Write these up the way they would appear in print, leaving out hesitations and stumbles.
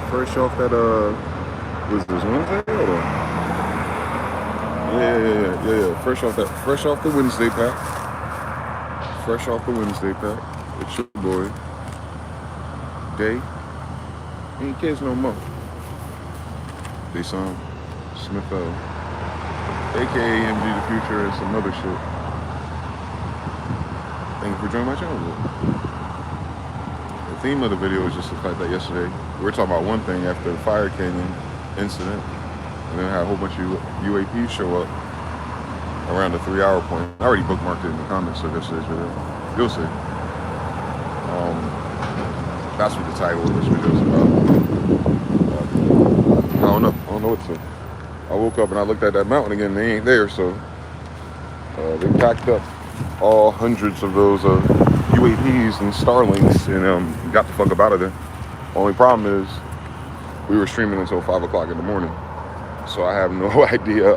Fresh off that, was this Wednesday? Hold on. Yeah. Fresh off the Wednesday pack. Fresh off the Wednesday pack. It's your boy, Day. Ain't kids no more. They sound Smyth-EL, aka mgthefuture, and some other shit. Thank you for joining my channel. The theme of the video is just the fact that yesterday we were talking about one thing after the Fire Canyon incident, and then I had a whole bunch of UAPs show up around the 3 hour point. I already bookmarked it in the comments of yesterday's video. You'll see. That's what the title of this video is about. I don't know what to say. I woke up and I looked at that mountain again and they ain't there, so they packed up all hundreds of those UAPs and Starlinks and got the fuck up out of there. Only problem is we were streaming until 5 o'clock in the morning, so I have no idea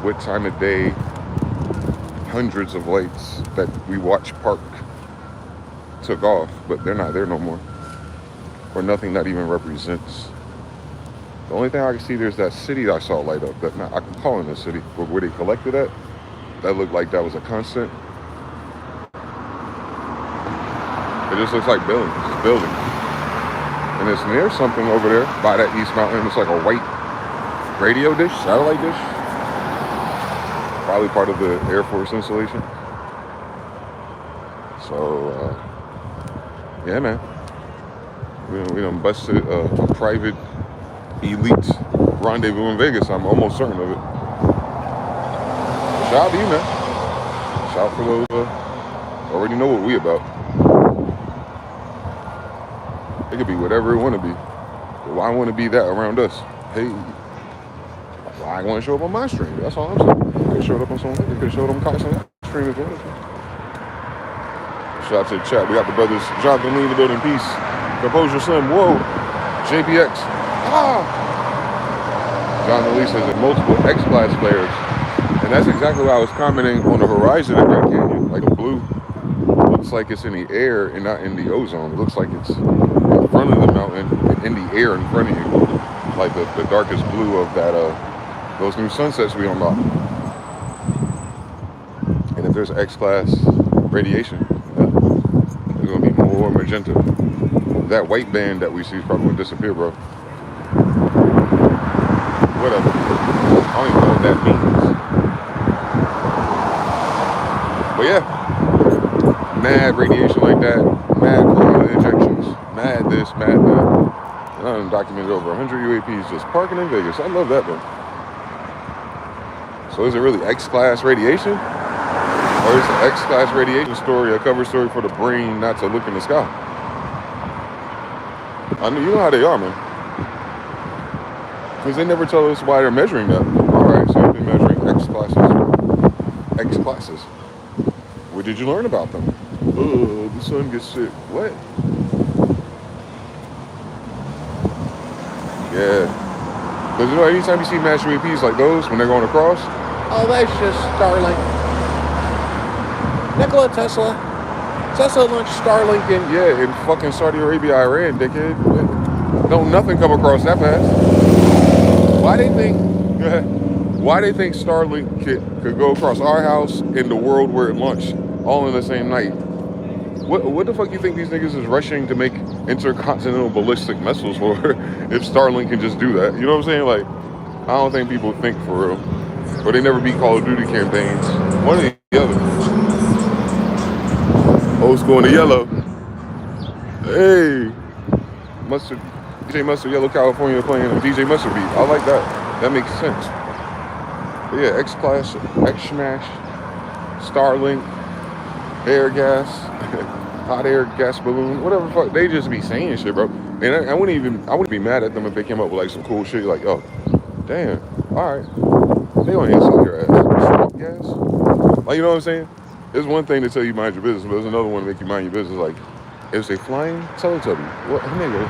what time of day hundreds of lights that we watch park took off, but they're not there no more, or nothing that even represents. The only thing I can see, there's that city I saw light up that I can call in a city, but where they collected at, that looked like that was a constant. It just looks like buildings. And it's near something over there by that East Mountain. It's like a white radio dish, satellite dish. Probably part of the Air Force installation. So, yeah, man. We done busted a private elite rendezvous in Vegas. I'm almost certain of it. Shout out to you, man. Shout out for those already know what we about. It could be whatever it want to be. But why want to be that around us? Hey, why I want to show up on my stream? That's all I'm saying. They could have showed up on someone. They could have showed up on Cox's stream as well. Shout out to the chat. We got the brothers Jonathan Lee in the building. Peace. Composure Slim. Whoa. JPX. Jonathan Lee says that multiple X-Class players. And that's exactly what I was commenting on the horizon at Grand Canyon. Like the blue looks like it's in the air and not in the ozone. It looks like it's in front of the mountain and in the air in front of you. Like the darkest blue of that those new sunsets we unlocked. And if there's X-Class radiation, there's gonna be more magenta. That white band that we see is probably gonna disappear, bro. Whatever. I don't even know what that means. But yeah, mad radiation like that, mad corona injections, mad this, mad that. And I done documented over 100 UAPs just parking in Vegas. I love that, though. So is it really X-Class radiation? Or is the X-Class radiation story a cover story for the brain not to look in the sky? I know, you know how they are, man. Because they never tell us why they're measuring that. Alright, so they're measuring X-Classes. What did you learn about them? The sun gets sick. What? Yeah. Because you know, anytime you see mass UAPs like those, when they're going across, oh, that's just Starlink. Nikola Tesla launched Starlink in fucking Saudi Arabia, Iran, dickhead. Don't nothing come across that fast. Why they think Starlink could go across our house in the world where it launched all in the same night? What the fuck you think these niggas is rushing to make intercontinental ballistic missiles for if Starlink can just do that? You know what I'm saying? Like, I don't think people think for real. Or they never beat Call of Duty campaigns. One or the other. Old school in the yellow. Hey. Mustard. DJ Mustard, Yellow California playing a DJ Mustard beat. I like that. That makes sense. But yeah, X-Class, X-Smash, Starlink, air gas, hot air gas balloon, whatever the fuck. They just be saying shit, bro. And I wouldn't be mad at them if they came up with like some cool shit like, oh, damn, alright. They gonna insult your ass. Swamp gas? Like, you know what I'm saying? There's one thing to tell you mind your business, but there's another one to make you mind your business. Like, it's a flying Teletubby. What, nigga?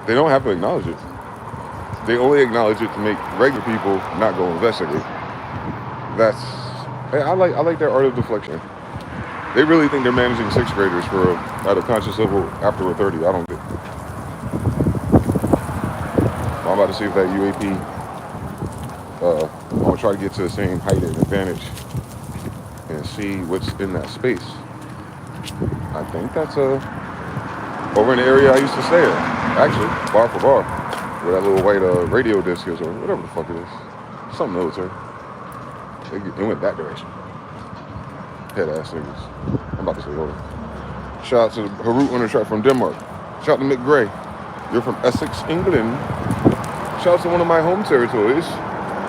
They don't have to acknowledge it. They only acknowledge it to make regular people not go investigate. I like their art of deflection. They really think they're managing 6th graders for at a conscious level after we're 30. I don't get it. I'm about to see if that UAP, I'm going to try to get to the same height and advantage and see what's in that space. I think that's over in the area I used to stay at. Actually, bar for bar, where that little white radio disc is, or whatever the fuck it is. Something military. It went that direction. Head ass niggas. I'm about to say, hold on. Shout out to Harut on the track from Denmark. Shout out to Mick Gray. You're from Essex, England. Shout out to one of my home territories.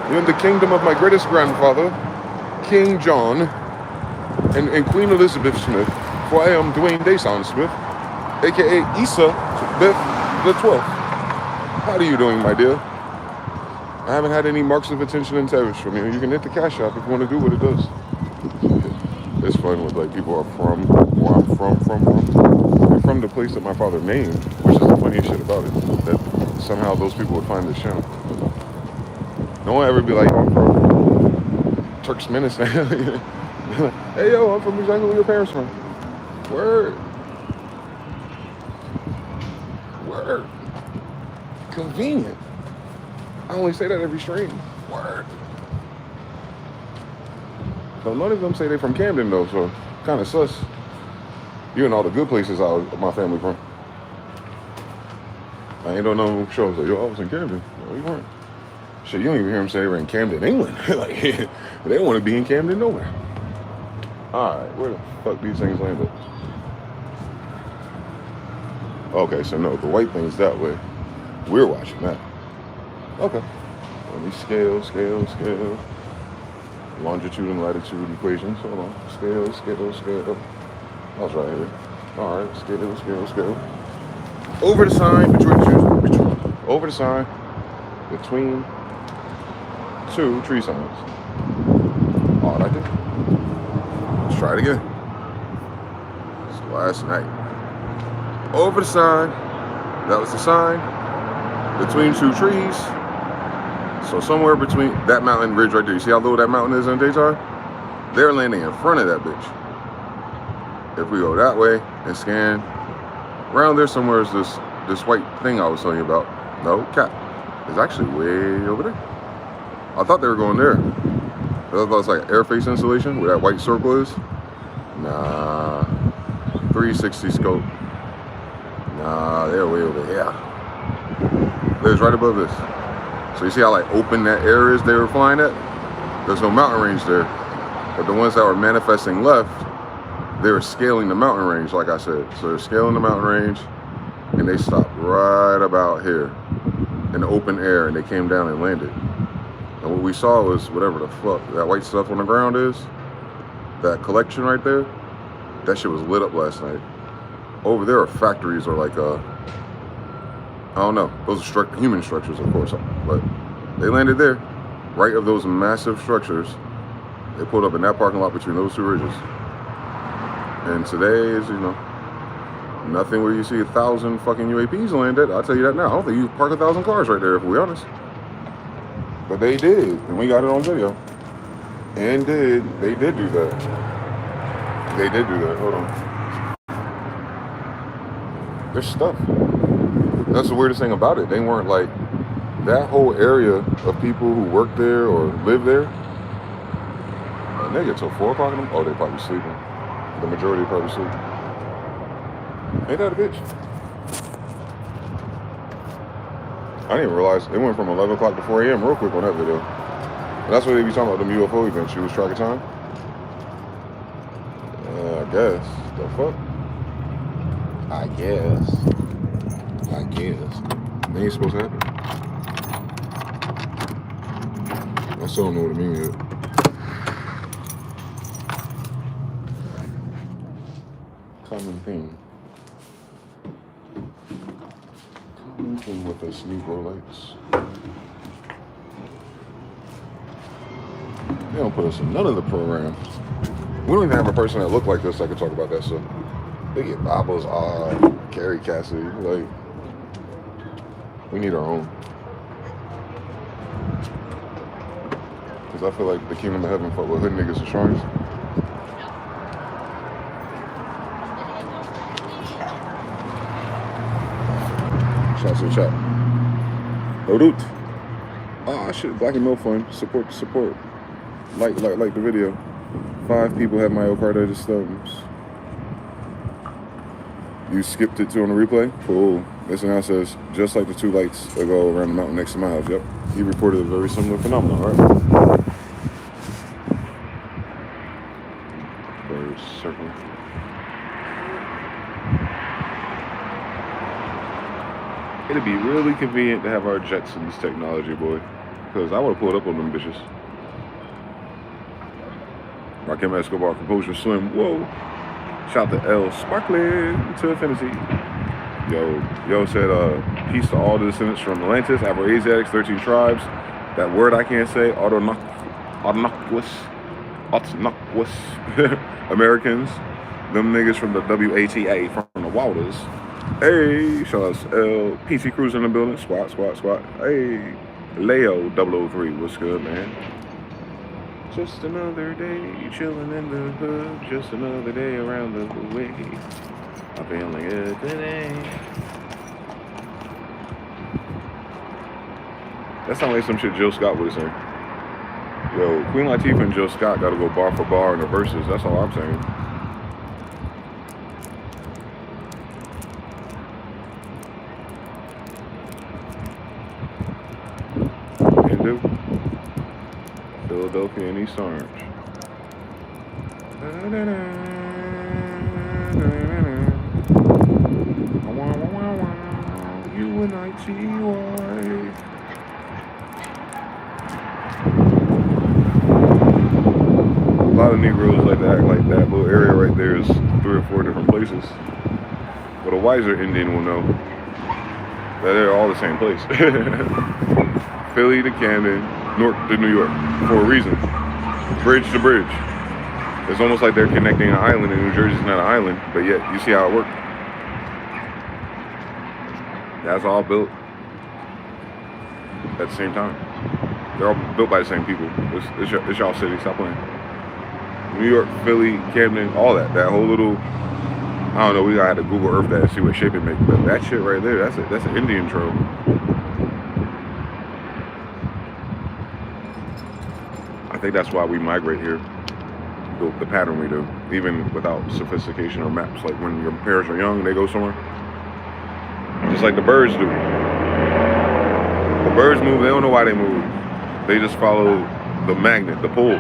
You're in the kingdom of my greatest grandfather, King John, and Queen Elizabeth Smith. For I am Dwayne Dason Smith, aka Issa the 12th. How are you doing, my dear? I haven't had any marks of attention and service from you. You can hit the Cashapp if you want to do what it does. It's fun with like people are from where I'm from. They're from the place that my father named, which is the funniest shit about it. That somehow those people would find this channel. No one ever be like, I'm from Turkmenistan. Hey yo, I'm from exactly where your parents from. Word. Word. Convenient. I only say that every stream. Word. So none of them say they're from Camden though, so kind of sus. You and all the good places my family from. I ain't on no shows like, yo, I was in Camden. No, you weren't. Shit, you don't even hear them say they were in Camden, England. Like, they don't want to be in Camden nowhere. Alright, where the fuck these things landed? Okay, so no, the white thing's that way. We're watching that. Okay. Let me scale. Longitude and latitude equations. Hold on. Scale. I was right here. Alright, scale. Over the sign between two tree signs. All I did. Let's try it again. It's last night. Over the sign. That was the sign. Between two trees. So somewhere between that mountain ridge right there. You see how low that mountain is in daytime? They're landing in front of that bitch. If we go that way and scan, around there somewhere is this white thing I was telling you about. No, cap. It's actually way over there. I thought they were going there. I thought it was like airface installation where that white circle is. Nah. 360 scope. Nah, they're way over here. There's right above this. So you see how like open that air is they were flying at? There's no mountain range there. But the ones that were manifesting left, they were scaling the mountain range, like I said. So they're scaling the mountain range, and they stopped right about here in the open air, and they came down and landed. And what we saw was whatever the fuck that white stuff on the ground is, that collection right there, that shit was lit up last night. Over there are factories or like I don't know. Those are human structures, of course, but they landed there, right of those massive structures. They pulled up in that parking lot between those two ridges. And today is, nothing where you see 1,000 fucking UAPs landed. I'll tell you that now. I don't think you park 1,000 cars right there, if we're honest. But they did, and we got it on video. And they did do that. Hold on. There's stuff. That's the weirdest thing about it. They weren't like, that whole area of people who work there or live there, they get till 4 o'clock in the morning. Oh, they probably sleeping. The majority probably sleep. Ain't that a bitch? I didn't even realize it went from 11 o'clock to 4 a.m. real quick on that video. And that's what they be talking about, them UFO events. You was tracking time? I guess. The fuck? I guess. They ain't supposed to happen. I still don't know what it means yet. Common thing with us Negro lights. They don't put us in none of the programs. We don't even have a person that look like this that can talk about that stuff. They get Bibles, Carrie Cassidy, like, we need our own. Because I feel like the kingdom of heaven fuck with hood niggas and shrines. Shout out to the chat. Odut. Oh shit, Black and Milk Fund. Support. Like the video. 5 people have myocarditis thumbs. You skipped it too on the replay? Cool. This now says, just like the 2 lights that go around the mountain next to my house. Yep. He reported a very similar phenomenon, right? Birds circling. It'd be really convenient to have our Jetsons technology, boy. Because I would have pulled up on them bitches. Rakim Escobar, Composure Slim. Whoa. Shout to L. Sparkling to infinity. Yo said, peace to all the descendants from Atlantis, Afro-Asiatics, 13 tribes. That word I can't say, autonomous Americans. Them niggas from the WATA, from the Waters. Hey, shout out to L. PC Cruz in the building. Squat. Hey, Leo 003. What's good, man? Just another day chilling in the hood. Just another day around the way. I'm feeling good today. That sounds like some shit Jill Scott would have said. Yo, Queen Latifah and Jill Scott gotta go bar for bar in the verses. That's all I'm saying. Hindu, Philadelphia, and East Orange. UNITY. A lot of Negroes like to act like that little area right there is 3 or 4 different places. But a wiser Indian will know that they're all the same place. Philly to Camden, Newark to New York, for a reason. Bridge to bridge. It's almost like they're connecting an island, and New Jersey's not an island, but yet you see how it works. That's all built at the same time. They're all built by the same people. It's y'all city. Stop playing. New York, Philly, Camden, all that. That whole little, I don't know, we gotta have to Google Earth that and see what shape it makes. But that shit right there, that's an Indian trail. I think that's why we migrate here. The pattern we do, even without sophistication or maps. Like when your parents are young, they go somewhere. Just like the birds do. The birds move, they don't know why they move. They just follow the magnet, the pull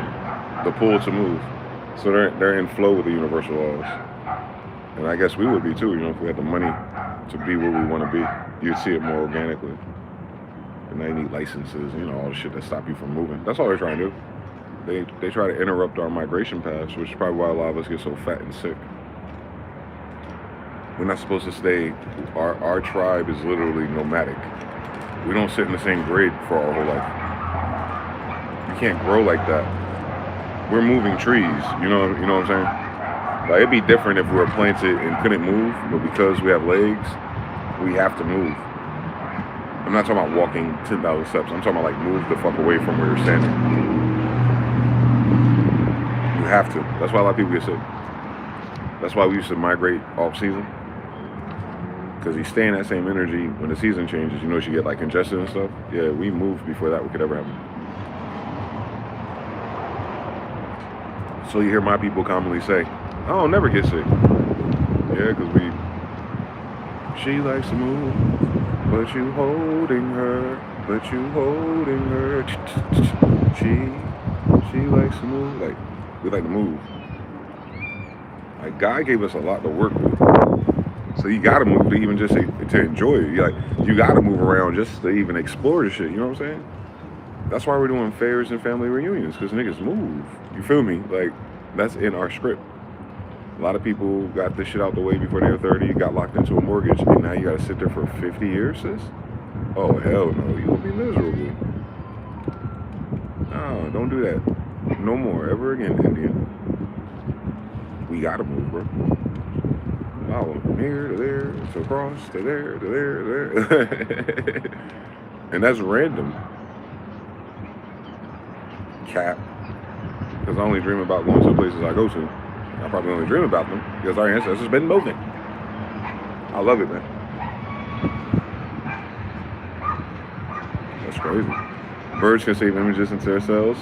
to move. So they're in flow with the universal laws. And I guess we would be too, you know, if we had the money to be where we want to be. You'd see it more organically. And they need licenses, you know, all the shit that stop you from moving. That's all they're trying to do. They try to interrupt our migration paths, which is probably why a lot of us get so fat and sick. We're not supposed to stay. Our tribe is literally nomadic. We don't sit in the same grid for our whole life. You can't grow like that. We're moving trees. You know what I'm saying? Like, it'd be different if we were planted and couldn't move, but because we have legs, we have to move. I'm not talking about walking 10,000 steps. I'm talking about like move the fuck away from where you're standing. You have to. That's why a lot of people get sick. That's why we used to migrate off season. Because you stay in that same energy when the season changes. You know, you get like congestion and stuff. Yeah, we moved before that could ever happen. So you hear my people commonly say, "Oh, never get sick." Yeah, because she likes to move, but you holding her, She likes to move. Like, we like to move. Like, God gave us a lot to work with. So you gotta move to even just to enjoy it. You gotta move around just to even explore the shit, you know what I'm saying? That's why we're doing fairs and family reunions, because niggas move. You feel me? Like, that's in our script. A lot of people got this shit out the way before they were 30, got locked into a mortgage, and now you gotta sit there for 50 years, sis? Oh, hell no, you will be miserable. No, don't do that. No more, ever again, Indian. We gotta move, bro. Follow from here to there, to across, to there, to there, to there. And that's random. Cap. Because I only dream about going to the places I go to. I probably only dream about them because our ancestors been moving. I love it, man. That's crazy. Birds can save images into their cells.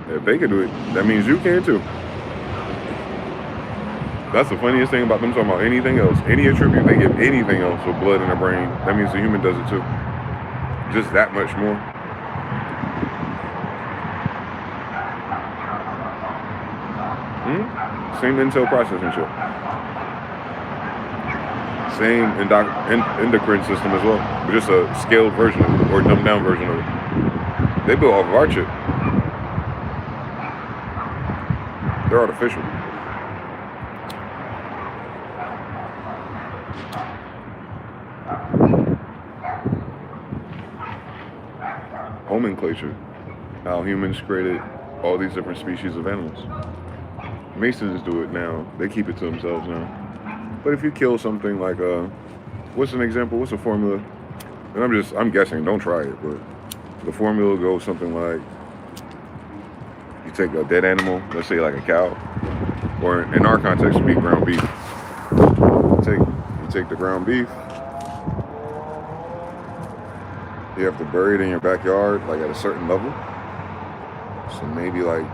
If they can do it, that means you can too. That's the funniest thing about them talking about anything else. Any attribute they give anything else with blood in the brain, that means the human does it too. Just that much more. Same Intel processing chip. Same endocrine system as well, but just a scaled version of it, or dumbed down version of it. They built off of our chip. They're artificial. Nomenclature. How humans created all these different species of animals. Masons do it now. They keep it to themselves now. But if you kill something like what's an example? What's a formula? And I'm guessing. Don't try it. But the formula goes something like: you take a dead animal, let's say like a cow, or in our context, would be ground beef. You take the ground beef. You have to bury it in your backyard, like at a certain level. So maybe like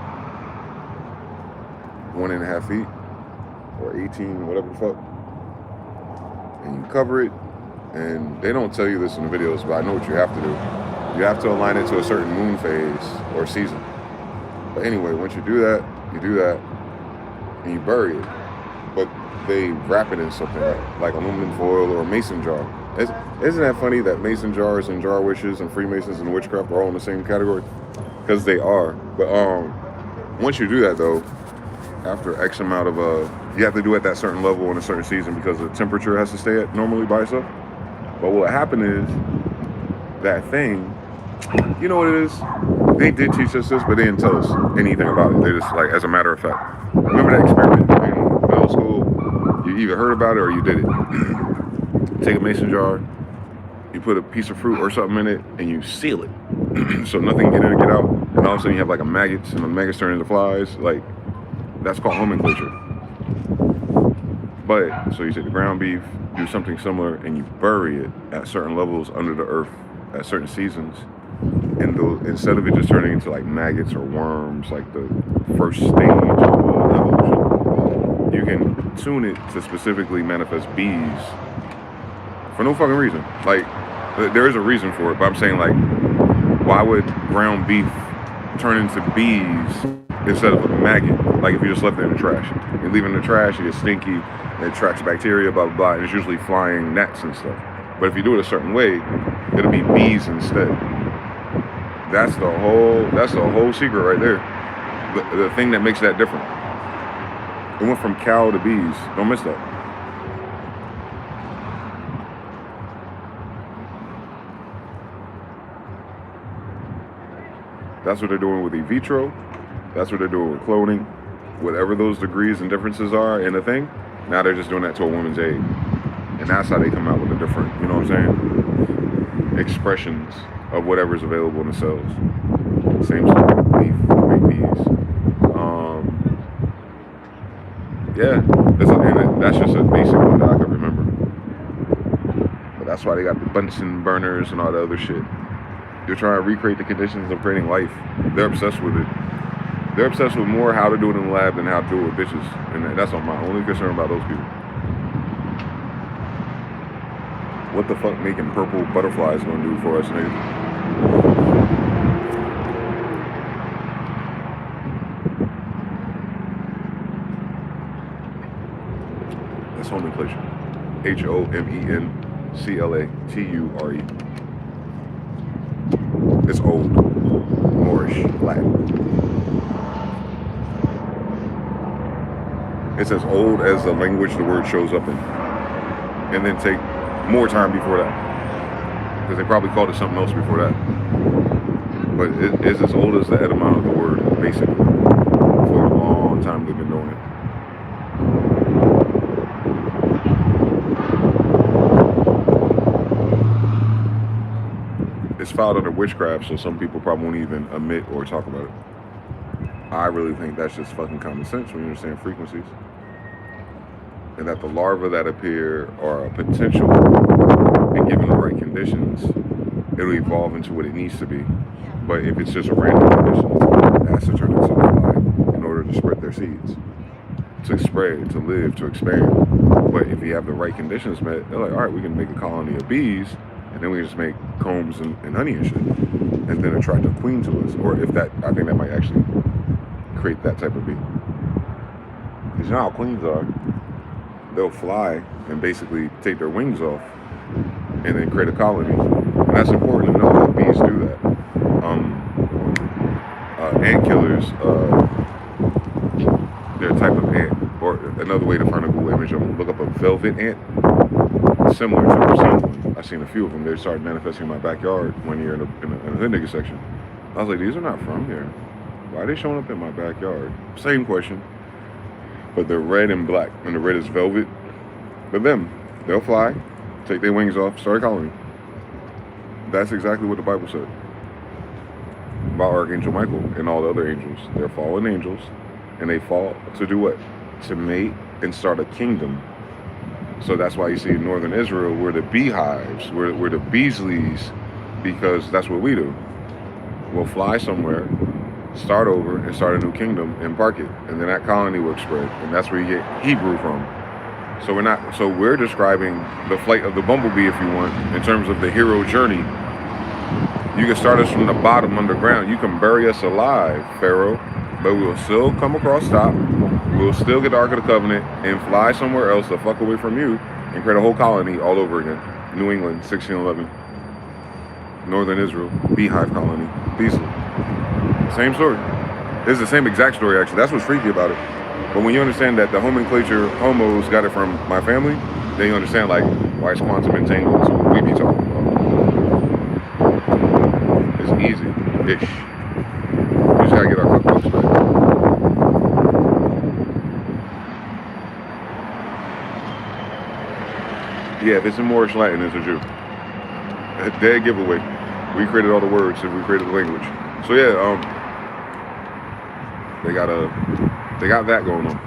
1.5 feet or 18, whatever the fuck. And you cover it, and they don't tell you this in the videos, but I know what you have to do. You have to align it to a certain moon phase or season. But anyway, once you do that, and you bury it. But they wrap it in something like aluminum foil or a mason jar. Isn't that funny that mason jars and jar witches and Freemasons and witchcraft are all in the same category? Because they are. But once you do that though, after X amount of you have to do it at that certain level in a certain season because the temperature has to stay at normally by itself. But what happened is that thing, you know what it is? They did teach us this, but they didn't tell us anything about it. They just, like, as a matter of fact. Remember that experiment in middle school? You either heard about it or you did it. Take a mason jar, you put a piece of fruit or something in it, and you seal it. So nothing can get in or get out. And all of a sudden you have like a maggots, and the maggots turn into flies. Like, that's called nomenclature. But, so you take the ground beef, do something similar, and you bury it at certain levels under the earth at certain seasons. And instead of it just turning into like maggots or worms, like the first stage of evolution, you can tune it to specifically manifest bees for no fucking reason. Like, there is a reason for it, but I'm saying, like, why would ground beef turn into bees instead of a maggot? Like, if you just left it in the trash. You leave it in the trash, it gets stinky, it attracts bacteria, blah, blah, blah, and it's usually flying gnats and stuff. But if you do it a certain way, it'll be bees instead. That's the whole secret right there. The thing that makes that different. It went from cow to bees. Don't miss that. That's what they're doing with in vitro. That's what they're doing with cloning. Whatever those degrees and differences are in a thing, now they're just doing that to a woman's egg. And that's how they come out with the different, you know what I'm saying, expressions of whatever's available in the cells. Same stuff, beef, make bees. Yeah, that's just a basic one that I can remember. But that's why they got the Bunsen burners and all the other shit. They're trying to recreate the conditions of creating life. They're obsessed with it. They're obsessed with more how to do it in the lab than how to do it with bitches. And that's my only concern about those people. What the fuck making purple butterflies gonna do for us, nigga? That's nomenclature. Homenclature. It's old, Moorish, Latin. It's as old as the language the word shows up in. And then take more time before that. Because they probably called it something else before that. But it is as old as the etymology of the word, basically. For a long time they've been doing it. It's filed under witchcraft, so some people probably won't even admit or talk about it. I really think that's just fucking common sense when you understand frequencies. And that the larvae that appear are a potential, and given the right conditions, it'll evolve into what it needs to be. But if it's just a random condition, it has to turn itself alive in order to spread their seeds, to spread, to live, to expand. But if you have the right conditions met, they're like, all right, we can make a colony of bees, and then we can just make combs and honey and shit, and then attract a queen to us. Or if that, I think that might actually create that type of bee. Because you know how queens are. They'll fly and basically take their wings off and then create a colony. And that's important to know that bees do that. Ant killers, they're a type of ant. Or another way to find a Google image, look up a velvet ant, similar to the seen one. I've seen a few of them. They started manifesting in my backyard one year in a hood nigga section. I was like, these are not from here. Why are they showing up in my backyard? Same question. But they're red and black, and the red is velvet. But they'll fly, take their wings off, start a colony. That's exactly what the Bible said about Archangel Michael and all the other angels. They're fallen angels, and they fall to do what? To mate and start a kingdom. So that's why you see in northern Israel, we're the beehives, we're the Beasleys, because that's what we do. We'll fly somewhere, start over, and start a new kingdom and park it, and then that colony will spread, and that's where you get Hebrew from. So we're describing the flight of the bumblebee, if you want, in terms of the hero journey. You can start us from the bottom underground. You can bury us alive, Pharaoh, but we'll still come across top. We'll still get the Ark of the Covenant and fly somewhere else to fuck away from you and create a whole colony all over again. New England, 1611. Northern Israel, beehive colony, Beasley. Same story. This is the same exact story, actually. That's what's freaky about it. But when you understand that the nomenclature homos got it from my family, then you understand, like, why it's quantum entangled, so we be talking about. It's easy-ish. We just gotta get our cookbooks back. Yeah, if it's in Moorish Latin, it's a Jew. A dead giveaway. We created all the words and we created the language. So yeah, they got that going on.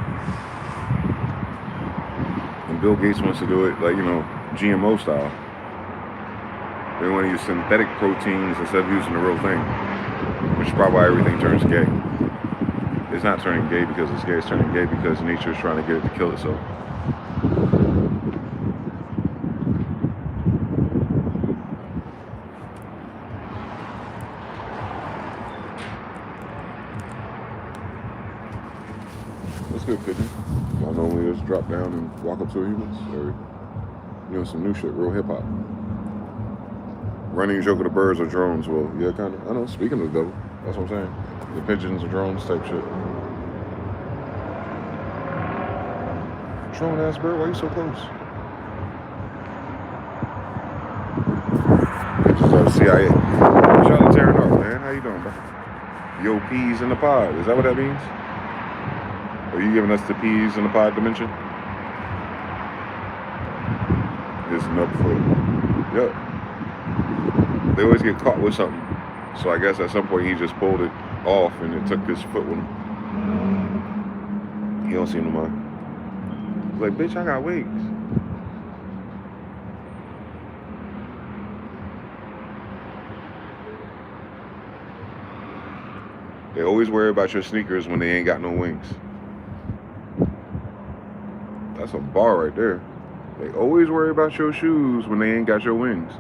And Bill Gates wants to do it like, GMO style. They want to use synthetic proteins instead of using the real thing, which is probably why everything turns gay. It's not turning gay because it's gay, it's turning gay because nature is trying to get it to kill itself. That's good, Pigeon. Y'all normally just drop down and walk up to the humans, or some new shit, real hip hop. Running joke of the birds or drones. Well, yeah, kind of. I know. Speaking of the devil, that's what I'm saying. The pigeons or drones type shit. Drone ass bird, why you so close? Pigeons are the CIA. What y'all tearing off, man? How you doing, bro? Yo, peas in the pod. Is that what that means? Are you giving us the peas in the pod dimension? It's an upfoot. Yep. They always get caught with something. So I guess at some point he just pulled it off and it took his foot with him. He don't seem to mind. He's like, bitch, I got wings. They always worry about your sneakers when they ain't got no wings. That's a bar right there. They always worry about your shoes when they ain't got your wings.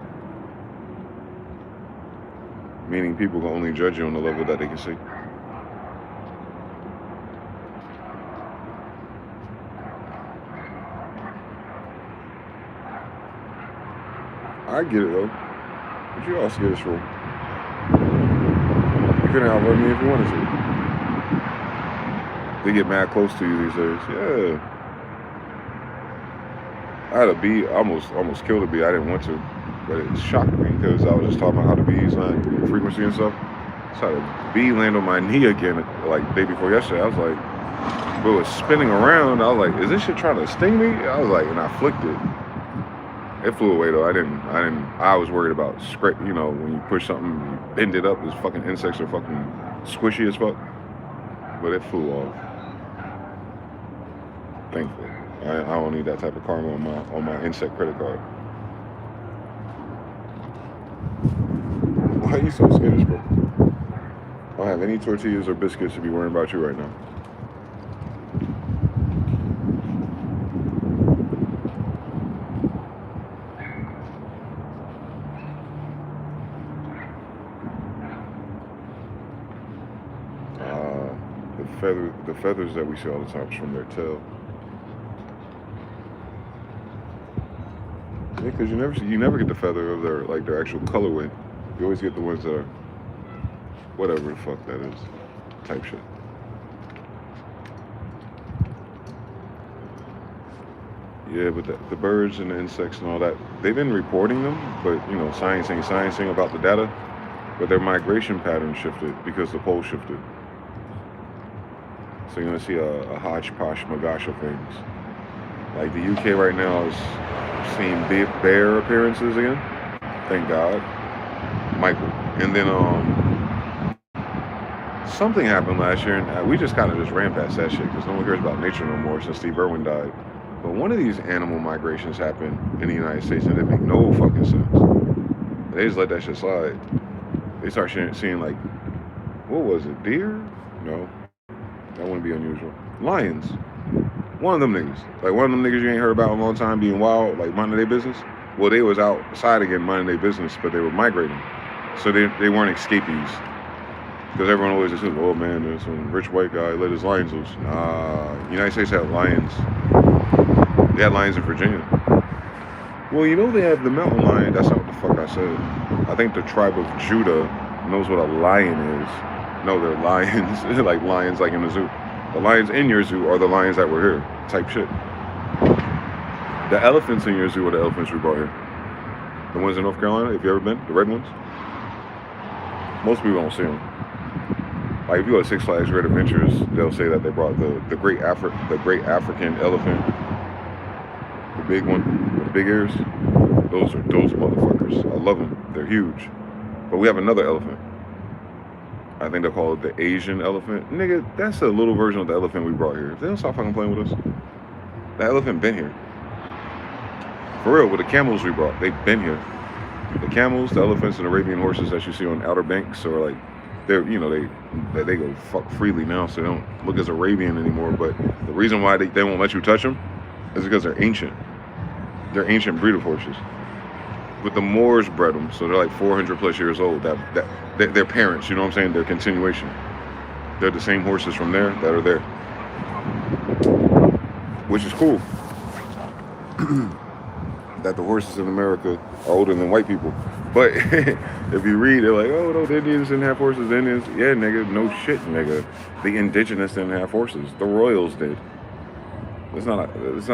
Meaning people can only judge you on the level that they can see. I get it though. What you all scared for? You couldn't outrun me if you wanted to. They get mad close to you these days. Yeah. I had a bee, almost killed a bee. I didn't want to, but it shocked me because I was just talking about how the bees land, frequency and stuff. So I had a bee land on my knee again, like the day before yesterday. I was like, but it was spinning around. I was like, is this shit trying to sting me? I was like, and I flicked it. It flew away though. I was worried about scrape. When you push something, you bend it up. These fucking insects are fucking squishy as fuck. But it flew off. Thankfully. I don't need that type of karma on my insect credit card. Why are you so skittish, bro? I don't have any tortillas or biscuits to be worrying about you right now. The feathers that we see all the time is from their tail. Yeah, because you never get the feather of their actual colorway. You always get the ones that are whatever the fuck that is, type shit. Yeah, but the birds and the insects and all that, they've been reporting them, but sciencing about the data, but their migration pattern shifted because the poles shifted. So you're gonna see a hodgepodge magash of things. Like the UK right now is seeing big bear appearances again. Thank God. Michael. And then something happened last year, and we just kind of ran past that shit because no one cares about nature no more since Steve Irwin died. But one of these animal migrations happened in the United States, and it make no fucking sense. They just let that shit slide. They start seeing like, what was it? Deer? No. That wouldn't be unusual. Lions. One of them niggas. Like one of them niggas you ain't heard about in a long time being wild, like minding their business. Well, they was outside again minding their business, but they were migrating. So they weren't escapees. Because everyone always assumes, oh man, there's some rich white guy let his lions loose. United States had lions. They had lions in Virginia. Well, they have the mountain lion. That's not what the fuck I said. I think the tribe of Judah knows what a lion is. No, they're lions, like lions like in the zoo. The lions in your zoo are the lions that were here, type shit. The elephants in your zoo are the elephants we brought here. The ones in North Carolina, if you ever been, the red ones. Most people don't see them. Like if you go to Six Flags Great Adventures, they'll say that they brought the great African elephant, the big one with the big ears. Those motherfuckers. I love them. They're huge. But we have another elephant. I think they call it the Asian elephant. Nigga, that's a little version of the elephant we brought here. If they don't stop fucking playing with us, that elephant been here. For real, with the camels we brought, they've been here. The camels, the elephants, and Arabian horses that you see on Outer Banks are like, they go fuck freely now, so they don't look as Arabian anymore. But the reason why they won't let you touch them is because they're ancient. They're ancient breed of horses. But the Moors bred them, so they're like 400 plus years old. They're parents, you know what I'm saying? They're continuation. They're the same horses from there that are there, which is cool. That the horses in America are older than white people. But if you read, they're like, oh no, the Indians didn't have horses. The Indians, yeah, nigga, no shit, nigga. The indigenous didn't have horses. The royals did. It's not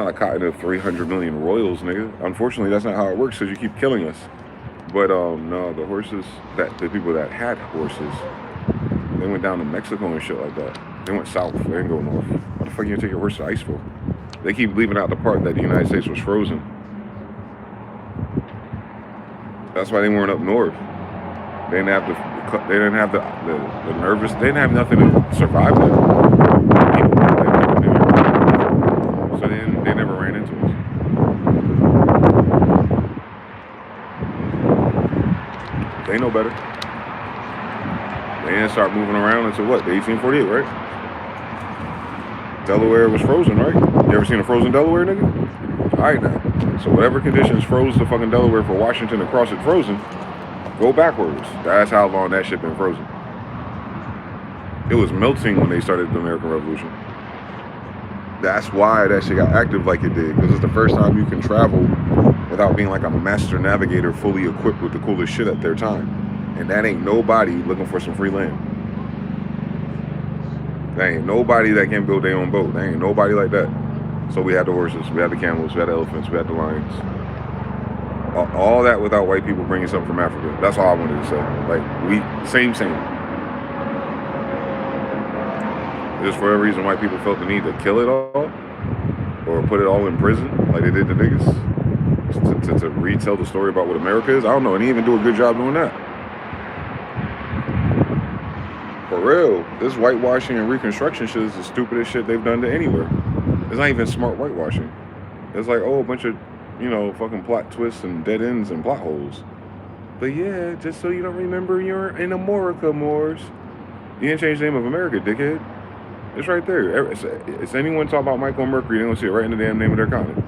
a cotton of 300 million royals, nigga. Unfortunately, that's not how it works because you keep killing us. But no, the horses, the people that had horses, they went down to Mexico and shit like that. They went south. They didn't go north. What the fuck you gonna take your horse to ice for? They keep leaving out the part that the United States was frozen. That's why they weren't up north. They didn't have the nervous. They didn't have nothing to survive there. So they never ran into us. They know better. They didn't start moving around until what? The 1848, right? Delaware was frozen, right? You ever seen a frozen Delaware, nigga? All right now. So whatever conditions froze the fucking Delaware for Washington to cross it frozen, go backwards. That's how long that shit been frozen. It was melting when they started the American Revolution. That's why that shit got active like it did, because it's the first time you can travel without being like a master navigator fully equipped with the coolest shit at their time. And that ain't nobody looking for some free land. There ain't nobody that can build their own boat. There ain't nobody like that. So we had the horses, we had the camels, we had the elephants, we had the lions. All that without white people bringing something from Africa. That's all I wanted to say. Like, same. Just for every reason white people felt the need to kill it all or put it all in prison like they did the niggas to retell the story about what America is. I don't know, and he even do a good job doing that. For real, this whitewashing and reconstruction shit is the stupidest shit they've done to anywhere. It's not even smart whitewashing. It's like, oh, a bunch of, fucking plot twists and dead ends and plot holes. But yeah, just so you don't remember you're in America, Moors. You didn't change the name of America, dickhead. It's right there. It's anyone talk about Michael Mercury, they're going to see it right in the damn name of their continent.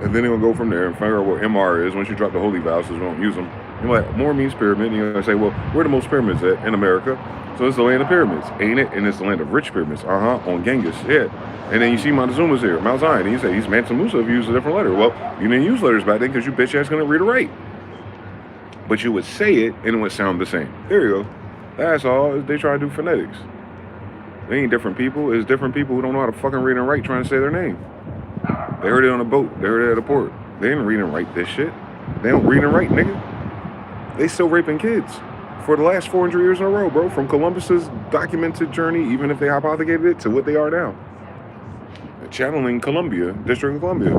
And then they'll go from there and figure out what MR is. Once you drop the holy vowels, we don't use them. You're like, more means pyramid. And you're going to say, well, where are the most pyramids at? In America. So it's the land of pyramids, ain't it? And it's the land of rich pyramids. On Genghis. Yeah. And then you see Montezuma's here, Mount Zion. And you say, he's Mansa Musa if you use a different letter. Well, you didn't use letters back then because you bitch ass going to read or write. But you would say it and it would sound the same. There you go. That's all. They try to do phonetics. They ain't different people. It's different people who don't know how to fucking read and write trying to say their name. They heard it on a boat. They heard it at a port. They didn't read and write this shit. They don't read and write, nigga. They still raping kids for the last 400 years in a row, bro. From Columbus's documented journey, even if they hypothecated it, to what they are now. Channeling Columbia, District of Columbia.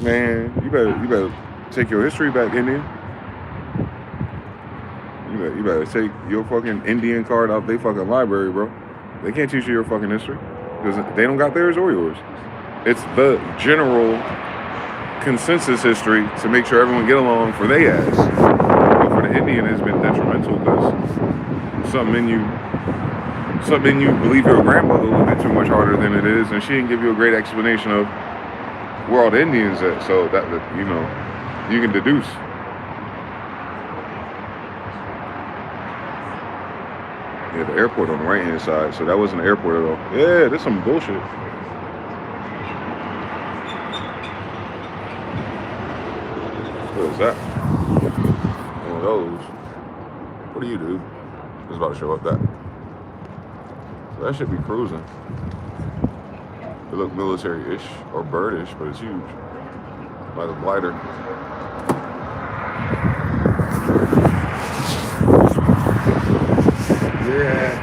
Man, you better take your history back, Indian. You better take your fucking Indian card out their fucking library, bro. They can't teach you your fucking history because they don't got theirs or yours. It's the general consensus history to make sure everyone get along for they ass. But for the Indian, it's been detrimental because something in you believe your grandmother a little bit too much harder than it is, and she didn't give you a great explanation of where all the Indians at. So that you can deduce. Yeah, the airport on the right-hand side, so that wasn't an airport at all. Yeah, that's some bullshit. What is that? One of those. What do you do? It's about to show up that. So that should be cruising. It look military-ish or birdish, but it's huge. Like a glider. Yeah.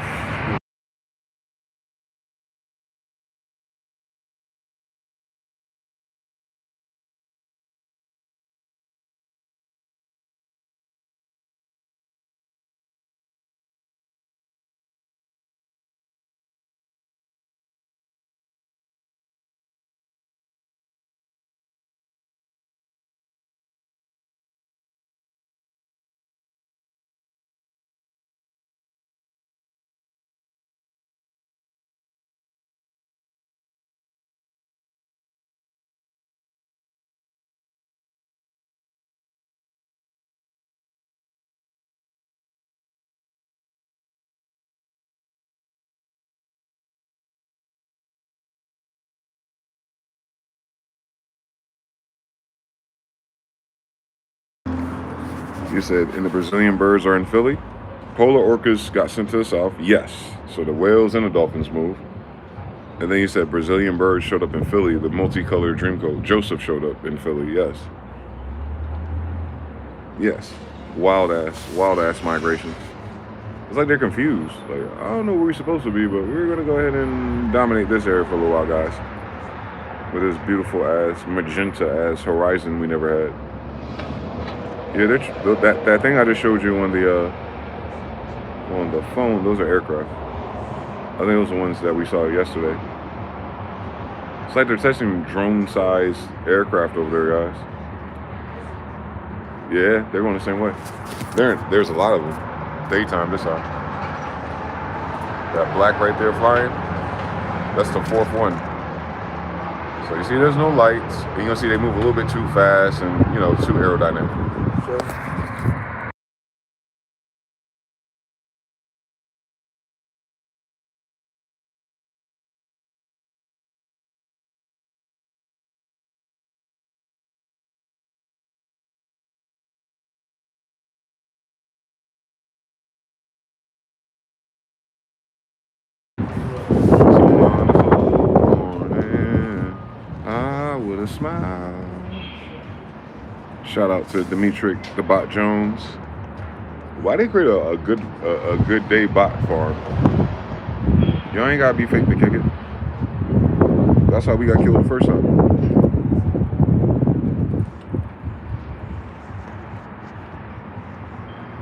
You said, and the Brazilian birds are in Philly? Polar orcas got sent to the south, yes. So the whales and the dolphins moved. And then you said Brazilian birds showed up in Philly, the multicolored dreamcoat. Joseph showed up in Philly, yes. Yes. Wild ass migration. It's like they're confused. Like, I don't know where we're supposed to be, but we're gonna go ahead and dominate this area for a little while, guys. With this beautiful ass, magenta ass horizon we never had. Yeah, that thing I just showed you on the phone, those are aircraft. I think those are the ones that we saw yesterday. It's like they're testing drone-sized aircraft over there, guys. Yeah, they're going the same way. There's a lot of them. Daytime this time. That black right there flying, that's the fourth one. So you see there's no lights. And you're going to see they move a little bit too fast and, too aerodynamic. So, I would have smiled. Shout out to Dimitri the Bot Jones. Why they create a good day bot farm? Y'all ain't gotta be fake to kick it. That's how we got killed the first time.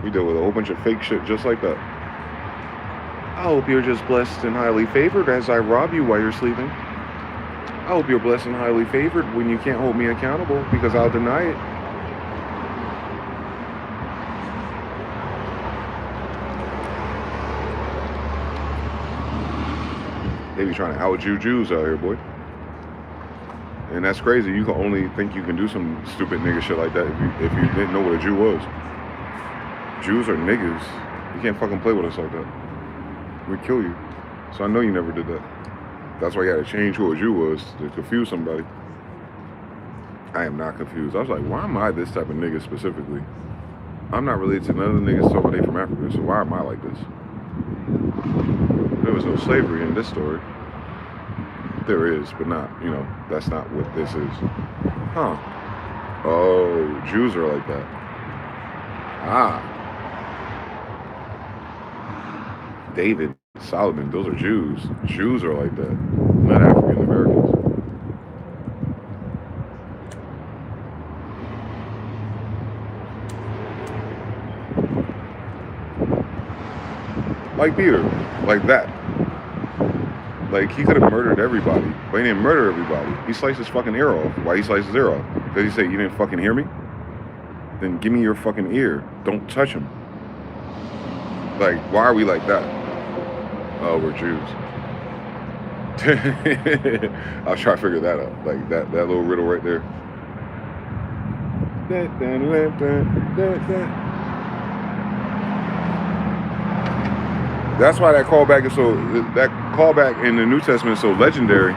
We deal with a whole bunch of fake shit just like that. I hope you're just blessed and highly favored as I rob you while you're sleeping. I hope you're blessed and highly favored when you can't hold me accountable because I'll deny it. They be trying to out-Jew Jews out here, boy. And that's crazy. You can only think you can do some stupid nigga shit like that if you didn't know what a Jew was. Jews are niggas. You can't fucking play with us like that. We'd kill you. So I know you never did that. That's why you had to change who a Jew was to confuse somebody. I am not confused. I was like, why am I this type of nigga specifically? I'm not related to none of the niggas talking about they from Africa, so why am I like this? There was no slavery in this story. There is, but not, you know, that's not what this is. Huh. Oh, Jews are like that. Ah. David, Solomon, those are Jews. Jews are like that, not African Americans. Like Peter, like that. Like, he could have murdered everybody, but he didn't murder everybody. He sliced his fucking ear off. Why he sliced his ear off? Because he said, you didn't fucking hear me? Then give me your fucking ear. Don't touch him. Like, why are we like that? Oh, we're Jews. I was trying to figure that out. Like, that little riddle right there. That's why that callback in the New Testament is so legendary,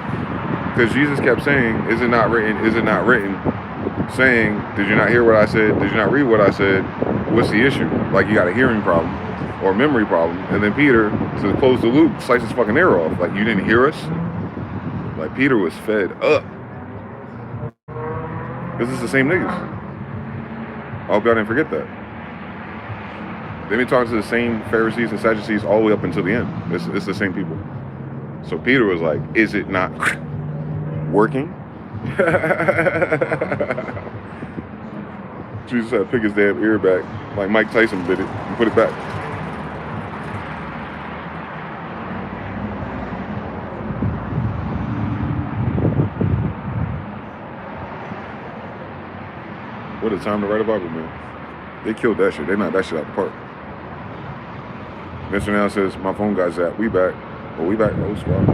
because Jesus kept saying, is it not written, is it not written? Saying, did you not hear what I said? Did you not read what I said? What's the issue? Like, you got a hearing problem or a memory problem. And then Peter, to close the loop, sliced his fucking ear off. Like, you didn't hear us? Like, Peter was fed up. Because it's the same niggas. I hope y'all didn't forget that. They've been talking to the same Pharisees and Sadducees all the way up until the end. It's the same people. So Peter was like, is it not working? Jesus had to pick his damn ear back, like Mike Tyson did it, and put it back. What a time to write a Bible, man. They killed that shit. They knocked that shit out the park. Mr. Now says, my phone got zapped. We back. Well, we back. Oh, squad.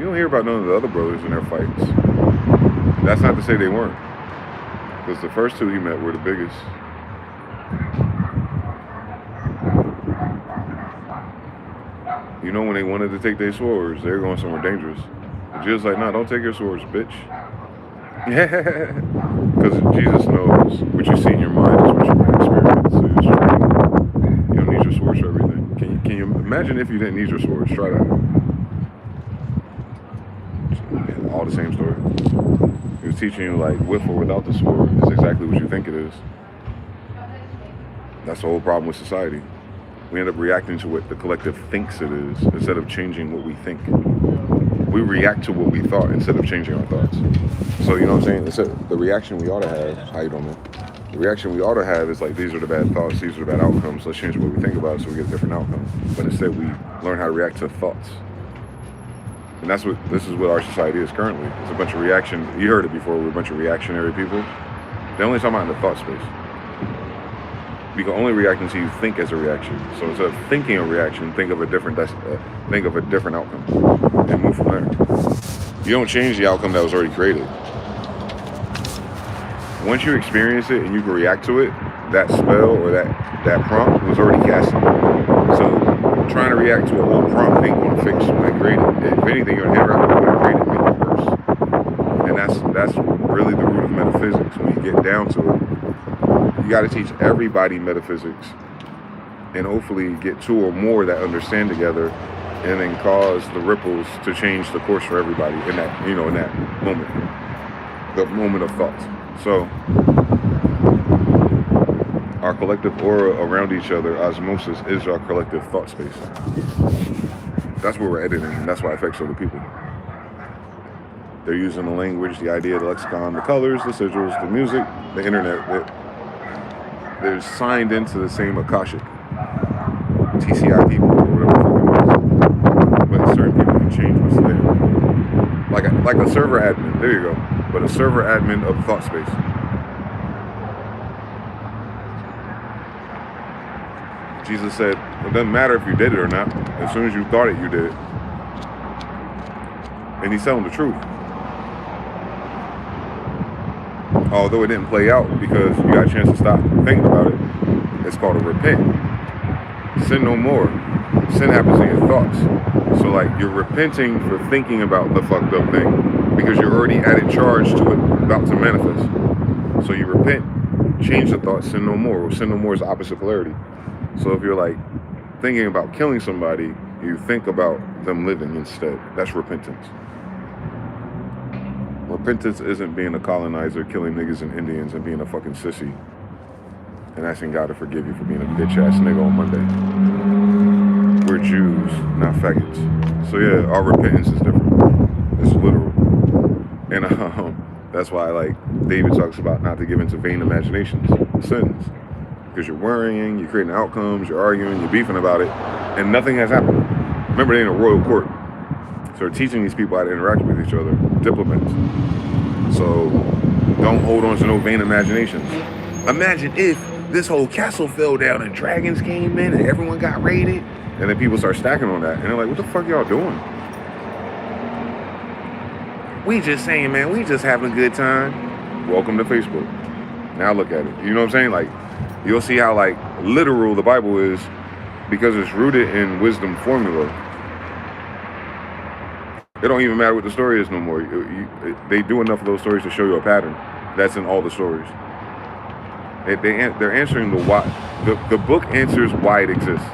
You don't hear about none of the other brothers in their fights. That's not to say they weren't. Because the first two he met were the biggest. You know, when they wanted to take their swords, they were going somewhere dangerous. Jesus like, nah, don't take your swords, bitch. Because Jesus knows what you see in your mind is what you're going to experience. So you don't need your swords for everything. Can you imagine if you didn't need your swords? Try that. All the same story. He was teaching you, like, with or without the sword is exactly what you think it is. That's the whole problem with society. We end up reacting to what the collective thinks it is instead of changing what we think. We react to what we thought instead of changing our thoughts. So, you know what I'm saying? The reaction we ought to have, how you doing, man? The reaction we ought to have is like, these are the bad thoughts, these are the bad outcomes. Let's change what we think about it so we get a different outcome. But instead, we learn how to react to thoughts. And this is what our society is currently. It's a bunch of reaction. You heard it before, we're a bunch of reactionary people. They're only talking about in the thought space. You can only react until you think as a reaction. So instead of thinking a reaction, think of a different outcome and move from there. You don't change the outcome that was already created. Once you experience it and you can react to it, that spell or that prompt was already casted. So trying to react to a whole prompt ain't going to fix when it created. If anything, you're going to interact with what it created, make it worse. And that's really the root of metaphysics. When you get down to it, you got to teach everybody metaphysics and hopefully get two or more that understand together and then cause the ripples to change the course for everybody in that, in that moment, the moment of thought. So our collective aura around each other, osmosis, is our collective thought space. That's where we're editing, and that's why it affects other people. They're using the language, the idea, the lexicon, the colors, the sigils, the music, the internet. they're signed into the same Akashic, TCI people or whatever the fuck it was. But certain people can change what's there. Like a server admin. There you go. But a server admin of thought space. Jesus said, it doesn't matter if you did it or not. As soon as you thought it, you did it. And he's telling the truth. Although it didn't play out because you got a chance to stop thinking about it. It's called a repent. Sin no more. Sin happens in your thoughts. So like you're repenting for thinking about the fucked up thing because you're already added charge to it about to manifest. So you repent, change the thought, sin no more. Well, sin no more is opposite polarity. So if you're like thinking about killing somebody, you think about them living instead. That's repentance. Repentance isn't being a colonizer, killing niggas and Indians and being a fucking sissy and asking God to forgive you for being a bitch ass nigga on Monday. We're Jews, not faggots. So yeah, our repentance is different. It's literal. And that's why like David talks about not to give into vain imaginations, sins. Because you're worrying, you're creating outcomes, you're arguing, you're beefing about it, and nothing has happened. Remember, they're in a royal court. So they're teaching these people how to interact with each other, diplomats. So don't hold on to no vain imaginations. Imagine if this whole castle fell down and dragons came in and everyone got raided, and then people start stacking on that, and they're like, what the fuck y'all doing? We just saying, man, we just having a good time. Welcome to Facebook. Now look at it. You know what I'm saying? Like, you'll see how like literal the Bible is because it's rooted in wisdom formula. It don't even matter what the story is no more. They do enough of those stories to show you a pattern. That's in all the stories. They're answering the why. The book answers why it exists.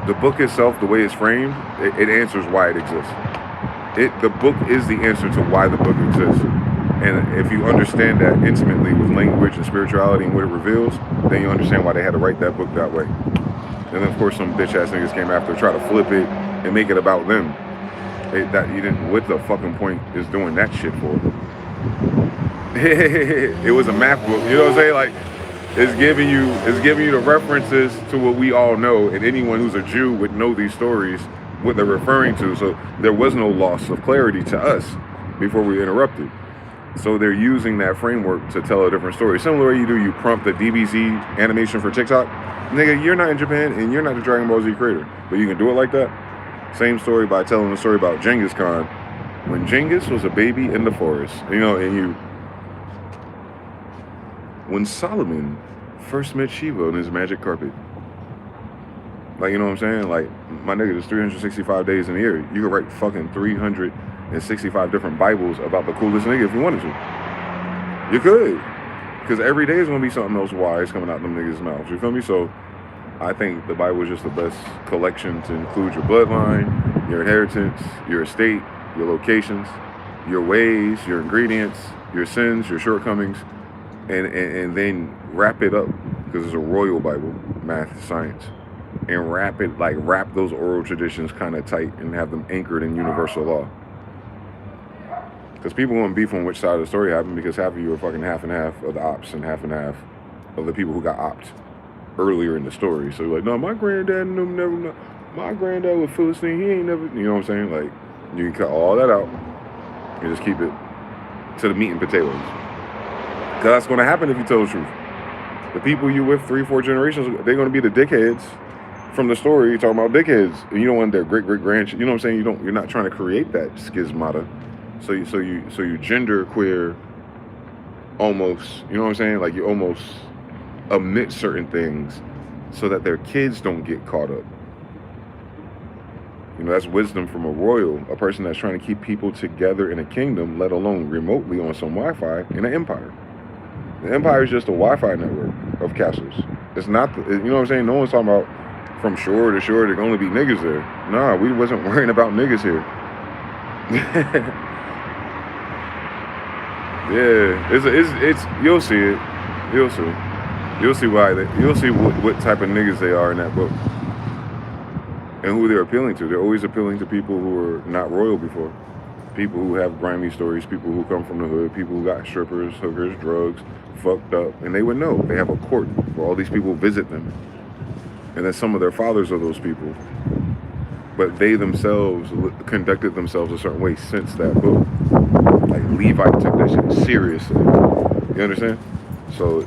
The book itself, the way it's framed, it answers why it exists. The book is the answer to why the book exists. And if you understand that intimately with language and spirituality and what it reveals, then you understand why they had to write that book that way. And then of course some bitch ass niggas came after, try to flip it and make it about them. What the fucking point is doing that shit for? It was a math book, you know what I'm saying? Like, it's giving you the references to what we all know, and anyone who's a Jew would know these stories, what they're referring to. So there was no loss of clarity to us before we interrupted. So they're using that framework to tell a different story. Similar way you prompt the DBZ animation for TikTok. Nigga, you're not in Japan and you're not the Dragon Ball Z creator, but you can do it like that. Same story by telling a story about Genghis Khan. When Genghis was a baby in the forest, when Solomon first met Shiva on his magic carpet. Like, you know what I'm saying? Like, my nigga, there's 365 days in the year. You could write fucking 365 different Bibles about the coolest nigga if you wanted to. You could. Because every day is going to be something else wise coming out them niggas' mouths. You feel me? So I think the Bible is just the best collection to include your bloodline, your inheritance, your estate, your locations, your ways, your ingredients, your sins, your shortcomings, and then wrap it up, because it's a royal Bible, math, science, and wrap those oral traditions kind of tight and have them anchored in universal law. Because people want to beef on which side of the story happened, because half of you are fucking half and half of the ops and half of the people who got opped earlier in the story. So you're like, no, my granddad never know. My granddad was Philistine, he ain't never, you know what I'm saying? Like, you can cut all that out and just keep it to the meat and potatoes. Because that's going to happen if you tell the truth. The people you with 3-4 generations, they're going to be the dickheads from the story. You're talking about dickheads, and you don't want their great-great-grandchildren. You know what I'm saying? You're not trying to create that schismata. So you gender queer almost, you know what I'm saying? Like, you almost omit certain things so that their kids don't get caught up. You know, that's wisdom from a royal, a person that's trying to keep people together in a kingdom, let alone remotely on some Wi-Fi in an empire. The empire is just a Wi-Fi network of castles. It's not, you know what I'm saying? No one's talking about from shore to shore, there can only be niggas there. Nah, we wasn't worrying about niggas here. Yeah, it's you'll see it. You'll see why you'll see what type of niggas they are in that book. And who they're appealing to. They're always appealing to people who are not royal before. People who have grimy stories, people who come from the hood, people who got strippers, hookers, drugs, fucked up, and they would know. They have a court where all these people visit them, and then some of their fathers are those people, but they themselves conducted themselves a certain way since that book. Like Levi took that shit seriously. You understand? So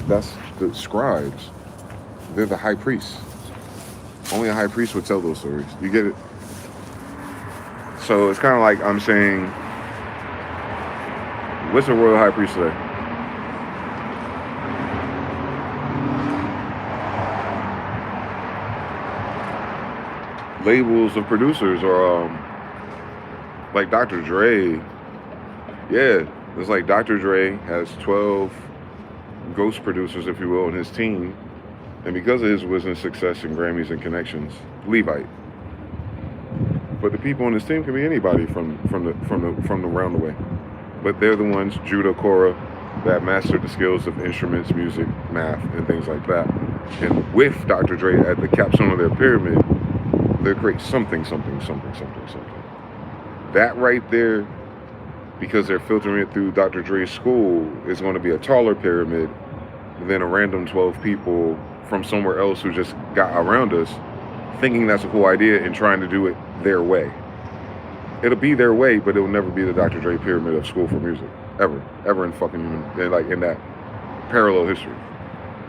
that's the scribes. They're the high priests. Only a high priest would tell those stories. You get it? So it's kind of like I'm saying, what's a royal high priest today? Labels of producers are like Dr. Dre. Yeah, it's like Dr. Dre has 12 ghost producers, if you will, in his team. And because of his wisdom, success, and Grammys and connections, Levite. But the people on his team can be anybody from the round the way. But they're the ones, Judah, Korah, that mastered the skills of instruments, music, math, and things like that. And with Dr. Dre at the capstone of their pyramid, they create something. That right there, because they're filtering it through Dr. Dre's school, is going to be a taller pyramid than a random 12 people from somewhere else who just got around us, thinking that's a cool idea and trying to do it their way. It'll be their way, but it'll never be the Dr. Dre pyramid of school for music. Ever in fucking human, like in that parallel history.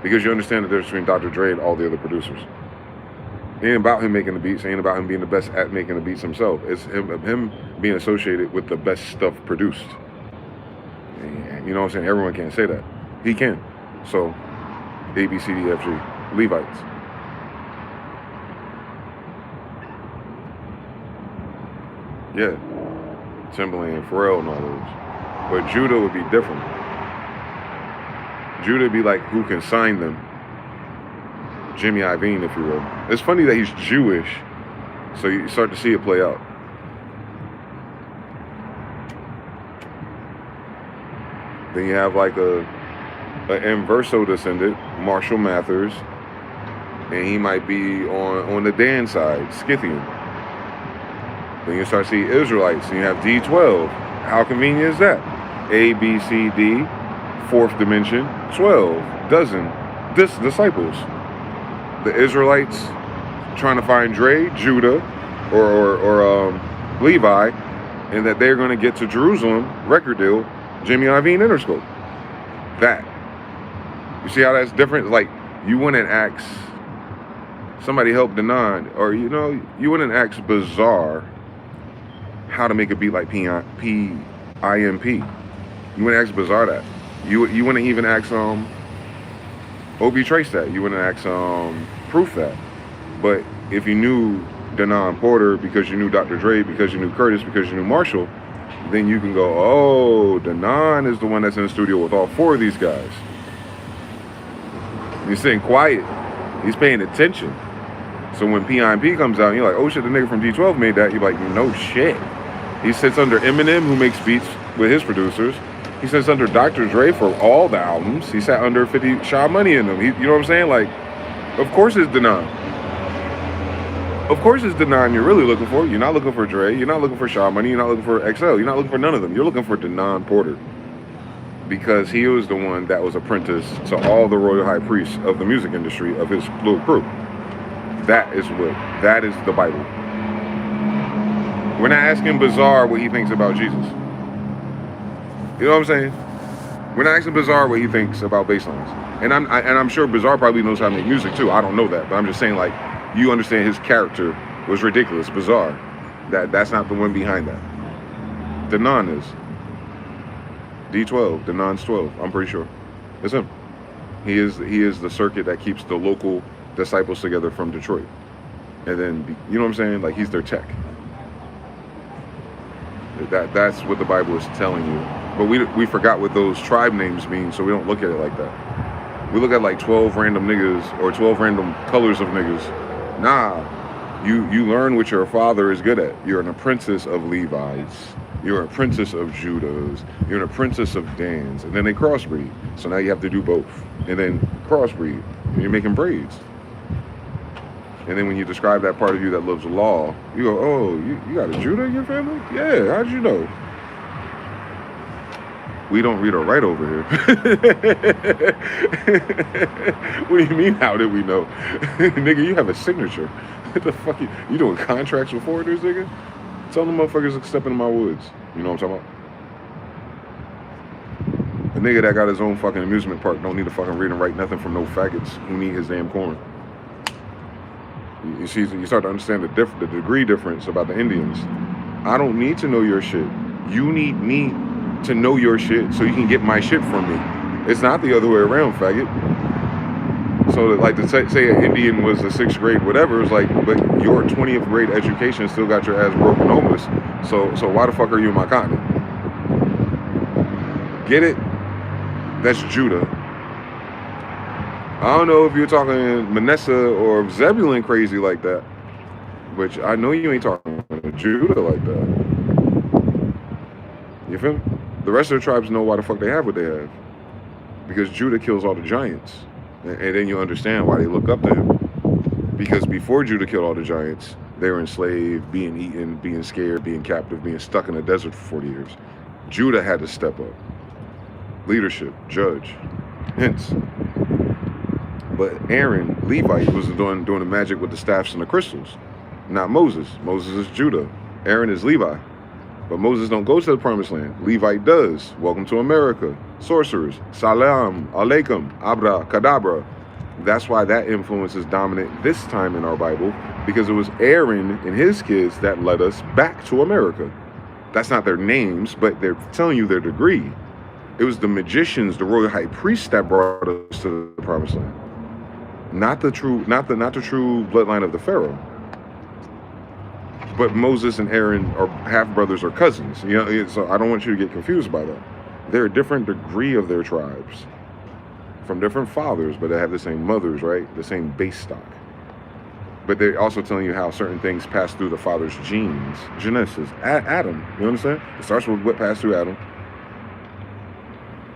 Because you understand the difference between Dr. Dre and all the other producers. It ain't about him making the beats, it ain't about him being the best at making the beats himself. It's him being associated with the best stuff produced. And you know what I'm saying? Everyone can't say that. He can. So, A, B, C, D, F, G, Levites. Yeah. Timbaland, Pharrell, and all those. But Judah would be different. Judah would be like who can sign them. Jimmy Iovine, if you will. It's funny that he's Jewish, so you start to see it play out. Then you have like a Inverso descendant, Marshall Mathers, and he might be on the Dan side, Scythian. Then you start to see Israelites, and you have D12. How convenient is that? A, B, C, D, fourth dimension, 12 dozen disciples. The Israelites trying to find Dre, Judah, or Levi, and that they're going to get to Jerusalem, record deal, Jimmy Iovine Interscope. That. You see how that's different? Like, you wouldn't ask somebody help Denon, or you wouldn't ask Bizarre how to make a beat like PIMP. You wouldn't ask Bizarre that. You wouldn't even ask Obi Trace that. You wouldn't ask Proof that. But if you knew Denon Porter, because you knew Dr. Dre, because you knew Curtis, because you knew Marshall, then you can go, oh, Denon is the one that's in the studio with all four of these guys. And he's sitting quiet. He's paying attention. So when PIMP comes out, and you're like, oh shit, the nigga from D12 made that. You're like, no shit. He sits under Eminem, who makes beats with his producers. He sits under Dr. Dre for all the albums. He sat under 50 Shaw Money in them. You know what I'm saying? Like, of course it's Denon. Of course it's Denon you're really looking for. You're not looking for Dre. You're not looking for Shaw Money. You're not looking for XL. You're not looking for none of them. You're looking for Denon Porter. Because he was the one that was apprentice to all the royal high priests of the music industry of his little crew. That is the Bible. We're not asking Bizarre what he thinks about Jesus. You know what I'm saying? We're not asking Bizarre what he thinks about bass lines. And I'm sure Bizarre probably knows how to make music too. I don't know that, but I'm just saying, like, you understand his character was ridiculous, Bizarre. That's not the one behind that. Denon is. D12, Denon's 12, I'm pretty sure. It's him. He is the circuit that keeps the local disciples together from Detroit. And then, you know what I'm saying? Like, he's their tech. That's what the Bible is telling you. But we forgot what those tribe names mean, so we don't look at it like that. We look at like 12 random niggas or 12 random colors of niggas. Nah, you learn what your father is good at. You're an apprentice of Levi's. You're an apprentice of Judah's. You're an apprentice of Dan's. And then they crossbreed. So now you have to do both. And then crossbreed. And you're making braids. And then when you describe that part of you that loves law, you go, oh, you got a Judah in your family? Yeah, how'd you know? We don't read or write over here. What do you mean, how did we know? Nigga, you have a signature. What the fuck? You doing contracts with foreigners, nigga? Tell them motherfuckers to step into my woods. You know what I'm talking about? A nigga that got his own fucking amusement park don't need to fucking read and write nothing from no faggots who need his damn corn. You see, you start to understand the degree difference about the Indians. I don't need to know your shit. You need me to know your shit so you can get my shit from me. It's not the other way around, faggot. So like to say an Indian was a 6th grade whatever, it's like, but your 20th grade education still got your ass broken homeless. So why the fuck are you in my continent? Get it? That's Judah. I don't know if you're talking Manasseh or Zebulun crazy like that, which I know you ain't talking Judah like that. You feel me? The rest of the tribes know why the fuck they have what they have. Because Judah kills all the giants. And then you understand why they look up to him. Because before Judah killed all the giants, they were enslaved, being eaten, being scared, being captive, being stuck in the desert for 40 years. Judah had to step up. Leadership, judge, hence. But Aaron, Levite, was doing the magic with the staffs and the crystals. Not Moses. Moses is Judah. Aaron is Levi. But Moses don't go to the promised land. Levite does. Welcome to America. Sorcerers. Salam, alaikum, abra, kadabra. That's why that influence is dominant this time in our Bible, because it was Aaron and his kids that led us back to America. That's not their names, but they're telling you their degree. It was the magicians, the royal high priest that brought us to the promised land. Not the true bloodline of the Pharaoh. But Moses and Aaron are half brothers or cousins. You know, so I don't want you to get confused by that. They're a different degree of their tribes, from different fathers, but they have the same mothers, right? The same base stock. But they're also telling you how certain things pass through the father's genes. Genesis, Adam. You understand? It starts with what passed through Adam.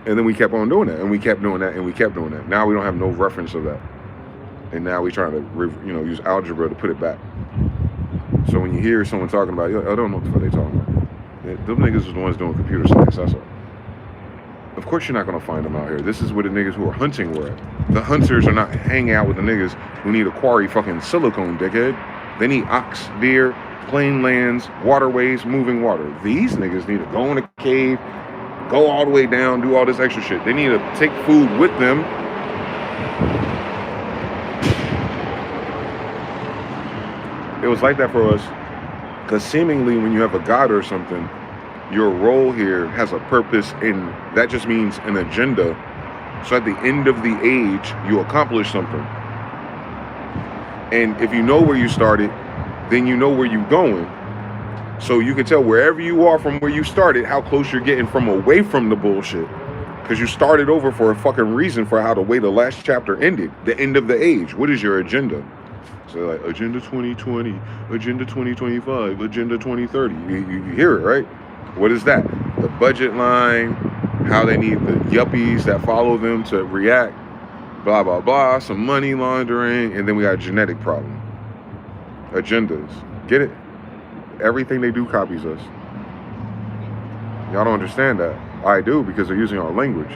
And then we kept on doing that, and we kept doing that, and we kept doing that. Now we don't have no reference of that. And now we're trying to, use algebra to put it back. So when you hear someone talking about, I don't know what the fuck they talking about. Them niggas are the ones doing computer science, that's all. Of course you're not going to find them out here. This is where the niggas who are hunting were at. The hunters are not hanging out with the niggas who need to quarry fucking silicone, dickhead. They need ox, deer, plain lands, waterways, moving water. These niggas need to go in a cave, go all the way down, do all this extra shit. They need to take food with them. It was like that for us, because seemingly when you have a God or something, your role here has a purpose, and that just means an agenda. So at the end of the age, you accomplish something. And if you know where you started, then you know where you're going. So you can tell wherever you are from where you started, how close you're getting from away from the bullshit. Because you started over for a fucking reason for how the way the last chapter ended, the end of the age. What is your agenda? So like Agenda 2020, Agenda 2025, Agenda 2030. You hear it, right? What is that? The budget line, how they need the yuppies that follow them to react, blah, blah, blah, some money laundering, and then we got a genetic problem. Agendas. Get it? Everything they do copies us. Y'all don't understand that. I do, because they're using our language.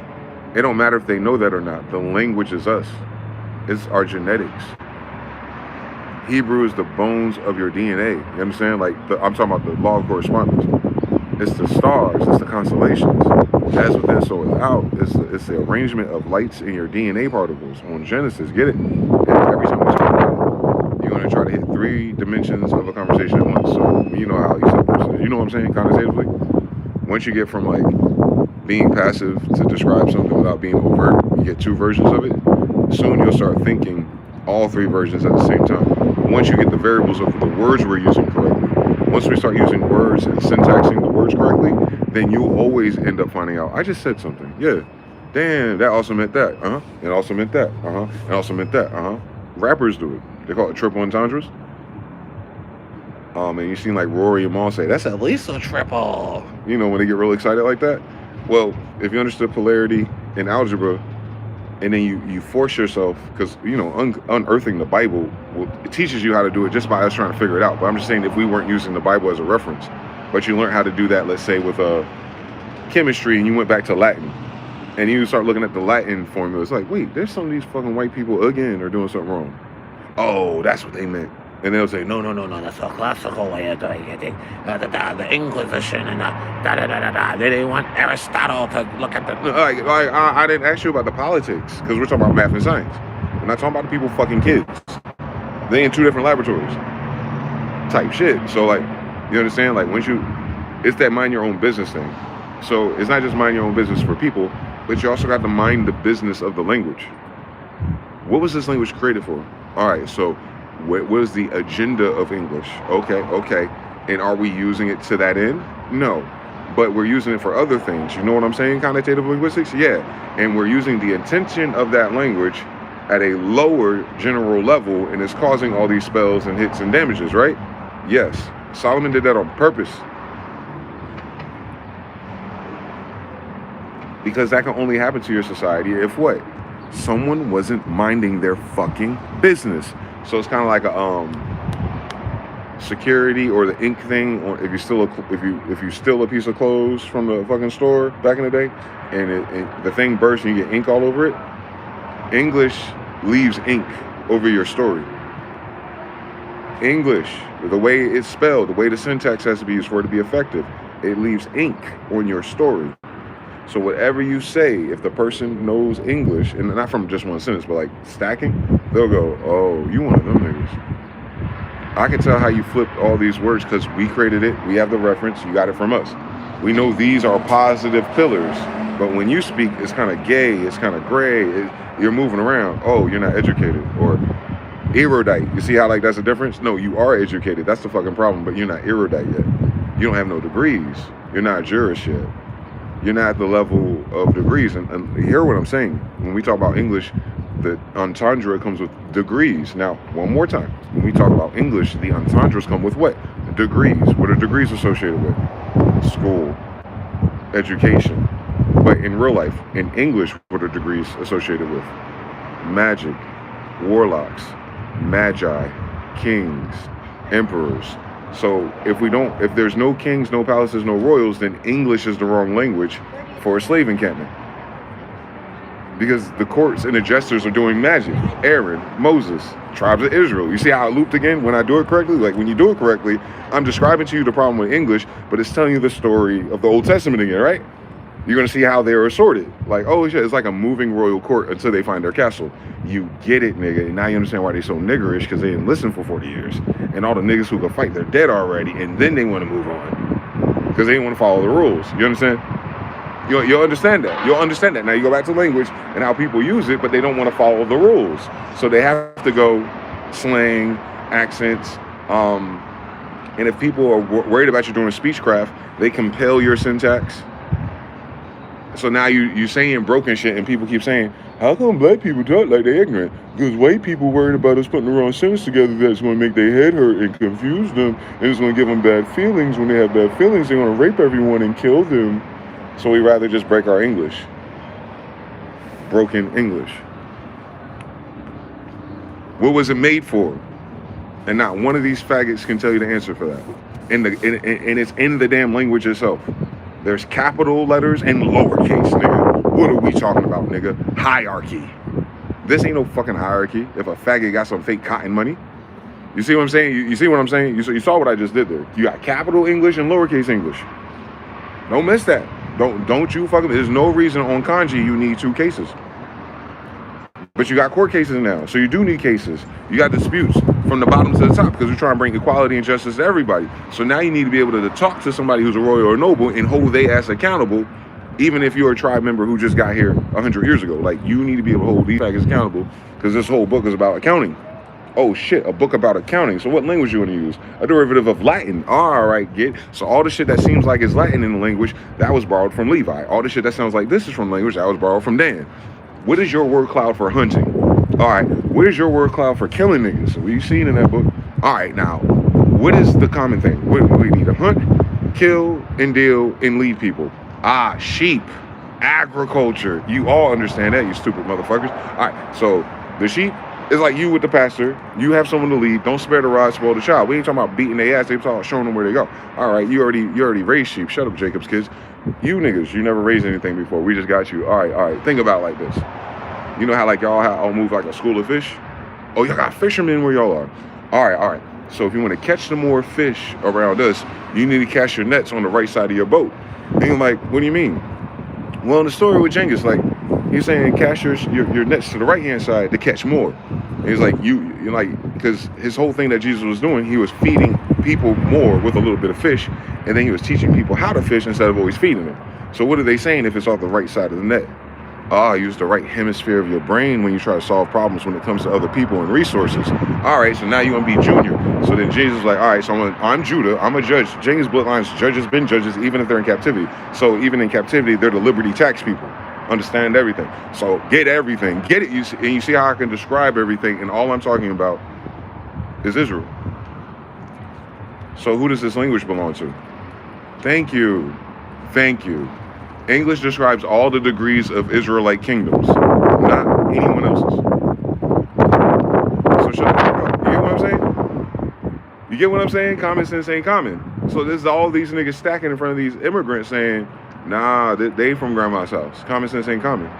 It don't matter if they know that or not. The language is us. It's our genetics. Hebrew is the bones of your DNA. You know what I'm saying? Like, I'm talking about the law of correspondence. It's the stars. It's the constellations. As within, so without. It's the arrangement of lights in your DNA particles on Genesis. Get it? And every time we talk about it, you're going to try to hit 3 dimensions of a conversation at once. So you know how each person is. You know what I'm saying? Connotatively. Once you get from like being passive to describe something without being overt, you get 2 versions of it. Soon you'll start thinking all 3 versions at the same time. Once you get the variables of the words we're using correctly, once we start using words and syntaxing the words correctly, then you'll always end up finding out, I just said something. Yeah. Damn, that also meant that. Uh-huh. It also meant that. Uh-huh. It also meant that. Uh-huh. Rappers do it. They call it triple entendres. And you seen like Rory and Maul say, that's at least a triple. You know, when they get real excited like that. Well, if you understood polarity in algebra, and then you force yourself, because unearthing the Bible it teaches you how to do it just by us trying to figure it out. But I'm just saying, if we weren't using the Bible as a reference, but you learn how to do that, let's say with chemistry, and you went back to Latin, and you start looking at the Latin formula, it's like, wait, there's some of these fucking white people again are doing something wrong. Oh, that's what they meant. And they'll say, no, that's a classical way of doing it. The Inquisition and They didn't want Aristotle to look at the... I didn't ask you about the politics, because we're talking about math and science. We're not talking about the people fucking kids. They in two different laboratories type shit. So, like, you understand? Like, it's that mind your own business thing. So it's not just mind your own business for people, but you also got to mind the business of the language. What was this language created for? All right, so what was the agenda of English? Okay. And are we using it to that end? No. But we're using it for other things. You know what I'm saying? Connotative linguistics? Yeah. And we're using the intention of that language at a lower general level, and it's causing all these spells and hits and damages, right? Yes. Solomon did that on purpose. Because that can only happen to your society if what? Someone wasn't minding their fucking business. So it's kind of like a security or the ink thing. Or if you steal a piece of clothes from the fucking store back in the day, and the thing bursts and you get ink all over it, English leaves ink over your story. English, the way it's spelled, the way the syntax has to be used for it to be effective, it leaves ink on your story. So whatever you say, if the person knows English, and not from just one sentence, but like stacking, they'll go, oh, you one of them niggas. I can tell how you flipped all these words because we created it. We have the reference. You got it from us. We know these are positive pillars. But when you speak, it's kind of gay. It's kind of gray. You're moving around. Oh, you're not educated. Or erudite. You see how like that's a difference? No, you are educated. That's the fucking problem. But you're not erudite yet. You don't have no degrees. You're not jurist yet. You're not at the level of degrees. And hear what I'm saying. When we talk about English, the entendre comes with degrees. Now, one more time. When we talk about English, the entendres come with what? Degrees. What are degrees associated with? School, education. But in real life, in English, what are degrees associated with? Magic, warlocks, magi, kings, emperors. So if there's no kings, no palaces, no royals, then English is the wrong language for a slave encampment. Because the courts and the jesters are doing magic. Aaron, Moses, tribes of Israel. You see how I looped again when I do it correctly? Like when you do it correctly, I'm describing to you the problem with English, but it's telling you the story of the Old Testament again, right? You're going to see how they're assorted. Like, oh shit, it's like a moving royal court until they find their castle. You get it, nigga. And now you understand why they're so niggerish, because they didn't listen for 40 years. And all the niggas who could fight, they're dead already. And then they want to move on. Because they didn't want to follow the rules. You understand? You'll understand that. You'll understand that. Now you go back to language and how people use it, but they don't want to follow the rules. So they have to go slang, accents. And if people are worried about you doing speechcraft, they compel your syntax. So now you saying broken shit, and people keep saying, how come black people talk like they're ignorant? Because white people worried about us putting the wrong sentence together that's going to make their head hurt and confuse them, and it's going to give them bad feelings. When they have bad feelings, they're going to rape everyone and kill them. So we rather just break our English. Broken English. What was it made for? And not one of these faggots can tell you the answer for that. And it's in the damn language itself. There's capital letters and lowercase, nigga. What are we talking about, nigga? Hierarchy. This ain't no fucking hierarchy if a faggot got some fake cotton money. You see what I'm saying? You see what I'm saying? You saw what I just did there. You got capital English and lowercase English. Don't miss that. Don't you fucking... There's no reason on kanji you need 2 cases. But you got court cases now, so you do need cases. You got disputes from the bottom to the top because we're trying to bring equality and justice to everybody. So now you need to be able to talk to somebody who's a royal or noble and hold their ass accountable, even if you're a tribe member who just got here 100 years ago. Like, you need to be able to hold these faggots accountable because this whole book is about accounting. Oh shit, a book about accounting. So what language you want to use? A derivative of Latin. All right, so all the shit that seems like it's Latin in the language, that was borrowed from Levi. All the shit that sounds like this is from language, that was borrowed from Dan. What is your word cloud for hunting? All right, what is your word cloud for killing niggas? So what you seen in that book? All right, now, what is the common thing? We need to hunt, kill, and deal, and lead people. Sheep. Agriculture. You all understand that, you stupid motherfuckers. All right, so the sheep is like you with the pastor. You have someone to lead. Don't spare the rod, spoil the child. We ain't talking about beating their ass. They talking about showing them where they go. All right, you already raised sheep. Shut up, Jacob's kids. You niggas, you never raised anything before. We just got you. All right. Think about it like this. You know how like y'all all move like a school of fish? Oh, y'all got fishermen where y'all are. All right. So if you want to catch some more fish around us, you need to cast your nets on the right side of your boat. And you're like, what do you mean? Well, in the story with Genghis, like, he's saying cast your nets to the right-hand side to catch more. And he's like, you're like, because his whole thing that Jesus was doing, he was feeding people more with a little bit of fish, and then he was teaching people how to fish instead of always feeding them. So what are they saying if it's off the right side of the net? Use the right hemisphere of your brain when you try to solve problems when it comes to other people and resources. All right, so now you're going to be junior. So then Jesus was like, all right, so I'm Judah. I'm a judge. Genghis bloodlines, judges been judges, even if they're in captivity. So even in captivity, they're the liberty tax people. Understand everything. So get everything. Get it. And you see how I can describe everything. And all I'm talking about is Israel. So who does this language belong to? Thank you. English describes all the degrees of Israelite kingdoms, not anyone else's. So shut the fuck up. You get what I'm saying? You get what I'm saying? Common sense ain't common. So this is all these niggas stacking in front of these immigrants saying, nah, they from grandma's house. Common sense ain't common.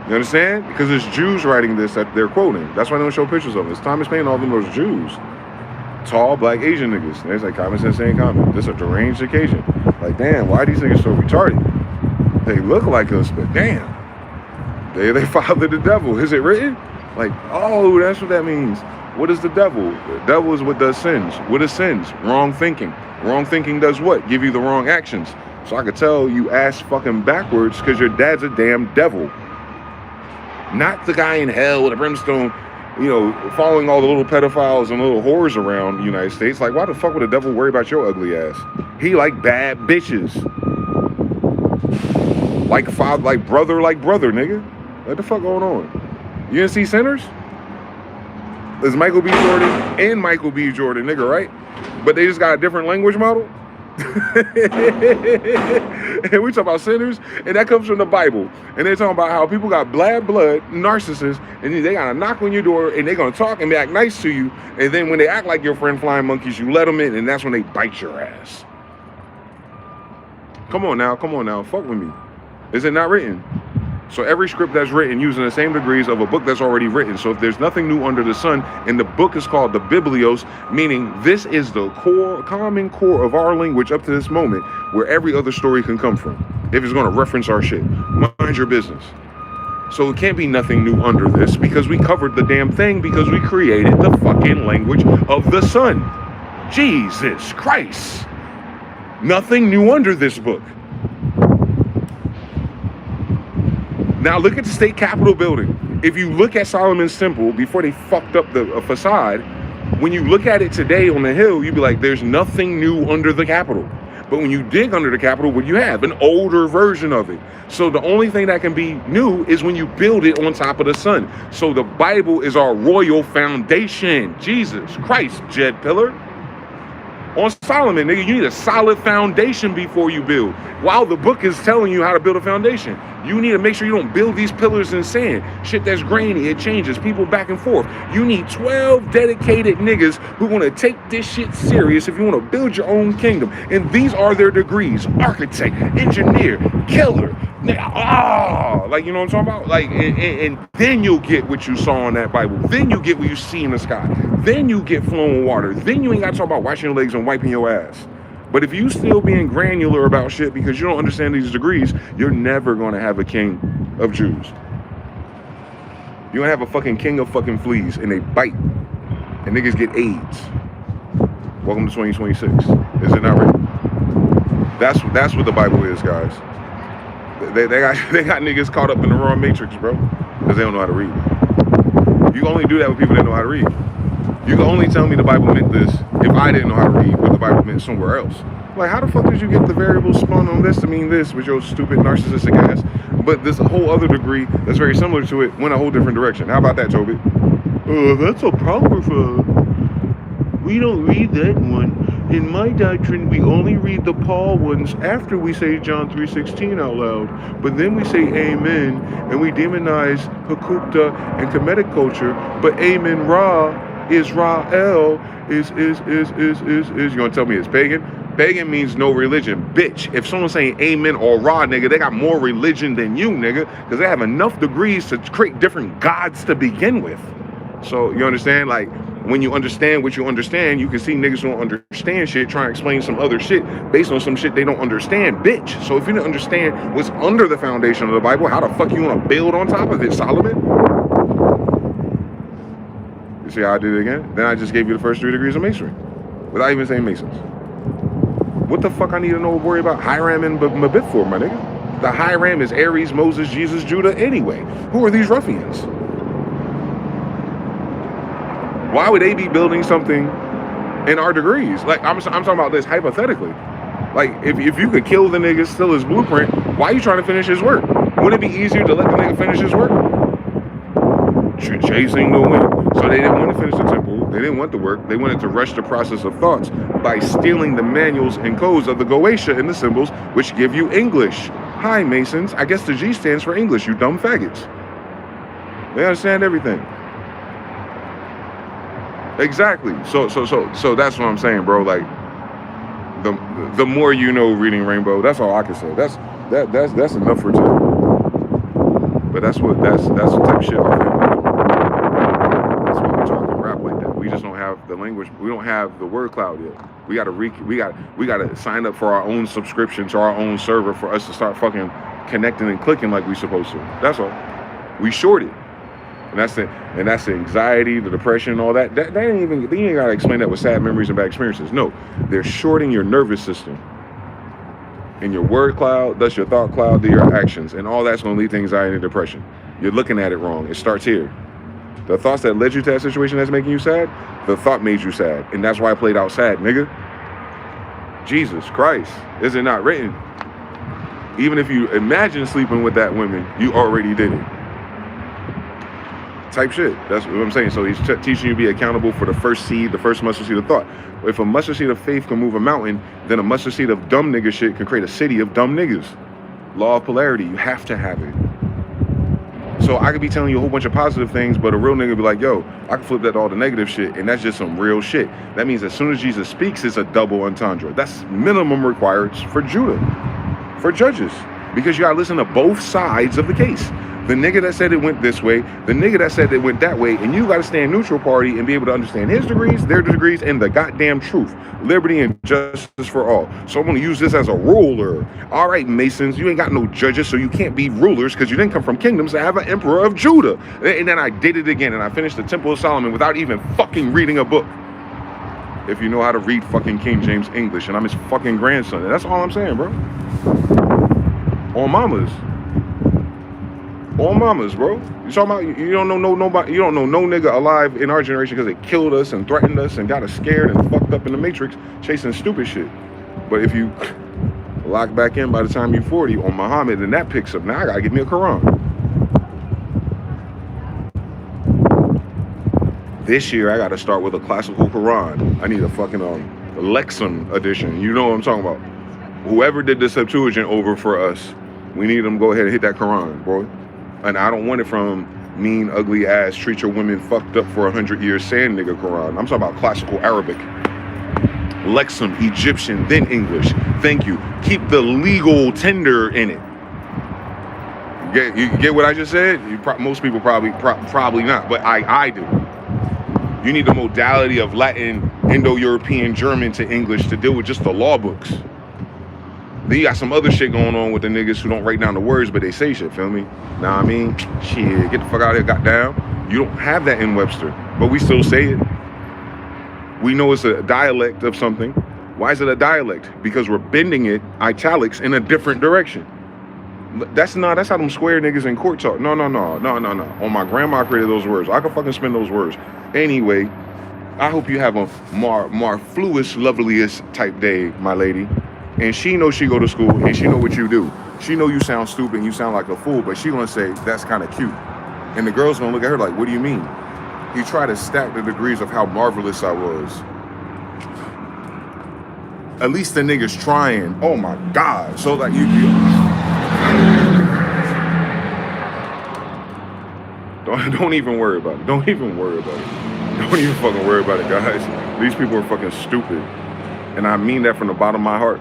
You understand? Because it's Jews writing this that they're quoting. That's why they don't show pictures of it. It's Thomas Paine, all of them those Jews. Tall, black, Asian niggas. And it's like, common sense ain't common. This is a deranged occasion. Like, damn, why are these niggas so retarded? They look like us, but damn. They father the devil. Is it written? Like, oh, that's what that means. What is the devil? The devil is what does sins. What is sins? Wrong thinking. Wrong thinking does what? Give you the wrong actions. So I could tell you ass fucking backwards because your dad's a damn devil. Not the guy in hell with a brimstone, following all the little pedophiles and little whores around the United States. Like, why the fuck would the devil worry about your ugly ass? He like bad bitches. Like father, like brother, nigga. What the fuck going on? You didn't see Sinners? There's Michael B. Jordan and Michael B. Jordan, nigga, right? But they just got a different language model. And we talk about sinners, and that comes from the Bible. And they're talking about how people got bad blood, narcissists, and they gotta knock on your door, and they're gonna talk and act nice to you. And then when they act like your friend flying monkeys, you let them in, and that's when they bite your ass. Come on now, fuck with me. Is it not written? So every script that's written using the same degrees of a book that's already written. So if there's nothing new under the sun, and the book is called the Biblios, meaning this is the common core of our language up to this moment, where every other story can come from. If it's going to reference our shit, mind your business. So it can't be nothing new under this, because we covered the damn thing, because we created the fucking language of the sun. Jesus Christ. Nothing new under this book. Now look at the state capitol building. If you look at Solomon's temple before they fucked up the facade, when you look at it today on the hill, you'd be like, there's nothing new under the capitol. But when you dig under the capitol, what you have? An older version of it. So the only thing that can be new is when you build it on top of the sun. So the Bible is our royal foundation. Jesus Christ, Jed Pillar. On Solomon, nigga, you need a solid foundation before you build. While the book is telling you how to build a foundation, you need to make sure you don't build these pillars in sand. Shit that's grainy, it changes, people back and forth. You need 12 dedicated niggas who want to take this shit serious if you want to build your own kingdom. And these are their degrees: architect, engineer, killer. Like, you know what I'm talking about? Like, and then you'll get what you saw in that Bible. Then you get what you see in the sky. Then you get flowing water. Then you ain't got to talk about washing your legs and wiping your ass. But if you still being granular about shit because you don't understand these degrees, you're never going to have a king of Jews. You're going to have a fucking king of fucking fleas, and they bite. And niggas get AIDS. Welcome to 2026. Is it not right? That's what the Bible is, guys. They got niggas caught up in the wrong matrix, bro, because they don't know how to read. You can only do that with people that know how to read. You can only tell me the Bible meant this if I didn't know how to read what the Bible meant somewhere else. Like, how the fuck did you get the variables spun on this to mean this with your stupid narcissistic ass? But this whole other degree that's very similar to it went a whole different direction. How about that, Toby? That's apocrypha. We don't read that one. in my doctrine, we only read the Paul ones after we say John 3:16 out loud. But then we say amen, and we demonize Hakupta and Kemetic culture. But amen Ra, Israel is you gonna tell me it's pagan? Pagan means no religion. Bitch, if someone's saying amen or Ra, nigga, they got more religion than you, nigga, because they have enough degrees to create different gods to begin with. So you understand? Like, when you understand what you understand, you can see niggas who don't understand shit trying to explain some other shit based on some shit they don't understand, bitch. So if you didn't understand what's under the foundation of the Bible, how the fuck you want to build on top of it, Solomon? You see how I did it again? Then I just gave you the first 3 degrees of masonry without even saying masons. What the fuck I need to know worry about Hiram and Mabith for, my nigga? The Hiram is Aries, Moses, Jesus, Judah anyway. Who are these ruffians? Why would they be building something in our degrees? Like, I'm talking about this hypothetically. Like, if you could kill the nigga, steal his blueprint, why are you trying to finish his work? Wouldn't it be easier to let the nigga finish his work? Chasing the wind. So they didn't want to finish the temple. They didn't want the work. They wanted to rush the process of thoughts by stealing the manuals and codes of the Goetia and the symbols, which give you English. Hi, Masons. I guess the G stands for English, you dumb faggots. They understand everything. Exactly. So that's what I'm saying, bro. Like, the more you know, reading Rainbow. That's all I can say. That's enough for today. But that's the type of shit our family do. That's why we talk and rap like that. We just don't have the language. We don't have the word cloud yet. We gotta sign up for our own subscription to our own server for us to start fucking connecting and clicking like we supposed to. That's all. We shorted. And that's the anxiety, the depression, all that. That ain't even, you ain't gotta explain that with sad memories and bad experiences. No, they're shorting your nervous system. And your word cloud, thus your thought cloud, to your actions. And all that's gonna lead to anxiety and depression. You're looking at it wrong. It starts here. The thoughts that led you to that situation that's making you sad, the thought made you sad. And that's why I played out sad, nigga. Jesus Christ, is it not written? Even if you imagine sleeping with that woman, you already did it. Type shit. That's what I'm saying. So he's teaching you to be accountable for the first seed, the first mustard seed of thought. If a mustard seed of faith can move a mountain, then a mustard seed of dumb nigga shit can create a city of dumb niggas. Law of polarity. You have to have it. So I could be telling you a whole bunch of positive things, but a real nigga be like, yo, I can flip that to all the negative shit, and that's just some real shit. That means as soon as Jesus speaks, it's a double entendre. That's minimum required for Judah, for judges, because you gotta listen to both sides of the case. The nigga that said it went this way, the nigga that said it went that way, and you gotta stand neutral party and be able to understand his degrees, their degrees, and the goddamn truth. Liberty and justice for all. So I'm gonna use this as a ruler. All right, Masons, you ain't got no judges, so you can't be rulers because you didn't come from kingdoms to have an emperor of Judah. And then I did it again, and I finished the Temple of Solomon without even fucking reading a book. If you know how to read fucking King James English, and I'm his fucking grandson. And that's all I'm saying, bro. On mamas. On mamas, bro. You talking about you don't know nobody, you don't know no nigga alive in our generation because they killed us and threatened us and got us scared and fucked up in the Matrix chasing stupid shit. But if you lock back in by the time you're 40 on Muhammad, then that picks up. Now I gotta give me a Quran. This year I gotta start with a classical Quran. I need a fucking Lexham edition. You know what I'm talking about. Whoever did the Septuagint over for us, we need them to go ahead and hit that Quran, bro. And I don't want it from mean, ugly ass, treat your women fucked up for 100 years sand nigga Quran. I'm talking about classical Arabic. Lexham, Egyptian, then English. Thank you. Keep the legal tender in it. You get what I just said? Most people probably not, but I do. You need the modality of Latin, Indo-European, German to English to deal with just the law books. Then you got some other shit going on with the niggas who don't write down the words, but they say shit, feel me? Nah, I mean, shit, get the fuck out of here, goddamn. You don't have that in Webster, but we still say it. We know it's a dialect of something. Why is it a dialect? Because we're bending it, italics, in a different direction. That's how them square niggas in court talk. No. On my grandma created those words. I can fucking spin those words. Anyway, I hope you have a marfluous, loveliest type day, my lady. And she knows she go to school and she know what you do. She know you sound stupid and you sound like a fool, but she gonna say, that's kind of cute. And the girl's gonna look at her like, what do you mean? You try to stack the degrees of how marvelous I was. At least the nigga's trying. Oh my God. So like you don't even worry about it. Don't even worry about it. Don't even fucking worry about it, guys. These people are fucking stupid. And I mean that from the bottom of my heart.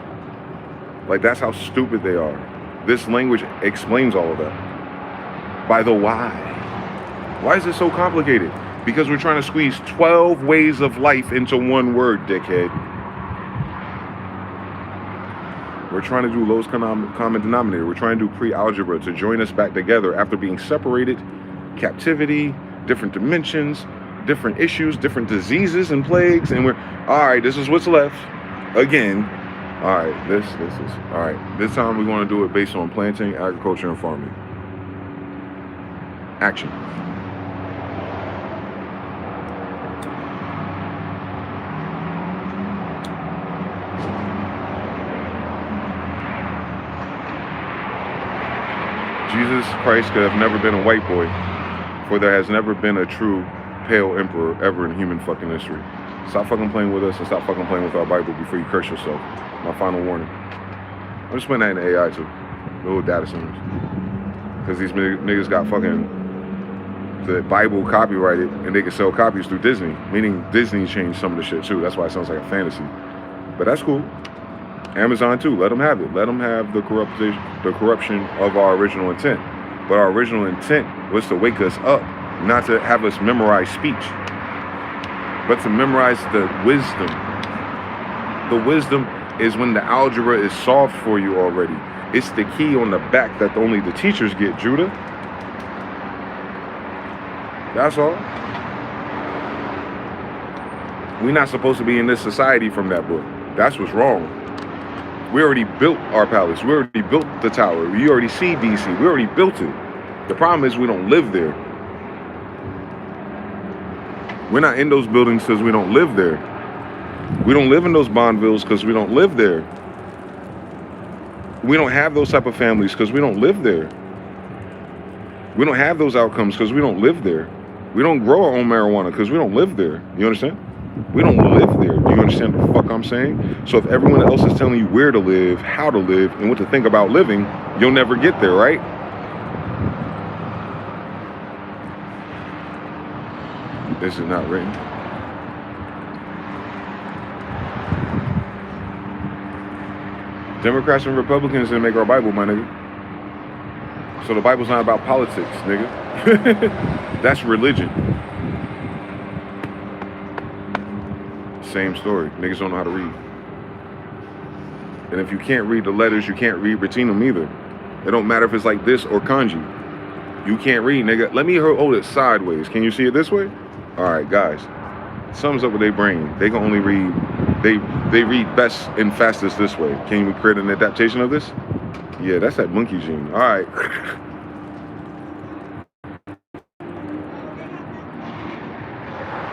Like, that's how stupid they are. This language explains all of that. By the why. Why is it so complicated? Because we're trying to squeeze 12 ways of life into one word, dickhead. We're trying to do lowest common denominator. We're trying to do pre-algebra to join us back together after being separated, captivity, different dimensions, different issues, different diseases and plagues. And we're, all right, this is what's left. Again, all right, this is, all right. This time we're going to do it based on planting, agriculture, and farming. Action. Jesus Christ could have never been a white boy, for there has never been a true pale emperor ever in human fucking history. Stop fucking playing with us and stop fucking playing with our Bible before you curse yourself. My final warning. I'm just putting that in AI too. Little data centers. Because these niggas got fucking the Bible copyrighted and they can sell copies through Disney. Meaning Disney changed some of the shit too. That's why it sounds like a fantasy. But that's cool. Amazon too, let them have it. Let them have the corruption of our original intent. But our original intent was to wake us up, not to have us memorize speech, but to memorize the wisdom. The wisdom is when the algebra is solved for you already. It's the key on the back that only the teachers get, Judah. That's all. We're not supposed to be in this society from that book. That's what's wrong. We already built our palace. We already built the tower. You already see DC. We already built it. The problem is we don't live there. We're not in those buildings because we don't live there. We don't live in those Bondvilles because we don't live there. We don't have those type of families because we don't live there. We don't have those outcomes because we don't live there. We don't grow our own marijuana because we don't live there. You understand? We don't live there. Do you understand what the fuck I'm saying? So if everyone else is telling you where to live, how to live, and what to think about living, you'll never get there, right? This is not written. Democrats and Republicans didn't make our Bible, my nigga. So the Bible's not about politics, nigga. That's religion. Same story. Niggas don't know how to read. And if you can't read the letters, you can't read Ratinum either. It don't matter if it's like this or kanji. You can't read, nigga. Let me hold it sideways. Can you see it this way? All right, guys. Something's up with their brain. They can only read, they read best and fastest this way. Can we create an adaptation of this? Yeah, that's that monkey gene. All right.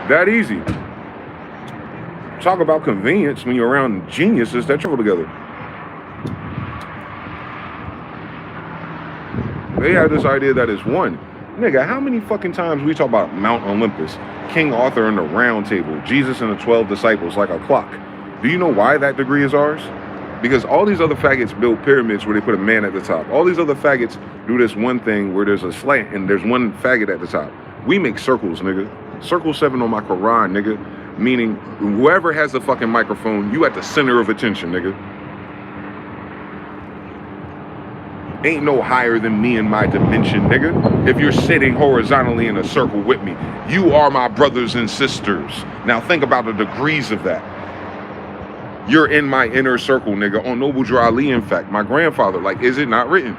That easy. Talk about convenience when you're around geniuses that travel together. They have this idea that it's one. Nigga, how many fucking times we talk about Mount Olympus, King Arthur and the Round Table, Jesus and the 12 disciples like a clock? Do you know why that degree is ours? Because all these other faggots build pyramids where they put a man at the top. All these other faggots do this one thing where there's a slant and there's one faggot at the top. We make circles, nigga. Circle 7 on my Quran, nigga. Meaning, whoever has the fucking microphone, you at the center of attention, nigga. Ain't no higher than me in my dimension, nigga. If you're sitting horizontally in a circle with me, you are my brothers and sisters. Now think about the degrees of that. You're in my inner circle, nigga. On Noble Drew Ali, in fact, my grandfather. Like, is it not written?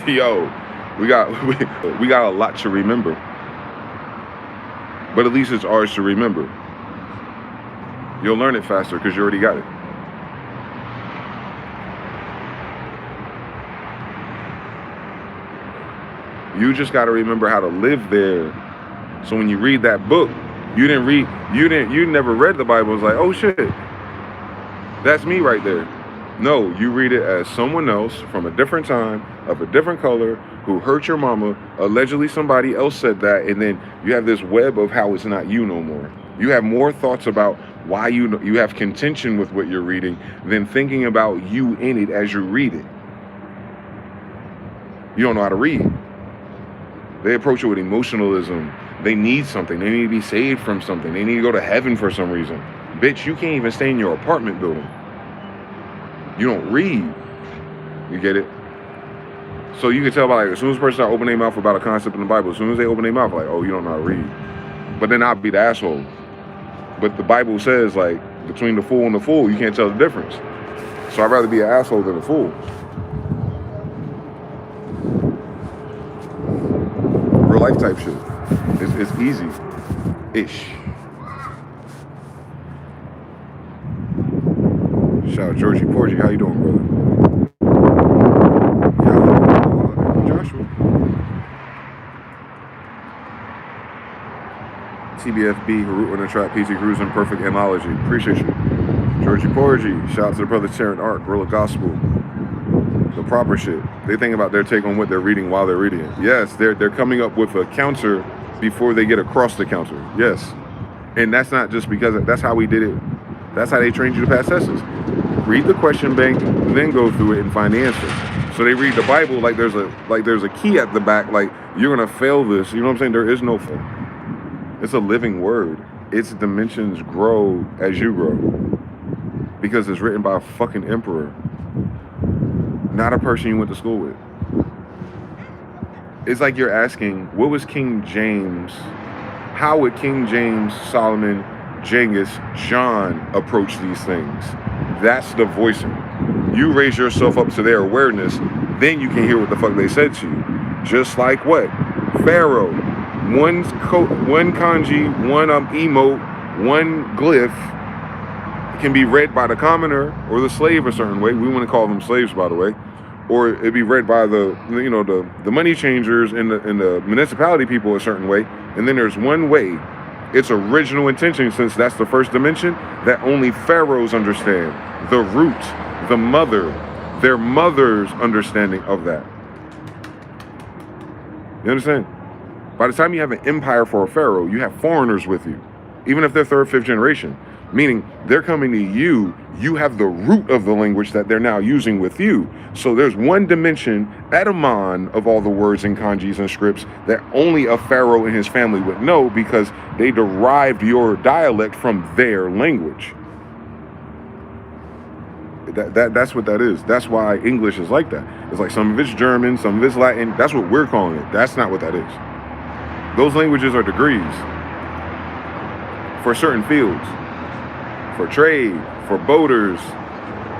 Yo. We got a lot to remember. But at least it's ours to remember. You'll learn it faster because you already got it. You just got to remember how to live there. So when you read that book, you never read the Bible. It's like, oh shit, that's me right there. No, you read it as someone else from a different time, of a different color, who hurt your mama. Allegedly somebody else said that, and then you have this web of how it's not you no more. You have more thoughts about why you have contention with what you're reading than thinking about you in it as you read it. You don't know how to read. They approach it with emotionalism. They need something. They need to be saved from something. They need to go to heaven for some reason. Bitch, you can't even stay in your apartment building. You don't read. You get it? So you can tell by, like, as soon as a person open their mouth about a concept in the Bible, as soon as they open their mouth, like, oh, you don't know how to read. But then I'll be the asshole. But the Bible says, like, between the fool and the fool, you can't tell the difference. So I'd rather be an asshole than a fool. Real life type shit. It's easy-ish. Shout out Georgie Porgy, how you doing, brother? Joshua. TBFB, Harut on the track, PC Cruising, perfect analogy. Appreciate you. Georgie Porgy, shout out to the brother Tarrant Art, Gorilla Gospel. The proper shit. They think about their take on what they're reading while they're reading it. Yes, they're coming up with a counter before they get across the counter. Yes. And that's not just because that's how we did it. That's how they trained you to pass tests. Read the question bank, then go through it and find the answer. So they read the Bible like there's a key at the back, like you're gonna fail this. You know what I'm saying? There is no fail. It's a living word. Its dimensions grow as you grow. Because it's written by a fucking emperor. Not a person you went to school with. It's like you're asking, what was King James? How would King James, Solomon, Genghis, John approach these things? That's the voicing. You raise yourself up to their awareness, then you can hear what the fuck they said to you. Just like what? Pharaoh. One kanji, one emote, one glyph can be read by the commoner or the slave a certain way. We want to call them slaves, by the way. Or it'd be read by the money changers and the municipality people a certain way. And then there's one way, its original intention, since that's the first dimension, that only pharaohs understand. The root, the mother, their mother's understanding of that. You understand? By the time you have an empire for a pharaoh, you have foreigners with you, even if they're third, fifth generation. Meaning they're coming to you, you have the root of the language that they're now using with you. So there's one dimension, etymon of all the words in kanjis and scripts that only a pharaoh and his family would know because they derived your dialect from their language. That's what that is. That's why English is like that. It's like some of it's German, some of it's Latin. That's what we're calling it. That's not what that is. Those languages are degrees for certain fields. For trade, for boaters,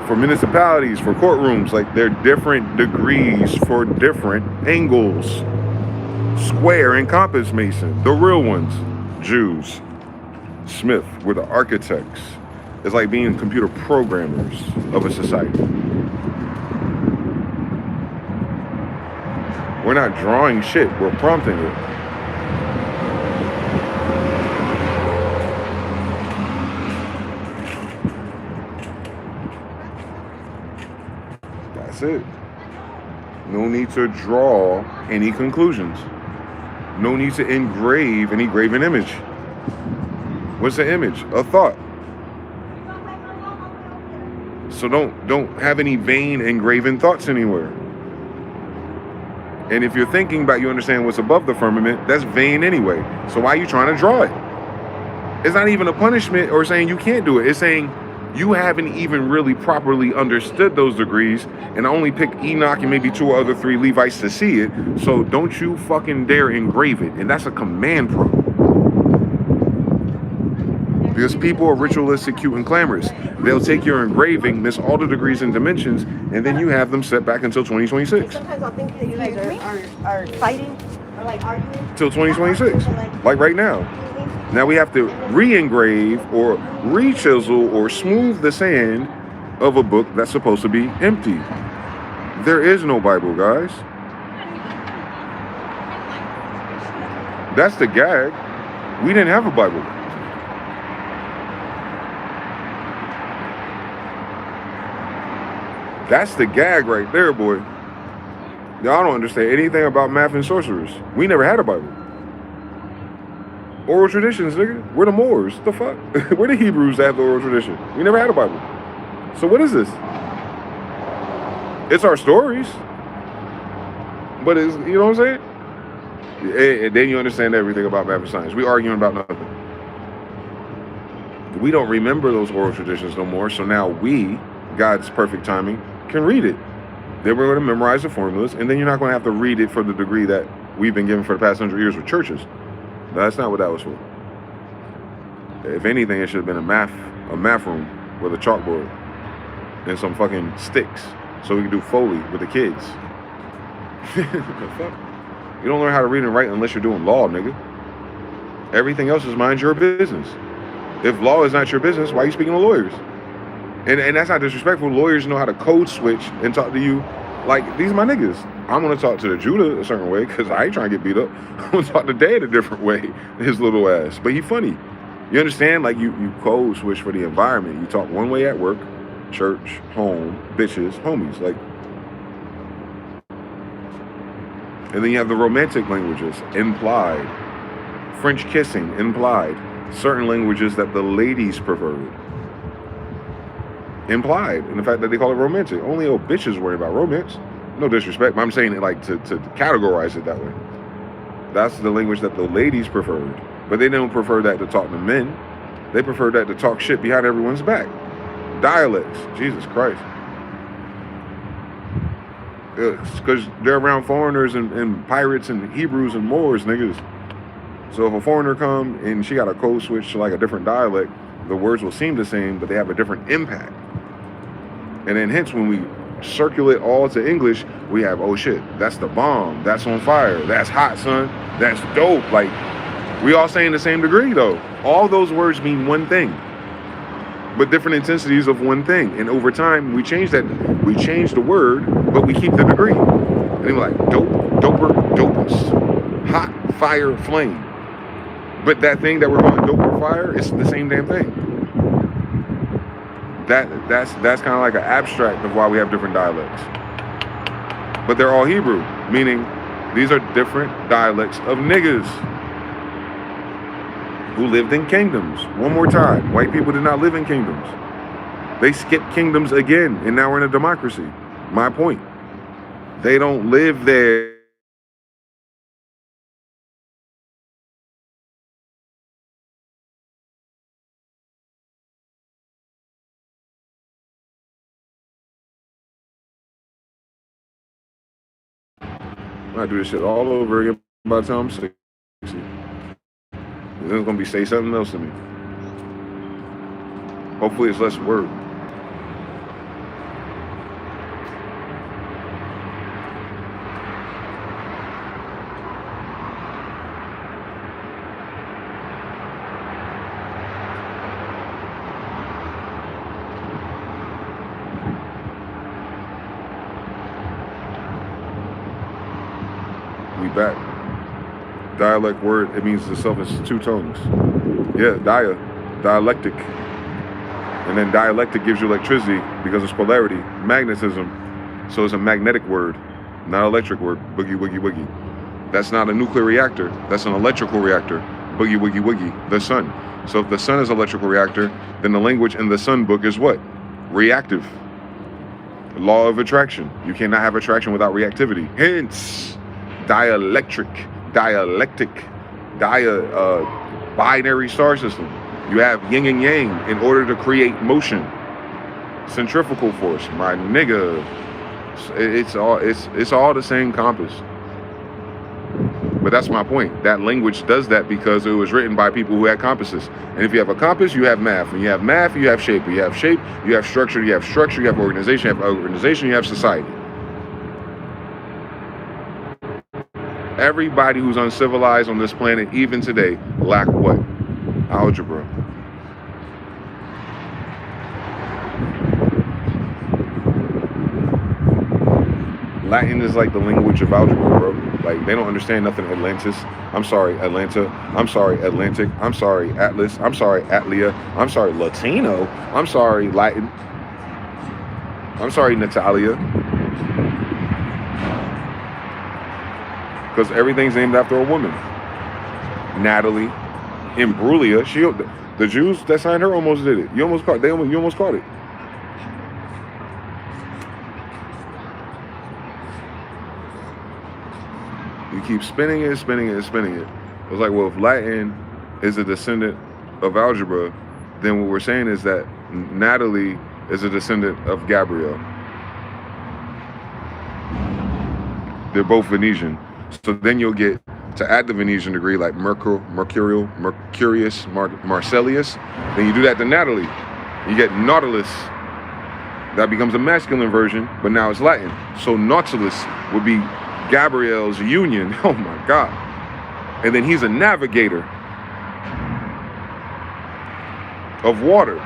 for municipalities, for courtrooms. Like, they're different degrees for different angles. Square and compass mason, the real ones. Jews. Smith, we're the architects. It's like being computer programmers of a society. We're not drawing shit, we're prompting it. That's it. No need to draw any conclusions. No need to engrave any graven image. What's the image? A thought. So don't have any vain engraven thoughts anywhere. And if you're thinking about you understand what's above the firmament, that's vain anyway. So why are you trying to draw it? It's not even a punishment or saying you can't do it. It's saying you haven't even really properly understood those degrees, and I only picked Enoch and maybe 2 or other 3 Levites to see it. So don't you fucking dare engrave it. And that's a command prompt. Because people are ritualistic, cute, and clamorous. They'll take your engraving, miss all the degrees and dimensions, and then you have them set back until 2026. Sometimes I'll think that you guys are fighting or like arguing. Till 2026. Like right now. Now we have to re-engrave or re-chisel or smooth the sand of a book that's supposed to be empty. There is no Bible, guys. That's the gag. We didn't have a Bible. That's the gag right there, boy. Y'all don't understand anything about math and sorcerers. We never had a Bible. Oral traditions, nigga. We're the Moors. The fuck? We're the Hebrews that have the oral tradition. We never had a Bible. So what is this? It's our stories. But it's, you know what I'm saying? And then you understand everything about math and science. We arguing about nothing. We don't remember those oral traditions no more. So now we, God's perfect timing, can read it. Then we're going to memorize the formulas, and then you're not going to have to read it for the degree that we've been given for the past 100 years with churches. That's not what that was for. If anything, it should have been a math room with a chalkboard and some fucking sticks so we can do Foley with the kids. The fuck? You don't learn how to read and write unless you're doing law, nigga. Everything else is mind your business. If law is not your business, why are you speaking to lawyers? And that's not disrespectful. Lawyers know how to code switch and talk to you like, these are my niggas. I'm going to talk to the Judah a certain way because I ain't trying to get beat up. I'm going to talk to Dad a different way, his little ass. But he funny. You understand? Like, you code switch for the environment. You talk one way at work, church, home, bitches, homies. Like, and then you have the romantic languages, implied. French kissing, implied. Certain languages that the ladies preferred. Implied in the fact that they call it romantic. Only old bitches worry about romance. No disrespect, but I'm saying it like to categorize it that way. That's the language that the ladies preferred. But they don't prefer that to talk to men. They prefer that to talk shit behind everyone's back. Dialects. Jesus Christ. Because they're around foreigners and pirates and Hebrews and Moors, niggas. So if a foreigner come and she got a code switch to like a different dialect, the words will seem the same, but they have a different impact. And then hence when we circulate all to English, we have, oh shit, that's the bomb, that's on fire, that's hot, son, that's dope. Like, we all saying the same degree though. All those words mean one thing, but different intensities of one thing. And over time, we change that. We change the word, but we keep the degree. And then we're like, dope, doper, dopest, hot, fire, flame. But that thing that we're calling dope or fire, it's the same damn thing. That's kind of like an abstract of why we have different dialects. But they're all Hebrew, meaning these are different dialects of niggas who lived in kingdoms. One more time, white people did not live in kingdoms. They skipped kingdoms again, and now we're in a democracy. My point. They don't live there. I do this shit all over again by the time I'm 60. Then it's gonna be say something else to me. Hopefully it's less word. We back. Dialect word, it means the self is two tongues. Yeah, dialectic. And then dialectic gives you electricity because it's polarity, magnetism. So it's a magnetic word, not electric word, boogie, woogie, woogie. That's not a nuclear reactor, that's an electrical reactor, boogie, woogie, woogie, the sun. So if the sun is an electrical reactor, then the language in the sun book is what? Reactive. Law of attraction. You cannot have attraction without reactivity. Hence, dialectic, binary star system. You have yin and yang in order to create motion. Centrifugal force, my nigga. It's all the same compass. But that's my point. That language does that because it was written by people who had compasses. And if you have a compass, you have math. When you have math, you have shape. When you have shape, you have structure. You have structure. You have organization. You have organization. You have society. Everybody who's uncivilized on this planet, even today, lack what? Algebra. Latin is like the language of algebra, bro. Like, they don't understand nothing. Atlantis. I'm sorry, Atlanta. I'm sorry, Atlantic. I'm sorry, Atlas. I'm sorry, Atlia. I'm sorry, Latino. I'm sorry, Latin. I'm sorry, Natalia. because everything's named after a woman. Natalie, Imbruglia. The Jews that signed her almost did it. You almost caught it. You keep spinning it. It's like, well, if Latin is a descendant of algebra, then what we're saying is that Natalie is a descendant of Gabriel. They're both Venetian. So then you'll get to add the Venetian degree like Mercurius, Marcellius. Then you do that to Natalie. You get Nautilus. That becomes a masculine version, but now it's Latin. So Nautilus would be Gabriel's union. Oh my God. And then he's a navigator of water.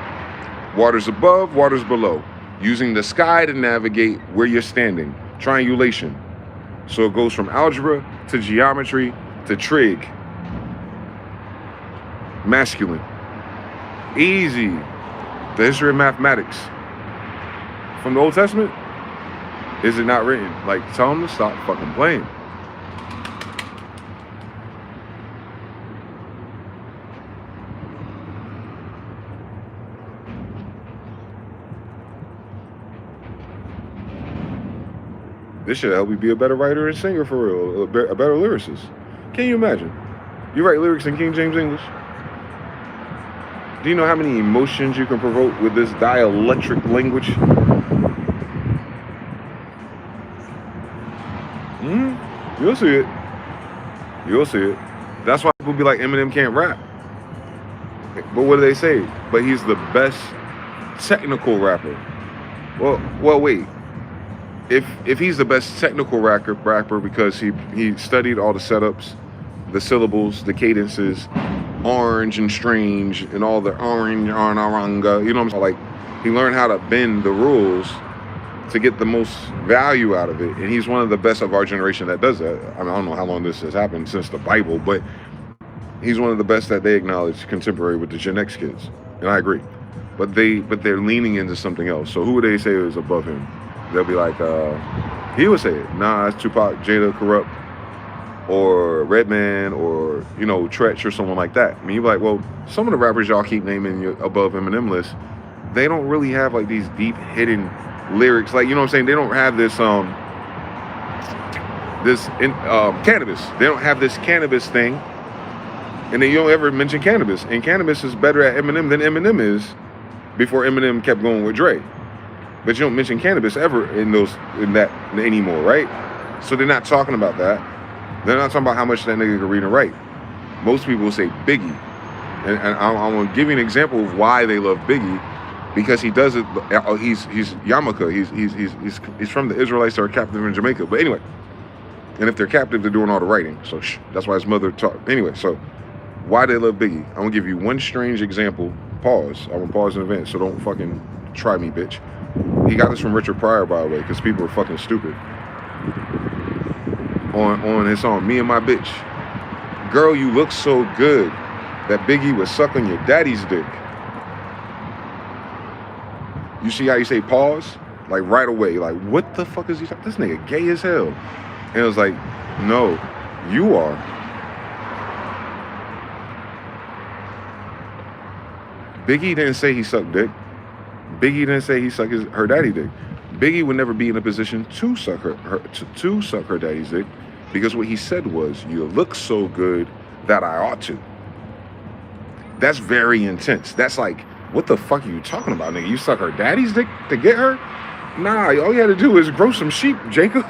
Water's above, water's below. Using the sky to navigate where you're standing. Triangulation. So it goes from algebra to geometry to trig. Masculine. Easy. The history of mathematics. From the Old Testament, is it not written? Like, tell them to stop fucking playing. This should help you be a better writer and singer for real, a better lyricist. Can you imagine? You write lyrics in King James English? Do you know how many emotions you can provoke with this dielectric language? You'll see it. You'll see it. That's why people be like, Eminem can't rap. But what do they say? But he's the best technical rapper. Well, wait. If he's the best technical rapper because he studied all the setups, the syllables, the cadences, orange and strange, and all the orange, aranga, you know what I'm saying? Like, he learned how to bend the rules to get the most value out of it. And he's one of the best of our generation that does that. I mean, I don't know how long this has happened since the Bible, but he's one of the best that they acknowledge contemporary with the Gen X kids. And I agree. But they're leaning into something else. So who would they say is above him? They'll be like, he would say it. Nah, it's Tupac, Jada, Corrupt, or Redman, or, you know, Tretch, or someone like that. I mean, you're like, well, some of the rappers y'all keep naming above Eminem list, they don't really have like these deep hidden lyrics. Like, you know what I'm saying? They don't have this cannabis. They don't have this cannabis thing. And then you don't ever mention cannabis. And cannabis is better at Eminem than Eminem is before Eminem kept going with Dre. But you don't mention cannabis ever in that anymore, right? So they're not talking about that. They're not talking about how much that nigga can read and write. Most people say Biggie. And I'm going to give you an example of why they love Biggie. Because he does it, he's Yamaka. He's from the Israelites that are captive in Jamaica. But anyway, and if they're captive, they're doing all the writing. So that's why his mother taught. Anyway, so why they love Biggie? I'm going to give you one strange example. Pause. I'm going to pause in advance, so don't fucking try me, bitch. He got this from Richard Pryor, by the way, because people are fucking stupid. On his song, Me and My Bitch. Girl, you look so good that Biggie was sucking your daddy's dick. You see how you say pause? Like right away. Like, what the fuck is he talking? This nigga gay as hell. And it was like, no, you are. Biggie didn't say he sucked dick. Biggie didn't say he sucked her daddy dick. Biggie would never be in a position to suck her daddy's dick, because what he said was, you look so good that I ought to. That's very intense. That's like, what the fuck are you talking about, nigga? You suck her daddy's dick to get her? Nah, all you had to do is grow some sheep, Jacob.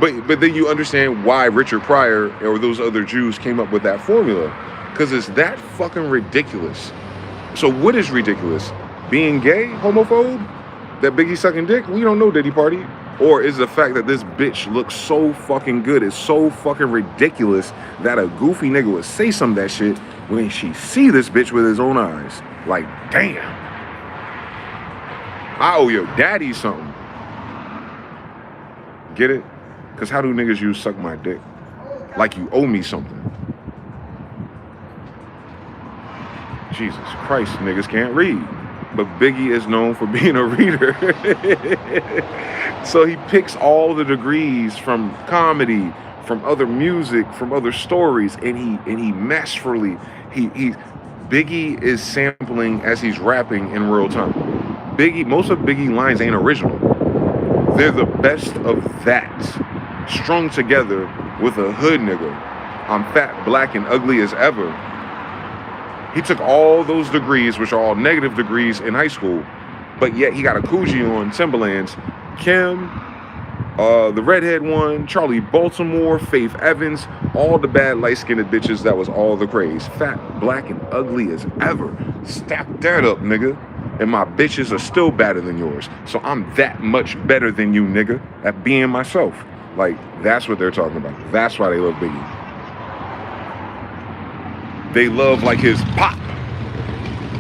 But then you understand why Richard Pryor or those other Jews came up with that formula. Because it's that fucking ridiculous. So what is ridiculous? Being gay, homophobe? That Biggie sucking dick? We don't know, Diddy Party. Or is the fact that this bitch looks so fucking good, it's so fucking ridiculous that a goofy nigga would say some of that shit when she see this bitch with his own eyes. Like, damn. I owe your daddy something. Get it? Because how do niggas use suck my dick? Like you owe me something. Jesus Christ, niggas can't read. But Biggie is known for being a reader. So he picks all the degrees from comedy, from other music, from other stories, and he masterfully Biggie is sampling as he's rapping in real time. Most of Biggie lines ain't original. They're the best of that, strung together with a hood nigga. I'm fat, black, and ugly as ever. He took all those degrees, which are all negative degrees in high school, but yet he got a Coogee on, Timberlands, Kim, the redhead one, Charlie Baltimore, Faith Evans, all the bad light-skinned bitches. That was all the craze. Fat, black, and ugly as ever. Stack that up, nigga. And my bitches are still better than yours. So I'm that much better than you, nigga, at being myself. Like, that's what they're talking about. That's why they love Biggie. They love, like, his pop.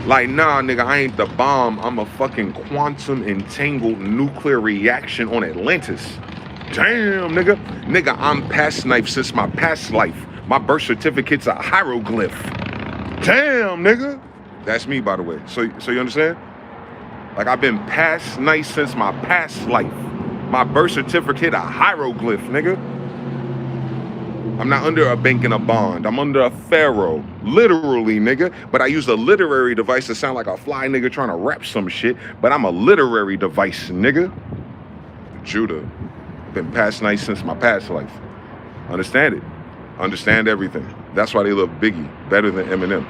Like, nah, nigga, I ain't the bomb. I'm a fucking quantum entangled nuclear reaction on Atlantis. Damn, nigga. Nigga, I'm past knife since my past life. My birth certificate's a hieroglyph. Damn, nigga. That's me, by the way. So you understand? Like, I've been past nice since my past life. My birth certificate a hieroglyph, nigga. I'm not under a bank and a bond. I'm under a pharaoh. Literally, nigga. But I use a literary device to sound like a fly nigga trying to rap some shit. But I'm a literary device, nigga. Judah. Been past nice since my past life. Understand it. Understand everything. That's why they love Biggie better than Eminem.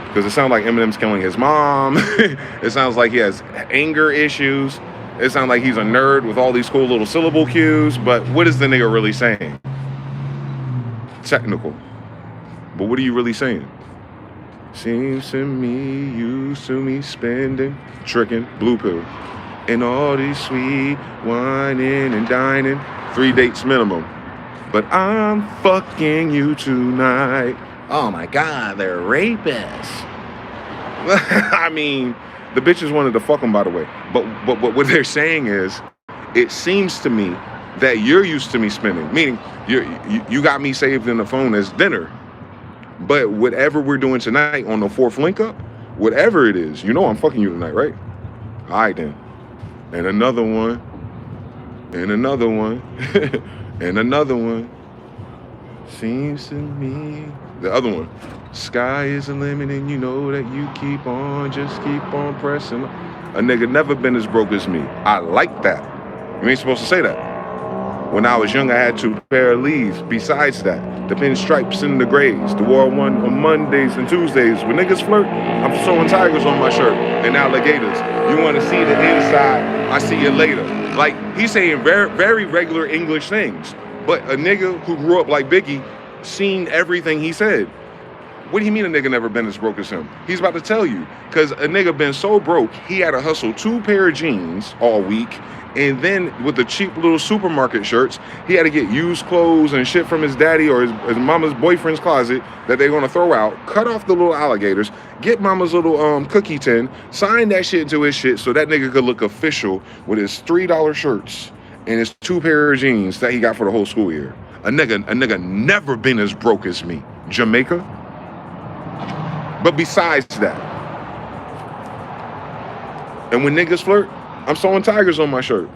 Because it sounds like Eminem's killing his mom. It sounds like he has anger issues. It sounds like he's a nerd with all these cool little syllable cues. But what is the nigga really saying? Technical. But what are you really saying? Seems to me, used to me, spending, tricking, blue pill. And all this sweet whining and dining. 3 dates minimum. But I'm fucking you tonight. Oh my God, they're rapists. I mean, the bitches wanted to fuck him, by the way. But what they're saying is, it seems to me that you're used to me spending. Meaning, you got me saved in the phone as dinner. But whatever we're doing tonight on the 4th link up, whatever it is, you know I'm fucking you tonight, right? All right, then. And another one. And another one. And another one. Seems to me. The other one, sky is the limit and you know that you just keep on pressing. A nigga never been as broke as me. I like that. You ain't supposed to say that. When I was young, I had 2 pair of leaves. Besides that, the pinstripes and the grays, the war one on Mondays and Tuesdays. When niggas flirt, I'm sewing tigers on my shirt and alligators. You want to see the inside, I see you later. Like, he's saying very, very regular English things. But a nigga who grew up like Biggie, seen everything he said. What do you mean a nigga never been as broke as him? He's about to tell you. Because a nigga been so broke, he had to hustle 2 pair of jeans all week. And then with the cheap little supermarket shirts, he had to get used clothes and shit from his daddy or his mama's boyfriend's closet that they're going to throw out, cut off the little alligators, get mama's little cookie tin, sign that shit into his shit so that nigga could look official with his $3 shirts and his 2 pair of jeans that he got for the whole school year. A nigga never been as broke as me. Jamaica. But besides that, and when niggas flirt, I'm sewing tigers on my shirt.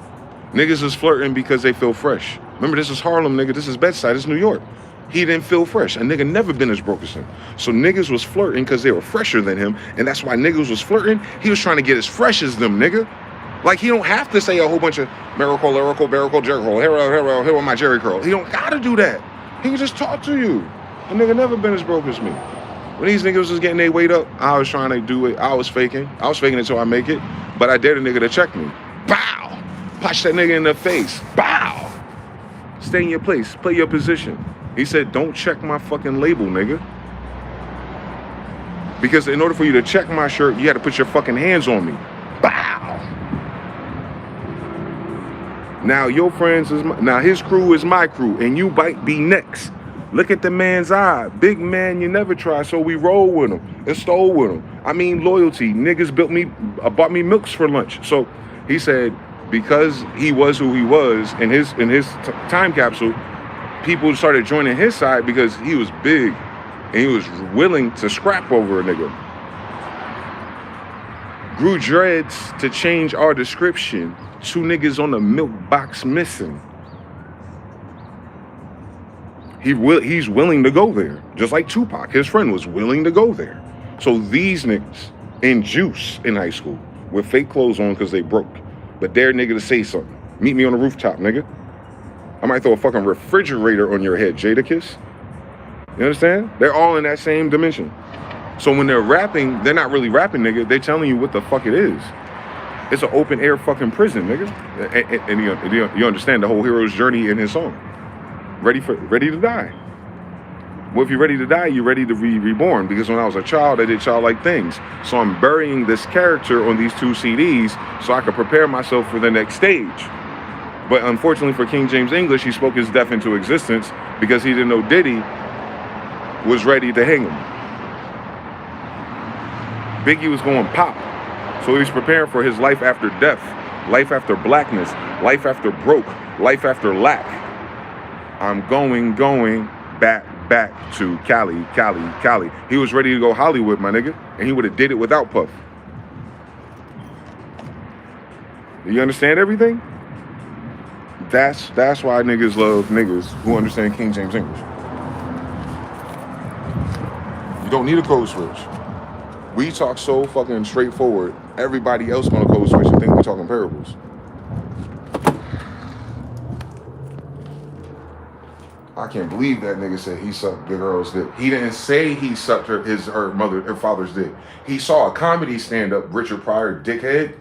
Niggas is flirting because they feel fresh. Remember, this is Harlem, nigga. This is Bedside. This is New York. He didn't feel fresh. A nigga never been as broke as him. So niggas was flirting because they were fresher than him. And that's why niggas was flirting. He was trying to get as fresh as them, nigga. Like, he don't have to say a whole bunch of miracle, lyrical, barrical, Jericho, here with my Jerry curl. He don't gotta do that. He can just talk to you. A nigga never been as broke as me. When these niggas was getting their weight up, I was trying to do it. I was faking it till I make it. But I dared a nigga to check me. Bow! Punch that nigga in the face. Bow! Stay in your place. Play your position. He said, don't check my fucking label, nigga. Because in order for you to check my shirt, you had to put your fucking hands on me. Bow! Now your friends now his crew is my crew, and you might be next. Look at the man's eye. Big man, you never try, so we roll with him and stole with him. I mean, loyalty. Niggas bought me milks for lunch. So he said, because he was who he was in his time capsule, people started joining his side because he was big and he was willing to scrap over a nigga. Grew dreads to change our description. 2 niggas on the milk box missing. He's willing to go there. Just like Tupac, his friend was willing to go there. So these niggas in juice in high school with fake clothes on because they broke, but dare nigga to say something. Meet me on the rooftop, nigga. I might throw a fucking refrigerator on your head, Jadakiss. You understand? They're all in that same dimension. So when they're rapping, they're not really rapping, nigga. They're telling you what the fuck it is. It's an open air fucking prison, nigga. And you understand the whole hero's journey in his song. Ready to die. Well, if you're ready to die, you're ready to be reborn. Because when I was a child, I did childlike things. So I'm burying this character on these 2 CDs so I could prepare myself for the next stage. But unfortunately for King James English, he spoke his death into existence because he didn't know Diddy was ready to hang him. Biggie was going pop. So he was preparing for his life after death, life after blackness, life after broke, life after lack. I'm going back to Cali. He was ready to go Hollywood, my nigga, and he would have did it without Puff. Do you understand everything? That's why niggas love niggas who understand King James English. You don't need a code switch. We talk so fucking straightforward. Everybody else on a code switch and think we talking parables. I can't believe that nigga said he sucked the girl's dick. He didn't say he sucked her father's dick. He saw a comedy stand-up, Richard Pryor, dickhead,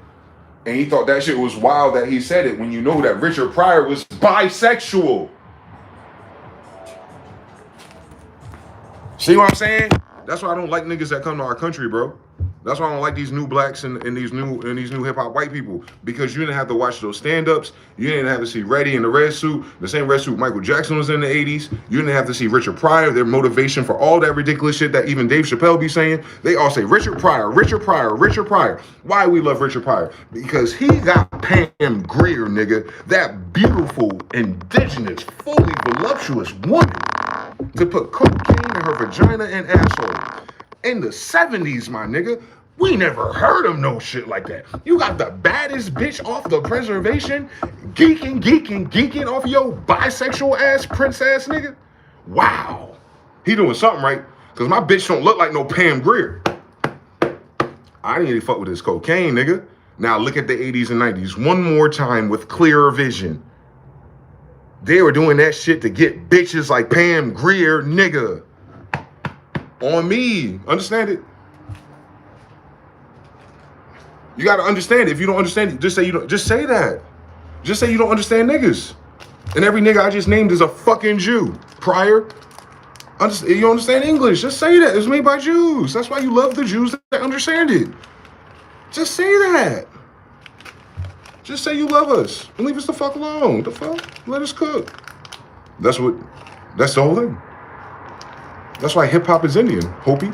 and he thought that shit was wild that he said it when you know that Richard Pryor was bisexual. See what I'm saying? That's why I don't like niggas that come to our country, bro. That's why I don't like these new blacks and these new hip hop white people, because you didn't have to watch those stand-ups. You didn't have to see Reddy in the red suit, the same red suit Michael Jackson was in the 80s. You didn't have to see Richard Pryor, their motivation for all that ridiculous shit that even Dave Chappelle be saying. They all say Richard Pryor, Richard Pryor, Richard Pryor. Why we love Richard Pryor? Because he got Pam Grier, nigga, that beautiful, indigenous, fully voluptuous woman, to put cocaine in her vagina and asshole. In the 70s, my nigga, we never heard of no shit like that. You got the baddest bitch off the preservation, geeking off your bisexual ass, prince ass nigga. Wow. He doing something right, because my bitch don't look like no Pam Grier. I didn't even fuck with this cocaine, nigga. Now look at the 80s and 90s one more time with clearer vision. They were doing that shit to get bitches like Pam Grier, nigga. On me. Understand it? You gotta understand it. If you don't understand it, just say you don't. Just say that. Just say you don't understand niggas. And every nigga I just named is a fucking Jew. Prior. You understand English? Just say that. It's made by Jews. That's why you love the Jews that understand it. Just say that. Just say you love us and leave us the fuck alone. The fuck? Let us cook. That's the whole thing. That's why hip hop is Indian, Hopi.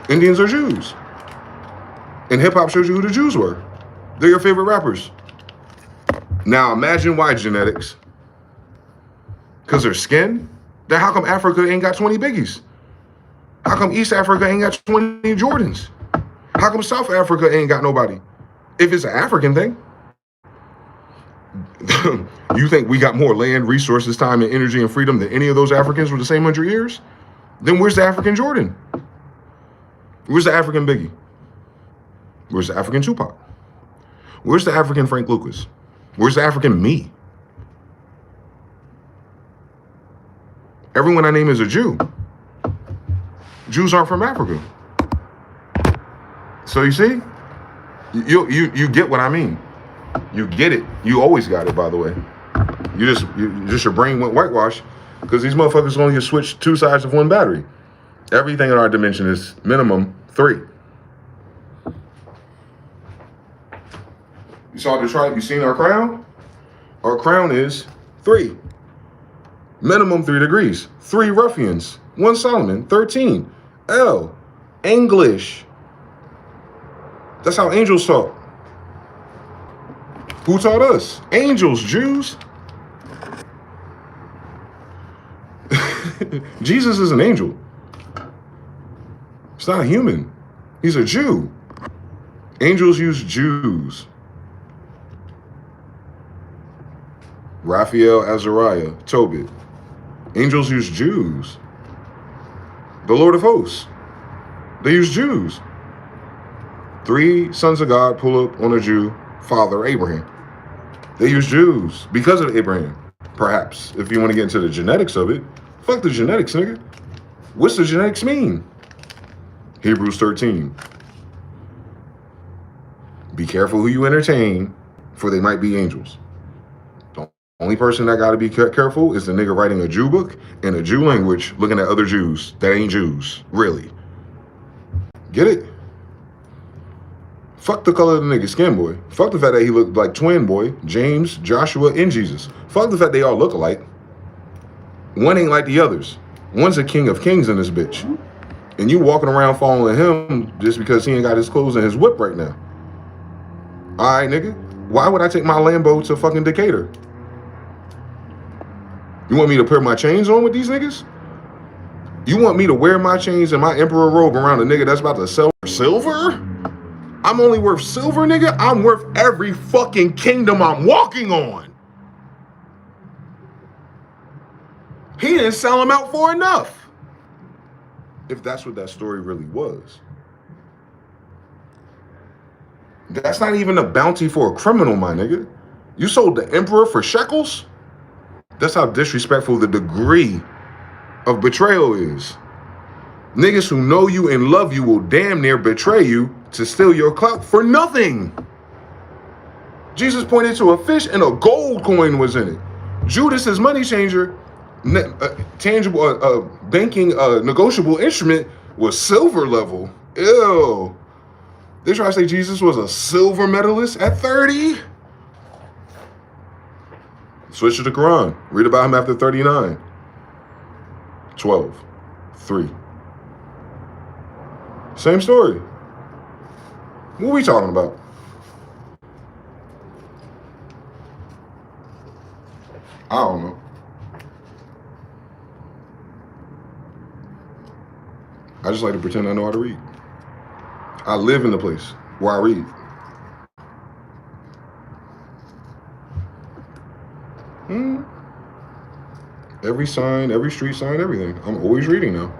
Indians are Jews. And hip hop shows you who the Jews were. They're your favorite rappers. Now imagine why genetics. Because their skin? Then how come Africa ain't got 20 Biggies? How come East Africa ain't got 20 Jordans? How come South Africa ain't got nobody? If it's an African thing. You think we got more land, resources, time, and energy and freedom than any of those Africans with the same 100 years? Then where's the African Jordan? Where's the African Biggie? Where's the African Tupac? Where's the African Frank Lucas? Where's the African me? Everyone I name is a Jew. Jews aren't from Africa. So you see? You get what I mean. You get it. You always got it, by the way. Your brain went whitewash because these motherfuckers only get switched 2 sides of one battery. Everything in our dimension is minimum 3. You saw the tribe? You seen our crown? Our crown is 3. Minimum 3 degrees. 3 ruffians. 1 Solomon. 13. L. English. That's how angels talk. Who taught us? Angels, Jews. Jesus is an angel. He's not a human. He's a Jew. Angels use Jews. Raphael, Azariah, Tobit. Angels use Jews. The Lord of hosts, they use Jews. 3 sons of God pull up on a Jew, father Abraham. They use Jews because of Abraham. Perhaps, if you want to get into the genetics of it, fuck the genetics, nigga. What's the genetics mean? Hebrews 13. Be careful who you entertain, for they might be angels. The only person that got to be careful is the nigga writing a Jew book in a Jew language, looking at other Jews that ain't Jews, really. Get it? Fuck the color of the nigga's skin, boy. Fuck the fact that he looked like twin boy, James, Joshua, and Jesus. Fuck the fact they all look alike. One ain't like the others. One's a king of kings in this bitch. And you walking around following him just because he ain't got his clothes and his whip right now. All right, nigga. Why would I take my Lambo to fucking Decatur? You want me to put my chains on with these niggas? You want me to wear my chains and my emperor robe around a nigga that's about to sell for silver? I'm only worth silver, nigga. I'm worth every fucking kingdom I'm walking on. He didn't sell them out for enough. If that's what that story really was. That's not even a bounty for a criminal, my nigga. You sold the emperor for shekels? That's how disrespectful the degree of betrayal is. Niggas who know you and love you will damn near betray you to steal your clout for nothing. Jesus pointed to a fish and a gold coin was in it. Judas's money changer, tangible, banking, negotiable instrument was silver level. Ew. They try to say Jesus was a silver medalist at 30. Switch to the Quran. Read about him after 39. 12. 3. Same story. What are we talking about? I don't know. I just like to pretend I know how to read. I live in the place where I read. Every sign, every street sign, everything. I'm always reading now.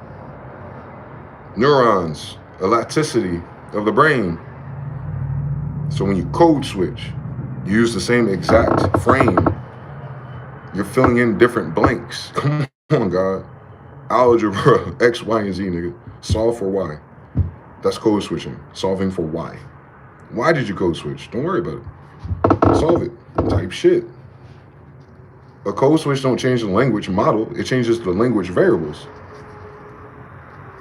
Neurons, elasticity of the brain. So when you code switch, you use the same exact frame. You're filling in different blanks. Come on, God. Algebra, X, Y, and Z, nigga. Solve for Y. That's code switching. Solving for Y. Why did you code switch? Don't worry about it. Solve it. Type shit. A code switch don't change the language model. It changes the language variables.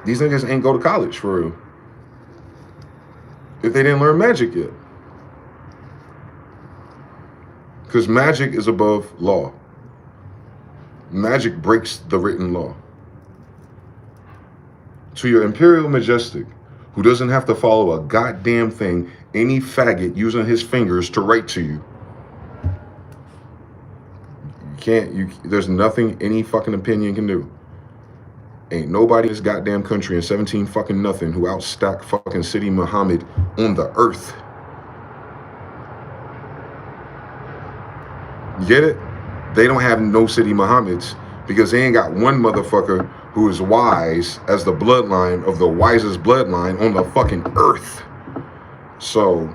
These niggas ain't go to college for real. If they didn't learn magic yet. Because magic is above law. Magic breaks the written law. To your imperial majestic, who doesn't have to follow a goddamn thing any faggot using his fingers to write to you. There's nothing any fucking opinion can do. Ain't nobody in this goddamn country in 17 fucking nothing who outstack fucking City Muhammad on the earth. You get it? They don't have no City Muhammads because they ain't got one motherfucker who is wise as the bloodline of the wisest bloodline on the fucking earth. So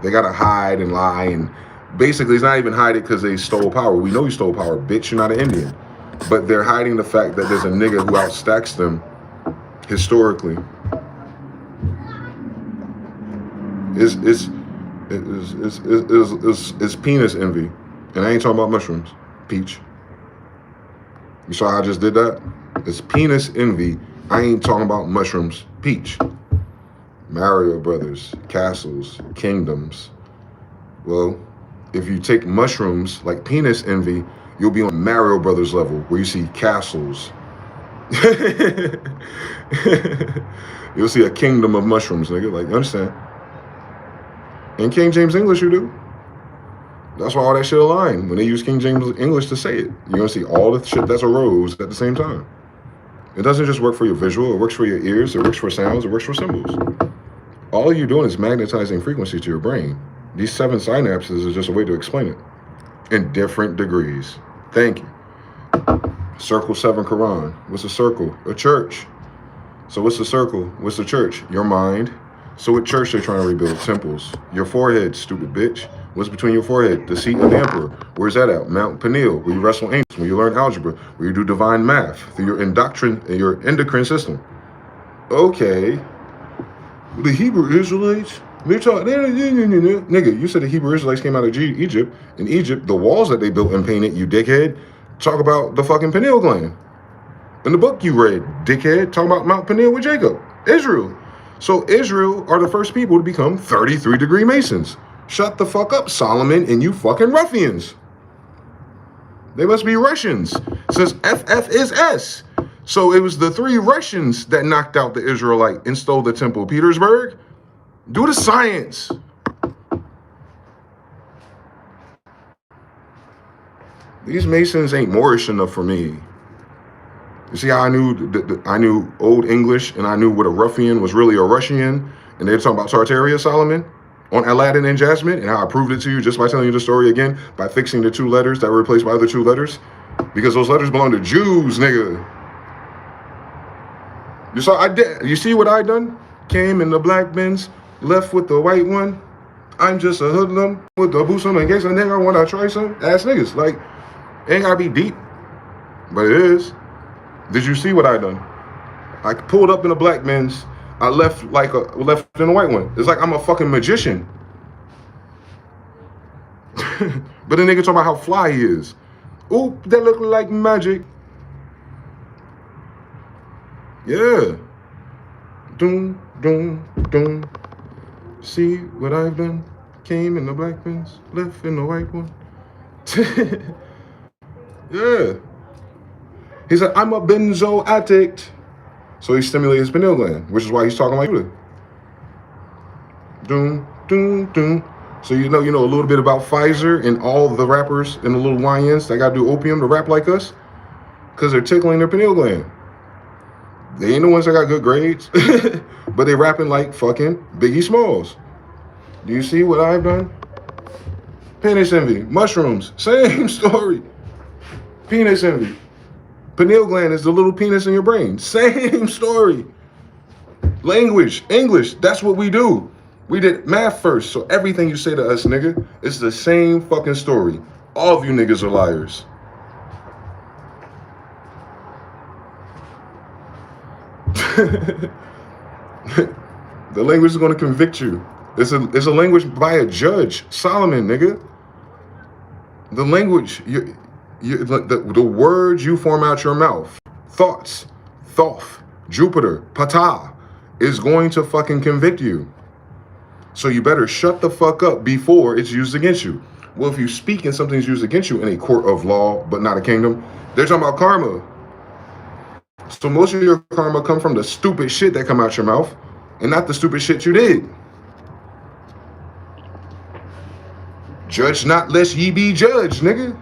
they gotta hide and lie, and basically it's not even hide it because they stole power. We know you stole power, bitch. You're not an Indian. But they're hiding the fact that there's a nigga who outstacks them historically. It's penis envy. And I ain't talking about mushrooms, Peach. You saw how I just did that? It's penis envy. I ain't talking about mushrooms, Peach. Mario Brothers, castles, kingdoms. Well, if you take mushrooms like penis envy, you'll be on Mario Brothers level where you see castles. You'll see a kingdom of mushrooms, nigga. Like, you understand? In King James English, you do. That's why all that shit align. When they use King James English to say it, you're gonna see all the shit that's a rose at the same time. It doesn't just work for your visual, it works for your ears, it works for sounds, it works for symbols. All you're doing is magnetizing frequency to your brain. These 7 synapses is just a way to explain it in different degrees. Thank you. Circle 7 Quran. What's a circle? A church. So what's the circle? What's the church? Your mind. So what church they trying to rebuild? Temples. Your forehead, stupid bitch. What's between your forehead? The seat of the emperor. Where's that at? Mount Peniel, where you wrestle angels, where you learn algebra, where you do divine math through your endocrine system. Okay. The Hebrew Israelites, they're talking, nigga, you said the Hebrew Israelites came out of Egypt. In Egypt, the walls that they built and painted, you dickhead, talk about the fucking pineal gland. In the book you read, dickhead, talking about Mount Peniel with Jacob, Israel. So Israel are the first people to become 33-degree Masons. Shut the fuck up, Solomon, and you fucking ruffians. They must be Russians, since FF is S. So it was the 3 Russians that knocked out the Israelite and stole the temple. Petersburg, do the science. These Masons ain't Moorish enough for me. You see how I knew Old English and I knew what a ruffian was really a Russian, and they were talking about Tartaria, Solomon, on Aladdin and Jasmine, and how I proved it to you just by telling you the story again, by fixing the 2 letters that were replaced by other 2 letters, because those letters belong to Jews, nigga. You see what I done? Came in the black Benz, left with the white one. I'm just a hoodlum with the boots on in case a nigga wanna try some ass niggas. Like, it ain't gotta be deep, but it is. Did you see what I done? I pulled up in a black Benz. I left in a white one. It's like I'm a fucking magician. But the nigga talking about how fly he is. Oop, that look like magic. Yeah. Doom, doom, doom. See what I've done? Came in the black Benz, left in the white one. Yeah. He said, I'm a benzo addict. So he stimulated his pineal gland, which is why he's talking like Judah. Doom, doom, doom. So you know a little bit about Pfizer and all the rappers and the little YNs that gotta do opium to rap like us? Because they're tickling their pineal gland. They ain't the ones that got good grades, but they rapping like fucking Biggie Smalls. Do you see what I've done? Penis envy, mushrooms, same story. Penis envy. Pineal gland is the little penis in your brain. Same story. Language, English, that's what we do. We did math first, so everything you say to us, nigga, it's the same fucking story. All of you niggas are liars. The language is going to convict you. It's a language by a judge. Solomon, nigga. The language, the words you form out your mouth, thoughts, Thoth, Jupiter, Ptah, is going to fucking convict you. So you better shut the fuck up before it's used against you. Well, if you speak and something's used against you in a court of law, but not a kingdom, they're talking about karma. So most of your karma come from the stupid shit that come out your mouth and not the stupid shit you did. Judge not lest ye be judged, nigga.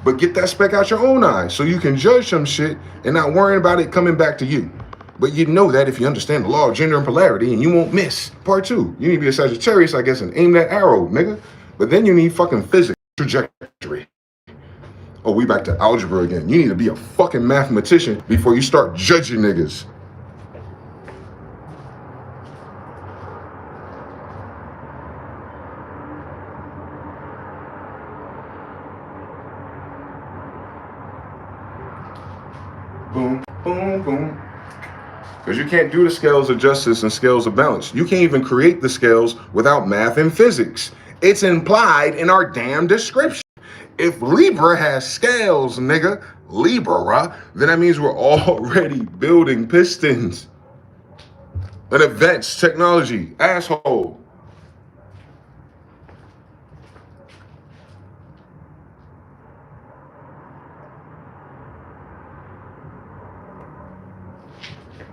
But get that speck out your own eye so you can judge some shit and not worrying about it coming back to you. But you know that if you understand the law of gender and polarity, and you won't miss. Part 2, you need to be a Sagittarius, I guess, and aim that arrow, nigga. But then you need fucking physics, trajectory. Oh, we back to algebra again. You need to be a fucking mathematician before you start judging niggas. Boom, boom, boom. Because you can't do the scales of justice and scales of balance. You can't even create the scales without math and physics. It's implied in our damn description. If Libra has scales, nigga, Libra, then that means we're already building pistons. An advanced technology, asshole.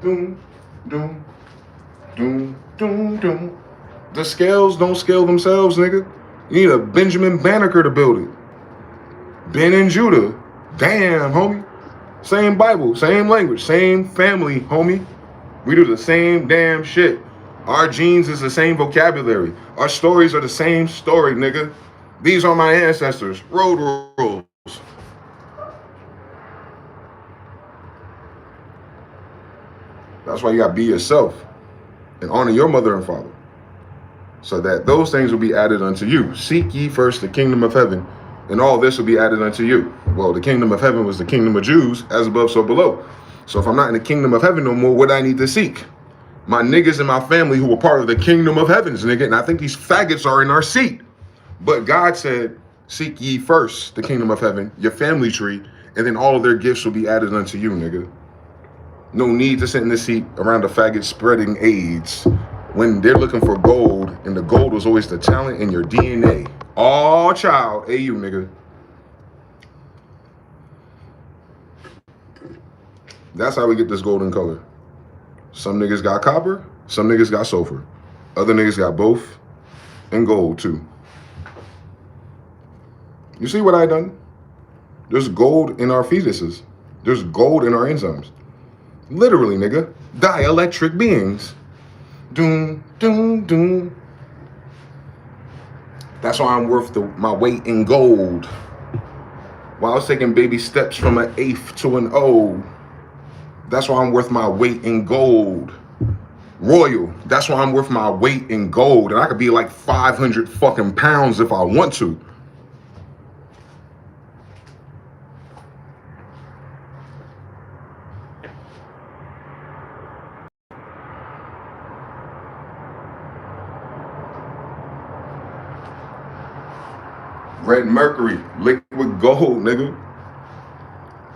Doom, doom, doom, doom, doom. The scales don't scale themselves, nigga. You need a Benjamin Banneker to build it. Ben and Judah. Damn, homie. Same Bible, same language, same family, homie. We do the same damn shit. Our genes is the same vocabulary. Our stories are the same story, nigga. These are my ancestors. Road rules. That's why you gotta be yourself and honor your mother and father, so that those things will be added unto you. Seek ye first the kingdom of heaven, and all this will be added unto you. Well, the kingdom of heaven was the kingdom of Jews, as above, so below. So if I'm not in the kingdom of heaven no more, what do I need to seek? My niggas and my family who were part of the kingdom of heavens, nigga. And I think these faggots are in our seat. But God said, seek ye first the kingdom of heaven, your family tree, and then all of their gifts will be added unto you, nigga. No need to sit in the seat around a faggot spreading AIDS when they're looking for gold, and the gold was always the talent in your DNA. All child, AU, nigga. That's how we get this golden color. Some niggas got copper, some niggas got sulfur. Other niggas got both, and gold too. You see what I done? There's gold in our fetuses. There's gold in our enzymes. Literally, nigga. Dielectric beings. Doom, doom, doom. That's why I'm worth my weight in gold. While I was taking baby steps from an eighth to an O. That's why I'm worth my weight in gold. Royal. That's why I'm worth my weight in gold. And I could be like 500 fucking pounds if I want to. Red mercury, liquid gold, nigga.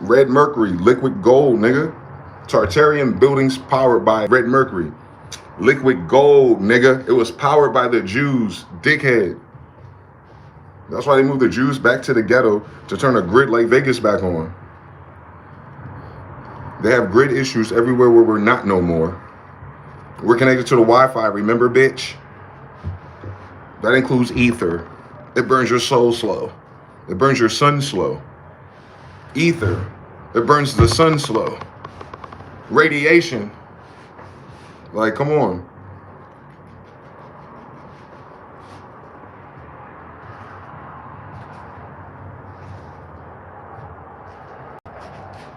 Red mercury, liquid gold, nigga. Tartarian buildings powered by red mercury. Liquid gold, nigga. It was powered by the Jews, dickhead. That's why they moved the Jews back to the ghetto to turn a grid like Vegas back on. They have grid issues everywhere where we're not no more. We're connected to the Wi-Fi, remember, bitch? That includes ether. It burns your soul slow. It burns your sun slow. Ether. It burns the sun slow. Radiation. Like, come on.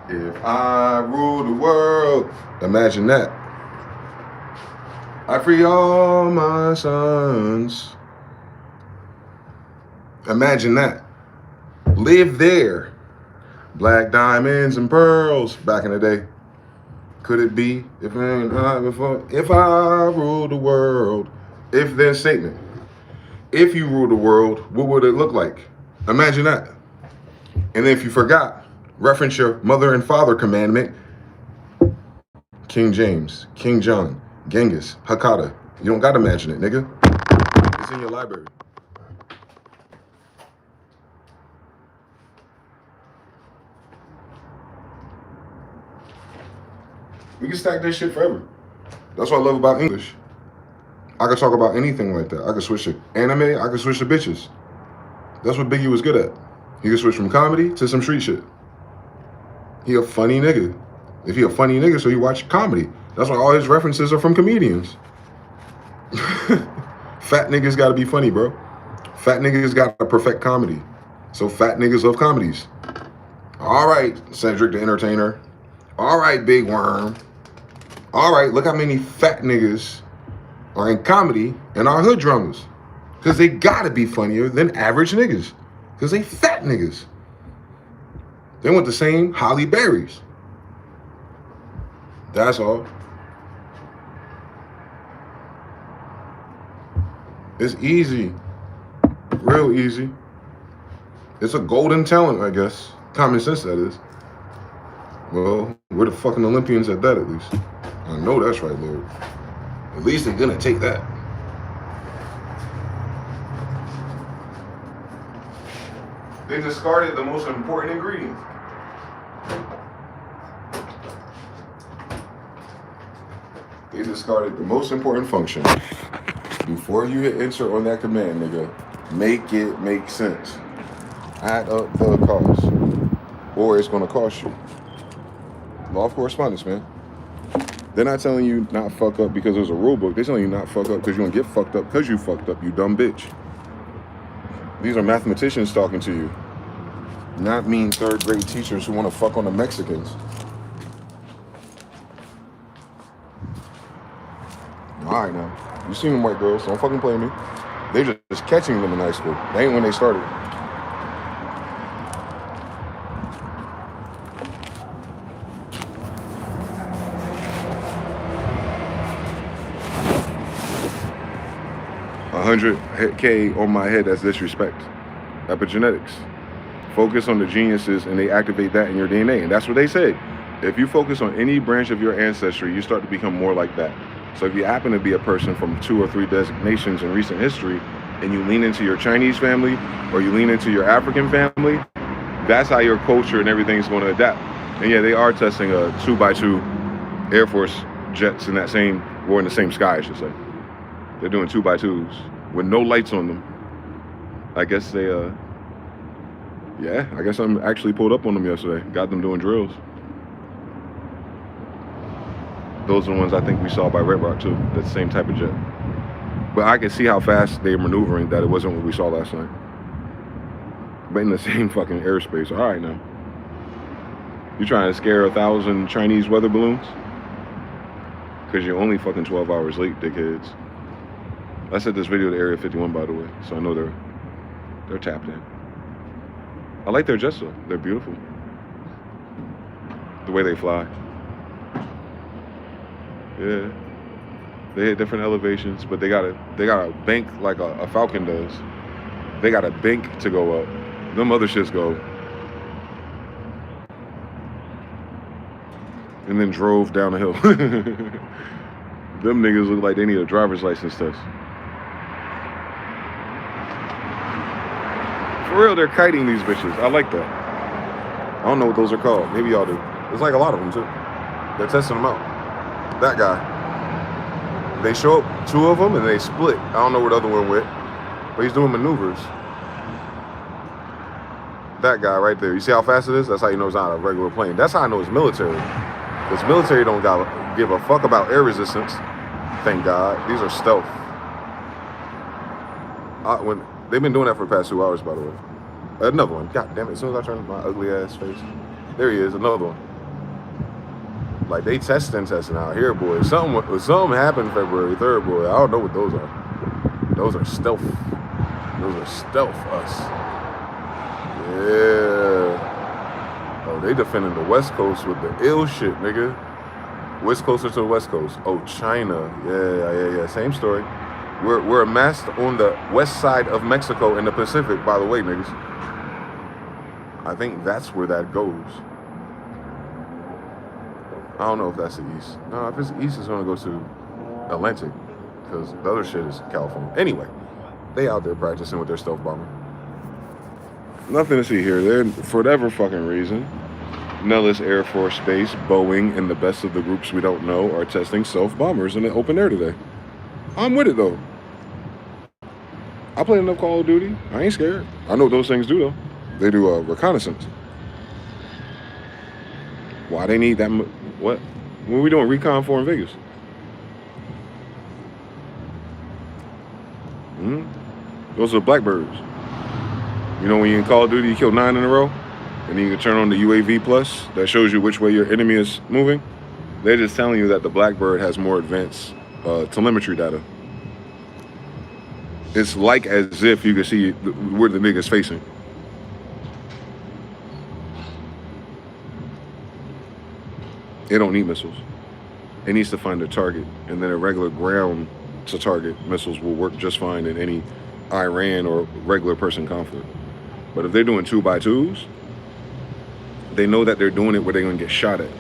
If I rule the world, imagine that. I free all my sons. Imagine that. Live there. Black diamonds and pearls back in the day. Could it be if I rule the world? If then statement. If you rule the world, what would it look like? Imagine that. And if you forgot, reference your mother and father commandment. King James, King John, Genghis, Hakata. You don't gotta imagine it, nigga. It's in your library. We can stack this shit forever. That's what I love about English. I could talk about anything like that. I could switch to anime, I could switch to bitches. That's what Biggie was good at. He could switch from comedy to some street shit. He a funny nigga. If he a funny nigga, so you watch comedy. That's why all his references are from comedians. Fat niggas gotta be funny, bro. Fat niggas gotta perfect comedy. So fat niggas love comedies. All right, Cedric the Entertainer. All right, Big Worm. All right, look how many fat niggas are in comedy and our hood drummers. Because they gotta be funnier than average niggas. Because they fat niggas. They want the same Holly Berries. That's all. It's easy. Real easy. It's a golden talent, I guess. Common sense, that is. Well, we're the fucking Olympians at that, at least. I know that's right, Lord. At least they're gonna take that. They discarded the most important ingredient. They discarded the most important function. Before you hit enter on that command, nigga, make it make sense. Add up the cost. Or it's gonna cost you. Law of correspondence, man. They're not telling you not fuck up because there's a rule book. They're telling you not fuck up because you're gonna get fucked up because you fucked up, you dumb bitch. These are mathematicians talking to you. Not mean third grade teachers who want to fuck on the Mexicans. All right now. You seen them white girls, don't fucking play me. They just catching them in high school. They ain't when they started. $100K on my head, that's disrespect. Epigenetics. Focus on the geniuses and they activate that in your DNA. And that's what they said. If you focus on any branch of your ancestry, you start to become more like that. So if you happen to be a person from 2 or 3 designations in recent history and you lean into your Chinese family or you lean into your African family, that's how your culture and everything's going to adapt. And yeah, they are testing a 2x2 Air Force jets in that same, or in the same sky, I should say. They're doing 2x2s with no lights on them. I guess they, yeah, I guess I'm actually pulled up on them yesterday. Got them doing drills. Those are the ones I think we saw by Red Rock too. That's the same type of jet. But I can see how fast they're maneuvering that it wasn't what we saw last night. But in the same fucking airspace. All right now. You trying to scare 1,000 Chinese weather balloons? Because you're only fucking 12 hours late, dickheads. I sent this video to Area 51, by the way, so I know they're tapped in. I like their jets though. They're beautiful. The way they fly. Yeah. They hit different elevations, but they got a bank like a Falcon does. They got a bank to go up. Them other shits go. And then drove down the hill. Them niggas look like they need a driver's license test. For real, they're kiting these bitches. I like that. I don't know what those are called. Maybe y'all do. There's like a lot of them too. They're testing them out. That guy. They show up 2 of them and they split. I don't know what the other one went, but he's doing maneuvers. That guy right there. You see how fast it is? That's how you know it's not a regular plane. That's how I know it's military. Because military don't give a fuck about air resistance. Thank God. These are stealth. When they've been doing that for the past 2 hours, by the way. Another one. God damn it. As soon as I turn my ugly ass face. There he is. Another one. Like they testing out here, boy. Something happened February 3rd, boy. I don't know what those are. Those are stealth. Those are stealth us. Yeah. Oh, they defending the West Coast with the ill shit, nigga. What's closer to the West Coast? Oh, China. Yeah. Same story. We're amassed on the west side of Mexico in the Pacific, by the way, niggas. I think that's where that goes. I don't know if that's the east. No, if it's east, it's gonna go to Atlantic, because the other shit is California. Anyway, they out there practicing with their stealth bomber. Nothing to see here. They're, for whatever fucking reason, Nellis Air Force Base, Boeing, and the best of the groups we don't know are testing stealth bombers in the open air today. I'm with it though. I play enough Call of Duty. I ain't scared. I know what those things do though. They do reconnaissance. Why they need that? What? What are we doing recon for in Vegas? Those are Blackbirds. You know when you in Call of Duty, you kill 9 in a row, and then you can turn on the UAV plus that shows you which way your enemy is moving. They're just telling you that the Blackbird has more advanced telemetry data. It's like as if you can see where the nigga's facing. It don't need missiles. It needs to find a target, and then a regular ground to target missiles will work just fine in any Iran or regular person conflict. But if they're doing 2x2s, they know that they're doing it where they're gonna get shot at.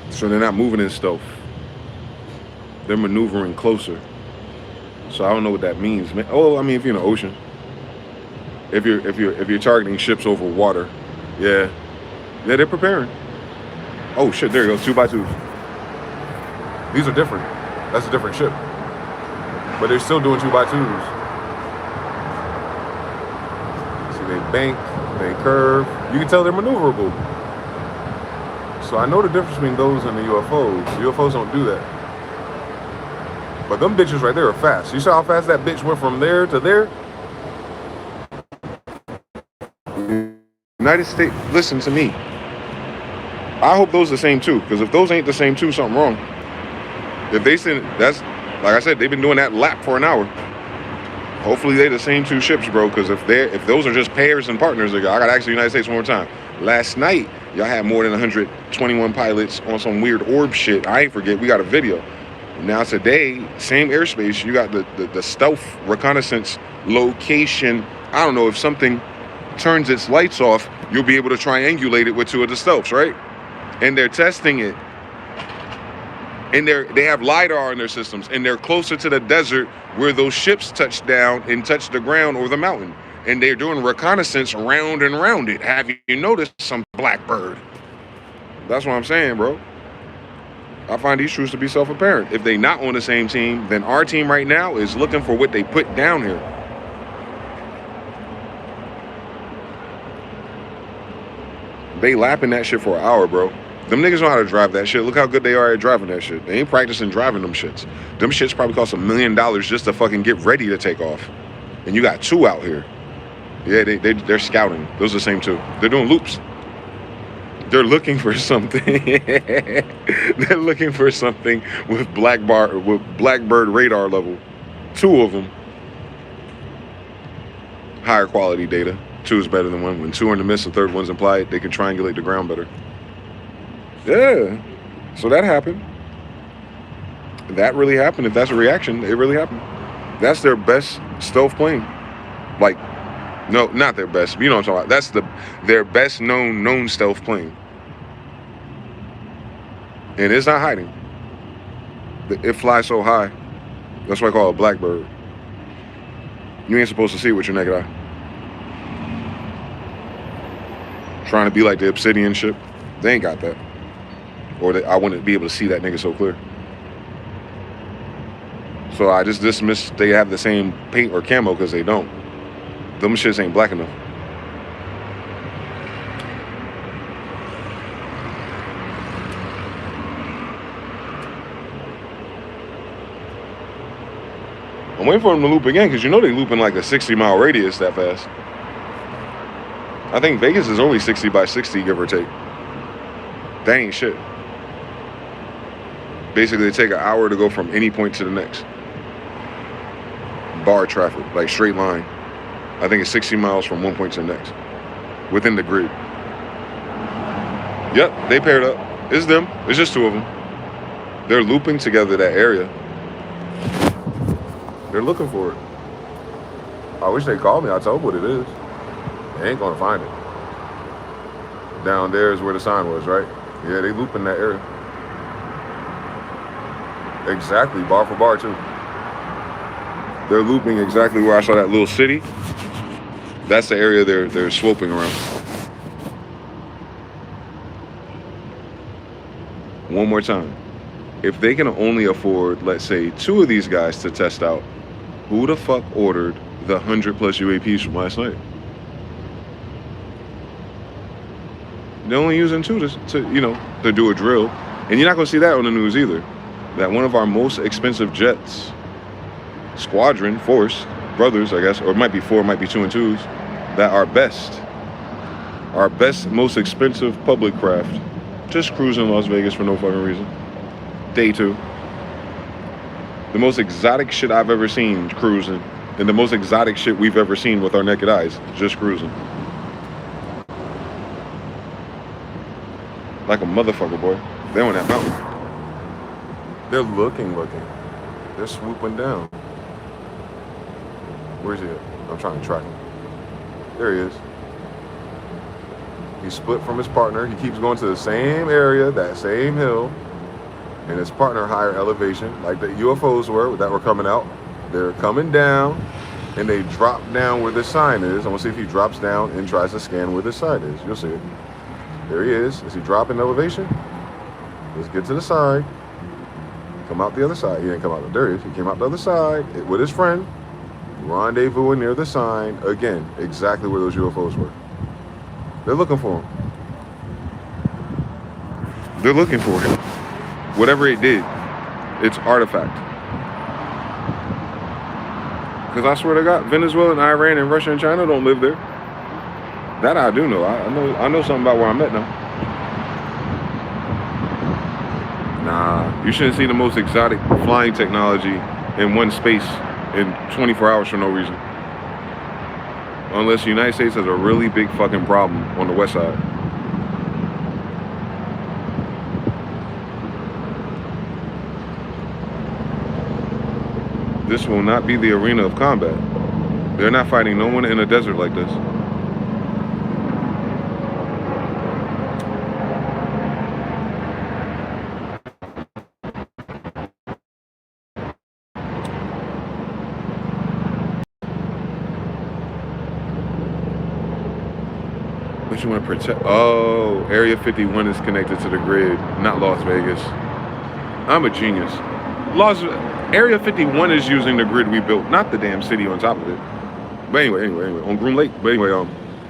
So they're not moving in stealth. They're maneuvering closer. So I don't know what that means. Oh, I mean, if you're in the ocean, if you're targeting ships over water, yeah, they're preparing. Oh shit, there you go, 2x2s. These are different. That's a different ship, but they're still doing 2x2s. See, they bank, they curve. You can tell they're maneuverable. So I know the difference between those and the UFOs. UFOs don't do that. But them bitches right there are fast. You saw how fast that bitch went from there to there? United States, listen to me. I hope those are the same too, because if those ain't the same too, something wrong. If they send, that's, like I said, they've been doing that lap for an hour. Hopefully they the same two ships, bro, because if those are just pairs and partners, I gotta ask the United States one more time. Last night, y'all had more than 121 pilots on some weird orb shit. I ain't forget, we got a video. Now today, same airspace, you got the stealth reconnaissance location. I don't know, if something turns its lights off, you'll be able to triangulate it with two of the stealths, right? And they're testing it. And they have LiDAR in their systems, and they're closer to the desert where those ships touch down and touch the ground or the mountain. And they're doing reconnaissance around and around it. Have you noticed some Blackbird? That's what I'm saying, bro. I find these truths to be self-apparent. If they not on the same team, then our team right now is looking for what they put down here. They lapping that shit for an hour, bro. Them niggas know how to drive that shit. Look how good they are at driving that shit. They ain't practicing driving them shits. Them shits probably cost $1 million just to fucking get ready to take off. And you got two out here. Yeah, they're scouting. Those are the same two. They're doing loops. They're looking for something. They're looking for something with Blackbird radar level. Two of them. Higher quality data. Two is better than one. When two are in the mist, the third one's implied. They can triangulate the ground better. Yeah. So that happened. That really happened. If that's a reaction, it really happened. That's their best stealth plane. Like, no, not their best. You know what I'm talking about. That's their best known stealth plane. And it's not hiding. It flies so high. That's why I call it a Blackbird. You ain't supposed to see it with your naked eye. Trying to be like the Obsidian ship. They ain't got that. Or I wouldn't be able to see that nigga so clear. So I just dismiss they have the same paint or camo because they don't. Them shits ain't black enough. I'm waiting for them to loop again because you know they loop in like a 60-mile radius that fast. I think Vegas is only 60 by 60, give or take. That ain't shit. Basically, they take an hour to go from any point to the next. Bar traffic, like straight line. I think it's 60 miles from one point to the next. Within the grid. Yep, they paired up. It's them. It's just two of them. They're looping together that area. They're looking for it. I wish they called me. I'll tell them what it is. They ain't gonna find it. Down there is where the sign was, right? Yeah, they loop in that area. Exactly, bar for bar too. They're looping exactly where I saw that little city. That's the area they're sloping around. One more time. If they can only afford, let's say, two of these guys to test out, who the fuck ordered the 100+ UAPs from last night? They're only using two to do a drill. And you're not gonna see that on the news either. That one of our most expensive jets, squadron, force, brothers, I guess, or it might be four, it might be 2 and 2s, that our best, most expensive public craft, just cruising Las Vegas for no fucking reason. Day 2. The most exotic shit I've ever seen cruising, and the most exotic shit we've ever seen with our naked eyes, just cruising. Like a motherfucker, boy. They're on that mountain. They're looking. They're swooping down. Where's he at? I'm trying to track him. There he is. He split from his partner. He keeps going to the same area, that same hill. And his partner higher elevation, like the UFOs that were coming out. They're coming down, and they drop down where the sign is. I want to see if he drops down and tries to scan where the sign is. You'll see it. There he is. Is he dropping elevation? Let's get to the side. Come out the other side. He didn't come out. There he is. He came out the other side with his friend. Rendezvousing near the sign. Again, exactly where those UFOs were. They're looking for him. They're looking for him. Whatever it did, it's artifact. Because I swear to God, Venezuela and Iran and Russia and China don't live there. That I do know. I know something about where I'm at now. Nah, you shouldn't see the most exotic flying technology in one space in 24 hours for no reason. Unless the United States has a really big fucking problem on the west side. This will not be the arena of combat. They're not fighting no one in a desert like this. But you want to protect? Oh, Area 51 is connected to the grid, not Las Vegas. I'm a genius. Area 51 is using the grid we built, not the damn city on top of it. But anyway, on Groom Lake. But anyway,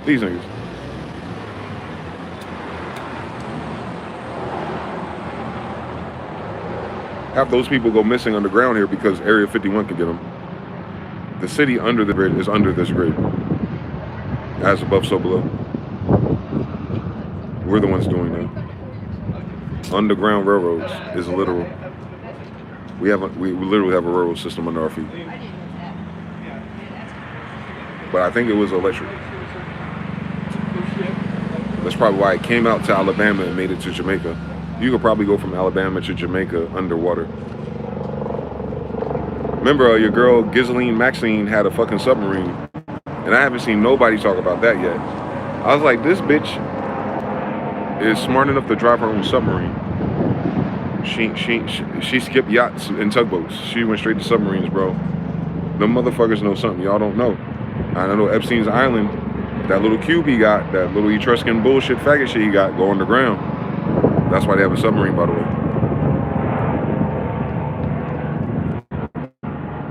these niggas. Have those people go missing underground here because Area 51 can get them. The city under the grid is under this grid. As above, so below. We're the ones doing that. Underground railroads is literal. We literally have a railroad system under our feet. But I think it was electric. That's probably why it came out to Alabama and made it to Jamaica. You could probably go from Alabama to Jamaica underwater. Remember, your girl Ghislaine Maxine had a fucking submarine, and I haven't seen nobody talk about that yet. I was like, this bitch is smart enough to drive her own submarine. She skipped yachts and tugboats. She went straight to submarines, bro. Them motherfuckers know something y'all don't know. I know Epstein's Island, that little cube he got, that little Etruscan bullshit faggot shit he got, go underground. That's why they have a submarine, by the way.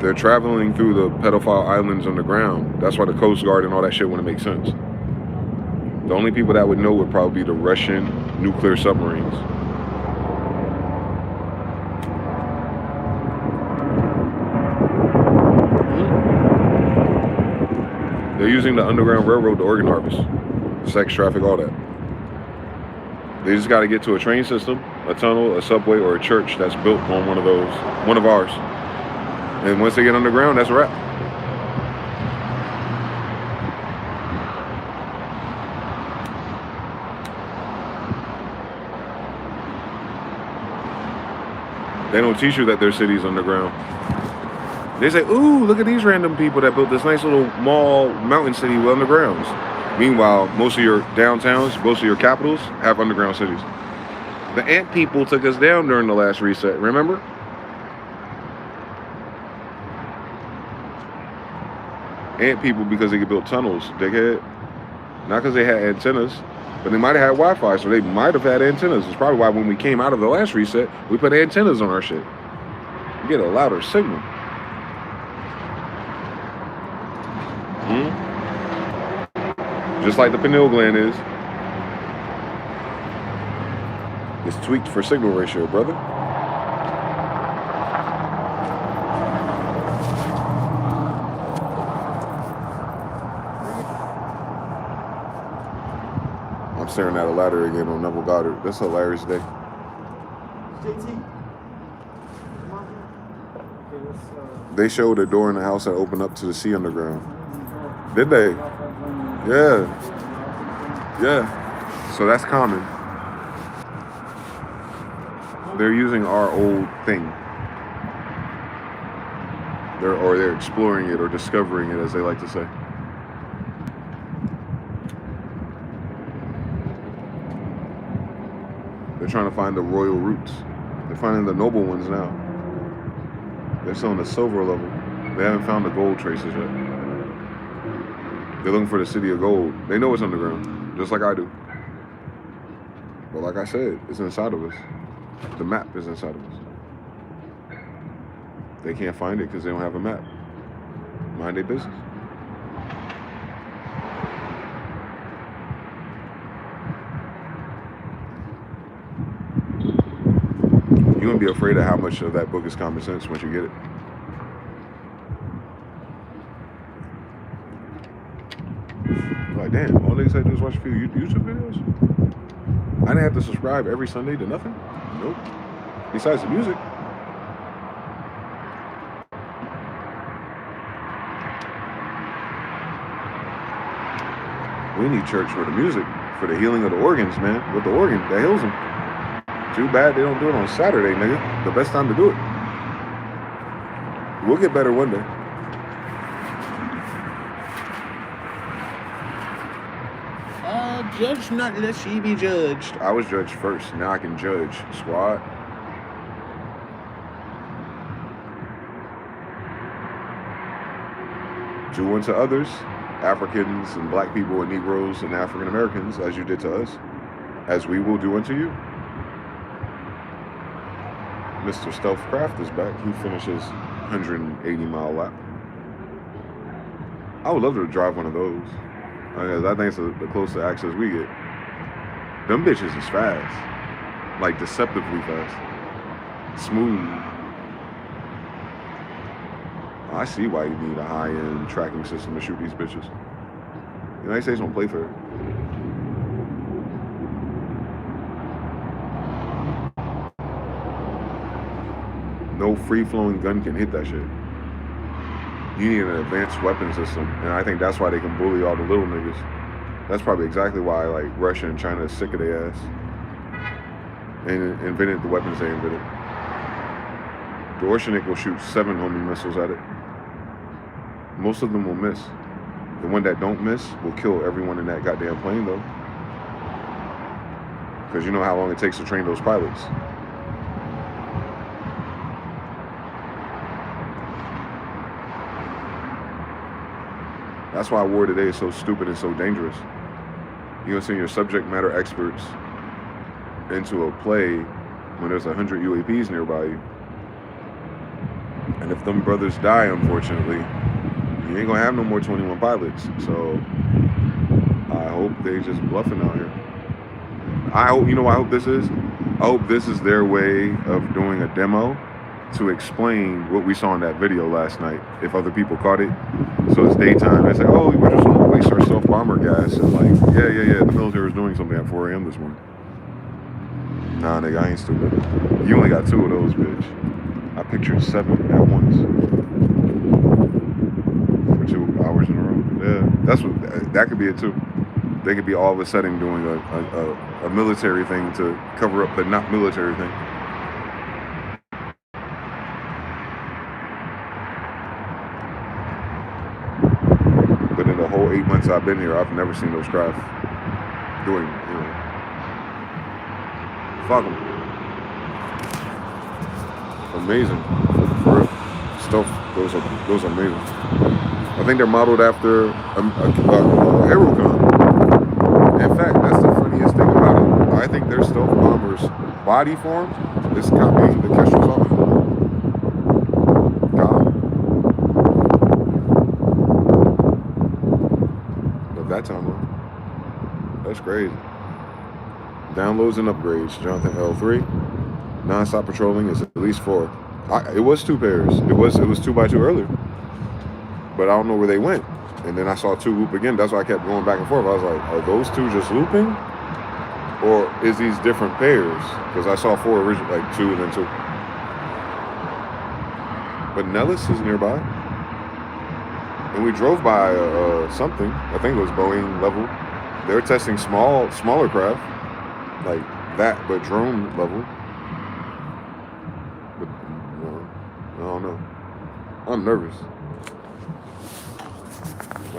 They're traveling through the pedophile islands underground. That's why the Coast Guard and all that shit wouldn't make sense. The only people that would know would probably be the Russian nuclear submarines. They're using the Underground Railroad to organ harvest, sex traffic, all that. They just got to get to a train system, a tunnel, a subway, or a church that's built on one of ours. And once they get underground, that's a wrap. They don't teach you that their city's underground. They say, ooh, look at these random people that built this nice little mall mountain city with undergrounds. Meanwhile, most of your downtowns, most of your capitals have underground cities. The ant people took us down during the last reset, remember? Ant people because they could build tunnels, dickhead. Not because they had antennas, but they might have had Wi-Fi, so they might have had antennas. It's probably why when we came out of the last reset, we put antennas on our shit. You get a louder signal. Just like the pineal gland is. It's tweaked for signal ratio, brother. I'm staring at a ladder again on Neville Goddard. That's a hilarious day. They showed a door in the house that opened up to the sea underground. Did they? Yeah. So that's common. They're using our old thing. They're exploring it or discovering it, as they like to say. They're trying to find the royal roots. They're finding the noble ones now. They're still on the silver level. They haven't found the gold traces yet. They're looking for the city of gold. They know it's underground, just like I do. But like I said, it's inside of us. The map is inside of us. They can't find it because they don't have a map. Mind their business. You're going to be afraid of how much of that book is common sense once you get it. Like, damn, all niggas had to do is watch a few YouTube videos? I didn't have to subscribe every Sunday to nothing? Nope. Besides the music. We need church for the music, for the healing of the organs, man. With the organ that heals them. Too bad they don't do it on Saturday, nigga. The best time to do it. We'll get better one day. Judge not lest ye be judged. I was judged first. Now I can judge, squad. Do unto others, Africans and black people and Negroes and African Americans, as you did to us, as we will do unto you. Mr. Stealth Craft is back. He finishes 180-mile lap. I would love to drive one of those. I think it's the closest access we get. Them bitches is fast. Like, deceptively fast. Smooth. I see why you need a high-end tracking system to shoot these bitches. The United States don't play fair. No free-flowing gun can hit that shit. You need an advanced weapon system, and I think that's why they can bully all the little niggas. That's probably exactly why, like, Russia and China is sick of their ass and invented the weapons they invented. The Oceanic will shoot 7 homing missiles at it. Most of them will miss. The one that don't miss will kill everyone in that goddamn plane, though. Because you know how long it takes to train those pilots. That's why war today is so stupid and so dangerous. You don't send your subject matter experts into a play when there's 100 UAPs nearby you. And if them brothers die, unfortunately, you ain't gonna have no more 21 pilots. So I hope they just bluffing out here. I hope, you know what I hope this is? I hope this is their way of doing a demo to explain what we saw in that video last night, if other people caught it. So it's daytime. They say, oh, we're just going to waste our self-bomber gas. And like, yeah, the military was doing something at 4 a.m. this morning. Nah, nigga, I ain't stupid. You only got 2 of those, bitch. I pictured 7 at once. For 2 hours in a row. Yeah, that's what, that could be it too. They could be all of a sudden doing a military thing to cover up the not military thing. But in the whole 8 months I've been here, I've never seen those craft doing, you know, fuck them. Amazing. For real. Stuff, those are amazing. I think they're modeled after Aerocon. In fact, that's the funniest thing about it. I think their stealth bomber's body form is copying the Kestrel's off. That timeline. That's crazy. Downloads and upgrades. Jonathan L3. Non-stop patrolling is at least 4. It was 2 pairs. It was 2x2 earlier. But I don't know where they went. And then I saw 2 loop again. That's why I kept going back and forth. I was like, are those 2 just looping? Or is these different pairs? Because I saw 4 originally, like 2 and then 2. But Nellis is nearby. And we drove by something. I think it was Boeing level. They were testing smaller craft, like that, but drone level. But I don't know. I'm nervous.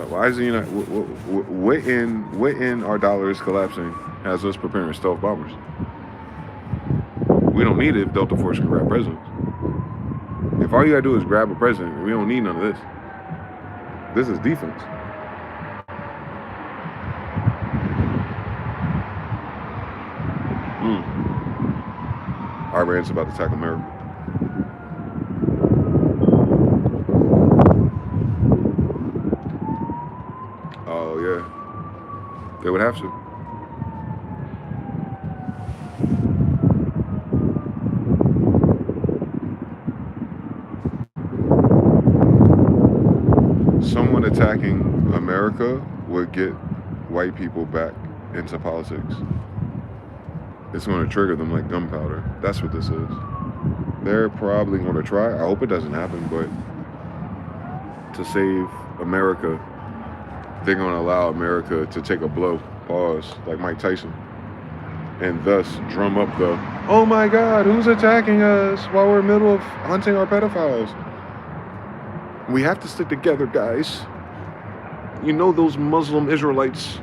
Why is it not? What in our dollar is collapsing has us preparing stealth bombers? We don't need it if Delta Force can grab presidents. If all you gotta do is grab a president, we don't need none of this. This is defense. Iran's about to attack America. Oh, yeah. They would have to. Someone attacking America would get white people back into politics. It's going to trigger them like gunpowder. That's what this is. They're probably going to try. I hope it doesn't happen, but to save America, they're going to allow America to take a blow, pause, like Mike Tyson, and thus drum up the, oh my God, who's attacking us while we're in the middle of hunting our pedophiles? We have to stick together, guys. You know those Muslim Israelites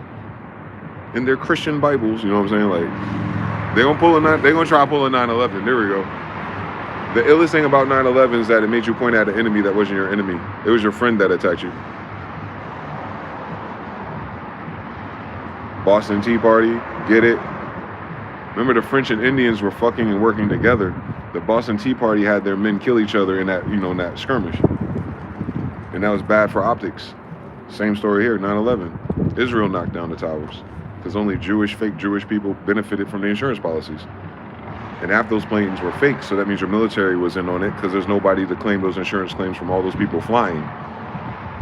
in their Christian Bibles, you know what I'm saying? Like, they're gonna try to pull a 9/11. There we go. The illest thing about 9/11 is that it made you point at an enemy that wasn't your enemy. It was your friend that attacked you. Boston Tea Party, get it? Remember, the French and Indians were fucking and working together. The Boston Tea Party had their men kill each other in that, in that skirmish. And that was bad for optics. Same story here, 9/11. Israel knocked down the towers because only fake Jewish people benefited from the insurance policies. And half those planes were fake, so that means your military was in on it because there's nobody to claim those insurance claims from all those people flying.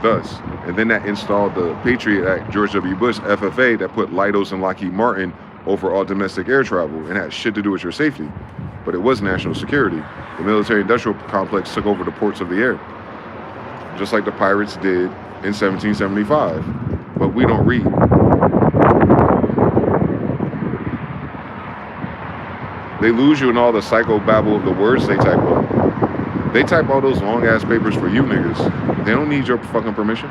Thus, and then that installed the Patriot Act, George W. Bush, FFA, that put Leidos and Lockheed Martin over all domestic air travel and had shit to do with your safety. But it was national security. The military-industrial complex took over the ports of the air, just like the pirates did in 1775. But we don't read. They lose you in all the psychobabble of the words they type up. They type all those long-ass papers for you niggas. They don't need your fucking permission.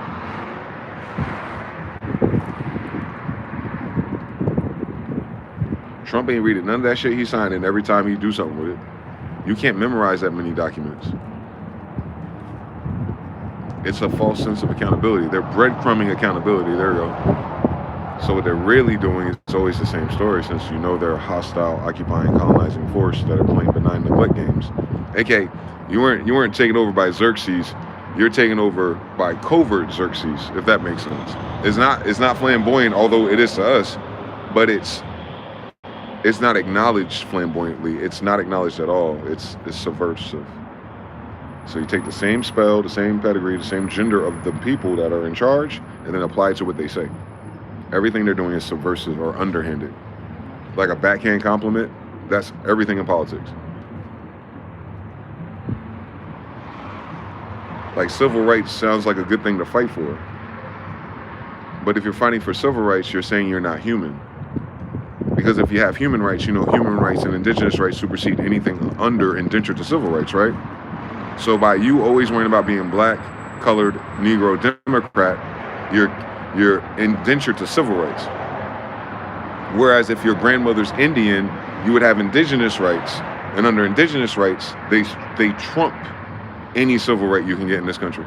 Trump ain't reading none of that shit he signed in every time he do something with it. You can't memorize that many documents. It's a false sense of accountability. They're breadcrumbing accountability. There you go. So what they're really doing is always the same story, since you know they're a hostile, occupying, colonizing force that are playing benign neglect games. AK, you weren't taken over by Xerxes. You're taken over by covert Xerxes, if that makes sense. It's not flamboyant, although it is to us, but it's not acknowledged flamboyantly. It's not acknowledged at all. It's subversive. So you take the same spell, the same pedigree, the same gender of the people that are in charge, and then apply it to what they say. Everything they're doing is subversive or underhanded. Like a backhand compliment, that's everything in politics. Like civil rights sounds like a good thing to fight for. But if you're fighting for civil rights, you're saying you're not human. Because if you have human rights, you know human rights and indigenous rights supersede anything under indentured to civil rights, right? So by you always worrying about being black, colored, Negro, Democrat, you're indentured to civil rights. Whereas if your grandmother's Indian, you would have indigenous rights. And under indigenous rights, they trump any civil right you can get in this country.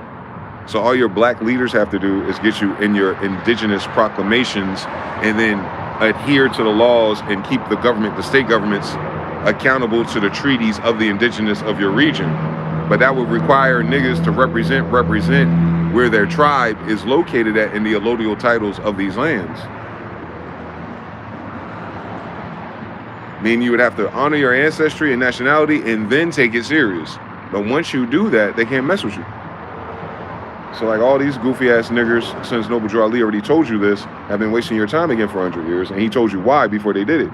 So all your black leaders have to do is get you in your indigenous proclamations and then adhere to the laws and keep the state governments accountable to the treaties of the indigenous of your region. But that would require niggas to represent where their tribe is located at in the allodial titles of these lands. Meaning you would have to honor your ancestry and nationality and then take it serious. But once you do that, they can't mess with you. So like all these goofy ass niggers, since Noble Drew Ali already told you this, have been wasting your time again for 100 years, and he told you why before they did it.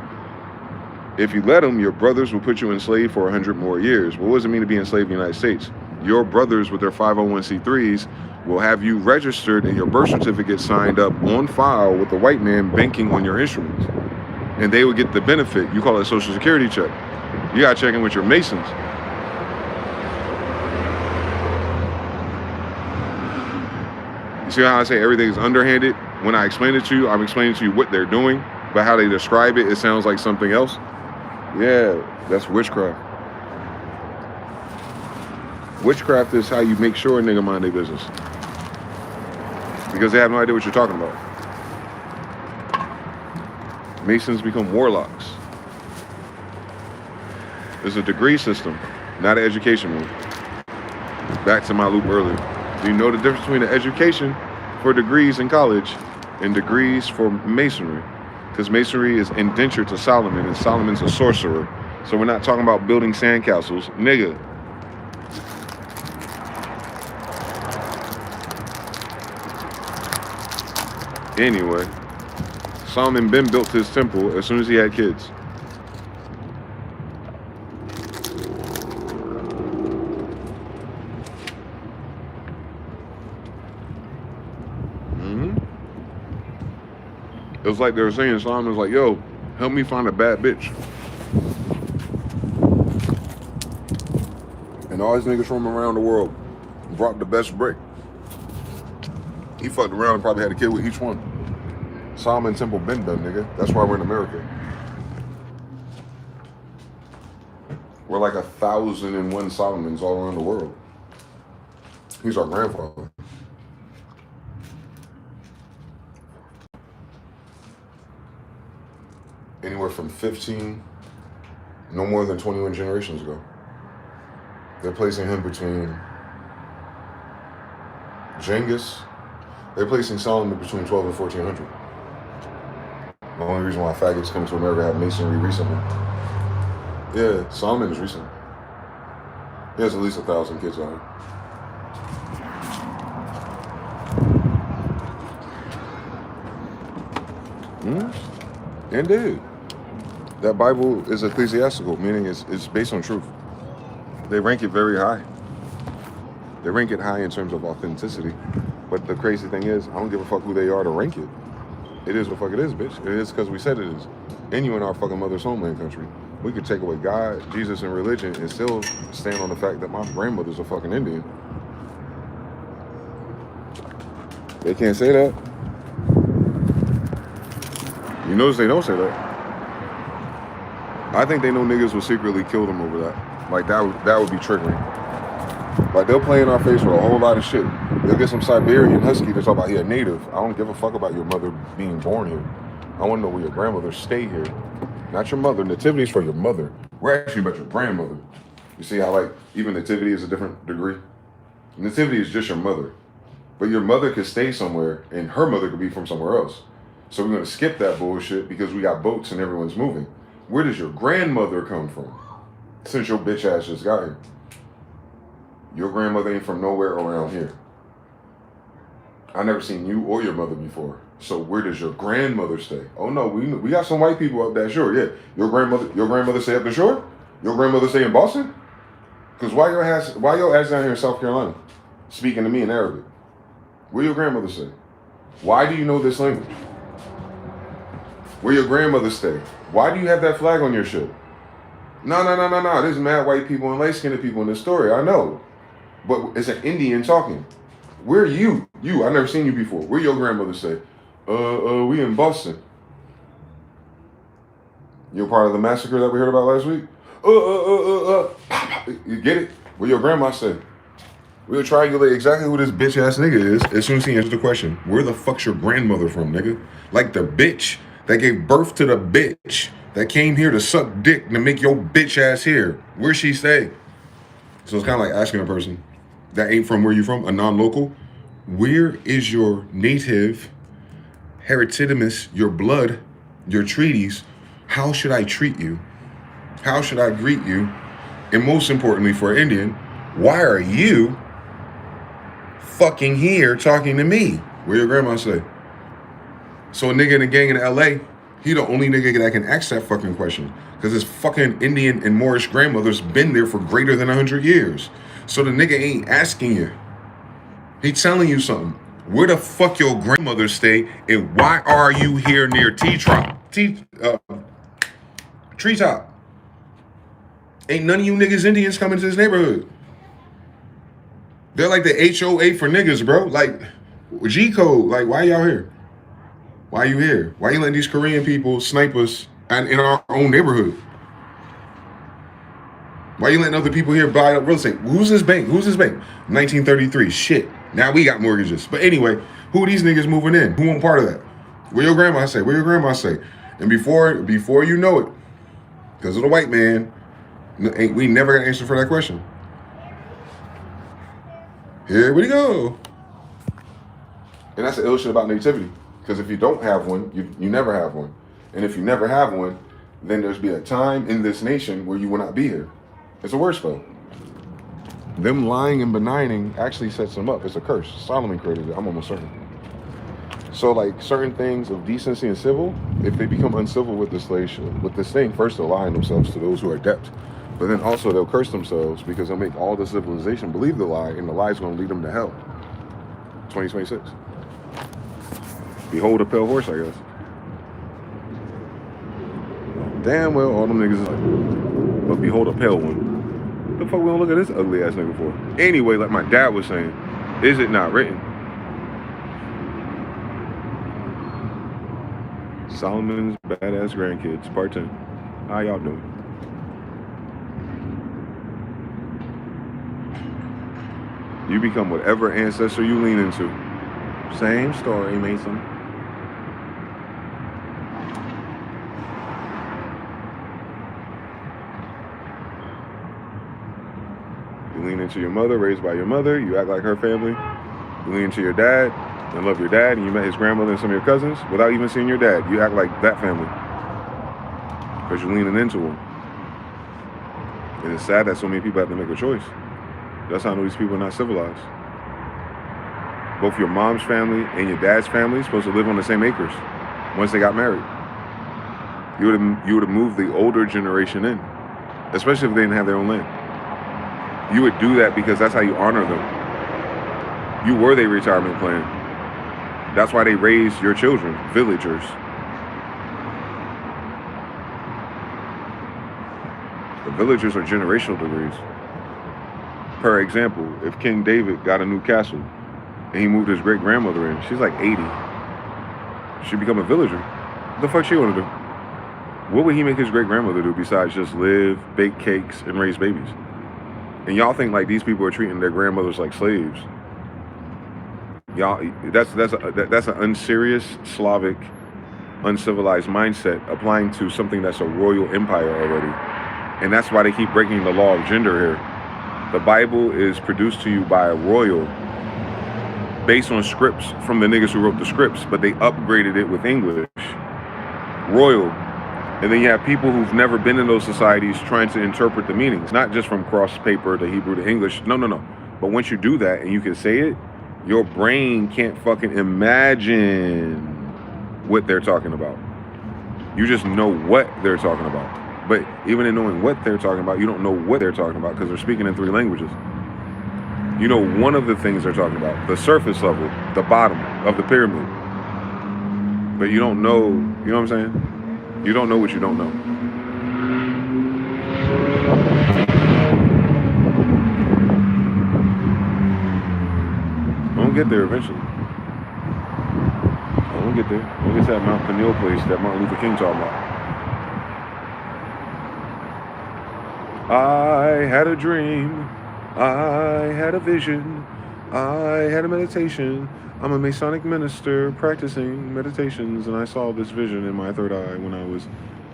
If you let them, your brothers will put you enslaved for 100 more years. What does it mean to be enslaved in the United States? Your brothers with their 501c3s will have you registered and your birth certificate signed up on file with the white man banking on your instruments. And they would get the benefit. You call it a Social Security check. You got to check in with your Masons. You see how I say everything is underhanded? When I explain it to you, I'm explaining to you what they're doing, but how they describe it, it sounds like something else. Yeah, that's witchcraft. Witchcraft is how you make sure a nigga mind their business. Because they have no idea what you're talking about. Masons become warlocks. It's a degree system, not an education one. Back to my loop earlier. Do you know the difference between an education for degrees in college and degrees for masonry? Because masonry is indentured to Solomon, and Solomon's a sorcerer. So we're not talking about building sandcastles. Nigga. Anyway, Solomon Ben built his temple as soon as he had kids. It's like they were saying, Solomon's like, yo, help me find a bad bitch. And all these niggas from around the world brought the best brick. He fucked around and probably had a kid with each one. Solomon Temple been done, nigga. That's why we're in America. We're like 1,001 Solomons all around the world. He's our grandfather. Anywhere from 15, no more than 21 generations ago. They're placing him between Genghis. They're placing Solomon between 12 and 1400. The only reason why faggots come to America have masonry recently. Yeah, Solomon is recent. He has at least 1,000 kids on him. Indeed. That Bible is ecclesiastical, meaning it's based on truth. They rank it very high. They rank it high in terms of authenticity. But the crazy thing is, I don't give a fuck who they are to rank it. It is what the fuck it is, bitch. It is because we said it is. And you in our fucking mother's homeland country. We could take away God, Jesus, and religion and still stand on the fact that my grandmother's a fucking Indian. They can't say that. You notice they don't say that. I think they know niggas will secretly kill them over that. Like that would be triggering. Like they'll play in our face with a whole lot of shit. They'll get some Siberian husky to talk about he a native. I don't give a fuck about your mother being born here. I want to know where your grandmother stay here. Not your mother. Nativity's for your mother. We're actually about your grandmother. You see how like even nativity is a different degree? Nativity is just your mother. But your mother could stay somewhere and her mother could be from somewhere else. So we're going to skip that bullshit because we got boats and everyone's moving. Where does your grandmother come from? Since your bitch ass just got here. Your grandmother ain't from nowhere around here. I never seen you or your mother before. So where does your grandmother stay? Oh no, we got some white people up that shore. Yeah, your grandmother stay up the shore? Your grandmother stay in Boston? Because why your ass down here in South Carolina speaking to me in Arabic? Where your grandmother stay? Why do you know this language? Where your grandmother stay? Why do you have that flag on your ship? No. There's mad white people and light-skinned people in this story. I know. But it's an Indian talking. Where you? I never seen you before. Where your grandmother stay? We in Boston. You're part of the massacre that we heard about last week? You get it? Where your grandma stay? We'll triangulate exactly who this bitch ass nigga is as soon as he answers the question. Where the fuck's your grandmother from, nigga? Like the bitch that gave birth to the bitch that came here to suck dick to make your bitch ass here. Where she stay? So it's kind of like asking a person that ain't from where you from, a non-local, where is your native hereditamous, your blood, your treaties? How should I treat you? How should I greet you? And most importantly for an Indian, why are you fucking here talking to me? Where your grandma say? So a nigga in a gang in LA, he the only nigga that can ask that fucking question. Because his fucking Indian and Moorish grandmother's been there for greater than 100 years. So the nigga ain't asking you. He telling you something. Where the fuck your grandmother stay and why are you here near Treetop? Ain't none of you niggas Indians coming to this neighborhood. They're like the HOA for niggas, bro. Like G code. Like why y'all here? Why you here? Why you letting these Korean people snipe us in our own neighborhood? Why you letting other people here buy up real estate? Who's this bank? 1933. Shit. Now we got mortgages. But anyway, who are these niggas moving in? Who want part of that? Where your grandma say? And before you know it, because of the white man, we never got an answer for that question. Here we go. And that's the ill shit about nativity. Because if you don't have one, you never have one. And if you never have one, then there's be a time in this nation where you will not be here. It's a word spell. Them lying and benigning actually sets them up. It's a curse. Solomon created it. I'm almost certain. So like certain things of decency and civil, if they become uncivil with this thing, first they'll lie on themselves to those who are adept. But then also they'll curse themselves because they'll make all the civilization believe the lie, and the lie is going to lead them to hell. 2026. Behold a pale horse, I guess. damn well all them niggas is like, but behold a pale one. The fuck we don't look at this ugly ass nigga for? Anyway, like my dad was saying, is it not written? Solomon's Badass Grandkids, Part 10. How y'all doing? You become whatever ancestor you lean into. Same story, Mason. You lean into your mother, raised by your mother. You act like her family. You lean into your dad and love your dad, and you met his grandmother and some of your cousins without even seeing your dad. You act like that family because you're leaning into them. And it's sad that so many people have to make a choice. That's how I know these people are not civilized. Both your mom's family and your dad's family are supposed to live on the same acres once they got married. You would have moved the older generation in, especially if they didn't have their own land. You would do that because that's how you honor them. You were their retirement plan. That's why they raised your children, villagers. The villagers are generational degrees. Per example, if King David got a new castle and he moved his great-grandmother in, she's like 80. She'd become a villager. What the fuck she want to do? What would he make his great-grandmother do besides just live, bake cakes, and raise babies? And y'all think like these people are treating their grandmothers like slaves. Y'all, that's an unserious, Slavic, uncivilized mindset applying to something that's a royal empire already. And that's why they keep breaking the law of gender here. The Bible is produced to you by a royal based on scripts from the niggas who wrote the scripts, but they upgraded it with English. Royal. And then you have people who've never been in those societies trying to interpret the meanings, not just from cross paper to Hebrew to English. No. But once you do that and you can say it, your brain can't fucking imagine what they're talking about. You just know what they're talking about. But even in knowing what they're talking about, you don't know what they're talking about because they're speaking in 3 languages. You know one of the things they're talking about, the surface level, the bottom of the pyramid. But you don't know, you know what I'm saying? You don't know what you don't know. I'm gonna get there eventually. I'm gonna get there. I'm gonna get to that Mount Peniel place that Martin Luther King talking about. I had a dream, I had a vision, I had a meditation. I'm a Masonic minister practicing meditations, and I saw this vision in my third eye when I was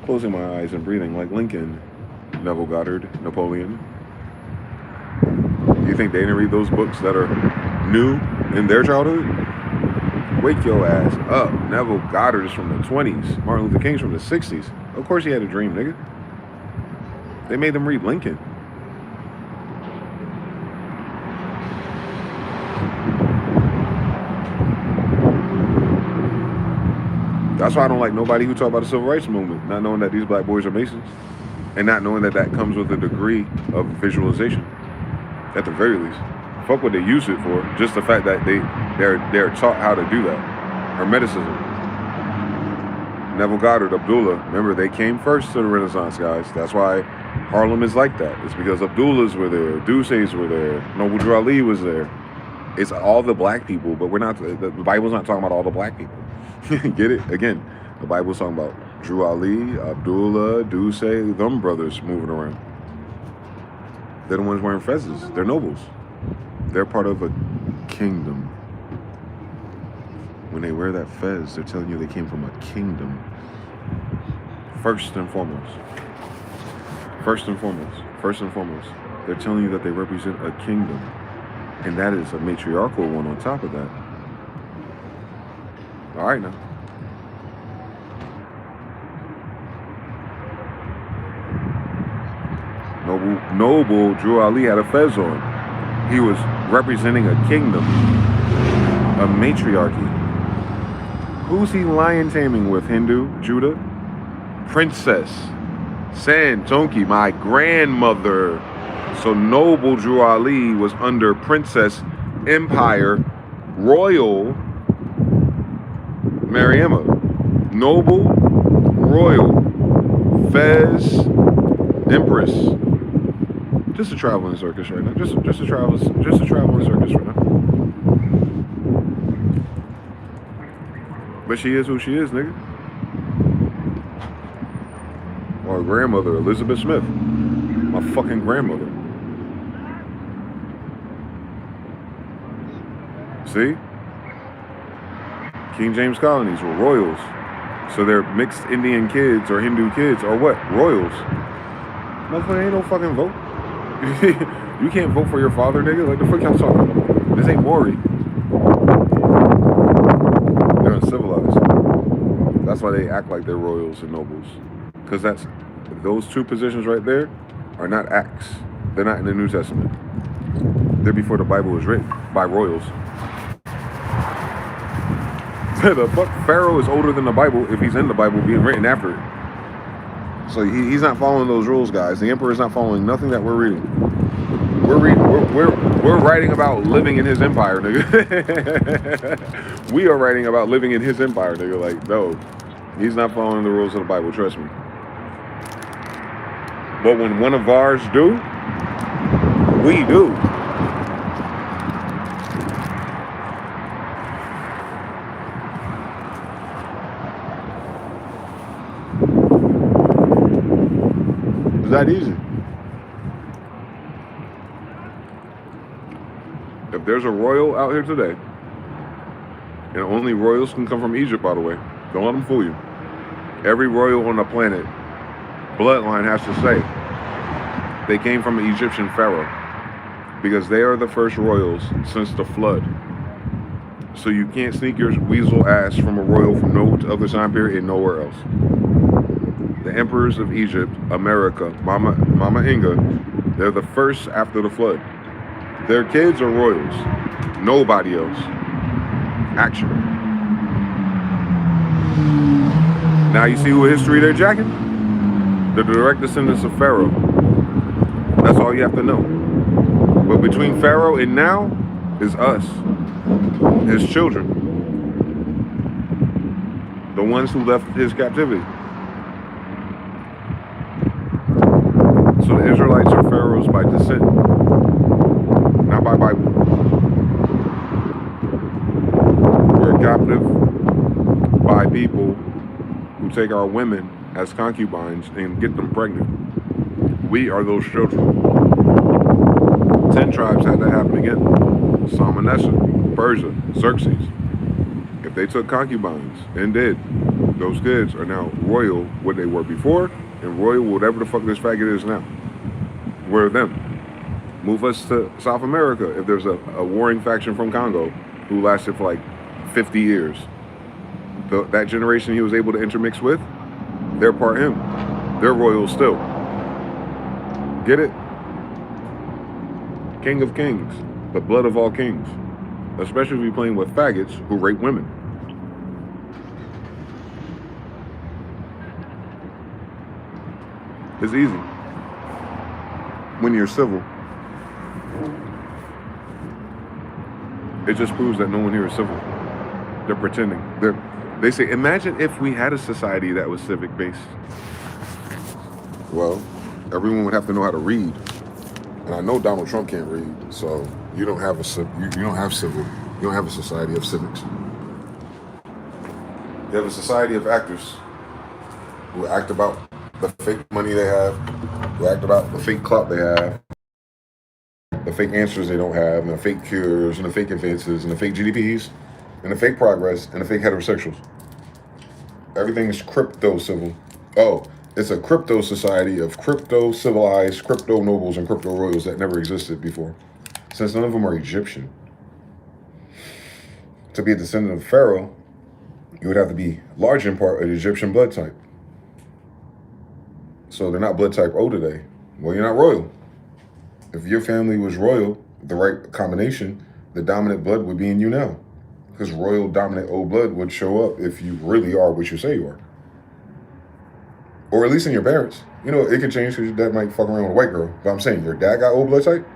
closing my eyes and breathing like Lincoln, Neville Goddard, Napoleon. Do you think they didn't read those books that are new in their childhood? Wake your ass up. Neville Goddard is from the 20s. Martin Luther King's from the 60s. Of course he had a dream, nigga. They made them read Lincoln. That's why I don't like nobody who talk about the Civil Rights Movement, not knowing that these black boys are Masons, and not knowing that that comes with a degree of visualization, at the very least. Fuck what they use it for, just the fact that they're taught how to do that. Hermeticism. Neville Goddard, Abdullah, remember they came first to the Renaissance, guys. That's why Harlem is like that. It's because Abdullahs were there, Duces were there, Noble Drew Ali was there. It's all the black people, but we're not. The Bible's not talking about all the black people. Get it? Again, the Bible's talking about Drew Ali, Abdullah, Duce, them brothers moving around. They're the ones wearing fezzes. They're nobles. They're part of a kingdom. When they wear that fez, they're telling you they came from a kingdom. First and foremost. First and foremost. They're telling you that they represent a kingdom. And that is a matriarchal one on top of that. All right now. Noble Drew Ali had a fez on. He was representing a kingdom, a matriarchy. Who's he lion taming with, Hindu, Judah? Princess Santonki, my grandmother. So Noble Drew Ali was under Princess Empire Royal Mariama. Noble, royal, Fez, Empress. Just a traveling circus right now. Just a traveling circus right now. But she is who she is, nigga. Or grandmother, Elizabeth Smith. My fucking grandmother. See? King James colonies were royals. So they're mixed Indian kids or Hindu kids or what? Royals. Motherfucker, ain't no fucking vote. You can't vote for your father, nigga. Like the fuck y'all talking about? This ain't Maury. They're uncivilized. That's why they act like they're royals and nobles. Because those two positions right there are not acts. They're not in the New Testament. They're before the Bible was written by royals. The fuck Pharaoh is older than the Bible if he's in the Bible being written after it. So he's not following those rules, guys. The emperor is not following nothing that we're reading. We're writing about living in his empire, nigga. We are writing about living in his empire, nigga. Like, no, he's not following the rules of the Bible. Trust me. But when one of ours do, we do. It's that easy. If there's a royal out here today, and only royals can come from Egypt, by the way, don't let them fool you. Every royal on the planet, bloodline has to say they came from an Egyptian pharaoh because they are the first royals since the flood. So you can't sneak your weasel ass from a royal from no other time period and nowhere else. The emperors of Egypt, America, Mama Inga, they're the first after the flood. Their kids are royals. Nobody else. Actually. Now you see what history they're jacking? The direct descendants of Pharaoh. That's all you have to know. But between Pharaoh and now is us, his children. The ones who left his captivity. So the Israelites are pharaohs by descent, not by Bible. We're captive by people who take our women as concubines and get them pregnant. We are those children. 10 tribes had that happen again. Salmanasseh, Persia, Xerxes. If they took concubines and did, those kids are now royal what they were before, and royal whatever the fuck this faggot is now. We're them. Move us to South America if there's a warring faction from Congo who lasted for like 50 years. That generation he was able to intermix with, they're part him. They're royal still. Get it? King of kings. The blood of all kings. Especially if you're playing with faggots who rape women. It's easy. When you're civil. It just proves that no one here is civil. They're pretending. They say, imagine if we had a society that was civic based. Well, everyone would have to know how to read. And I know Donald Trump can't read, so you don't have a you don't have civil. You don't have a society of civics. You have a society of actors who act about the fake money they have, who act about the fake clout they have, the fake answers they don't have, and the fake cures, and the fake advances, and the fake GDPs, and the fake progress, and the fake heterosexuals. Everything is crypto civil. Oh, it's a crypto society of crypto civilized, crypto nobles, and crypto royals that never existed before, since none of them are Egyptian. To be a descendant of Pharaoh, you would have to be large in part of the Egyptian blood type. So they're not blood type O today. Well, you're not royal. If your family was royal, the right combination, the dominant blood would be in you now. Because royal dominant O blood would show up if you really are what you say you are. Or at least in your parents. You know, it could change because your dad might fuck around with a white girl. But I'm saying, your dad got O blood type?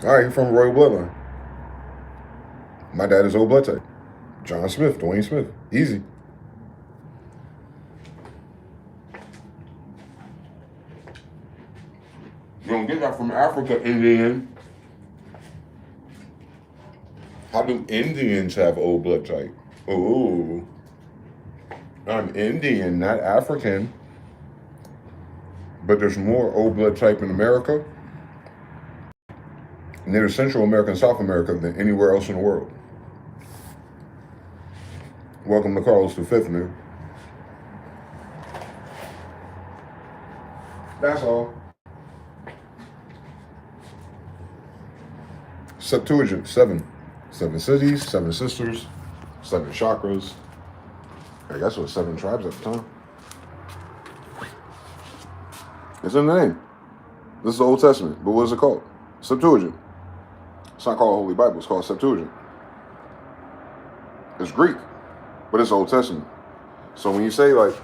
All right, you're from a royal bloodline. My dad is O blood type. John Smith, Dwayne Smith. Easy. get that from Africa, Indian. How do Indians have old blood type? Ooh. I'm Indian, not African. But there's more old blood type in America, near Central America and South America, than anywhere else in the world. Welcome to Carlos V, man. That's all. Septuagint, 7. 7 cities, 7 sisters, 7 chakras. I guess it was 7 tribes at the time. It's in the name. This is the Old Testament, but what is it called? Septuagint. It's not called Holy Bible, it's called Septuagint. It's Greek, but it's Old Testament. So when you say, like,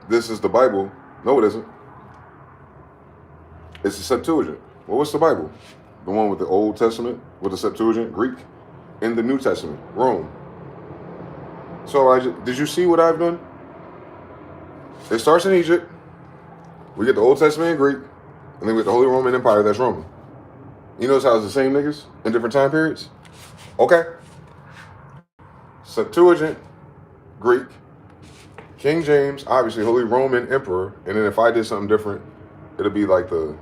this is the Bible, no, it isn't. It's the Septuagint. Well, what's the Bible? The one with the Old Testament, with the Septuagint, Greek, and the New Testament, Rome. So did you see what I've done? It starts in Egypt. We get the Old Testament in Greek, and then we get the Holy Roman Empire, that's Roman. You notice how it's the same niggas in different time periods? Okay. Septuagint, Greek, King James, obviously Holy Roman Emperor, and then if I did something different, it'll be like the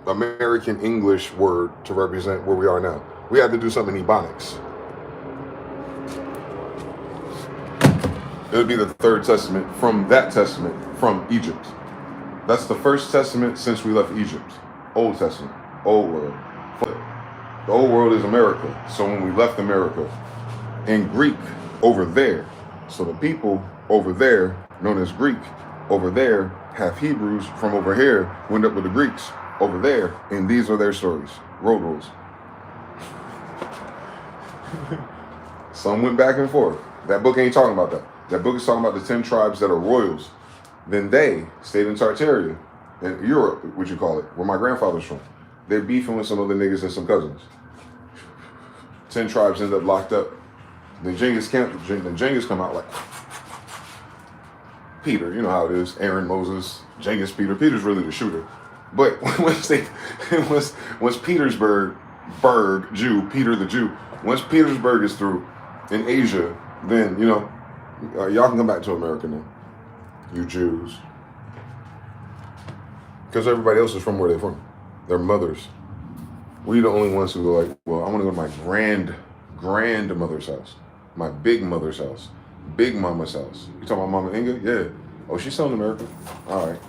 American English word to represent where we are now. We had to do something in Ebonics. It would be the Third Testament from that Testament from Egypt. That's the First Testament since we left Egypt. Old Testament, Old World. The Old World is America. So when we left America, in Greek over there, so the people over there, known as Greek, over there have Hebrews from over here, went up with the Greeks over there, and these are their stories. Road rules. Some went back and forth. That book ain't talking about that. That book is talking about the 10 tribes that are royals. Then they stayed in Tartaria, in Europe, what you call it, where my grandfather's from. They're beefing with some other niggas and some cousins. 10 tribes end up locked up. Then Genghis come out like Peter, you know how it is. Aaron, Moses, Genghis, Peter. Peter's really the shooter. But once Petersburg, Peter the Jew, once Petersburg is through in Asia, then, you know, y'all can come back to America now, you Jews. Because everybody else is from where they're from. Their mothers. We the only ones who go like, well, I want to go to my grandmother's house. My big mother's house. Big mama's house. You talking about Mama Inga? Yeah. Oh, she's still in America? All right.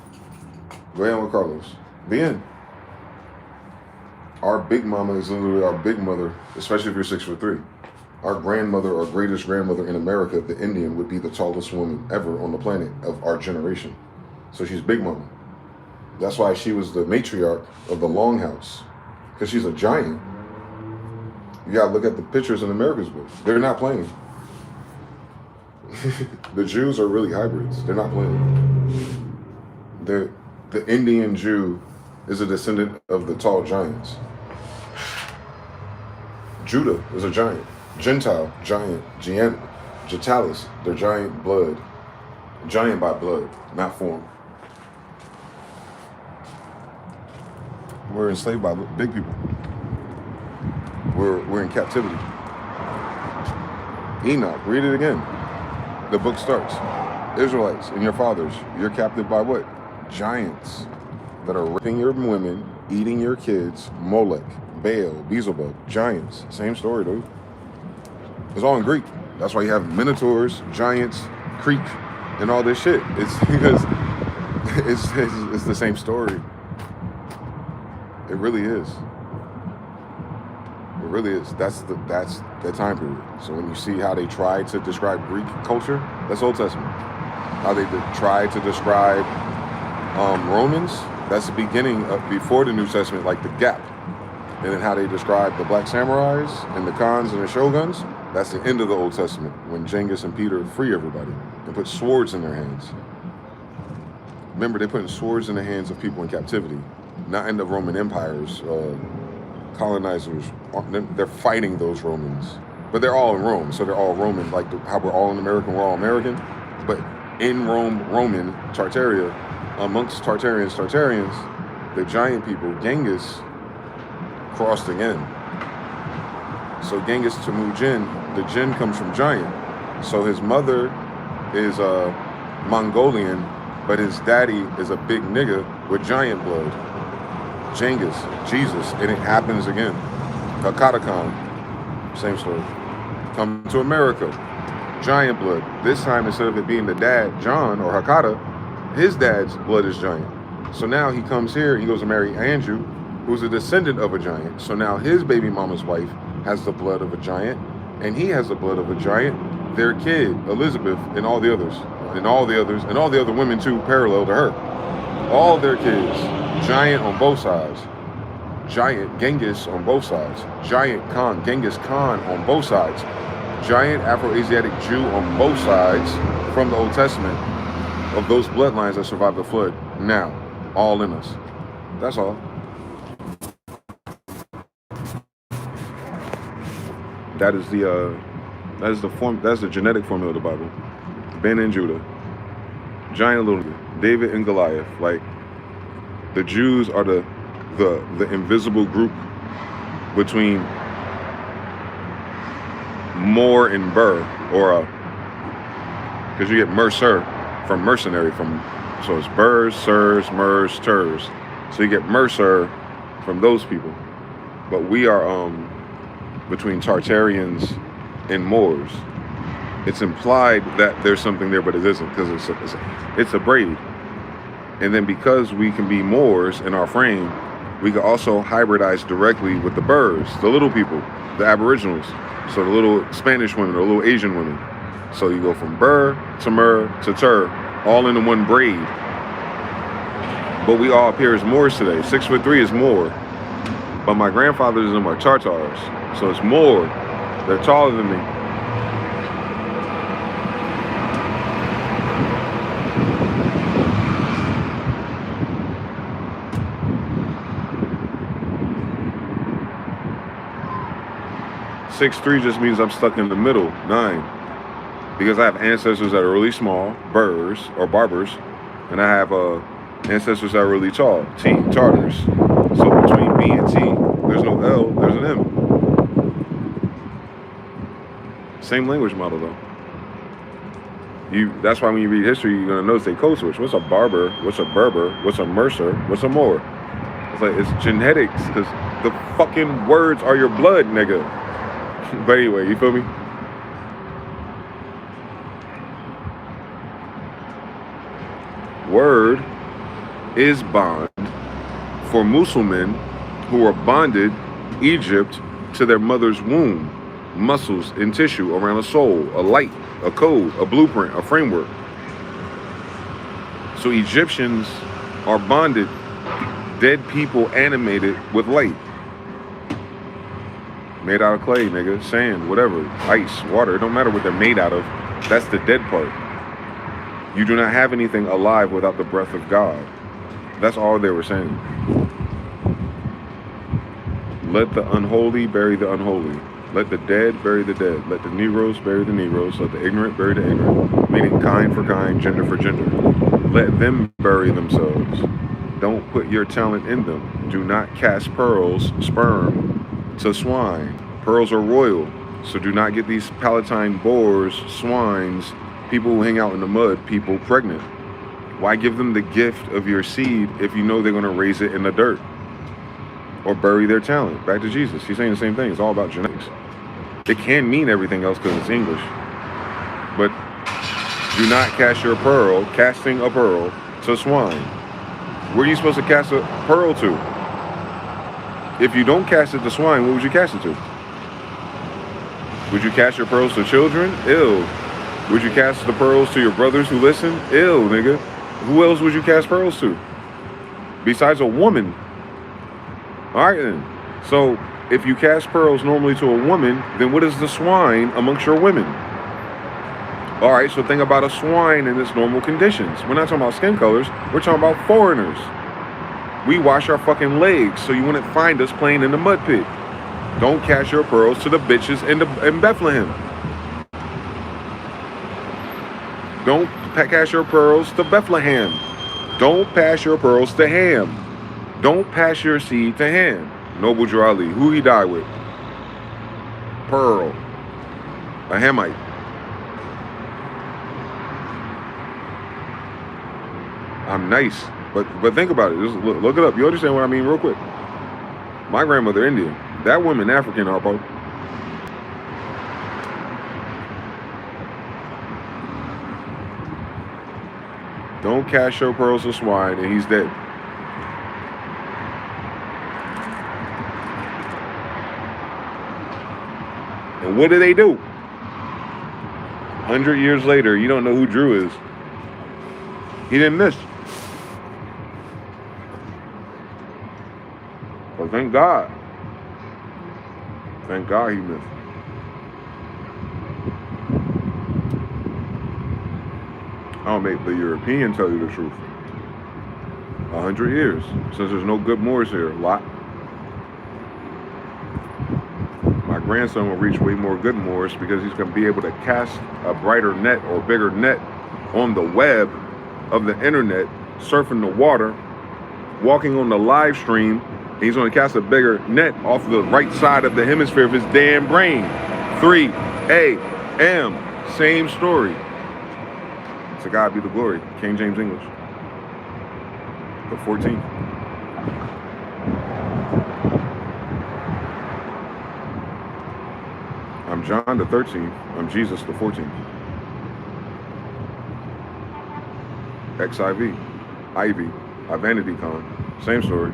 Go ahead with Carlos. The end. Our big mama is literally our big mother, especially if you're 6'3". Our grandmother, our greatest grandmother in America, the Indian, would be the tallest woman ever on the planet of our generation. So she's big mama. That's why she was the matriarch of the Longhouse, because she's a giant. You gotta look at the pictures in America's book. They're not playing. The Jews are really hybrids. They're not playing. The Indian Jew is a descendant of the tall giants. Judah is a giant. Gentile, giant. Jetalis, they're giant blood. Giant by blood, not form. We're enslaved by big people. We're in captivity. Enoch, read it again. The book starts. Israelites and your fathers, you're captive by what? Giants that are raping your women, eating your kids, Molech, Baal, Beelzebub, giants. Same story, dude. It's all in Greek. That's why you have minotaurs, giants, Creek, and all this shit. It's because it's the same story. It really is. It really is. That's the time period. So when you see how they try to describe Greek culture, that's Old Testament. How they try to describe Romans, that's the beginning of before the New Testament, like the gap. And then how they describe the black samurais and the Khans and the shoguns, that's the end of the Old Testament, when Genghis and Peter free everybody and put swords in their hands. Remember, they're putting swords in the hands of people in captivity, not in the Roman empires. Colonizers, they're fighting those Romans. But they're all in Rome, so they're all Roman, like how we're all in America, we're all American. But in Rome, Roman, Tartaria, amongst Tartarians, the giant people, Genghis crossed again. So Genghis Tamu Jin, the Jin comes from giant. So his mother is Mongolian, but his daddy is a big nigga with giant blood. Genghis, Jesus, and it happens again. Hakata Khan, same story. Come to America, giant blood. This time, instead of it being the dad, John or Hakata, his dad's blood is giant. So now he comes here, he goes to marry Andrew, who's a descendant of a giant. So now his baby mama's wife has the blood of a giant, and he has the blood of a giant. Their kid, Elizabeth, and all the others, and all the other women too, parallel to her. All their kids, giant on both sides. Giant Genghis on both sides. Giant Khan, Genghis Khan on both sides. Giant Afro-Asiatic Jew on both sides from the Old Testament of those bloodlines that survived the flood. Now, all in us. That's all. That's the genetic formula of the Bible. Ben and Judah, giant little David and Goliath. Like, the Jews are the invisible group between Moor and Burr, or because you get Mercer from mercenary, so it's Burrs, Sirs, Mers, Turs. So you get Mercer from those people. But we are between Tartarians and Moors. It's implied that there's something there, but it isn't, because it's a braid. And then because we can be Moors in our frame, we can also hybridize directly with the Burrs, the little people, the Aboriginals. So the little Spanish women or little Asian women. So you go from Burr to Mer to Tur, all into one braid. But we all appear as Moors today. 6'3" is Moor. But my grandfathers and them are Tartars. So it's Moor. They're taller than me. .6'3" just means I'm stuck in the middle, 9. Because I have ancestors that are really small, Burrs or Barbers, and I have ancestors that are really tall, T, Tartars. So between B and T, there's no L, there's an M. Same language model though. That's why when you read history, you're gonna notice they code switch. What's a Barber? What's a Berber? What's a Mercer? What's a Moor? It's like, it's genetics, because the fucking words are your blood, nigga. But anyway, you feel me? Word is bond for Muslims who are bonded Egypt to their mother's womb, muscles and tissue around a soul, a light, a code, a blueprint, a framework. So Egyptians are bonded, dead people animated with light. Made out of clay, nigga, sand, whatever, ice, water, it don't matter what they're made out of. That's the dead part. You do not have anything alive without the breath of God. That's all they were saying. Let the unholy bury the unholy. Let the dead bury the dead. Let the Negroes bury the Negroes. Let the ignorant bury the ignorant. Meaning kind for kind, gender for gender. Let them bury themselves. Don't put your talent in them. Do not cast pearls, sperm, to swine. Pearls are royal, so do not get these palatine boars, swines, people who hang out in the mud, people pregnant. Why give them the gift of your seed if you know they're going to raise it in the dirt or bury their talent? Back to Jesus. He's saying the same thing. It's all about genetics. It can mean everything else because it's English. But do not cast your pearl, casting a pearl, to swine. Where are you supposed to cast a pearl to? If you don't cast it to swine, what would you cast it to? Would you cast your pearls to children? Ill. Would you cast the pearls to your brothers who listen? Ill, nigga. Who else would you cast pearls to? Besides a woman. Alright then. So, if you cast pearls normally to a woman, then what is the swine amongst your women? Alright, so think about a swine in its normal conditions. We're not talking about skin colors. We're talking about foreigners. We wash our fucking legs so you wouldn't find us playing in the mud pit. Don't cast your pearls to the bitches in Bethlehem. Don't cast your pearls to Bethlehem. Don't pass your pearls to Ham. Don't pass your seed to him. Noble Drew Ali. Who he died with? Pearl. A Hamite. I'm nice. But think about it. Just look it up. You understand what I mean real quick. My grandmother Indian. That woman African, Harpo. Don't cast your pearls to swine and he's dead. And what do they do? 100 years later, you don't know who Drew is. He didn't miss. But thank God. Thank God he missed. I'll make the European tell you the truth. 100 years. Since there's no good Moors here. Lot. My grandson will reach way more good Moors because he's going to be able to cast a brighter net or bigger net on the web of the internet, surfing the water, walking on the live stream. He's going to cast a bigger net off the right side of the hemisphere of his damn brain. 3 a.m. Same story. To God be the glory. King James English. The 14th. I'm John the 13th. I'm Jesus the 14th. XIV. Ivy. Vanity Con. Same story.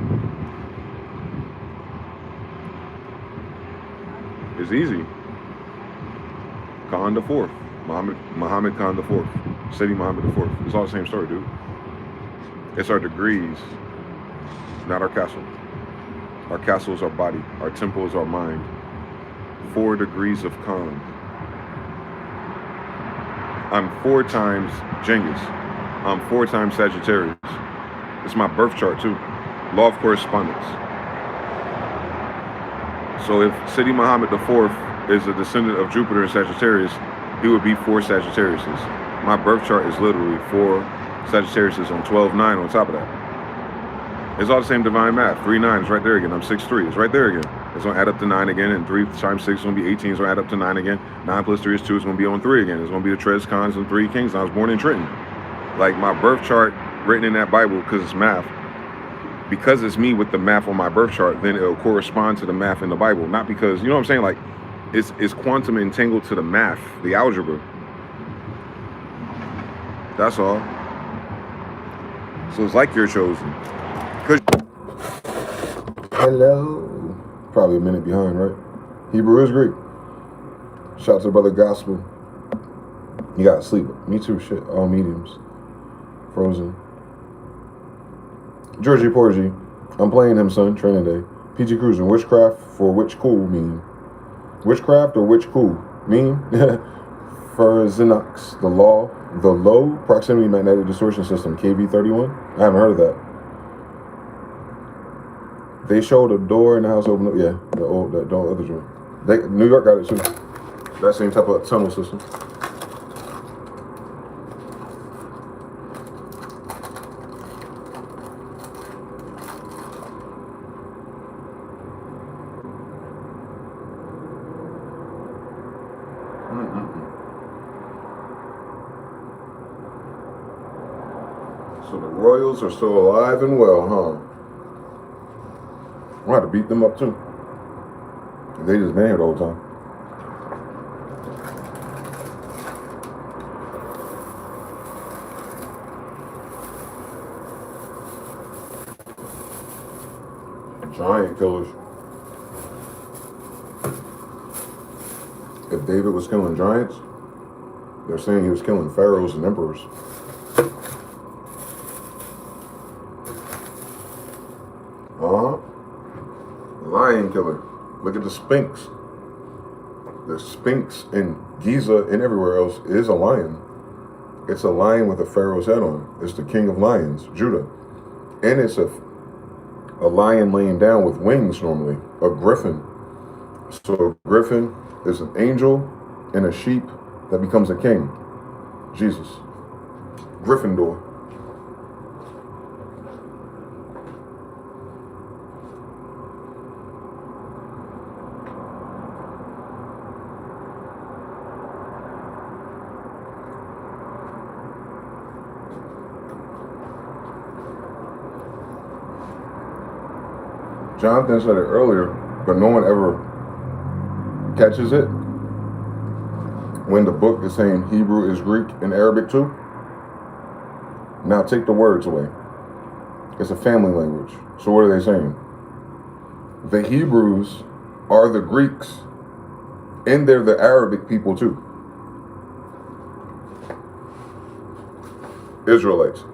It's easy. Khan the 4th. Muhammad Khan the 4th. City Muhammad the 4th. It's all the same story, dude. It's our degrees, not our castle. Our castle is our body. Our temple is our mind. 4 degrees of Khan. I'm 4 times Genghis. I'm 4 times Sagittarius. It's my birth chart too. Law of correspondence. So if City Muhammad the 4th is a descendant of Jupiter and Sagittarius, he would be 4 Sagittariuses. My birth chart is literally 4 Sagittariuses on 12-9 on top of that. It's all the same divine math. 3 9 is right there again. I'm 6'3". It's right there again. It's going to add up to 9 again, and 3 times 6 is going to be 18. It's going to add up to 9 again. 9 plus 3 is 2. It's going to be on 3 again. It's going to be the Tres Khans and 3 Kings. I was born in Trenton. Like my birth chart written in that Bible, because it's math. Because it's me with the math on my birth chart, then it'll correspond to the math in the Bible. Not because, you know what I'm saying? Like, it's quantum entangled to the math, the algebra. That's all. So it's like you're chosen. Hello. Probably a minute behind, right? Hebrew is Greek. Shout out to the brother Gospel. You gotta sleep. Me too, shit. All mediums. Frozen. Georgie Porgy. I'm playing him, son. Training day. PG Cruising. Witchcraft for which cool mean? Witchcraft or which cool mean? For Xenox. The law. The low proximity magnetic distortion system. KV31. I haven't heard of that. They showed a door in the house open up. Yeah, the other joint. New York got it too. That same type of tunnel system. So the Royals are still alive and well, huh? I'm gonna have to beat them up too. They just been here the whole time. Giant killers. If David was killing giants, they're saying he was killing pharaohs and emperors. Lion killer. Look at the Sphinx. The Sphinx in Giza and everywhere else is a lion. It's a lion with a pharaoh's head on. It's the king of lions, Judah. And it's a lion laying down with wings normally, a griffin. So a griffin is an angel and a sheep that becomes a king, Jesus. Gryffindor. Jonathan said it earlier, but no one ever catches it. When the book is saying Hebrew is Greek and Arabic too. Now take the words away. It's a family language. So what are they saying? The Hebrews are the Greeks, and they're the Arabic people too. Israelites.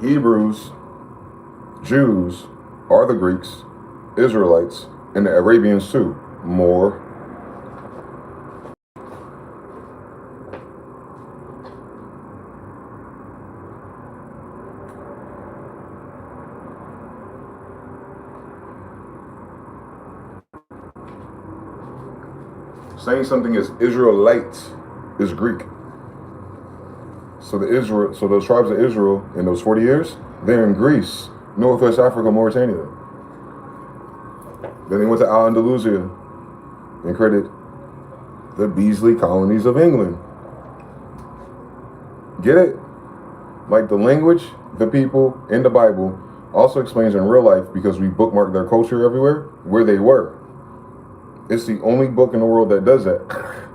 Hebrews, Jews are the Greeks, Israelites, and the Arabians too. More. Saying something is Israelite is Greek. So those tribes of Israel in those 40 years, they're in Greece, Northwest Africa, Mauritania. Then they went to Al-Andalusia and created the Beasley colonies of England. Get it? Like the language, the people, and the Bible also explains in real life because we bookmark their culture everywhere, where they were. It's the only book in the world that does that.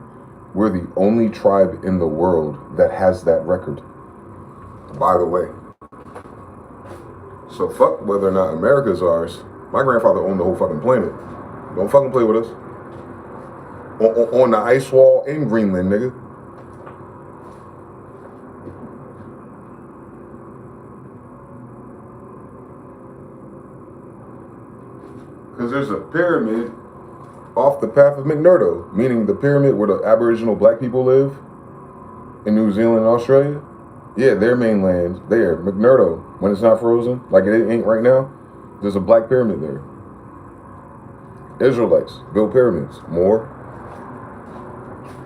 We're the only tribe in the world that has that record, by the way. So fuck whether or not America's ours. My grandfather owned the whole fucking planet. Don't fucking play with us. On the ice wall in Greenland, nigga. Because there's a pyramid off the path of McMurdo, meaning the pyramid where the Aboriginal black people live in New Zealand and Australia. Yeah, their mainland there, McMurdo, when it's not frozen, like it ain't right now, there's a black pyramid there. Israelites built pyramids. More.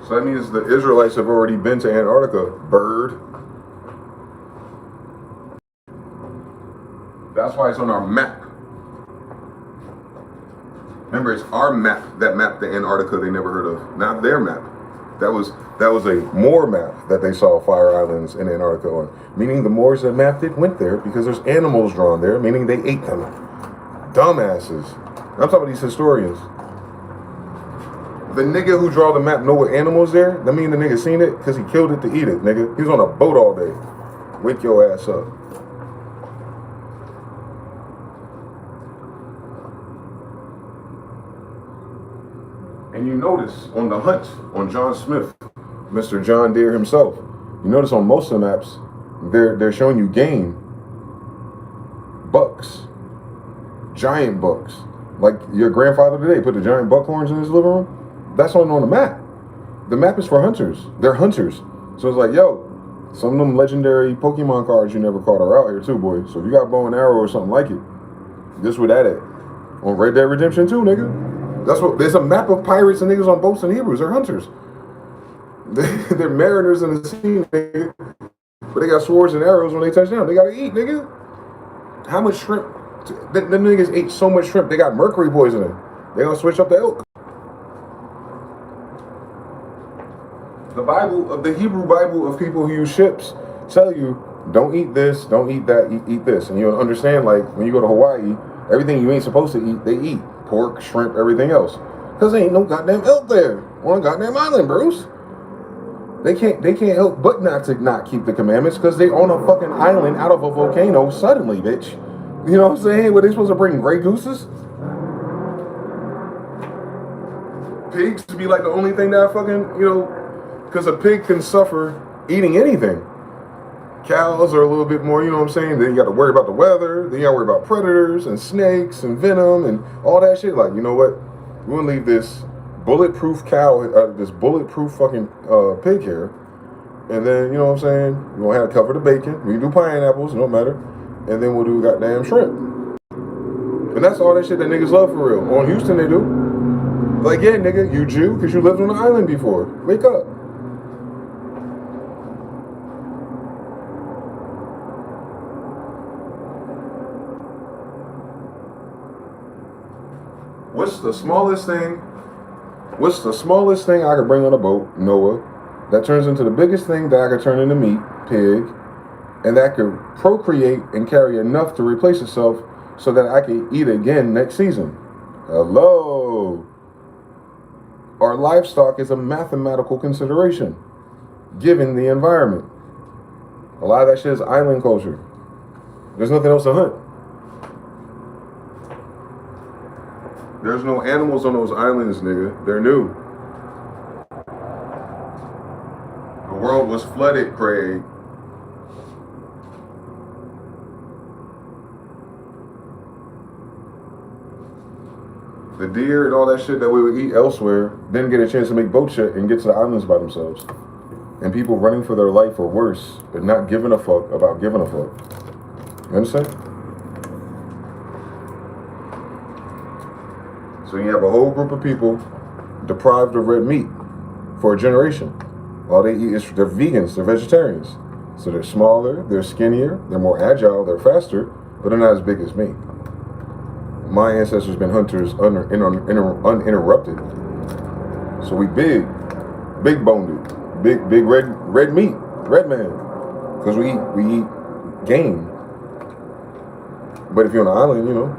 So that means the Israelites have already been to Antarctica, bird. That's why it's on our map. Remember, it's our map that mapped the Antarctica they never heard of, not their map. That was a Moor map that they saw Fire Islands in Antarctica on. Meaning the Moors that mapped it went there because there's animals drawn there, meaning they ate them. Dumbasses. I'm talking about these historians. The nigga who draw the map know what animals there? That mean the nigga seen it because he killed it to eat it, nigga. He was on a boat all day. Wake your ass up. And you notice on the hunt, on John Smith, Mr. John Deere himself, you notice on most of the maps, they're showing you game. Bucks. Giant bucks. Like your grandfather today put the giant buckhorns in his living room. That's on the map. The map is for hunters. They're hunters. So it's like, yo, some of them legendary Pokemon cards you never caught are out here too, boy. So if you got bow and arrow or something like it, this where that at. On Red Dead Redemption 2, nigga. That's what. There's a map of pirates and niggas on boats and Hebrews. They're hunters. They're mariners in the sea, nigga. But they got swords and arrows when they touch down. They gotta eat, nigga. How much shrimp? Them niggas ate so much shrimp. They got mercury poisoning. They gonna switch up the elk. The Bible, the Hebrew Bible of people who use ships, tell you don't eat this, don't eat that, eat this, and you'll understand. Like when you go to Hawaii, everything you ain't supposed to eat, they eat. Pork, shrimp, everything else. Because there ain't no goddamn elk there on a goddamn island, Bruce. They can't help but not keep the commandments because they on a fucking island out of a volcano suddenly, bitch. You know what I'm saying? Were they supposed to bring gray gooses? Pigs to be like the only thing that fucking, because a pig can suffer eating anything. Cows are a little bit more, you know what I'm saying? Then you got to worry about the weather. Then you got to worry about predators and snakes and venom and all that shit. Like, you know what? We're going to leave this bulletproof cow, this bulletproof fucking pig here. And then, you know what I'm saying? We're going to have to cover the bacon. We can do pineapples, no matter. And then we'll do goddamn shrimp. And that's all that shit that niggas love for real. On Houston, they do. Like, yeah, nigga, you Jew because you lived on the island before. Wake up. What's the smallest thing What's the smallest thing I could bring on a boat, Noah, that turns into the biggest thing that I could turn into meat, pig, and that could procreate and carry enough to replace itself so that I could eat again next season? Hello. Our livestock is a mathematical consideration, given the environment. A lot of that shit is island culture. There's nothing else to hunt. There's no animals on those islands, nigga. They're new. The world was flooded, Craig. The deer and all that shit that we would eat elsewhere didn't get a chance to make boat shit and get to the islands by themselves. And people running for their life or worse, but not giving a fuck about giving a fuck. You understand? So you have a whole group of people deprived of red meat for a generation. All they eat is, they're vegans, they're vegetarians. So they're smaller, they're skinnier, they're more agile, they're faster, but they're not as big as me. My ancestors been hunters uninterrupted. So we big boned, big red meat, red man, because we eat game. But if you're on an island, you know,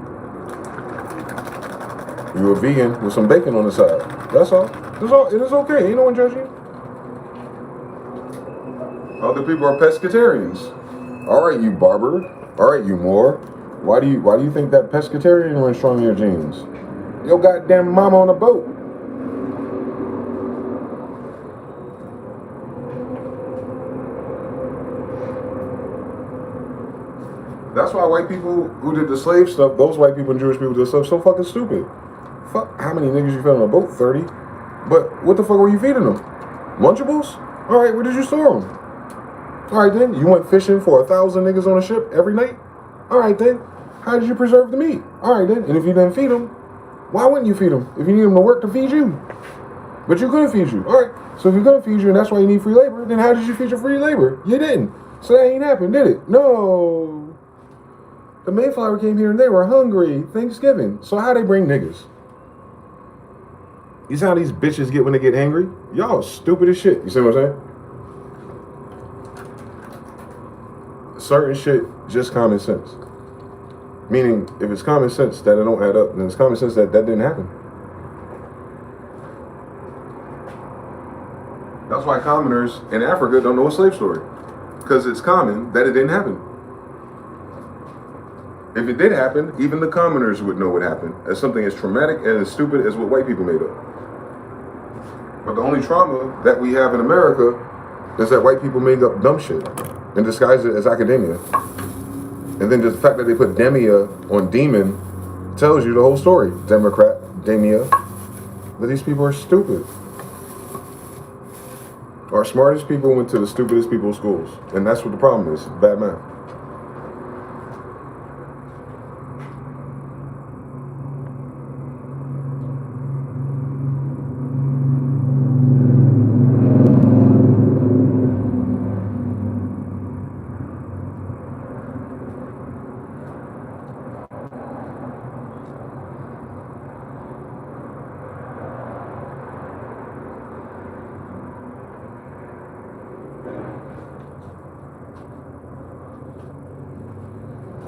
you're a vegan with some bacon on the side. That's all. It is okay. Ain't no one judging you. Other people are pescatarians. All right, you barber. All right, you Moor. Why do you think that pescatarian runs strong in your genes? Your goddamn mama on a boat. That's why white people who did the slave stuff, those white people and Jewish people did stuff so fucking stupid. Fuck, how many niggas you fed on a boat? 30. But what the fuck were you feeding them? Lunchables? All right, where did you store them? All right then, you went fishing for 1,000 niggas on a ship every night? All right then, how did you preserve the meat? All right then, and if you didn't feed them, why wouldn't you feed them? If you need them to work to feed you. But you couldn't feed you. All right, so if you're gonna feed you and that's why you need free labor, then how did you feed your free labor? You didn't. So that ain't happened, did it? No. The Mayflower came here and they were hungry. Thanksgiving. So how they bring niggas? You see how these bitches get when they get angry? Y'all stupid as shit. You see what I'm saying? Certain shit, just common sense. Meaning, if it's common sense that it don't add up, then it's common sense that didn't happen. That's why commoners in Africa don't know a slave story. Because it's common that it didn't happen. If it did happen, even the commoners would know what happened as something as traumatic and as stupid as what white people made up. But the only trauma that we have in America is that white people made up dumb shit and disguised it as academia. And then just the fact that they put demia on demon tells you the whole story. Democrat, demia. That these people are stupid. Our smartest people went to the stupidest people's schools. And that's what the problem is, bad math.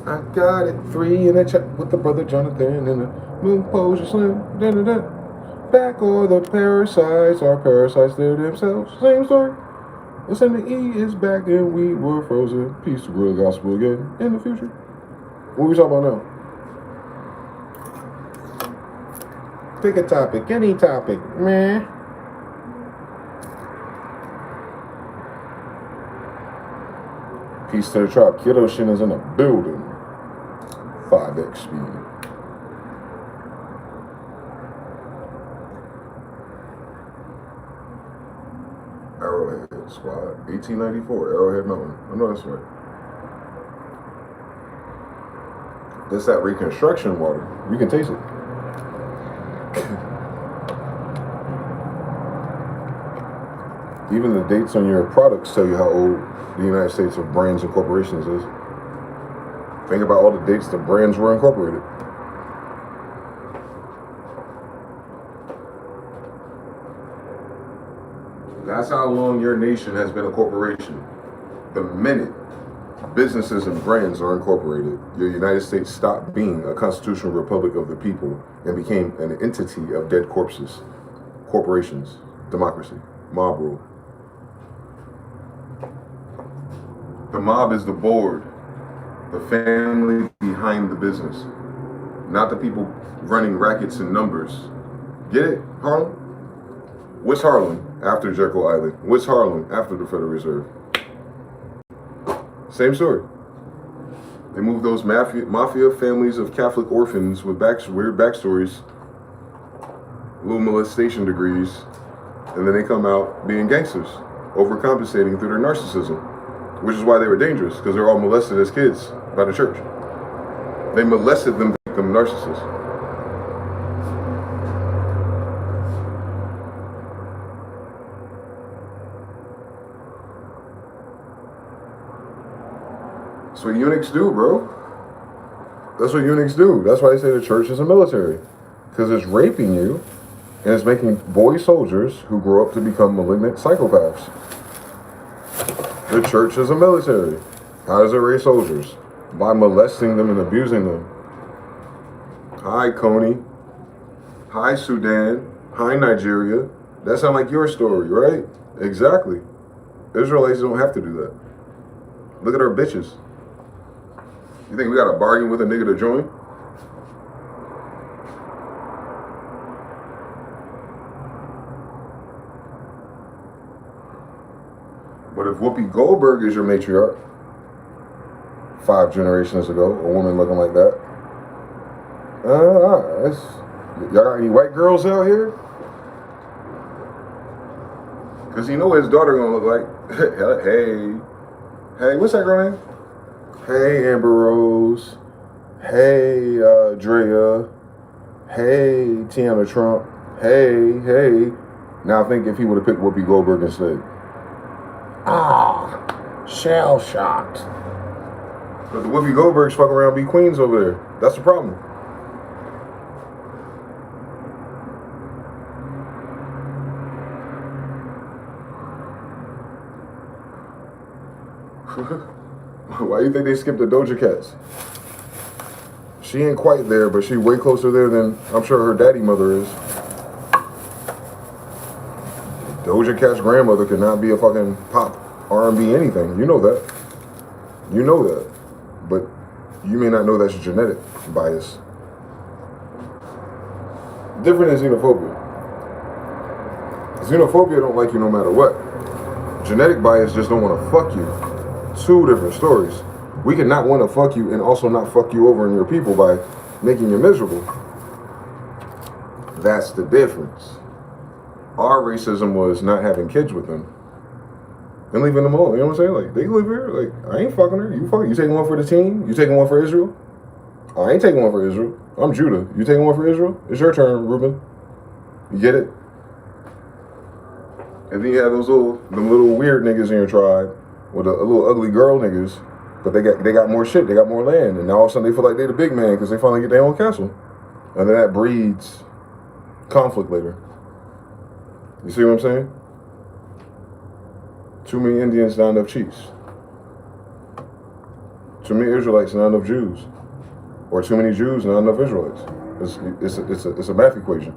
I got it, 3 in a check with the brother Jonathan and the moon pose slim. Da, da, da. Back or the parasites are parasites, they're themselves. Same story. Listen, the E is back and we were frozen. Peace to real gospel again in the future. What we talking about now? Pick a topic, any topic, man. Peace to the tribe. Kiddo Shin is in the building. 5x speed. Arrowhead Squad. 1894. Arrowhead Mountain. I know that's right. It's that Reconstruction water. You can taste it. Even the dates on your products tell you how old the United States of brands and corporations is. Think about all the dates the brands were incorporated. That's how long your nation has been a corporation. The minute businesses and brands are incorporated, your United States stopped being a constitutional republic of the people and became an entity of dead corpses. Corporations, democracy, mob rule. The mob is the board, the family behind the business, not the people running rackets and numbers. Get it, Harlem? What's Harlem after Jekyll Island? What's Harlem after the Federal Reserve? Same story. They moved those mafia families of Catholic orphans with weird backstories, little molestation degrees, and then they come out being gangsters, overcompensating through their narcissism, which is why they were dangerous, because they were all molested as kids by the church. They molested them to make them narcissists. That's what eunuchs do, bro. That's what eunuchs do. That's why they say the church is a military. Because it's raping you, and it's making boy soldiers who grow up to become malignant psychopaths. The church is a military. How does it raise soldiers? By molesting them and abusing them. Hi, Coney. Hi, Sudan. Hi, Nigeria. That sounds like your story, right? Exactly. Israelites don't have to do that. Look at our bitches. You think we got to bargain with a nigga to join? But if Whoopi Goldberg is your matriarch, 5 generations ago, a woman looking like that, y'all got any white girls out here? Because you know what his daughter gonna look like. Hey, what's that girl name? Hey, Amber Rose. Hey, Drea. Hey, Tiana Trump. Hey. Now think if he would have picked Whoopi Goldberg instead. Shell shocked. But the Whoopi Goldbergs fucking around be queens over there. That's the problem. Why do you think they skipped the Doja Cats? She ain't quite there, but she way closer there than I'm sure her daddy mother is. Doja Cat's grandmother could not be a fucking pop R&B anything. You know that. You know that. But you may not know that's genetic bias. Different than xenophobia. Xenophobia don't like you no matter what. Genetic bias just don't want to fuck you. 2 different stories. We can not want to fuck you and also not fuck you over and your people by making you miserable. That's the difference. Our racism was not having kids with them and leaving them alone. You know what I'm saying? Like, they live here. Like, I ain't fucking her. You fucking. You taking one for the team? You taking one for Israel? I ain't taking one for Israel. I'm Judah. You taking one for Israel? It's your turn, Reuben. You get it? And then you have them little weird niggas in your tribe with a little ugly girl niggas, but they got more shit. They got more land, and now all of a sudden they feel like they the big man because they finally get their own castle, and then that breeds conflict later. You see what I'm saying? Too many Indians, not enough chiefs. Too many Israelites, not enough Jews. Or too many Jews, not enough Israelites. It's a math equation.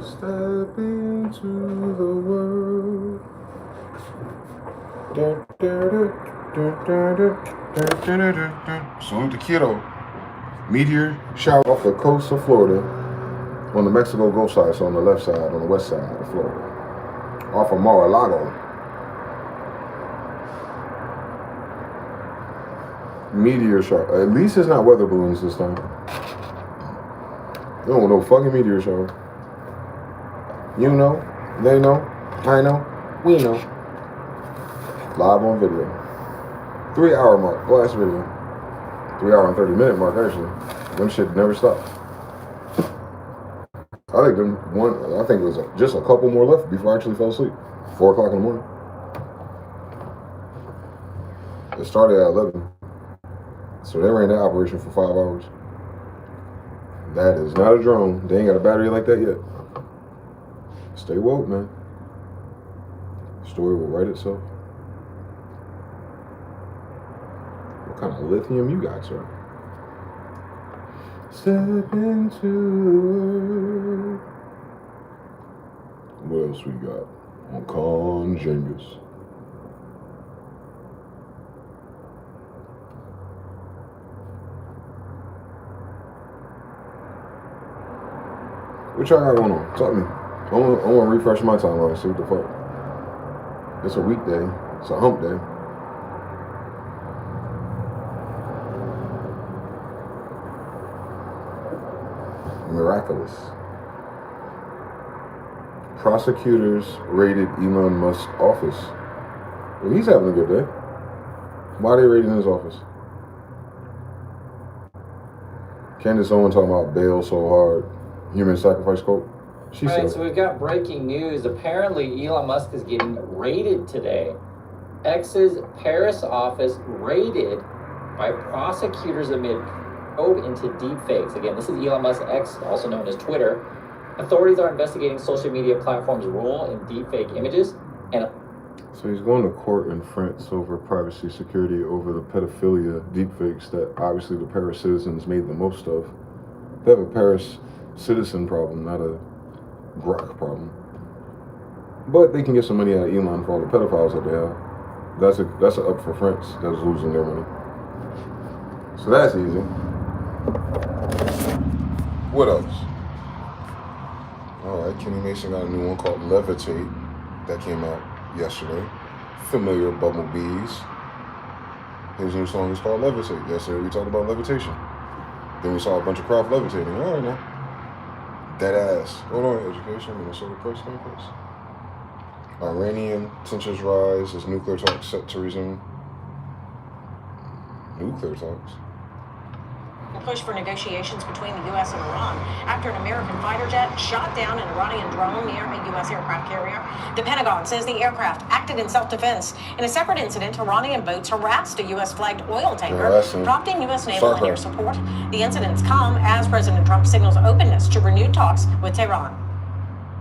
Step into the world. Salute to Kiddo. Meteor shower off the coast of Florida on the Mexico Gulf side, so on the left side, on the west side of Florida. Off of Mar-a-Lago. Meteor shower. At least it's not weather balloons this time. You don't want no fucking meteor shower. You know, they know, I know, we know. Live on video. 3-hour mark, last video. 3 hour and 30-minute mark, actually. Them shit never stopped. I think it was just a couple more left before I actually fell asleep. 4 o'clock in the morning. It started at 11. So they ran that operation for 5 hours. That is not a drone. They ain't got a battery like that yet. Stay woke, man. The story will write itself. What kind of lithium you got, sir? Step into. What else we got? On Conjungus. What y'all got going on? Talk to me. I want to refresh my timeline and see what the fuck. It's a weekday. It's a hump day. Miraculous. Prosecutors raided Elon Musk's office. Well, he's having a good day. Why are they raiding his office? Candace Owen talking about bail so hard. Human sacrifice cult. She All right, said. so we've got breaking news. Apparently, Elon Musk is getting raided today. X's Paris office raided by prosecutors amid probe into deepfakes. Again, this is Elon Musk's X, also known as Twitter. Authorities are investigating social media platforms' role in deepfake images. And So he's going to court in France over privacy security over the pedophilia deepfakes that obviously the Paris citizens made the most of. They have a Paris citizen problem, not a Grok problem. But they can get some money out of Elon for all the pedophiles that they have. That's a up for France that's losing their money. So that's easy. What else? All right, Kenny Mason got a new one called Levitate that came out yesterday. Familiar Bumblebees. His new song is called Levitate. Yesterday we talked about levitation. Then we saw a bunch of craft levitating. All right now. Dead ass. Hold on, education. Minnesota press conference. Iranian tensions rise as nuclear talks set to resume. Nuclear talks? A push for negotiations between the U.S. and Iran after an American fighter jet shot down an Iranian drone near a U.S. aircraft carrier. The Pentagon says the aircraft acted in self-defense. In a separate incident, Iranian boats harassed a U.S.-flagged oil tanker, prompting U.S. naval and air support. The incidents come as President Trump signals openness to renewed talks with Tehran.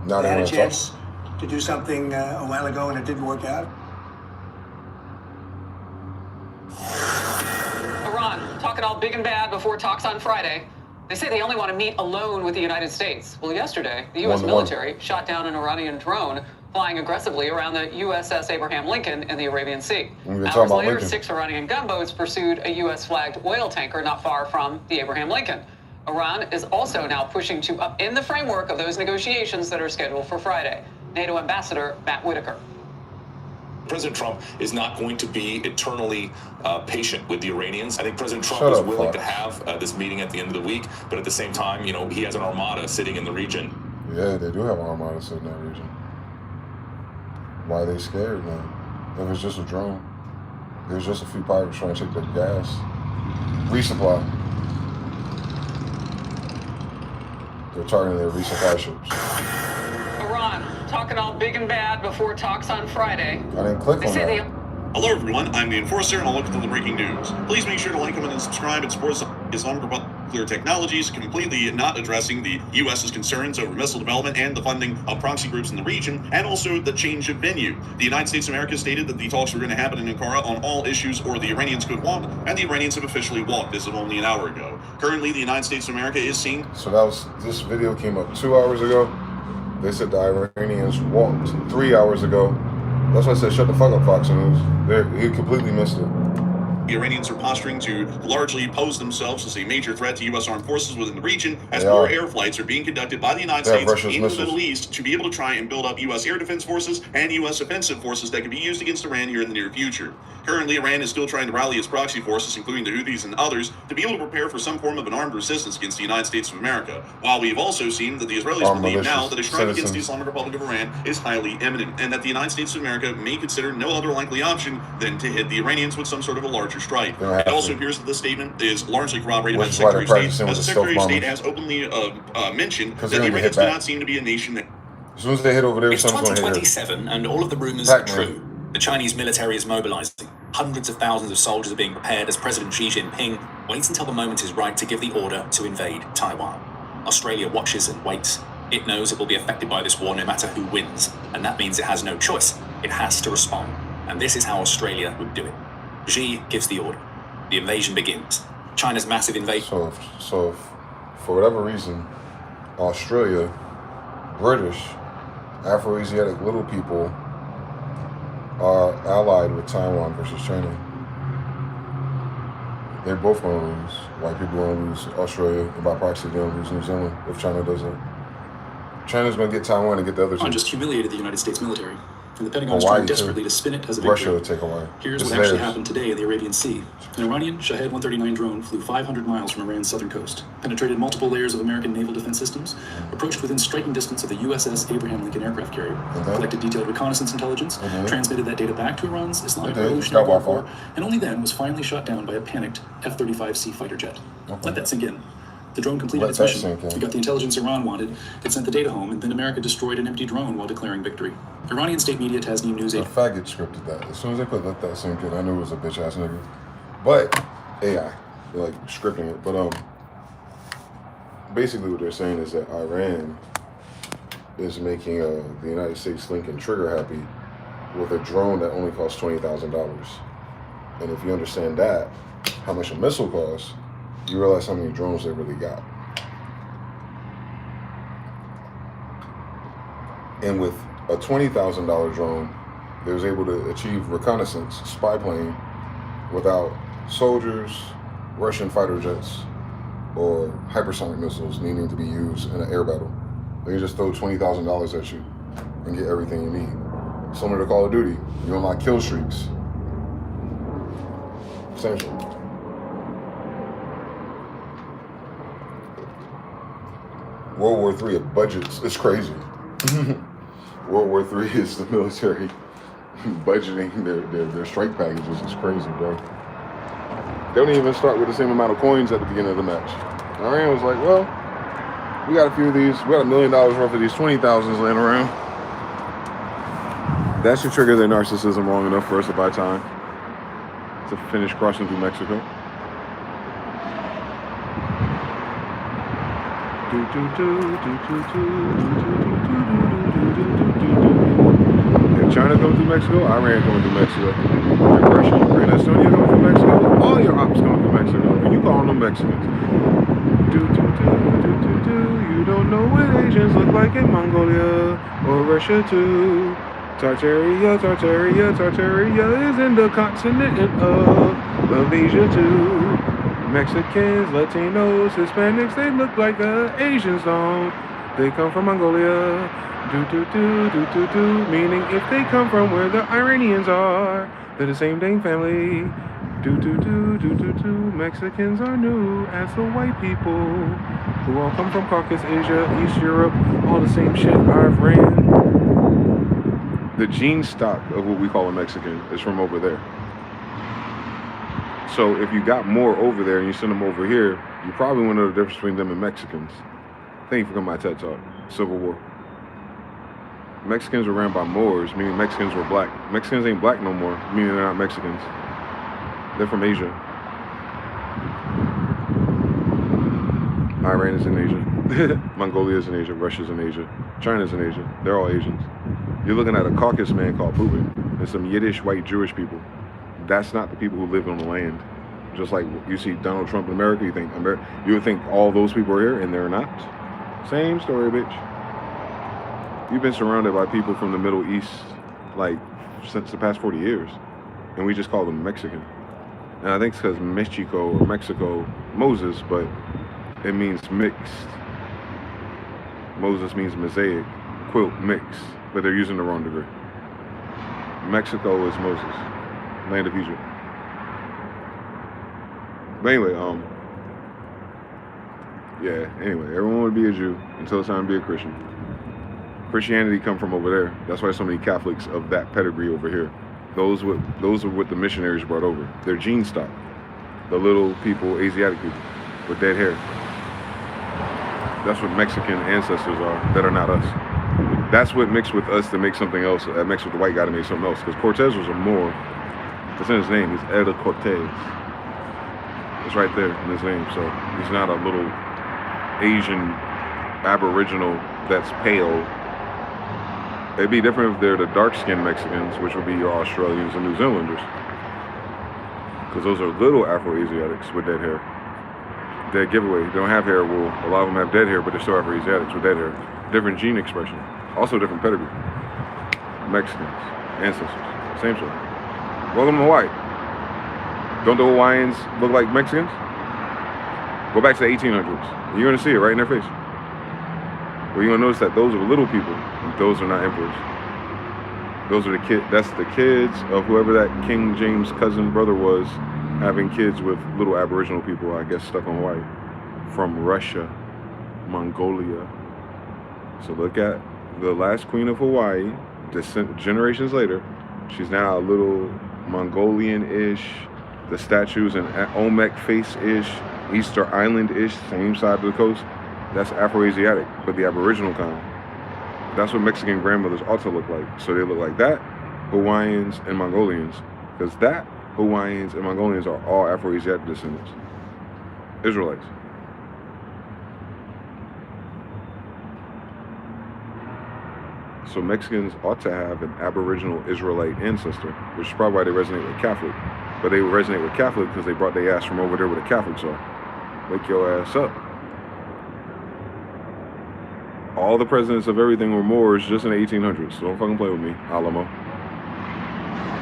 Now they had a chance to do something a while ago and it didn't work out. Talking all big and bad before talks on Friday. They say they only want to meet alone with the United States. Well, yesterday, the U.S. military shot down an Iranian drone flying aggressively around the USS Abraham Lincoln in the Arabian Sea. Hours later, 6 Iranian gunboats pursued a U.S.-flagged oil tanker not far from the Abraham Lincoln. Iran is also now pushing to upend the framework of those negotiations that are scheduled for Friday. NATO Ambassador Matt Whitaker. President Trump is not going to be eternally patient with the Iranians. I think President Trump is willing to have this meeting at the end of the week, but at the same time, you know, he has an armada sitting in the region. Yeah, they do have an armada sitting in that region. Why are they scared, man? If it's just a drone, there's just a few pirates trying to take their gas. Resupply. They're targeting their resupply ships. Iran, talking all big and bad before talks on Friday. I didn't click on that. Hello everyone, I'm the Enforcer and I'll look into the breaking news. Please make sure to like, comment, and subscribe and support Islamic Republic Nuclear Technologies, completely not addressing the U.S.'s concerns over missile development and the funding of proxy groups in the region, and also the change of venue. The United States of America stated that the talks were going to happen in Ankara on all issues or the Iranians could want, and the Iranians have officially walked as of only an hour ago. Currently, the United States of America is seeing... So this video came up 2 hours ago. They said the Iranians walked 3 hours ago. That's why I said shut the fuck up, Fox News. He completely missed it. The Iranians are posturing to largely pose themselves as a major threat to U.S. armed forces within the region as more air flights are being conducted by the United States into the Middle East to be able to try and build up U.S. air defense forces and U.S. offensive forces that can be used against Iran here in the near future. Currently, Iran is still trying to rally its proxy forces, including the Houthis and others, to be able to prepare for some form of an armed resistance against the United States of America, while we've also seen that the Israelis believe now that a strike against the Islamic Republic of Iran is highly imminent, and that the United States of America may consider no other likely option than to hit the Iranians with some sort of a larger future strike. It also appears that this statement is largely corroborated by the Secretary of State, as the Secretary of State has openly mentioned that the Iranians do not seem to be a nation that... As soon as they hit over there, it's 2027 and all of the rumors are true. The Chinese military is mobilizing. Hundreds of thousands of soldiers are being prepared as President Xi Jinping waits until the moment is right to give the order to invade Taiwan. Australia watches and waits. It knows it will be affected by this war no matter who wins, and that means it has no choice. It has to respond, and this is how Australia would do it. Xi gives the order. The invasion begins. China's massive invasion. So, for whatever reason, Australia, British, Afro-Asiatic little people are allied with Taiwan versus China. They're both going to lose. White people are going to lose Australia, and by proxy, they're going to lose New Zealand if China doesn't. China's going to get Taiwan and get the other two. Just humiliated the United States military. And the Pentagon is trying desperately to spin it as a victory. Russia will take Hawaii. Here's what actually happened today in the Arabian Sea. An Iranian Shahed-139 drone flew 500 miles from Iran's southern coast, penetrated multiple layers of American naval defense systems, approached within striking distance of the USS Abraham Lincoln aircraft carrier, collected detailed reconnaissance intelligence, transmitted that data back to Iran's Islamic Revolutionary Guard Corps, and only then was finally shot down by a panicked F-35C fighter jet. Let that sink in. The drone completed its mission. It got the intelligence Iran wanted, it sent the data home, and then America destroyed an empty drone while declaring victory. Iranian state media Tasnim News 8. The faggot scripted that. As soon as they put let that sink in, I knew it was a bitch ass nigga. But AI, they're like scripting it. But basically what they're saying is that Iran is making the United States Lincoln trigger happy with a drone that only costs $20,000. And if you understand that, how much a missile costs, you realize how many drones they really got. And with a $20,000 drone, they was able to achieve reconnaissance, spy plane, without soldiers, Russian fighter jets, or hypersonic missiles needing to be used in an air battle. They can just throw $20,000 at you and get everything you need. Similar to Call of Duty, you unlock kill streaks. Same shit. World War III of budgets is crazy. World War III is the military budgeting their strike packages. It's crazy, bro. They don't even start with the same amount of coins at the beginning of the match. Iran was like, well, we got a few of these. We got $1 million worth of these 20,000s laying around. That should trigger their narcissism long enough for us to buy time to finish crossing through Mexico. If China comes through Mexico, Iran coming through Mexico. If Russia, Ukraine, Estonia coming through Mexico, all your ops coming through Mexico. And you calling them Mexicans. You don't know what Asians look like in Mongolia or Russia too. Tartaria is in the continent of Asia too. Mexicans, Latinos, Hispanics, they look like Asians don't. They come from Mongolia. Meaning if they come from where the Iranians are, they're the same dang family. Mexicans are new as the white people who all come from Caucasus, Asia, East Europe, all the same shit I've ran. The gene stock of what we call a Mexican is from over there. So if you got more over there and you send them over here, you probably won't know the difference between them and Mexicans. Thank you for coming to my TED Talk. Civil War. Mexicans were ran by Moors, meaning Mexicans were black. Mexicans ain't black no more, meaning they're not Mexicans. They're from Asia. Iran is in Asia. Mongolia is in Asia. Russia's in Asia. China's in Asia. They're all Asians. You're looking at a Caucasus man called Putin and some Yiddish white Jewish people. That's not the people who live on the land. Just like you see Donald Trump in America, you would think all those people are here, and they're not. Same story, bitch. You've been surrounded by people from the Middle East, like, since the past 40 years, and we just call them Mexican. And I think it's because Mexico or Mexico, Moses, but it means mixed. Moses means mosaic, quilt, mix, but they're using the wrong degree. Mexico is Moses, land of Egypt. But anyway, everyone would be a Jew until it's time to be a Christian. Christianity come from over there. That's why so many Catholics of that pedigree over here. Those are what the missionaries brought over. Their gene stock. The little people, Asiatic people, with dead hair. That's what Mexican ancestors are that are not us. That's what mixed with us to make something else. That mixed with the white guy to make something else. Because Cortez was a Moor. It's in his name. He's Eda Cortez. It's right there in his name. So he's not a little Asian Aboriginal that's pale. It'd be different if they're the dark-skinned Mexicans, which would be your Australians and New Zealanders. Because those are little Afro-Asiatics with dead hair. Dead giveaway. They don't have hair. Well, a lot of them have dead hair, but they're still Afro-Asiatics with dead hair. Different gene expression. Also different pedigree. Mexicans. Ancestors. Same story. Welcome to Hawaii. Don't the Hawaiians look like Mexicans? Go back to the 1800s. You're going to see it right in their face. Well, you're going to notice that those are little people. Those are not emperors. Those are the kids. That's the kids of whoever that King James' cousin brother was, having kids with little Aboriginal people, I guess, stuck on Hawaii. From Russia, Mongolia. So look at the last queen of Hawaii, generations later. She's now a little Mongolian-ish. The statues in Olmec face-ish, Easter Island-ish, same side of the coast. That's Afro-Asiatic, but the Aboriginal kind. That's what Mexican grandmothers ought to look like. So they look like that, Hawaiians and Mongolians. Because that, Hawaiians and Mongolians are all Afro-Asiatic descendants. Israelites. So Mexicans ought to have an Aboriginal Israelite ancestor, which is probably why they resonate with Catholic. But they resonate with Catholic because they brought their ass from over there where the Catholics are. Wake your ass up. All the presidents of everything were Moors just in the 1800s. So don't fucking play with me, Alamo.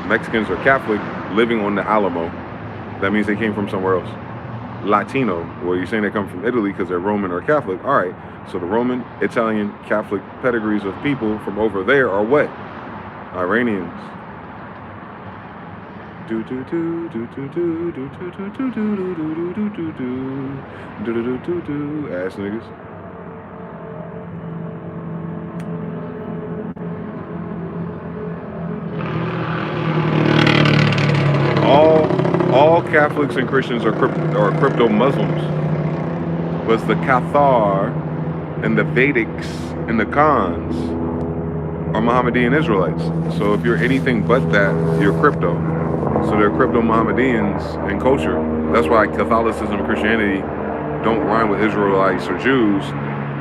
Mexicans are Catholic living on the Alamo. That means they came from somewhere else. Latino, well, you're saying they come from Italy because they're Roman or Catholic. All right, so the Roman, Italian, Catholic pedigrees of people from over there are what? Iranians. Do do do do do do do do do do do do do do do do do do ass niggas. All Catholics and Christians are crypto Muslims. But the Cathar and the Vedics and the Khans are Mohammedan Israelites. So if you're anything but that, you're crypto. So they're crypto Mohammedans in culture. That's why Catholicism and Christianity don't rhyme with Israelites or Jews.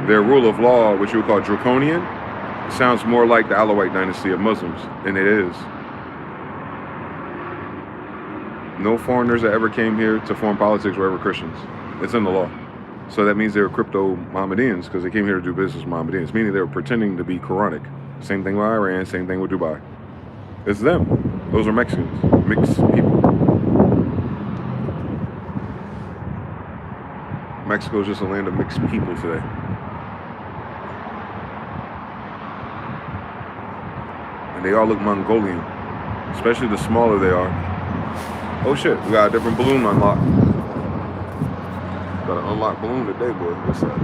Their rule of law, which you would call draconian, sounds more like the Alawite dynasty of Muslims, and it is. No foreigners that ever came here to form politics were ever Christians. It's in the law. So that means they were crypto Mohammedans because they came here to do business with Mohammedans, meaning they were pretending to be Quranic. Same thing with Iran, same thing with Dubai. It's them. Those are Mexicans, mixed people. Mexico is just a land of mixed people today. And they all look Mongolian, especially the smaller they are. Oh shit, we got a different balloon unlocked. Got an unlocked balloon today, boy. What's that?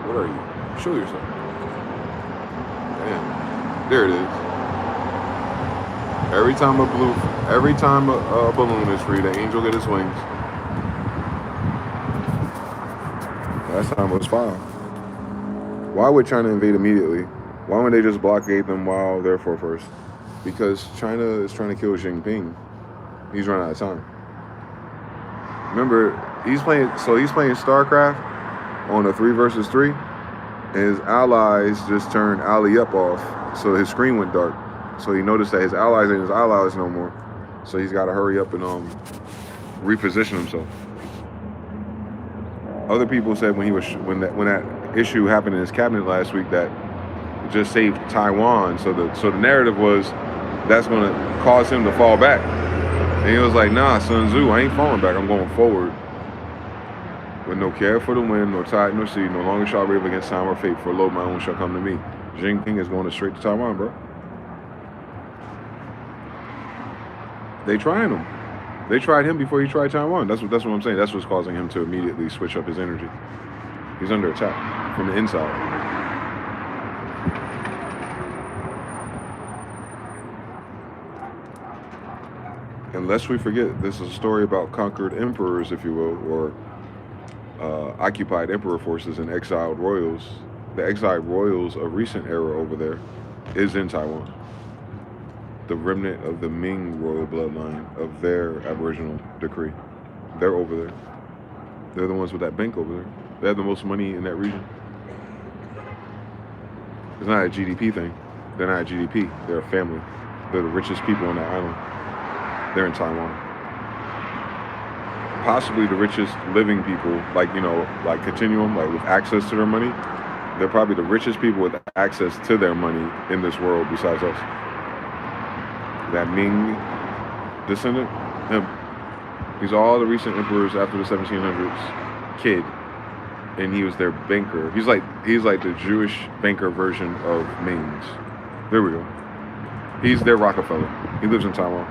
What are you? Show yourself. Damn. There it is. Every time a balloon is free, the angel get his wings. Last time was fire. Why would China invade immediately? Why wouldn't they just blockade them while they're for first? Because China is trying to kill Xi Jinping. He's running out of time. Remember, he's playing StarCraft on a 3 versus 3, and his allies just turned Ali up off, so his screen went dark. So he noticed that his allies ain't his allies no more. So he's got to hurry up and reposition himself. Other people said when that issue happened in his cabinet last week that just saved Taiwan. So the narrative was that's going to cause him to fall back. And he was like, nah, Sun Tzu, I ain't falling back. I'm going forward. With no care for the wind, nor tide, nor sea, no longer shall I rave against time or fate, for lo, my own shall come to me. Xi Jinping is going straight to Taiwan, bro. They trying him. They tried him before he tried Taiwan. That's what I'm saying. That's what's causing him to immediately switch up his energy. He's under attack from the inside. And lest we forget, this is a story about conquered emperors, if you will, or occupied emperor forces and exiled royals. The exiled royals of recent era over there is in Taiwan. The remnant of the Ming royal bloodline of their aboriginal decree. They're over there. They're the ones with that bank over there. They have the most money in that region. It's not a GDP thing. They're not a GDP. They're a family. They're the richest people on that island. They're in Taiwan. Possibly the richest living people, like, you know, like Continuum, like with access to their money. They're probably the richest people with access to their money in this world besides us. That Ming descendant, him. He's all the recent emperors after the 1700s kid. And he was their banker. He's like the Jewish banker version of Ming's. There we go. He's their Rockefeller. He lives in Taiwan.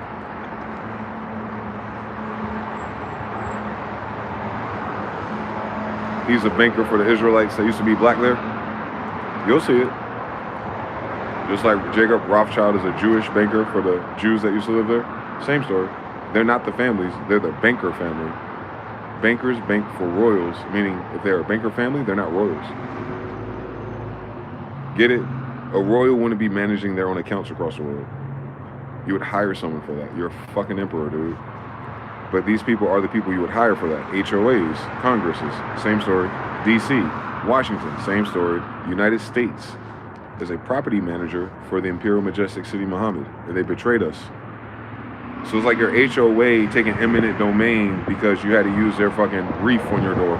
He's a banker for the Israelites that used to be black there. You'll see it. Just like Jacob Rothschild is a Jewish banker for the Jews that used to live there. Same story. They're not the families. They're the banker family. Bankers bank for royals, meaning if they're a banker family, they're not royals. Get it? A royal wouldn't be managing their own accounts across the world. You would hire someone for that. You're a fucking emperor, dude. But these people are the people you would hire for that. HOAs, Congresses, same story. DC, Washington, same story. United States is a property manager for the Imperial Majestic City Muhammad, and they betrayed us. So it's like your HOA taking eminent domain because you had to use their fucking reef on your door.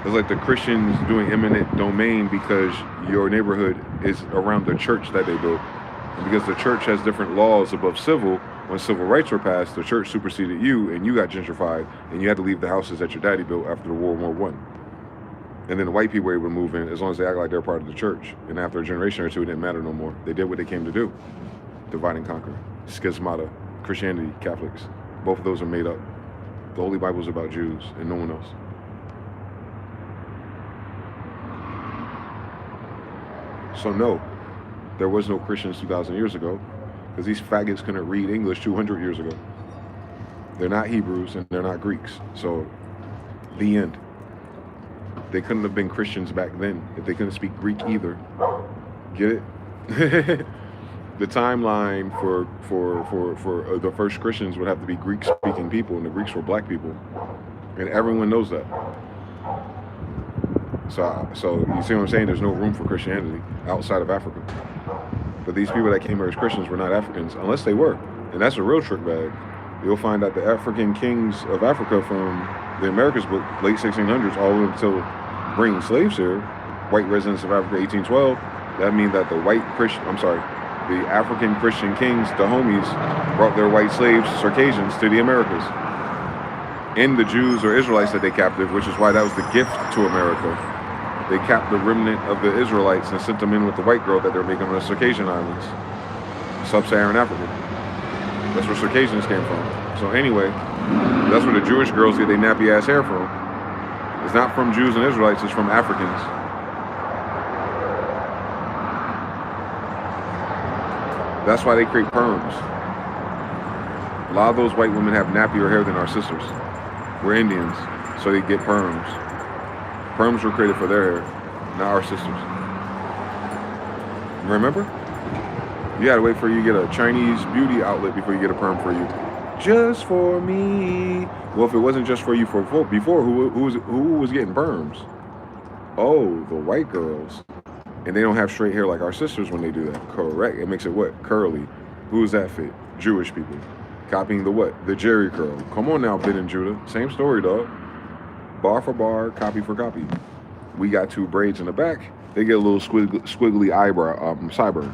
It's like the Christians doing eminent domain because your neighborhood is around the church that they built. And because the church has different laws above civil, when civil rights were passed, the church superseded you and you got gentrified and you had to leave the houses that your daddy built after the World War I. And then the white people were able to move in as long as they act like they're part of the church. And after a generation or two, it didn't matter no more. They did what they came to do. Divide and conquer. Schismata. Christianity. Catholics. Both of those are made up. The Holy Bible is about Jews and no one else. So no, there was no Christians 2,000 years ago because these faggots couldn't read English 200 years ago. They're not Hebrews and they're not Greeks. So the end. They couldn't have been Christians back then if they couldn't speak Greek either. Get it? The timeline for the first Christians would have to be Greek-speaking people, and the Greeks were black people, and everyone knows that. So you see what I'm saying? There's no room for Christianity outside of Africa. But these people that came here as Christians were not Africans, unless they were, and that's a real trick bag. You'll find that the African kings of Africa from the Americas book, late 1600s, all the way until bringing slaves here, white residents of Africa, 1812. That means that the African Christian kings, the homies, brought their white slaves, Circassians, to the Americas. And the Jews or Israelites that they captive, which is why that was the gift to America. They capped the remnant of the Israelites and sent them in with the white girl that they're making on the Circassian Islands, Sub-Saharan Africa. That's where Circassians came from. So anyway, that's where the Jewish girls get their nappy ass hair from. It's not from Jews and Israelites, it's from Africans. That's why they create perms. A lot of those white women have nappier hair than our sisters. We're Indians, so they get perms. Perms were created for their hair, not our sisters. Remember? You gotta wait for you to get a Chinese beauty outlet before you get a perm for you. Just for me. Well, if it wasn't just for you before, who was getting perms? Oh, the white girls. And they don't have straight hair like our sisters when they do that. Correct. It makes it what? Curly. Who does that fit? Jewish people. Copying the what? The Jerry curl. Come on now, Ben and Judah. Same story, dog. Bar for bar, copy for copy. We got two braids in the back. They get a little squiggly eyebrow, sideburn.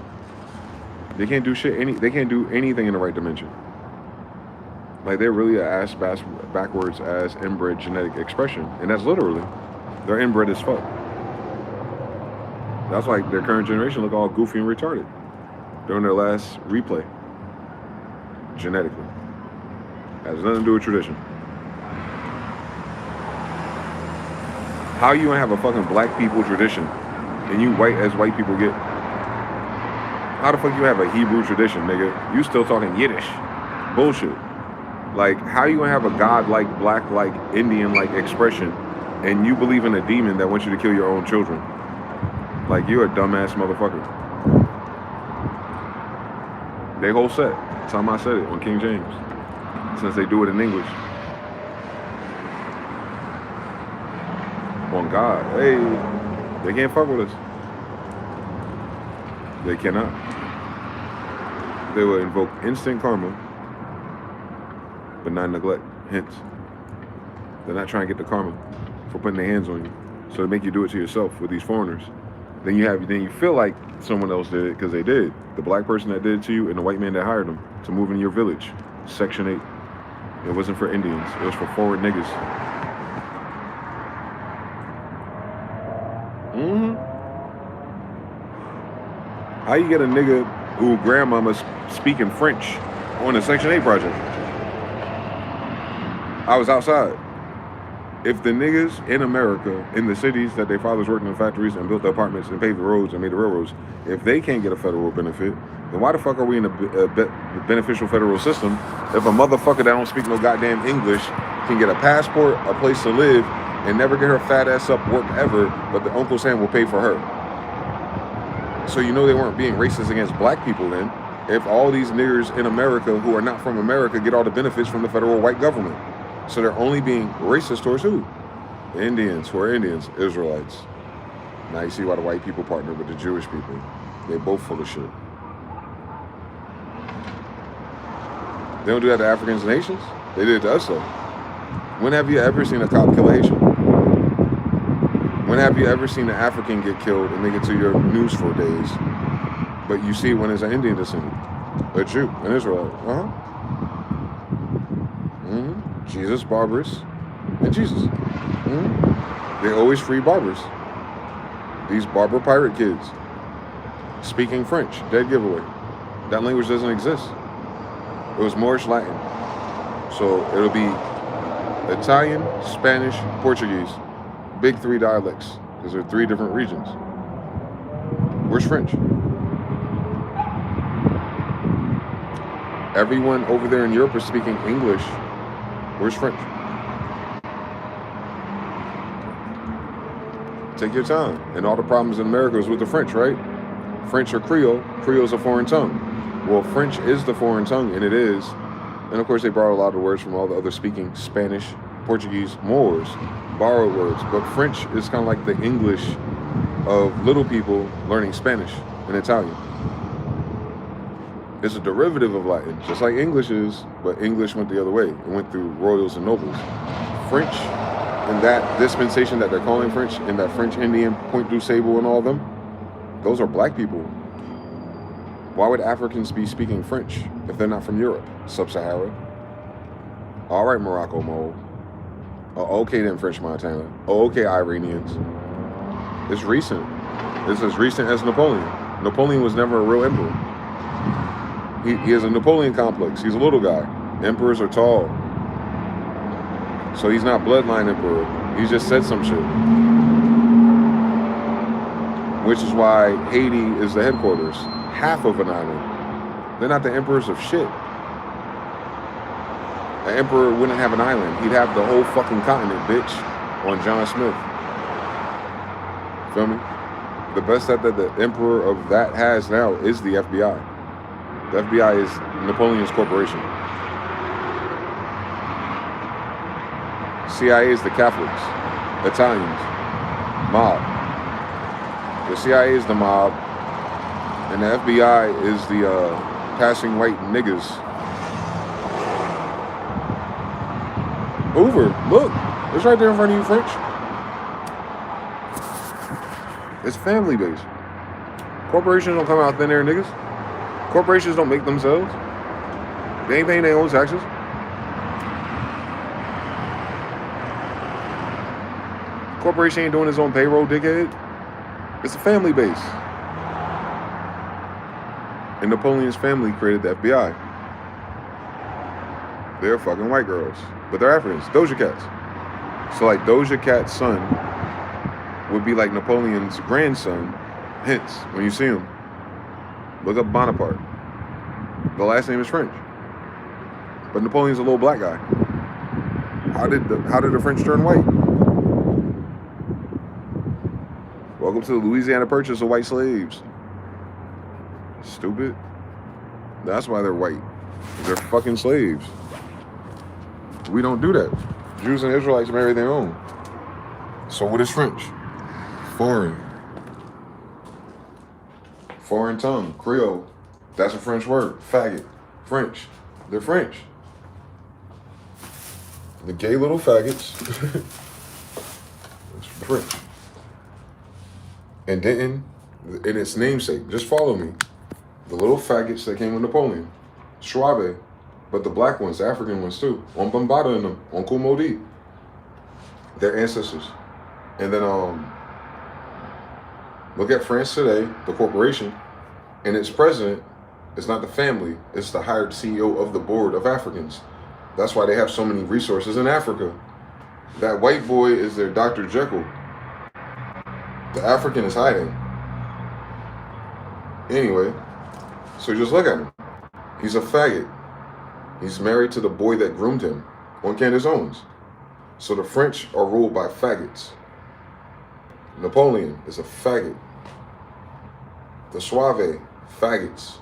They can't do shit. They can't do anything in the right dimension. Like they're really an ass backwards ass inbred genetic expression, and that's literally. They're inbred as fuck. That's why their current generation look all goofy and retarded during their last replay. Genetically. Has nothing to do with tradition. How you gonna have a fucking black people tradition and you white as white people get? How the fuck you have a Hebrew tradition, nigga? You still talking Yiddish. Bullshit. Like, how you gonna have a God-like, black-like, Indian-like expression and you believe in a demon that wants you to kill your own children? Like, you're a dumbass motherfucker. They whole set. Time I said it on King James. Since they do it in English. On God. Hey, they can't fuck with us. They cannot. They will invoke instant karma, but not neglect. Hence, they're not trying to get the karma for putting their hands on you. So they make you do it to yourself with these foreigners. Then you feel like someone else did it because they did. The black person that did it to you and the white man that hired them to move in your village. Section 8. It wasn't for Indians. It was for forward niggas. How you get a nigga who grandmama's speaking French on a Section 8 project? I was outside. If the niggas in America, in the cities that their fathers worked in factories and built the apartments and paved the roads and made the railroads, if they can't get a federal benefit, then why the fuck are we in a beneficial federal system if a motherfucker that don't speak no goddamn English can get a passport, a place to live, and never get her fat ass up work ever, but the Uncle Sam will pay for her? So you know they weren't being racist against black people then, if all these niggers in America who are not from America get all the benefits from the federal white government. So they're only being racist towards who? The Indians, who are Indians, Israelites. Now you see why the white people partner with the Jewish people. They both full of shit. They don't do that to Africans and Haitians. They did it to us though. When have you ever seen a cop kill a Haitian? When have you ever seen an African get killed and make it to your news for days? But you see it when it's an Indian descendant. A Jew, an Israelite. Jesus, Barbarous, and Jesus. They always free barbers. These barber pirate kids. Speaking French, dead giveaway. That language doesn't exist. It was Moorish Latin. So it'll be Italian, Spanish, Portuguese. Big 3 dialects, because there are 3 different regions. Where's French? Everyone over there in Europe is speaking English. Where's French? Take your time. And all the problems in America is with the French, right? French or Creole. Creole's a foreign tongue. Well, French is the foreign tongue, and it is. And of course, they brought a lot of words from all the other speaking Spanish, Portuguese, Moors, borrowed words. But French is kind of like the English of little people learning Spanish and Italian. It's a derivative of Latin, just like English is, but English went the other way. It went through royals and nobles. French, and that dispensation that they're calling French, and that French Indian, Point du Sable and all of them, those are black people. Why would Africans be speaking French if they're not from Europe, Sub-Sahara? All right, Morocco mole. Oh, okay then, French Montana. Oh, okay, Iranians. It's recent. It's as recent as Napoleon. Napoleon was never a real emperor. He has a Napoleon complex. He's a little guy. Emperors are tall. So he's not bloodline emperor. He just said some shit. Which is why Haiti is the headquarters. Half of an island. They're not the emperors of shit. An emperor wouldn't have an island. He'd have the whole fucking continent, bitch, on John Smith. Feel me? The best that the emperor of that has now is the FBI. The FBI is Napoleon's corporation. CIA is the Catholics, Italians, mob. The CIA is the mob, and the FBI is the passing white niggas. Hoover, look, it's right there in front of you, French. It's family based. Corporations don't come out thin air, niggas. Corporations don't make themselves. They ain't paying their own taxes. Corporation ain't doing its own payroll, dickhead. It's a family base. And Napoleon's family created the FBI. They're fucking white girls. But they're Africans. Doja Cats. So like Doja Cat's son would be like Napoleon's grandson. Hence, when you see him, Look up Bonaparte. The last name is French. But Napoleon's a little black guy. How did the French turn white? Welcome to the Louisiana Purchase of white slaves. Stupid. That's why they're white. They're fucking slaves. We don't do that. Jews and Israelites marry their own. So what is French? Foreign. Foreign tongue. Creole. That's a French word. Faggot. French. They're French. The gay little faggots. It's French. And then, in its namesake, just follow me. The little faggots that came with Napoleon. Schwabe. But the black ones, the African ones too. On Bambada in them. On Kumodi. Their ancestors. And then, look at France today, the corporation. And its president is not the family. It's the hired CEO of the board of Africans. That's why they have so many resources in Africa. That white boy is their Dr. Jekyll. The African is hiding. Anyway, so just look at him. He's a faggot. He's married to the boy that groomed him on Candace Owens. So the French are ruled by faggots. Napoleon is a faggot. The Suave, faggots.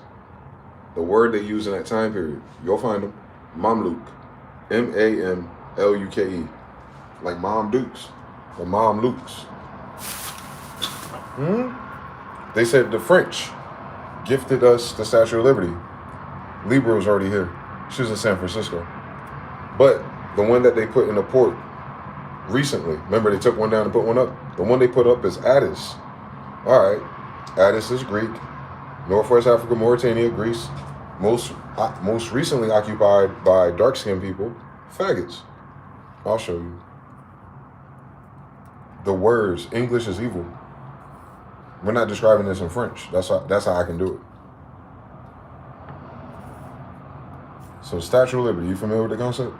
The word they use in that time period, you'll find them. Mamluk. M-A-M-L-U-K-E. Like Mom Dukes. Or Mom Lukes. They said the French gifted us the Statue of Liberty. Libra was already here. She was in San Francisco. But the one that they put in the port recently, remember they took one down and put one up? The one they put up is Addis. All right. Addis is Greek. Northwest Africa, Mauritania, Greece. Most recently occupied by dark-skinned people, faggots. I'll show you. The words, English is evil. We're not describing this in French. That's how I can do it. So Statue of Liberty, you familiar with the concept?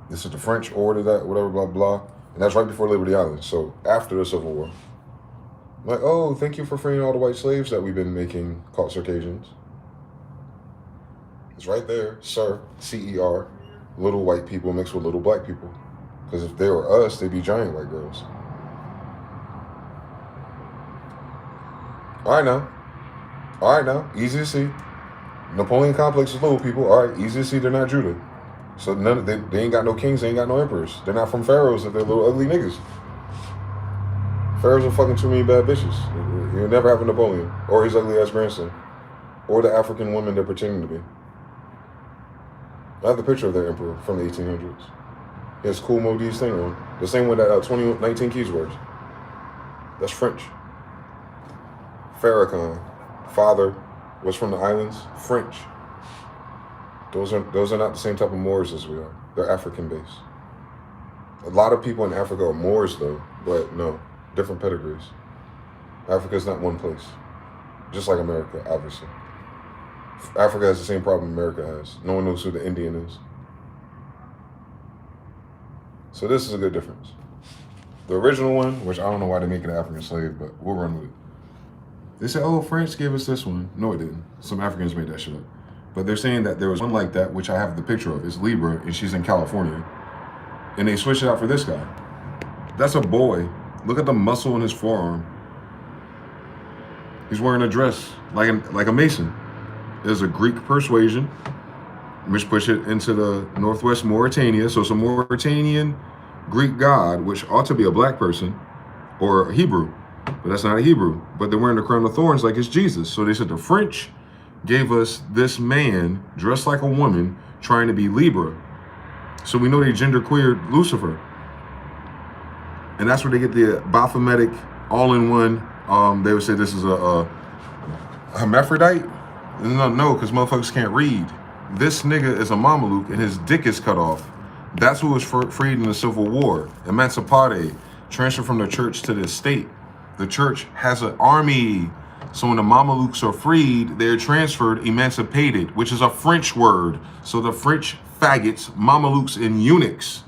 This is the French order that, whatever, blah, blah. And that's right before Liberty Island. So after the Civil War. Like, oh, thank you for freeing all the white slaves that we've been making called Circassians. It's right there, sir, C-E-R. Little white people mixed with little black people. Because if they were us, they'd be giant white girls. All right now, easy to see. Napoleon complex is little people. All right, easy to see they're not Judah. So they ain't got no kings, they ain't got no emperors. They're not from pharaohs if they're little ugly niggas. Pharaohs are fucking too many bad bitches. You'll never have a Napoleon or his ugly ass grandson or the African woman they're pretending to be. I have the picture of their emperor from the 1800s. He has cool Modi's thing on. The same one that 2019 Keys wears. That's French. Farrakhan, father, was from the islands, French. Those are not the same type of Moors as we are. They're African based. A lot of people in Africa are Moors though, but no, different pedigrees. Africa is not one place. Just like America, obviously. Africa has the same problem America has. No one knows who the Indian is. So this is a good difference. The original one, which I don't know why they make it an African slave, but we'll run with it. They said, oh, France gave us this one. No, it didn't. Some Africans made that shit up. But they're saying that there was one like that, which I have the picture of. It's Libra, and she's in California. And they switched it out for this guy. That's a boy. Look at the muscle in his forearm. He's wearing a dress like a Mason. There's a Greek persuasion, which push it into the Northwest Mauritania. So it's a Mauritanian Greek god, which ought to be a black person or a Hebrew. But that's not a Hebrew. But they're wearing the crown of thorns like it's Jesus. So they said the French gave us this man dressed like a woman trying to be Libra. So we know they genderqueered Lucifer. And that's where they get the Baphometic all-in-one. They would say this is a hermaphrodite. No, because motherfuckers can't read. This nigga is a Mameluke and his dick is cut off. That's who was freed in the Civil War. Emancipate, transferred from the church to the state. The church has an army. So when the Mamelukes are freed, they're transferred, emancipated, which is a French word. So the French faggots, Mamelukes, and eunuchs.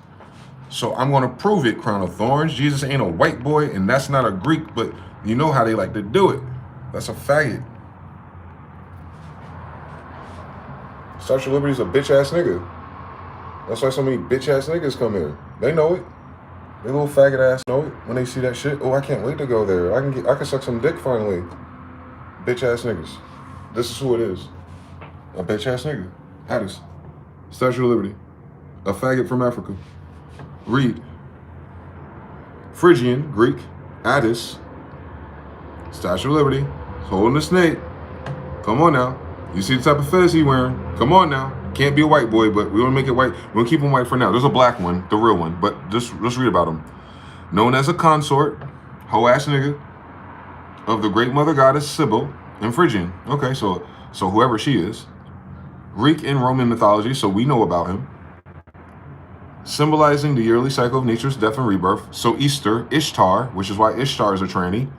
So I'm going to prove it, crown of thorns. Jesus ain't a white boy, and that's not a Greek, but you know how they like to do it. That's a faggot. Statue of Liberty's a bitch ass nigga. That's why so many bitch ass niggas come here. They know it. They little faggot ass know it when they see that shit. Oh, I can't wait to go there. I can suck some dick finally. Bitch ass niggas. This is who it is. A bitch ass nigga. Addis. Statue of Liberty. A faggot from Africa. Read. Phrygian, Greek. Addis. Statue of Liberty. Holding a snake. Come on now. You see the type of fez he wearing. Come on now. Can't be a white boy, but we want to make it white. We'll keep him white for now. There's a black one, the real one, but just read about him. Known as a consort, hoe-ass nigga, of the great mother goddess Sybil and Phrygian. Okay, so whoever she is. Greek and Roman mythology, so we know about him. Symbolizing the yearly cycle of nature's death and rebirth. So Easter, Ishtar, which is why Ishtar is a tranny,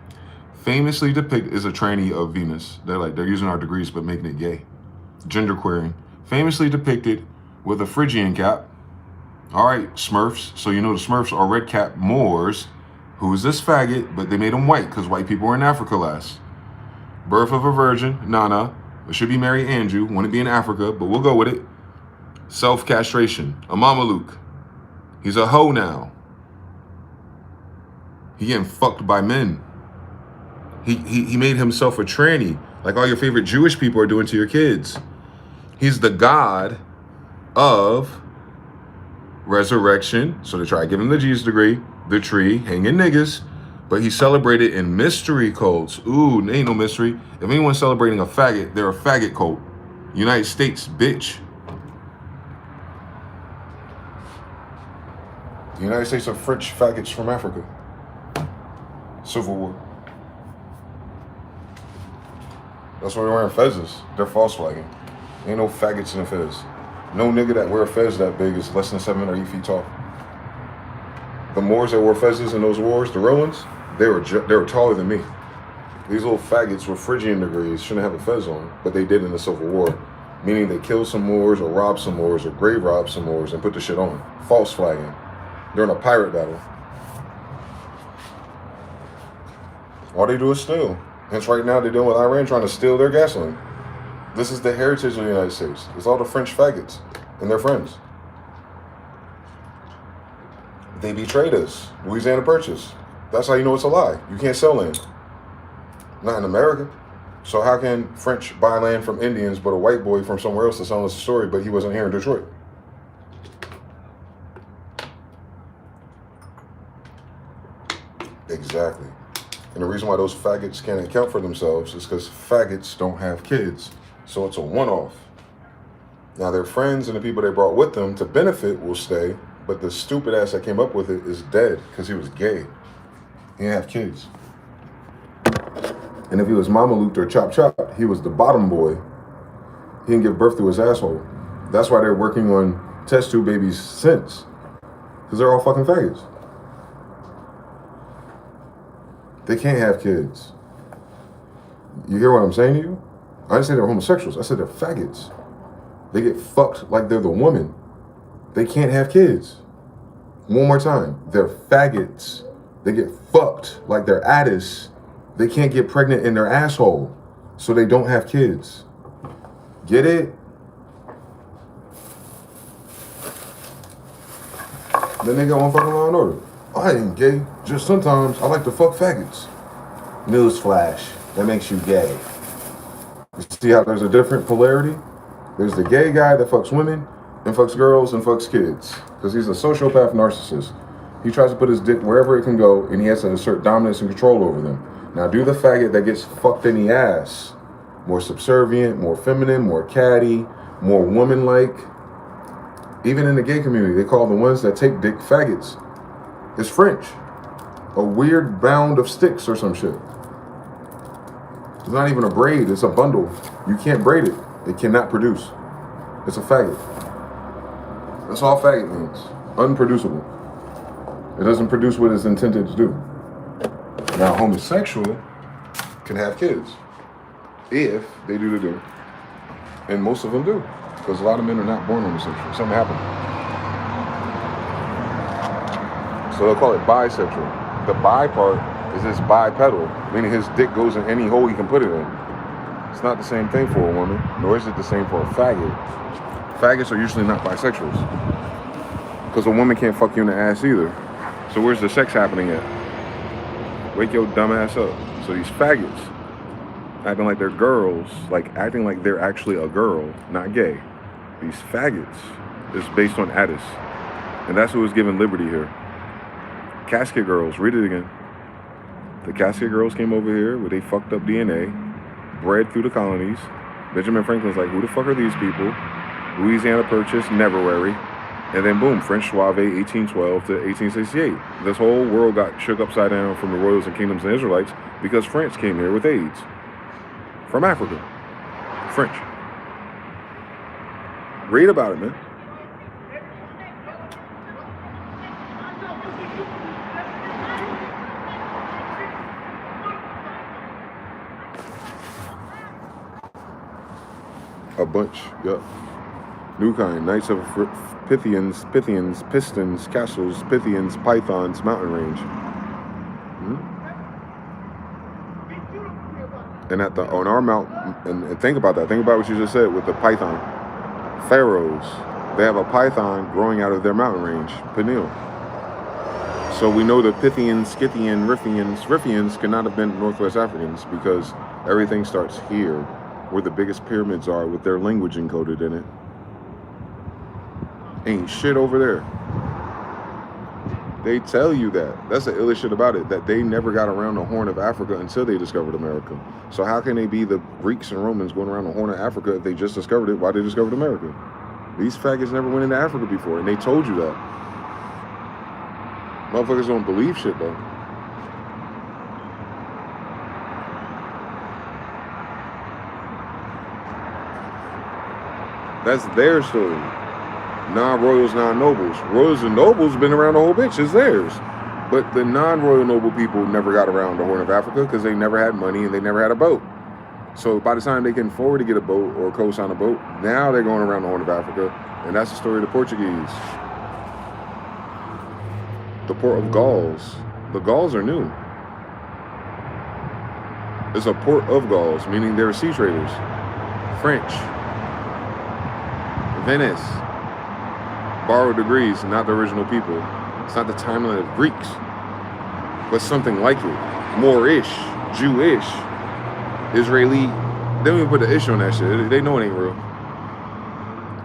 famously is a tranny of Venus. They're using our degrees but making it gay. Gender queering. Famously depicted with a Phrygian cap. All right, Smurfs. So you know the Smurfs are red cap Moors. Who is this faggot? But they made him white because white people were in Africa last. Birth of a virgin, Nana. It should be Mary Andrew. Want to be in Africa, but we'll go with it. Self-castration. A Mameluke. He's a hoe now. He getting fucked by men. He made himself a tranny, like all your favorite Jewish people are doing to your kids. He's the god of resurrection. So they try to give him the Jesus degree, the tree, hanging niggas. But he's celebrated in mystery cults. Ooh, ain't no mystery. If anyone's celebrating a faggot, they're a faggot cult. United States, bitch. The United States are French faggots from Africa. Civil War. That's why they're wearing fezzes. They're false flagging. Ain't no faggots in a fez. No nigga that wear a fez that big is less than 7 or 8 feet tall. The Moors that wore fezzes in those wars, the real ones, they were taller than me. These little faggots with Phrygian degrees shouldn't have a fez on, but they did in the Civil War. Meaning they killed some Moors or robbed some Moors or grave robbed some Moors and put the shit on. False flagging. During a pirate battle. All they do is steal. Hence right now they're dealing with Iran trying to steal their gasoline. This is the heritage of the United States. It's all the French faggots and their friends. They betrayed us. Louisiana Purchase. That's how you know it's a lie. You can't sell land. Not in America. So how can French buy land from Indians but a white boy from somewhere else to sell us a story, but he wasn't here in Detroit? Exactly. And the reason why those faggots can't account for themselves is because faggots don't have kids. So it's a one-off. Now their friends and the people they brought with them to benefit will stay, but the stupid ass that came up with it is dead because he was gay. He didn't have kids. And if he was Mamaluked or Chop Chop, he was the bottom boy. He didn't give birth to his asshole. That's why they're working on test tube babies since. Because they're all fucking faggots. They can't have kids. You hear what I'm saying to you? I didn't say they're homosexuals. I said they're faggots. They get fucked like they're the woman. They can't have kids. One more time. They're faggots. They get fucked like they're Addis. They can't get pregnant in their asshole. So they don't have kids. Get it? Then they got one fucking law and order. I ain't gay. Just sometimes I like to fuck faggots. Newsflash. That makes you gay. You see how there's a different polarity? There's the gay guy that fucks women and fucks girls and fucks kids. Because he's a sociopath narcissist. He tries to put his dick wherever it can go and he has to assert dominance and control over them. Now do the faggot that gets fucked in the ass. More subservient, more feminine, more catty, more woman-like. Even in the gay community, they call the ones that take dick faggots. It's French. A weird bound of sticks or some shit. It's not even a braid, it's a bundle. You can't braid it. It cannot produce. It's a faggot. That's all faggot means. Unproducible. It doesn't produce what it's intended to do. Now, homosexual can have kids. If they do the do. And most of them do. Because a lot of men are not born homosexual. Something happened. So they'll call it bisexual. The bi part is this bipedal, meaning his dick goes in any hole he can put it in. It's not the same thing for a woman, nor is it the same for a faggot. Faggots are usually not bisexuals. Because a woman can't fuck you in the ass either. So where's the sex happening at? Wake your dumb ass up. So these faggots, acting like they're girls, like acting like they're actually a girl, not gay. These faggots is based on Addis. And that's who was given liberty here. Casket girls, read it again. The casket girls came over here with a fucked up DNA, bred through the colonies. Benjamin Franklin's like, who the fuck are these people? Louisiana Purchase, Neverwary. And then boom, French Suave, 1812 to 1868. This whole world got shook upside down from the royals and kingdoms and Israelites because France came here with AIDS. From Africa. French. Read about it, man. A bunch, yep. New kind, Knights of Pythians, Pistons, Castles, Pythians, Pythons, Mountain Range. And on our mountain, and think about that. Think about what you just said with the python. Pharaohs, they have a python growing out of their mountain range, Peniel. So we know the Pythians, Scythian, Riffians could not have been Northwest Africans because everything starts here, where the biggest pyramids are with their language encoded in it. Ain't shit over there. They tell you that. That's the illest shit about it, that they never got around the Horn of Africa until they discovered America. So how can they be the Greeks and Romans going around the Horn of Africa if they just discovered it while they discovered America? These faggots never went into Africa before, and they told you that. Motherfuckers don't believe shit, though. That's their story. Non-royals, non-nobles. Royals and nobles been around the whole bitch. It's theirs. But the non-royal noble people never got around the Horn of Africa because they never had money and they never had a boat. So by the time they can afford to get a boat or co-sign a boat, now they're going around the Horn of Africa. And that's the story of the Portuguese. The port of Gauls. The Gauls are new. It's a port of Gauls, meaning they're sea traders. French. Venice. Borrowed degrees, not the original people. It's not the timeline of Greeks, but something like it. Moorish, Jewish, Israeli. They don't even put the ish on that shit. They know it ain't real.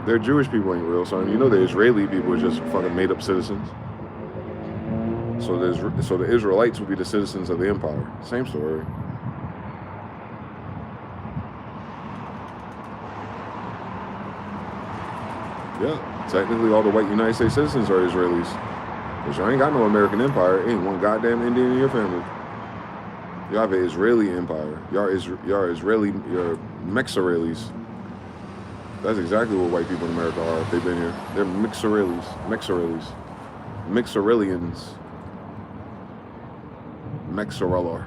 Their Jewish people ain't real, son. You know the Israeli people are just fucking made up citizens. So the Israelites will be the citizens of the empire. Same story. Yeah, technically all the white United States citizens are Israelis. But y'all ain't got no American empire. Ain't one goddamn Indian in your family. Y'all have an Israeli empire. Y'all Israeli, you're Mexaraelis. That's exactly what white people in America are if they've been here. They're Mexaraelis. Mexarelians. Mexaroller.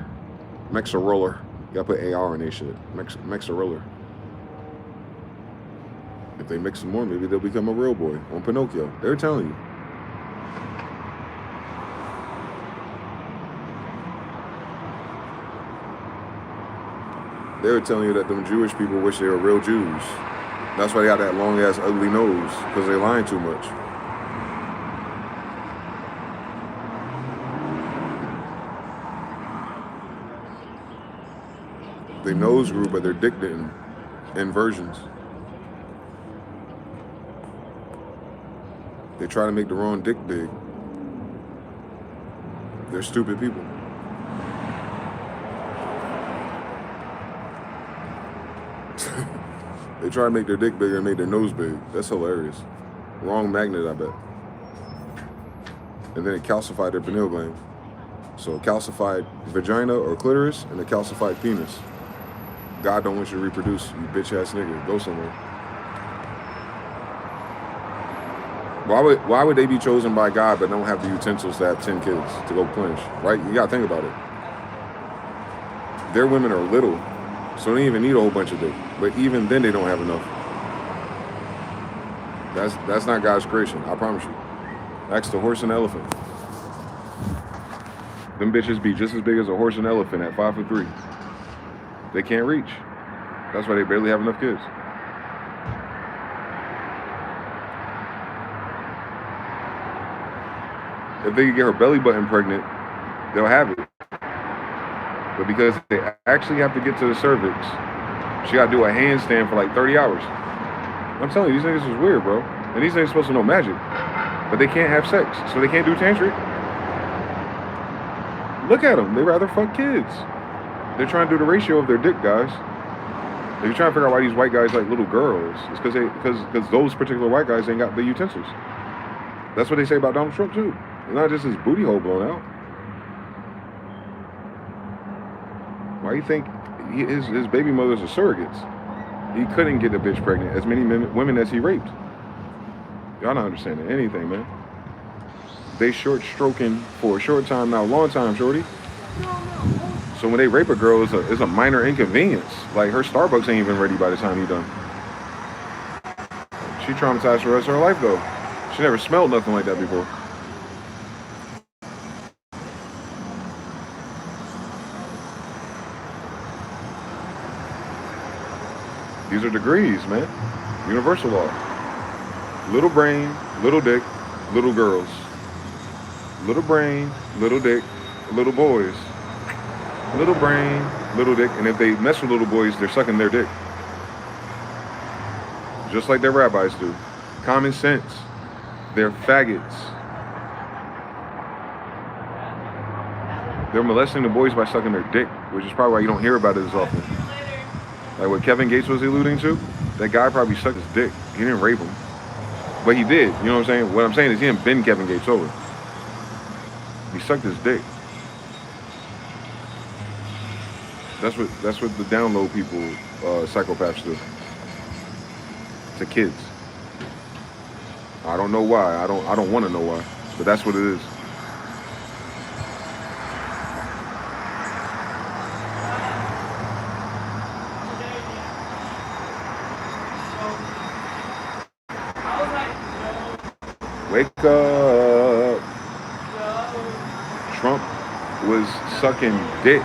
You gotta put AR in their shit. Mexaroller. If they mix some more, maybe they'll become a real boy on Pinocchio. They're telling you. They were telling you that them Jewish people wish they were real Jews. That's why they got that long ass ugly nose, because they lying too much. Their nose grew, but their dick didn't. Inversions. They try to make the wrong dick big. They're stupid people. They try to make their dick bigger and make their nose big. That's hilarious. Wrong magnet, I bet. And then it calcified their pineal gland. So a calcified vagina or clitoris and a calcified penis. God don't want you to reproduce, you bitch ass nigga. Go somewhere. Why would they be chosen by God but don't have the utensils to have 10 kids to go plunge? Right? You gotta think about it. Their women are little, so they don't even need a whole bunch of dick. But even then they don't have enough. That's not God's creation, I promise you. Ask the horse and elephant. Them bitches be just as big as a horse and elephant at 5'3". They can't reach. That's why they barely have enough kids. If they could get her belly button pregnant, they'll have it. But because they actually have to get to the cervix, she got to do a handstand for like 30 hours. I'm telling you, these niggas is weird, bro. And these niggas supposed to know magic. But they can't have sex, so they can't do tantric. Look at them. They rather fuck kids. They're trying to do the ratio of their dick, guys. They're trying to figure out why these white guys like little girls. It's because those particular white guys ain't got the utensils. That's what they say about Donald Trump, too. It's not just his booty hole blown out. Why do you think his baby mothers are surrogates? He couldn't get a bitch pregnant, as many women as he raped. Y'all not understanding anything, man. They short stroking for a short time, now long time, shorty. So when they rape a girl, it's a minor inconvenience. Like her Starbucks ain't even ready by the time he done. She traumatized for the rest of her life, though. She never smelled nothing like that before. These are degrees, man. Universal law. Little brain, little dick, little girls. Little brain, little dick, little boys. Little brain, little dick. And if they mess with little boys, they're sucking their dick. Just like their rabbis do. Common sense. They're faggots. They're molesting the boys by sucking their dick, which is probably why you don't hear about it as often. Like what Kevin Gates was alluding to, that guy probably sucked his dick. He didn't rape him. But he did, you know what I'm saying? What I'm saying is he didn't bend Kevin Gates over. He sucked his dick. That's what the download people, psychopaths do. To kids. I don't know why. I don't want to know why. But that's what it is. Wake up. Trump was sucking dick.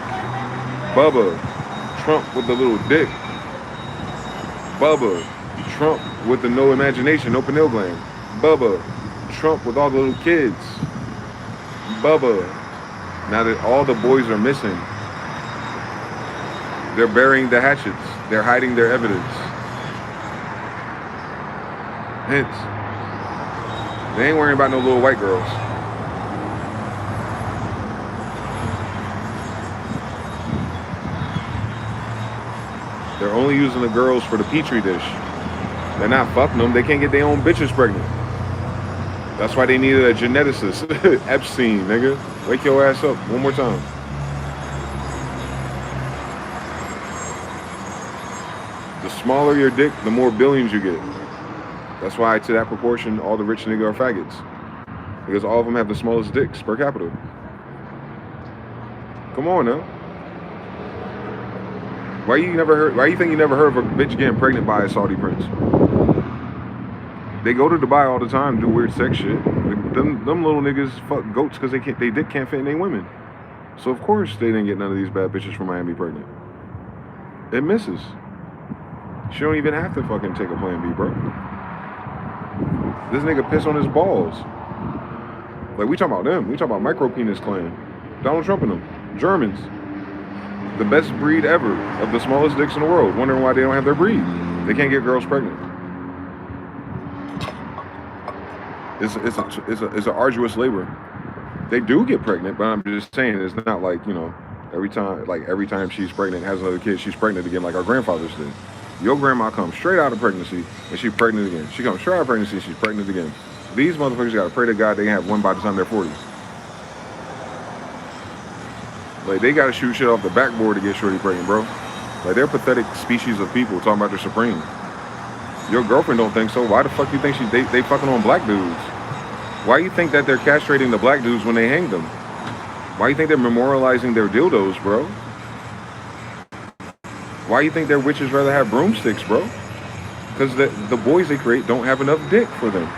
Bubba. Trump with the little dick. Bubba. Trump with the no imagination, no pineal gland. Bubba. Trump with all the little kids. Bubba. Now that all the boys are missing, they're burying the hatchets. They're hiding their evidence. Hence, they ain't worrying about no little white girls. They're only using the girls for the petri dish. They're not fucking them. They can't get their own bitches pregnant. That's why they needed a geneticist. Epstein, nigga. Wake your ass up one more time. The smaller your dick, the more billions you get. That's why, to that proportion, all the rich niggas are faggots. Because all of them have the smallest dicks per capita. Come on now. Why you think you never heard of a bitch getting pregnant by a Saudi prince? They go to Dubai all the time, do weird sex shit. Them little niggas fuck goats because they dick can't fit in they women. So of course they didn't get none of these bad bitches from Miami pregnant. It misses. She don't even have to fucking take a plan B, bro. This nigga piss on his balls. Like, we talking about them. We talking about micro penis clan. Donald Trump and them. Germans. The best breed ever of the smallest dicks in the world. Wondering why they don't have their breed. They can't get girls pregnant. It's an arduous labor. They do get pregnant, but I'm just saying it's not like, you know, every time she's pregnant, has another kid, she's pregnant again like our grandfathers did. Your grandma comes straight out of pregnancy and she's pregnant again. She comes straight out of pregnancy and she's pregnant again. These motherfuckers gotta pray to God they have one by the time they're 40. Like, they gotta shoot shit off the backboard to get shorty pregnant, bro. Like, they're pathetic species of people talking about they're supreme. Your girlfriend don't think so. Why the fuck you think they fucking on black dudes? Why you think that they're castrating the black dudes when they hang them? Why you think they're memorializing their dildos, bro? Why you think their witches rather have broomsticks, bro? Because the boys they create don't have enough dick for them.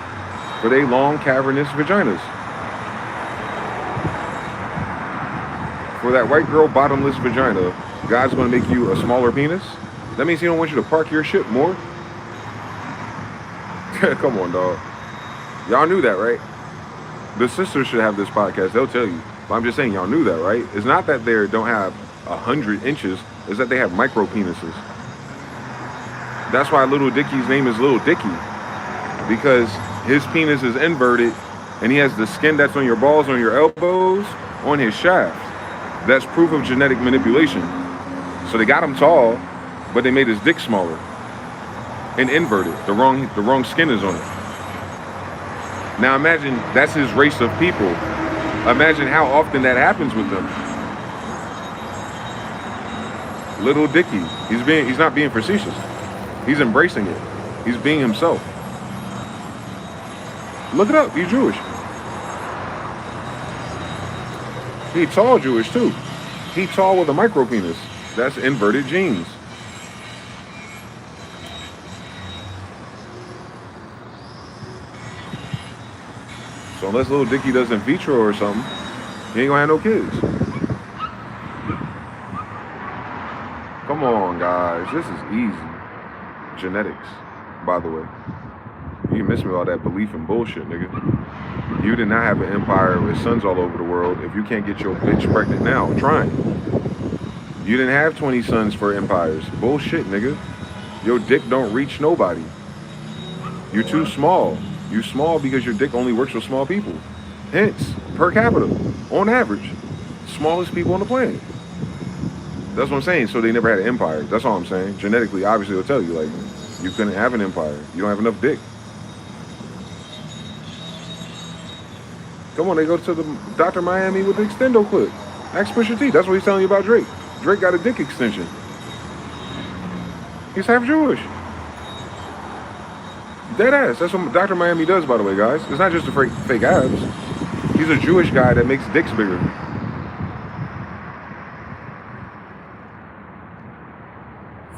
For they long, cavernous vaginas. For that white girl bottomless vagina, God's going to make you a smaller penis? That means he don't want you to park your shit more. Come on, dog. Y'all knew that, right? The sisters should have this podcast. They'll tell you. But I'm just saying, y'all knew that, right? It's not that they don't have 100 inches. It's that they have micro penises. That's why Little Dicky's name is Little Dicky. Because his penis is inverted and he has the skin that's on your balls, on your elbows, on his shaft. That's proof of genetic manipulation. So they got him tall, but they made his dick smaller and inverted. The wrong skin is on it. Now imagine that's his race of people. Imagine how often that happens with them. Little Dicky, he's not being facetious. He's embracing it. He's being himself. Look it up, he's Jewish. He tall Jewish too. He tall with a micro penis. That's inverted genes. So unless Little Dicky does in vitro or something, he ain't gonna have no kids. Come on, guys. This is easy. Genetics, by the way. You miss me with all that belief and bullshit, nigga. You did not have an empire with sons all over the world if you can't get your bitch pregnant now trying. You didn't have 20 sons for empires. Bullshit, nigga. Your dick don't reach nobody. You're too small. You're small because your dick only works with small people. Hence, per capita, on average, smallest people on the planet. That's what I'm saying. So they never had an empire. That's all I'm saying. Genetically, obviously, it'll tell you, like, you couldn't have an empire. You don't have enough dick. Come on, they go to the Dr. Miami with the extendo clip. Ask Pusha T. That's what he's telling you about Drake. Drake got a dick extension. He's half Jewish. Dead ass. That's what Dr. Miami does, by the way, guys. It's not just the fake abs. He's a Jewish guy that makes dicks bigger.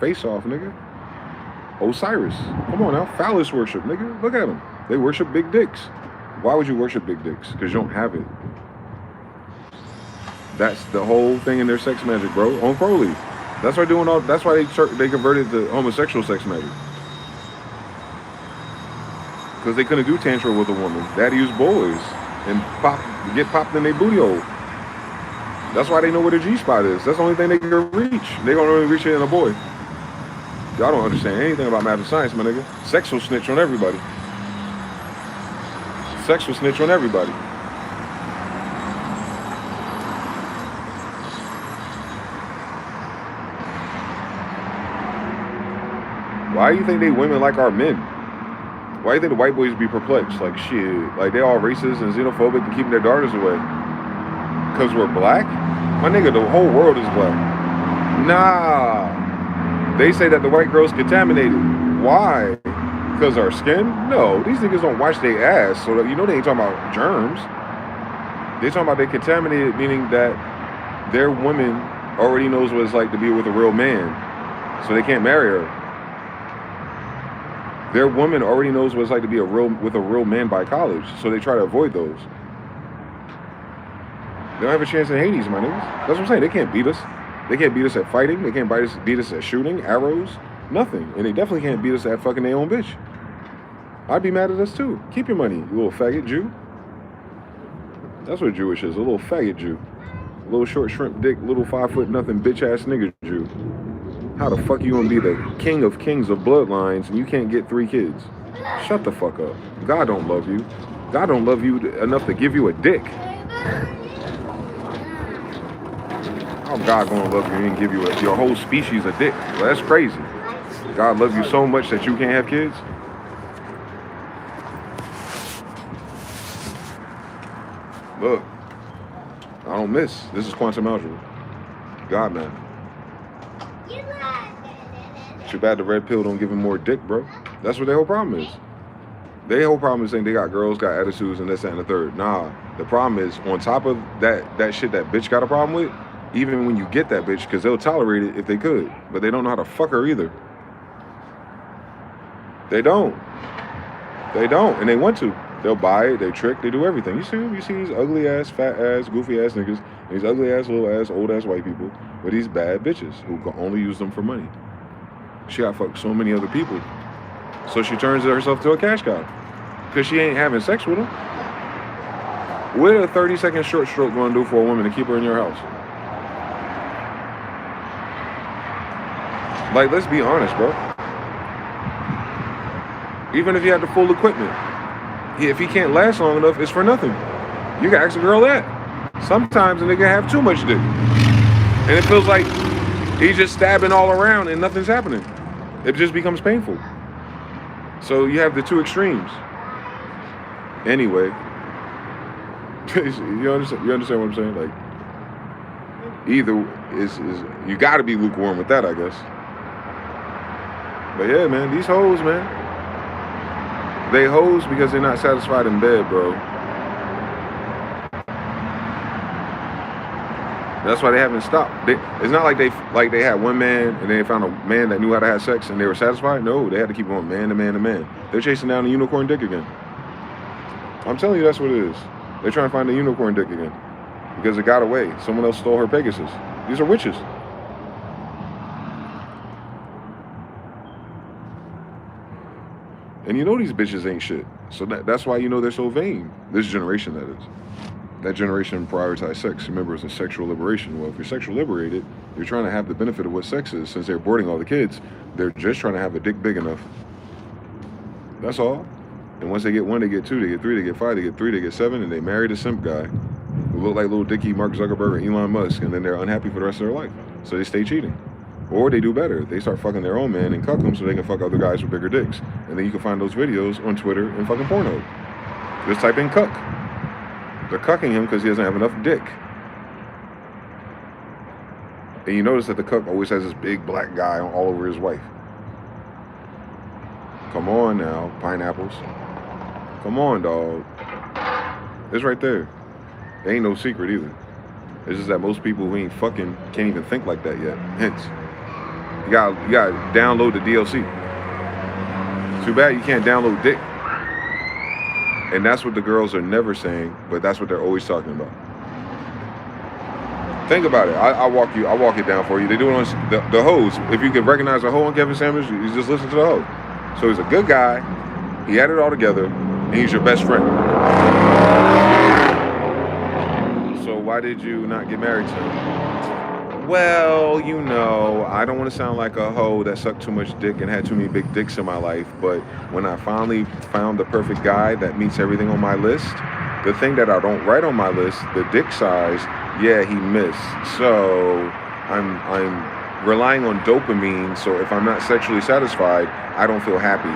Face off, nigga. Osiris. Come on now. Phallus worship, nigga. Look at them. They worship big dicks. Why would you worship big dicks? Because you don't have it. That's the whole thing in their sex magic, bro. On Crowley. That's why doing all. That's why they converted to homosexual sex magic. Because they couldn't do tantra with a woman. They had to use boys and get popped in their booty hole. That's why they know where the G-spot is. That's the only thing they can reach. They gonna only reach it in a boy. Y'all don't understand anything about math and science, my nigga. Sex will snitch on everybody. Sex will snitch on everybody. Why do you think they women like our men? Why do you think the white boys be perplexed? Like, shit, like they all racist and xenophobic and keeping their daughters away? Because we're black? My nigga, the whole world is black. Nah. They say that the white girl's contaminated. Why? Because our skin? No, these niggas don't wash their ass, so that, you know they ain't talking about germs. They talking about they contaminated, meaning that their woman already knows what it's like to be with a real man, so they can't marry her. Their woman already knows what it's like to be with a real man by college, so they try to avoid those. They don't have a chance in Hades, my niggas. That's what I'm saying. They can't beat us. They can't beat us at fighting. They can't beat us at shooting, arrows, nothing. And they definitely can't beat us at fucking their own bitch. I'd be mad at us too. Keep your money, you little faggot Jew. That's what Jewish is, a little faggot Jew. A little short shrimp dick, little 5 foot nothing bitch ass nigga Jew. How the fuck you gonna be the king of kings of bloodlines and you can't get 3 kids? Shut the fuck up. God don't love you. God don't love you enough to give you a dick. How God gonna love you and give you your whole species a dick? Well, that's crazy. God loves you so much that you can't have kids? Look, I don't miss. This is quantum algebra. God, man. Too bad the red pill don't give him more dick, bro. That's what their whole problem is. Their whole problem is saying they got girls, got attitudes, and this, that, and the third. Nah, the problem is on top of that shit that bitch got a problem with, even when you get that bitch, because they'll tolerate it if they could, but they don't know how to fuck her either. They don't. They don't, and they want to. They'll buy it, they trick, they do everything. You see them? You see these ugly ass, fat ass, goofy ass niggas, and these ugly ass, little ass, old ass white people with these bad bitches who can only use them for money. She got fucked so many other people. So she turns herself to a cash cow. Because she ain't having sex with him. What a 30-second short stroke gonna do for a woman to keep her in your house? Like, let's be honest, bro. Even if you had the full equipment, if he can't last long enough, it's for nothing. You can ask a girl that. Sometimes a nigga have too much dick. And it feels like he's just stabbing all around and nothing's happening. It just becomes painful. So you have the two extremes. Anyway, you understand what I'm saying? Like, either is you got to be lukewarm with that, I guess. But yeah, man, these hoes, man, they hoes because they're not satisfied in bed, bro. That's why they haven't stopped. It's not like they had one man and they found a man that knew how to have sex and they were satisfied. No, they had to keep going man to man to man. They're chasing down the unicorn dick again. I'm telling you, that's what it is. They're trying to find the unicorn dick again because it got away. Someone else stole her Pegasus. These are witches. And you know these bitches ain't shit. So that's why you know they're so vain. This generation, that is. That generation prioritized sex. Remember, it's a sexual liberation. Well, if you're sexual liberated, you're trying to have the benefit of what sex is. Since they're aborting all the kids, they're just trying to have a dick big enough. That's all. And once they get one, they get two, they get three, they get five, they get three, they get seven, and they marry the simp guy who look like little Dicky, Mark Zuckerberg, or Elon Musk, and then they're unhappy for the rest of their life. So they stay cheating. Or they do better. They start fucking their own man and cuck them so they can fuck other guys with bigger dicks. And then you can find those videos on Twitter and fucking porno. Just type in cuck. They're cucking him because he doesn't have enough dick. And you notice that the cuck always has this big black guy all over his wife. Come on now, pineapples. Come on, dog. It's right there. There ain't no secret either. It's just that most people who ain't fucking can't even think like that yet. Hence, you gotta download the DLC. Too bad you can't download dick. And that's what the girls are never saying, but that's what they're always talking about. Think about it. I'll walk it down for you. They do it on the hoes. If you can recognize a hoe on Kevin Samuels, you just listen to the hoe. So he's a good guy. He had it all together, and he's your best friend. So why did you not get married to him? Well, you know, I don't want to sound like a hoe that sucked too much dick and had too many big dicks in my life, but when I finally found the perfect guy that meets everything on my list, the thing that I don't write on my list, the dick size, yeah, he missed. So I'm relying on dopamine, so if I'm not sexually satisfied, I don't feel happy.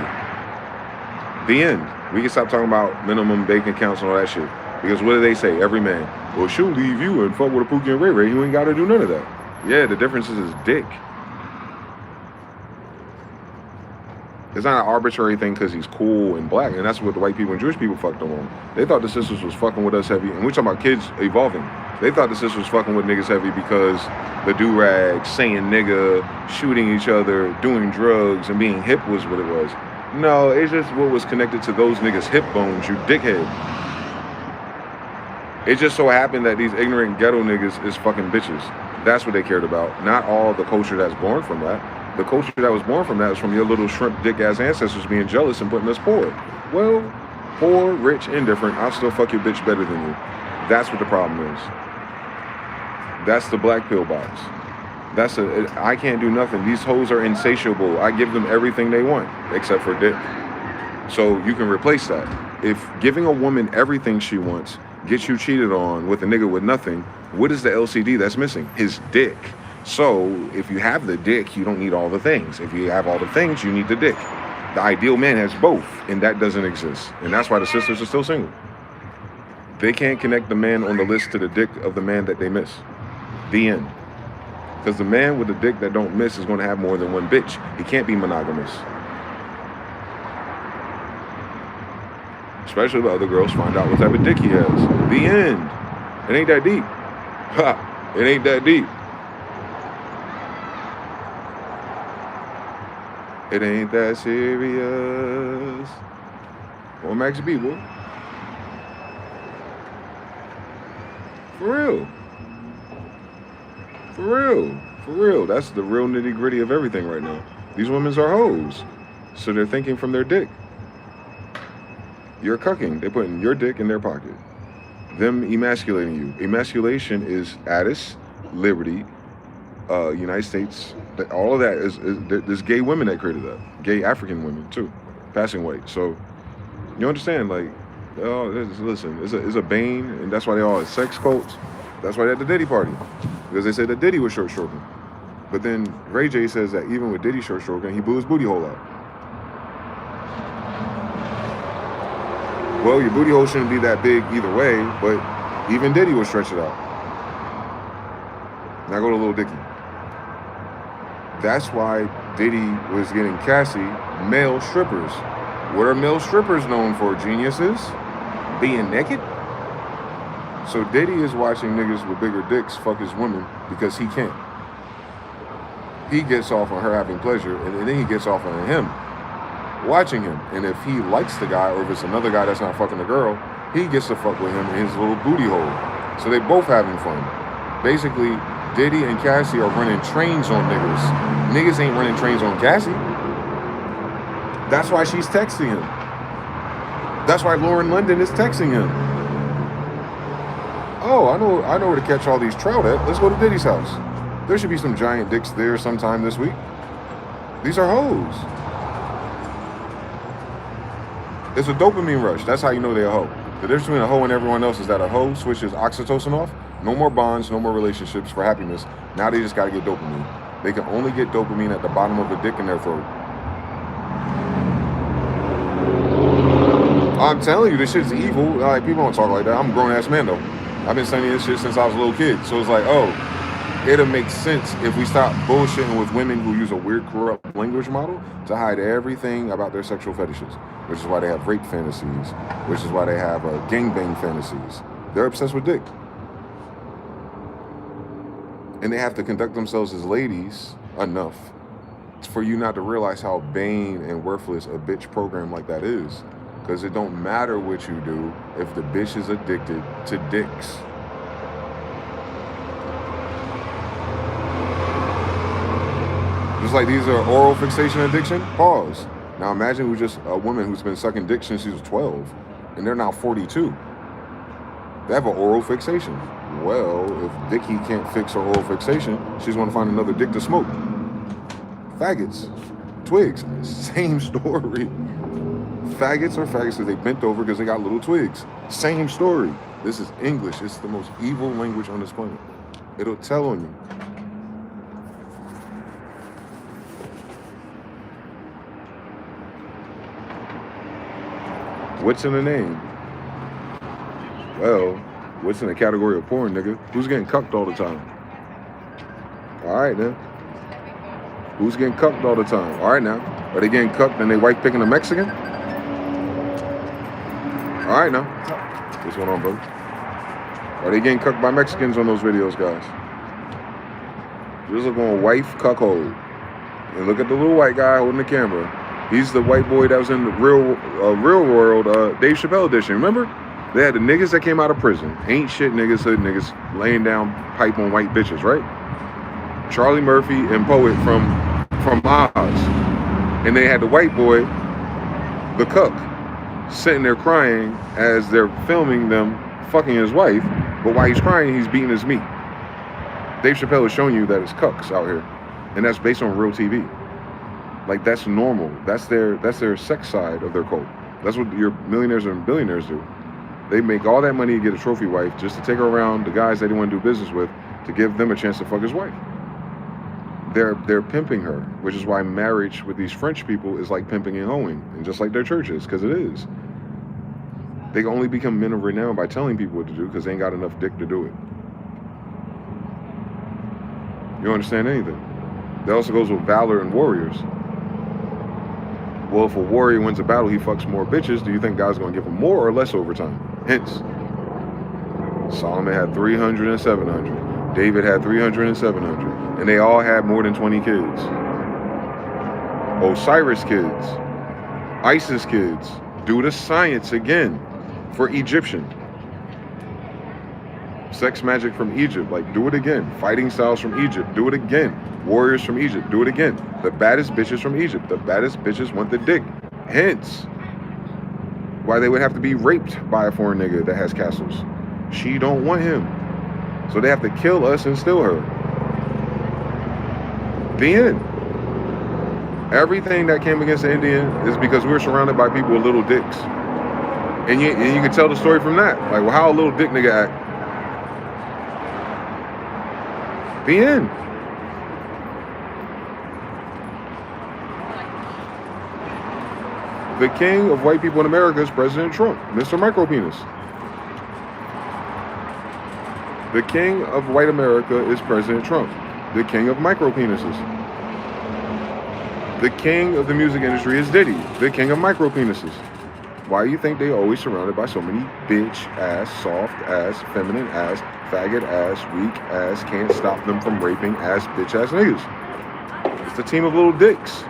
The end. We can stop talking about minimum bank accounts and all that shit. Because what do they say? Every man, well, she'll leave you and fuck with a Pookie and Ray Ray. You ain't got to do none of that. Yeah, the difference is his dick. It's not an arbitrary thing because he's cool and black, and that's what the white people and Jewish people fucked him on. They thought the sisters was fucking with us heavy, and we're talking about kids evolving. They thought the sisters was fucking with niggas heavy because the do-rag, saying nigga, shooting each other, doing drugs, and being hip was what it was. No, it's just what was connected to those niggas' hip bones, you dickhead. It just so happened that these ignorant ghetto niggas is fucking bitches. That's what they cared about. Not all the culture that's born from that. The culture that was born from that is from your little shrimp dick ass ancestors being jealous and putting us poor. Well, poor, rich, indifferent, I'll still fuck your bitch better than you. That's what the problem is. That's the black pill box. I can't do nothing. These hoes are insatiable. I give them everything they want, except for dick. So you can replace that. If giving a woman everything she wants gets you cheated on with a nigga with nothing, what is the LCD that's missing? His dick. So if you have the dick, you don't need all the things. If you have all the things, you need the dick. The ideal man has both, and that doesn't exist. And that's why the sisters are still single. They can't connect the man on the list to the dick of the man that they miss. The end. Because the man with the dick that don't miss is going to have more than one bitch. He can't be monogamous. Especially if other girls find out what type of dick he has. The end. It ain't that deep. Ha! It ain't that deep. It ain't that serious. Or Max B, boy. For real. For real. For real. That's the real nitty gritty of everything right now. These women are hoes. So they're thinking from their dick. You're cucking. They're putting your dick in their pocket. Them emasculating you. Emasculation is Addis, Liberty, United States. All of that is there's gay women that created that. Gay African women too, passing white. So you understand, like, listen, it's a bane, and that's why they all sex cults. That's why they had the Diddy party, because they said that Diddy was short stroking. But then Ray J says that even with Diddy short stroking, he blew his booty hole out. Well, your booty hole shouldn't be that big either way, but even Diddy will stretch it out. Now go to Lil Dicky. That's why Diddy was getting Cassie male strippers. What are male strippers known for, geniuses? Being naked? So Diddy is watching niggas with bigger dicks fuck his women because he can't. He gets off on her having pleasure, and then he gets off on him watching him. And if he likes the guy, or if it's another guy that's not fucking the girl, he gets to fuck with him in his little booty hole. So they both having fun. Basically, Diddy and Cassie are running trains on niggas. Niggas ain't running trains on Cassie. That's why she's texting him. That's why Lauren London is texting him. Oh, I know where to catch all these trout at. Let's go to Diddy's house. There should be some giant dicks there sometime this week. These are hoes. It's a dopamine rush. That's how you know they're a hoe. The difference between a hoe and everyone else is that a hoe switches oxytocin off. No more bonds, no more relationships for happiness. Now they just got to get dopamine. They can only get dopamine at the bottom of a dick in their throat. I'm telling you, this shit's evil. Like, people don't talk like that. I'm a grown-ass man, though. I've been saying this shit since I was a little kid. So it's like, oh, it'll make sense if we stop bullshitting with women who use a weird, corrupt language model to hide everything about their sexual fetishes, which is why they have rape fantasies, which is why they have gangbang fantasies. They're obsessed with dick. And they have to conduct themselves as ladies enough for you not to realize how vain and worthless a bitch program like that is. Because it don't matter what you do if the bitch is addicted to dicks. Just like these are oral fixation addiction, pause. Now imagine who's just a woman who's been sucking dick since she was 12, and they're now 42. They have an oral fixation. Well, if Dickie can't fix her oral fixation, she's gonna find another dick to smoke. Faggots, twigs, same story. Faggots are faggots because they bent over because they got little twigs. Same story. This is English. It's the most evil language on this planet. It'll tell on you. What's in the name? Well, what's in the category of porn, nigga? Who's getting cucked all the time? All right, then. Who's getting cucked all the time? All right, now. Are they getting cucked and they wife picking a Mexican? All right, now. What's going on, bro? Are they getting cucked by Mexicans on those videos, guys? Just look on wife cuckold. And look at the little white guy holding the camera. He's the white boy that was in the real world Dave Chappelle edition. Remember? They had the niggas that came out of prison. Ain't shit niggas, hood niggas, laying down pipe on white bitches, right? Charlie Murphy and Poet from Oz. And they had the white boy, the cuck, sitting there crying as they're filming them fucking his wife. But while he's crying, he's beating his meat. Dave Chappelle is showing you that it's cucks out here. And that's based on real TV. Like, that's normal. That's their sex side of their cult. That's what your millionaires and billionaires do. They make all that money to get a trophy wife just to take her around the guys they didn't want to do business with to give them a chance to fuck his wife. They're pimping her, which is why marriage with these French people is like pimping and hoeing, and just like their churches, because it is. They can only become men of renown by telling people what to do because they ain't got enough dick to do it. You don't understand anything. That also goes with valor and warriors. Well, if a warrior wins a battle, he fucks more bitches. Do you think God's going to give him more or less overtime? Hence, Solomon had 300 and 700. David had 300 and 700. And they all had more than 20 kids. Osiris kids. Isis kids. Do the science again for Egyptian. Sex magic from Egypt, like do it again. Fighting styles from Egypt, do it again. Warriors from Egypt, do it again. The baddest bitches from Egypt, the baddest bitches want the dick. Hence, why they would have to be raped by a foreign nigga that has castles. She don't want him. So they have to kill us and steal her. The end. Everything that came against the Indian is because we were surrounded by people with little dicks. And you can tell the story from that. Like, well, how a little dick nigga act. The end. The king of white people in America is President Trump, Mr. Micropenis. The king of white America is President Trump, the king of micropenises. The king of the music industry is Diddy, the king of micropenises. Why do you think they always surrounded by so many bitch ass, soft ass, feminine ass, faggot ass, weak ass, can't stop them from raping ass, bitch ass niggas? It's a team of little dicks.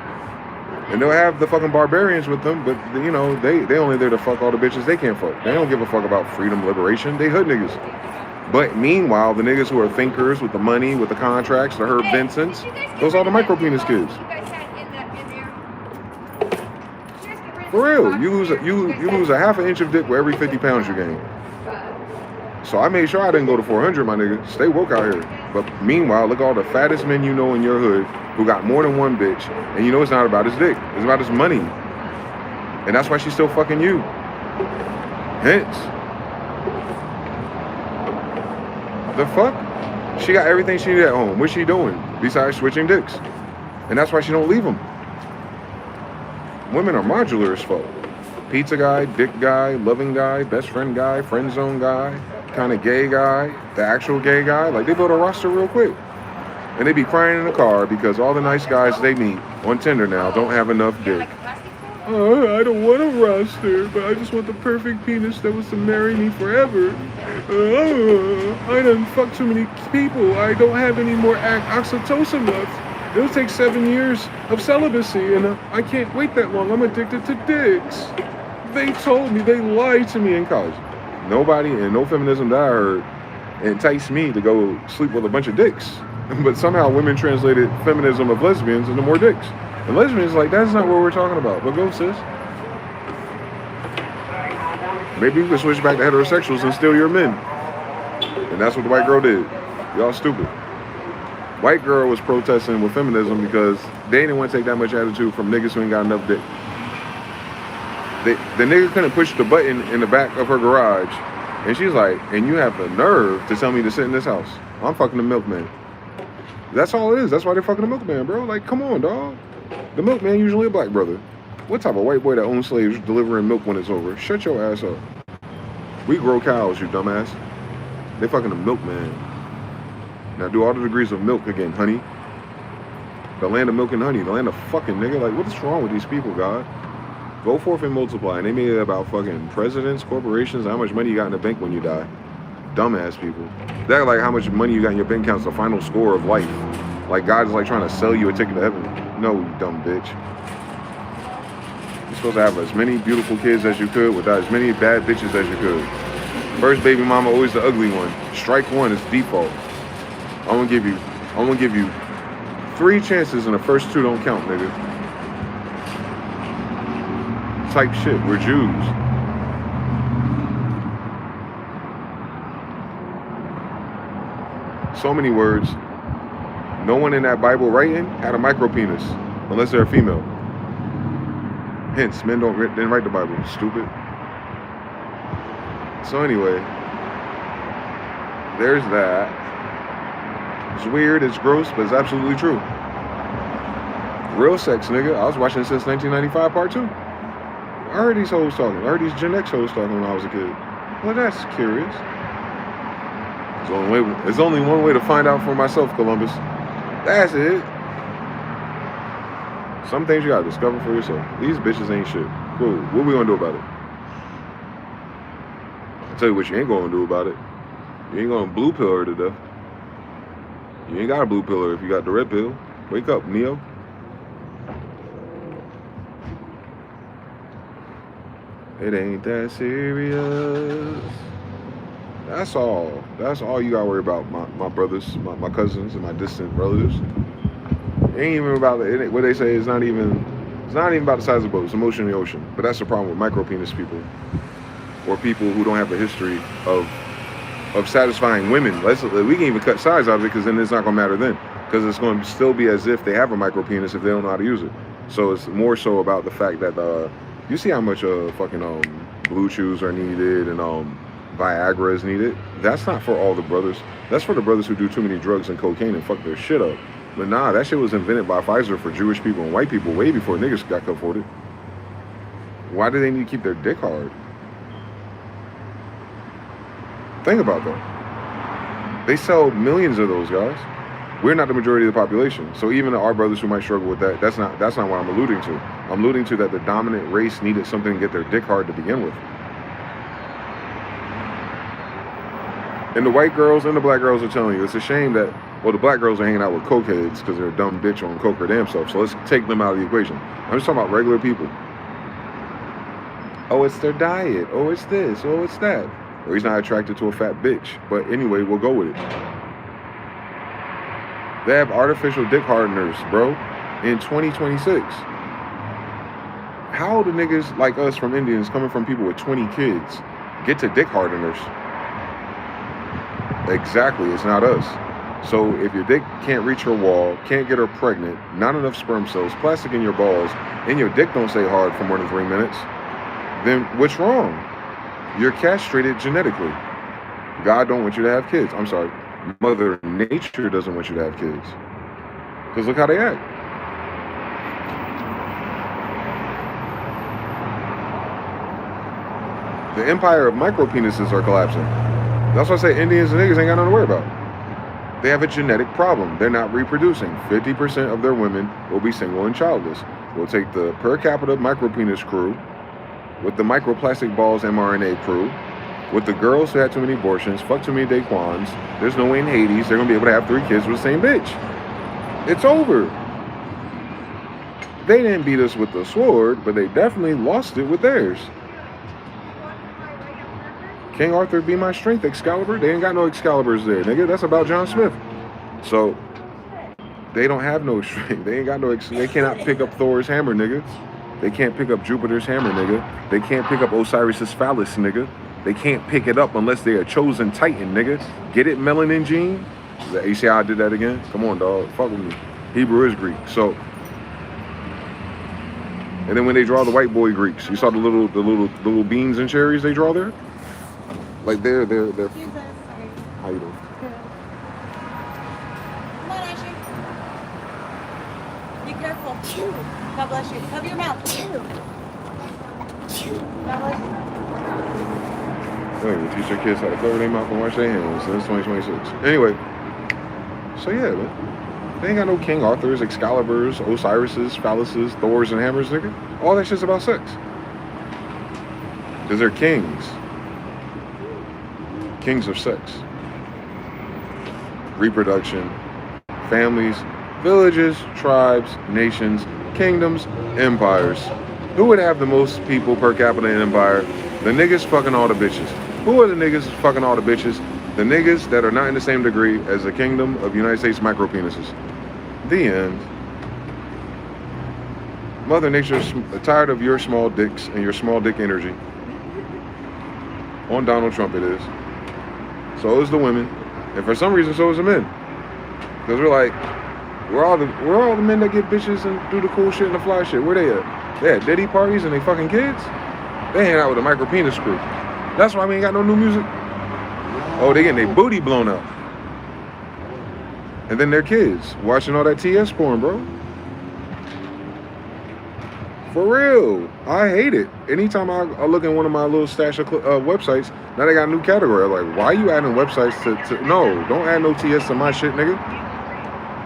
And they'll have the fucking barbarians with them, but you know, they only there to fuck all the bitches they can't fuck. They don't give a fuck about freedom, liberation. They hood niggas. But meanwhile, the niggas who are thinkers with the money, with the contracts, the Herb Bensons, those are the micropenis kids. For real, you lose a half an inch of dick with every 50 pounds you gain. So I made sure I didn't go to 400, my nigga. Stay woke out here. But meanwhile, look at all the fattest men you know in your hood who got more than one bitch, and you know it's not about his dick. It's about his money. And that's why she's still fucking you. Hence. The fuck? She got everything she needed at home. What's she doing besides switching dicks? And that's why she don't leave them. Women are modular as fuck. Pizza guy, dick guy, loving guy, best friend guy, friend zone guy, kind of gay guy, the actual gay guy. Like, they build a roster real quick. And they be crying in the car because all the nice guys they meet on Tinder now don't have enough dick. Oh, I don't want a roster, but I just want the perfect penis that was to marry me forever. I done fucked too many people. I don't have any more oxytocin left. It'll take 7 years of celibacy, and I can't wait that long. I'm addicted to dicks. They told me, they lied to me in college. Nobody and no feminism that I heard enticed me to go sleep with a bunch of dicks. But somehow women translated feminism of lesbians into more dicks. And lesbians like, that's not what we're talking about. But go, sis. Maybe we can switch back to heterosexuals and steal your men. And that's what the white girl did. Y'all stupid. White girl was protesting with feminism because they didn't want to take that much attitude from niggas who ain't got enough dick. The nigga couldn't push the button in the back of her garage. And she's like, and you have the nerve to tell me to sit in this house. I'm fucking the milkman. That's all it is. That's why they're fucking the milkman, bro. Like, come on, dog. The milkman usually a black brother. What type of white boy that owns slaves delivering milk when it's over? Shut your ass up. We grow cows, you dumbass. They fucking the milkman. Now do all the degrees of milk again, honey. The land of milk and honey. The land of fucking nigga. Like, what is wrong with these people, God? Go forth and multiply. And they made it about fucking presidents, corporations, and how much money you got in the bank when you die. Dumbass people. They're like how much money you got in your bank account is the final score of life. Like God's like trying to sell you a ticket to heaven. No, you dumb bitch. You're supposed to have as many beautiful kids as you could without as many bad bitches as you could. First baby mama, always the ugly one. Strike one is default. I'm gonna give you 3 chances and the first 2 don't count, nigga. Type shit. We're Jews. So many words. No one in that Bible writing had a micropenis, unless they're a female. Hence, men didn't write the Bible. Stupid. So anyway, there's that. It's weird, it's gross, but it's absolutely true. Real sex, nigga. I was watching since 1995, part 2. I heard these hoes talking. I heard these Gen X hoes talking when I was a kid. Well, that's curious. There's only one way to find out for myself, Columbus. That's it. Some things you gotta discover for yourself. These bitches ain't shit. Cool. What we gonna do about it? I'll tell you what you ain't gonna do about it. You ain't gonna blue pill her to death. You ain't got a blue pill her if you got the red pill. Wake up, Neo. It ain't that serious. That's all. That's all you gotta worry about, my brothers, my cousins, and my distant relatives. It ain't even about it. What they say is not even. It's not even about the size of the boat. It's the motion in the ocean. But that's the problem with micro penis people, or people who don't have a history of satisfying women. We can even cut size out of it, because then it's not gonna matter then, because it's going to still be as if they have a micro penis if they don't know how to use it. So it's more so about the fact that you see how much fucking blue chews are needed and Viagra is needed. That's not for all the brothers. That's for the brothers who do too many drugs and cocaine and fuck their shit up. But nah, that shit was invented by Pfizer for Jewish people and white people way before niggas got to afford it. Why do they need to keep their dick hard? Think about that. They sell millions of those, guys. We're not the majority of the population. So even our brothers who might struggle with that, that's not what I'm alluding to. I'm alluding to that the dominant race needed something to get their dick hard to begin with. And the white girls and the black girls are telling you, it's a shame that, well, the black girls are hanging out with cokeheads because they're a dumb bitch on coke or damn self. So let's take them out of the equation. I'm just talking about regular people. Oh, it's their diet. Oh, it's this. Oh, it's that. Or he's not attracted to a fat bitch. But anyway, we'll go with it. They have artificial dick hardeners, bro, in 2026. How do niggas like us from Indians coming from people with 20 kids get to dick hardeners? Exactly, it's not us. So if your dick can't reach her wall, can't get her pregnant, not enough sperm cells, plastic in your balls, and your dick don't stay hard for more than 3 minutes, then what's wrong? You're castrated genetically. God don't want you to have kids. I'm sorry. Mother Nature doesn't want you to have kids. Because look how they act. The empire of micro penises are collapsing. That's why I say Indians and niggas ain't got nothing to worry about. They have a genetic problem. They're not reproducing. 50% of their women will be single and childless. We'll take the per capita micropenis crew with the microplastic balls mRNA crew, with the girls who had too many abortions, fuck too many Daquans. There's no way in Hades they're gonna be able to have 3 kids with the same bitch. It's over. They didn't beat us with the sword, but they definitely lost it with theirs. King Arthur be my strength, Excalibur. They ain't got no Excaliburs there, nigga. That's about John Smith. So they don't have no strength. They ain't got no. They cannot pick up Thor's hammer, nigga. They can't pick up Jupiter's hammer, nigga. They can't pick up Osiris's phallus, nigga. They can't pick it up unless they are chosen titan, nigga. Get it, melanin gene? You see how I did that again? Come on, dog. Fuck with me. Hebrew is Greek. So, and then when they draw the white boy Greeks, you saw the little beans and cherries they draw there? Like they're how you doing? Good. Come on, Ashley. Be careful. God bless you. Cover your mouth. God bless you. You teach your kids how to cover their mouth and wash their hands since 2026. Anyway, so yeah, man. They ain't got no King Arthurs, Excaliburs, Osiris's, phalluses, Thors, and hammers, nigga. All that shit's about sex. Because they're kings. Kings of sex. Reproduction. Families. Villages. Tribes. Nations. Kingdoms. Empires. Who would have the most people per capita in an empire? The niggas fucking all the bitches. Who are the niggas fucking all the bitches? The niggas that are not in the same degree as the kingdom of United States micropenises. The end. Mother Nature's tired of your small dicks and your small dick energy. On Donald Trump it is. So is the women. And for some reason, so is the men. Because we're like, we're all the men that get bitches and do the cool shit and the fly shit. Where they at? They at Diddy parties and they fucking kids? They hang out with a micro penis crew. That's why we ain't got no new music. Oh, they getting their booty blown out. And then their kids watching all that TS porn, bro. For real. I hate it. Anytime I look in one of my little stash of websites, now they got a new category. I'm like, why are you adding websites to... No, don't add no TS to my shit, nigga.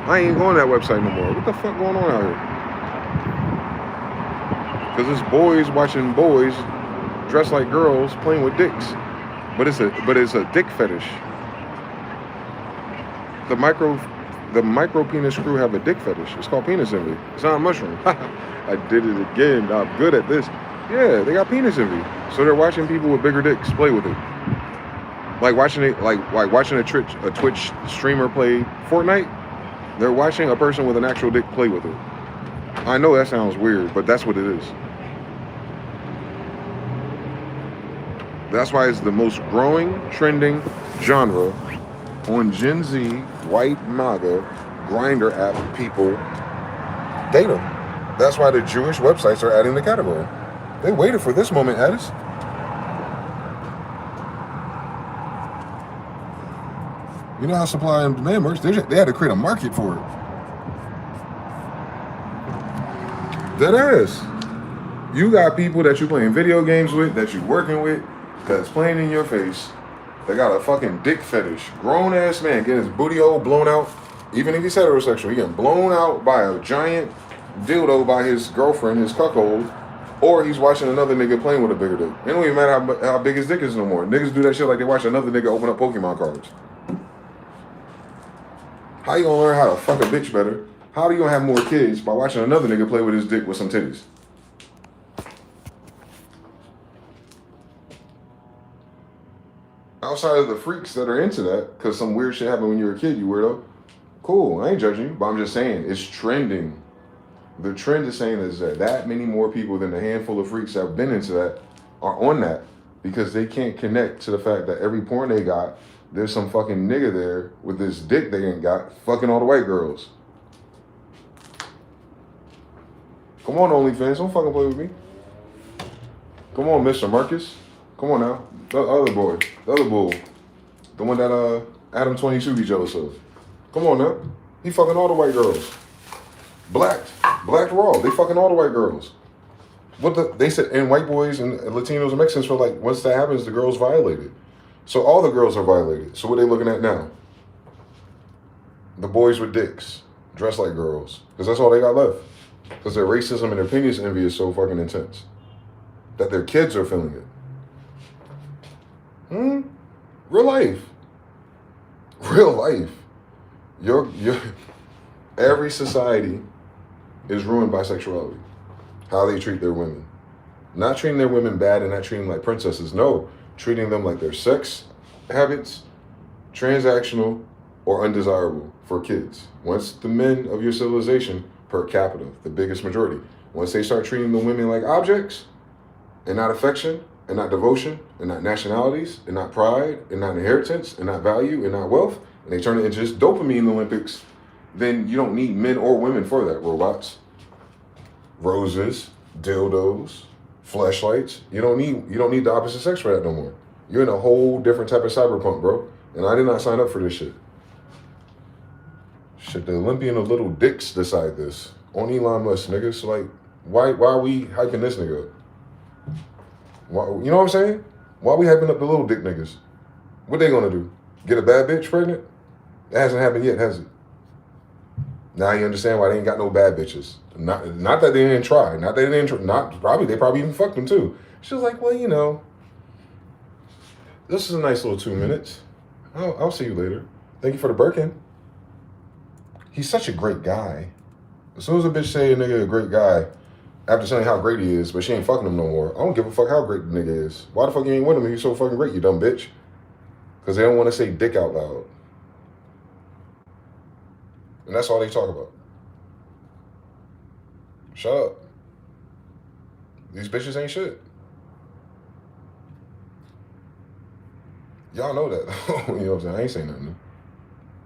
I ain't going to that website no more. What the fuck going on out here? Because it's boys watching boys dressed like girls playing with dicks. But it's a dick fetish. The micro penis crew have a dick fetish. It's called penis envy. It's not a mushroom. I did it again. I'm good at this. Yeah, they got penis envy. So they're watching people with bigger dicks play with it. Like watching it, like watching a Twitch streamer play Fortnite. They're watching a person with an actual dick play with it. I know that sounds weird, but that's what it is. That's why it's the most growing, trending genre on Gen Z, white MAGA, Grindr app people data. That's why the Jewish websites are adding the category. They waited for this moment, Addis. You know how supply and demand works? They had to create a market for it. That ass. You got people that you playing video games with, that you working with, that's playing in your face. They got a fucking dick fetish. Grown ass man getting his booty hole blown out. Even if he's heterosexual, he getting blown out by a giant dildo by his girlfriend, his cuckold, or he's watching another nigga playing with a bigger dick. It don't even matter how big his dick is no more. Niggas do that shit like they watch another nigga open up Pokemon cards. How you gonna learn how to fuck a bitch better? How are you gonna have more kids by watching another nigga play with his dick with some titties? Outside of the freaks that are into that, because some weird shit happened when you were a kid, you weirdo. Cool, I ain't judging you, but I'm just saying, it's trending. The trend is saying is that many more people than the handful of freaks that have been into that are on that because they can't connect to the fact that every porn they got, there's some fucking nigga there with this dick they ain't got fucking all the white girls. Come on, OnlyFans, don't fucking play with me. Come on, Mr. Marcus. Come on now. The other boy, the other bull. The one that Adam 22 be jealous of. Come on now. He fucking all the white girls. Black raw. They fucking all the white girls. They said, and white boys and Latinos and Mexicans feel like once that happens, the girl's violated. So all the girls are violated. So what are they looking at now? The boys with dicks, dressed like girls. Because that's all they got left. Because their racism and their penis envy is so fucking intense. That their kids are feeling it. Real life. Real life. Your every society is ruined by sexuality. How they treat their women. Not treating their women bad and not treating them like princesses. No. Treating them like their sex habits, transactional, or undesirable for kids. Once the men of your civilization, per capita, the biggest majority, once they start treating the women like objects, and not affection, and not devotion, and not nationalities, and not pride, and not inheritance, and not value, and not wealth, and they turn it into just dopamine Olympics, then you don't need men or women for that, robots. Roses, dildos, fleshlights. You don't need the opposite sex for that no more. You're in a whole different type of cyberpunk, bro. And I did not sign up for this shit. Shit, the Olympian of little dicks decide this. On Elon Musk, niggas. So like, why are we hyping this nigga up? Why, you know what I'm saying? Why are we hyping up the little dick niggas? What they gonna do? Get a bad bitch pregnant? That hasn't happened yet, has it? Now you understand why they ain't got no bad bitches. Not that they didn't try. Not that they didn't try. They probably even fucked them too. She was like, well, you know, this is a nice little 2 minutes. I'll see you later. Thank you for the Birkin. He's such a great guy. As soon as a bitch say a nigga a great guy, after saying how great he is, but she ain't fucking him no more, I don't give a fuck how great the nigga is. Why the fuck you ain't with him if he's so fucking great, you dumb bitch? Because they don't want to say dick out loud. And that's all they talk about. Shut up. These bitches ain't shit. Y'all know that. You know what I'm saying? I ain't saying nothing.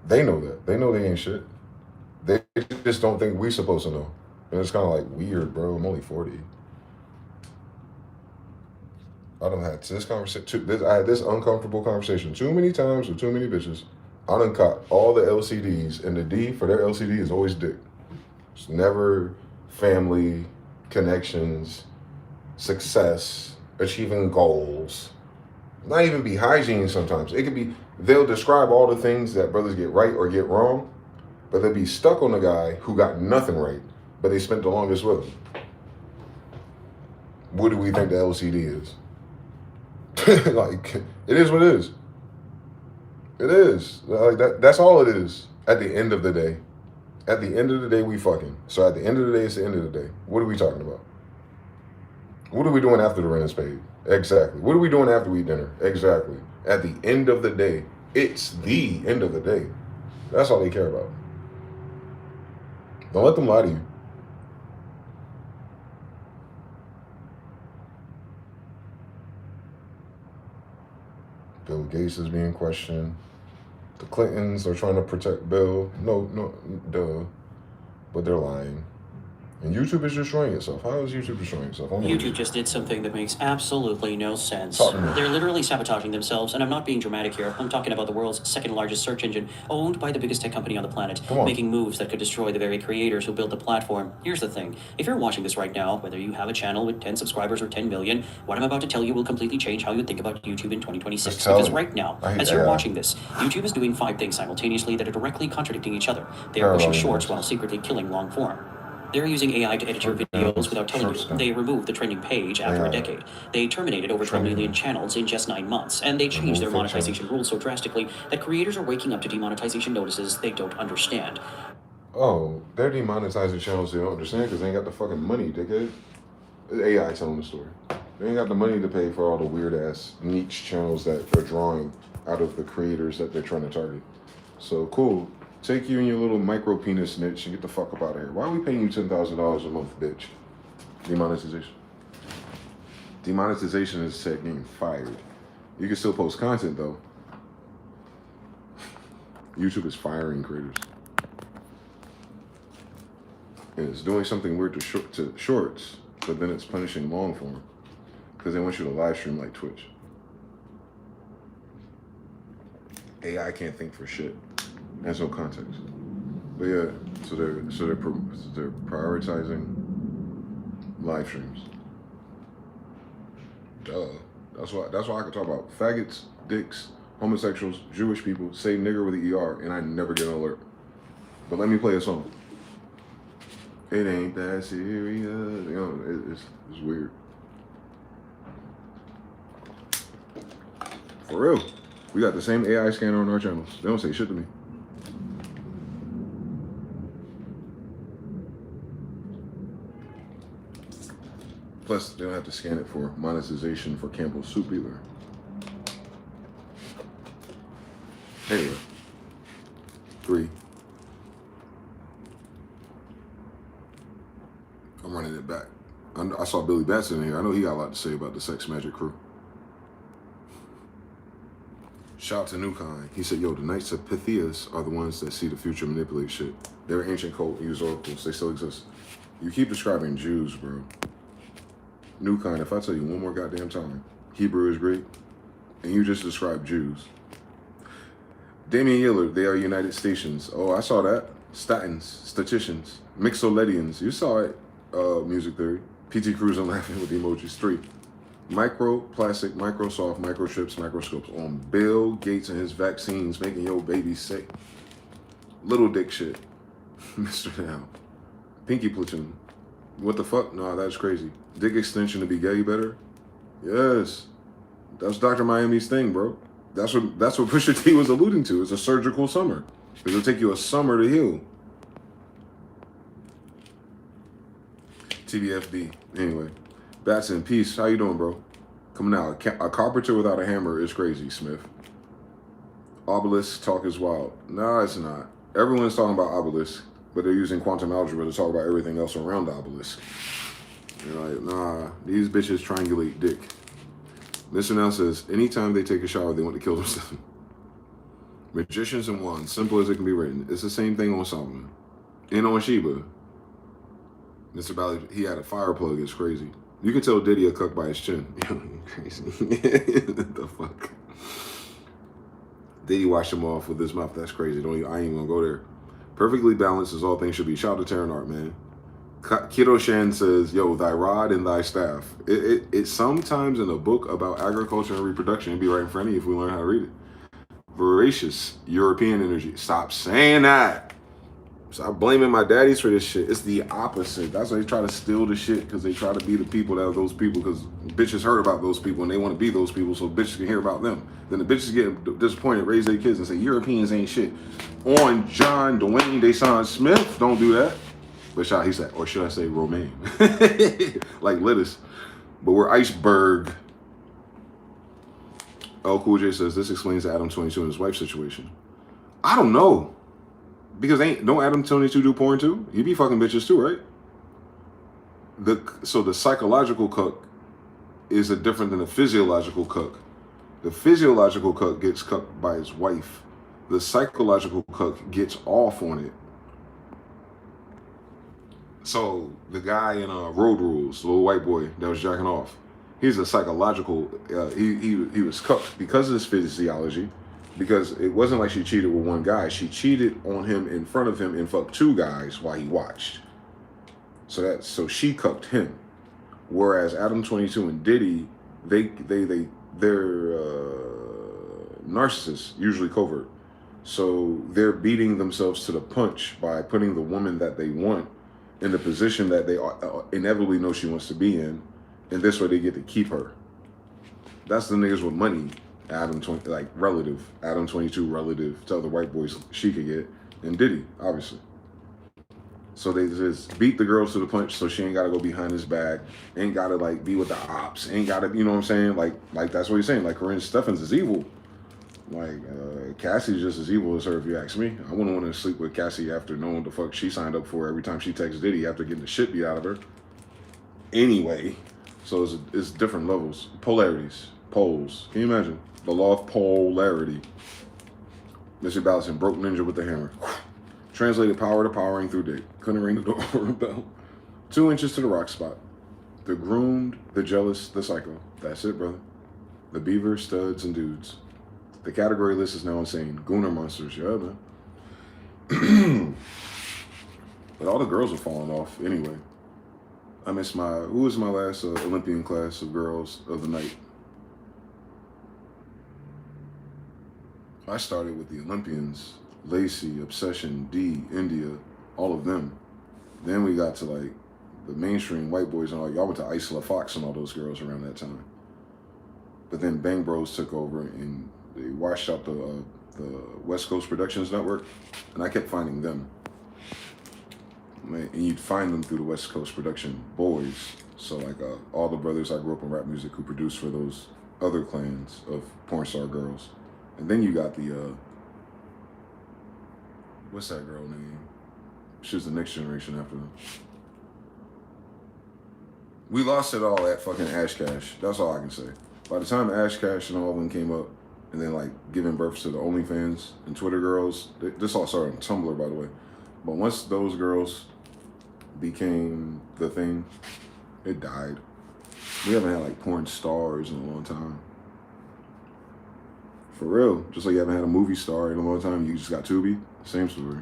They know that. They know they ain't shit. They just don't think we supposed to know. And it's kind of like weird, bro. I'm only 40. I done had this conversation. I had this uncomfortable conversation too many times with too many bitches. I done caught all the LCDs, and the D for their LCD is always dick. It's never family, connections, success, achieving goals. Not even be hygiene sometimes. It could be, they'll describe all the things that brothers get right or get wrong, but they'll be stuck on the guy who got nothing right, but they spent the longest with him. What do we think the LCD is? Like, it is what it is. It is. Like that's all it is at the end of the day. At the end of the day, we fucking. So at the end of the day, it's the end of the day. What are we talking about? What are we doing after the rent is paid? Exactly. What are we doing after we eat dinner? Exactly. At the end of the day, it's the end of the day. That's all they care about. Don't let them lie to you. Bill Gates is being questioned. The Clintons are trying to protect Bill. No, duh. But they're lying. And YouTube is destroying itself. How is YouTube destroying itself? YouTube just did something that makes absolutely no sense. They're literally sabotaging themselves, and I'm not being dramatic here. I'm talking about the world's second largest search engine, owned by the biggest tech company on the planet, making moves that could destroy the very creators who built the platform. Here's the thing. If you're watching this right now, whether you have a channel with 10 subscribers or 10 million, what I'm about to tell you will completely change how you think about YouTube in 2026. Because right now, as you're watching this, YouTube is doing 5 things simultaneously that are directly contradicting each other. They are pushing shorts while secretly killing long form. They're using AI to edit your videos without telling you. They removed the trending page after a decade. They terminated over 12 million channels in just 9 months. And they changed their monetization rules so drastically that creators are waking up to demonetization notices they don't understand. Oh, they're demonetizing channels they don't understand because they ain't got the fucking money, dickhead. AI telling the story. They ain't got the money to pay for all the weird-ass niche channels that they're drawing out of the creators that they're trying to target. So, cool. Take you and your little micro penis niche and get the fuck up out of here. Why are we paying you $10,000 a month, bitch? Demonetization. Demonetization is getting fired. You can still post content though. YouTube is firing creators. And it's doing something weird to shorts, but then it's punishing long form because they want you to live stream like Twitch. AI can't think for shit. Has no context. But yeah, so they're prioritizing live streams. Duh. That's why I can talk about faggots, dicks, homosexuals, Jewish people, say nigger with an ER, and I never get an alert. But let me play a song. It ain't that serious. You know, it's weird. For real. We got the same AI scanner on our channels. They don't say shit to me. Plus, they don't have to scan it for monetization for Campbell's soup either. Anyway, 3. I'm running it back. I saw Billy Batson in here. I know he got a lot to say about the Sex Magic crew. Shout out to Newkind. He said, yo, the Knights of Pythias are the ones that see the future manipulate shit. They're an ancient cult, use oracles. They still exist. You keep describing Jews, bro. Newkind, if I tell you one more goddamn time, Hebrew is great, and you just described Jews. Damian Yillard, they are United Stations. Oh, I saw that. Statins, statisticians, mixolydians. You saw it, music theory. PT Cruz and laughing with the emojis. 3. Microplastic, Microsoft, microchips, microscopes on Bill Gates and his vaccines making your baby sick. Little dick shit. Mr. Now. Pinky platoon. What the fuck? Nah, that's crazy. Dick extension to be gay better? Yes. That's Dr. Miami's thing, bro. That's what Pusha T was alluding to. It's a surgical summer. It'll take you a summer to heal. TBFB. Anyway. Bats in peace. How you doing, bro? Coming out. A carpenter without a hammer is crazy, Smith. Obelisk talk is wild. Nah, it's not. Everyone's talking about obelisk, but they're using quantum algebra to talk about everything else around the obelisk. You're like, nah, these bitches triangulate dick. Mr. Now says, anytime they take a shower, they want to kill themselves. Magicians and wands, simple as it can be written. It's the same thing on Solomon. And on Sheba. Mr. Bally, he had a fire plug, it's crazy. You can tell Diddy a cuck by his chin. Crazy. What the fuck? Diddy washed him off with his mouth, that's crazy. I ain't even gonna go there. Perfectly balanced as all things should be. Shout out to Terran Art, man. Kido Shan says, yo, thy rod and thy staff. It's sometimes in a book about agriculture and reproduction. It'd be right in front of you if we learn how to read it. Voracious European energy. Stop saying that. Stop blaming my daddies for this shit. It's the opposite. That's why they try to steal the shit, because they try to be the people that are those people, because bitches heard about those people and they want to be those people so bitches can hear about them. Then the bitches get disappointed, raise their kids and say, Europeans ain't shit. On John Dwayne Deshaun Smith, don't do that. But he said, or should I say Romaine? Like lettuce. But we're iceberg. Oh, Cool J says this explains Adam 22 and his wife's situation. I don't know. Because don't Adam 22 do porn too? He be fucking bitches too, right? So the psychological cuck is different than the physiological cuck. The physiological cuck gets cucked by his wife. The psychological cuck gets off on it. So the guy in Road Rules, the little white boy that was jacking off, he's a psychological. He was cucked because of his physiology. Because it wasn't like she cheated with one guy. She cheated on him in front of him and fucked two guys while he watched. So she cucked him. Whereas Adam 22 and Diddy, they're narcissists, usually covert. So they're beating themselves to the punch by putting the woman that they want in the position that they inevitably know she wants to be in, and this way they get to keep her. That's the niggas with money. Adam 20, like relative, Adam 22 relative to other white boys she could get, and Diddy, obviously. So they just beat the girls to the punch so she ain't gotta go behind his back, ain't gotta like be with the ops, ain't gotta, you know what I'm saying? Like that's what he's saying. Like Corinne Steffens is evil. Like Cassie's just as evil as her if you ask me. I wouldn't want to sleep with Cassie after knowing what the fuck she signed up for every time she texts Diddy after getting the shit beat out of her. Anyway, so it's different levels, polarities, poles. Can you imagine? The law of polarity. Mr. Ballison broke ninja with the hammer. Translated power to powering through dick. Couldn't ring the door bell. 2 inches to the rock spot. The groomed, the jealous, the psycho. That's it, brother. The beaver, studs, and dudes. The category list is now insane. Gooner monsters, yeah, man. But all the girls are falling off anyway. I miss who was my last Olympian class of girls of the night? I started with the Olympians, Lacey, Obsession, D, India, all of them. Then we got to like the mainstream white boys and all. Y'all went to Isla Fox and all those girls around that time. But then Bang Bros took over and they washed out the West Coast Productions Network, and I kept finding them. And you'd find them through the West Coast Production boys. So like all the brothers I grew up in rap music who produced for those other clans of porn star girls. And then you got the, what's that girl name? She was the next generation after them. We lost it all at fucking Ash Cash. That's all I can say. By the time Ash Cash and all of them came up, and then like giving birth to the OnlyFans and Twitter girls, this all started on Tumblr, by the way. But once those girls became the thing, it died. We haven't had like porn stars in a long time. For real. Just like you haven't had a movie star in a long time, you just got Tubi. Same story.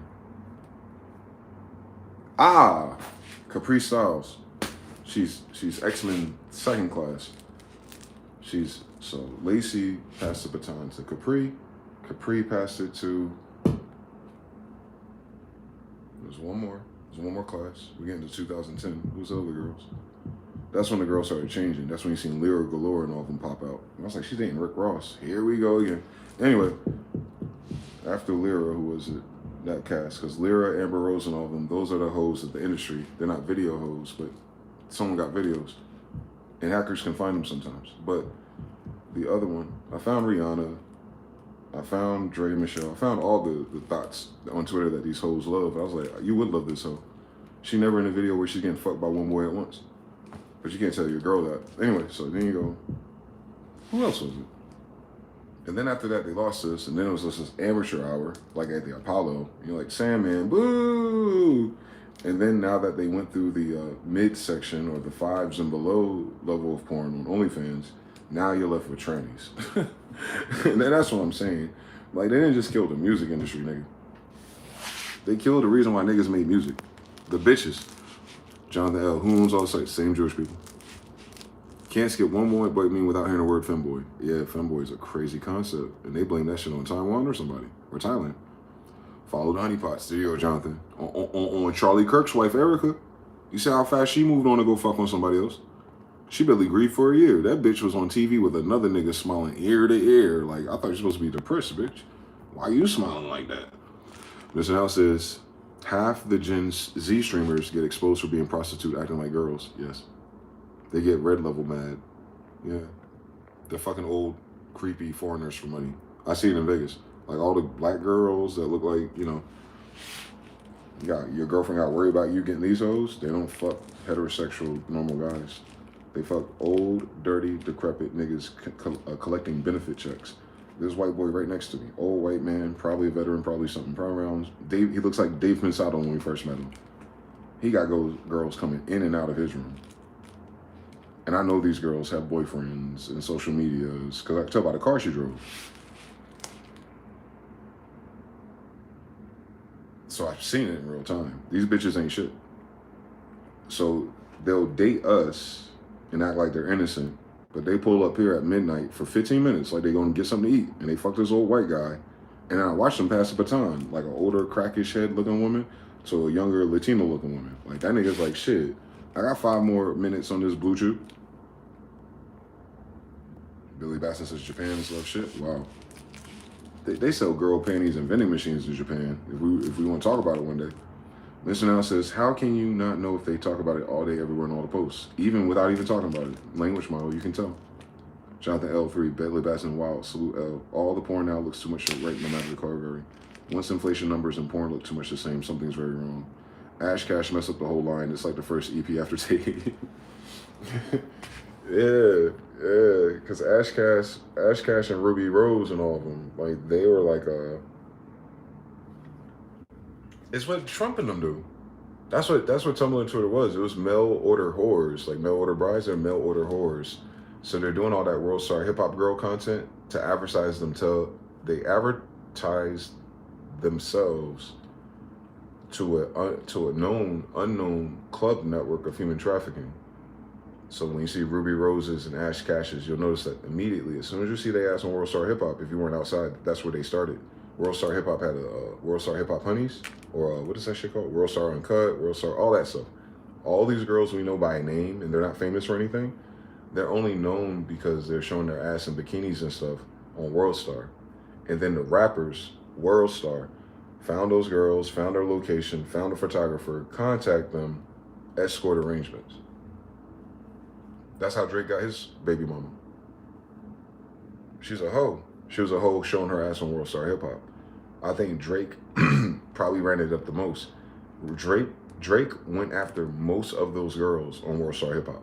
Capri Styles. She's X-Men second class. So Lacey passed the baton to Capri. Capri passed it to, there's one more class. We get into 2010. Who's the other girls? That's when the girls started changing. That's when you seen Lyra Galore and all of them pop out. And I was like, she's dating Rick Ross. Here we go again. Anyway, after Lyra, who was it? That cast. Because Lyra, Amber Rose, and all of them, those are the hoes of the industry. They're not video hoes, but someone got videos. And hackers can find them sometimes. But the other one, I found Rihanna. I found Dre Michelle. I found all the thoughts on Twitter that these hoes love. I was like, you would love this hoe. She never in a video where she's getting fucked by one boy at once. But you can't tell your girl that. Anyway, so then you go, who else was it? And then after that, they lost us, and then it was just this amateur hour, like at the Apollo. You're like, Sandman, boo! And then now that they went through the mid-section, or the 5s and below level of porn on OnlyFans, now you're left with trannies. And then that's what I'm saying. Like, they didn't just kill the music industry, nigga. They killed the reason why niggas made music. The bitches. Jonathan L. Who owns all the sites? Same Jewish people. Can't skip one more but me without hearing the word femboy. Yeah, femboy is a crazy concept. And they blame that shit on Taiwan or somebody. Or Thailand. Follow the honeypot. Studio Jonathan. On Charlie Kirk's wife, Erica. You see how fast she moved on to go fuck on somebody else? She barely grieved for a year. That bitch was on TV with another nigga smiling ear to ear. Like, I thought you were supposed to be depressed, bitch. Why you smiling like that? Mr. House says, half the Gen Z streamers get exposed for being prostitute acting like girls. Yes. They get red level mad. Yeah. They're fucking old, creepy foreigners for money. I see it in Vegas. Like all the black girls that look like, you know, your girlfriend got worried about you getting these hoes. They don't fuck heterosexual normal guys. They fuck old, dirty, decrepit niggas collecting benefit checks. This white boy right next to me, old white man, probably a veteran, probably something. Probably around Dave. He looks like Dave Pensato when we first met him. He got girls coming in and out of his room. And I know these girls have boyfriends and social medias because I can tell by the car she drove. So I've seen it in real time. These bitches ain't shit. So they'll date us and act like they're innocent, but they pull up here at midnight for 15 minutes like they gonna get something to eat, and they fuck this old white guy, and I watch them pass the baton, like an older crackish head looking woman to a younger Latino looking woman. Like that nigga's like, shit, I got 5 more minutes on this blue chew. Billy Bassett says Japan is love shit. Wow. They sell girl panties and vending machines in Japan. If we want to talk about it one day. Mr. Now says, how can you not know if they talk about it all day, everywhere, in all the posts? Even without even talking about it. Language model, you can tell. Jonathan L3, Billy Bassett, Wild, Salute L. All the porn now looks too much right, no matter the category. Once inflation numbers and porn look too much the same, something's very wrong. Ash Cash messed up the whole line. It's like the first EP after taking. Yeah, because Ash Cash and Ruby Rose and all of them, like they were like it's what Trump and them do. That's what Tumblr and Twitter was. It was mail order whores, like mail order brides and mail order whores. So they're doing all that World Star Hip Hop Girl content to advertise them. They advertise themselves to a unknown club network of human trafficking. So when you see Ruby Roses and Ash Cashes, you'll notice that immediately. As soon as you see they ass on World Star Hip Hop, if you weren't outside, that's where they started. World Star Hip Hop had a World Star Hip Hop Honeys, or what is that shit called? World Star Uncut, World Star, all that stuff. All these girls we know by name, and they're not famous or anything. They're only known because they're showing their ass in bikinis and stuff on World Star. And then the rappers, World Star, found those girls, found their location, found a photographer, contact them, escort arrangements. That's how Drake got his baby mama. She's a hoe. She was a hoe showing her ass on World Star Hip Hop. I think Drake probably ran it up the most. Drake went after most of those girls on World Star Hip Hop.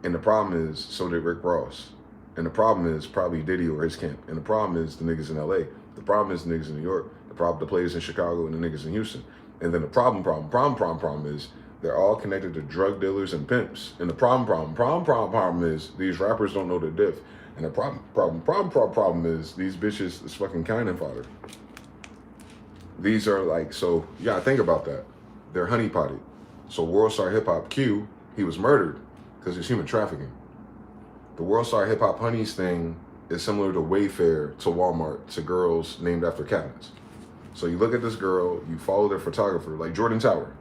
And the problem is, so did Rick Ross. And the problem is probably Diddy or his camp. And the problem is the niggas in LA. The problem is the niggas in New York. The players in Chicago and the niggas in Houston. And then the problem is they're all connected to drug dealers and pimps. And the problem is these rappers don't know the diff. And the problem is these bitches is fucking cannon fodder. These are like, so you gotta think about that. They're honeypotted. So World Star Hip Hop Q, he was murdered because it's human trafficking. The World Star Hip Hop Honeys thing is similar to Wayfair to Walmart to girls named after cabinets. So you look at this girl, you follow their photographer, like Jordan Tower.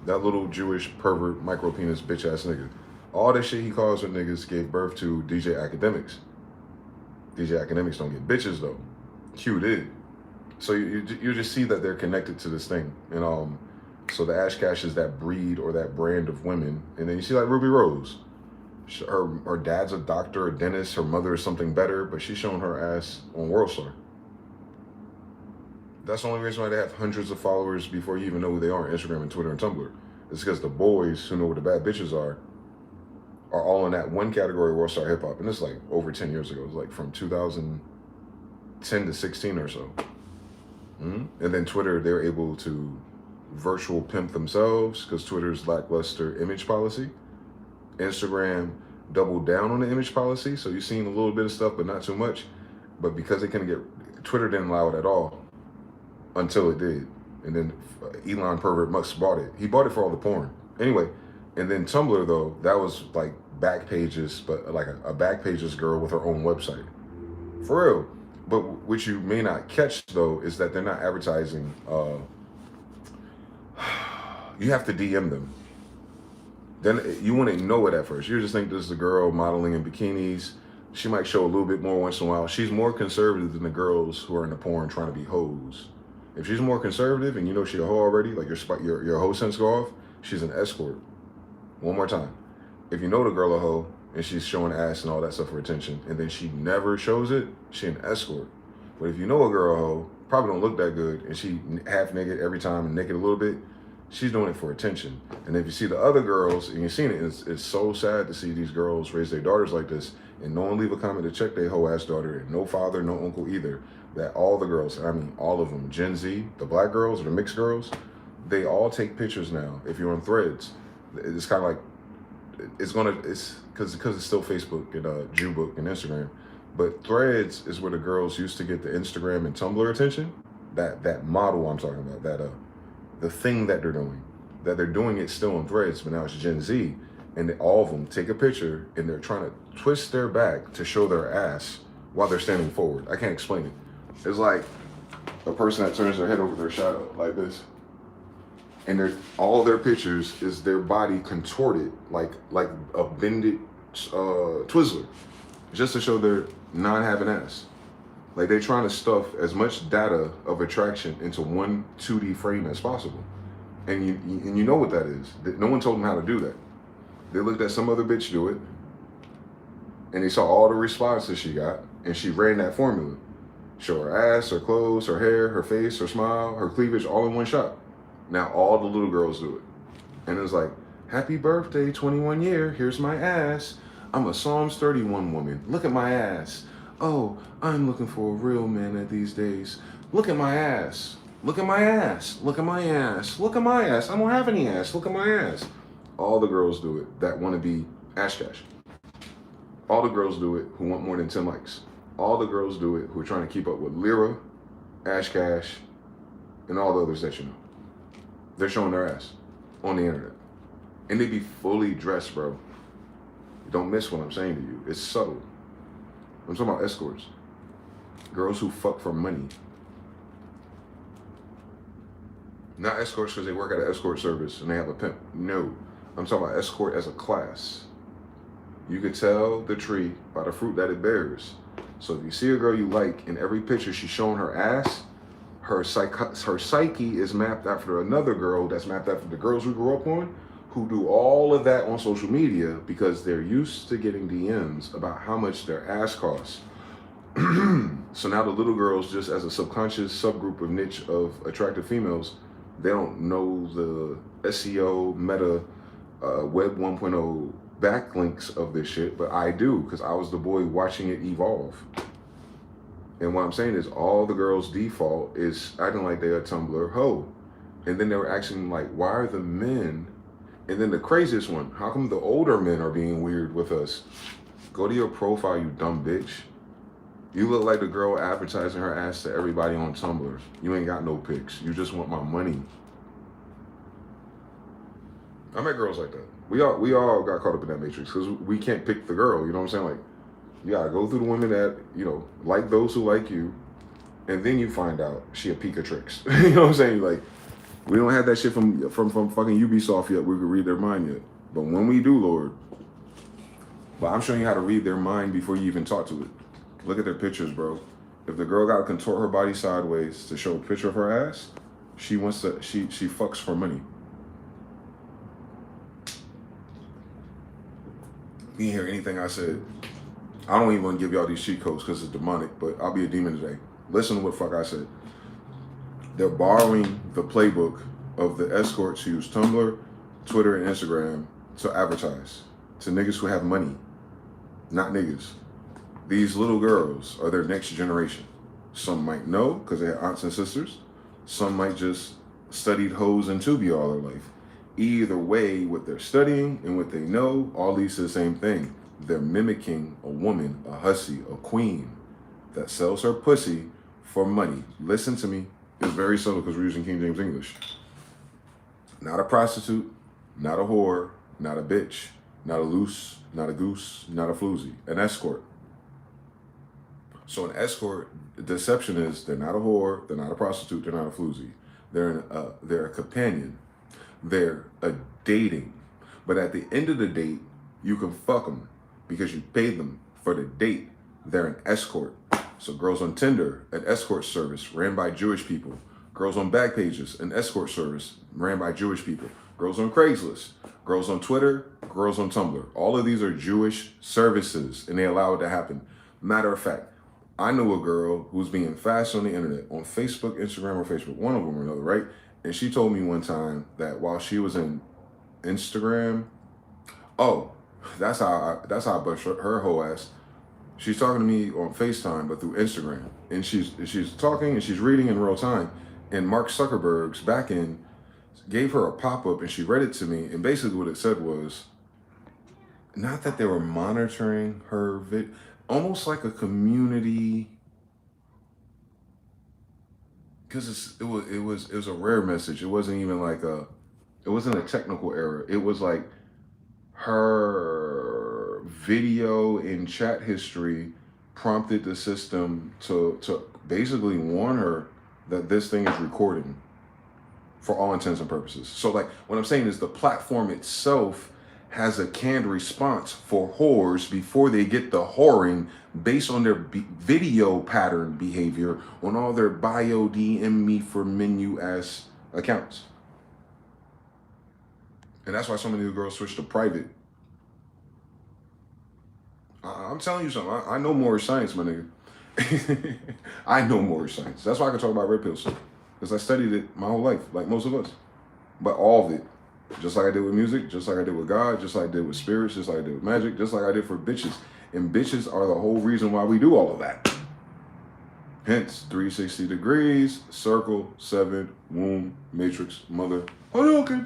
That little Jewish pervert, micro penis, bitch ass nigga. All that shit he calls with niggas gave birth to DJ Academics. DJ Academics don't get bitches though. Q did. So you just see that they're connected to this thing. And so the Ash Cash is that breed or that brand of women. And then you see like Ruby Rose. Her dad's a doctor, a dentist, her mother is something better, but she's showing her ass on World Star. That's the only reason why they have hundreds of followers before you even know who they are on Instagram and Twitter and Tumblr. It's because the boys who know what the bad bitches are all in that one category, World Star Hip Hop. And it's like over 10 years ago. It's like from 2010 to 16 or so. And then Twitter, they're able to virtual pimp themselves because Twitter's lackluster image policy. Instagram doubled down on the image policy. So you've seen a little bit of stuff, but not too much. But because they couldn't get, Twitter didn't allow it at all until it did. And then Elon Pervert Musk bought it. He bought it for all the porn. Anyway, and then Tumblr though, that was like back pages, but like a back pages girl with her own website. For real. But what you may not catch though is that they're not advertising. You have to DM them. Then you wouldn't know it at first. You just think this is a girl modeling in bikinis. She might show a little bit more once in a while. She's more conservative than the girls who are in the porn trying to be hoes. If she's more conservative and you know she's a hoe already, like your hoe sense go off, she's an escort. One more time. if you know the girl a hoe and she's showing ass and all that stuff for attention, and then she never shows it, she an escort. But if you know a girl a hoe, probably don't look that good, and she half naked every time and naked a little bit, she's doing it for attention. And if you see the other girls, and you've seen it, it's so sad to see these girls raise their daughters like this, and no one leave a comment to check their hoe ass daughter, and no father, no uncle either, that all the girls, I mean all of them, Gen Z, the black girls or the mixed girls, they all take pictures now. If you're on Threads, it's kind of like, it's because it's still Facebook and Jewbook and Instagram, but Threads is where the girls used to get the Instagram and Tumblr attention. That model I'm talking about, that the thing that they're doing it still on Threads, but now it's Gen Z, and all of them take a picture and they're trying to twist their back to show their ass while they're standing forward. I can't explain it. It's like a person that turns their head over their shadow like this, and all their pictures is their body contorted like a bended Twizzler, just to show they're not having ass. Like they're trying to stuff as much data of attraction into one 2D frame as possible. And you know what that is. No one told them how to do that. They looked at some other bitch do it, and they saw all the responses she got, and she ran that formula. Show her ass, her clothes, her hair, her face, her smile, her cleavage, all in one shot. Now all the little girls do it. And it's like, happy birthday, 21 year, here's my ass. I'm a Psalms 31 woman. Look at my ass. Oh, I'm looking for a real man at these days. Look at my ass. Look at my ass. Look at my ass. Look at my ass. I don't have any ass. Look at my ass. All the girls do it that want to be ash cash. All the girls do it who want more than 10 likes. All the girls do it who are trying to keep up with Lyra, Ash Cash, and all the others that you know. They're showing their ass on the internet. And they be fully dressed, bro. Don't miss what I'm saying to you. It's subtle. I'm talking about escorts. Girls who fuck for money. Not escorts because they work at an escort service and they have a pimp. No. I'm talking about escort as a class. You could tell the tree by the fruit that it bears. So if you see a girl you like, in every picture she's showing her ass, her psyche is mapped after another girl that's mapped after the girls we grew up on, who do all of that on social media because they're used to getting DMs about how much their ass costs. So now the little girls, just as a subconscious subgroup of niche of attractive females, they don't know the SEO, meta, web 1.0 backlinks of this shit, but I do, because I was the boy watching it evolve. And what I'm saying is all the girls' default is acting like they're a Tumblr hoe. And then they were asking like, why are the men, and then the craziest one, how come the older men are being weird with us? Go to your profile, you dumb bitch. You look like the girl advertising her ass to everybody on Tumblr. You ain't got no pics. You just want my money. I met girls like that. We all got caught up in that matrix because we can't pick the girl, you know what I'm saying? Like, you gotta go through the women that, you know, like those who like you, and then you find out she a peek of tricks. You know what I'm saying? Like, we don't have that shit from fucking Ubisoft yet. We can read their mind yet. But when we do, Lord, but I'm showing you how to read their mind before you even talk to it. Look at their pictures, bro. If the girl gotta contort her body sideways to show a picture of her ass, she fucks for money. You didn't hear anything I said. I don't even want to give y'all these cheat codes because it's demonic, but I'll be a demon today. Listen to what the fuck I said. They're borrowing the playbook of the escorts who use Tumblr, Twitter, and Instagram to advertise to niggas who have money, not niggas. These little girls are their next generation. Some might know because they have aunts and sisters. Some might just studied hoes and tubia all their life. Either way, what they're studying and what they know all leads to the same thing. They're mimicking a woman, a hussy, a queen that sells her pussy for money. Listen to me. It's very subtle because we're using King James English. Not a prostitute, not a whore, not a bitch, not a loose, not a goose, not a floozy. An escort. So an escort, deception is they're not a whore, they're not a prostitute, they're not a floozy. They're a companion. They're a dating. But at the end of the date, you can fuck them because you paid them for the date. They're an escort. So girls on Tinder, an escort service ran by Jewish people. Girls on Backpages, an escort service ran by Jewish people. girls on Craigslist, girls on Twitter, girls on Tumblr. All of these are Jewish services, and they allow it to happen. Matter of fact, I knew a girl who's being fast on the internet, on Facebook, Instagram, or Facebook, one of them or another, right? And she told me one time that while she was in Instagram, that's how I bust her whole ass. She's talking to me on FaceTime, but through Instagram. And she's talking and she's reading in real time. And Mark Zuckerberg's backend gave her a pop-up and she read it to me. And basically what it said was, not that they were monitoring her almost like a community, because it was a rare message. It wasn't even like it wasn't a technical error. It was like her video in chat history prompted the system to basically warn her that this thing is recording for all intents and purposes. So like what I'm saying is the platform itself has a canned response for whores before they get the whoring based on their video pattern behavior on all their bio DM me for menu ass accounts. And that's why so many of the girls switch to private. I'm telling you something. I know more science, my nigga. I know more science. That's why I can talk about red pill stuff. Because I studied it my whole life, like most of us. But all of it. Just like I did with music, just like I did with God, just like I did with spirits, just like I did with magic, just like I did for bitches. And bitches are the whole reason why we do all of that. Hence, 360 degrees, circle, 7, womb, matrix, mother, okay.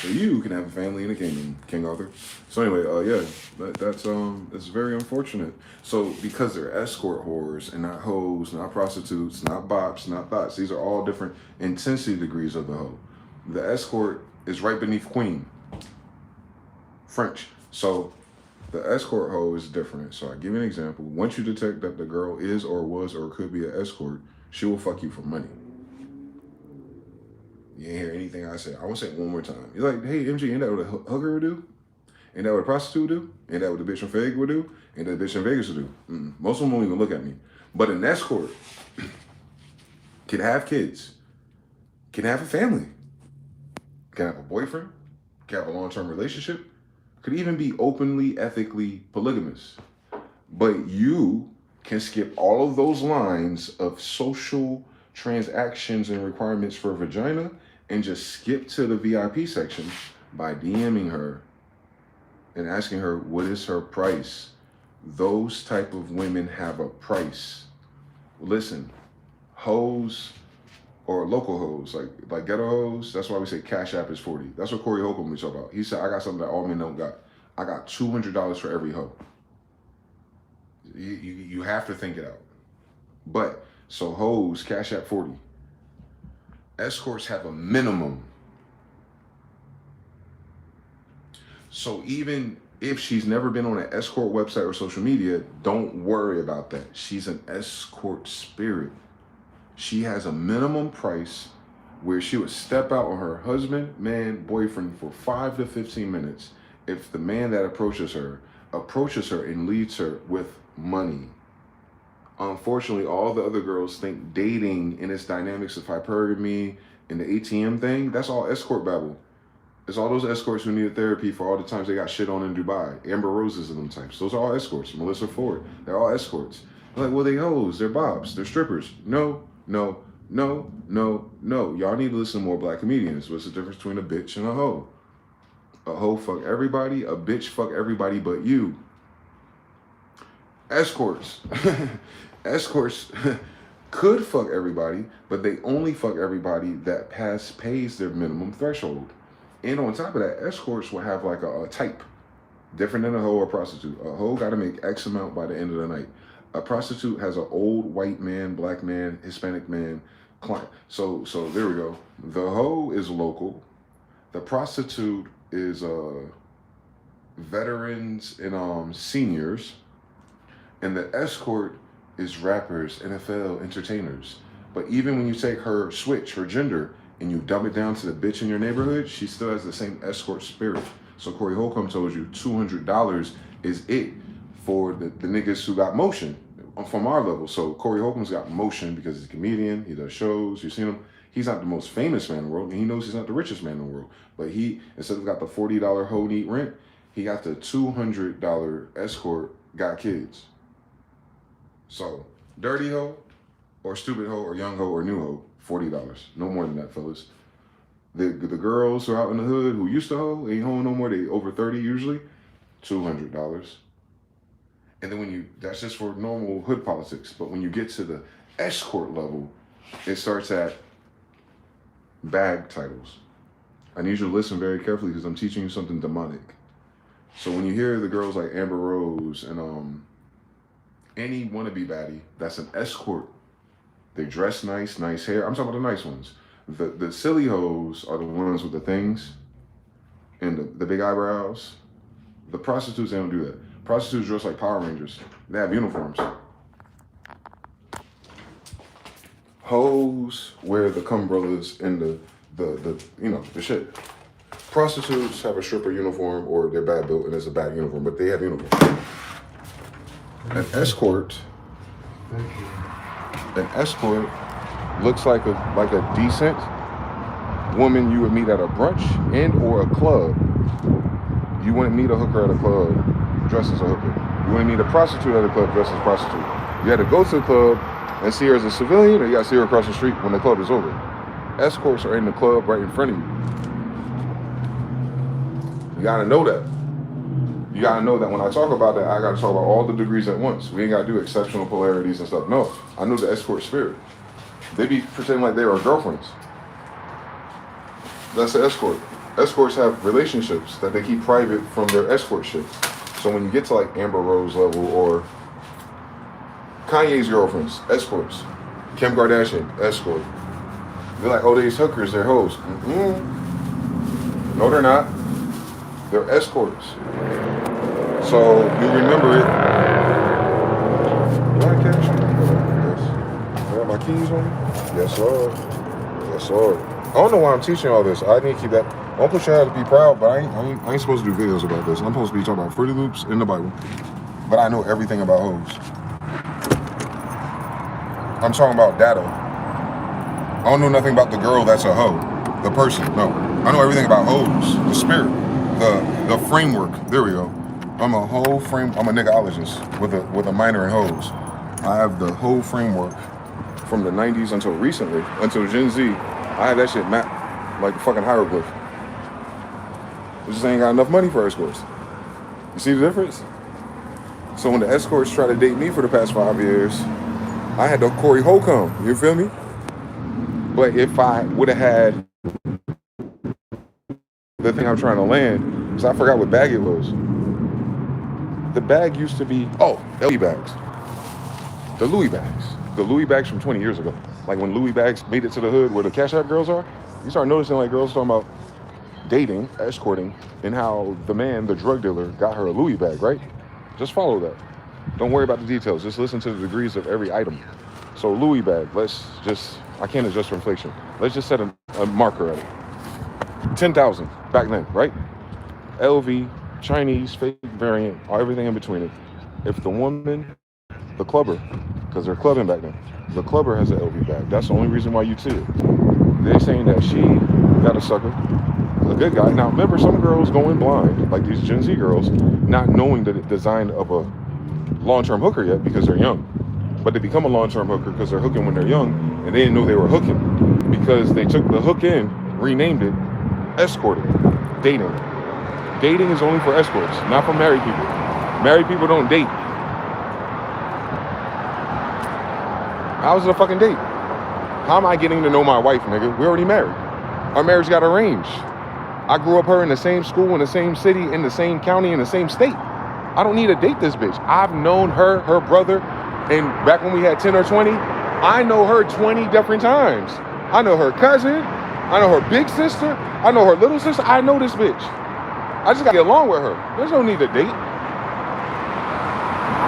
So you can have a family in the kingdom, King Arthur. So anyway, yeah, that's very unfortunate. So because they're escort whores and not hoes, not prostitutes, not bops, not thoughts, these are all different intensity degrees of the hoe. The escort is right beneath queen, French. So the escort hoe is different. So I give you an example. Once you detect that the girl is or was or could be an escort, she will fuck you for money. You ain't hear anything I said. I want to say it one more time. You're like, hey, MG, ain't that what a hooker would do? Ain't that what a prostitute would do? Ain't that what the bitch from Vegas would do? Ain't that the bitch in Vegas would do? Most of them won't even look at me. But an escort can have kids, can have a family, can have a boyfriend, can have a long-term relationship, could even be openly, ethically polygamous. But you can skip all of those lines of social transactions and requirements for a vagina and just skip to the VIP section by DMing her and asking her what is her price. Those type of women have a price. Listen, hoes or local hoes, like ghetto hoes, that's why we say Cashapp is 40. That's what Corey Holcomb was talking about. He said, I got something that all men don't got. I got $200 for every hoe. You have to think it out. But, so hoes, Cashapp 40. Escorts have a minimum. So even if she's never been on an escort website or social media, don't worry about that. She's an escort spirit. She has a minimum price where she would step out on her husband, man, boyfriend for 5 to 15 minutes if the man that approaches her and leads her with money. Unfortunately, all the other girls think dating and its dynamics of hypergamy and the ATM thing, that's all escort babble. It's all those escorts who needed therapy for all the times they got shit on in Dubai. Amber Roses and them types. Those are all escorts. Melissa Ford, they're all escorts. They're like, well, they hoes, they're bobs, they're strippers. No. Y'all need to listen to more black comedians. What's the difference between a bitch and a hoe? A hoe fuck everybody, a bitch fuck everybody but you. Escorts. Escorts could fuck everybody, but they only fuck everybody that pays their minimum threshold. And on top of that, escorts will have like a type, different than a hoe or prostitute. A hoe got to make X amount by the end of the night. A prostitute has an old white man, black man, Hispanic man client. So there we go. The hoe is local. The prostitute is veterans and seniors. And the escort is rappers, NFL, entertainers. But even when you take her gender, and you dumb it down to the bitch in your neighborhood, she still has the same escort spirit. So Corey Holcomb told you $200 is it for the niggas who got motion from our level. So Corey Holcomb's got motion because he's a comedian, he does shows, you've seen him. He's not the most famous man in the world, and he knows he's not the richest man in the world. But he, instead of got the $40 hoe neat rent, he got the $200 escort, got kids. So, dirty hoe, or stupid hoe, or young hoe, or new hoe, $40. No more than that, fellas. The girls who are out in the hood who used to hoe, ain't hoeing no more, they over 30 usually, $200. And then that's just for normal hood politics. But when you get to the escort level, it starts at bag titles. I need you to listen very carefully because I'm teaching you something demonic. So when you hear the girls like Amber Rose and any wannabe baddie, that's an escort. They dress nice hair. I'm talking about the nice ones. The silly hoes are the ones with the things and the big eyebrows. The prostitutes, they don't do that. Prostitutes dress like Power Rangers. They have uniforms. Hoes wear the cumbrellas and the shit. Prostitutes have a stripper uniform or they're bad built and it's a bad uniform, but they have uniforms. An escort looks like a decent woman you would meet at a brunch and or a club. You wouldn't meet a hooker at a club dressed as a hooker. You wouldn't meet a prostitute at a club dressed as a prostitute. You had to go to the club and see her as a civilian, or you got to see her across the street when the club is over. Escorts are in the club right in front of you. You got to know that. You got to know that when I talk about that, I got to talk about all the degrees at once. We ain't got to do exceptional polarities and stuff. No, I know the escort spirit. They be pretending like they are girlfriends. That's the escort. Escorts have relationships that they keep private from their escort shit. So when you get to like Amber Rose level or Kanye's girlfriends, escorts. Kim Kardashian, escort. They're like, oh, these hookers, they're hoes. No, they're not. They're escorts. So you remember it. Do I cash? Yes. I got my keys on me? Yes, Lord. Yes, Lord. I don't know why I'm teaching all this. I need to keep that. I don't push you out to be proud, but I ain't supposed to do videos about this. I'm supposed to be talking about Fruity Loops in the Bible. But I know everything about hoes. I'm talking about data. I don't know nothing about the girl that's a hoe. The person, no. I know everything about hoes, the spirit, the framework. There we go. I'm a niggaologist with a minor in hoes. I have the whole framework from the 90s until recently, until Gen Z. I had that shit mapped like a fucking hieroglyph. We just ain't got enough money for escorts. You see the difference? So when the escorts try to date me for the past 5 years, I had the Corey Holcomb, you feel me? But if I would have had the thing I'm trying to land, because I forgot what bag it was. The bag used to be, Louis bags. The Louis bags. The Louis bags from 20 years ago. Like when Louis bags made it to the hood where the Cashapp girls are, you start noticing like girls talking about dating, escorting, and how the man, the drug dealer, got her a Louis bag, right? Just follow that. Don't worry about the details. Just listen to the degrees of every item. So Louis bag, I can't adjust for inflation. Let's just set a marker at it. 10,000 back then, right? LV, Chinese, fake variant, everything in between it. If the woman, the clubber, because they're clubbing back then, the clubber has an LV bag. That's the only reason why you'd see it. They're saying that she got a sucker, a good guy. Now remember, some girls go in blind, like these Gen Z girls, not knowing the design of a long-term hooker yet because they're young. But they become a long-term hooker because they're hooking when they're young, and they didn't know they were hooking because they took the hook in, renamed it, escorting, dating. Dating is only for escorts, not for married people. Married people don't date. How is it a fucking date? How am I getting to know my wife, nigga? We already married. Our marriage got arranged. I grew up her in the same school, in the same city, in the same county, in the same state. I don't need to date this bitch. I've known her brother, and back when we had 10 or 20, I know her 20 different times. I know her cousin. I know her big sister. I know her little sister. I know this bitch. I just gotta get along with her. There's no need to date.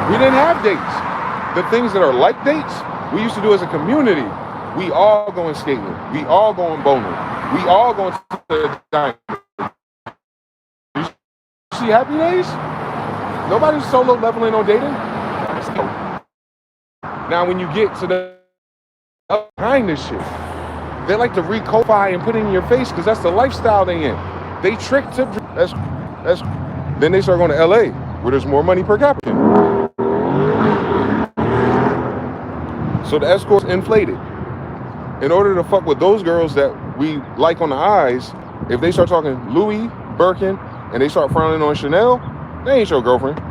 We didn't have dates. The things that are like dates, we used to do as a community. We all going skating. We all going bowling. We all going to the diner. You see Happy Days? Nobody's solo leveling on dating. Now when you get to the behind this shit, They like to recodify and put it in your face because that's the lifestyle they in. They trick to that's. Then they start going to LA where there's more money per capita. So the escort's inflated. In order to fuck with those girls that we like on the eyes, if they start talking Louis, Birkin, and they start frowning on Chanel, they ain't your girlfriend.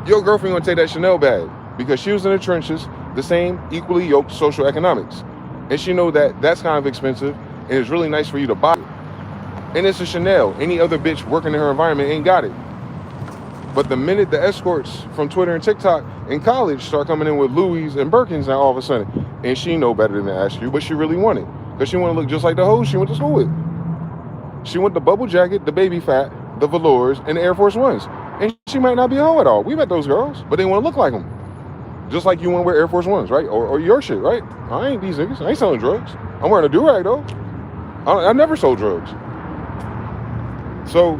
Your girlfriend gonna take that Chanel bag because she was in the trenches, the same equally yoked social economics. And she know that that's kind of expensive and it's really nice for you to buy it. And it's a Chanel. Any other bitch working in her environment ain't got it. But the minute the escorts from Twitter and TikTok in college start coming in with Louis and Birkins now all of a sudden, and she know better than to ask you, but she really want it. Because she want to look just like the hoes she went to school with. She want the bubble jacket, the baby fat, the velours, and the Air Force Ones. And she might not be a hoe at all. We met those girls, but they want to look like them. Just like you want to wear Air Force Ones, right? Or your shit, right? I ain't these niggas. I ain't selling drugs. I'm wearing a do-rag, though. I never sold drugs. So,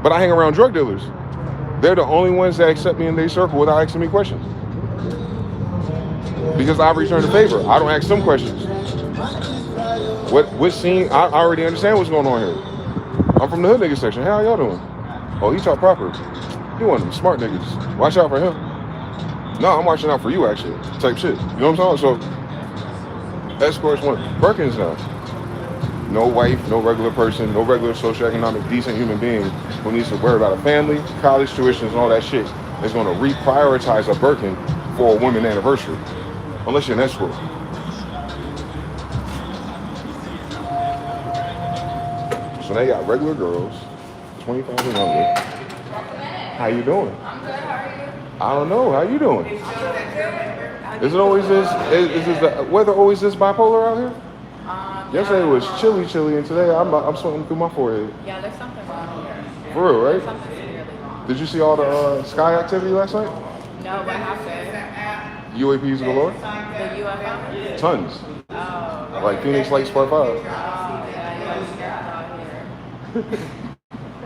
but I hang around drug dealers. They're the only ones that accept me in their circle without asking me questions. Because I return the favor. I don't ask them questions. What scene? I already understand what's going on here. I'm from the hood nigga section. How y'all doing? Oh, he talk proper. He one of them smart niggas. Watch out for him. No, I'm watching out for you, actually. Type shit. You know what I'm saying? So, escorts want Birkins now. No wife, no regular person, no regular socioeconomic decent human being who needs to worry about a family, college tuitions, and all that shit is going to reprioritize a Birkin for a woman anniversary. Unless you're an escort. So they got regular girls, 25 and younger. How you doing? I'm good. How are you? I don't know. How you doing? Is it always this? Is the weather always this bipolar out here? Yesterday it was chilly, and today I'm sweating through my forehead. Yeah, there's something wrong here. For real, right? There's something severely wrong. Did you see all the sky activity last night? No, what happened? UAPs galore? The UFO? Tons. Oh. Like Phoenix Lights Part 5. Oh, yeah,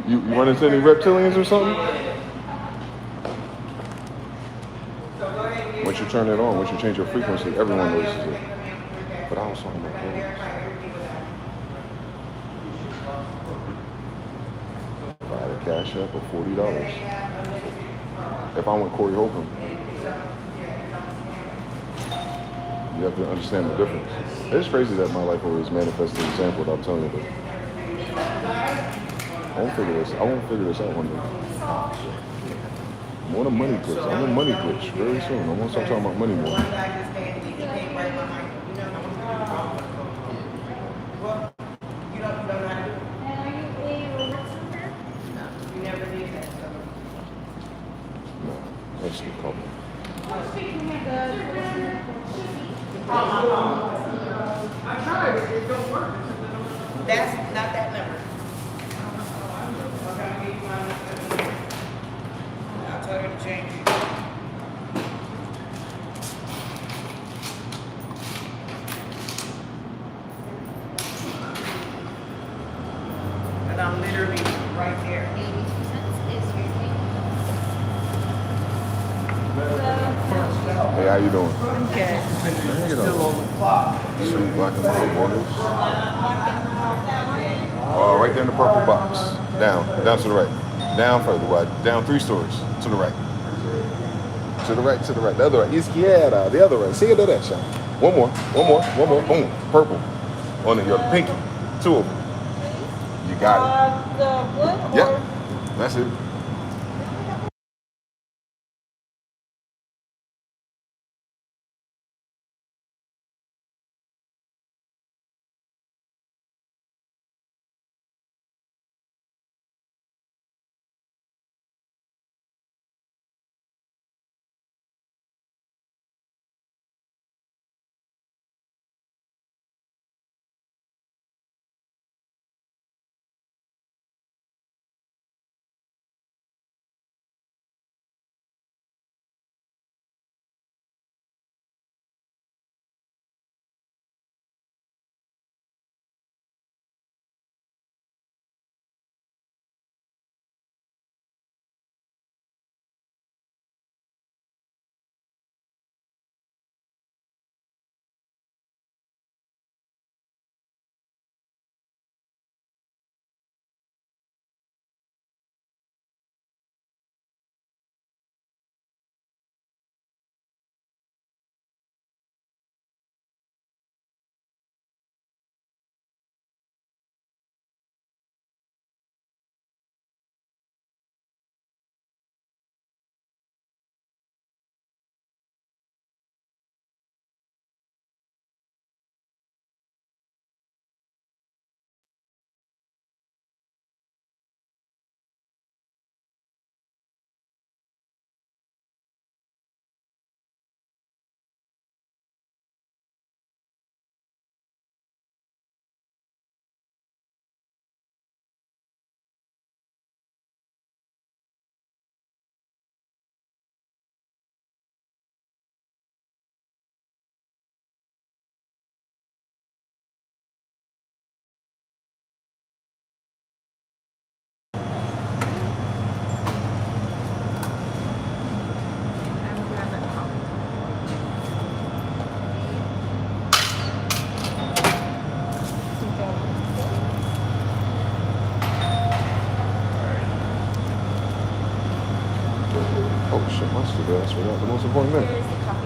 You run into any reptilians or something? Once you turn it on, once you change your frequency, everyone notices it. But I don't saw my clothes. If I had a Cashapp of $40. If I went Corey Holcomb. You have to understand the difference. It's crazy that my life always manifests an example without telling you, but I won't figure this out one day. I'm on a money glitch. I'm on a money glitch very soon. I'm gonna start talking about money more. No, that's the couple. That's not that number. I'll tell her to change it. And I'm literally right there. 82 cents is your drink. Hey, how you doing? Okay. Sweet black and white borders. Right there in the purple box. Down to the right. Down further, wide. Down 3 stores. To the right. To the right. The other right. Izquierda. The other right. See you do that, shot. One more. Boom. Purple. On your pinky. 2 of them. You got it. Yep. That's it. Oh shit, my stupid ass forgot the most important thing. Where is the copy?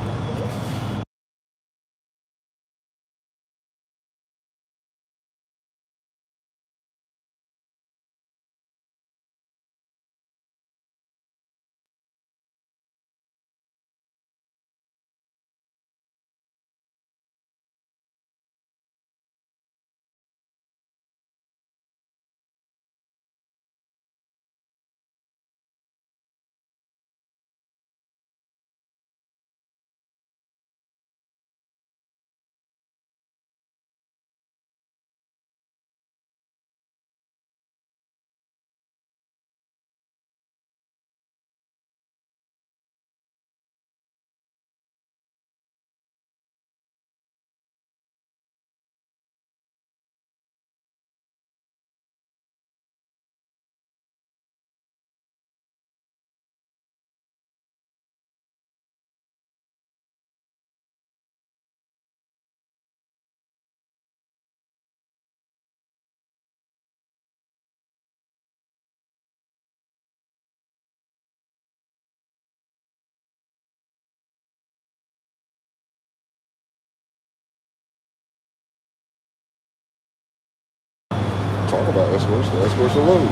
Talk about escorts. The escorts are low.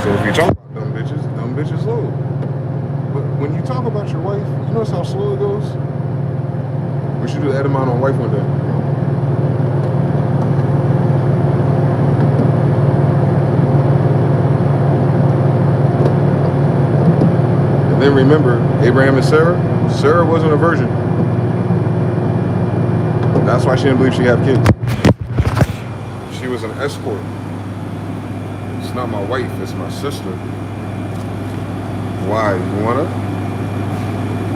So if you talk about dumb bitches low. But when you talk about your wife, you notice how slow it goes? We should do the Edamon on wife one day. And then remember, Abraham and Sarah. Sarah wasn't a virgin. That's why she didn't believe she had kids. She was an escort. It's not my wife, it's my sister. Why? You wanna?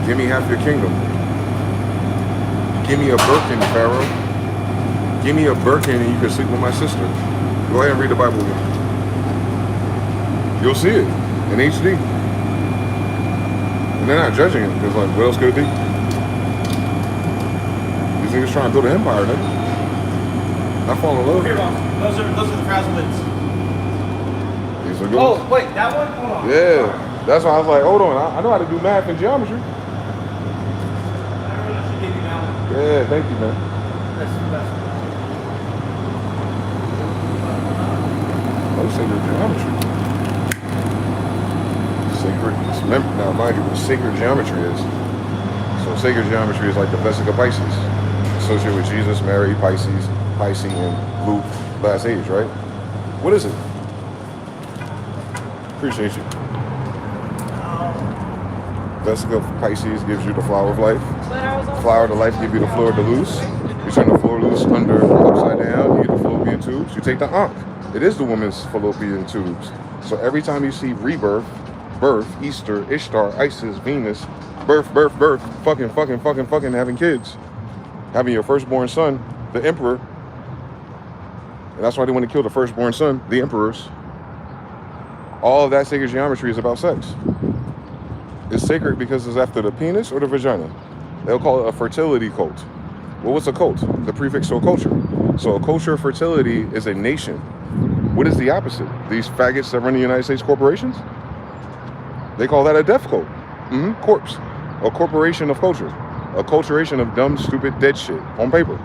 Give me half your kingdom. Give me a Birkin, Pharaoh. Give me a Birkin and you can sleep with my sister. Go ahead and read the Bible again. You'll see it in HD. And they're not judging it, because like, what else could it be? These niggas trying to build an empire, nigga. I fall in love. Here, boss. Those are the Frazzlewitz. These are good. Oh, wait, that one? Hold on. Yeah. That's why I was like, hold on. I know how to do math and geometry. Yeah, thank you, man. That's the best. Oh, sacred geometry. Sacred. Remember, now, mind you, what sacred geometry is. So sacred geometry is like the Vesica Pisces, associated with Jesus, Mary, Pisces, and Luke, last age, right? What is it? Appreciate you. Vesica Pisces gives you the flower of life. Flower of life gives you the fleur de luce. You turn the fleur de luce upside down, you get the fallopian tubes. You take the ankh. It is the woman's fallopian tubes. So every time you see rebirth, birth, Easter, Ishtar, Isis, Venus, birth, fucking, having kids, having your firstborn son, the emperor, and that's why they want to kill the firstborn son, the emperors. All of that sacred geometry is about sex. It's sacred because it's after the penis or the vagina. They'll call it a fertility cult. Well, what's a cult? The prefix to a culture. So a culture of fertility is a nation. What is the opposite? These faggots that run the United States corporations? They call that a death cult. Corpse. A corporation of culture. A culturation of dumb, stupid, dead shit on paper.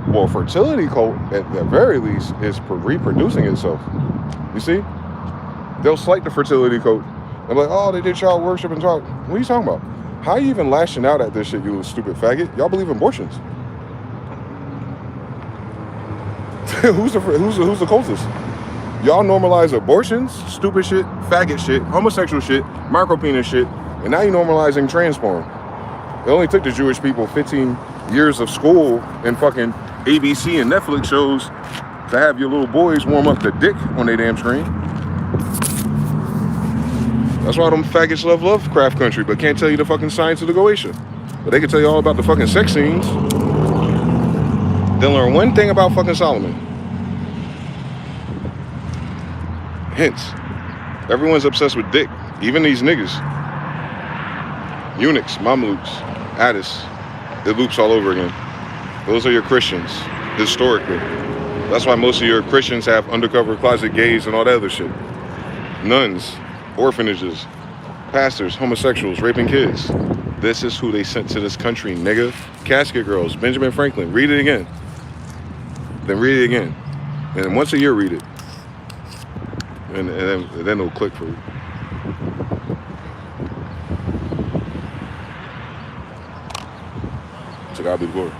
Well, a fertility cult, at the very least, is reproducing itself. You see? They'll slight the fertility cult. They're like, oh, they did child worship and talk. What are you talking about? How are you even lashing out at this shit, you little stupid faggot? Y'all believe in abortions. Who's the cultist? Y'all normalize abortions, stupid shit, faggot shit, homosexual shit, micropenis shit, and now you're normalizing trans porn. It only took the Jewish people 15 years of school and fucking ABC and Netflix shows to have your little boys warm up the dick on their damn screen. That's why them faggots love Lovecraft Country, but can't tell you the fucking science of the Goetia. But they can tell you all about the fucking sex scenes. They'll learn one thing about fucking Solomon. Hence, everyone's obsessed with dick. Even these niggas. Eunuchs, Mamluks, Addis. It loops all over again. Those are your Christians, historically. That's why most of your Christians have undercover closet gays and all that other shit. Nuns, orphanages, pastors, homosexuals, raping kids. This is who they sent to this country, nigga. Casket girls, Benjamin Franklin. Read it again. Then read it again. And once a year, read it. And then it'll click for you. To God be the glory.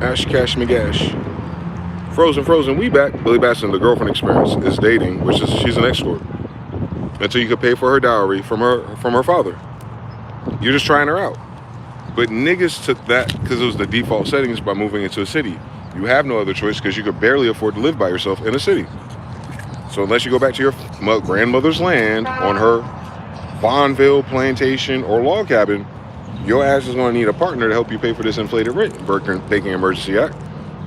Ash, Cash, McGash. Frozen, we back. Billy Batson, the girlfriend experience, is dating, which is she's an escort. Until you could pay for her dowry from her father. You're just trying her out. But niggas took that because it was the default settings by moving into a city. You have no other choice because you could barely afford to live by yourself in a city. So unless you go back to your grandmother's land on her Bonneville plantation or log cabin, your ass is going to need a partner to help you pay for this inflated rent, Baking Emergency Act.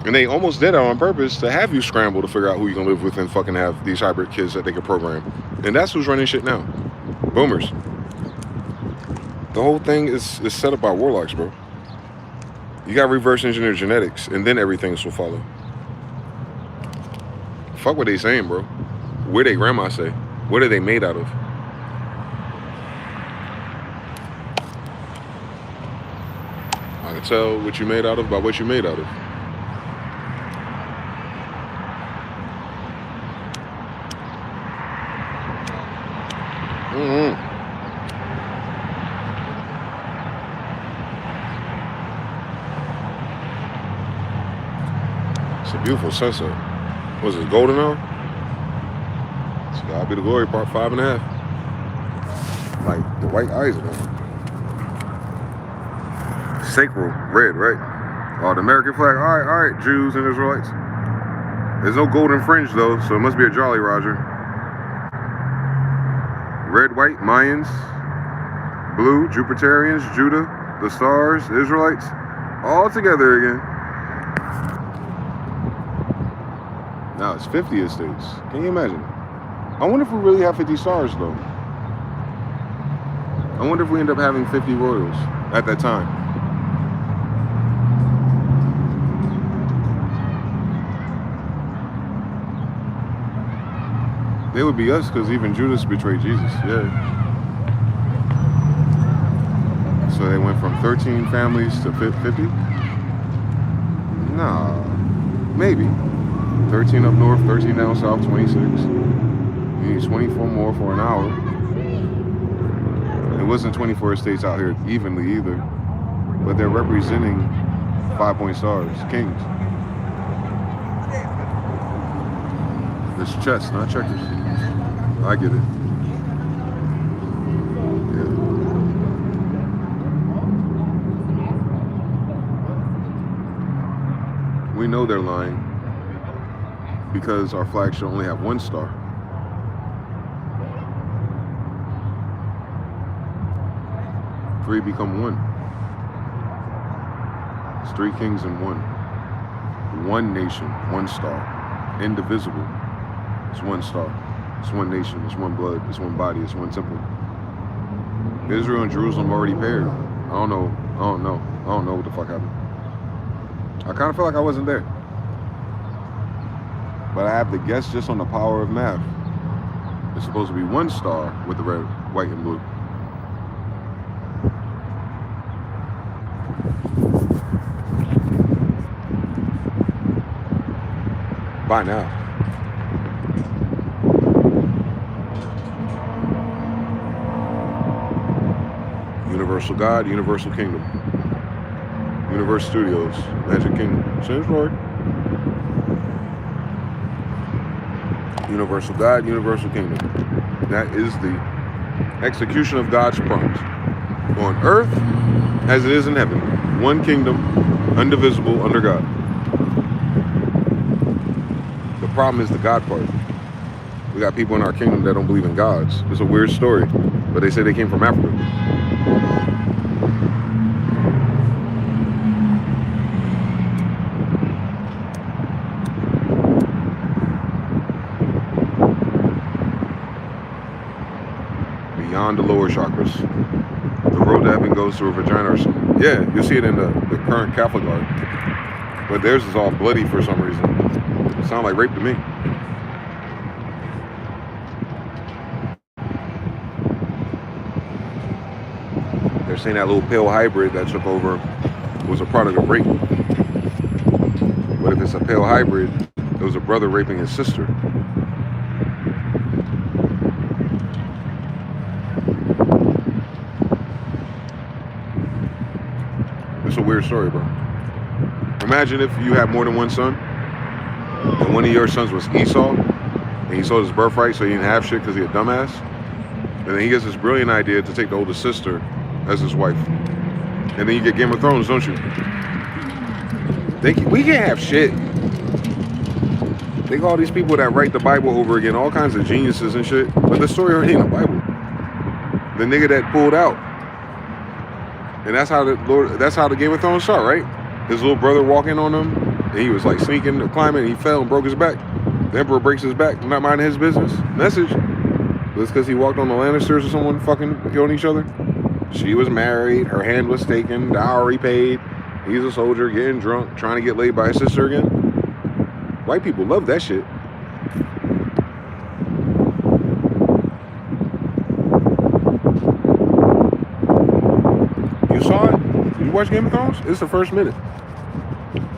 And they almost did it on purpose to have you scramble to figure out who you can live with and fucking have these hybrid kids that they can program. And that's who's running shit now. Boomers. The whole thing is set up by warlocks, bro. You got reverse engineer genetics, and then everything else will follow. Fuck what they saying, bro. Where they grandma say? What are they made out of? I can tell what you made out of by what you made out of. It's a beautiful sunset. Was it golden hour? It's gotta be the glory part 5.5. Like the white eyes of them. Sacral, red, right? Oh, the American flag. All right, Jews and Israelites. There's no golden fringe though, so it must be a Jolly Roger. Red, white, Mayans. Blue, Jupiterians, Judah, the stars, Israelites, all together again. Now it's 50 estates. Can you imagine? I wonder if we really have 50 stars though. I wonder if we end up having 50 royals at that time. They would be us because even Judas betrayed Jesus, yeah. So they went from 13 families to 50? Nah, maybe. 13 up north, 13 down south, 26. You need 24 more for an hour. It wasn't 24 estates out here evenly either, but they're representing 5-point stars, kings. It's chess, not checkers. I get it. Yeah. We know they're lying because our flag should only have 1 star. Three become 1. It's 3 kings in 1. 1 nation, 1 star. Indivisible. It's 1 star. It's 1 nation. It's 1 blood. It's 1 body. It's 1 temple. Israel and Jerusalem already paired. I don't know what the fuck happened. I kind of feel like I wasn't there. But I have to guess just on the power of math. It's supposed to be 1 star with the red, white, and blue. By now. Universal God, Universal Kingdom. Universe Studios, Magic Kingdom. Same story. Universal God, Universal Kingdom. That is the execution of God's promise. On earth as it is in heaven. 1 kingdom, indivisible, under God. The problem is the God part. We got people in our kingdom that don't believe in gods. It's a weird story, but they say they came from Africa. Beyond the lower chakras. The road to heaven goes through a vagina or something. Yeah, you'll see it in the current Catholic art. But theirs is all bloody for some reason. It sounds like rape to me. saying that little pale hybrid that took over was a product of rape. But if it's a pale hybrid, it was a brother raping his sister. It's a weird story, bro. Imagine if you had more than one son, and one of your sons was Esau, and he sold his birthright so he didn't have shit because he a dumbass. And then he gets this brilliant idea to take the oldest sister as his wife. And then you get Game of Thrones, don't you? We can't have shit. They got all these people that write the Bible over again, all kinds of geniuses and shit. But the story already in the Bible. The nigga that pulled out. And that's how the Game of Thrones started, right? His little brother walking on him, and he was like sneaking or climbing, and he fell and broke his back. The Emperor breaks his back, not minding his business. Message. That's because he walked on the Lannisters or someone fucking killing each other. She was married, her hand was taken, dowry paid. He's a soldier getting drunk, trying to get laid by his sister again. White people love that shit. You saw it? Did you watch Game of Thrones? It's the first minute.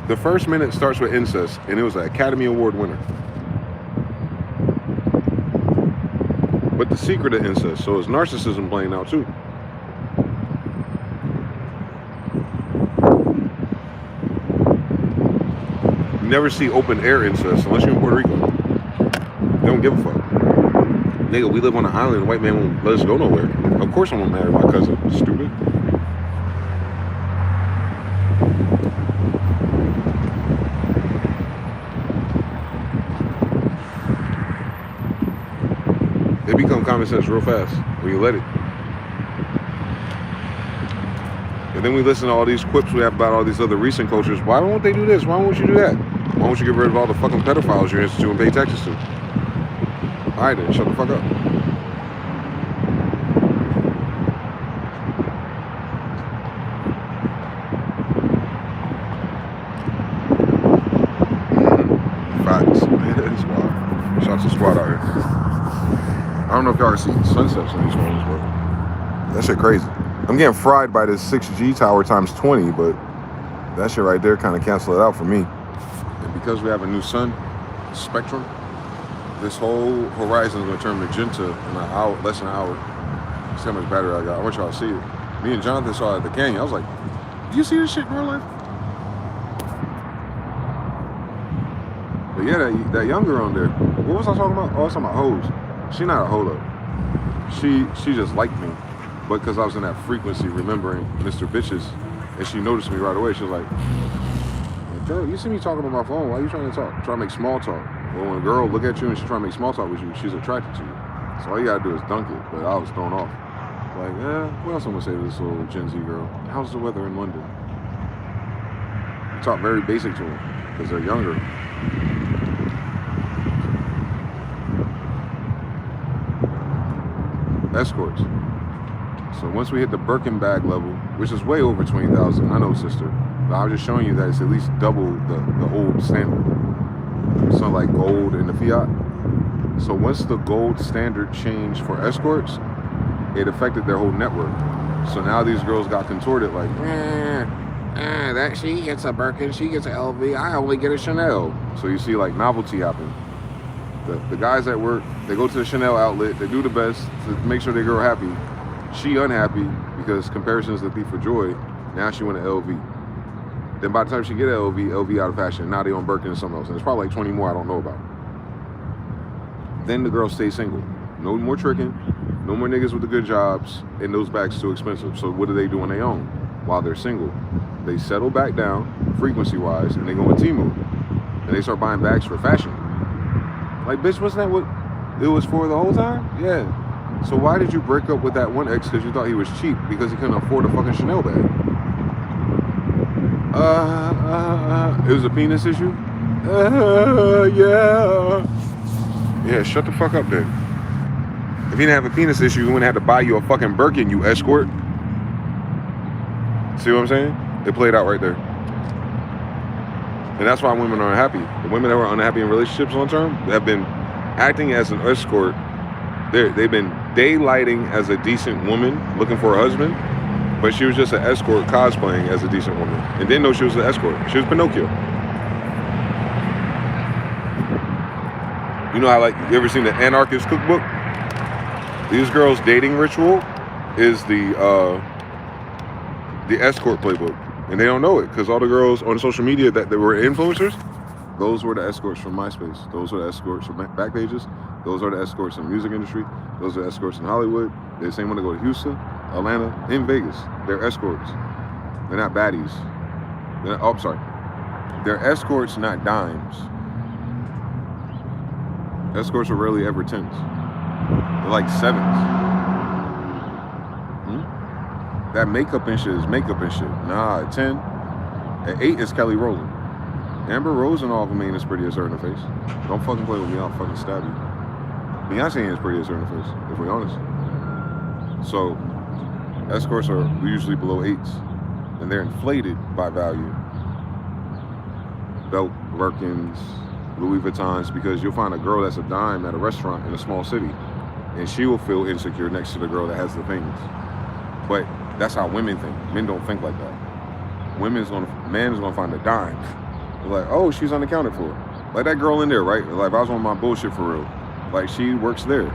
The first minute starts with incest, and it was an Academy Award winner. But the secret of incest, so it's narcissism playing out too. You never see open air incest unless you're in Puerto Rico. They don't give a fuck. Nigga, we live on an island, the white man won't let us go nowhere. Of course I'm gonna marry my cousin, stupid. It become common sense real fast when you let it. And then we listen to all these quips we have about all these other recent cultures. Why won't they do this? Why won't you do that? Why won't you get rid of all the fucking pedophiles you're instituting and pay taxes to? All right then, shut the fuck up. Facts. It's wild. Shout out to Squad out here. I don't know if y'all are seeing sunsets in these phones, but that shit crazy. I'm getting fried by this 6G tower times 20, but that shit right there kind of cancel it out for me. And because we have a new sun, spectrum, this whole horizon is going to turn magenta in an hour, less than an hour. See how much battery I got. I want y'all to see it. Me and Jonathan saw it at the canyon. I was like, do you see this shit in real life? But yeah, that young girl on there, what was I talking about? Oh, I was talking about hoes. She not a hoe though. She just liked me. But because I was in that frequency, remembering Mr. Bitches, and she noticed me right away. She was like, Joe, you see me talking on my phone. Why are you trying to talk? Trying to make small talk. Well, when a girl look at you and she's trying to make small talk with you, she's attracted to you. So all you gotta do is dunk it. But I was thrown off. Like, what else I'm gonna say to this little Gen Z girl? How's the weather in London? Talk very basic to them because they're younger. Escorts. So once we hit the Birkin bag level, which is way over 20,000, I know, sister, but I was just showing you that it's at least double the old standard. So like gold and the Fiat. So once the gold standard changed for escorts, it affected their whole network. So now these girls got contorted like, that she gets a Birkin, she gets an LV, I only get a Chanel. So you see like novelty happen. The guys at work, they go to the Chanel outlet, they do the best to make sure they girl happy. She unhappy because comparison is the thief for joy. Now she want an LV. Then by the time she get an LV out of fashion. Now they on Birkin and something else. And it's probably like 20 more I don't know about. Then the girl stays single. No more tricking. No more niggas with the good jobs. And those bags too expensive. So what do they do on their own while they're single? They settle back down, frequency-wise, and they go on Temu. And they start buying bags for fashion. Like, bitch, wasn't that what it was for the whole time? Yeah. So why did you break up with that one ex because you thought he was cheap because he couldn't afford a fucking Chanel bag? It was a penis issue? Yeah. Yeah, shut the fuck up then. If you didn't have a penis issue, you wouldn't have to buy you a fucking Birkin, you escort. See what I'm saying? They played out right there. And that's why women are unhappy. The women that were unhappy in relationships long term have been acting as an escort. They've been daylighting as a decent woman looking for a husband, but But she was just an escort cosplaying as a decent woman. And didn't know she was an escort. She was Pinocchio. You know how, like, you ever seen the Anarchist Cookbook? These girls' dating ritual is the escort playbook. And they don't know it because all the girls on social media that they were influencers, those were the escorts from MySpace. Those were the escorts from Backpages. Those are the escorts in the music industry. Those are the escorts in Hollywood. They're the same one that go to Houston, Atlanta, and Vegas. They're escorts. They're not baddies. Oh, I'm sorry. They're escorts, not dimes. Escorts are rarely ever 10s. They're like 7s. That makeup and shit is makeup and shit. Nah, at 10. At 8 is Kelly Rowland. Amber Rose and all of them ain't as pretty as her in the face. Don't fucking play with me, I'll fucking stab you. Beyonce ain't as pretty as her in the face, if we're honest. So, escorts are usually below 8s. And they're inflated by value. Belt, Birkins, Louis Vuittons, because you'll find a girl that's a dime at a restaurant in a small city, and she will feel insecure next to the girl that has the things. But that's how women think. Men don't think like that. Man is gonna find a dime. They're like, oh, she's unaccounted for. Like that girl in there, right? Like if I was on my bullshit for real. Like she works there.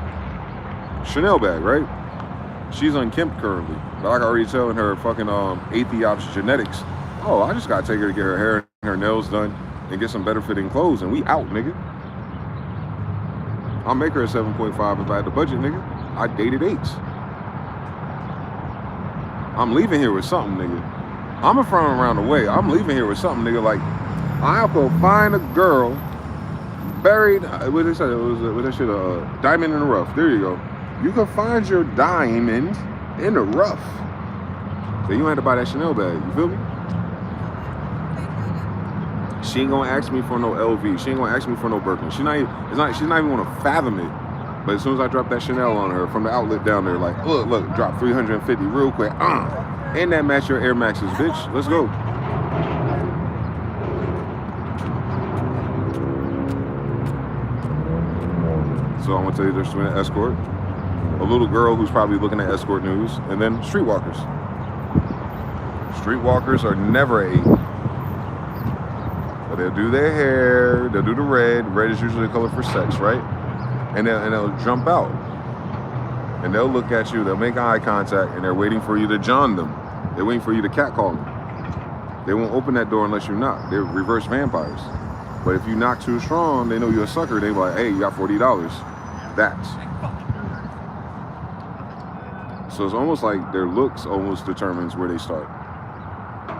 Chanel bag, right? She's unkempt currently. But I can already tell in her fucking Aethiops genetics, oh, I just gotta take her to get her hair and her nails done and get some better fitting clothes, and we out, nigga. I'll make her a 7.5 if I had the budget, nigga. I dated 8s. I'm leaving here with something, nigga. I'm a front around the way. I'm leaving here with something, nigga. Like, I'll go find a girl buried, what they said, what that shit, diamond in the rough. There you go. You can find your diamond in the rough. So you don't have to buy that Chanel bag, you feel me? She ain't gonna ask me for no LV. She ain't gonna ask me for no Birkin. She's not even gonna fathom it. But as soon as I drop that Chanel on her from the outlet down there, like, look, drop 350 real quick. And that match your Air Maxes, bitch. Let's go. So I'm gonna tell you there's an escort, a little girl who's probably looking at escort news, and then streetwalkers. Streetwalkers are never a 8. But they'll do their hair, they'll do the red. Red is usually a color for sex, right? And they'll jump out. And they'll look at you, they'll make eye contact, and they're waiting for you to John them. They're waiting for you to catcall them. They won't open that door unless you knock. They're reverse vampires. But if you knock too strong, they know you're a sucker. They're like, hey, you got $40. That's. So it's almost like their looks almost determines where they start.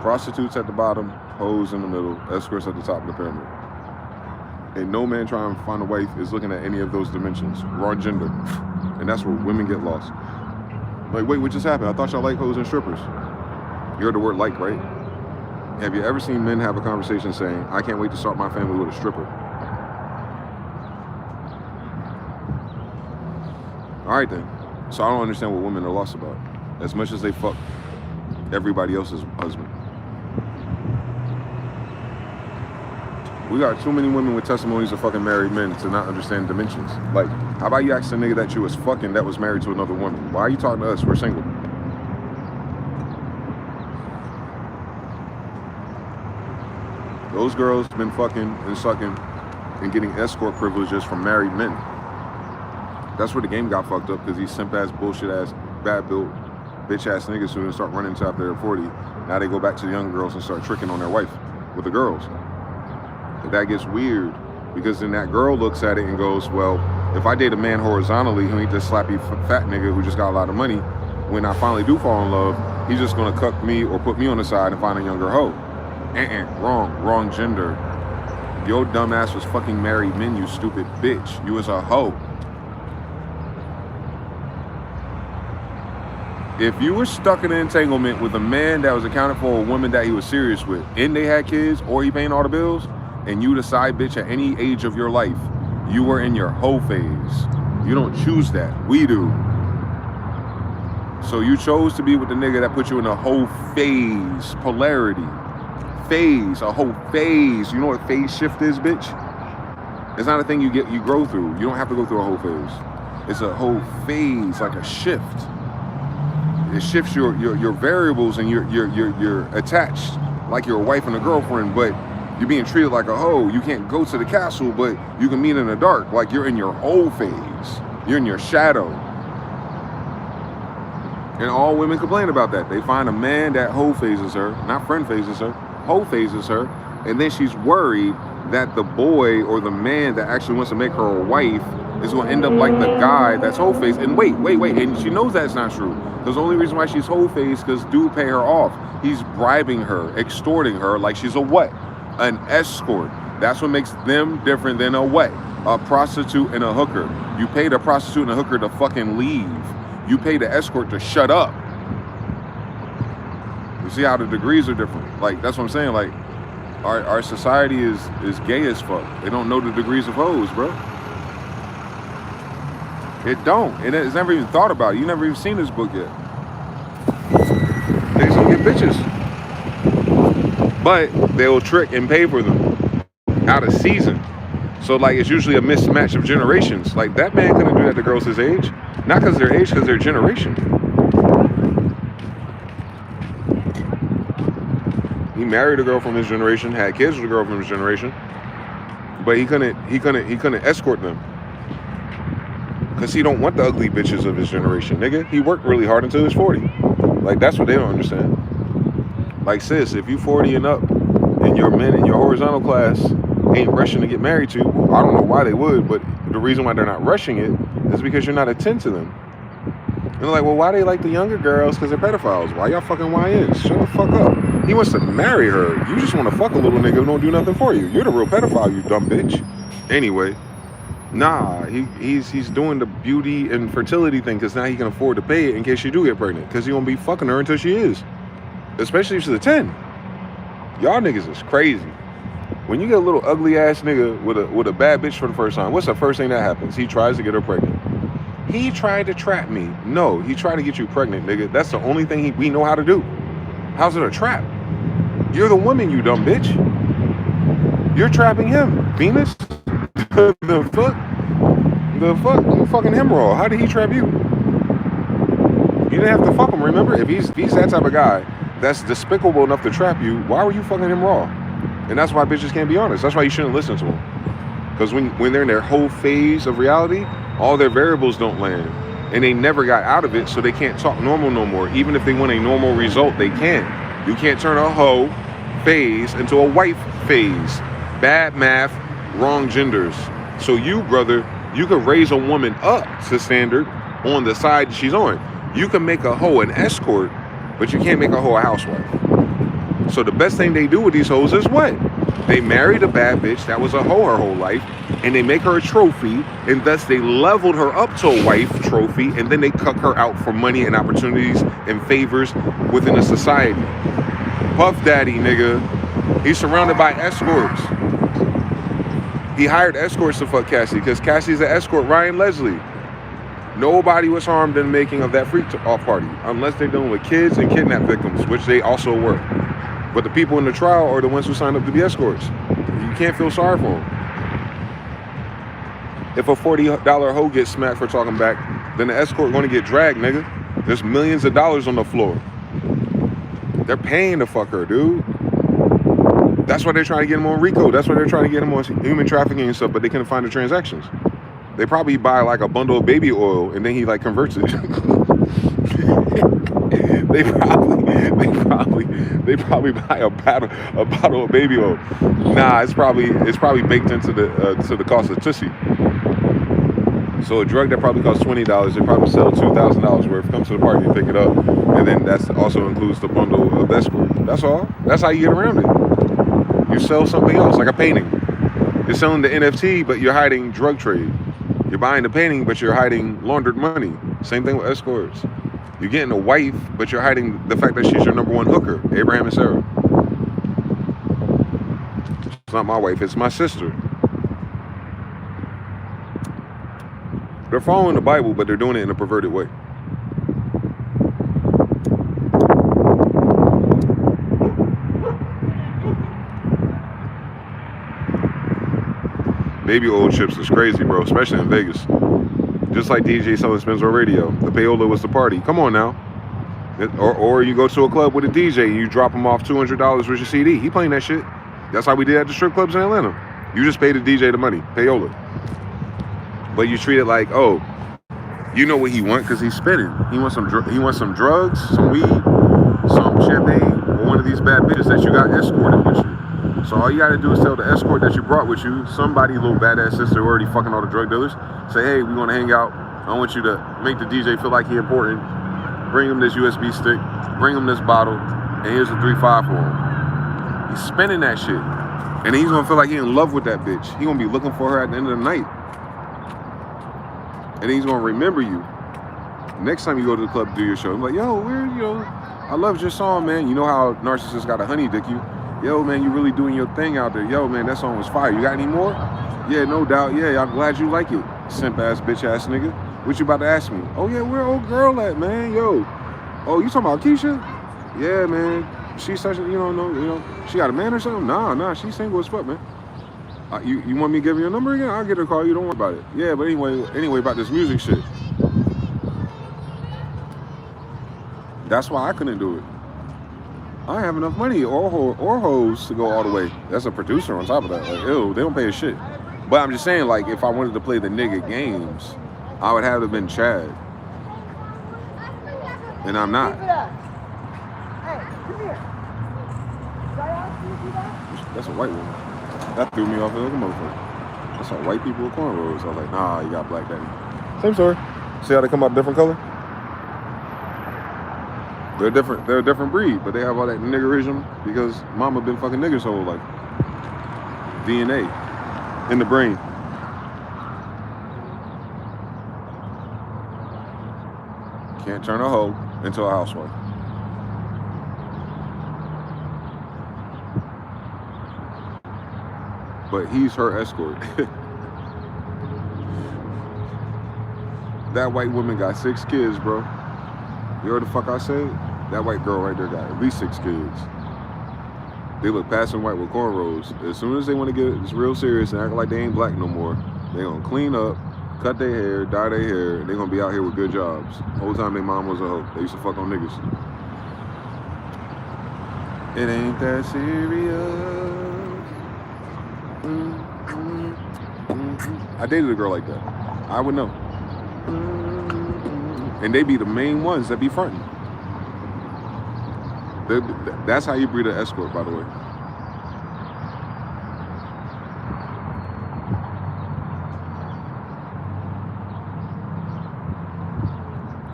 Prostitutes at the bottom, hoes in the middle, escorts at the top of the pyramid. And no man trying to find a wife is looking at any of those dimensions. Raw gender. And that's where women get lost. Like, wait, what just happened? I thought y'all like hoes and strippers. You heard the word like, right? Have you ever seen men have a conversation saying, I can't wait to start my family with a stripper? All right then. So I don't understand what women are lost about. As much as they fuck everybody else's husband. We got too many women with testimonies of fucking married men to not understand dimensions. Like, how about you ask the nigga that you was fucking that was married to another woman? Why are you talking to us? We're single. Those girls been fucking and sucking and getting escort privileges from married men. That's where the game got fucked up, because these simp ass, bullshit ass, bad built, bitch ass niggas who didn't start running until after they're 40. Now they go back to the young girls and start tricking on their wife with the girls. But that gets weird, because then that girl looks at it and goes, well, if I date a man horizontally who ain't this slappy fat nigga who just got a lot of money, when I finally do fall in love, he's just gonna cuck me or put me on the side and find a younger hoe. Wrong gender. Your dumb ass was fucking married men, you stupid bitch. You was a hoe. If you were stuck in an entanglement with a man that was accounted for a woman that he was serious with, and they had kids, or he paying all the bills, and you the side bitch at any age of your life, you were in your hoe phase. You don't choose that. We do. So you chose to be with the nigga that put you in a hoe phase. Polarity. Phase. A whole phase. You know what phase shift is, bitch? It's not a thing you grow through. You don't have to go through a whole phase. It's a whole phase, like a shift. it shifts your variables, and you're attached like you're a wife and a girlfriend, but you're being treated like a hoe. You can't go to the castle, but you can meet in the dark. Like you're in your hoe phase. You're in your shadow. And all women complain about that. They find a man that hoe phases her, not friend phases her, hoe phases her, and then she's worried that the boy or the man that actually wants to make her a wife is going to end up like the guy that's hoe phased. And wait, and she knows that's not true. Because the only reason why she's hoe phased because dude pay her off. He's bribing her, extorting her like she's a what? An escort. That's what makes them different than a what? A prostitute and a hooker. You pay the prostitute and a hooker to fucking leave. You pay the escort to shut up. You see how the degrees are different? Like, that's what I'm saying. Like, our society is gay as fuck. They don't know the degrees of hoes, bro. It don't. It's never even thought about. You never even seen this book yet. Niggas don't get bitches. But they'll trick and pay for them out of season. So, like, it's usually a mismatch of generations. Like, that man couldn't do that to girls his age. Not because of their age, because their generation. He married a girl from his generation, had kids with a girl from his generation, but he couldn't escort them. Because he don't want the ugly bitches of his generation, nigga. He worked really hard until he was 40. Like, that's what they don't understand. Like, sis, if you 40 and up, and your men in your horizontal class ain't rushing to get married to, well, I don't know why they would, but the reason why they're not rushing it is because you're not attentive to them. And they're like, well, why they like the younger girls? Because they're pedophiles. Why y'all fucking YNs? Shut the fuck up. He wants to marry her. You just want to fuck a little nigga who don't do nothing for you. You're the real pedophile, you dumb bitch. Anyway, nah, he's doing the beauty and fertility thing because now he can afford to pay it in case you do get pregnant. Because he won't be fucking her until she is. Especially if she's a 10. Y'all niggas is crazy. When you get a little ugly ass nigga with a bad bitch for the first time, what's the first thing that happens? He tries to get her pregnant. He tried to trap me. No, he tried to get you pregnant, nigga. That's the only thing we know how to do. How's it a trap? You're the woman, you dumb bitch. You're trapping him, Venus. The fuck? You fucking him raw. How did he trap you? You didn't have to fuck him, remember? If he's that type of guy that's despicable enough to trap you, why were you fucking him raw? And that's why bitches can't be honest. That's why you shouldn't listen to them. Because when they're in their whole phase of reality, all their variables don't land. And they never got out of it, so they can't talk normal no more. Even if they want a normal result, they can't. You can't turn a hoe phase into a wife phase. Bad math, wrong genders. So you, brother, you could raise a woman up to standard on the side she's on. You can make a hoe an escort, but you can't make a hoe a housewife. So the best thing they do with these hoes is what? They married a bad bitch that was a hoe her whole life, and they make her a trophy, and thus they leveled her up to a wife trophy, and then they cuck her out for money and opportunities and favors within a society. Puff Daddy, nigga. He's surrounded by escorts. He hired escorts to fuck Cassie, because Cassie's an escort, Ryan Leslie. Nobody was harmed in the making of that freak-off party, unless they're dealing with kids and kidnap victims, which they also were. But the people in the trial are the ones who signed up to be escorts. You can't feel sorry for them. If a $40 hoe gets smacked for talking back, then the escort going to get dragged, nigga. There's millions of dollars on the floor. They're paying to fuck her, dude. That's why they're trying to get him on RICO. That's why they're trying to get him on human trafficking and stuff, but they couldn't find the transactions. They probably buy like a bundle of baby oil and then he like converts it. They probably buy a bottle of baby oil. Nah, it's probably baked into the cost of Tussie. So a drug that probably costs $20, they probably sell $2,000 worth. Come to the party and pick it up, and then that also includes the bundle of escort. That's all. That's how you get around it. You sell something else, like a painting. You're selling the NFT, but you're hiding drug trade. You're buying the painting, but you're hiding laundered money. Same thing with escorts. You're getting a wife, but you're hiding the fact that she's your number one hooker, Abraham and Sarah. It's not my wife, it's my sister. They're following the Bible, but they're doing it in a perverted way. Baby oil chips is crazy, bro, especially in Vegas. Just like DJ selling Spins on radio. The payola was the party. Come on now. Or you go to a club with a DJ and you drop him off $200 with your CD. He playing that shit. That's how we did at the strip clubs in Atlanta. You just pay the DJ the money, payola. But you treat it like, oh, you know what he want because he's spinning. He wants some drugs, some weed, some champagne, or one of these bad bitches that you got escorted with you. So all you gotta do is tell the escort that you brought with you, somebody, little badass sister already fucking all the drug dealers, say, hey, we wanna hang out. I want you to make the DJ feel like he important. Bring him this USB stick, bring him this bottle, and here's a 3-5 for him. He's spinning that shit. And he's gonna feel like he's in love with that bitch. He's gonna be looking for her at the end of the night. And he's gonna remember you. Next time you go to the club to do your show, I'm like, yo, I loved your song, man. You know how narcissists gotta honey dick you? Yo, man, you really doing your thing out there. Yo, man, that song was fire. You got any more? Yeah, no doubt. Yeah, I'm glad you like it. Simp ass, bitch ass nigga. What you about to ask me? Oh yeah, where old girl at, man? Yo. Oh, you talking about Keisha? Yeah, man. She's such a, she got a man or something? Nah, she's single as fuck, man. You want me to give you a number again? I'll get her a call. You don't worry about it. Yeah, but anyway, about this music shit. That's why I couldn't do it. I don't have enough money or hoes to go all the way. That's a producer on top of that. Like, ew, they don't pay a shit. But I'm just saying, like, if I wanted to play the nigga games, I would have to have been Chad. And I'm not. That's a white woman. That threw me off like a motherfucker. That's how white people with cornrows. I was like, nah, you got black daddy. Same story. See how they come out different color? They're a different breed, but they have all that niggerism because mama been fucking niggas whole life. DNA in the brain. Can't turn a hoe into a housewife. But he's her escort. That white woman got 6 kids, bro. You heard the fuck I said? That white girl right there got at least 6 kids. They look passing white with cornrows. As soon as they want to get real serious and act like they ain't black no more, they gonna clean up, cut their hair, dye their hair, and they gonna be out here with good jobs. The whole time their mom was a hoe. They used to fuck on niggas. It ain't that serious. I dated a girl like that. I would know. And they be the main ones that be fronting. That's how you breed an escort, by the way.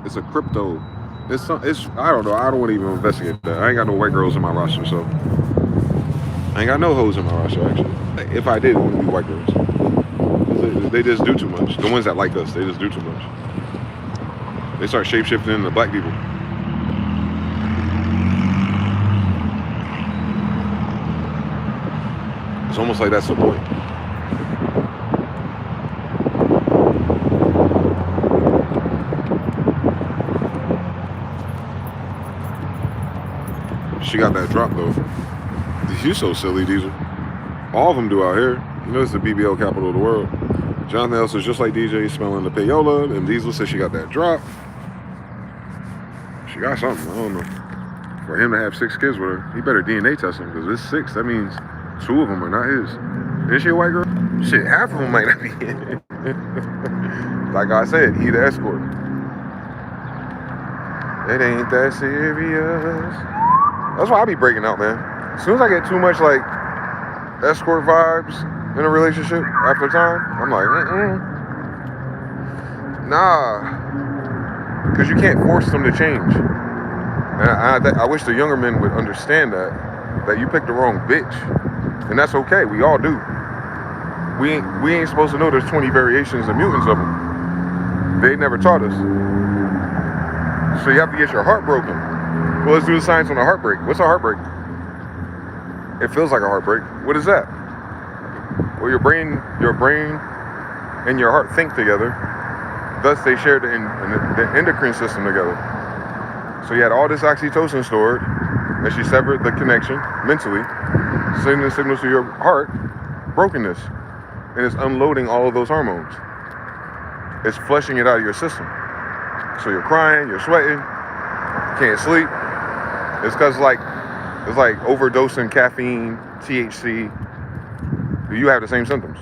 It's a crypto. It's I don't know. I don't want to even investigate that. I ain't got no white girls in my roster, so I ain't got no hoes in my roster actually. If I did, it wouldn't be white girls. They just do too much. The ones that like us, they just do too much. They start shape-shifting into black people. It's almost like that's the point. She got that drop though. You so silly, Diesel. All of them do out here. You know it's the BBL capital of the world. Jonathan Else is just like DJ smelling the payola, and Diesel says she got that drop. She got something, I don't know. For him to have 6 kids with her, he better DNA test him, because it's 6. That means 2 of them are not his. Is she a white girl? Shit, half of them might not be in. Like I said, he the escort. It ain't that serious. That's why I be breaking out, man. As soon as I get too much, like, escort vibes in a relationship after time, I'm like, nah. Because you can't force them to change. And I wish the younger men would understand that you picked the wrong bitch. And that's okay, we all do. We ain't supposed to know there's 20 variations and mutants of them. They never taught us. So you have to get your heart broken. Well, let's do the science on a heartbreak. What's a heartbreak? It feels like a heartbreak. What is that? Well, your brain and your heart think together. Thus, they share the endocrine system together. So you had all this oxytocin stored, and she severed the connection mentally, sending signals to your heart, brokenness, and it's unloading all of those hormones. It's flushing it out of your system. So you're crying, you're sweating, can't sleep, it's because it's like overdosing caffeine, THC. You have the same symptoms.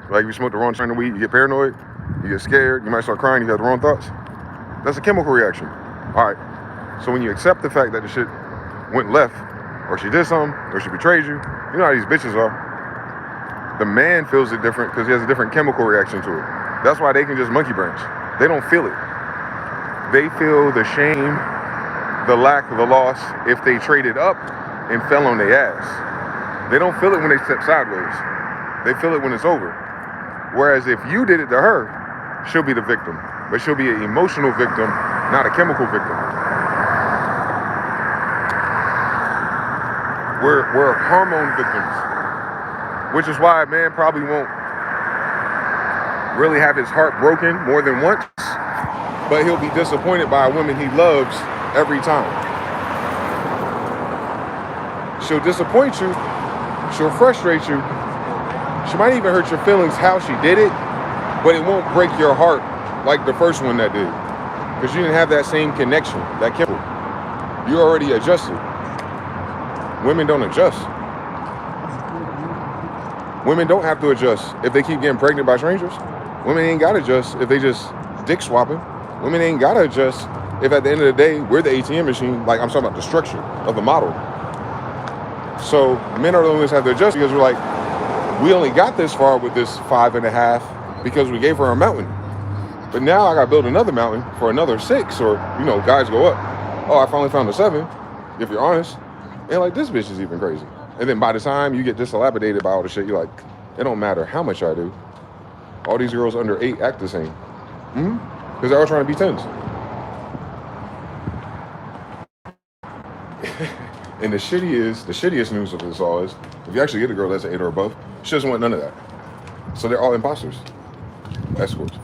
Like, you smoke the wrong strain of weed, you get paranoid, you get scared, you might start crying, you got the wrong thoughts. That's a chemical reaction. All right. So when you accept the fact that the shit went left, or she did something, or she betrayed you, you know how these bitches are. The man feels it different because he has a different chemical reaction to it. That's why they can just monkey branch. They don't feel it. They feel the shame, the lack, the loss if they traded up and fell on their ass. They don't feel it when they step sideways. They feel it when it's over. Whereas if you did it to her, she'll be the victim. But she'll be an emotional victim, not a chemical victim. We're hormone victims. Which is why a man probably won't really have his heart broken more than once, but he'll be disappointed by a woman he loves every time. She'll disappoint you, she'll frustrate you, she might even hurt your feelings how she did it, but it won't break your heart like the first one that did, because you didn't have that same connection, that chemical. You already adjusted. Women don't adjust. Women don't have to adjust if they keep getting pregnant by strangers. Women ain't got to adjust if they just dick swapping. Women ain't got to adjust if at the end of the day, we're the ATM machine. Like, I'm talking about the structure of the model. So men are the ones that have to adjust because we're like, we only got this far with this 5.5 because we gave her a mountain. But now I got to build another mountain for another 6, or, you know, guys go up. Oh, I finally found a 7, if you're honest. And like, this bitch is even crazy. And then by the time you get dilapidated by all the shit, you're like, it don't matter how much I do. All these girls under 8 act the same. Because they're all trying to be 10s. And the shittiest news of this all is, if you actually get a girl that's an 8 or above, she doesn't want none of that. So they're all imposters. Escorts.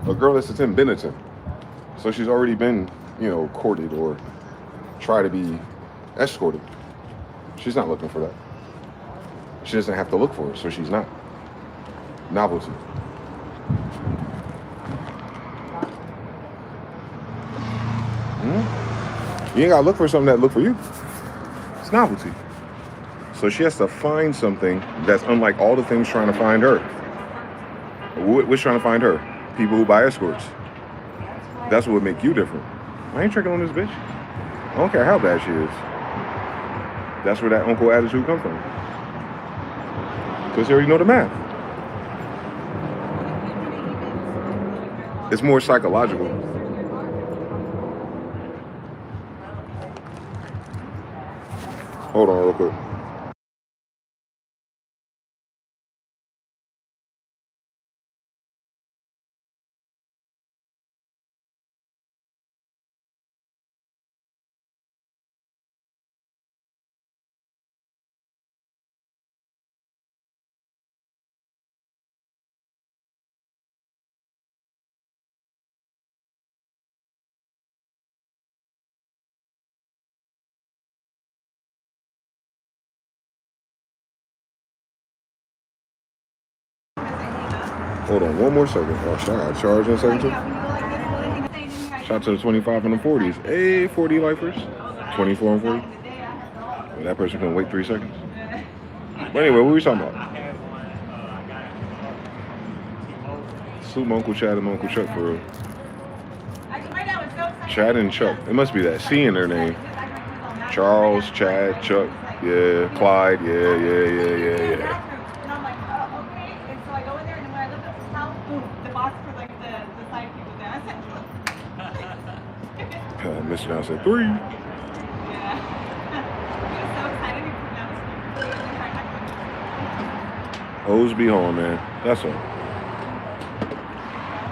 A girl that's a 10 been a 10. So she's already been, you know, courted or try to be escorted. She's not looking for that. She doesn't have to look for it, so she's not. Novelty. You ain't gotta look for something that look for you. It's novelty. So she has to find something that's unlike all the things trying to find her. What's trying to find her? People who buy escorts. That's what would make you different. I ain't tricking on this bitch. I don't care how bad she is. That's where that uncle attitude comes from. Because you already know the math. It's more psychological. Hold on real quick. Hold on, one more second. Oh, shit, I got charged in a second too. Shout out to the 25 and the 40s. Hey, 40 lifers. 24 and 40. Well, that person can wait 3 seconds. But anyway, what were we talking about? Salute my Uncle Chad and my Uncle Chuck for real. Chad and Chuck. It must be that C in their name. Charles, Chad, Chuck. Yeah, Clyde. Yeah. Mr. Down said 3. Hoes be home, man. That's all.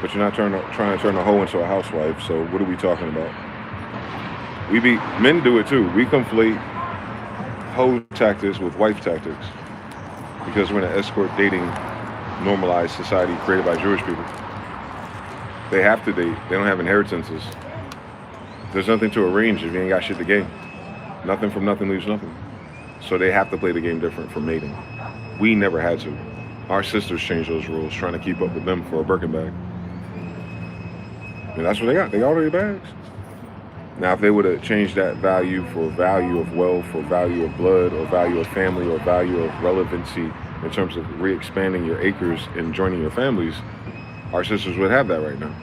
But you're not trying to turn a hoe into a housewife, so what are we talking about? Men do it too. We conflate hoe tactics with wife tactics because we're in an escort dating normalized society created by Jewish people. They have to date. They don't have inheritances. There's nothing to arrange if you ain't got shit to gain. Nothing from nothing leaves nothing. So they have to play the game different for mating. We never had to. Our sisters changed those rules, trying to keep up with them for a Birkin bag. And that's what they got. They got all their bags. Now, if they would have changed that value for value of wealth, or value of blood, or value of family, or value of relevancy in terms of re-expanding your acres and joining your families, our sisters would have that right now.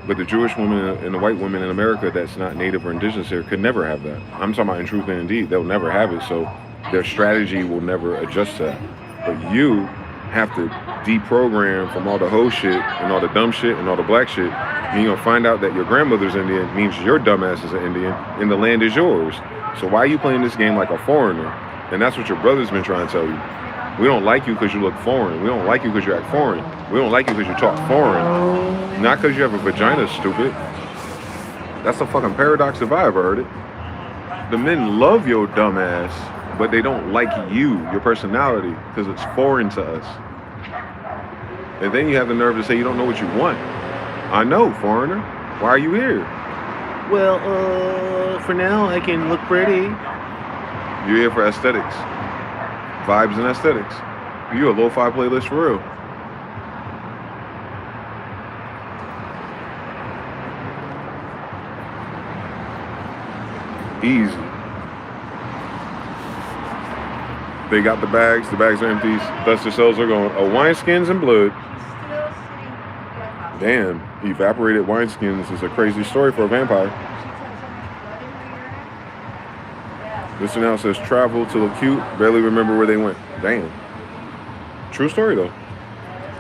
But the Jewish woman and the white woman in America that's not native or indigenous here could never have that. I'm talking about in truth and indeed. They'll never have it, so their strategy will never adjust to that. But you have to deprogram from all the hoe shit and all the dumb shit and all the black shit, and you're gonna find out that your grandmother's Indian means your dumbass is an Indian and the land is yours. So why are you playing this game like a foreigner? And that's what your brother's been trying to tell you. We don't like you because you look foreign. We don't like you because you act foreign. We don't like you because you talk foreign. Not because you have a vagina, stupid. That's a fucking paradox if I ever heard it. The men love your dumb ass, but they don't like you, your personality, because it's foreign to us. And then you have the nerve to say you don't know what you want. I know, foreigner. Why are you here? Well, for now, I can look pretty. You're here for aesthetics. Vibes and aesthetics. You a lo-fi playlist for real. Easy. They got the bags are empty, thus the cells are going. Oh, wineskins and blood. Damn, evaporated wineskins is a crazy story for a vampire. This one now says travel to look cute, barely remember where they went. Damn. True story though.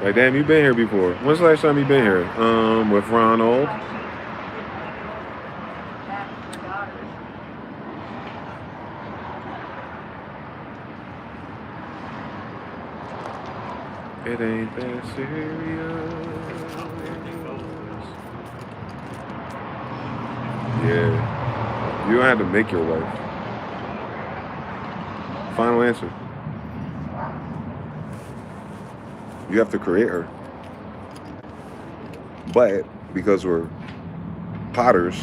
Like, damn, you been here before. When's the last time you been here? With Ronald. It ain't that serious. Yeah. You don't have to make your wife. Final answer. You have to create her. But because we're potters,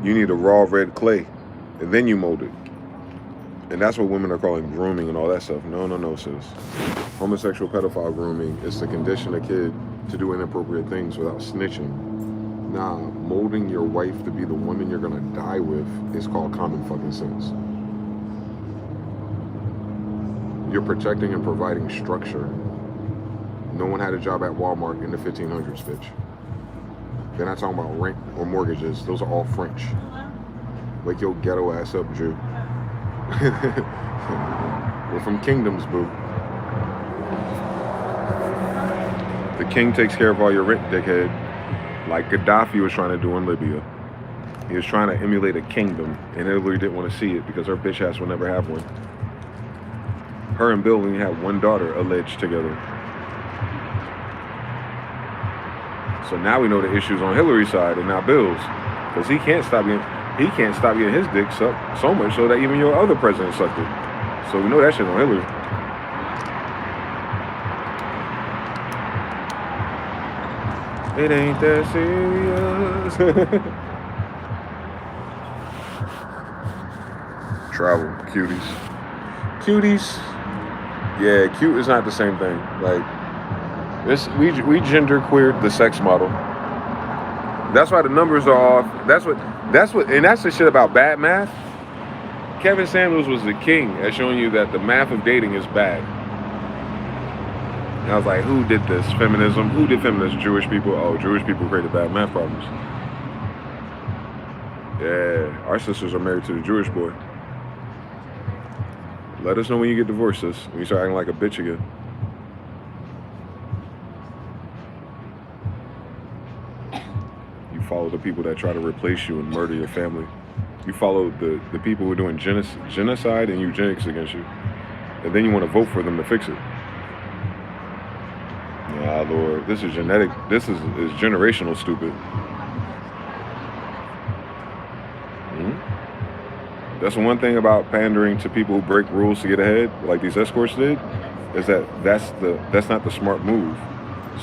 you need a raw red clay. And then you mold it. And that's what women are calling grooming and all that stuff. No, sis. Homosexual pedophile grooming is to condition a kid to do inappropriate things without snitching. Nah, molding your wife to be the woman you're gonna die with is called common fucking sense. You're protecting and providing structure. No one had a job at Walmart in the 1500s, bitch. They're not talking about rent or mortgages. Those are all French. Wake your ghetto ass up, Jew. We're from kingdoms, boo. The king takes care of all your rent, dickhead. Like Gaddafi was trying to do in Libya. He was trying to emulate a kingdom, and Hillary didn't want to see it because her bitch ass will never have one. Her and Bill only had one daughter alleged together. So now we know the issues on Hillary's side and not Bill's, because he can't stop getting his dick sucked so much so that even your other president sucked it. So we know that shit on Hillary. It ain't that serious. Travel, cuties. Yeah, cute is not the same thing. Like this, we gender queered the sex model. That's why the numbers are off. That's what, and that's the shit about bad math. Kevin Samuels was the king at showing you that the math of dating is bad. And I was like, who did this? Feminism? Who did feminism? Jewish people? Oh, Jewish people created bad math problems. Yeah, our sisters are married to the Jewish boy. Let us know when you get divorced, sis. When you start acting like a bitch again. You follow the people that try to replace you and murder your family. You follow the people who are doing genocide and eugenics against you. And then you want to vote for them to fix it. Ah, Lord, this is genetic. This is generational stupid. That's the one thing about pandering to people who break rules to get ahead, like these escorts did, is that's not the smart move.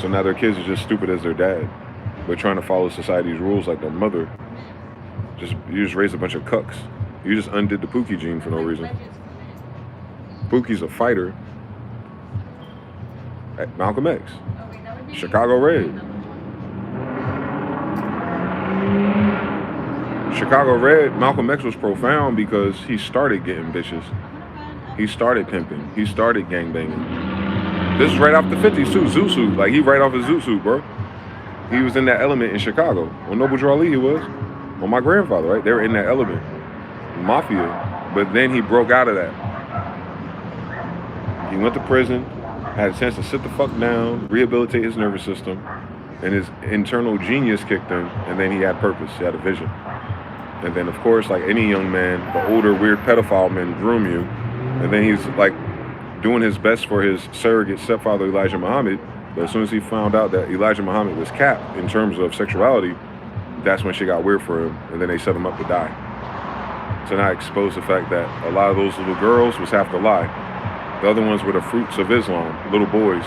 So now their kids are just stupid as their dad. They're trying to follow society's rules like their mother. You just raised a bunch of cucks. You just undid the Pookie gene for no reason. Pookie's a fighter. Malcolm X. Chicago Red. Chicago Red, Malcolm X was profound because he started getting bitches. He started pimping. He started gangbanging. This is right off the 50s too, Zoot Suit. Like, he right off his Zoot Suit, bro. He was in that element in Chicago. On Noble Drew Ali, he was. On my grandfather, right? They were in that element. Mafia. But then he broke out of that. He went to prison, had a chance to sit the fuck down, rehabilitate his nervous system, and his internal genius kicked in, and then he had purpose. He had a vision. And then, of course, like any young man, the older, weird pedophile men groom you. And then he's, like, doing his best for his surrogate stepfather, Elijah Muhammad. But as soon as he found out that Elijah Muhammad was capped in terms of sexuality, that's when shit got weird for him, and then they set him up to die. To not expose the fact that a lot of those little girls was half the lie. The other ones were the fruits of Islam, little boys.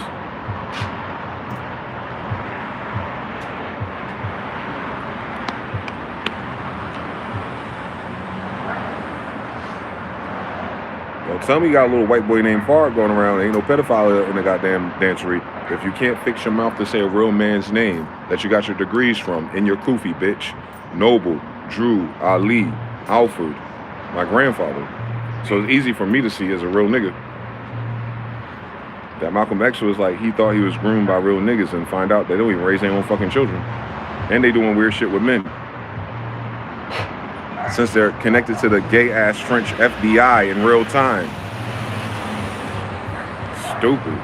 Well, tell me you got a little white boy named Fard going around. Ain't no pedophile in the goddamn dancery. If you can't fix your mouth to say a real man's name that you got your degrees from in your kufi, bitch. Noble, Drew, Ali, Alfred, my grandfather. So it's easy for me to see as a real nigga. That Malcolm X was like, he thought he was groomed by real niggas and find out they don't even raise their own fucking children. And they doing weird shit with men. Since they're connected to the gay-ass French FBI in real time. Stupid.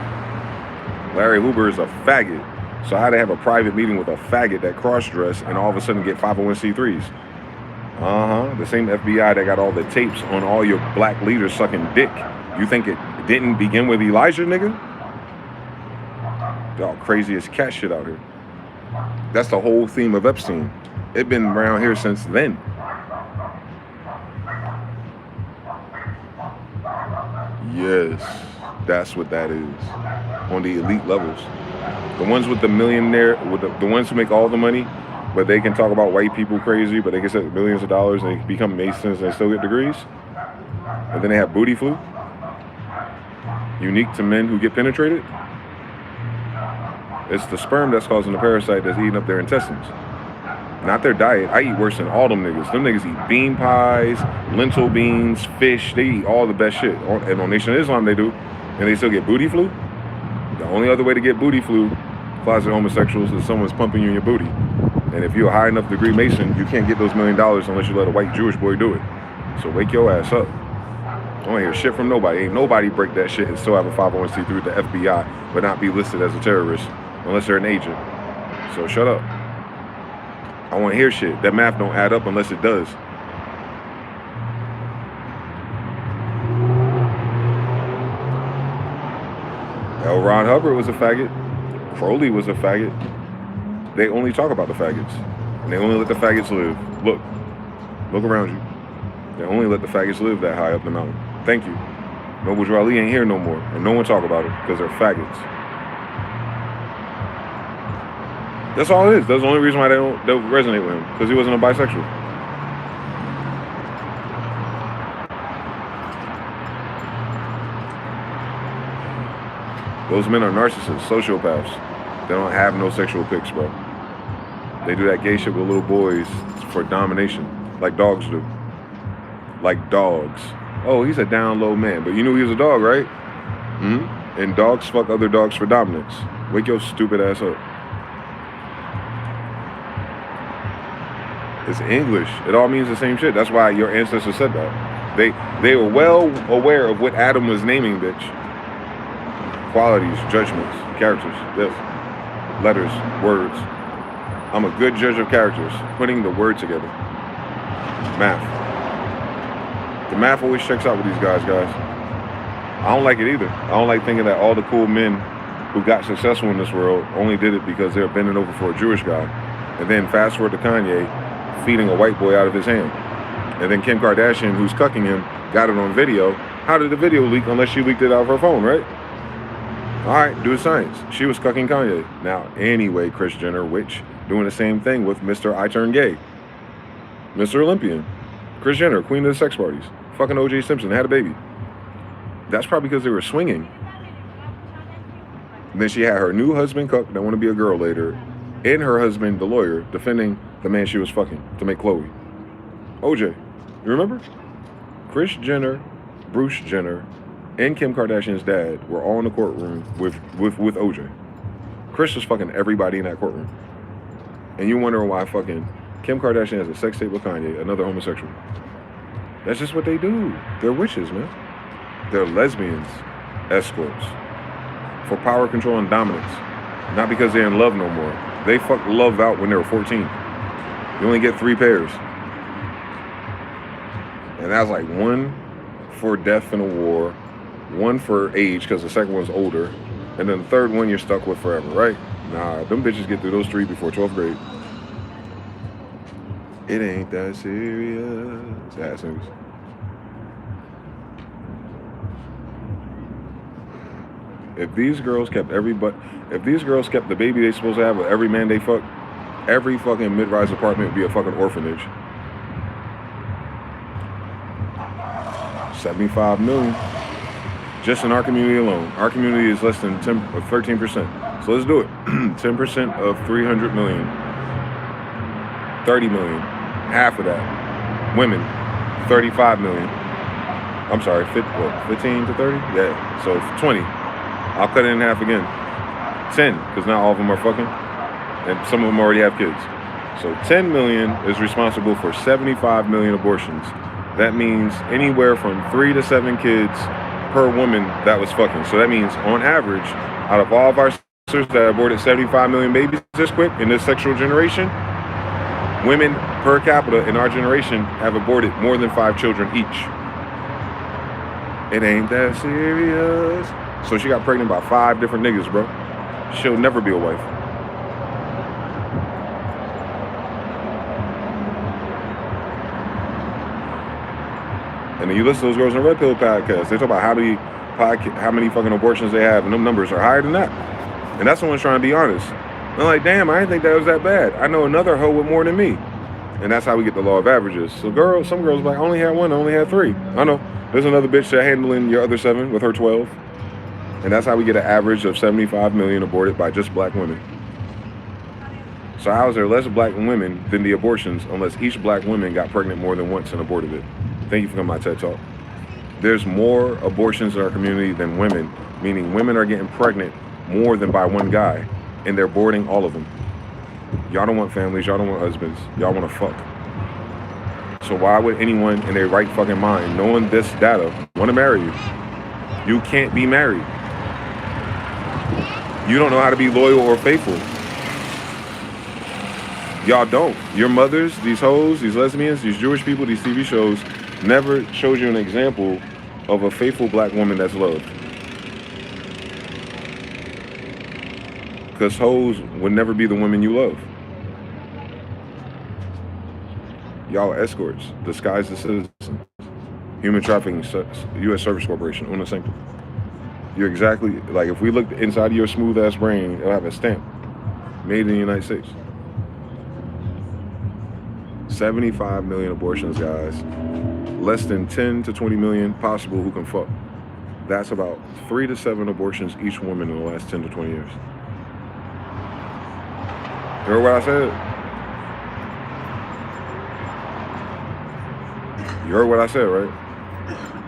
Larry Hoover is a faggot. So how they have a private meeting with a faggot that cross-dress and all of a sudden get 501c3s? The same FBI that got all the tapes on all your black leaders sucking dick. You think it didn't begin with Elijah, nigga? Y'all crazy as cat shit out here. That's the whole theme of Epstein. It been around here since then. Yes, that's what that is. On the elite levels. The ones with the millionaire, with the ones who make all the money, but they can talk about white people crazy, but they can set millions of dollars and they become Masons and they still get degrees. And then they have booty flu. Unique to men who get penetrated. It's the sperm that's causing the parasite that's eating up their intestines. Not their diet. I eat worse than all them niggas. Them niggas eat bean pies, lentil beans, fish. They eat all the best shit. And on Nation of Islam they do. And they still get booty flu. The only other way to get booty flu, closet homosexuals, is someone's pumping you in your booty. And if you're a high enough degree Mason, you can't get those $1 million unless you let a white Jewish boy do it. So wake your ass up. I don't hear shit from nobody. Ain't nobody break that shit and still have a 501c3 with the FBI, but not be listed as a terrorist unless they're an agent. So shut up. I want to hear shit. That math don't add up unless it does. L. Ron Hubbard was a faggot. Crowley was a faggot. They only talk about the faggots. And they only let the faggots live. Look around you. They only let the faggots live that high up the mountain. Thank you. Noble Drew Ali ain't here no more. And no one talk about it because they're faggots. That's all it is. That's the only reason why they don't resonate with him. Because he wasn't a bisexual. Those men are narcissists, sociopaths. They don't have no sexual pics, bro. They do that gay shit with little boys for domination. Like dogs do. Like dogs. Oh, he's a down low man. But you knew he was a dog, right? And dogs fuck other dogs for dominance. Wake your stupid ass up. It's English. It all means the same shit. That's why your ancestors said that. They were well aware of what Adam was naming, bitch. Qualities, judgments, characters, this, letters, words. I'm a good judge of characters, putting the word together. Math. The math always checks out with these guys. I don't like it either. I don't like thinking that all the cool men who got successful in this world only did it because they were bending over for a Jewish guy. And then fast forward to Kanye feeding a white boy out of his hand. And then Kim Kardashian, who's cucking him, got it on video. How did the video leak unless she leaked it out of her phone, right? All right, do the science. She was cucking Kanye. Now, anyway, Kris Jenner, witch, doing the same thing with Mr. I Turn Gay. Mr. Olympian. Kris Jenner, queen of the sex parties. Fucking O.J. Simpson, had a baby. That's probably because they were swinging. And then she had her new husband, cuck, that want to be a girl later, and her husband, the lawyer, defending the man she was fucking to make Chloe. OJ. You remember? Kris Jenner, Bruce Jenner, and Kim Kardashian's dad were all in the courtroom with OJ. Kris was fucking everybody in that courtroom. And you wondering why fucking Kim Kardashian has a sex tape with Kanye, another homosexual. That's just what they do. They're witches, man. They're lesbians, escorts, for power, control, and dominance. Not because they're in love no more. They fucked love out when they were 14. You only get 3 pairs. And that's like 1 for death in a war, 1 for age because the second one's older, and then the third one you're stuck with forever, right? Nah, them bitches get through those 3 before 12th grade. It ain't that serious. Ass niggas. If these girls kept the baby they supposed to have with every man they fuck, every fucking mid-rise apartment would be a fucking orphanage. 75 million. Just in our community alone. Our community is less than 13%. So let's do it. 10% of 300 million. 30 million. Half of that. Women. 35 million. I'm sorry, 15 to 30? Yeah, so 20. I'll cut it in half again. 10, because not all of them are fucking. And some of them already have kids. So 10 million is responsible for 75 million abortions. That means anywhere from 3 to 7 kids per woman that was fucking. So that means on average, out of all of our sisters that aborted 75 million babies this quick in this sexual generation, women per capita in our generation have aborted more than 5 children each. It ain't that serious. So she got pregnant by 5 different niggas, bro. She'll never be a wife. And then you listen to those girls on Red Pill podcast. They talk about how many fucking abortions they have, and them numbers are higher than that. And that's someone trying to be honest. I'm like, damn, I didn't think that was that bad. I know another hoe with more than me. And that's how we get the law of averages. So some girls like, I only had 1, I only had 3. I know. There's another bitch that handling your other 7 with her 12. And that's how we get an average of 75 million aborted by just black women. So how is there less black women than the abortions unless each black woman got pregnant more than once and aborted it? Thank you for coming to my TED Talk. There's more abortions in our community than women, meaning women are getting pregnant more than by one guy, and they're aborting all of them. Y'all don't want families, y'all don't want husbands, y'all want to fuck. So why would anyone in their right fucking mind, knowing this data, want to marry you? You can't be married. You don't know how to be loyal or faithful. Y'all don't. Your mothers, these hoes, these lesbians, these Jewish people, these TV shows never showed you an example of a faithful black woman that's loved. Because hoes would never be the women you love. Y'all are escorts, disguised as citizens. Human trafficking, U.S. Service Corporation, una sanctum. You're exactly, like if we look inside of your smooth ass brain, it'll have a stamp. Made in the United States. 75 million abortions, guys. Less than 10 to 20 million possible who can fuck. That's about 3 to 7 abortions each woman in the last 10 to 20 years. You heard what I said? You heard what I said, right?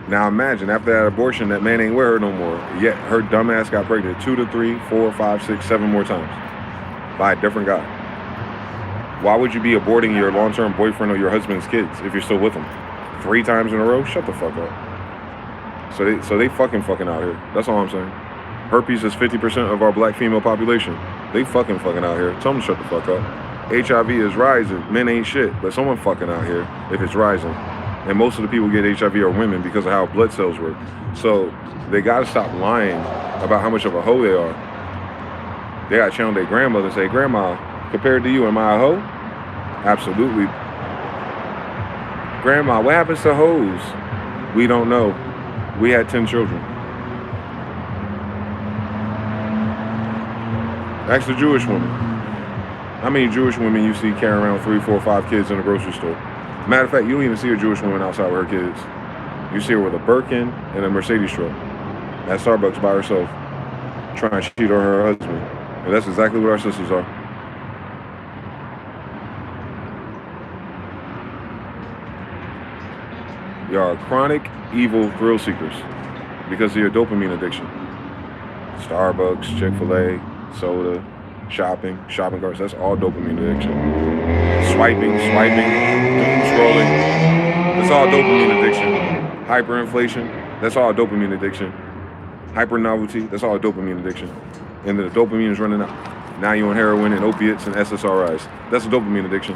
Now imagine after that abortion, that man ain't with her no more. Yet her dumb ass got pregnant 2 to 3, 4, 5, 6, 7 more times by a different guy. Why would you be aborting your long-term boyfriend or your husband's kids if you're still with them? 3 times in a row? Shut the fuck up. So they fucking out here. That's all I'm saying. Herpes is 50% of our black female population. They fucking out here. Tell them to shut the fuck up. HIV is rising. Men ain't shit, but someone fucking out here if it's rising. And most of the people who get HIV are women because of how blood cells work. So they gotta stop lying about how much of a hoe they are. They gotta challenge their grandmother and say, Grandma, compared to you, am I a hoe? Absolutely. Grandma, what happens to hoes? We don't know. We had 10 children. Ask the Jewish woman. How many Jewish women you see carrying around 3, 4, 5 kids in a grocery store? Matter of fact, you don't even see a Jewish woman outside with her kids. You see her with a Birkin and a Mercedes truck at Starbucks by herself, trying to cheat on her husband. And that's exactly what our sisters are. Y'all are chronic, evil thrill seekers because of your dopamine addiction. Starbucks, Chick-fil-A, soda, shopping carts, that's all dopamine addiction. Swiping, doom scrolling, that's all dopamine addiction. Hyperinflation, that's all dopamine addiction. Hyper novelty, that's all dopamine addiction. And the dopamine is running out. Now you're on heroin and opiates and SSRIs. That's a dopamine addiction.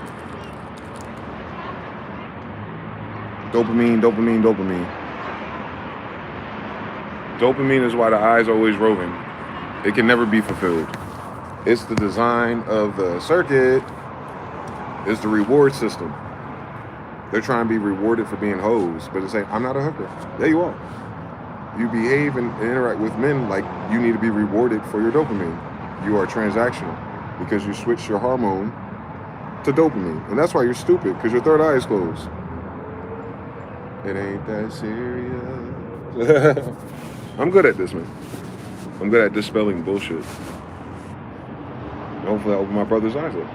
Dopamine. Dopamine is why the eye's always roving. It can never be fulfilled. It's the design of the circuit. It's the reward system. They're trying to be rewarded for being hoes, but it's saying, I'm not a hooker. Yeah, you are. You behave and interact with men like you need to be rewarded for your dopamine. You are transactional because you switch your hormone to dopamine. And that's why you're stupid, because your third eye is closed. It ain't that serious. I'm good at this, man. I'm good at dispelling bullshit. And hopefully I open my brother's eyes up.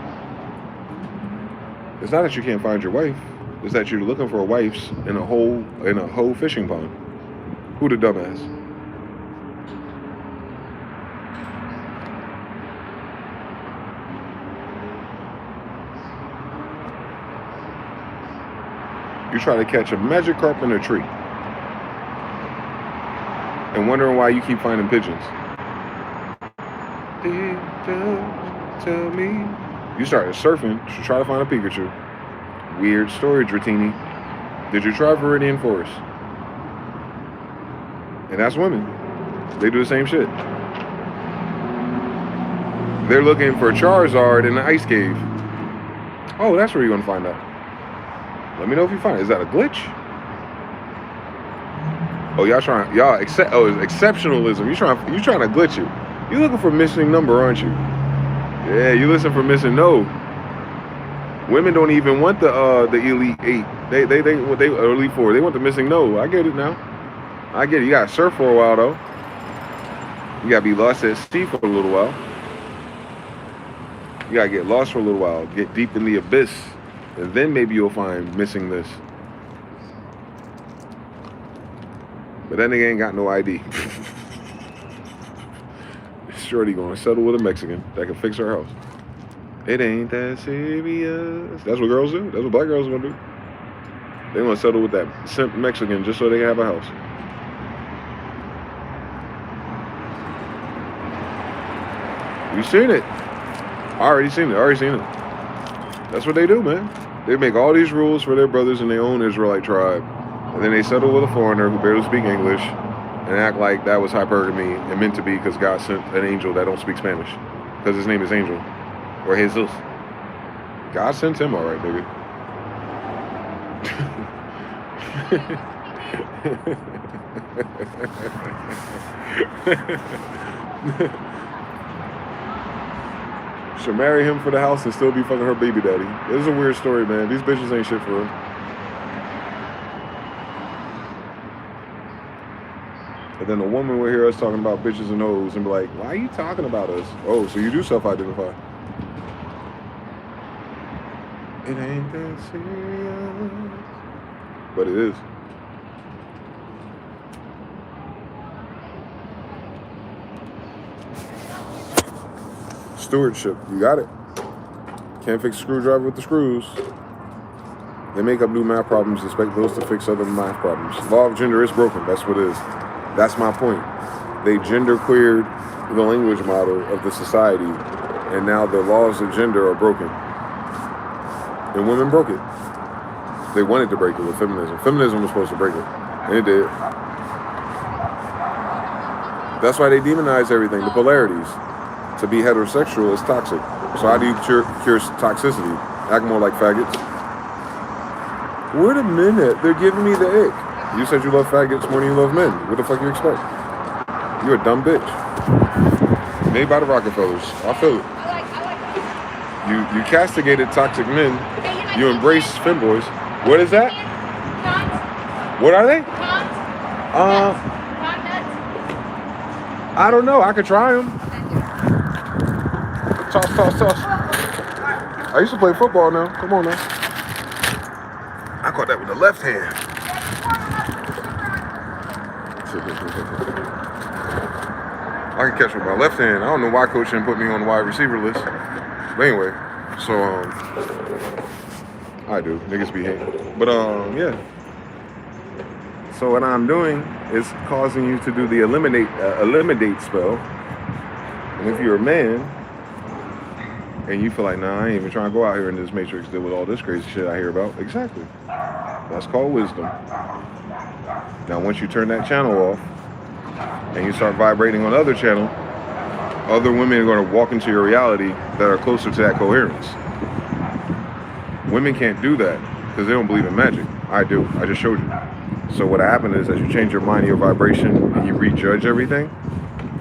It's not that you can't find your wife. It's that you're looking for a wife's in a whole fishing pond. Who the dumbass? You try to catch a magic carp in a tree and wondering why you keep finding pigeons. Tell me. You started surfing to try to find a Pikachu. Weird story, Dratini. Did you try Viridian Forest? And that's women. They do the same shit. They're looking for Charizard in the ice cave. Oh, that's where you're gonna find out. Let me know if you find it. Is that a glitch? Oh, it's exceptionalism. You trying to glitch it. You looking for missing number, aren't you? Yeah, you listen for missing no. Women don't even want the Elite 8. They Elite 4. They want the missing no. I get it now. I get it. You gotta surf for a while though. You gotta be lost at sea for a little while. You gotta get lost for a little while. Get deep in the abyss. And then maybe you'll find missing this. But that nigga ain't got no ID. Shorty gonna settle with a Mexican that can fix her house. It ain't that serious. That's what girls do. That's what black girls are gonna do. They wanna settle with that simp Mexican just so they can have a house. You seen it. I already seen it. That's what they do, man. They make all these rules for their brothers in their own Israelite tribe. And then they settle with a foreigner who barely speaks English and act like that was hypergamy and meant to be because God sent an angel that don't speak Spanish. Because his name is Angel. Or Jesus. God sent him all right, baby. She'll marry him for the house and still be fucking her baby daddy. This is a weird story, man. These bitches ain't shit for real. And then a woman will hear us talking about bitches and hoes and be like, why are you talking about us? Oh, so you do self-identify. It ain't that serious. But it is. Stewardship, you got it. Can't fix a screwdriver with the screws. They make up new math problems, expect those to fix other math problems. Law of gender is broken, that's what it is. That's my point. They gender queered the language model of the society, and now the laws of gender are broken. And women broke it. They wanted to break it with feminism. Feminism was supposed to break it, and it did. That's why they demonize everything, the polarities. To be heterosexual is toxic. So how do you cure toxicity? Act more like faggots. Wait a minute, they're giving me the ick. You said you love faggots more than you love men. What the fuck you expect? You're a dumb bitch. Made by the Rockefellers. I feel it. You castigated toxic men. You embrace femboys. What is that? What are they? I don't know. I could try them. Toss. I used to play football now. Come on now. I caught that with the left hand. I can catch with my left hand. I don't know why coach didn't put me on the wide receiver list. But anyway, so I do. Niggas be hating. But yeah. So what I'm doing is causing you to do the eliminate spell. And if you're a man and you feel like, nah, I ain't even trying to go out here in this matrix, deal with all this crazy shit I hear about. Exactly. That's called wisdom. Now, once you turn that channel off and you start vibrating on the other channel, other women are going to walk into your reality that are closer to that coherence. Women can't do that because they don't believe in magic. I do. I just showed you. So what happened is, as you change your mind, your vibration, and you rejudge everything,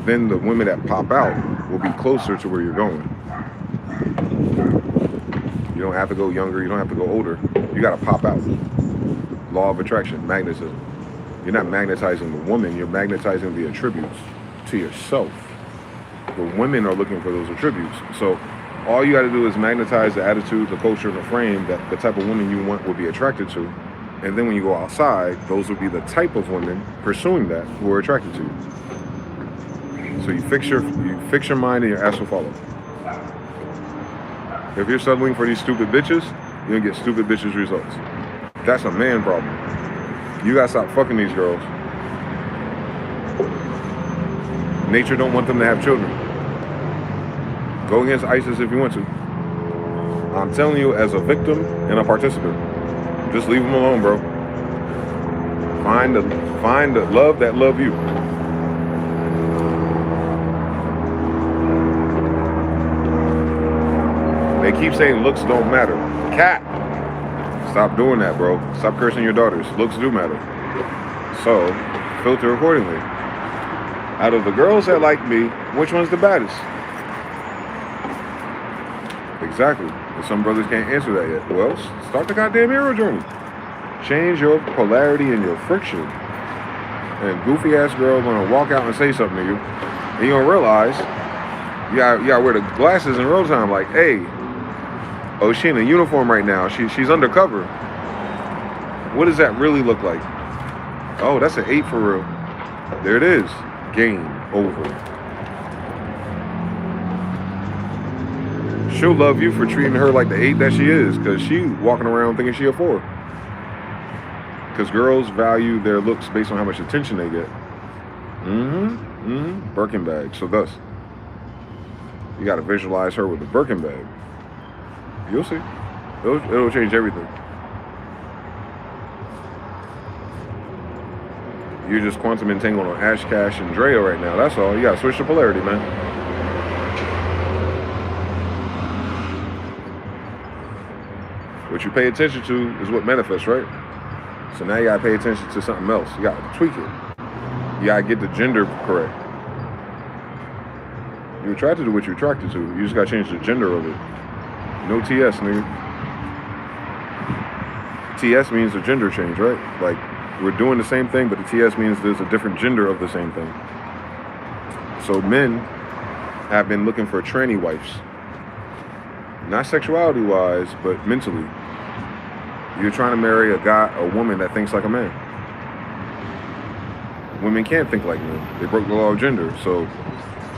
then the women that pop out will be closer to where you're going. You don't have to go younger. You don't have to go older. You got to pop out. Law of attraction, magnetism. You're not magnetizing the woman. You're magnetizing the attributes to yourself. The women are looking for those attributes. So all you got to do is magnetize the attitude, the culture, and the frame that the type of woman you want will be attracted to. And then when you go outside, those will be the type of women pursuing that who are attracted to you. So you fix your mind and your ass will follow. If you're settling for these stupid bitches, you're gonna get stupid bitches results. That's a man problem. You gotta stop fucking these girls. Nature don't want them to have children. Go against ISIS if you want to. I'm telling you, as a victim and a participant, just leave them alone, bro. Find the love that love you. They keep saying looks don't matter. Cat. Stop doing that, bro. Stop cursing your daughters. Looks do matter. So, filter accordingly. Out of the girls that like me, which one's the baddest? Exactly. And some brothers can't answer that yet. Well, start the goddamn hero journey. Change your polarity and your friction. And goofy ass girl gonna walk out and say something to you. And you're gonna realize you gotta wear the glasses in real time, like, hey, oh, she in a uniform right now. She's undercover. What does that really look like? Oh, that's an 8 for real. There it is. Game over. She'll love you for treating her like the 8 that she is, because she walking around thinking she a 4. Because girls value their looks based on how much attention they get. Birkin bag. So thus, you got to visualize her with a Birkin bag. You'll see. It'll change everything. You're just quantum entangled on Ash Cash and Drea right now. That's all. You got to switch the polarity, man. What you pay attention to is what manifests, right? So now you got to pay attention to something else. You got to tweak it. You got to get the gender correct. You're attracted to what you're attracted to. You just got to change the gender of it. No TS, nigga. TS means a gender change, right? Like, we're doing the same thing, but the TS means there's a different gender of the same thing. So men have been looking for tranny wives. Not sexuality-wise, but mentally. You're trying to marry a woman that thinks like a man. Women can't think like men. They broke the law of gender, so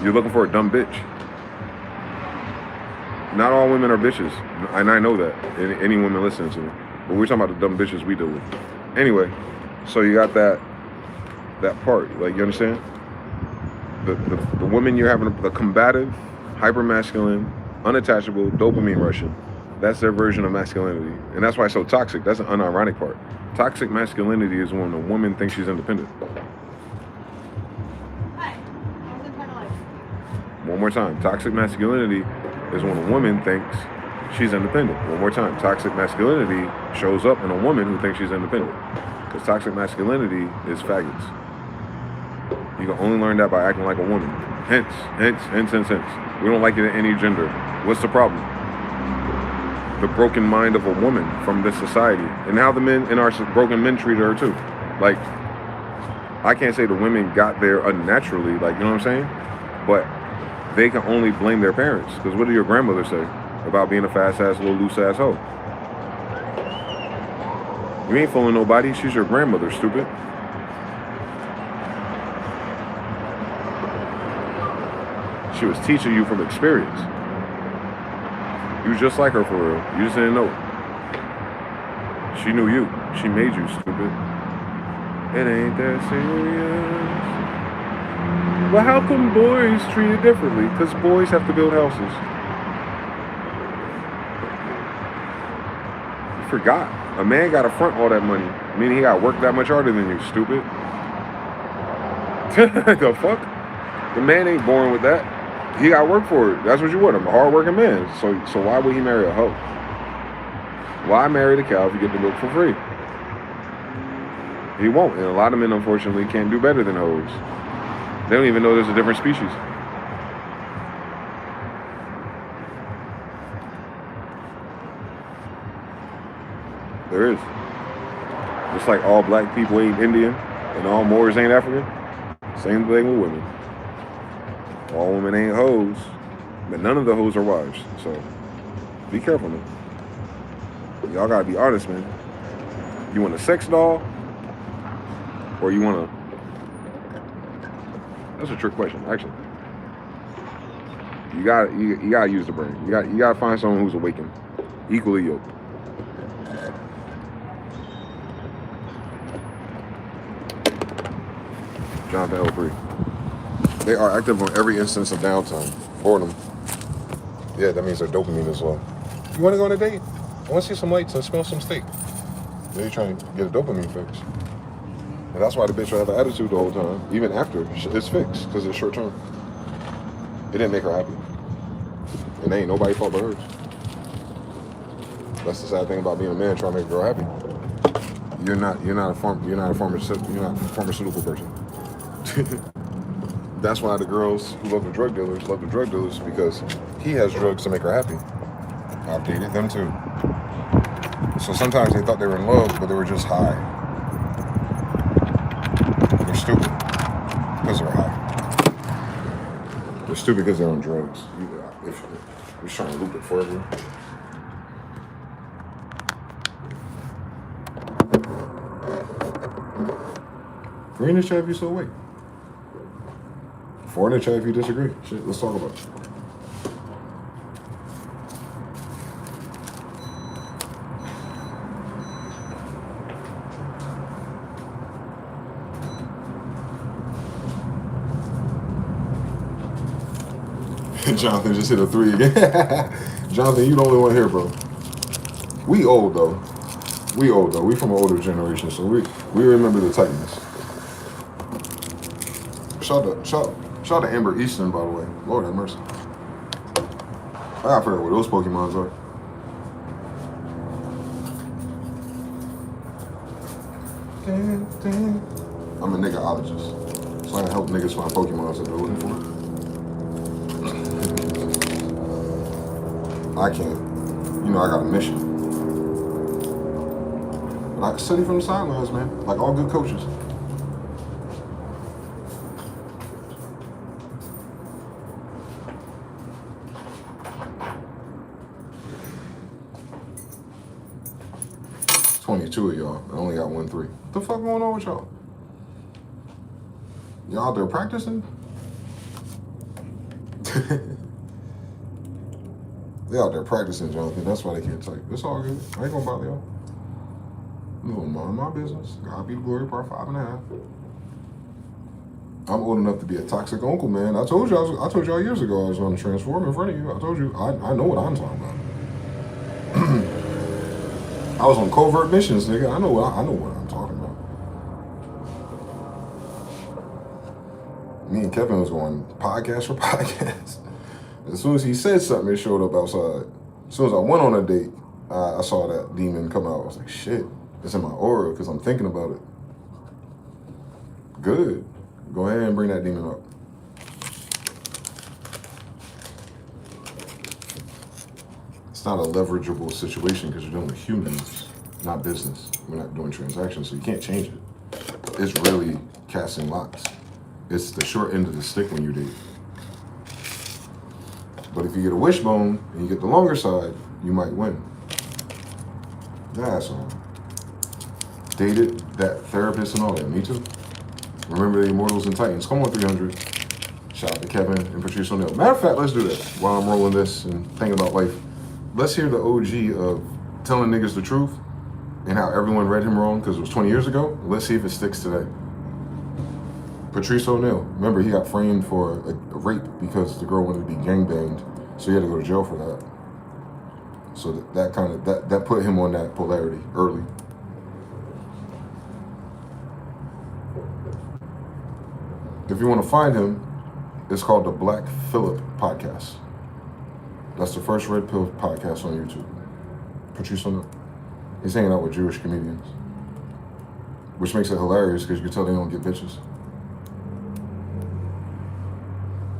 you're looking for a dumb bitch. Not all women are bitches, and I know that. Any women listening to me. But we're talking about the dumb bitches we deal with. Anyway, so you got that part, like, you understand? The women you're having, the combative, hyper-masculine, unattachable, dopamine Russian, that's their version of masculinity. And that's why it's so toxic. That's an unironic part. Toxic masculinity is when a woman thinks she's independent. One more time. Toxic masculinity is when a woman thinks she's independent. One more time. Toxic masculinity shows up in a woman who thinks she's independent. Because toxic masculinity is faggots. You can only learn that by acting like a woman. Hence. We don't like it in any gender. What's the problem? The broken mind of a woman from this society. And how the men in our broken men treated her too. Like, I can't say the women got there unnaturally, like, you know what I'm saying? But they can only blame their parents. Because what did your grandmother say about being a fast-ass, little loose-ass hoe? You ain't fooling nobody. She's your grandmother, stupid. She was teaching you from experience. You was just like her for real. You just didn't know it. She knew you. She made you, stupid. It ain't that serious. Well, how come boys treated differently? Because boys have to build houses. You forgot. A man got to front all that money, meaning he got to work that much harder than you, stupid. The fuck? The man ain't born with that. He got to work for it. That's what you want. I'm a hard-working man. So why would he marry a hoe? Why marry the cow if you get the milk for free? He won't. And a lot of men, unfortunately, can't do better than hoes. They don't even know there's a different species. There is. Just like all black people ain't Indian and all Moors ain't African, same thing with women. All women ain't hoes, but none of the hoes are wives. So be careful, man. Y'all gotta be honest, man. You want a sex doll, or you want a? That's a trick question, actually. You gotta use the brain. You gotta find someone who's awakened, equally yoked. Jonathan L3. They are active on every instance of downtime. Boredom. Yeah, that means their dopamine is low. You want to go on a date? I want to see some lights and smell some steak. They're trying to get a dopamine fix. And that's why the bitch will have an attitude the whole time, even after it's fixed, because it's short term. It didn't make her happy. And ain't nobody fault but hers. That's the sad thing about being a man trying to make a girl happy. You're not a pharmaceutical person. That's why the girls who love the drug dealers because he has drugs to make her happy. I've dated them too. So sometimes they thought they were in love, but they were just high. They're stupid because they're high. They're stupid because they're on drugs. If you're trying to loop it forever. Three in the chat if you still awake. 4 in the chat if you disagree. Shit, let's talk about it. Jonathan just hit a 3 again. Jonathan, you the only one here, bro. We old though. We from an older generation, so we remember the Titans. Shout out to Amber Easton, by the way. Lord have mercy. I gotta figure out what those Pokemons are. I'm a niggaologist, so I can help niggas find Pokemons that they're looking for. I can't. You know, I got a mission. But I can study from the sidelines, man, like all good coaches. Two of y'all. I only got 1-3. What the fuck going on with y'all? Y'all out there practicing? They out there practicing, Jonathan. That's why they can't type. It's all good. I ain't gonna bother y'all. I'm gonna mind my business. God be the glory, part 5.5. I'm old enough to be a toxic uncle, man. I told y'all years ago I was gonna transform in front of you. I told you I know what I'm talking about. I was on covert missions, nigga. I know what I'm talking about. Me and Kevin was going podcast for podcast. As soon as he said something, it showed up outside. As soon as I went on a date, I saw that demon come out. I was like, shit, it's in my aura because I'm thinking about it. Good. Go ahead and bring that demon up. It's not a leverageable situation because you're dealing with humans, not business. We're not doing transactions, so you can't change it. It's really casting lots. It's the short end of the stick when you date. But if you get a wishbone and you get the longer side, you might win. That's all. Dated that therapist and all that. Me too. Remember the Immortals and Titans. Come on, 300. Shout out to Kevin and Patrice O'Neal. Matter of fact, let's do this while I'm rolling this and thinking about life. Let's hear the OG of telling niggas the truth and how everyone read him wrong because it was 20 years ago. Let's see if it sticks today. Patrice O'Neal. Remember, he got framed for a rape because the girl wanted to be gangbanged, so he had to go to jail for that. So that put him on that polarity early. If you want to find him, it's called the Black Phillip Podcast. That's the first Red Pill podcast on YouTube. Patrice O'Neal. He's hanging out with Jewish comedians, which makes it hilarious because you can tell they don't get bitches.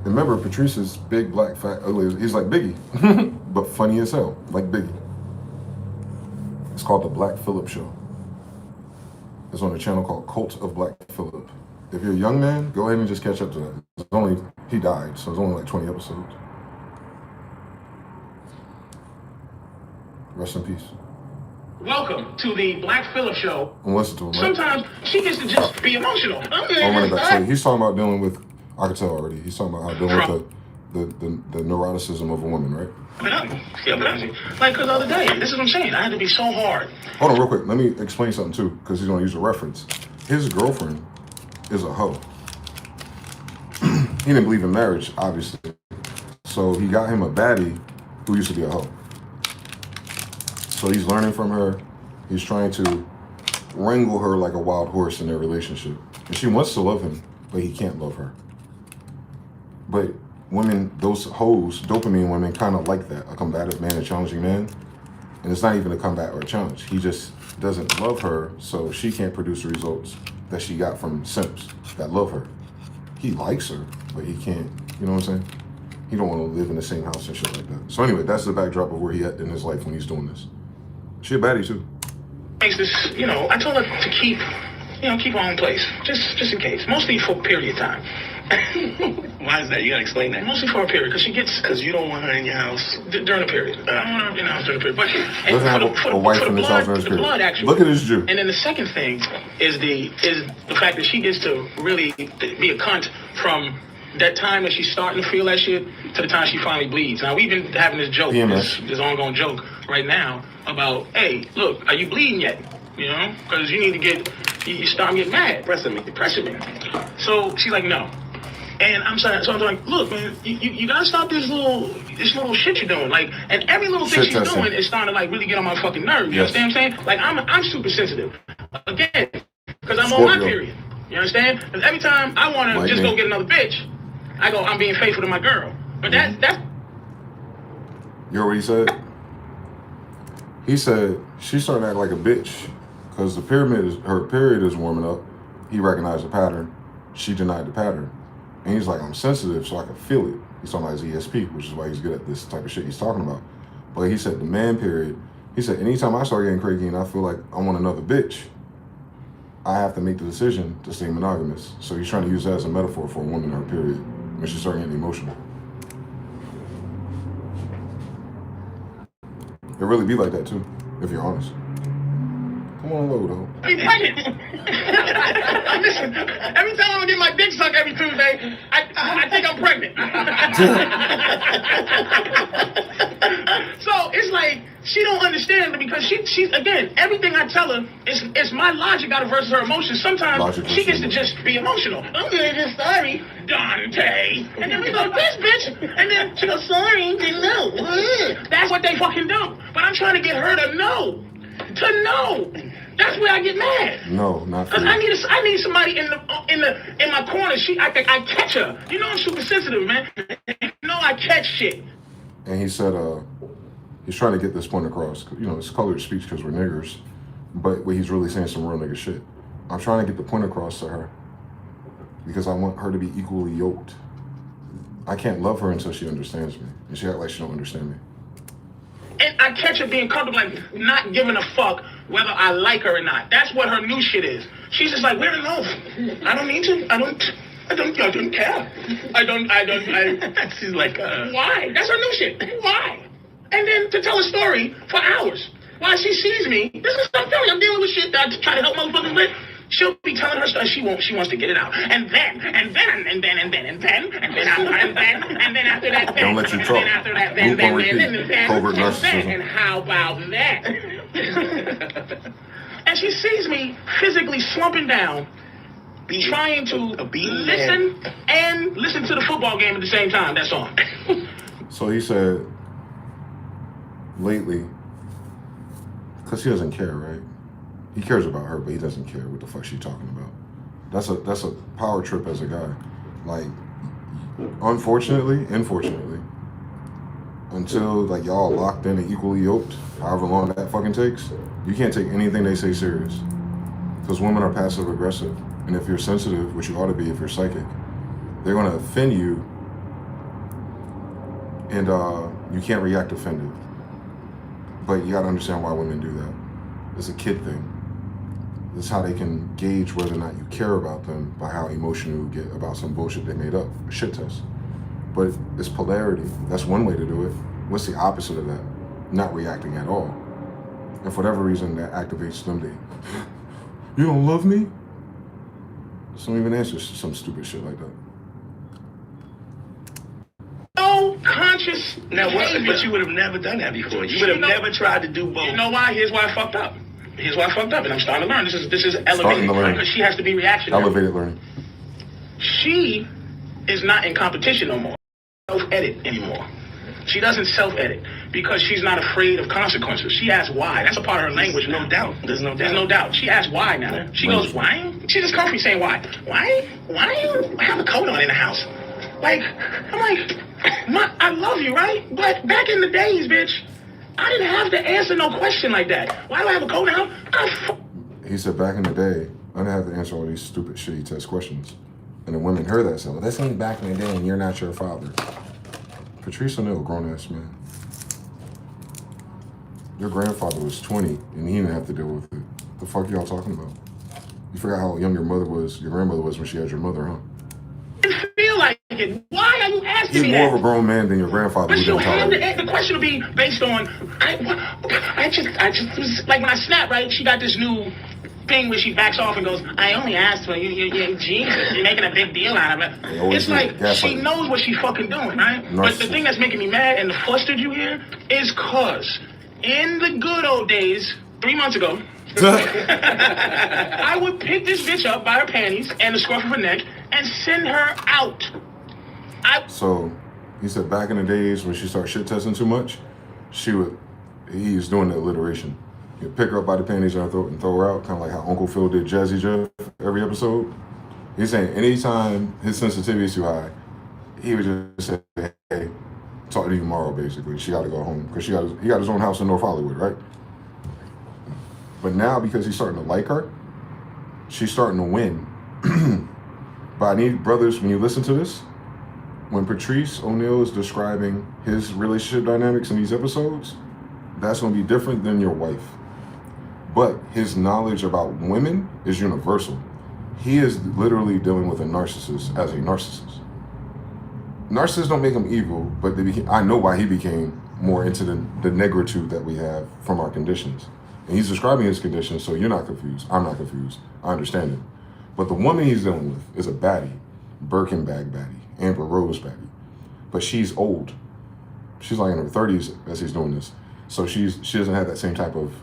Remember, Patrice is big, black, fat, ugly. He's like Biggie, but funny as hell, like Biggie. It's called the Black Phillip Show. It's on a channel called Cult of Black Phillip. If you're a young man, go ahead and just catch up to that. He died, so it's only like 20 episodes. Rest in peace. Welcome to the Black Phillip Show. And listen to him. Right? Sometimes she gets to just be emotional. I'll run it back. So he's talking about dealing with, I can tell already, he's talking about how dealing with the neuroticism of a woman, right? Like, because the other day, this is what I'm saying, I had to be so hard. Hold on real quick, let me explain something too, because he's gonna use a reference. His girlfriend is a hoe. He didn't believe in marriage, obviously. So he got him a baddie who used to be a hoe. So he's learning from her. He's trying to wrangle her like a wild horse in their relationship. And she wants to love him, but he can't love her. But women, those hoes, dopamine women, kind of like that. A combative man, a challenging man. And it's not even a combat or a challenge. He just doesn't love her, so she can't produce the results that she got from simps that love her. He likes her, but he can't, you know what I'm saying? He don't want to live in the same house and shit like that. So anyway, that's the backdrop of where he at in his life when he's doing this. She a baddie too. Makes this, I told her to keep her own place, just in case. Mostly for a period of time. Why is that? You gotta explain that. Mostly for a period, because you don't want her in your house during a period. I don't want her in the house during a period. But doesn't have a wife in his house during his period. Actually. Look at this Jew. And then the second thing is the fact that she gets to really be a cunt from that time that she's starting to feel that shit to the time she finally bleeds. Now we've been having this joke, this ongoing joke right now about, hey, look, are you bleeding yet? Because you need to you start getting mad. Pressing me. So she's like, no. And I'm saying, so I'm like, look, man, you gotta stop this little shit you're doing. Like, and every little thing she's doing is starting to like really get on my fucking nerves. You understand what I'm saying? Like, I'm super sensitive. Again, because I'm on my period. You understand? Because every time I want to just go get another bitch, I go, I'm being faithful to my girl. But that's. You know what he said? He said she's starting to act like a bitch because her period is warming up. He recognized the pattern. She denied the pattern. And he's like, I'm sensitive, so I can feel it. He's talking about his ESP, which is why he's good at this type of shit he's talking about. But he said the man period, he said, anytime I start getting cranky and I feel like I want another bitch, I have to make the decision to stay monogamous. So he's trying to use that as a metaphor for a woman in her period when she's starting getting emotional. It really be like that too, if you're honest. Come on, low though. Listen, every time I get my dick sucked every Tuesday, I think I'm pregnant. So it's like she don't understand because she's again, everything I tell her it's my logic out of versus her emotions. Sometimes she gets to just be emotional. I'm just sorry, Dante. And then we go, this bitch. And then she goes, sorry, didn't know. That's what they fucking do. But I'm trying to get her to know. That's where I get mad. No, not for you. I need somebody in my corner. I catch her. I'm super sensitive, man. I catch shit. And he said, he's trying to get this point across. It's colored speech because we're niggers, but he's really saying some real nigga shit. I'm trying to get the point across to her because I want her to be equally yoked. I can't love her until she understands me, and she act like she don't understand me. And I catch her being comfortable, like not giving a fuck whether I like her or not. That's what her new shit is. She's just like, we're in love. I don't need to. I don't care. She's like, why? That's her new shit. Why? And then to tell a story for hours while she sees me. This is what I'm telling you. I'm dealing with shit that I try to help motherfuckers with. she'll be telling her stuff. She wants to get it out. And then after that, Don't let you talk. after that, Covert narcissism. And how about that? And she sees me physically slumping down, trying to listen and listen to the football game at the same time. That's all. So he said, lately, because he doesn't care, right? He cares about her, but he doesn't care what the fuck she's talking about. That's a power trip as a guy. Like, unfortunately, until like y'all locked in and equally yoked, however long that fucking takes, you can't take anything they say serious. Because women are passive aggressive. And if you're sensitive, which you ought to be if you're psychic, they're gonna offend you and you can't react offended. But you gotta understand why women do that. It's a kid thing. It's how they can gauge whether or not you care about them by how emotional you get about some bullshit they made up, a shit test. But it's polarity. That's one way to do it. What's the opposite of that? Not reacting at all. And for whatever reason, that activates them. You don't love me? Some even answer some stupid shit like that. No conscious. Now, but you would have never done that before. You would have never tried to do both. You know why? Here's why I fucked up. And I'm starting to learn. This is elevated because she has to be reactionary. Elevated learning. She is not in competition no more. Self-edit anymore. She doesn't self-edit because she's not afraid of consequences. She asks why. That's a part of her language. No doubt. There's no doubt. She asks why now. She goes, why? She just comes from saying why. Why you have a coat on in the house? Like, I'm like, I love you, right? But back in the days, bitch, I didn't have to answer no question like that. Why do I have a coat now? He said back in the day, I didn't have to answer all these stupid shitty test questions. And the women heard that, said, well, this ain't back in the day and you're not your father. Patrice O'Neal, grown-ass man. Your grandfather was 20 and he didn't have to deal with it. The fuck y'all talking about? You forgot how young your grandmother was when she had your mother, huh? I feel like it. Why are you asking me He's that? more of a grown man than your grandfather. But the question will be based on, I just was, like when I snap, right? She got this new thing where she backs off and goes, I only asked for you, Jesus, you're making a big deal out of it. It's like, she knows what she's fucking doing, right? But the thing that's making me mad and flustered you here is cause in the good old days, 3 months ago, I would pick this bitch up by her panties and the scruff of her neck and send her out. So he said back in the days when she started shit testing too much, he was doing the alliteration. He'd pick her up by the panties and throw her out, kind of like how Uncle Phil did Jazzy Jeff every episode. He's saying anytime his sensitivity is too high, he would just say, hey, talk to you tomorrow, basically. She got to go home because he got his own house in North Hollywood, right? But now because he's starting to like her, she's starting to win. But I need brothers, when you listen to this, when Patrice O'Neal is describing his relationship dynamics in these episodes, that's going to be different than your wife. But his knowledge about women is universal. He is literally dealing with a narcissist as a narcissist. Narcissists don't make him evil, but I know why he became more into the negritude that we have from our conditions. And he's describing his conditions, so you're not confused. I'm not confused. I understand it. But the woman he's dealing with is a baddie, Birkin bag baddie, Amber Rose baddie. But she's old. She's like in her 30s as he's doing this. So she doesn't have that same type of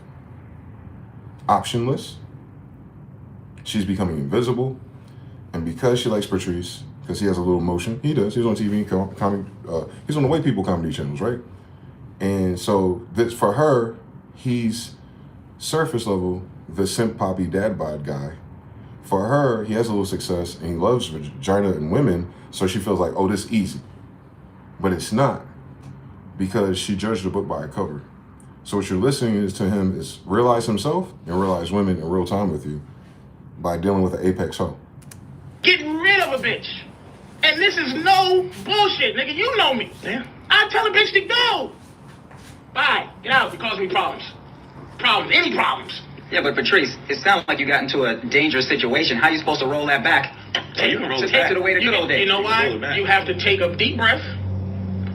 option list. She's becoming invisible. And because she likes Patrice, because he has a little motion, he does. He's on TV, he's on the white people comedy channels, right? And so this, for her, he's surface level, the simp poppy dad bod guy. For her, he has a little success and he loves vagina and women, so she feels like, oh, this is easy. But it's not, because she judged the book by a cover. So what you're listening to him is realize himself and realize women in real time with you by dealing with an apex hoe. Get rid of a bitch. And this is no bullshit, nigga. You know me. Yeah. I tell a bitch to go. Bye. Get out. You're causing me problems. Any problems. Yeah, but Patrice, it sounds like you got into a dangerous situation. How are you supposed to roll that back? Yeah, you can roll it take back. to the way the good old days. You know why? You have to take a deep breath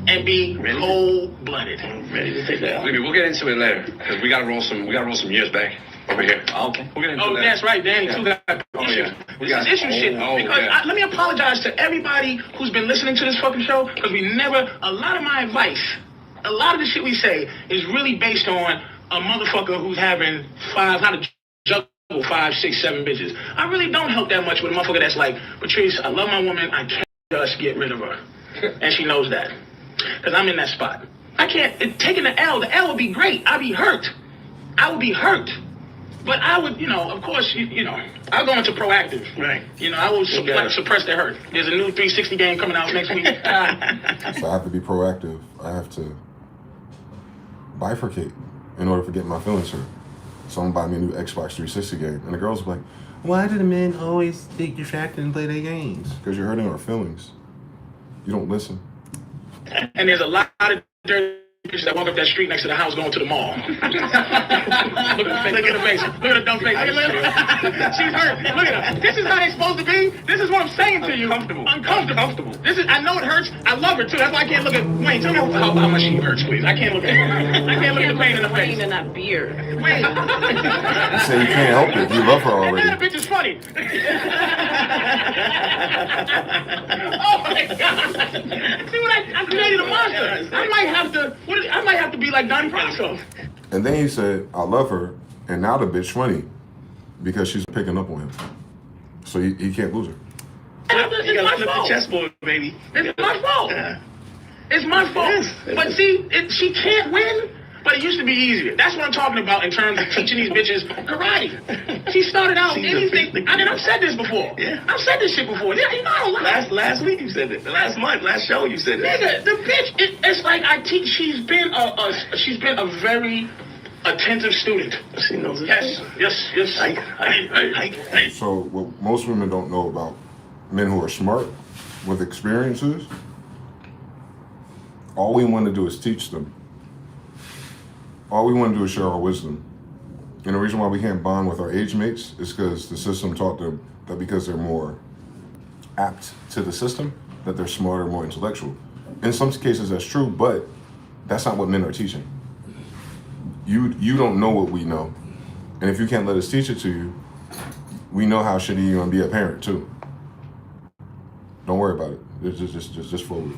and be cold-blooded. Ready to take that. We'll get into it later because we gotta roll some years back. Over here. Okay. We're gonna do Oh, that. that's right, Danny too got Oh, issues. yeah. We got This is issue shit. Because let me apologize to everybody who's been listening to this fucking show, because a lot of my advice, a lot of the shit we say is really based on a motherfucker who's having how to juggle 5, 6, 7 bitches. I really don't help that much with a motherfucker that's like, Patrice, I love my woman, I can't just get rid of her. And she knows that. Because I'm in that spot. I can't, taking the L would be great. I'd be hurt. I would be hurt. But I would, of course, I'll go into proactive. Right. I will suppress the hurt. There's a new 360 game coming out next week. So I have to be proactive. I have to bifurcate in order to get my feelings hurt. So I'm gonna buy me a new Xbox 360 game. And the girls will be like, why do the men always get distracted and play their games? Because you're hurting our feelings. You don't listen. And there's a lot of dirty bitches that walk up that street next to the house going to the mall. Look at the face. Look at the dumb face. She's hurt. Look at her. This is how they're supposed to be. This is what I'm saying to you. Uncomfortable. I know it hurts. I love her too. That's why I can't look at Wayne. Tell me how much she hurts, please. I can't look at her. I can't look at the pain in the face. In that beard. Wayne. You say you can't help it. You love her already. And that bitch is funny. Oh my God. See what I created a monster. I might have to be like Donnie Brasco. And then he said, I love her, and now the bitch funny because she's picking up on him. So he can't lose her. You gotta flip the chessboard, baby. It's my fault. It's my fault. Yes. But see, she can't win. But it used to be easier. That's what I'm talking about in terms of teaching these bitches karate. She started out anything. I've said this before. Yeah. I've said this shit before. Yeah, I don't lie. Last week you said it. Last month, last show you said it. Nigga, the bitch. It's like I teach. She's been a very attentive student. She knows it. Yes. So what most women don't know about men who are smart with experiences, all we want to do is teach them. All we want to do is share our wisdom. And the reason why we can't bond with our age mates is because the system taught them that because they're more apt to the system, that they're smarter, more intellectual. In some cases that's true, but that's not what men are teaching. You don't know what we know. And if you can't let us teach it to you, we know how shitty you're gonna be a parent too. Don't worry about it. Just forward.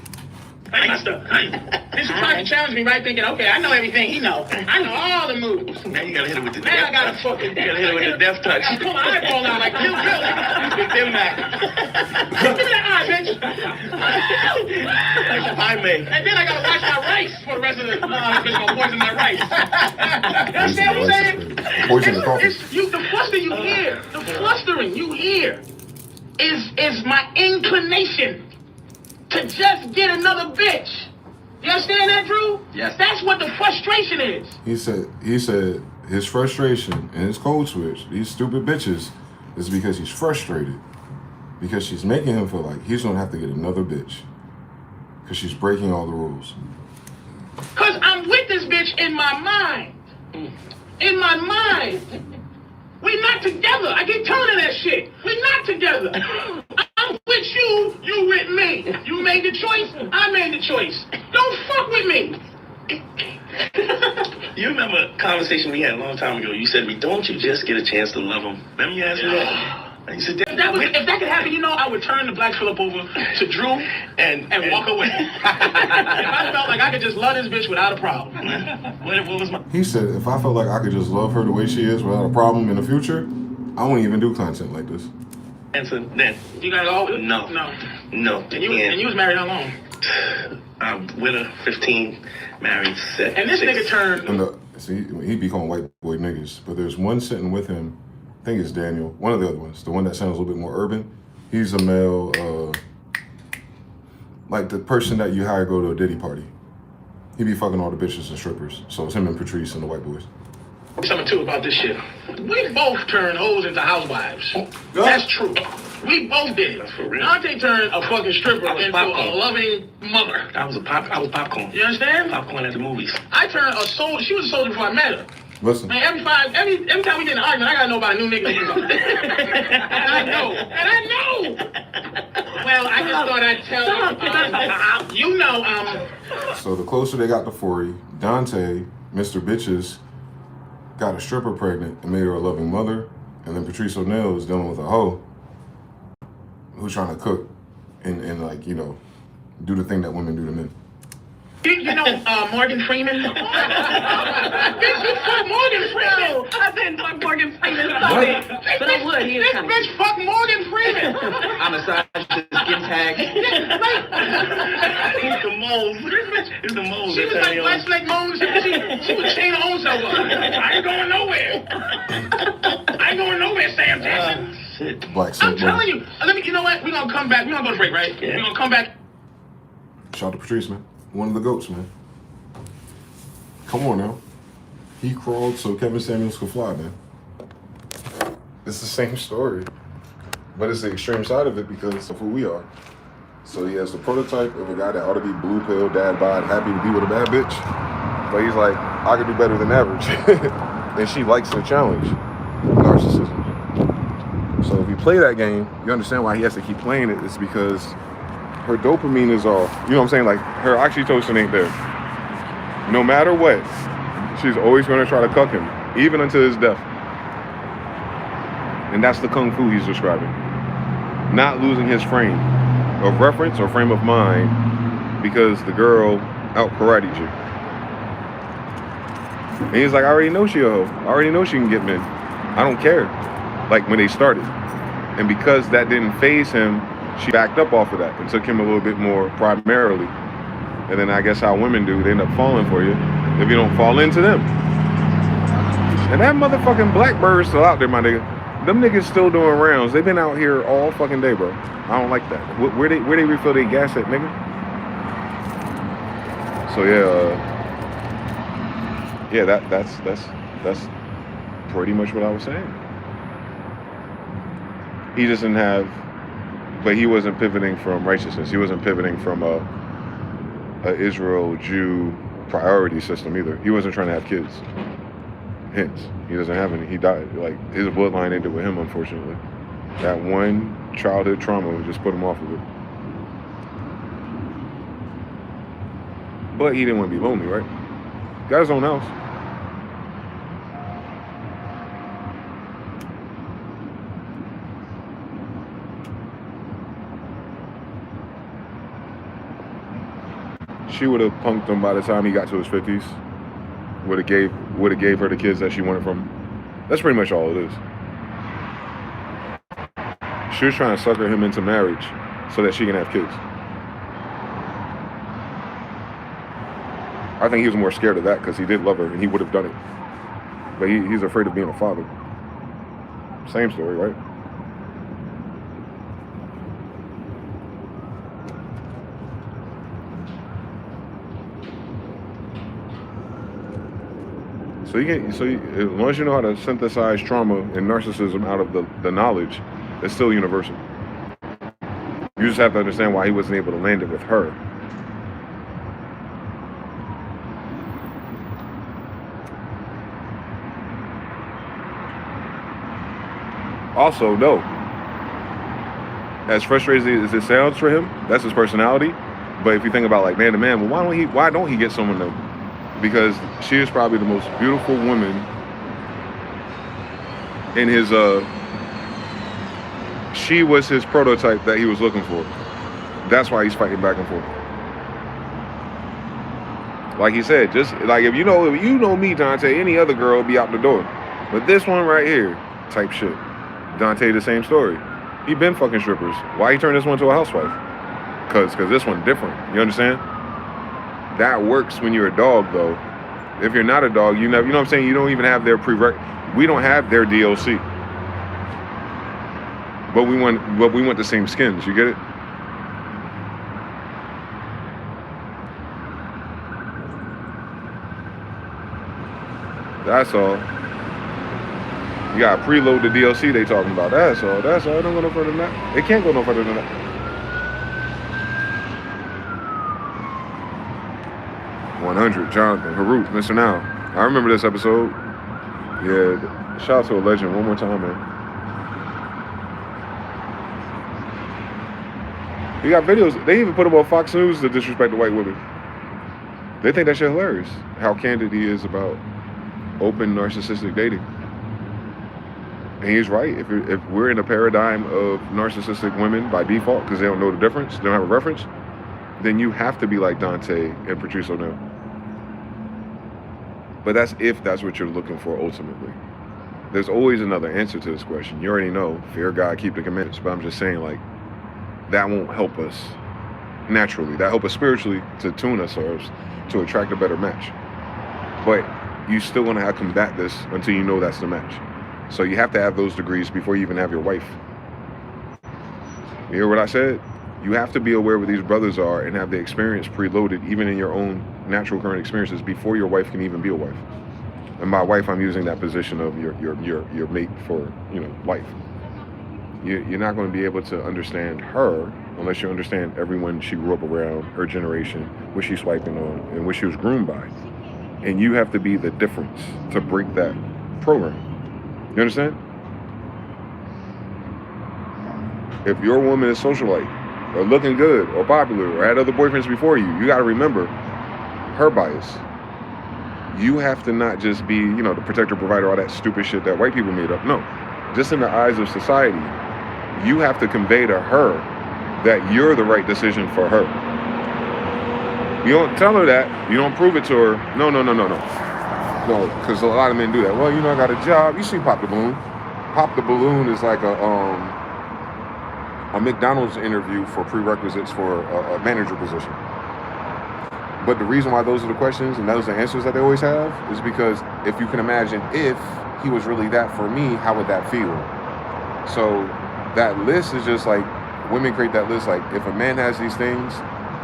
This trying to challenge me, right? Thinking, okay, I know everything he know. I know all the moves. Now you gotta hit it with the Now I gotta fucking. You gotta hit it with the death touch. I pull my eyeball out like Bill. Give me that eye, bitch. Like an eye mate. And then I gotta watch my rice for the rest of the. Bitch gonna poison my rice. You understand what I'm saying? Poison the coffee. The fluster you hear, the flustering you hear, is my inclination to just get another bitch. You understand that, Drew? Yes. That's what the frustration is. He said his frustration and his code switch, these stupid bitches, is because he's frustrated. Because she's making him feel like he's gonna have to get another bitch. Because she's breaking all the rules. Because I'm with this bitch in my mind. In my mind. We're not together. I keep telling her that shit. We're not together. I'm with you, you with me. You made the choice, I made the choice. Don't fuck with me. You remember a conversation we had a long time ago? You said to me, don't you just get a chance to love him? Remember you asked me that? And you said, if that could happen, I would turn the Black Phillip over to Drew and walk away. If I felt like I could just love this bitch without a problem. What was my... He said if I felt like I could just love her the way she is without a problem in the future, I won't even do content like this. Answer then. You gotta go? No. And you was married how long? I'm with her 15, married 7. And this nigga turned. See, he be calling white boy niggas, but there's one sitting with him. I think it's Daniel, one of the other ones, the one that sounds a little bit more urban. He's a male, like the person that you hire go to a Diddy party. He be fucking all the bitches and strippers. So it's him and Patrice and the white boys. Something too about this shit. We both turned hoes into housewives. That's true. We both did. That's for real. Dante turned a fucking stripper into a loving mother. I was popcorn. You understand? Popcorn at the movies. I turned a soldier. She was a soldier before I met her. Listen. Man, every time we get in an argument, I gotta know about a new nigga. And I know. Well, I just thought I'd tell you. So the closer they got to 40, Dante, Mr. Bitches, got a stripper pregnant and made her a loving mother, and then Patrice O'Neal is dealing with a hoe who's trying to cook and like, you know, do the thing that women do to men. You know Morgan Freeman? Bitch, you fuck Morgan Freeman. I didn't fuck Morgan Freeman. But I would. This bitch fuck Morgan Freeman. I'm a skin tag. He's the moles. He's the moles. She was like Black Snake Moles. She was chain her own self up. I ain't going nowhere. I ain't going nowhere, Sam Jackson. Shit. Black Snake I'm telling you. You know what? We're going to come back. We're going to go to break, right? Yeah. We're going to come back. Shout out to Patrice, man. One of the GOATs, man. Come on now. He crawled so Kevin Samuels could fly, man. It's the same story. But it's the extreme side of it because of who we are. So he has the prototype of a guy that ought to be blue pill, dad bod, happy to be with a bad bitch. But he's like, I could do better than average. And she likes the challenge. Narcissism. So if you play that game, you understand why he has to keep playing it. It's because her dopamine is off. You know what I'm saying? Like, her oxytocin ain't there. No matter what, she's always going to try to cuck him, even until his death. And that's the kung fu he's describing. Not losing his frame of reference or frame of mind because the girl out-karate'd you. And he's like, I already know she a hoe. I already know she can get men. I don't care. Like, when they started. And because that didn't faze him, she backed up off of that and took him a little bit more primarily. And then I guess how women do, they end up falling for you if you don't fall into them. And that motherfucking Blackbird's still out there, my nigga. Them niggas still doing rounds. They've been out here all fucking day, bro. I don't like that. Where they refill their gas at, nigga? So yeah, that's pretty much what I was saying. He just didn't have. But he wasn't pivoting from righteousness. He wasn't pivoting from a Israel Jew priority system either. He wasn't trying to have kids. Hence, he doesn't have any. He died. Like, his bloodline ended with him, unfortunately. That one childhood trauma just put him off of it. But he didn't want to be lonely, right? Got his own house. She would have punked him by the time he got to his 50s. Would have gave her the kids that she wanted from him. That's pretty much all it is. She was trying to sucker him into marriage so that she can have kids. I think he was more scared of that because he did love her and he would have done it. But he's afraid of being a father. Same story, right? So as long as you know how to synthesize trauma and narcissism out of the knowledge, it's still universal. You just have to understand why he wasn't able to land it with her. Also, no. As frustrating as it sounds for him, that's his personality. But if you think about like man to man, well, why don't he get someone to? Because she is probably the most beautiful woman in his, she was his prototype that he was looking for. That's why he's fighting back and forth. Like he said, just like if you know me, Dante, any other girl would be out the door. But this one right here, type shit. Dante, the same story. He been fucking strippers. Why he turned this one to a housewife? Cause this one different. You understand? That works when you're a dog, though. If you're not a dog, you know what I'm saying? You don't even have their we don't have their DLC. But we want the same skins. You get it? That's all. You gotta preload the DLC they talking about. That's all. That's all. It don't go no further than that. It can't go no further than that. 100, Jonathan, Harut, Mr. Now. I remember this episode. Yeah, shout out to a legend one more time, man. He got videos. They even put him on Fox News to disrespect the white women. They think that shit hilarious. How candid he is about open narcissistic dating. And he's right. If we're in a paradigm of narcissistic women by default because they don't know the difference, they don't have a reference, then you have to be like Dante and Patrice O'Neal. But that's if that's what you're looking for ultimately. There's always another answer to this question. You already know, fear God, keep the commandments. But I'm just saying, like, that won't help us naturally. That help us spiritually to tune ourselves to attract a better match. But you still want to combat this until you know that's the match. So you have to have those degrees before you even have your wife. You hear what I said? You have to be aware where these brothers are and have the experience preloaded, even in your own natural current experiences, before your wife can even be a wife. And by wife, I'm using that position of your mate for, life. You're not going to be able to understand her unless you understand everyone she grew up around, her generation, what she's swiping on, and what she was groomed by. And you have to be the difference to break that program. You understand? If your woman is socialite, or looking good, or popular, or had other boyfriends before you, you got to remember her bias. You have to not just be, the protector, provider, all that stupid shit that white people made up. No, just in the eyes of society, you have to convey to her that you're the right decision for her. You don't tell her that. You don't prove it to her. No. No, because a lot of men do that. Well, I got a job. You see Pop the Balloon. Pop the Balloon is like a McDonald's interview for prerequisites for a manager position. But the reason why those are the questions and those are the answers that they always have is because if you can imagine, if he was really that for me, how would that feel? So that list is just like, women create that list like, if a man has these things,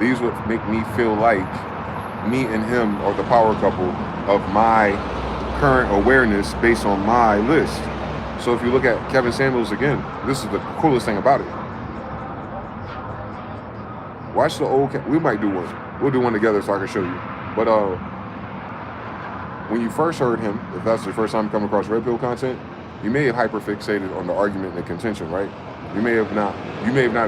these would make me feel like me and him are the power couple of my current awareness based on my list. So if you look at Kevin Samuels again, this is the coolest thing about it. Watch the old, we might do one. We'll do one together so I can show you. But when you first heard him, if that's the first time you come across Red Pill content, you may have hyperfixated on the argument and the contention, right? You may have not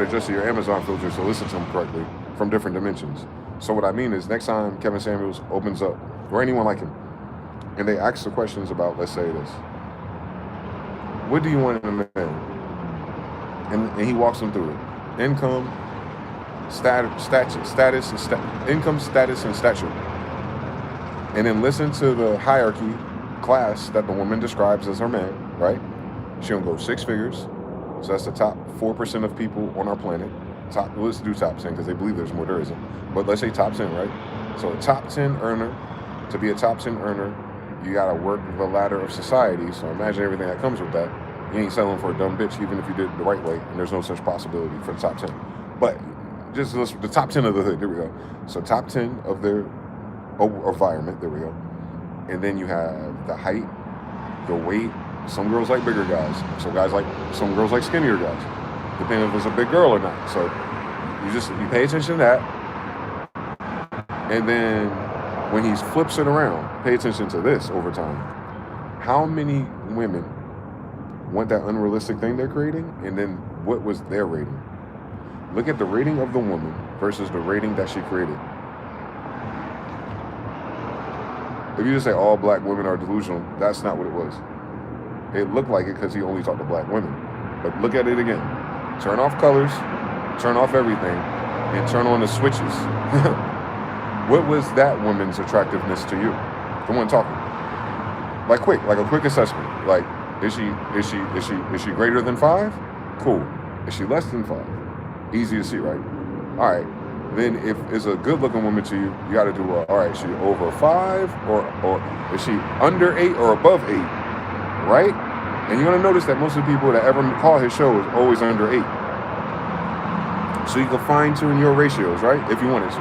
adjusted your Amazon filters to listen to him correctly from different dimensions. So what I mean is, next time Kevin Samuels opens up, or anyone like him, and they ask the questions about, let's say this, what do you want in a man? And he walks them through it. Income, income, status, and stature. And then listen to the hierarchy class that the woman describes as her man, right? She gonna go 6 figures. So that's the top 4% of people on our planet. Let's do top 10 because they believe there's more, there isn't. But let's say top 10, right? So a top 10 earner, to be a top 10 earner, you gotta work the ladder of society. So imagine everything that comes with that. You ain't settling for a dumb bitch even if you did it the right way, and there's no such possibility for the top 10. But just the top 10 of the hood, there we go. So top 10 of their environment, there we go. And then you have the height, the weight. Some girls like bigger guys. Some girls like skinnier guys, depending if it's a big girl or not. So you pay attention to that. And then when he flips it around, pay attention to this over time. How many women want that unrealistic thing they're creating? And then what was their rating? Look at the rating of the woman versus the rating that she created. If you just say all black women are delusional, that's not what it was. It looked like it because he only talked to black women. But look at it again. Turn off colors, turn off everything, and turn on the switches. What was that woman's attractiveness to you? The one talking. Like a quick assessment. Like, is she greater than 5? Cool. Is she less than 5? Easy to see, right? All right. Then if it's a good-looking woman to you, you got to do, all right, is she over 5 or is she under 8 or above 8, right? And you're going to notice that most of the people that ever call his show is always under 8. So you can fine-tune your ratios, right, if you wanted to.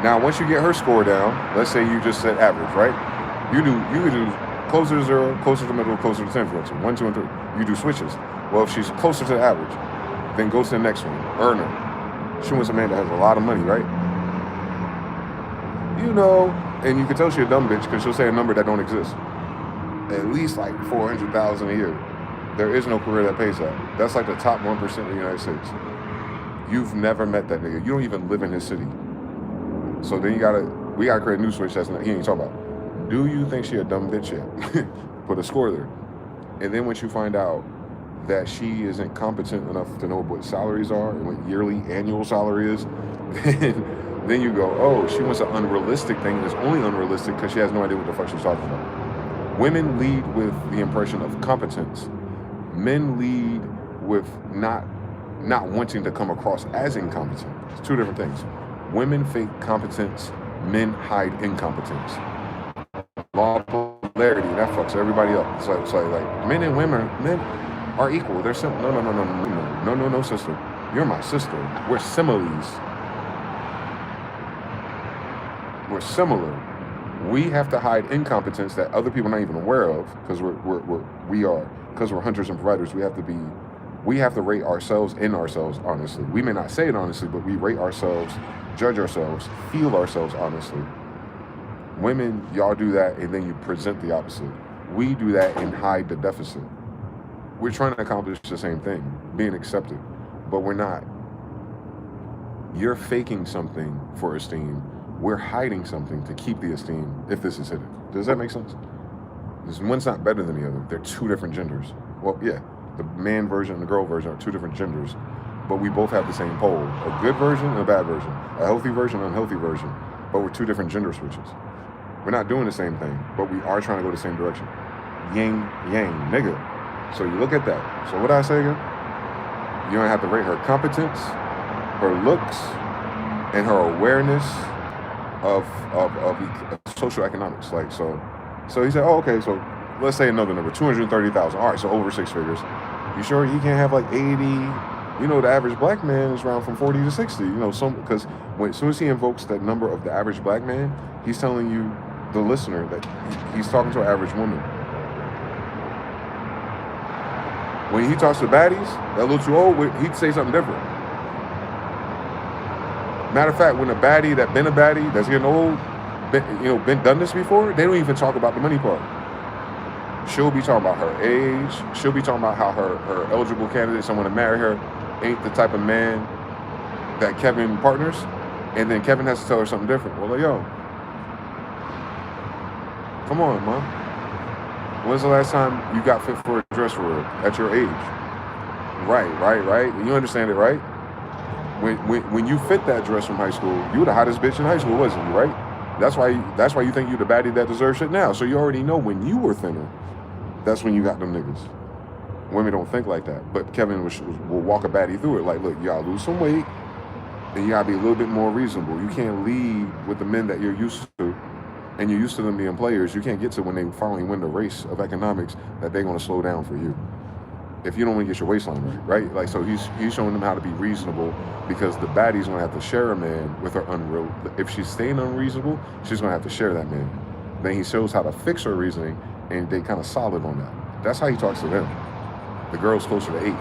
Now, once you get her score down, let's say you just said average, right? You can do closer to 0, closer to middle, closer to 10, for instance, 1, 2, and 3. You do switches. Well, if she's closer to the average, then go to the next one, earner. She wants a man that has a lot of money, right? And you can tell she's a dumb bitch because she'll say a number that don't exist. At least like $400,000 a year. There is no career that pays that. That's like the top 1% of the United States. You've never met that nigga. You don't even live in his city. So then we gotta create a new switch he ain't talking about. Do you think she a dumb bitch yet? Put a score there. And then once you find out that she isn't competent enough to know what salaries are and what yearly annual salary is, then you go, oh, she wants an unrealistic thing that's only unrealistic because she has no idea what the fuck she's talking about. Women lead with the impression of competence. Men lead with not wanting to come across as incompetent. It's two different things. Women fake competence, men hide incompetence. Law of polarity, that fucks everybody up. It's like men and women, men are equal. They're simple. No, sister. You're my sister. We're similes. We're similar. We have to hide incompetence that other people are not even aware of because we're hunters and providers. We have to rate ourselves in ourselves honestly. We may not say it honestly, but we rate ourselves, judge ourselves, feel ourselves honestly. Women, y'all do that and then you present the opposite. We do that and hide the deficit. We're trying to accomplish the same thing, being accepted, but we're not. You're faking something for esteem. We're hiding something to keep the esteem if this is hidden. Does that make sense? This one's not better than the other. They're two different genders. Well, yeah, the man version and the girl version are two different genders, but we both have the same pole. A good version and a bad version. A healthy version and an unhealthy version, but we're two different gender switches. We're not doing the same thing, but we are trying to go the same direction. Yin, yang, nigga. So you look at that. So what did I say again? You don't have to rate her competence, her looks, and her awareness of social economics. Like, so he said, oh, okay, so let's say another number, 230,000. All right, so over 6 figures. You sure you can't have like 80? You know, the average black man is around from 40 to 60. You know, because as soon as he invokes that number of the average black man, he's telling you, the listener, that he's talking to an average woman. When he talks to baddies, that little too old, he'd say something different. Matter of fact, when a baddie that's getting old, been done this before, they don't even talk about the money part. She'll be talking about her age. She'll be talking about how her eligible candidate, someone to marry her, ain't the type of man that Kevin partners. And then Kevin has to tell her something different. Well, like, yo, come on, man. When's the last time you got fit for a dress for her at your age? Right. You understand it, right? When you fit that dress from high school, you were the hottest bitch in high school, wasn't you, right? That's why you think you the baddie that deserves shit now. So you already know when you were thinner, that's when you got them niggas. Women don't think like that. But Kevin will walk a baddie through it. Like, look, you gotta lose some weight, and you gotta be a little bit more reasonable. You can't lead with the men that you're used to, and you're used to them being players. You can't get to when they finally win the race of economics that they're gonna slow down for you. If you don't want to get your waistline right? Like, so he's showing them how to be reasonable, because the baddie's gonna have to share a man with her unreal. If she's staying unreasonable, she's gonna have to share that man. Then he shows how to fix her reasoning, and they kind of solid on that. That's how he talks to them. The girls closer to 8.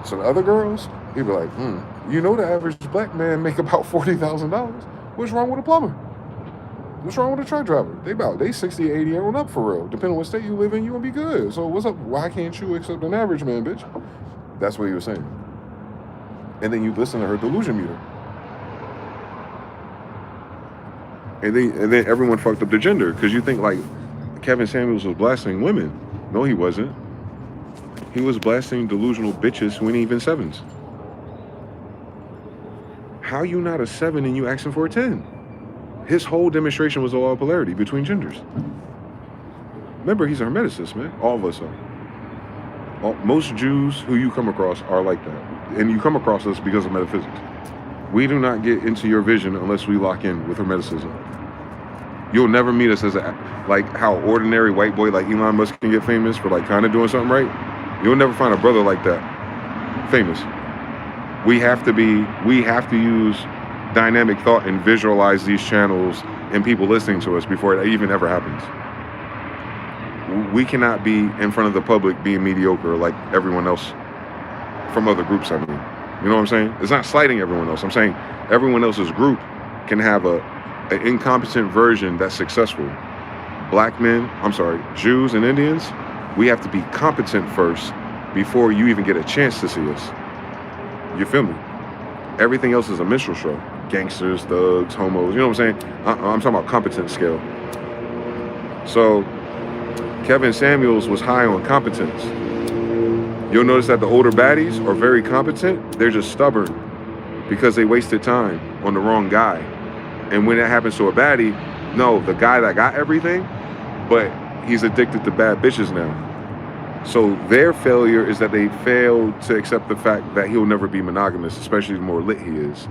So the other girls, he'd be like, you know, the average black man make about $40,000. What's wrong with a plumber? What's wrong with a truck driver? They 60, 80 and up for real. Depending on what state you live in, you gonna be good. So what's up? Why can't you accept an average man, bitch? That's what he was saying. And then you listen to her delusion meter. And then everyone fucked up the gender, because you think like Kevin Samuels was blasting women. No, he wasn't. He was blasting delusional bitches who ain't even 7s. How you not a 7 and you asking for a 10? His whole demonstration was all polarity between genders. Remember, he's a hermeticist, man. All of us are. Most Jews who you come across are like that. And you come across us because of metaphysics. We do not get into your vision unless we lock in with hermeticism. You'll never meet us as like how ordinary white boy like Elon Musk can get famous for like kind of doing something right. You'll never find a brother like that famous. We have to use dynamic thought and visualize these channels and people listening to us before it even ever happens. We cannot be in front of the public being mediocre like everyone else from other groups, I mean. You know what I'm saying? It's not slighting everyone else. I'm saying everyone else's group can have an incompetent version that's successful. Jews and Indians, we have to be competent first before you even get a chance to see us. You feel me? Everything else is a minstrel show. Gangsters, thugs, homos, you know what I'm saying? I'm talking about competence scale. So Kevin Samuels was high on competence. You'll notice that the older baddies are very competent. They're just stubborn because they wasted time on the wrong guy. And when that happens to a baddie, no, the guy that got everything, but he's addicted to bad bitches now. So their failure is that they failed to accept the fact that he'll never be monogamous, especially the more lit he is.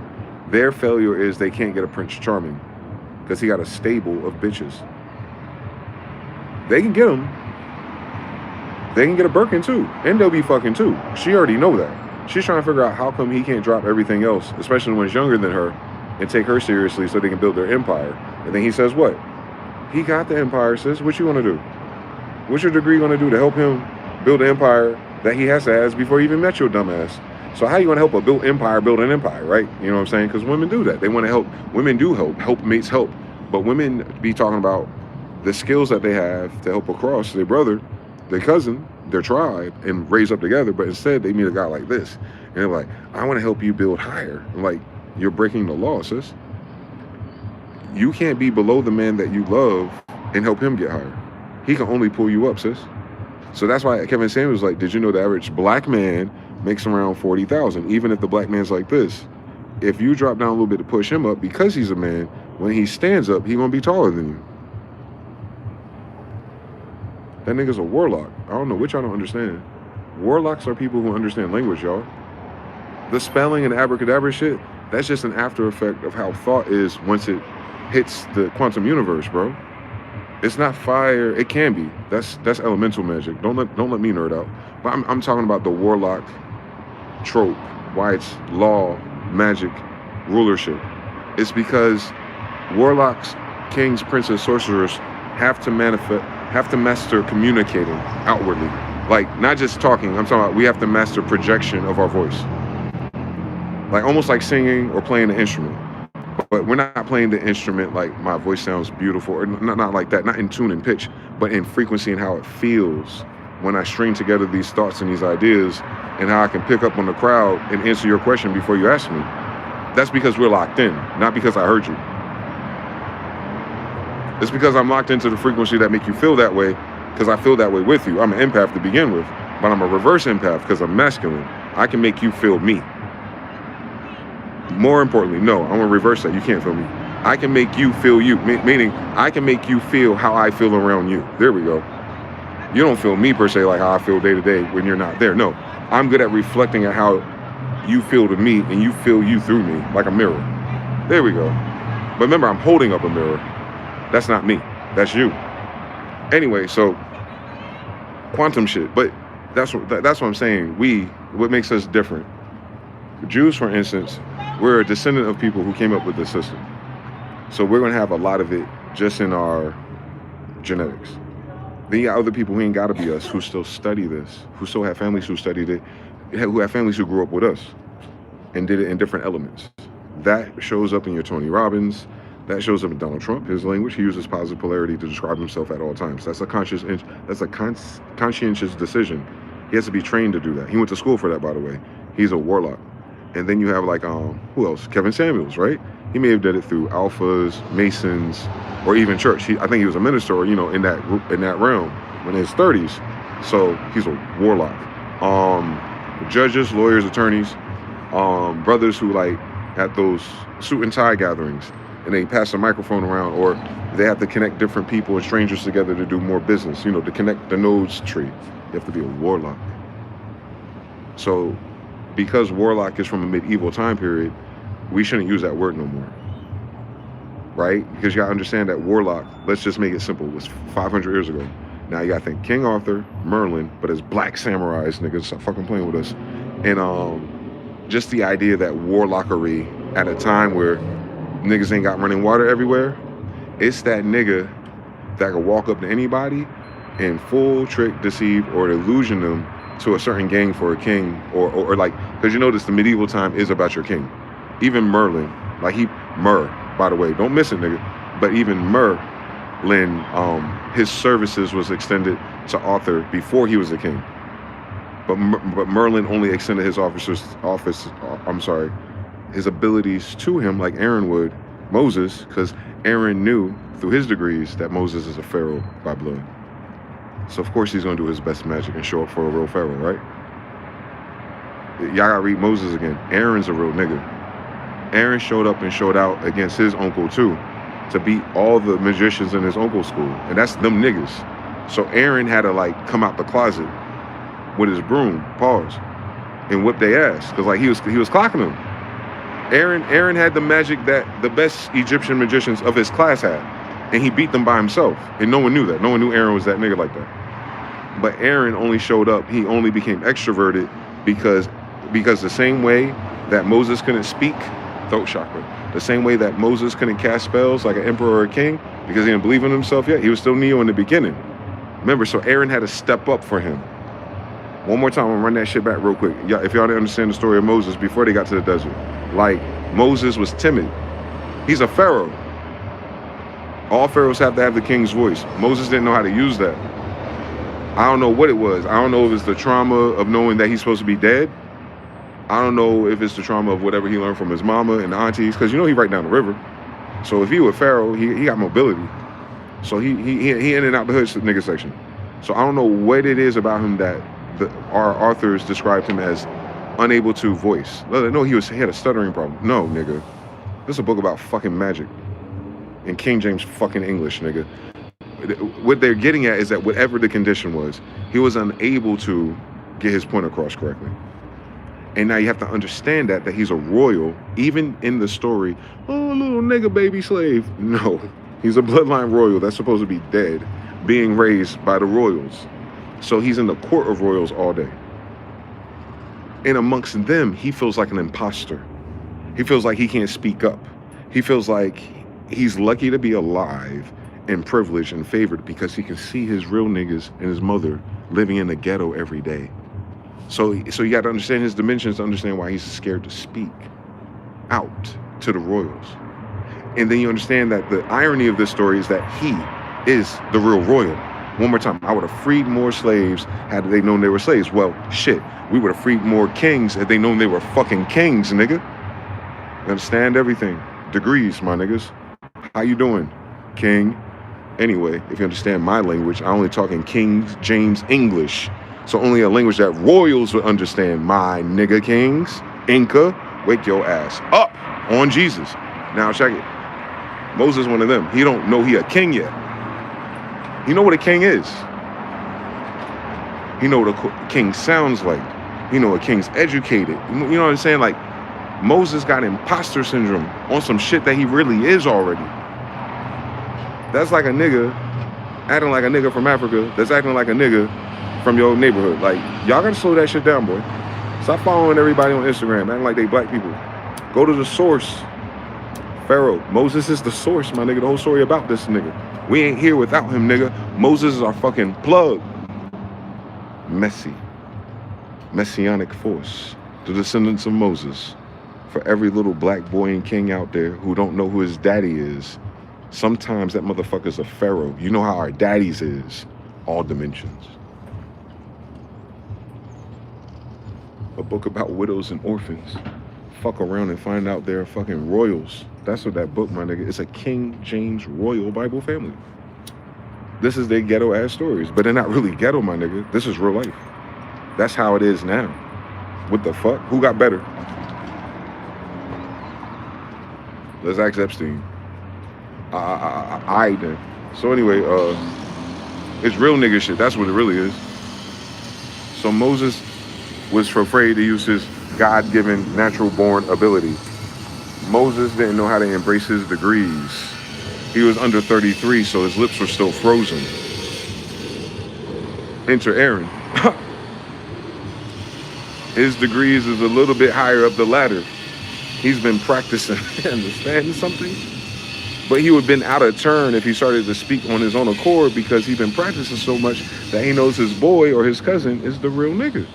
Their failure is they can't get a Prince Charming because he got a stable of bitches. They can get him. They can get a Birkin too, and they'll be fucking too. She already know that. She's trying to figure out how come he can't drop everything else, especially when he's younger than her, and take her seriously so they can build their empire. And then he says, what? He got the empire, sis. What you want to do? What's your degree going to do to help him build an empire that he has to ask before he even met your dumb ass? So how you going to help a built empire build an empire, right? You know what I'm saying? Because women do that. They want to help. Women do help. Help mates help. But women be talking about the skills that they have to help across their brother, their cousin, their tribe, and raise up together. But instead, they meet a guy like this. And they're like, I want to help you build higher. I'm like, you're breaking the law, sis. You can't be below the man that you love and help him get higher. He can only pull you up, sis. So that's why Kevin Samuels was like, did you know the average black man makes around 40,000, even if the black man's like this? If you drop down a little bit to push him up because he's a man, when he stands up, he gonna be taller than you. That nigga's a warlock. I don't know which I don't understand. Warlocks are people who understand language, y'all. The spelling and abracadabra shit, that's just an after effect of how thought is once it hits the quantum universe, bro. It's not fire. It can be. That's elemental magic. Don't let me nerd out. But I'm talking about the warlock trope, why it's law, magic, rulership. It's because warlocks, kings, princes, sorcerers have to master communicating outwardly. Like, not just talking. I'm talking about we have to master projection of our voice. Like, almost like singing or playing an instrument. But we're not playing the instrument like my voice sounds beautiful, or not like that, not in tune and pitch, but in frequency and how it feels when I string together these thoughts and these ideas, and how I can pick up on the crowd and answer your question before you ask me. That's because we're locked in, not because I heard you. It's because I'm locked into the frequency that make you feel that way, because I feel that way with you. I'm an empath to begin with, but I'm a reverse empath because I'm masculine. I can make you feel me. More importantly, no, I'm gonna reverse that. You can't feel me. I can make you feel you, meaning I can make you feel how I feel around you. There we go. You don't feel me per se like how I feel day to day when you're not there. No, I'm good at reflecting at how you feel to me, and you feel you through me like a mirror. There we go. But remember, I'm holding up a mirror. That's not me. That's you. Anyway, so quantum shit. But that's what I'm saying. What makes us different? Jews, for instance, we're a descendant of people who came up with this system. So we're going to have a lot of it just in our genetics. Then you got other people who ain't got to be us, who still study this, who still have families who studied it, who have families who grew up with us and did it in different elements. That shows up in your Tony Robbins. That shows up in Donald Trump, his language. He uses positive polarity to describe himself at all times. That's a conscientious decision. He has to be trained to do that. He went to school for that, by the way. He's a warlock. And then you have like, who else? Kevin Samuels, right? He may have did it through Alphas, Masons, or even church. I think he was a minister, in that realm in his 30s. So he's a warlock. Judges, lawyers, attorneys, brothers who like at those suit and tie gatherings, and they pass a microphone around, or they have to connect different people and strangers together to do more business, to connect the nodes tree. You have to be a warlock. So because warlock is from a medieval time period, we shouldn't use that word no more, right? Because you gotta understand that warlock, let's just make it simple, was 500 years ago. Now you gotta think King Arthur, Merlin, but as black samurais, niggas, stop fucking playing with us. And just the idea that warlockery at a time where niggas ain't got running water everywhere, it's that nigga that can walk up to anybody and full trick, deceive, or illusion them to a certain gang for a king, or like, because you notice the medieval time is about your king. Even Merlin, like by the way, don't miss it, nigga. But even Merlin, his services was extended to Arthur before he was a king. But Merlin only extended his his abilities to him like Aaron would Moses, because Aaron knew through his degrees that Moses is a pharaoh by blood. So of course he's gonna do his best magic and show up for a real pharaoh, right? Y'all gotta read Moses again. Aaron's a real nigga. Aaron showed up and showed out against his uncle too, to beat all the magicians in his uncle's school, and that's them niggas. So Aaron had to like come out the closet with his broom, pause, and whip their ass, cause like he was clocking them. Aaron had the magic that the best Egyptian magicians of his class had, and he beat them by himself, and no one knew that. No one knew Aaron was that nigga like that. But Aaron only showed up, he only became extroverted because the same way that Moses couldn't speak, throat chakra, the same way that Moses couldn't cast spells like an emperor or a king because he didn't believe in himself yet, he was still Neo in the beginning. Remember, so Aaron had to step up for him. One more time, I'm gonna run that shit back real quick. Yeah, if y'all didn't understand the story of Moses before they got to the desert. Like, Moses was timid. He's a pharaoh. All pharaohs have to have the king's voice. Moses didn't know how to use that. I don't know what it was. I don't know if it's the trauma of knowing that he's supposed to be dead. I don't know if it's the trauma of whatever he learned from his mama and the aunties, because you know he right down the river. So if he were pharaoh, he got mobility. So he in and out the hood nigga section. So I don't know what it is about him that our authors described him as unable to voice. No, he had a stuttering problem. No, nigga. This is a book about fucking magic. In King James fucking English, nigga. What they're getting at is that whatever the condition was, he was unable to get his point across correctly. And now you have to understand that he's a royal, even in the story, oh, little nigga baby slave. No, he's a bloodline royal that's supposed to be dead, being raised by the royals. So he's in the court of royals all day. And amongst them, he feels like an imposter. He feels like he can't speak up. He feels like he's lucky to be alive and privileged and favored because he can see his real niggas and his mother living in the ghetto every day. So you got to understand his dimensions to understand why he's scared to speak out to the royals. And then you understand that the irony of this story is that he is the real royal. One more time, I would have freed more slaves had they known they were slaves. Well, shit, we would have freed more kings had they known they were fucking kings, nigga. You understand everything. Degrees, my niggas. How you doing, king? Anyway, if you understand my language, I only talk in King James English. So only a language that royals would understand. My nigga kings, Inca, wake your ass up on Jesus. Now check it. Moses one of them. He don't know he a king yet. He know what a king is. He know what a king sounds like. He know a king's educated. You know what I'm saying? Like, Moses got imposter syndrome on some shit that he really is already. That's like a nigga acting like a nigga from Africa that's acting like a nigga from your neighborhood. Like, y'all gotta slow that shit down, boy. Stop following everybody on Instagram, acting like they black people. Go to the source. Pharaoh. Moses is the source, my nigga. The whole story about this nigga. We ain't here without him, nigga. Moses is our fucking plug. Messianic force. The descendants of Moses. For every little black boy and king out there who don't know who his daddy is, sometimes that motherfucker's a pharaoh. You know how our daddies is. All dimensions. A book about widows and orphans. Fuck around and find out they're fucking royals. That's what that book, my nigga. It's a King James royal Bible family. This is their ghetto ass stories, but they're not really ghetto, my nigga. This is real life. That's how it is now. What the fuck? Who got better? Let's ask Epstein. I then. So anyway, it's real nigga shit. That's what it really is. So Moses was afraid to use his God-given natural-born ability. Moses didn't know how to embrace his degrees. He was under 33, so his lips were still frozen. Enter Aaron. His degrees is a little bit higher up the ladder. He's been practicing. Understand something? But he would have been out of turn if he started to speak on his own accord because he's been practicing so much that he knows his boy or his cousin is the real nigga.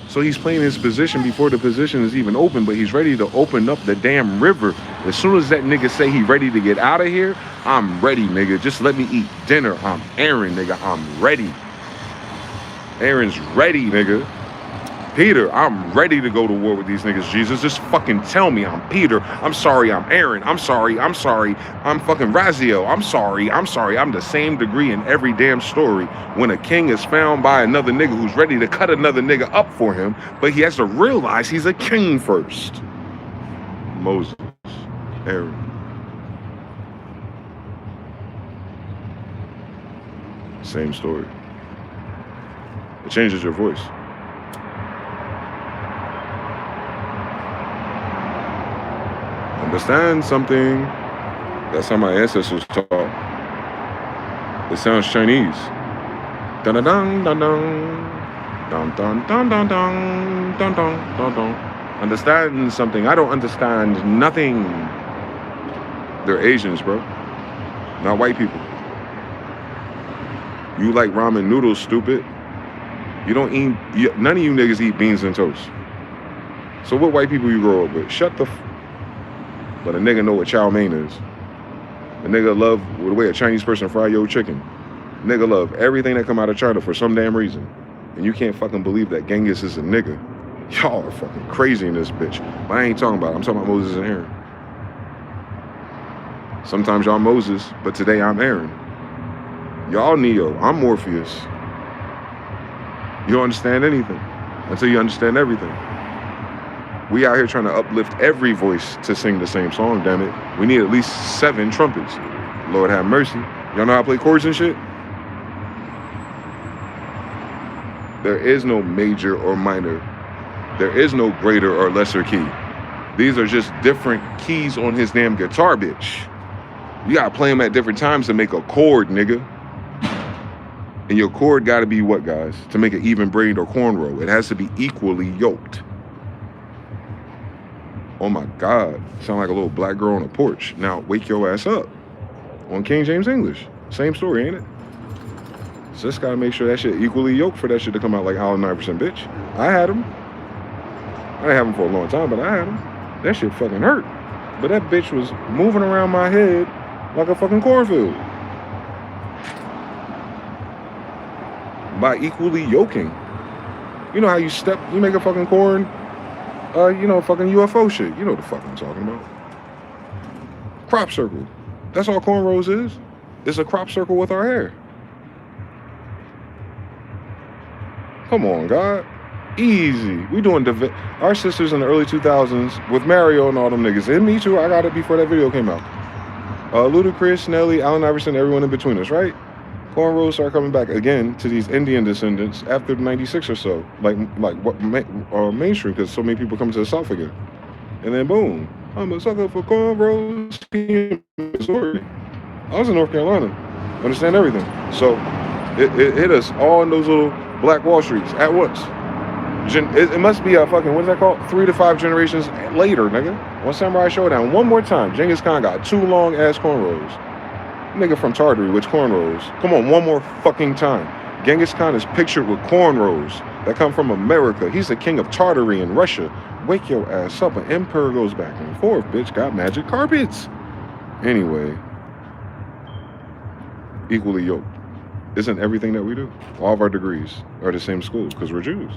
So he's playing his position before the position is even open, but he's ready to open up the damn river. As soon as that nigga say he ready to get out of here, I'm ready, nigga. Just let me eat dinner. I'm Aaron, nigga. I'm ready. Aaron's ready, nigga. Peter, I'm ready to go to war with these niggas, Jesus. Just fucking tell me I'm Peter. I'm sorry, I'm Aaron. I'm sorry. I'm fucking Raziel. I'm sorry. I'm the same degree in every damn story. When a king is found by another nigga who's ready to cut another nigga up for him, but he has to realize he's a king first. Moses, Aaron. Same story. It changes your voice. Understand something. That's how my ancestors talk. It sounds Chinese. Dun dun dun dun dun dun dun dun dun dun dun dun. Understand something. I don't understand nothing. They're Asians, bro. Not white people. You like ramen noodles, stupid. You don't eat. None of you niggas eat beans and toast. So what white people you grow up with? Shut the. But a nigga know what chow mein is. A nigga love the way a Chinese person fry your chicken. A nigga love everything that come out of China for some damn reason. And you can't fucking believe that Genghis is a nigga. Y'all are fucking crazy in this bitch. But I ain't talking about it. I'm talking about Moses and Aaron. Sometimes y'all Moses, but today I'm Aaron. Y'all Neo, I'm Morpheus. You don't understand anything until you understand everything. We out here trying to uplift every voice to sing the same song, damn it. We need at least 7 trumpets. Lord have mercy. Y'all know how to play chords and shit? There is no major or minor. There is no greater or lesser key. These are just different keys on his damn guitar, bitch. You gotta play them at different times to make a chord, nigga. And your chord gotta be what, guys? To make an even braid or cornrow, it has to be equally yoked. Oh my God, sound like a little black girl on a porch. Now wake your ass up. On King James English. Same story, ain't it? So just gotta make sure that shit equally yoked for that shit to come out like Hollow 9%, bitch. I had them. I didn't have them for a long time, but I had them. That shit fucking hurt. But that bitch was moving around my head like a fucking cornfield. By equally yoking. You know how you make a fucking corn, fucking UFO shit. You know what the fuck I'm talking about. Crop circle. That's all cornrows is. It's a crop circle with our hair. Come on, God. Easy. We doing our sisters in the early 2000s with Mario and all them niggas. And me too. I got it before that video came out. Ludacris, Nelly, Allen Iverson, everyone in between us, right? Cornrows start coming back again to these Indian descendants after 96 or so. Like what mainstream, because so many people come to the South again. And then boom, I'm a sucker for cornrows. Missouri. I was in North Carolina. Understand everything. So it hit us all in those little Black Wall Streets at once. It must be a fucking, what's that called? 3 to 5 generations later, nigga. One Samurai Showdown. One more time. Genghis Khan got 2 long ass cornrows. Nigga from Tartary with cornrows. Come on, one more fucking time. Genghis Khan is pictured with cornrows that come from America. He's the king of Tartary in Russia. Wake your ass up. An emperor goes back and forth, bitch. Got magic carpets. Anyway. Equally yoked. Isn't everything that we do? All of our degrees are the same schools because we're Jews.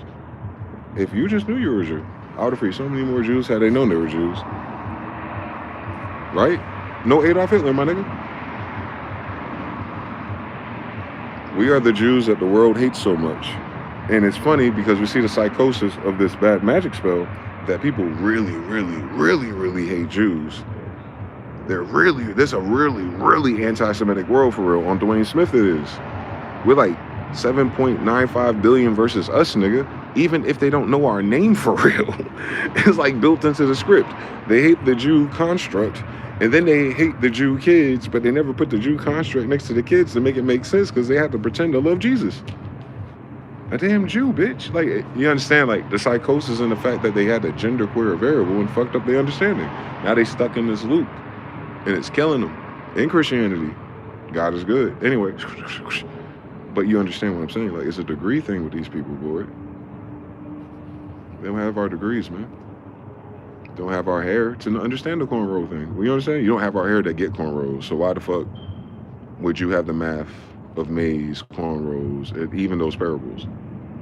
If you just knew you were a Jew, I would have freed so many more Jews had they known they were Jews. Right? No Adolf Hitler, my nigga. We are the Jews that the world hates so much. And it's funny because we see the psychosis of this bad magic spell that people really, really, really, really hate Jews. There's a really, really anti-Semitic world for real. On Dwayne Smith it is. We're like 7.95 billion versus us, nigga. Even if they don't know our name for real. It's like built into the script. They hate the Jew construct, and then they hate the Jew kids, but they never put the Jew construct next to the kids to make it make sense because they have to pretend to love Jesus. A damn Jew, bitch. Like, you understand, like, the psychosis and the fact that they had the genderqueer variable and fucked up their understanding. Now they stuck in this loop, and it's killing them. In Christianity, God is good. Anyway, but you understand what I'm saying. Like, it's a degree thing with these people, boy. They don't have our degrees, man. Don't have our hair to understand the cornrow thing. You understand? You don't have our hair to get cornrows. So why the fuck would you have the math of maize, cornrows, and even those parables?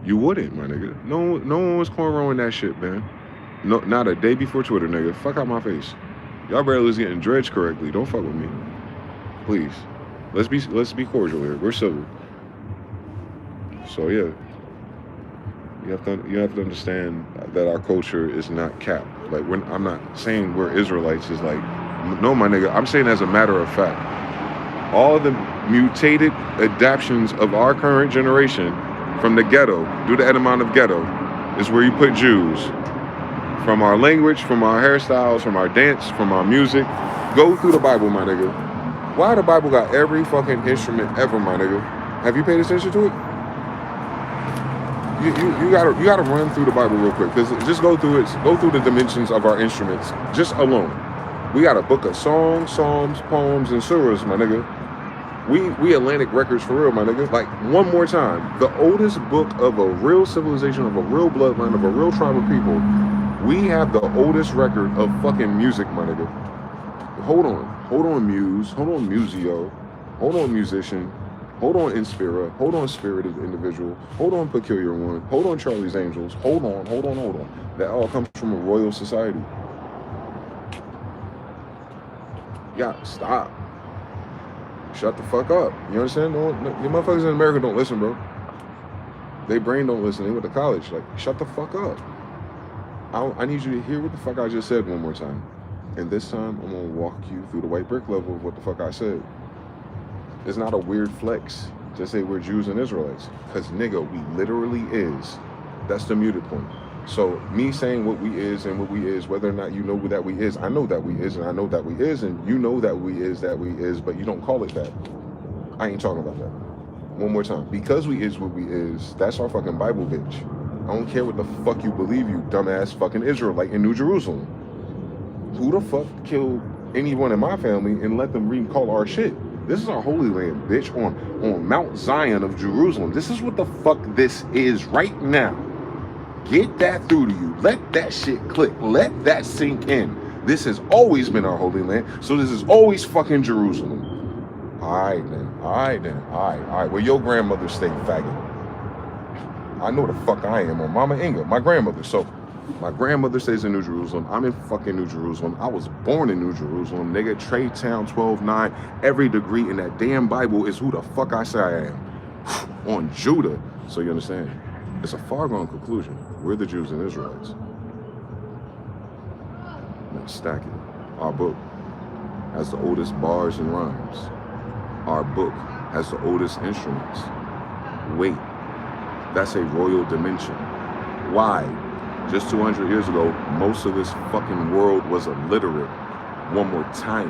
You wouldn't, my nigga. No one was cornrowing that shit, man. No, not a day before Twitter, nigga. Fuck out my face. Y'all barely was getting dredged correctly. Don't fuck with me, please. Let's be cordial here. We're civil. So yeah, you have to understand that our culture is not capped. Like I'm not saying we're Israelites. Is like, no, my nigga. I'm saying as a matter of fact, all the mutated adaptions of our current generation from the ghetto, due to the amount of ghetto, is where you put Jews. From our language, from our hairstyles, from our dance, from our music. Go through the Bible, my nigga. Why the Bible got every fucking instrument ever, my nigga? Have you paid attention to it? You gotta run through the Bible real quick, because just go through it. Go through the dimensions of our instruments, just alone. We got a book of songs, psalms, poems, and surahs, my nigga. We Atlantic records for real, my nigga. Like, one more time, the oldest book of a real civilization, of a real bloodline, of a real tribe of people. We have the oldest record of fucking music, my nigga. Hold on Muse, hold on Museo, hold on Musician, hold on Inspira, hold on Spirited Individual, hold on Peculiar One, hold on Charlie's Angels, hold on. That all comes from a royal society. Yeah, stop. Shut the fuck up. You understand? You motherfuckers in America don't listen, bro. They brain don't listen. They went to college. Like, shut the fuck up. I need you to hear what the fuck I just said one more time. And this time, I'm gonna walk you through the white brick level of what the fuck I said. It's not a weird flex to say we're Jews and Israelites. Because, nigga, we literally is. That's the muted point. So, me saying what we is and what we is, whether or not you know that we is, I know that we is, and I know that we is, and you know that we is, but you don't call it that. I ain't talking about that. One more time. Because we is what we is, that's our fucking Bible, bitch. I don't care what the fuck you believe, you dumbass fucking Israelite in New Jerusalem. Who the fuck killed anyone in my family and let them recall our shit? This is our holy land, bitch, on Mount Zion of Jerusalem. This is what the fuck this is right now. Get that through to you. Let that shit click. Let that sink in. This has always been our holy land, so this is always fucking Jerusalem. All right, then. Where your grandmother stayed, faggot. I know the fuck I am on Mama Inga, my grandmother. So my grandmother stays in New Jerusalem. I'm in fucking New Jerusalem. I was born in New Jerusalem, nigga. Trade Town 12-9. Every degree in that damn Bible is who the fuck I say I am. On Judah. So you understand? It's a far-gone conclusion. We're the Jews and Israelites. Now stack it. Our book has the oldest bars and rhymes. Our book has the oldest instruments. Wait. That's a royal dimension. Why? Just 200 years ago, most of this fucking world was illiterate. One more time,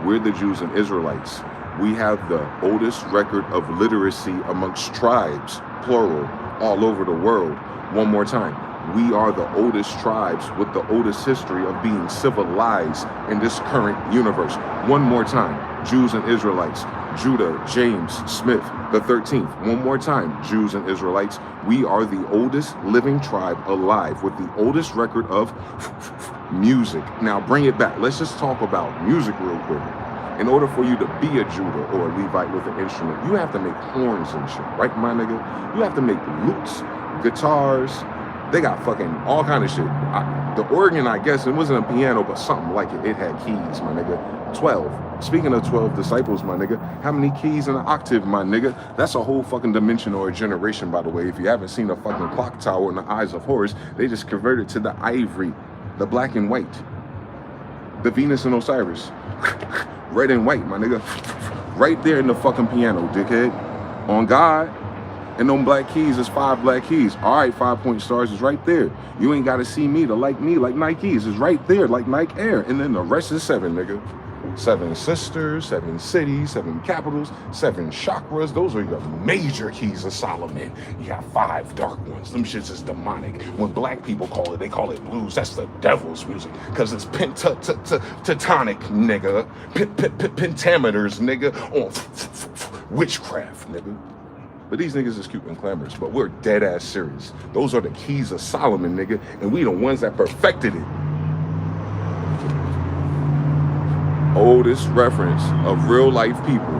we're the Jews and Israelites. We have the oldest record of literacy amongst tribes, plural, all over the world. One more time, we are the oldest tribes with the oldest history of being civilized in this current universe. One more time, Jews and Israelites. Judah, James, Smith, the 13th. One more time, Jews and Israelites. We are the oldest living tribe alive with the oldest record of music. Now bring it back. Let's just talk about music real quick. In order for you to be a Judah or a Levite with an instrument, you have to make horns and shit, right, my nigga? You have to make lutes, guitars. They got fucking all kind of shit. The organ, I guess, it wasn't a piano, but something like it. It had keys, my nigga. 12. Speaking of 12 disciples, my nigga, how many keys in an octave, my nigga? That's a whole fucking dimension or a generation, by the way. If you haven't seen a fucking clock tower in the eyes of Horus, they just converted to the ivory, the black and white, the Venus and Osiris, red and white, my nigga. Right there in the fucking piano, dickhead. On God. And them black keys is 5 black keys. All right, 5-point stars is right there. You ain't got to see me like Nikes. It's right there, like Nike Air. And then the rest is 7, nigga. 7 sisters, 7 cities, 7 capitals, 7 chakras. Those are your major keys of Solomon. You got 5 dark ones. Them shits is demonic. When black people call it, they call it blues. That's the devil's music. Because it's pentatonic, nigga. Pentameters, nigga. On witchcraft, nigga. But these niggas is cute and clamorous, but we're dead ass serious. Those are the keys of Solomon, nigga, and we the ones that perfected it. Oldest reference of real life people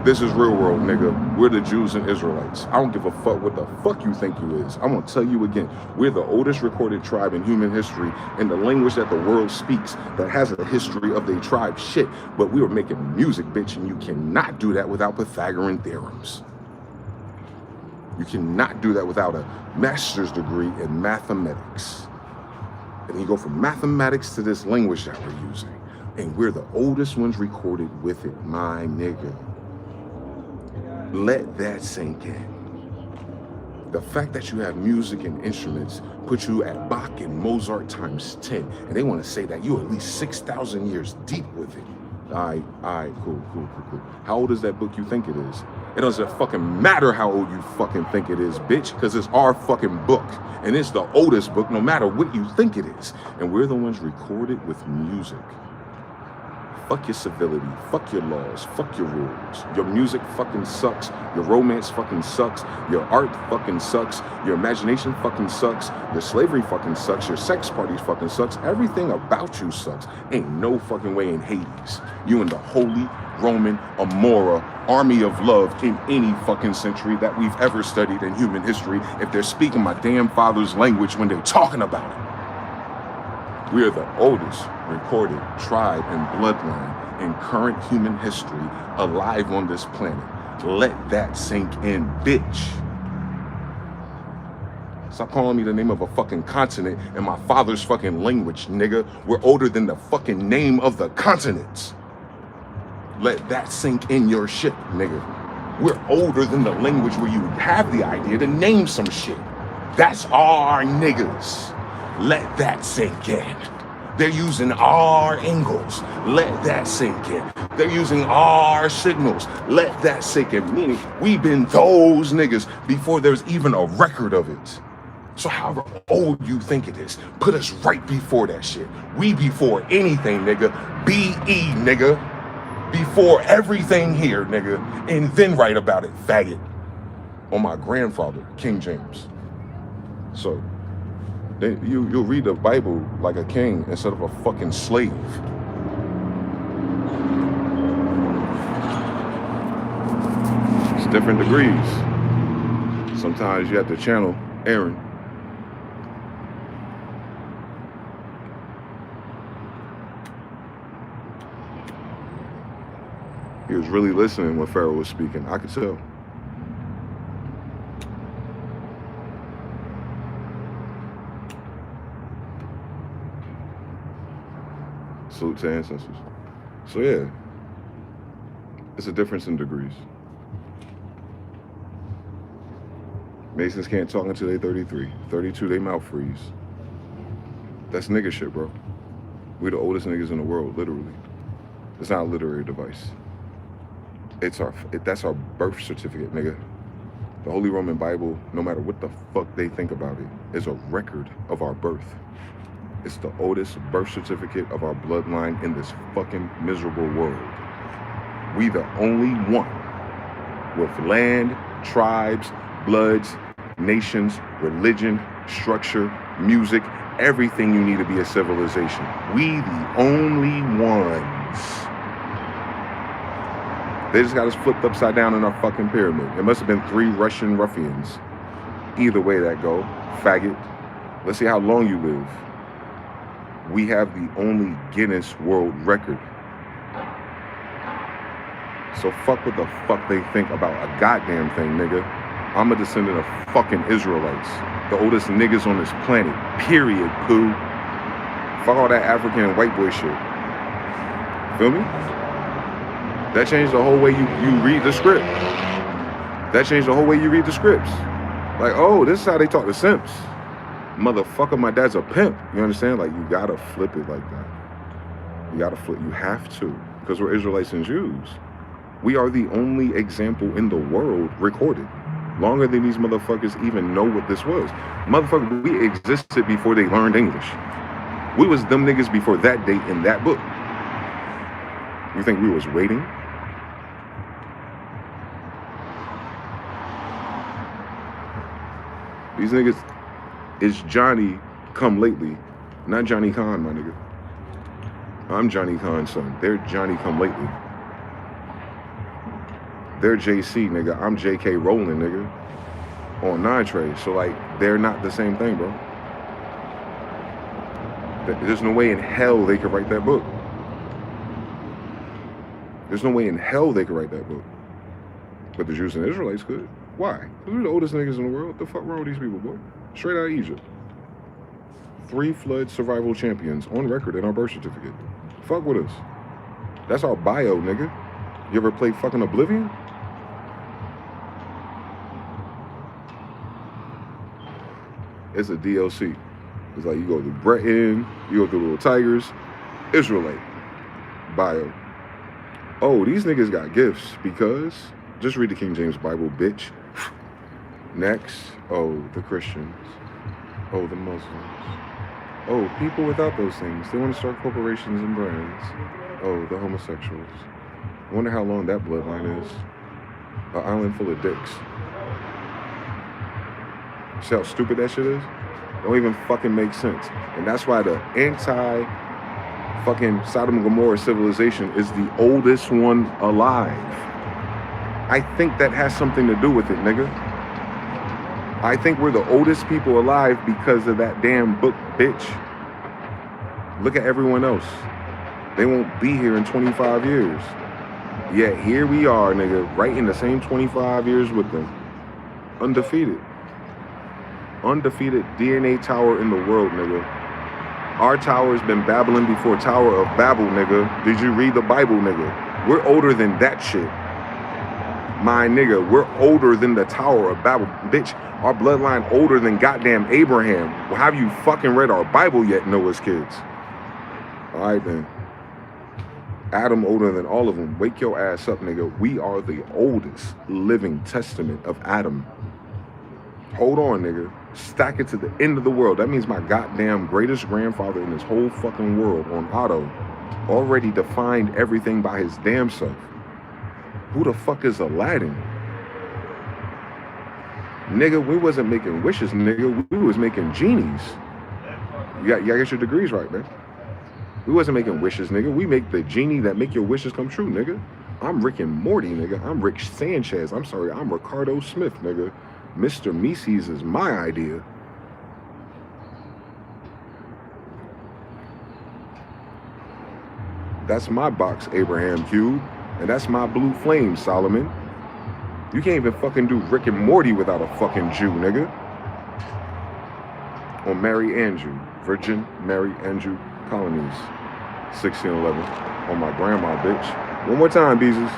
This is real world, nigga. We're the Jews and Israelites. I don't give a fuck what the fuck you think you is. I'm gonna tell you again. We're the oldest recorded tribe in human history in the language that the world speaks that has a history of their tribe shit. But we were making music, bitch, and you cannot do that without Pythagorean theorems. You cannot do that without a master's degree in mathematics. And you go from mathematics to this language that we're using. And we're the oldest ones recorded with it, my nigga. Let that sink in. The fact that you have music and instruments put you at Bach and Mozart times 10. And they want to say that you're at least 6,000 years deep with it. All right, cool. How old is that book you think it is? It doesn't fucking matter how old you fucking think it is, bitch, because it's our fucking book. And it's the oldest book, no matter what you think it is. And we're the ones recorded with music. Fuck your civility, fuck your laws, fuck your rules. Your music fucking sucks. Your romance fucking sucks. Your art fucking sucks. Your imagination fucking sucks. Your slavery fucking sucks. Your sex parties fucking sucks. Everything about you sucks. Ain't no fucking way in Hades. You in the Holy Roman Amora army of love in any fucking century that we've ever studied in human history if they're speaking my damn father's language when they're talking about it. We are the oldest recorded tribe and bloodline in current human history alive on this planet. Let that sink in, bitch. Stop calling me the name of a fucking continent in my father's fucking language, nigga. We're older than the fucking name of the continents. Let that sink in your shit, nigga. We're older than the language where you have the idea to name some shit. That's our niggas. Let that sink in. They're using our angles. Let that sink in. They're using our signals. Let that sink in. Meaning, we've been those niggas before there's even a record of it. So however old you think it is, put us right before that shit. We before anything, nigga. B-E, nigga. Before everything here, nigga. And then write about it, faggot. On my grandfather, King James. So, you'll read the Bible like a king instead of a fucking slave. It's different degrees. Sometimes you have to channel Aaron. He was really listening when Pharaoh was speaking. I could tell. Salute to ancestors. So yeah, it's a difference in degrees. Masons can't talk until they're 33. 32, they mouth freeze. That's nigga shit, bro. We the oldest niggas in the world, literally. It's not a literary device. That's our birth certificate, nigga. The Holy Roman Bible, no matter what the fuck they think about it, is a record of our birth. It's the oldest birth certificate of our bloodline in this fucking miserable world. We the only one with land, tribes, bloods, nations, religion, structure, music, everything you need to be a civilization. We the only ones. They just got us flipped upside down in our fucking pyramid. It must have been 3 Russian ruffians. Either way that go, faggot. Let's see how long you live. We have the only Guinness World Record. So fuck what the fuck they think about a goddamn thing, nigga. I'm a descendant of fucking Israelites. The oldest niggas on this planet. Period, poo. Fuck all that African white boy shit. Feel me? That changed the whole way you read the script. That changed the whole way you read the scripts. Like, oh, this is how they talk to simps. Motherfucker, my dad's a pimp. You understand? Like, you gotta flip it like that. You gotta flip. You have to. Because we're Israelites and Jews. We are the only example in the world recorded. Longer than these motherfuckers even know what this was. Motherfucker, we existed before they learned English. We was them niggas before that date in that book. You think we was waiting? These niggas is Johnny come lately, not Johnny Khan, my nigga. I'm Johnny Khan's son. They're Johnny come lately. They're JC, nigga. I'm JK Rowling, nigga. On 9 Trade. So, like, they're not the same thing, bro. There's no way in hell they could write that book. There's no way in hell they could write that book. But the Jews and Israelites could. Why? Because we're the oldest niggas in the world. What the fuck wrong with these people, boy? Straight out of Egypt. 3 flood survival champions on record in our birth certificate. Fuck with us. That's our bio, nigga. You ever played fucking Oblivion? It's a DLC. It's like you go through Breton, you go through Little Tigers, Israelite, bio. Oh, these niggas got gifts because, just read the King James Bible, bitch. Next, oh, the Christians. Oh, the Muslims. Oh, people without those things. They want to start corporations and brands. Oh, the homosexuals. I wonder how long that bloodline is. An island full of dicks. See how stupid that shit is? Don't even fucking make sense. And that's why the anti-fucking Sodom and Gomorrah civilization is the oldest one alive. I think that has something to do with it, nigga. I think we're the oldest people alive because of that damn book, bitch. Look at everyone else. They won't be here in 25 years. Yet here we are, nigga, right in the same 25 years with them. Undefeated. Undefeated DNA tower in the world, nigga. Our tower's been Babylon before Tower of Babel, nigga. Did you read the Bible, nigga? We're older than that shit. My nigga, we're older than the Tower of Babel. Bitch, our bloodline older than goddamn Abraham. Well, have you fucking read our Bible yet, Noah's kids? All right, then. Adam older than all of them. Wake your ass up, nigga. We are the oldest living testament of Adam. Hold on, nigga. Stack it to the end of the world. That means my goddamn greatest grandfather in this whole fucking world on auto already defined everything by his damn self. Who the fuck is Aladdin? Nigga, we wasn't making wishes, nigga. We was making genies. You gotta get your degrees right, man. We wasn't making wishes, nigga. We make the genie that make your wishes come true, nigga. I'm Rick and Morty, nigga. I'm Rick Sanchez. I'm sorry, I'm Ricardo Smith, nigga. Mr. Mises is my idea. That's my box, Abraham Cube. And that's my blue flame, Solomon. You can't even fucking do Rick and Morty without a fucking Jew, nigga. Or Mary Andrew, Virgin Mary Andrew Colonies, 1611. On my grandma, bitch. One more time, Beezus.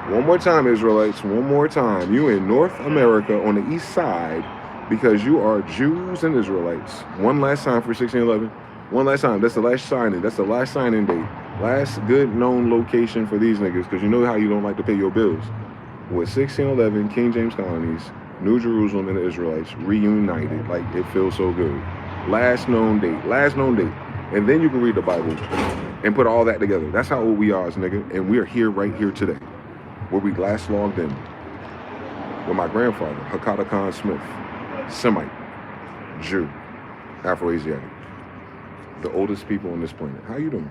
One more time, Israelites. One more time. You in North America on the east side because you are Jews and Israelites. One last time for 1611. One last time. That's the last signing. That's the last signing date. Last good known location for these niggas because you know how you don't like to pay your bills. With 1611, King James Colonies, New Jerusalem and the Israelites reunited. Like, it feels so good. Last known date. Last known date. And then you can read the Bible and put all that together. That's how old we are, nigga. And we are here right here today. Where we last logged in with my grandfather, Hakata Khan Smith, Semite, Jew, Afro-Asiatic, the oldest people on this planet. How you doing?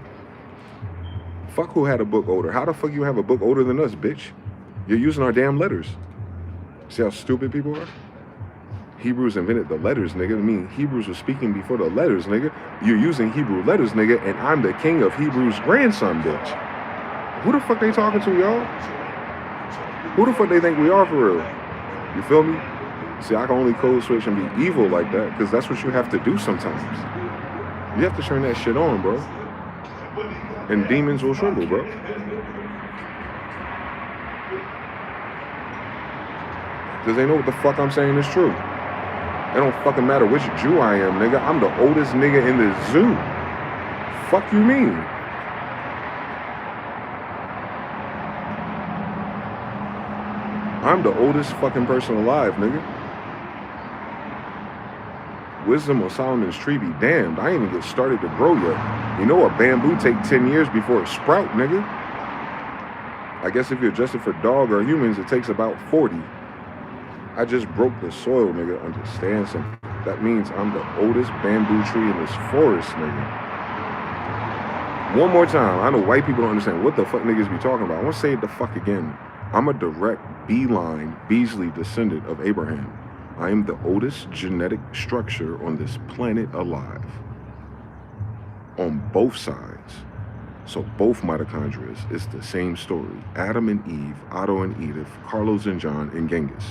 Fuck who had a book older. How the fuck you have a book older than us, bitch? You're using our damn letters. See how stupid people are? Hebrews invented the letters, nigga. I mean, Hebrews was speaking before the letters, nigga. You're using Hebrew letters, nigga, and I'm the king of Hebrew's grandson, bitch. Who the fuck they talking to, y'all? Who the fuck they think we are for real? You feel me? See, I can only code switch and be evil like that because that's what you have to do sometimes. You have to turn that shit on, bro. And demons will tremble, bro. Because they know what the fuck I'm saying is true. It don't fucking matter which Jew I am, nigga. I'm the oldest nigga in the zoo. Fuck you mean? I'm the oldest fucking person alive, nigga. Wisdom of Solomon's tree be damned. I ain't even get started to grow yet. You know a bamboo take 10 years before it sprout, nigga. I guess if you're adjusted for dog or humans, it takes about 40. I just broke the soil, nigga. Understand something. That means I'm the oldest bamboo tree in this forest, nigga. One more time. I know white people don't understand what the fuck niggas be talking about. I want to say it the fuck again. I'm a direct beeline Beasley descendant of Abraham. I am the oldest genetic structure on this planet alive. On both sides. So both mitochondria is the same story. Adam and Eve, Otto and Edith, Carlos and John, and Genghis.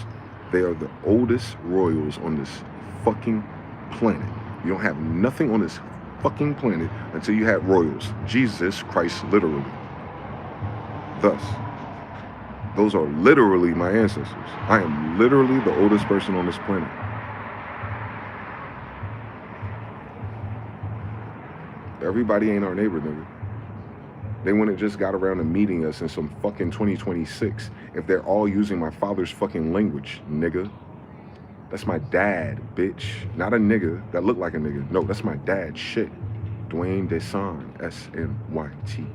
They are the oldest royals on this fucking planet. You don't have nothing on this fucking planet until you have royals. Jesus Christ, literally. Thus, those are literally my ancestors. I am literally the oldest person on this planet. Everybody ain't our neighbor, nigga. They wouldn't just got around to meeting us in some fucking 2026 if they're all using my father's fucking language, nigga. That's my dad, bitch. Not a nigga that look like a nigga. No, that's my dad, shit. Dwayne Desan, Smythel.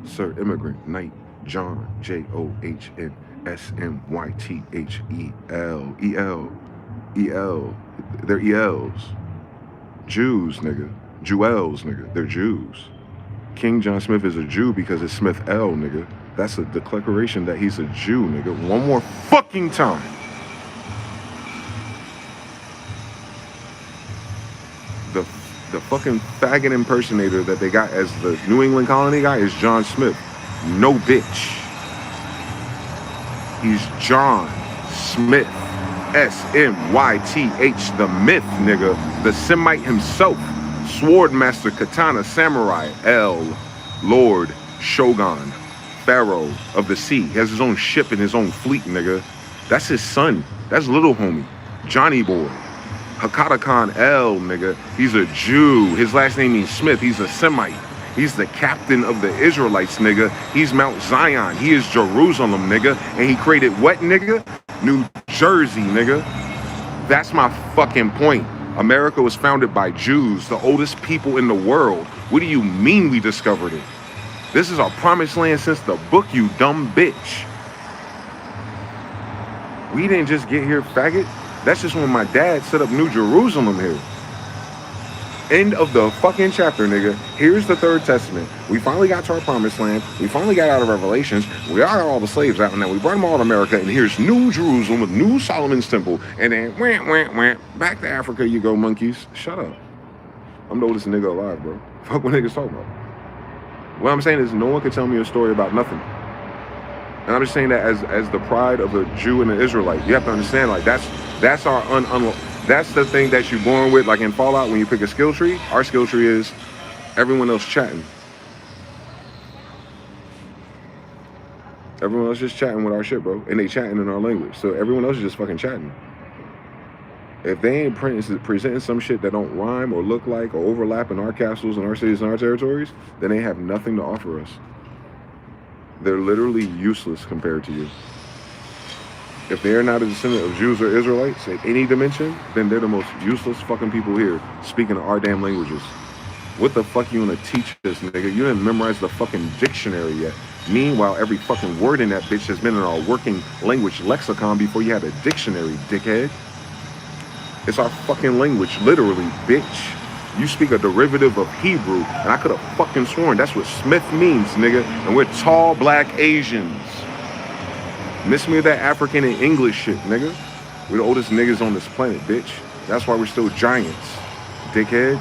Sir Immigrant Knight John, John, Smythel. E-L. They're ELs. Jews, nigga. Jewels, nigga. They're Jews. King John Smith is a Jew because it's Smyth-El, nigga. That's a declaration that he's a Jew, nigga. One more fucking time. The fucking faggot impersonator that they got as the New England colony guy is John Smith. No bitch. He's John Smith. S-M-Y-T-H, the myth, nigga. The Semite himself. Sword master, katana, samurai, El, Lord, Shogun, Pharaoh of the sea. He has his own ship and his own fleet, nigga. That's his son. That's little homie. Johnny boy. Hakata Khan El, nigga. He's a Jew. His last name means Smith. He's a Semite. He's the captain of the Israelites, nigga. He's Mount Zion. He is Jerusalem, nigga. And he created what, nigga? New Jersey, nigga. That's my fucking point. America was founded by Jews, the oldest people in the world. What do you mean we discovered it? This is our promised land since the book, you dumb bitch. We didn't just get here, faggot. That's just when my dad set up New Jerusalem here. End of the fucking chapter, nigga. Here's the Third Testament. We finally got to our promised land. We finally got out of Revelations. We got all the slaves out, and then we brought them all to America, and here's New Jerusalem with New Solomon's Temple. And then, back to Africa you go, monkeys. Shut up. I'm the oldest nigga alive, bro. Fuck what niggas talking about. What I'm saying is no one can tell me a story about nothing. And I'm just saying that as the pride of a Jew and an Israelite. You have to understand, like, that's our that's the thing that you're born with, like in Fallout, when you pick a skill tree. Our skill tree is everyone else chatting. Everyone else just chatting with our shit, bro. And they chatting in our language. So everyone else is just fucking chatting. If they ain't presenting some shit that don't rhyme or look like or overlap in our castles and our cities and our territories, then they have nothing to offer us. They're literally useless compared to you. If they're not a descendant of Jews or Israelites in any dimension, then they're the most useless fucking people here speaking our damn languages. What the fuck you wanna teach us, nigga? You didn't memorize the fucking dictionary yet. Meanwhile, every fucking word in that bitch has been in our working language lexicon before you had a dictionary, dickhead. It's our fucking language, literally, bitch. You speak a derivative of Hebrew, and I could have fucking sworn that's what Smith means, nigga. And we're tall, black Asians. Miss me with that African and English shit, nigga. We're the oldest niggas on this planet, bitch. That's why we're still giants, dickhead.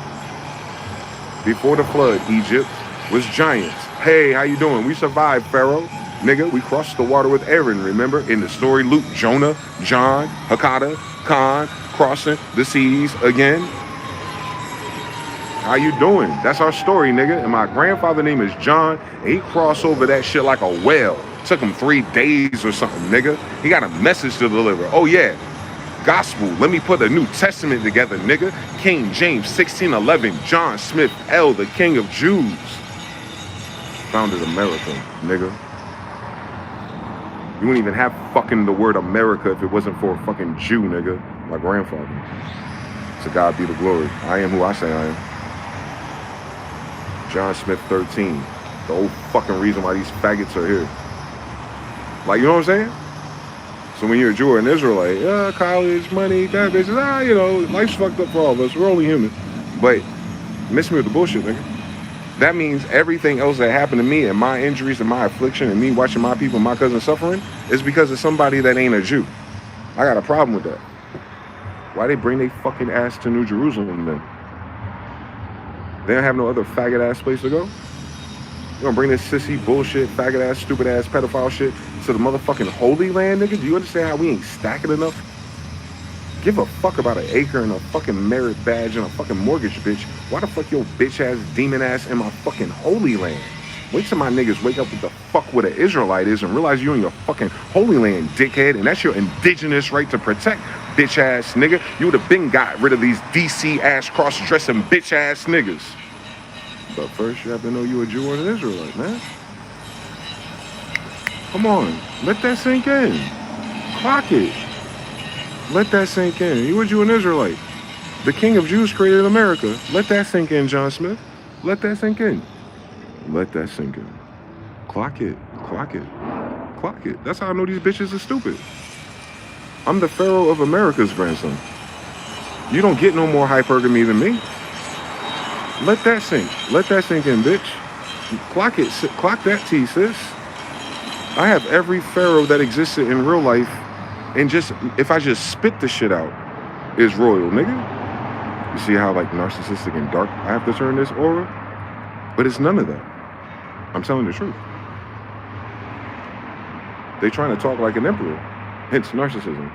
Before the flood, Egypt was giants. Hey, how you doing? We survived, Pharaoh. Nigga, we crossed the water with Aaron, remember? In the story, Luke, Jonah, John, Hakata, Khan, crossing the seas again. How you doing? That's our story, nigga. And my grandfather's name is John, and he crossed over that shit like a whale. Took him 3 days or something, nigga. He got a message to deliver. Oh, yeah. Gospel. Let me put a New Testament together, nigga. King James 1611. John Smyth-El, the King of Jews. Founded America, nigga. You wouldn't even have fucking the word America if it wasn't for a fucking Jew, nigga. My grandfather. To God be the glory. I am who I say I am. John Smith 13. The whole fucking reason why these faggots are here. Like, you know what I'm saying? So when you're a Jew or an Israelite, college, money, that bitch, you know, life's fucked up for all of us. We're only human. But miss me with the bullshit, nigga. that means everything else that happened to me and my injuries and my affliction and me watching my people, my cousins suffering is because of somebody that ain't a Jew. I got a problem with that. Why they bring they fucking ass to New Jerusalem then? They don't have no other faggot ass place to go? You gonna bring this sissy bullshit, faggot ass, stupid ass, pedophile shit to the motherfucking Holy Land, nigga? Do you understand how we ain't stacking enough? Give a fuck about an acre and a fucking merit badge and a fucking mortgage, bitch. Why the fuck your bitch ass, demon ass in my fucking Holy Land? Wait till my niggas wake up with the fuck what an Israelite is and realize you in your fucking Holy Land, dickhead, and that's your indigenous right to protect, bitch ass nigga. You would have been got rid of these DC ass cross-dressing bitch ass niggas. But first you have to know you a Jew or an Israelite, man. Come on, let that sink in. Clock it. Let that sink in. You a Jew and Israelite. The King of Jews created America. Let that sink in, John Smith. Let that sink in. Let that sink in. Clock it. Clock it. Clock it. That's how I know these bitches are stupid. I'm the Pharaoh of America's grandson. You don't get no more hypergamy than me. Let that sink. Let that sink in, bitch. Clock it. Clock that T, sis. I have every Pharaoh that existed in real life, and just if I just spit the shit out, is royal, nigga. You see how like narcissistic and dark I have to turn this aura? But it's none of that. I'm telling the truth. They trying to talk like an emperor. Hence narcissism.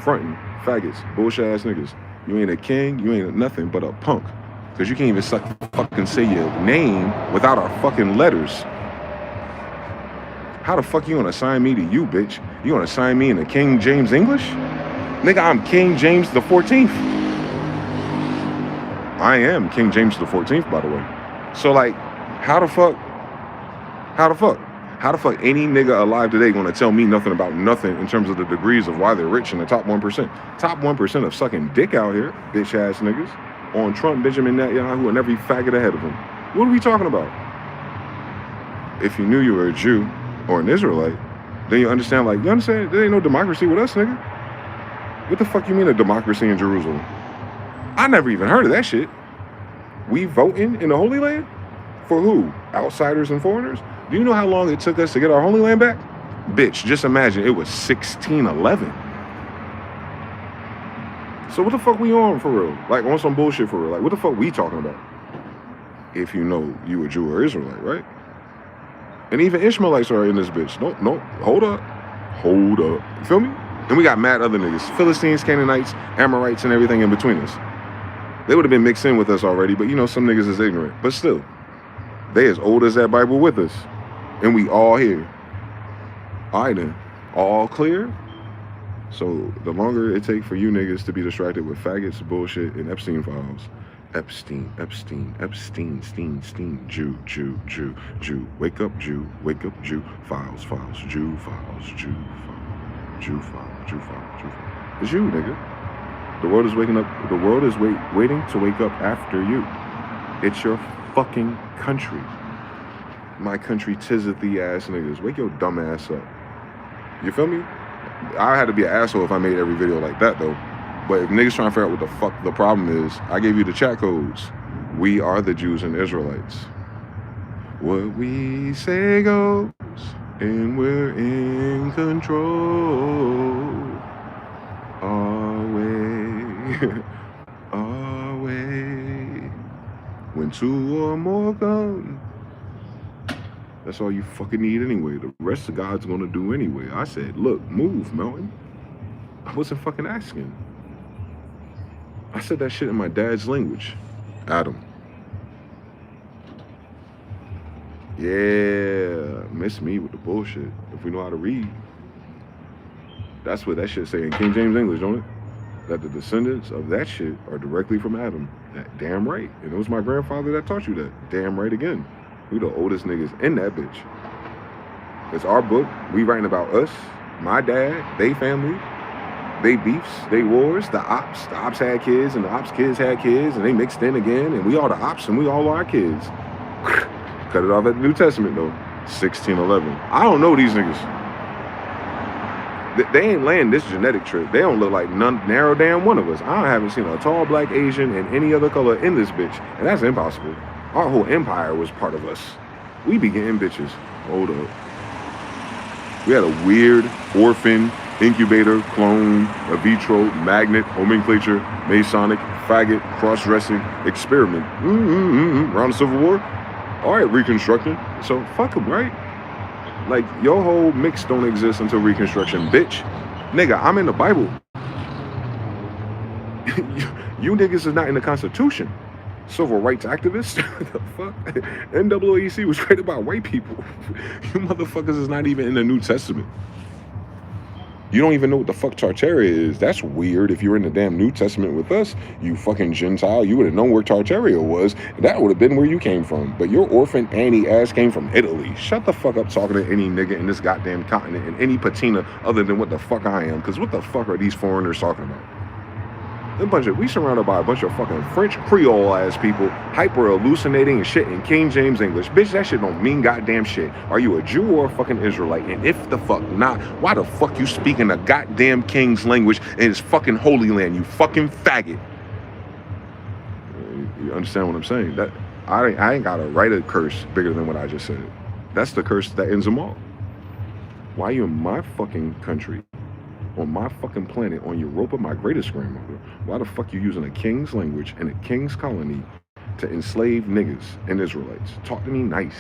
Fronting, faggots, bullshit ass niggas. You ain't a king, you ain't nothing but a punk. Cause you can't even fucking say your name without our fucking letters. How the fuck you gonna assign me to you, bitch? You gonna assign me in the King James English? Nigga, I'm King James the 14th. I am King James the 14th, by the way. So like, how the fuck any nigga alive today gonna tell me nothing about nothing in terms of the degrees of why they're rich in the top 1%? Top 1% of sucking dick out here, bitch ass niggas, on Trump, Benjamin Netanyahu, and every faggot ahead of him. What are we talking about? If you knew you were a Jew or an Israelite, then you understand, like, you understand, there ain't no democracy with us, nigga. What the fuck you mean a democracy in Jerusalem? I never even heard of that shit. We voting in the Holy Land? For who? Outsiders and foreigners? Do you know how long it took us to get our Holy Land back? Bitch, just imagine, it was 1611. So what the fuck we on for real? Like on some bullshit for real? Like what the fuck we talking about? If you know you a Jew or Israelite, right? And even Ishmaelites are in this bitch. No, hold up. You feel me? And we got mad other niggas. Philistines, Canaanites, Amorites, and everything in between us. They would have been mixed in with us already, but you know some niggas is ignorant. But still, they as old as that Bible with us. And we all here. All right then. All clear? So the longer it take for you niggas to be distracted with faggots, bullshit, and Epstein files. Epstein, Jew. Wake up, Jew. Files, Jew files. It's you, nigga. The world is waking up. The world is waiting to wake up after you. It's your fucking country. My country, 'tis of thee ass niggas. Wake your dumb ass up. You feel me? I had to be an asshole if I made every video like that though. But if niggas trying to figure out what the fuck the problem is, I gave you the chat codes. We are the Jews and Israelites. What we say goes, and we're in control. Our way. When two or more come, that's all you fucking need anyway. The rest of God's gonna do anyway. I said, look, move, Melton. I wasn't fucking asking. I said that shit in my dad's language. Adam. Yeah, miss me with the bullshit. If we know how to read. That's what that shit say in King James English, don't it? That the descendants of that shit are directly from Adam. That damn right. And it was my grandfather that taught you that. Damn right again. We the oldest niggas in that bitch. It's our book. We writing about us, my dad, they family, they beefs, they wars, the ops. The ops had kids and the ops kids had kids and they mixed in again and we all the ops and we all our kids. Cut it off at the New Testament though. 1611. I don't know these niggas. They ain't laying this genetic trick. They don't look like none narrow damn one of us. I haven't seen a tall black Asian and any other color in this bitch. And that's impossible. Our whole empire was part of us. We be getting bitches. Hold up. We had a weird orphan, incubator, clone, a vitro, magnet, nomenclature, Masonic, faggot, cross-dressing, experiment. Around the Civil War? All right, Reconstruction. So fuck them, right? Like, your whole mix don't exist until Reconstruction, bitch. Nigga, I'm in the Bible. You niggas is not in the Constitution. Civil rights activists? The fuck? NAACP was created by white people. You motherfuckers is not even in the New Testament. You don't even know what the fuck Tartaria is. That's weird. If you're in the damn New Testament with us, you fucking Gentile, you would have known where Tartaria was. That would have been where you came from. But your orphan Annie ass came from Italy. Shut the fuck up talking to any nigga in this goddamn continent and any patina other than what the fuck I am. Because what the fuck are these foreigners talking about? We surrounded by a bunch of fucking French Creole ass people, hyper hallucinating and shit in King James English. Bitch, that shit don't mean goddamn shit. Are you a Jew or a fucking Israelite? And if the fuck not, why the fuck you speaking a goddamn king's language in his fucking holy land, you fucking faggot? You understand what I'm saying? That I ain't gotta write a curse bigger than what I just said. That's the curse that ends them all. Why are you in my fucking country? On my fucking planet, on Europa, my greatest grandmother, why the fuck you using a king's language in a king's colony to enslave niggas and Israelites? Talk to me nice.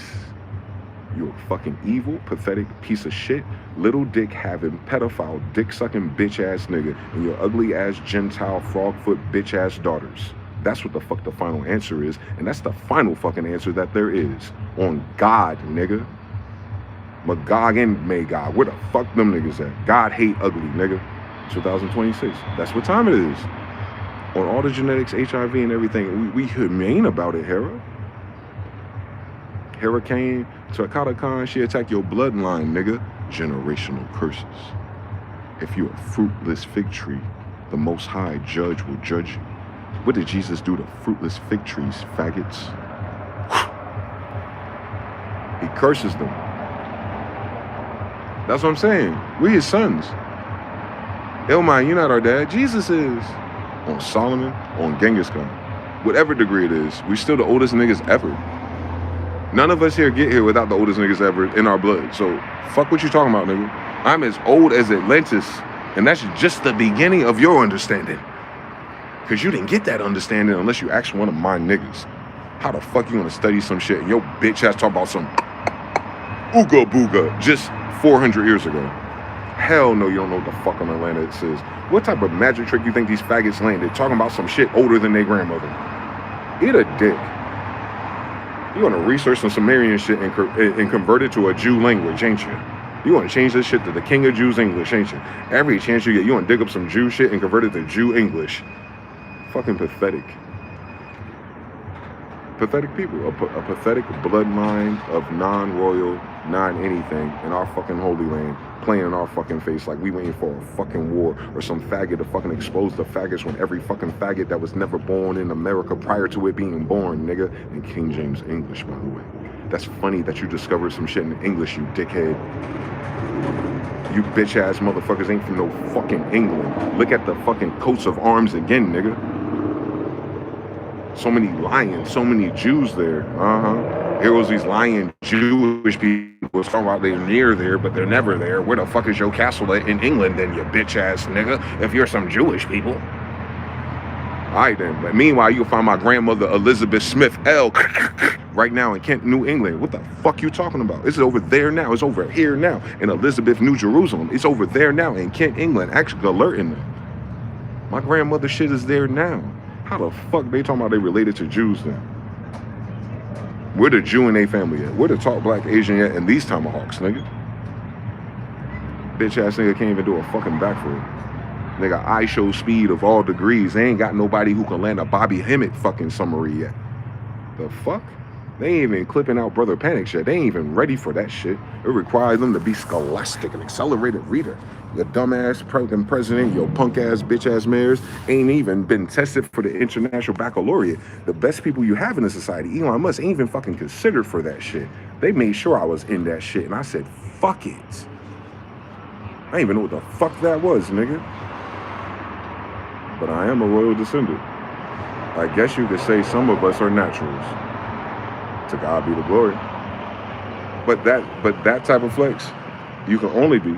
You a fucking evil, pathetic piece of shit, little dick having, pedophile, dick sucking bitch ass nigga and your ugly ass Gentile frog foot bitch ass daughters. That's what the fuck the final answer is, and that's the final fucking answer that there is. On God, nigga. Magog and Magog. Where the fuck them niggas at? God hate ugly, nigga. 2026. That's what time it is. On all the genetics, HIV and everything, we humane about it, Hera. Hurricane, Takata Khan, she attacked your bloodline, nigga. Generational curses. If you're a fruitless fig tree, the Most High Judge will judge you. What did Jesus do to fruitless fig trees, faggots? He curses them. That's what I'm saying. We his sons. Elmine, you're not our dad. Jesus is. On Solomon, on Genghis Khan. Whatever degree it is, we still the oldest niggas ever. None of us here get here without the oldest niggas ever in our blood. So, fuck what you talking about, nigga. I'm as old as Atlantis, and that's just the beginning of your understanding. Because you didn't get that understanding unless you asked one of my niggas. How the fuck you gonna study some shit and your bitch has to talk about some ooga booga just 400 years ago? Hell no, you don't know what the fuck on Atlanta it says. What type of magic trick you think these faggots landed talking about some shit older than their grandmother? Eat a dick. You want to research some Sumerian shit and convert it to a Jew language, ain't you? You want to change this shit to the King of Jews English, ain't you? Every chance you get, you want to dig up some Jew shit and convert it to Jew English. Fucking pathetic. Pathetic people. A pathetic bloodline of non-royal, non-anything in our fucking holy land, playing in our fucking face like we waiting for a fucking war or some faggot to fucking expose the faggots when every fucking faggot that was never born in America prior to it being born, nigga, in King James English, by the way. That's funny that you discovered some shit in English, you dickhead. You bitch ass motherfuckers ain't from no fucking England. Look at the fucking coats of arms again, nigga. So many lions, so many Jews there. Here was these lying Jewish people talking about they're near there, but they're never there. Where the fuck is your castle at in England then, you bitch ass nigga, if you're some Jewish people? Alright then, but meanwhile you'll find my grandmother Elizabeth Smyth-EL right now in Kent, New England. What the fuck you talking about? It's over there now. It's over here now in Elizabeth, New Jerusalem. It's over there now in Kent, England. Actually alerting them. My grandmother shit is there now. How the fuck they talking about they related to Jews then? Where the Jew in their family at? Where the talk black Asian at in these tomahawks, nigga? Bitch ass nigga can't even do a fucking backflip. Nigga, I show speed of all degrees. They ain't got nobody who can land a Bobby Hemmett fucking summary yet. The fuck? They ain't even clipping out Brother Panic yet. They ain't even ready for that shit. It requires them to be scholastic and accelerated reader. Your dumbass president, your punk ass bitch ass mayors ain't even been tested for the international baccalaureate. The best people you have in the society, Elon Musk, ain't even fucking considered for that shit. They made sure I was in that shit and I said, fuck it. I didn't even know what the fuck that was, nigga. But I am a royal descendant. I guess you could say some of us are naturals. To God be the glory. But that type of flex, you can only be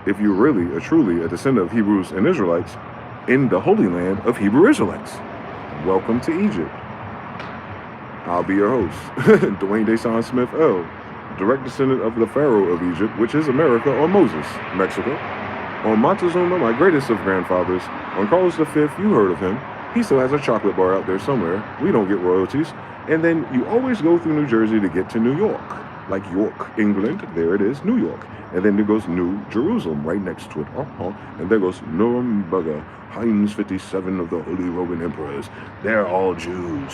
if you're really, truly a descendant of Hebrews and Israelites in the Holy Land of Hebrew Israelites. Welcome to Egypt. I'll be your host, Dwayne Deshaun Smyth-EL, direct descendant of the Pharaoh of Egypt, which is America, or Moses, Mexico. On Montezuma, my greatest of grandfathers. On Carlos V, you heard of him. He still has a chocolate bar out there somewhere. We don't get royalties. And then you always go through New Jersey to get to New York. Like York, England, there it is, New York. And then there goes New Jerusalem right next to it. And there goes Nuremberg, Heinz 57 of the Holy Roman Emperors. They're all Jews.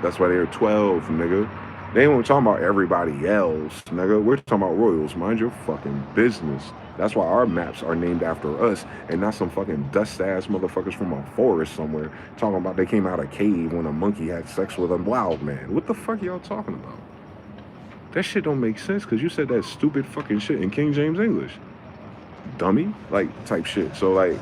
That's why they're 12, nigga. They ain't talking about everybody else, nigga. We're talking about royals. Mind your fucking business. That's why our maps are named after us and not some fucking dust-ass motherfuckers from a forest somewhere talking about they came out of a cave when a monkey had sex with a wild man. What the fuck y'all talking about? That shit don't make sense because you said that stupid fucking shit in King James English. Dummy? Like, type shit. So, like,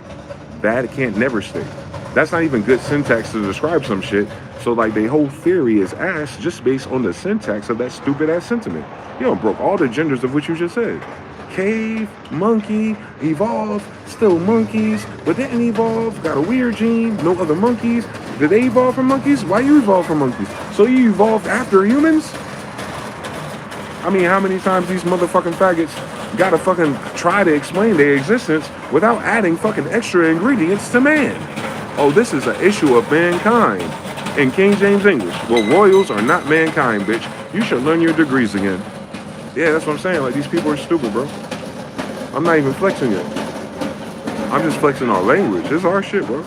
that can't never stay. That's not even good syntax to describe some shit. So, like, the whole theory is ass just based on the syntax of that stupid-ass sentiment. You done broke all the genders of what you just said. Cave, monkey, evolve, still monkeys, but didn't evolve, got a weird gene, no other monkeys. Did they evolve from monkeys? Why you evolve from monkeys? So you evolved after humans? I mean, how many times these motherfucking faggots gotta fucking try to explain their existence without adding fucking extra ingredients to man? Oh, this is an issue of mankind. In King James English, well, royals are not mankind, bitch. You should learn your degrees again. Yeah, that's what I'm saying. Like, these people are stupid, bro. I'm not even flexing yet. I'm just flexing our language. This is our shit, bro.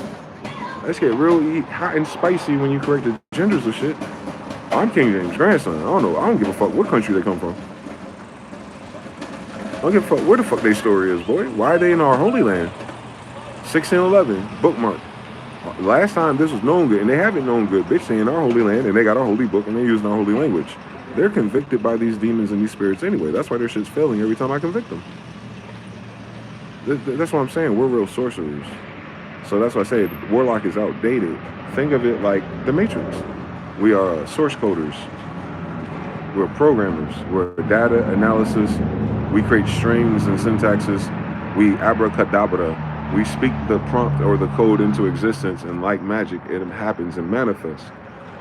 Let's get real hot and spicy when you correct the genders of shit. I'm King James' grandson. I don't know. I don't give a fuck what country they come from. I don't give a fuck where the fuck their story is, boy. Why are they in our holy land? 1611, bookmark. Last time this was known good, and they haven't known good, bitch. They in our holy land, and they got our holy book, and they using our holy language. They're convicted by these demons and these spirits anyway. That's why their shit's failing every time I convict them. That's what I'm saying. We're real sorcerers. So that's why I say Warlock is outdated. Think of it like the Matrix. We are source coders. We're programmers. We're data analysis. We create strings and syntaxes. We abracadabra. We speak the prompt or the code into existence, and like magic, it happens and manifests.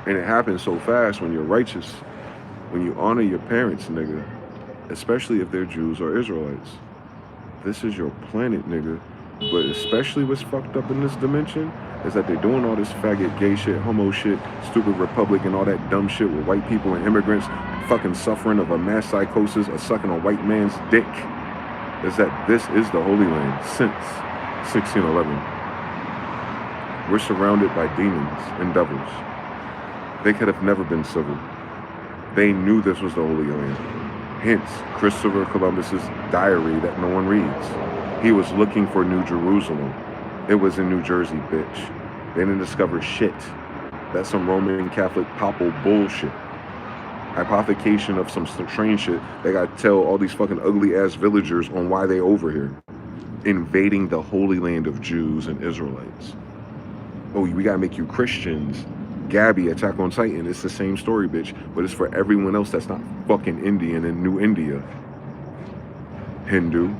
And it happens so fast when you're righteous, when you honor your parents, nigga, especially if they're Jews or Israelites. This is your planet, nigga. But especially what's fucked up in this dimension is that they're doing all this faggot, gay shit, homo shit, stupid republic, and all that dumb shit with white people and immigrants fucking suffering of a mass psychosis of sucking a white man's dick. Is that this is the Holy Land since 1611. We're surrounded by demons and devils. They could have never been civil. They knew this was the Holy Land. Hence, Christopher Columbus's diary that no one reads. He was looking for New Jerusalem. It was in New Jersey, bitch. They didn't discover shit. That's some Roman Catholic papal bullshit. Hypothecation of some strange shit. They gotta tell all these fucking ugly ass villagers on why they over here. Invading the Holy Land of Jews and Israelites. Oh, we gotta make you Christians. Gabby, Attack on Titan, it's the same story, bitch. But it's for everyone else that's not fucking Indian in New India. Hindu,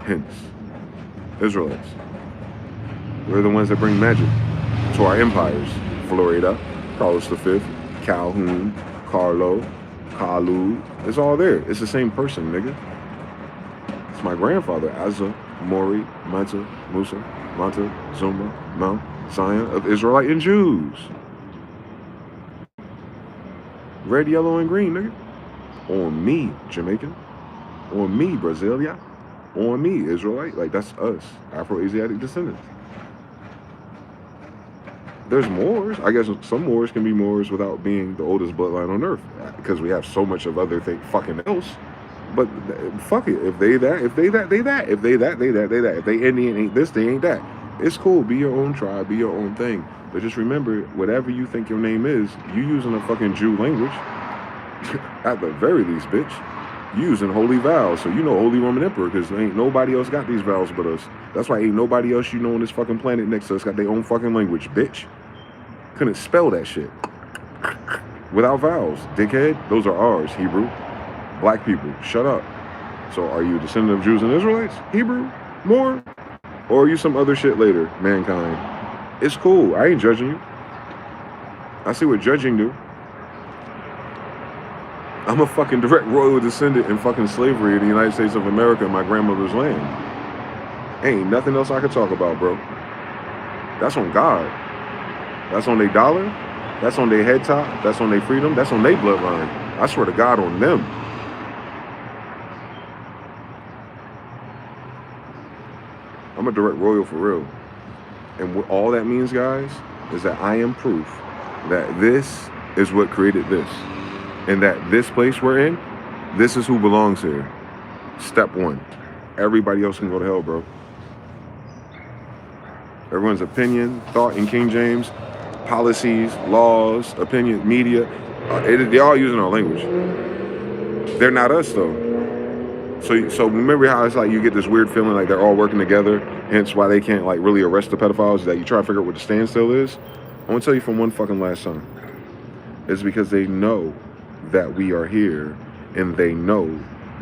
hence. Israelites. We're the ones that bring magic to our empires. Florida, Carlos V, Calhoun, Carlo, Kalu. It's all there. It's the same person, nigga. It's my grandfather, Asa, Mori, Mata, Musa, Mata, Zuma, Mount, Zion of Israelite and Jews. Red, yellow, and green, nigga. On me, Jamaican. On me, Brasilia. On me, Israelite. Like, that's us, Afro-Asiatic descendants. There's Moors. I guess some Moors can be Moors without being the oldest bloodline on earth because we have so much of other thing fucking else. But fuck it. If they that, if they that, they that. If they that, they that, they that. If they Indian ain't this, they ain't that. It's cool. Be your own tribe. Be your own thing. But just remember, whatever you think your name is, you using a fucking Jew language. At the very least, bitch. You using holy vowels. So you know Holy Roman Emperor because ain't nobody else got these vowels but us. That's why ain't nobody else you know on this fucking planet next to us got their own fucking language, bitch. Couldn't spell that shit. without vowels. Dickhead, those are ours, Hebrew. Black people, shut up. So are you a descendant of Jews and Israelites? Hebrew? More? Or are you some other shit later, mankind? It's cool, I ain't judging you. I see what judging do. I'm a fucking direct royal descendant in fucking slavery in the United States of America in my grandmother's land. Ain't nothing else I could talk about, bro. That's on God. That's on their dollar. That's on their head top. That's on their freedom. That's on their bloodline. I swear to God on them. I'm a direct royal for real. And what all that means, guys, is that I am proof that this is what created this. And that this place we're in, this is who belongs here. Step one. Everybody else can go to hell, bro. Everyone's opinion, thought in King James, policies, laws, opinion, media, they're all using our language. They're not us, though. So remember how it's like you get this weird feeling like they're all working together, hence why they can't like really arrest the pedophiles, that you try to figure out what the standstill is? I want to tell you from one fucking last time. It's because they know that we are here, and they know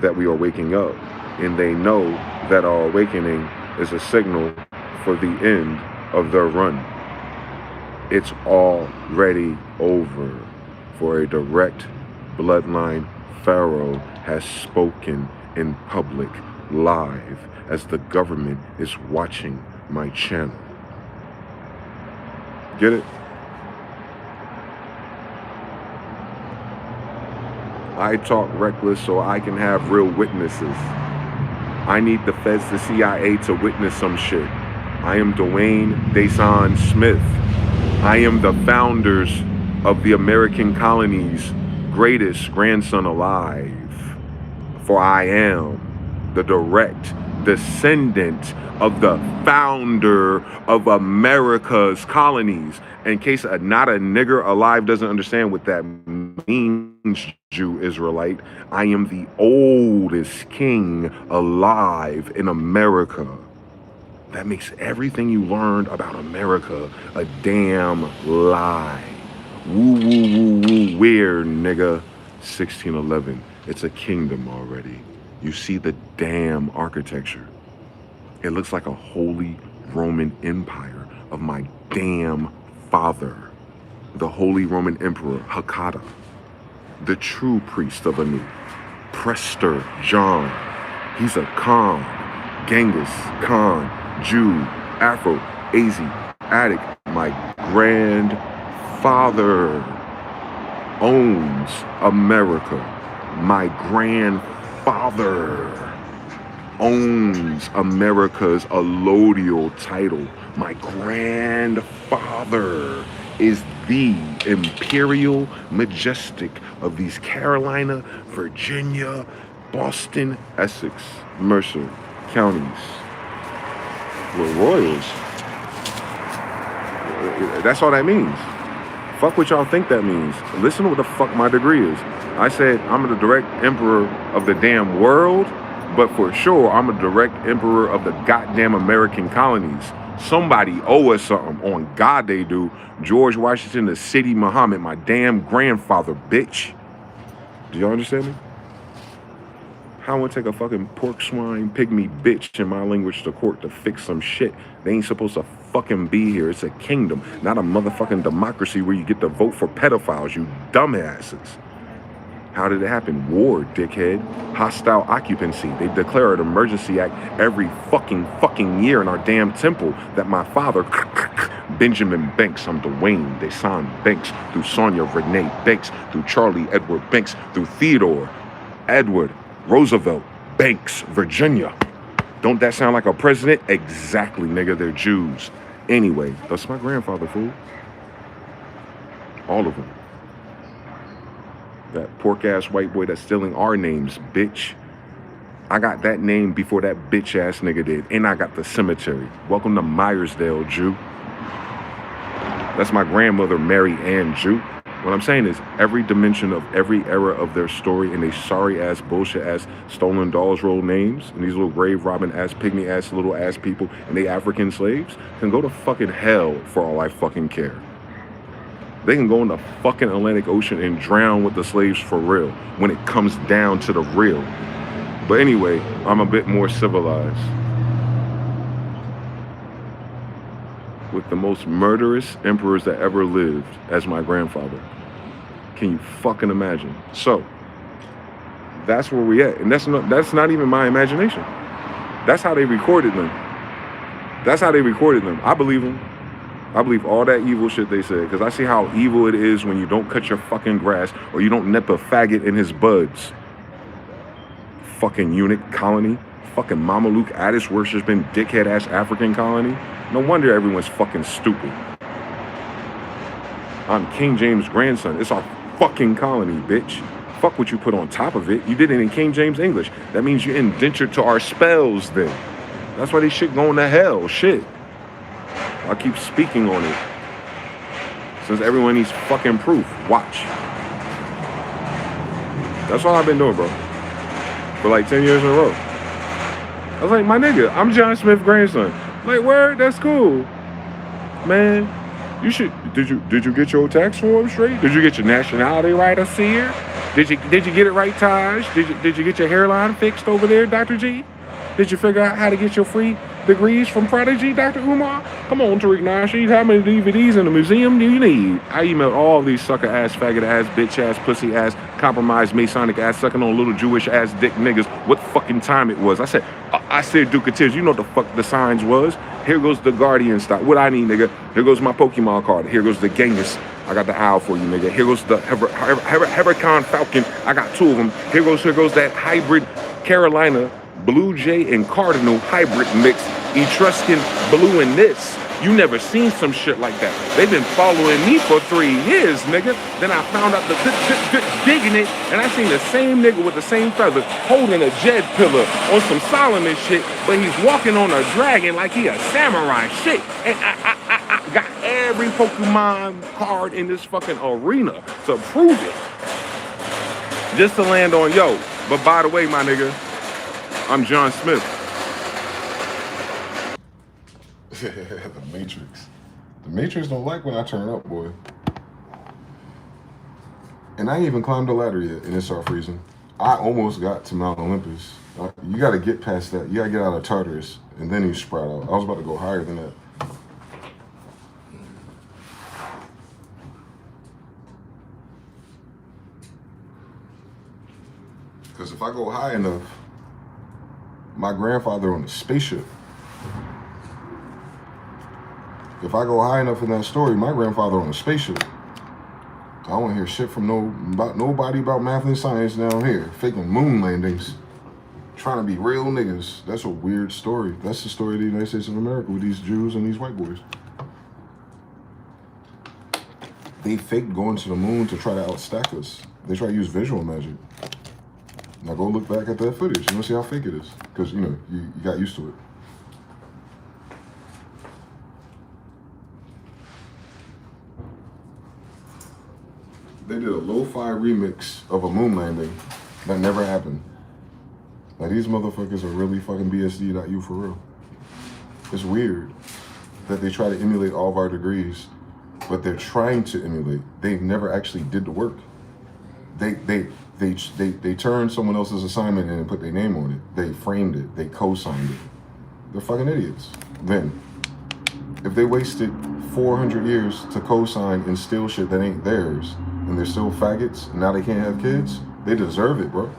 that we are waking up, and they know that our awakening is a signal for the end of their run. It's already over. For a direct bloodline pharaoh has spoken in public, live, as the government is watching my channel. Get it? I talk reckless so I can have real witnesses. I need the feds, the CIA to witness some shit. I am Dwayne Desan Smith. I am the founders of the American colony's greatest grandson alive. For I am the direct descendant of the founder of America's colonies. In case not a nigger alive doesn't understand what that means, Jew Israelite, I am the oldest king alive in America. That makes everything you learned about America a damn lie. Woo, woo, woo, woo, where, nigga? 1611. It's a kingdom already. You see the damn architecture. It looks like a Holy Roman Empire of my damn father, the Holy Roman Emperor Hakata, the true priest of Anu, Prester John. He's a Khan, Genghis Khan, Jew, Afro, Asiatic. My grandfather owns America. My grandfather owns America's allodial title. My grandfather is the imperial majestic of these Carolina, Virginia, Boston, Essex, Mercer counties. We're royals. That's all that means. Fuck what y'all think that means. Listen to what the fuck my degree is. I said I'm the direct emperor of the damn world, but for sure I'm a direct emperor of the goddamn American colonies. Somebody owe us something. On God they do. George Washington, the city Muhammad, my damn grandfather, bitch. Do y'all understand me? How I would take a fucking pork swine pygmy bitch in my language to court to fix some shit? They ain't supposed to fucking be here. It's a kingdom, not a motherfucking democracy where you get to vote for pedophiles, you dumbasses. How did it happen? War, dickhead. Hostile occupancy. They declare an emergency act every fucking year in our damn temple that my father, Benjamin Banks, I'm Dwayne Desan Banks, through Sonia Renee Banks, through Charlie Edward Banks, through Theodore Edward Roosevelt Banks, Virginia. Don't that sound like a president? Exactly, nigga. They're Jews. Anyway, that's my grandfather, fool. All of them. That pork-ass white boy that's stealing our names, bitch. I got that name before that bitch-ass nigga did. And I got the cemetery. Welcome to Myersdale, Jew. That's my grandmother, Mary Ann Jew. What I'm saying is every dimension of every era of their story and they sorry-ass, bullshit-ass, stolen dolls roll names and these little grave robbing-ass, pygmy-ass, little-ass people and they African slaves can go to fucking hell for all I fucking care. They can go in the fucking Atlantic Ocean and drown with the slaves for real when it comes down to the real. But anyway, I'm a bit more civilized. With the most murderous emperors that ever lived as my grandfather. Can you fucking imagine? So, that's where we at. And that's not even my imagination. That's how they recorded them. That's how they recorded them. I believe them. I believe all that evil shit they said, because I see how evil it is when you don't cut your fucking grass or you don't nip a faggot in his buds. Fucking eunuch colony. Fucking Mameluke Addis worshiping dickhead ass African colony. No wonder everyone's fucking stupid. I'm King James' grandson. It's our fucking colony, bitch. Fuck what you put on top of it. You did it in King James English. That means you're indentured to our spells then. That's why they shit going to hell. Shit. I'll keep speaking on it. Since everyone needs fucking proof. Watch. That's all I've been doing, bro. For like 10 years in a row. I was like, my nigga, I'm John Smith's grandson. Like, word, that's cool. Man, you should, did you get your tax form straight? Did you get your nationality right, Asir? Did you get it right, Taj? Did you get your hairline fixed over there, Dr. G? Did you figure out how to get your free degrees from Prodigy, Dr. Umar? Come on, Tariq Nasheed, how many DVDs in the museum do you need? I emailed all these sucker ass, faggot ass, bitch ass, pussy ass, compromised Masonic ass, sucking on little Jewish ass dick niggas what fucking time it was. I said Duke of Tears, you know what the fuck the signs was. Here goes the Guardian stock. What I need, nigga. Here goes my Pokemon card. Here goes the Genghis. I got the owl for you, nigga. Here goes the Hevercon Falcon. I got 2 of them. Here goes that hybrid Carolina Blue Jay and Cardinal hybrid mix. Etruscan blue and this. You never seen some shit like that. They've been following me for 3 years, nigga. Then I found out the digging it, and I seen the same nigga with the same feather holding a Jed pillar on some Solomon shit, but he's walking on a dragon like he a samurai shit. And I got every Pokemon card in this fucking arena to prove it. Just to land on yo. But by the way, my nigga, I'm John Smith. The Matrix. The Matrix don't like when I turn up, boy. And I ain't even climbed the ladder yet, and it's our freezing. I almost got to Mount Olympus. You gotta get past that. You gotta get out of Tartarus, and then you sprout out. I was about to go higher than that. Because if I go high enough, my grandfather on a spaceship. If I go high enough in that story, my grandfather on a spaceship. I don't want to hear shit from nobody about math and science down here. Faking moon landings. Trying to be real niggas. That's a weird story. That's the story of the United States of America with these Jews and these white boys. They faked going to the moon to try to outstack us. They try to use visual magic. Now go look back at that footage. You want to see how fake it is. Because, you know, you got used to it. They did a lo-fi remix of a moon landing that never happened. Now these motherfuckers are really fucking BSD.U for real. It's weird that they try to emulate all of our degrees, but they're trying to emulate. They never actually did the work. They turned someone else's assignment in and put their name on it. They framed it. They co-signed it. They're fucking idiots. Then, if they wasted 400 years to co-sign and steal shit that ain't theirs, and they're still faggots, and now they can't have kids, they deserve it, bro.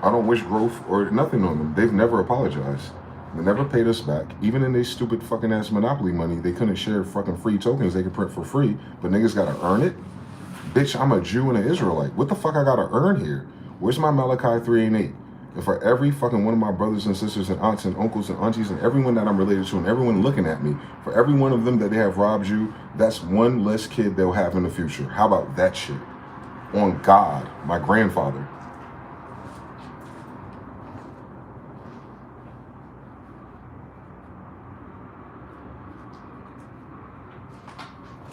I don't wish growth or nothing on them. They've never apologized. They never paid us back. Even in their stupid fucking ass Monopoly money, they couldn't share fucking free tokens they could print for free, but niggas gotta earn it? Bitch, I'm a Jew and an Israelite. What the fuck I gotta earn here? Where's my Malachi 3 and 8? And for every fucking one of my brothers and sisters and aunts and uncles and aunties and everyone that I'm related to and everyone looking at me, for every one of them that they have robbed you, that's one less kid they'll have in the future. How about that shit? On God, my grandfather.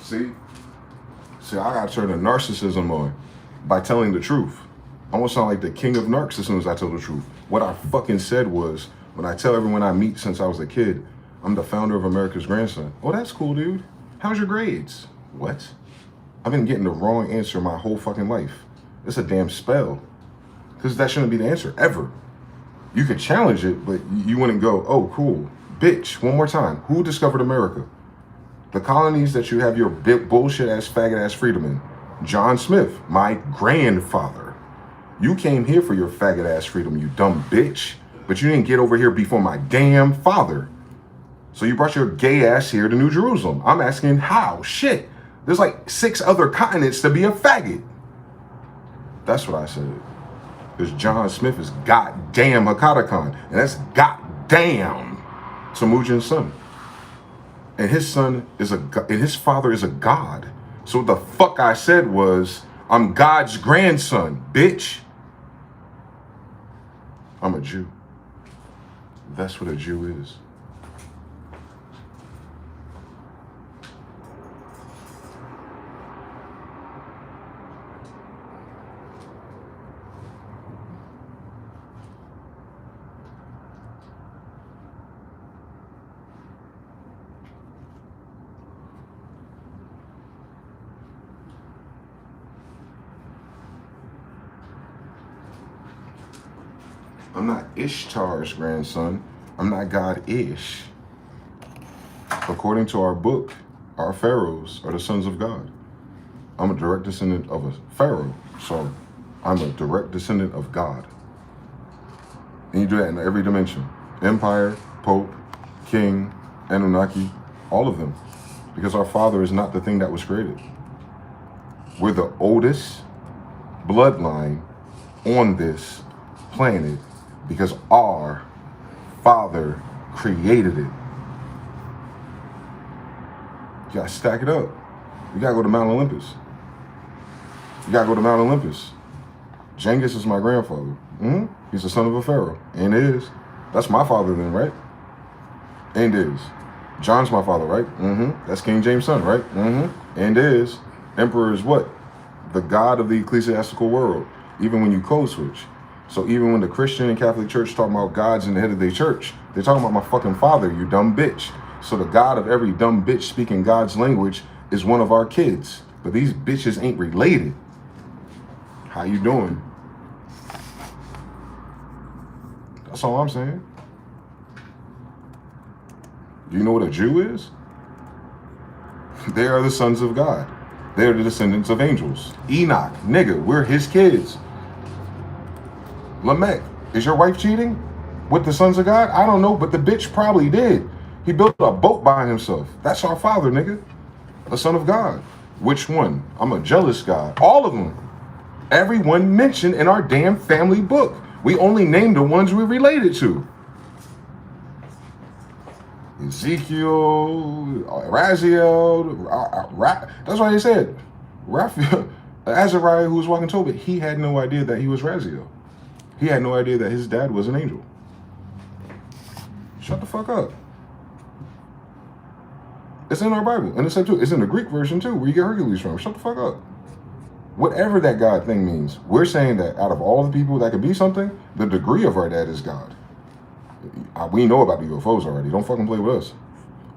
See, I gotta turn the narcissism on by telling the truth. I won't sound like the king of narcs as soon as I tell the truth. What I fucking said was, when I tell everyone I meet since I was a kid, I'm the founder of America's grandson. Oh, that's cool, dude. How's your grades? What? I've been getting the wrong answer my whole fucking life. It's a damn spell. Because that shouldn't be the answer, ever. You could challenge it, but you wouldn't go, oh, cool. Bitch, one more time. Who discovered America? The colonies that you have your bullshit-ass, faggot-ass freedom in. John Smith, my grandfather. You came here for your faggot-ass freedom, you dumb bitch. But you didn't get over here before my damn father. So you brought your gay ass here to New Jerusalem. I'm asking how? Shit. There's like 6 other continents to be a faggot. That's what I said. Because John Smith is goddamn Hakata Khan. And that's goddamn Temujin's son. And his son is and his father is a god. So what the fuck I said was, I'm God's grandson, bitch. I'm a Jew. That's what a Jew is. I'm not Ishtar's grandson. I'm not God-ish. According to our book, our pharaohs are the sons of God. I'm a direct descendant of a pharaoh, so I'm a direct descendant of God. And you do that in every dimension. Empire, Pope, King, Anunnaki, all of them. Because our father is not the thing that was created. We're the oldest bloodline on this planet because our father created it. You gotta stack it up. You gotta go to Mount Olympus. You gotta go to Mount Olympus. Genghis is my grandfather. He's the son of a pharaoh. And is. That's my father then, right? And is. John's my father, right? That's King James' son, right? And is. Emperor is what? The god of the ecclesiastical world. Even when you code switch. So even when the Christian and Catholic Church talk about God's in the head of their church, they're talking about my fucking father, you dumb bitch. So the God of every dumb bitch speaking God's language is one of our kids. But these bitches ain't related. How you doing? That's all I'm saying. Do you know what a Jew is? They are the sons of God. They are the descendants of angels. Enoch, nigga, we're his kids. Lamech, is your wife cheating with the sons of God? I don't know, but the bitch probably did. He built a boat by himself. That's our father, nigga. The son of God. Which one? I'm a jealous God. All of them. Everyone mentioned in our damn family book. We only named the ones we related to. Ezekiel, Raziel, that's why he said. Raphael, Azariah, who was walking Tobit, he had no idea that he was Raziel. He had no idea that his dad was an angel. Shut the fuck up. It's in our Bible. And it's in the Greek version too, where you get Hercules from. Shut the fuck up. Whatever that God thing means, we're saying that out of all the people that could be something, the degree of our dad is God. We know about the UFOs already. Don't fucking play with us.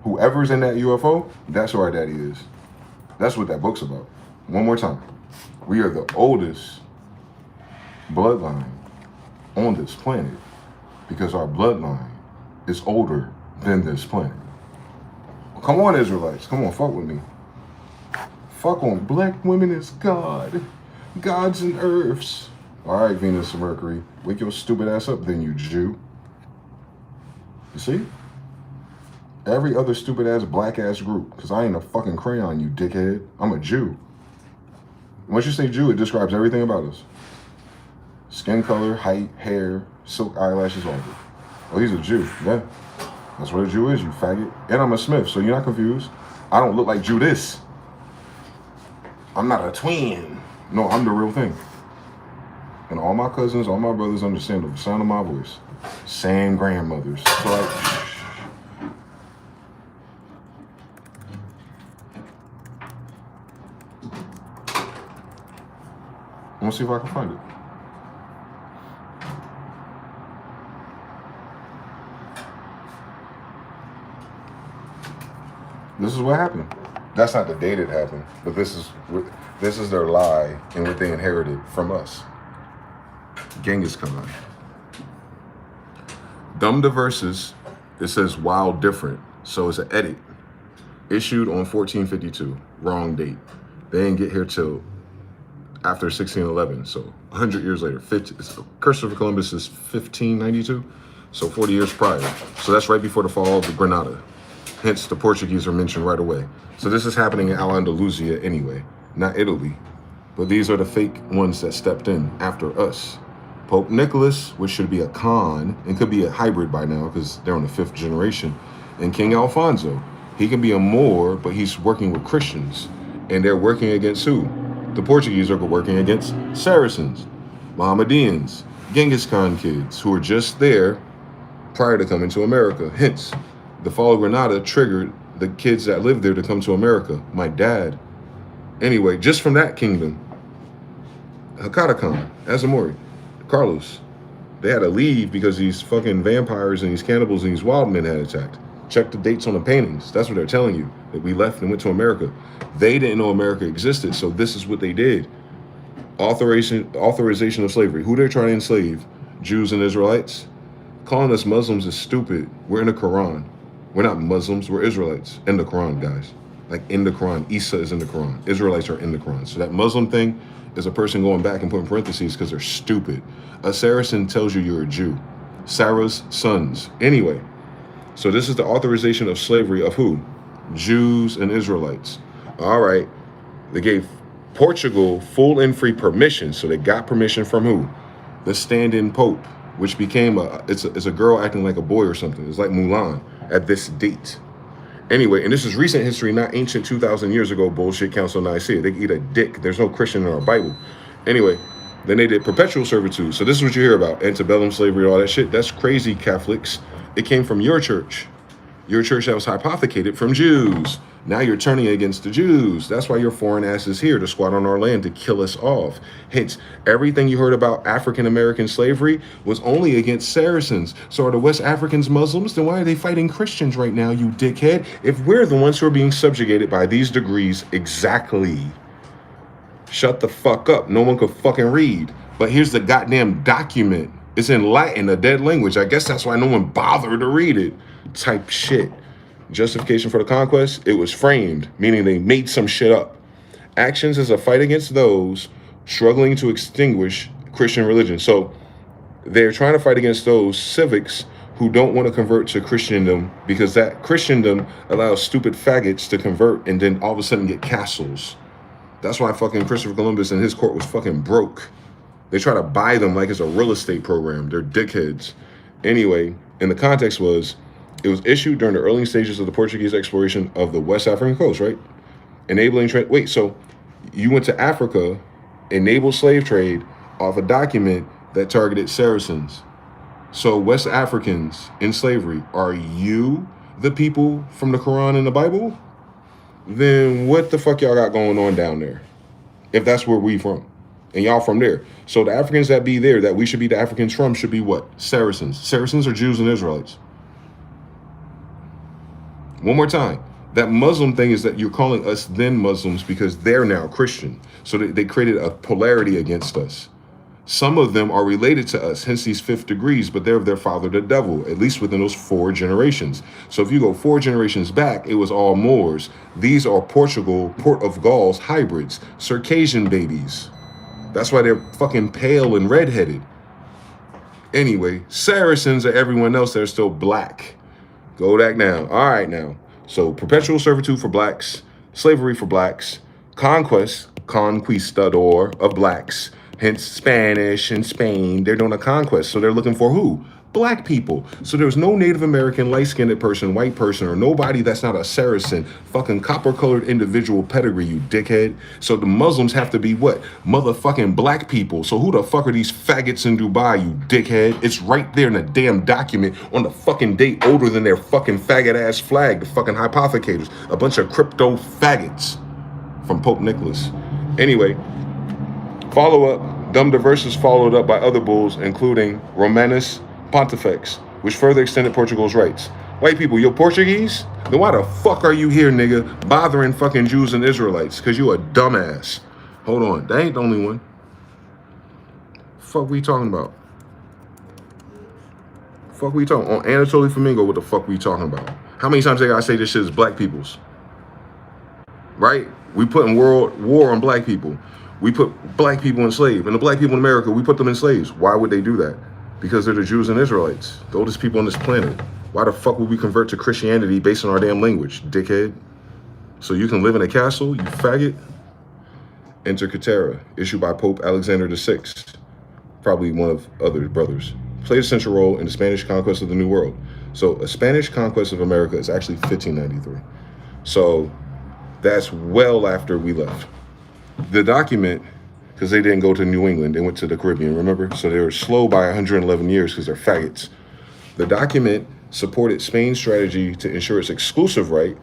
Whoever's in that UFO, that's who our daddy is. That's what that book's about. One more time. We are the oldest bloodline on this planet because our bloodline is older than this planet. Come on, Israelites. Come on, fuck with me. Fuck on. Black women is God. Gods and earths. All right, Venus and Mercury. Wake your stupid ass up then, you Jew. You see? Every other stupid ass black ass group. Because I ain't a fucking crayon, you dickhead. I'm a Jew. Once you say Jew, it describes everything about us. Skin color, height, hair, silk eyelashes, all of it. Oh, he's a Jew. Yeah. That's what a Jew is, you faggot. And I'm a Smith, so you're not confused. I don't look like Judas. I'm not a twin. No, I'm the real thing. And all my cousins, all my brothers understand the sound of my voice. Same grandmothers. So I want to see if I can find it. This is what happened. That's not the date it happened, but this is their lie and what they inherited from us. Genghis Khan. Dumb the verses, it says while different, so it's an edit. Issued on 1452, wrong date. They didn't get here till after 1611, so 100 years later. Christopher Columbus is 1592, so 40 years prior. So that's right before the fall of Granada. Hence, the Portuguese are mentioned right away. So this is happening in Al-Andalusia anyway, not Italy. But these are the fake ones that stepped in after us. Pope Nicholas, which should be a Khan, and could be a hybrid by now because they're on the 5th generation, and King Alfonso. He can be a Moor, but he's working with Christians. And they're working against who? The Portuguese are working against Saracens, Mohammedans, Genghis Khan kids who were just there prior to coming to America. Hence, the fall of Granada triggered the kids that lived there to come to America. My dad. Anyway, just from that kingdom, Hakata Khan, Azamori, Carlos, they had to leave because these fucking vampires and these cannibals and these wild men had attacked. Check the dates on the paintings. That's what they're telling you, that we left and went to America. They didn't know America existed, so this is what they did. Authorization of slavery. Who they're trying to enslave? Jews and Israelites? Calling us Muslims is stupid. We're in the Quran. We're not Muslims, we're Israelites. In the Quran, guys. Like in the Quran. Isa is in the Quran. Israelites are in the Quran. So that Muslim thing is a person going back and putting parentheses because they're stupid. A Saracen tells you you're a Jew. Sarah's sons. Anyway. So this is the authorization of slavery of who? Jews and Israelites. All right. They gave Portugal full and free permission. So they got permission from who? The stand-in Pope, which became it's a girl acting like a boy or something. It's like Mulan at this date. Anyway, and this is recent history, not ancient 2,000 years ago bullshit Council of Nicaea. They can eat a dick. There's no Christian in our Bible. Anyway, then they did perpetual servitude. So this is what you hear about. Antebellum slavery, all that shit. That's crazy, Catholics. It came from your church that was hypothecated from Jews. Now you're turning against the Jews. That's why your foreign ass is here to squat on our land to kill us off. Hence, everything you heard about African-American slavery was only against Saracens. So are the West Africans Muslims? Then why are they fighting Christians right now, you dickhead? If we're the ones who are being subjugated by these degrees exactly. Shut the fuck up. No one could fucking read. But here's the goddamn document. It's in Latin, a dead language. I guess that's why no one bothered to read it. Type shit. Justification for the conquest, it was framed, meaning they made some shit up. Actions is a fight against those struggling to extinguish Christian religion. So they're trying to fight against those civics who don't want to convert to Christendom because that Christendom allows stupid faggots to convert and then all of a sudden get castles. That's why fucking Christopher Columbus and his court was fucking broke. They try to buy them like it's a real estate program. They're dickheads. Anyway, and the context was, it was issued during the early stages of the Portuguese exploration of the West African coast, right? Enabling trade. Wait, so you went to Africa, enabled slave trade off a document that targeted Saracens. So West Africans in slavery, are you the people from the Quran and the Bible? Then what the fuck y'all got going on down there? If that's where we from. And y'all from there. So the Africans that be there, that we should be the Africans from, should be what? Saracens. Saracens are Jews and Israelites. One more time. That Muslim thing is that you're calling us then Muslims because they're now Christian. So they created a polarity against us. Some of them are related to us, hence these 5th degrees, but they're of their father, the devil, at least within those 4 generations. So if you go 4 generations back, it was all Moors. These are Portugal, Port of Gauls hybrids, Circassian babies. That's why they're fucking pale and redheaded. Anyway, Saracens are everyone else that are still black. Go back now. All right now. So perpetual servitude for blacks, slavery for blacks, conquistador of blacks, hence Spanish and Spain. They're doing a conquest. So they're looking for who? Black people. So there's no Native American, light-skinned person, white person, or nobody that's not a Saracen, fucking copper-colored individual pedigree, you dickhead. So the Muslims have to be what? Motherfucking black people. So who the fuck are these faggots in Dubai, you dickhead? It's right there in the damn document on the fucking date older than their fucking faggot-ass flag, the fucking hypothecators. A bunch of crypto faggots from Pope Nicholas. Anyway, follow-up, Dumb Diverse followed up by other bulls, including Romanus Pontifex, which further extended Portugal's rights. White people, you're Portuguese? Then why the fuck are you here, nigga, bothering fucking Jews and Israelites? Because you a dumbass. Hold on, that ain't the only one. Fuck we talking about? Fuck we talking on Anatoly Flamingo? What the fuck we talking about? How many times they gotta say this shit is black people's? Right? We putting world war on black people. We put black people enslaved, and the black people in America, we put them in slaves. Why would they do that? Because they're the Jews and Israelites, the oldest people on this planet. Why the fuck would we convert to Christianity based on our damn language, dickhead? So you can live in a castle, you faggot? Enter Katera, issued by Pope Alexander VI, probably one of other brothers. Played a central role in the Spanish conquest of the New World. So a Spanish conquest of America is actually 1593. So that's well after we left. The document, because they didn't go to New England, they went to the Caribbean, remember? So they were slow by 111 years because they're faggots. The document supported Spain's strategy to ensure its exclusive right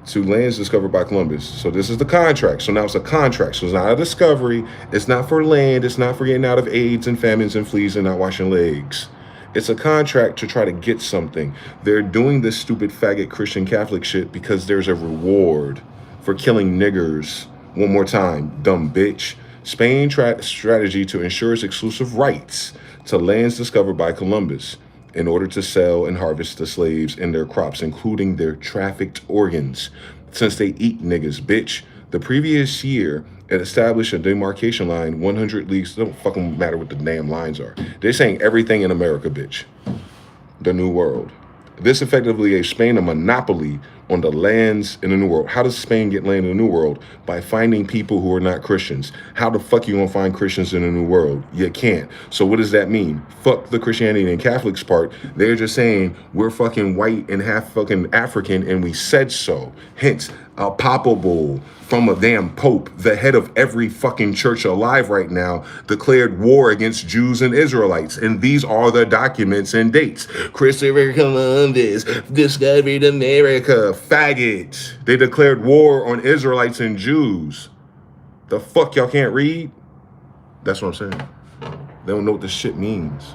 to lands discovered by Columbus. So this is the contract. So now it's a contract. So it's not a discovery. It's not for land. It's not for getting out of AIDS and famines and fleas and not washing legs. It's a contract to try to get something. They're doing this stupid faggot Christian Catholic shit because there's a reward for killing niggers. One more time, dumb bitch. Spain strategy to ensure its exclusive rights to lands discovered by Columbus in order to sell and harvest the slaves and their crops, including their trafficked organs, since they eat niggas, bitch. The previous year, it established a demarcation line 100 leagues. It don't fucking matter what the damn lines are. They're saying everything in America, bitch. The New World. This effectively gave Spain a monopoly on the lands in the New World. How does Spain get land in the New World? By finding people who are not Christians. How the fuck you gonna find Christians in the New World? You can't. So what does that mean? Fuck the Christianity and Catholics part. They're just saying we're fucking white and half fucking African and we said so. Hence, a papal from a damn pope, the head of every fucking church alive right now, declared war against Jews and Israelites. And these are the documents and dates. Christopher Columbus discovered America. Faggot. They declared war on Israelites and Jews. The fuck y'all can't read? That's what I'm saying. They don't know what this shit means.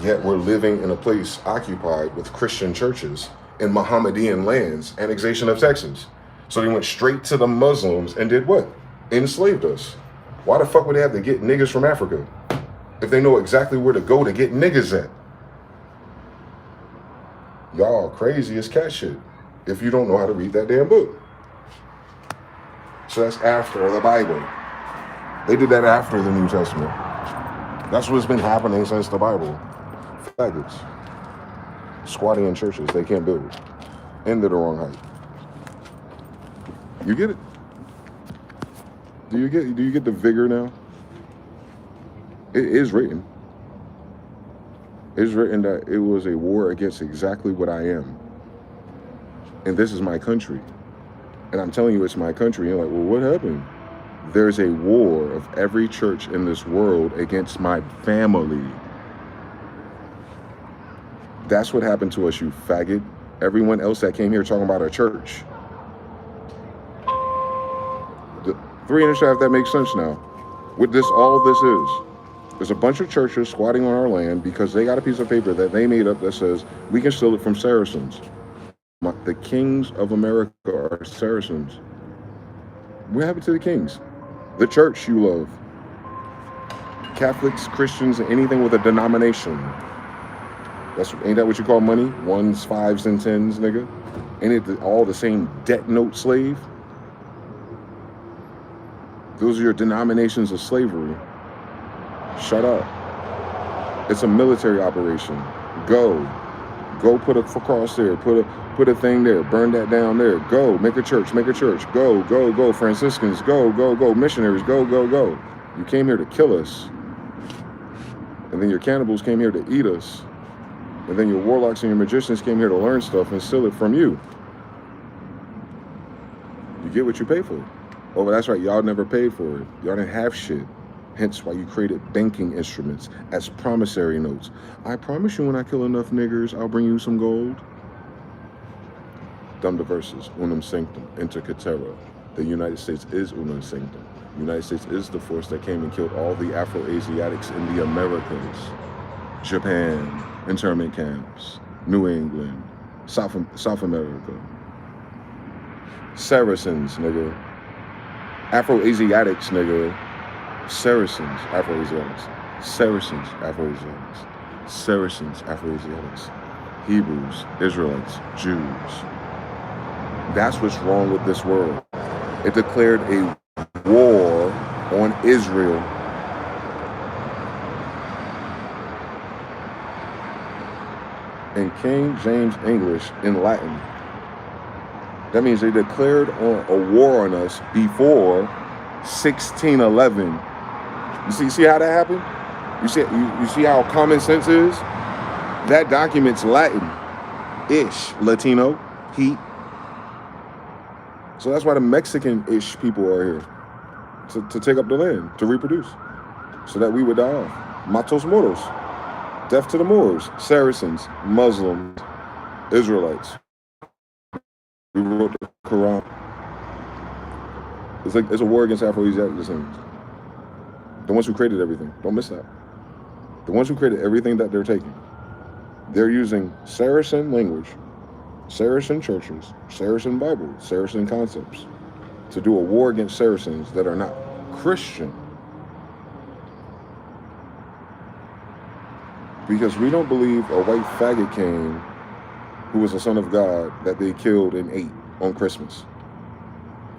Yet we're living in a place occupied with Christian churches in Mohammedan lands, annexation of Texas. So they went straight to the Muslims and did what? Enslaved us. Why the fuck would they have to get niggas from Africa if they know exactly where to go to get niggas at? Y'all crazy as cat shit if you don't know how to read that damn book. So that's after the Bible. They did that after the New Testament. That's what's been happening since the Bible. Faggots. Squatting in churches they can't build. And they're the wrong height. You get it? Do you get the vigor now? It is written. It's written that it was a war against exactly what I am. And this is my country. And I'm telling you it's my country. And you're like, well, what happened? There's a war of every church in this world against my family. That's what happened to us, you faggot. Everyone else that came here talking about our church. The 3 and a half, that makes sense now. What this, all this is. There's a bunch of churches squatting on our land because they got a piece of paper that they made up that says we can steal it from Saracens. The kings of America are Saracens. What happened to the kings? The church you love. Catholics, Christians, anything with a denomination. Ain't that what you call money? 1s, 5s, and 10s, nigga? Ain't it all the same debt note slave? Those are your denominations of slavery. Shut up. It's a military operation. Go put a cross there. Put a thing there. Burn that down there. Go. Make a church. Go. Franciscans. Go. Missionaries. Go. You came here to kill us. And then your cannibals came here to eat us. And then your warlocks and your magicians came here to learn stuff and steal it from you. You get what you pay for. Oh, but that's right. Y'all never paid for it. Y'all didn't have shit. Hence why you created banking instruments as promissory notes. I promise you when I kill enough niggers, I'll bring you some gold. Dumb verses. Unum sanctum. Inter caetera. The United States is unum sanctum. The United States is the force that came and killed all the Afro-Asiatics in the Americas. Japan. Internment camps. New England, South America. Saracens, nigga. Afro-Asiatics, nigga. Saracens, Afro-Asiatics. Saracens, Afro-Asiatics. Saracens, Afro-Asiatics. Hebrews, Israelites, Jews. That's what's wrong with this world. It declared a war on Israel. In King James English, in Latin. That means they declared a war on us before 1611. You see how that happened? You see how common sense is? That document's Latin-ish, Latino, heat. So that's why the Mexican-ish people are here, to take up the land, to reproduce, so that we would die off. Matos moros, death to the Moors, Saracens, Muslims, Israelites. We wrote the Quran. It's a war against Afro-Asiatics. The ones who created everything. Don't miss that. The ones who created everything that they're taking. They're using Saracen language, Saracen churches, Saracen Bible, Saracen concepts to do a war against Saracens that are not Christian. Because we don't believe a white faggot came who was a son of God that they killed and ate on Christmas.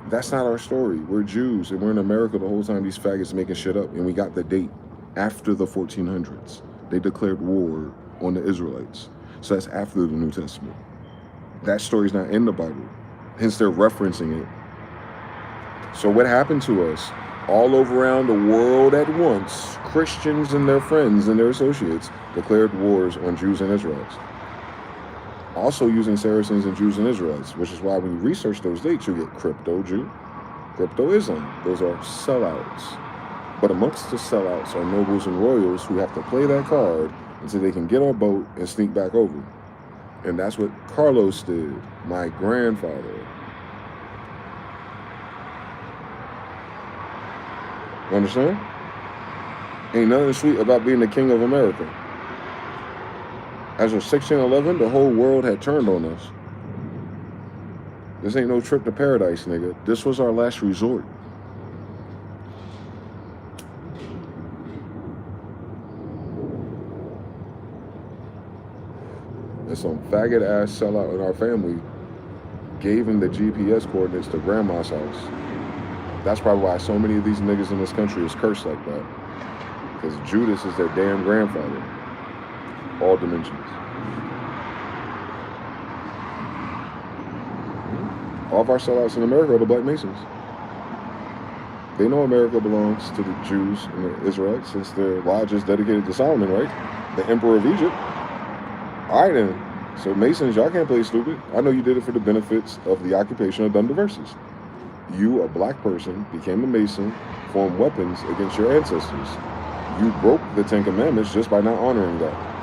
That's not our story. We're Jews and we're in America the whole time these faggots making shit up, and we got the date after the 1400s. They declared war on the Israelites. So that's after the New Testament. That story's not in the Bible. Hence they're referencing it. So what happened to us all over around the world at once, Christians and their friends and their associates declared wars on Jews and Israelites. Also using Saracens and Jews and Israelites, which is why when you research those dates, you get crypto-Jew, crypto-Islam. Those are sellouts. But amongst the sellouts are nobles and royals who have to play that card until they can get on a boat and sneak back over. And that's what Carlos did, my grandfather. You understand? Ain't nothing sweet about being the king of America. As of 1611, the whole world had turned on us. This ain't no trip to paradise, nigga. This was our last resort. And some faggot-ass sellout in our family gave him the GPS coordinates to grandma's house. That's probably why so many of these niggas in this country is cursed like that. Because Judas is their damn grandfather. All dimensions. All of our sellouts in America are the Black Masons. They know America belongs to the Jews and the Israelites since their lodge is dedicated to Solomon, right? The Emperor of Egypt. All right then. So Masons, y'all can't play stupid. I know you did it for the benefits of the occupation of dumb diverses. You, a black person, became a Mason, formed weapons against your ancestors. You broke the 10 Commandments just by not honoring that.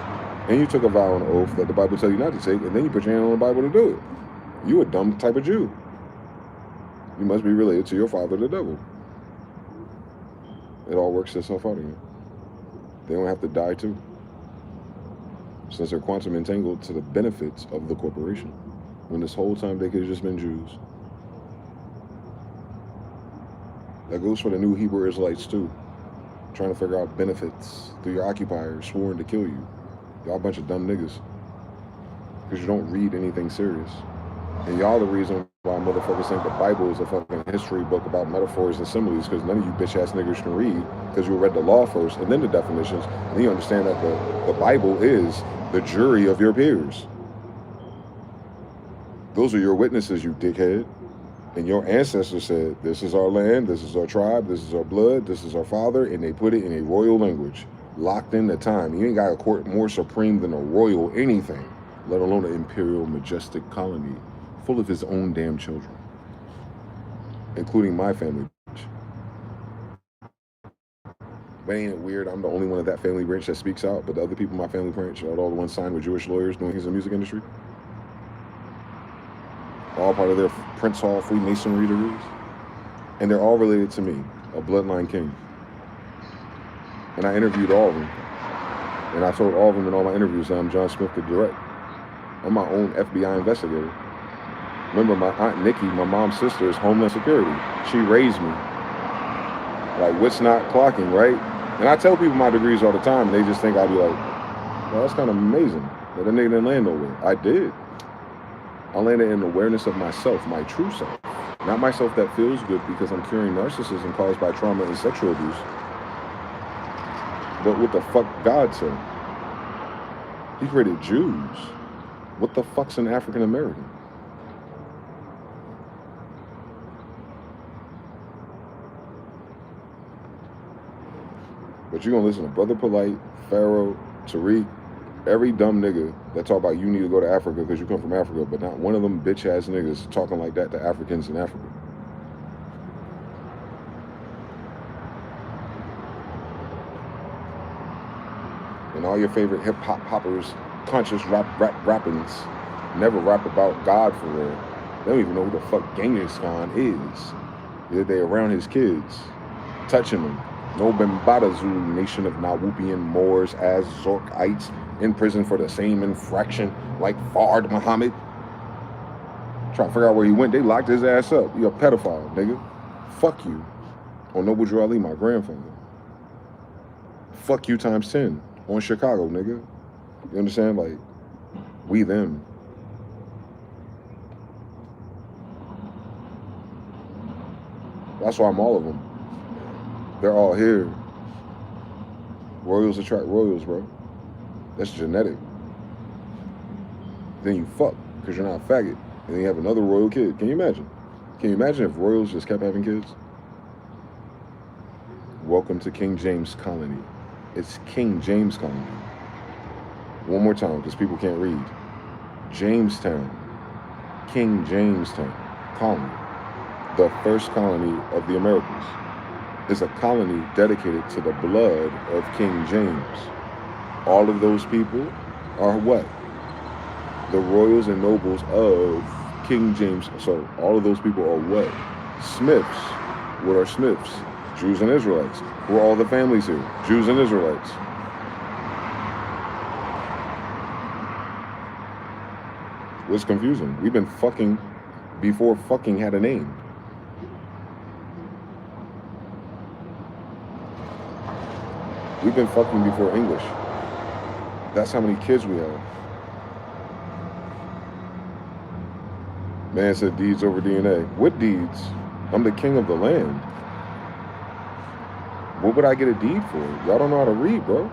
And you took a vow and oath that the Bible tells you not to take, and then you put your hand on the Bible to do it. You a dumb type of Jew. You must be related to your father, the devil. It all works itself out again. They don't have to die too, since they're quantum entangled to the benefits of the corporation, when this whole time they could have just been Jews. That goes for the new Hebrew Israelites too, trying to figure out benefits through your occupiers sworn to kill you. Y'all a bunch of dumb niggas, because you don't read anything serious. And y'all the reason why motherfuckers think the Bible is a fucking history book about metaphors and similes, because none of you bitch ass niggas can read, because you read the law first and then the definitions, and then you understand that the Bible is the jury of your peers. Those are your witnesses, you dickhead. And your ancestors said, this is our land, this is our tribe, this is our blood, this is our father, and they put it in a royal language, locked in the time. You ain't got a court more supreme than a royal anything, let alone an imperial majestic colony full of his own damn children, including my family. But ain't it weird? I'm the only one of that family branch that speaks out, but the other people in my family branch are all the ones signed with Jewish lawyers doing things in the music industry. All part of their Prince Hall Freemasonry degrees. And they're all related to me, a bloodline king. And I interviewed all of them. And I told all of them in all my interviews that I'm John Smith the Direct. I'm my own FBI investigator. Remember, my Aunt Nikki, my mom's sister, is Homeland Security. She raised me. Like, what's not clocking, right? And I tell people my degrees all the time, and they just think I'd be like, well, that's kind of amazing. But that nigga didn't land nowhere. I did. I landed in awareness of myself, my true self. Not myself that feels good because I'm curing narcissism caused by trauma and sexual abuse. But what the fuck God said? He created Jews. What the fuck's an African American? But you're gonna listen to Brother Polite, Pharaoh, Tariq, every dumb nigga that talk about you need to go to Africa because you come from Africa, but not one of them bitch ass niggas talking like that to Africans in Africa. And all your favorite hip hop hoppers, conscious rappings, never rap about God for real. They don't even know who the fuck Genghis Khan is. Yet they around his kids, touching them. No Bambadazu, nation of Nawubian Moors, as Zorkites, in prison for the same infraction like Fard Muhammad. Trying to figure out where he went, they locked his ass up. You a pedophile, nigga. Fuck you. On Noble Drew Ali, my grandfather. Fuck you times 10 on Chicago, nigga. You understand? Like, we them. That's why I'm all of them. They're all here. Royals attract royals, bro. That's genetic. Then you fuck, because you're not a faggot. And then you have another royal kid. Can you imagine? Can you imagine if royals just kept having kids? Welcome to King James Colony. It's King James Colony. One more time, because people can't read. Jamestown. King Jamestown Colony. The first colony of the Americas. Is a colony dedicated to the blood of King James. All of those people are what? The royals and nobles of King James. So all of those people are what? Smiths. What are Smiths? Jews and Israelites. Who are all the families here? Jews and Israelites. What's confusing? We've been fucking before fucking had a name. We've been fucking before English. That's how many kids we have. Man said deeds over DNA. What deeds? I'm the king of the land. What would I get a deed for? Y'all don't know how to read, bro.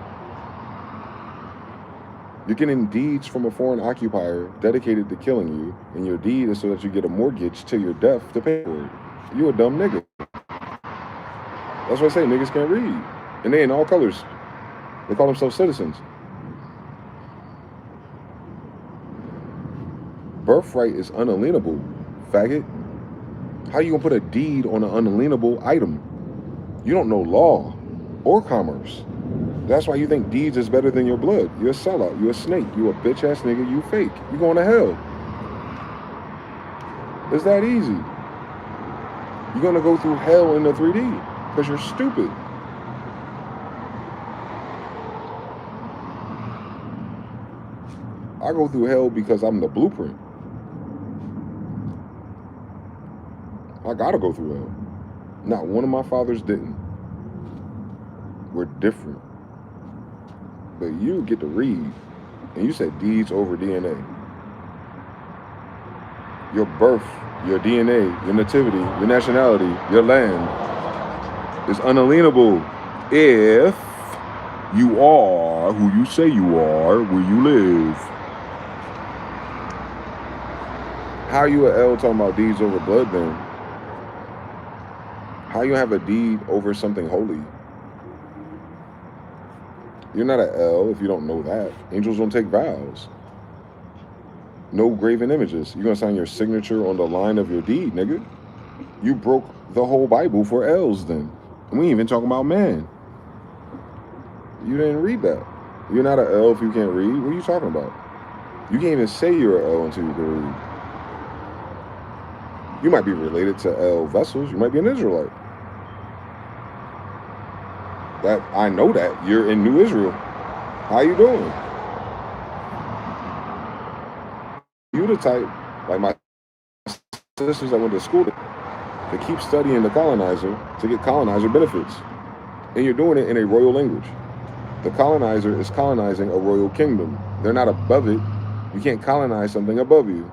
You're getting deeds from a foreign occupier dedicated to killing you, and your deed is so that you get a mortgage till you're deaf to pay for it. You a dumb nigga. That's what I say, niggas can't read. And they in all colors. They call themselves citizens. Birthright is unalienable, faggot. How you gonna put a deed on an unalienable item? You don't know law or commerce. That's why you think deeds is better than your blood. You're a sellout. You're a snake. You a bitch ass nigga. You fake. You going to hell. It's that easy. You're gonna go through hell in the 3D because you're stupid. I go through hell because I'm the blueprint. I gotta go through hell. Not one of my fathers didn't. We're different. But you get to read, and you said deeds over DNA. Your birth, your DNA, your nativity, your nationality, your land is unalienable if you are who you say you are, where you live. How you an L talking about deeds over blood then? How you have a deed over something holy? You're not an L if you don't know that. Angels don't take vows. No graven images. You're gonna sign your signature on the line of your deed, nigga. You broke the whole Bible for L's then. And we ain't even talking about man. You didn't read that. You're not an L if you can't read. What are you talking about? You can't even say you're an L until you can read. You might be related to L vessels. You might be an Israelite. That I know that. You're in New Israel. How you doing? you the type, like my sisters that went to school, to keep studying the colonizer to get colonizer benefits. And you're doing it in a royal language. The colonizer is colonizing a royal kingdom. They're not above it. You can't colonize something above you.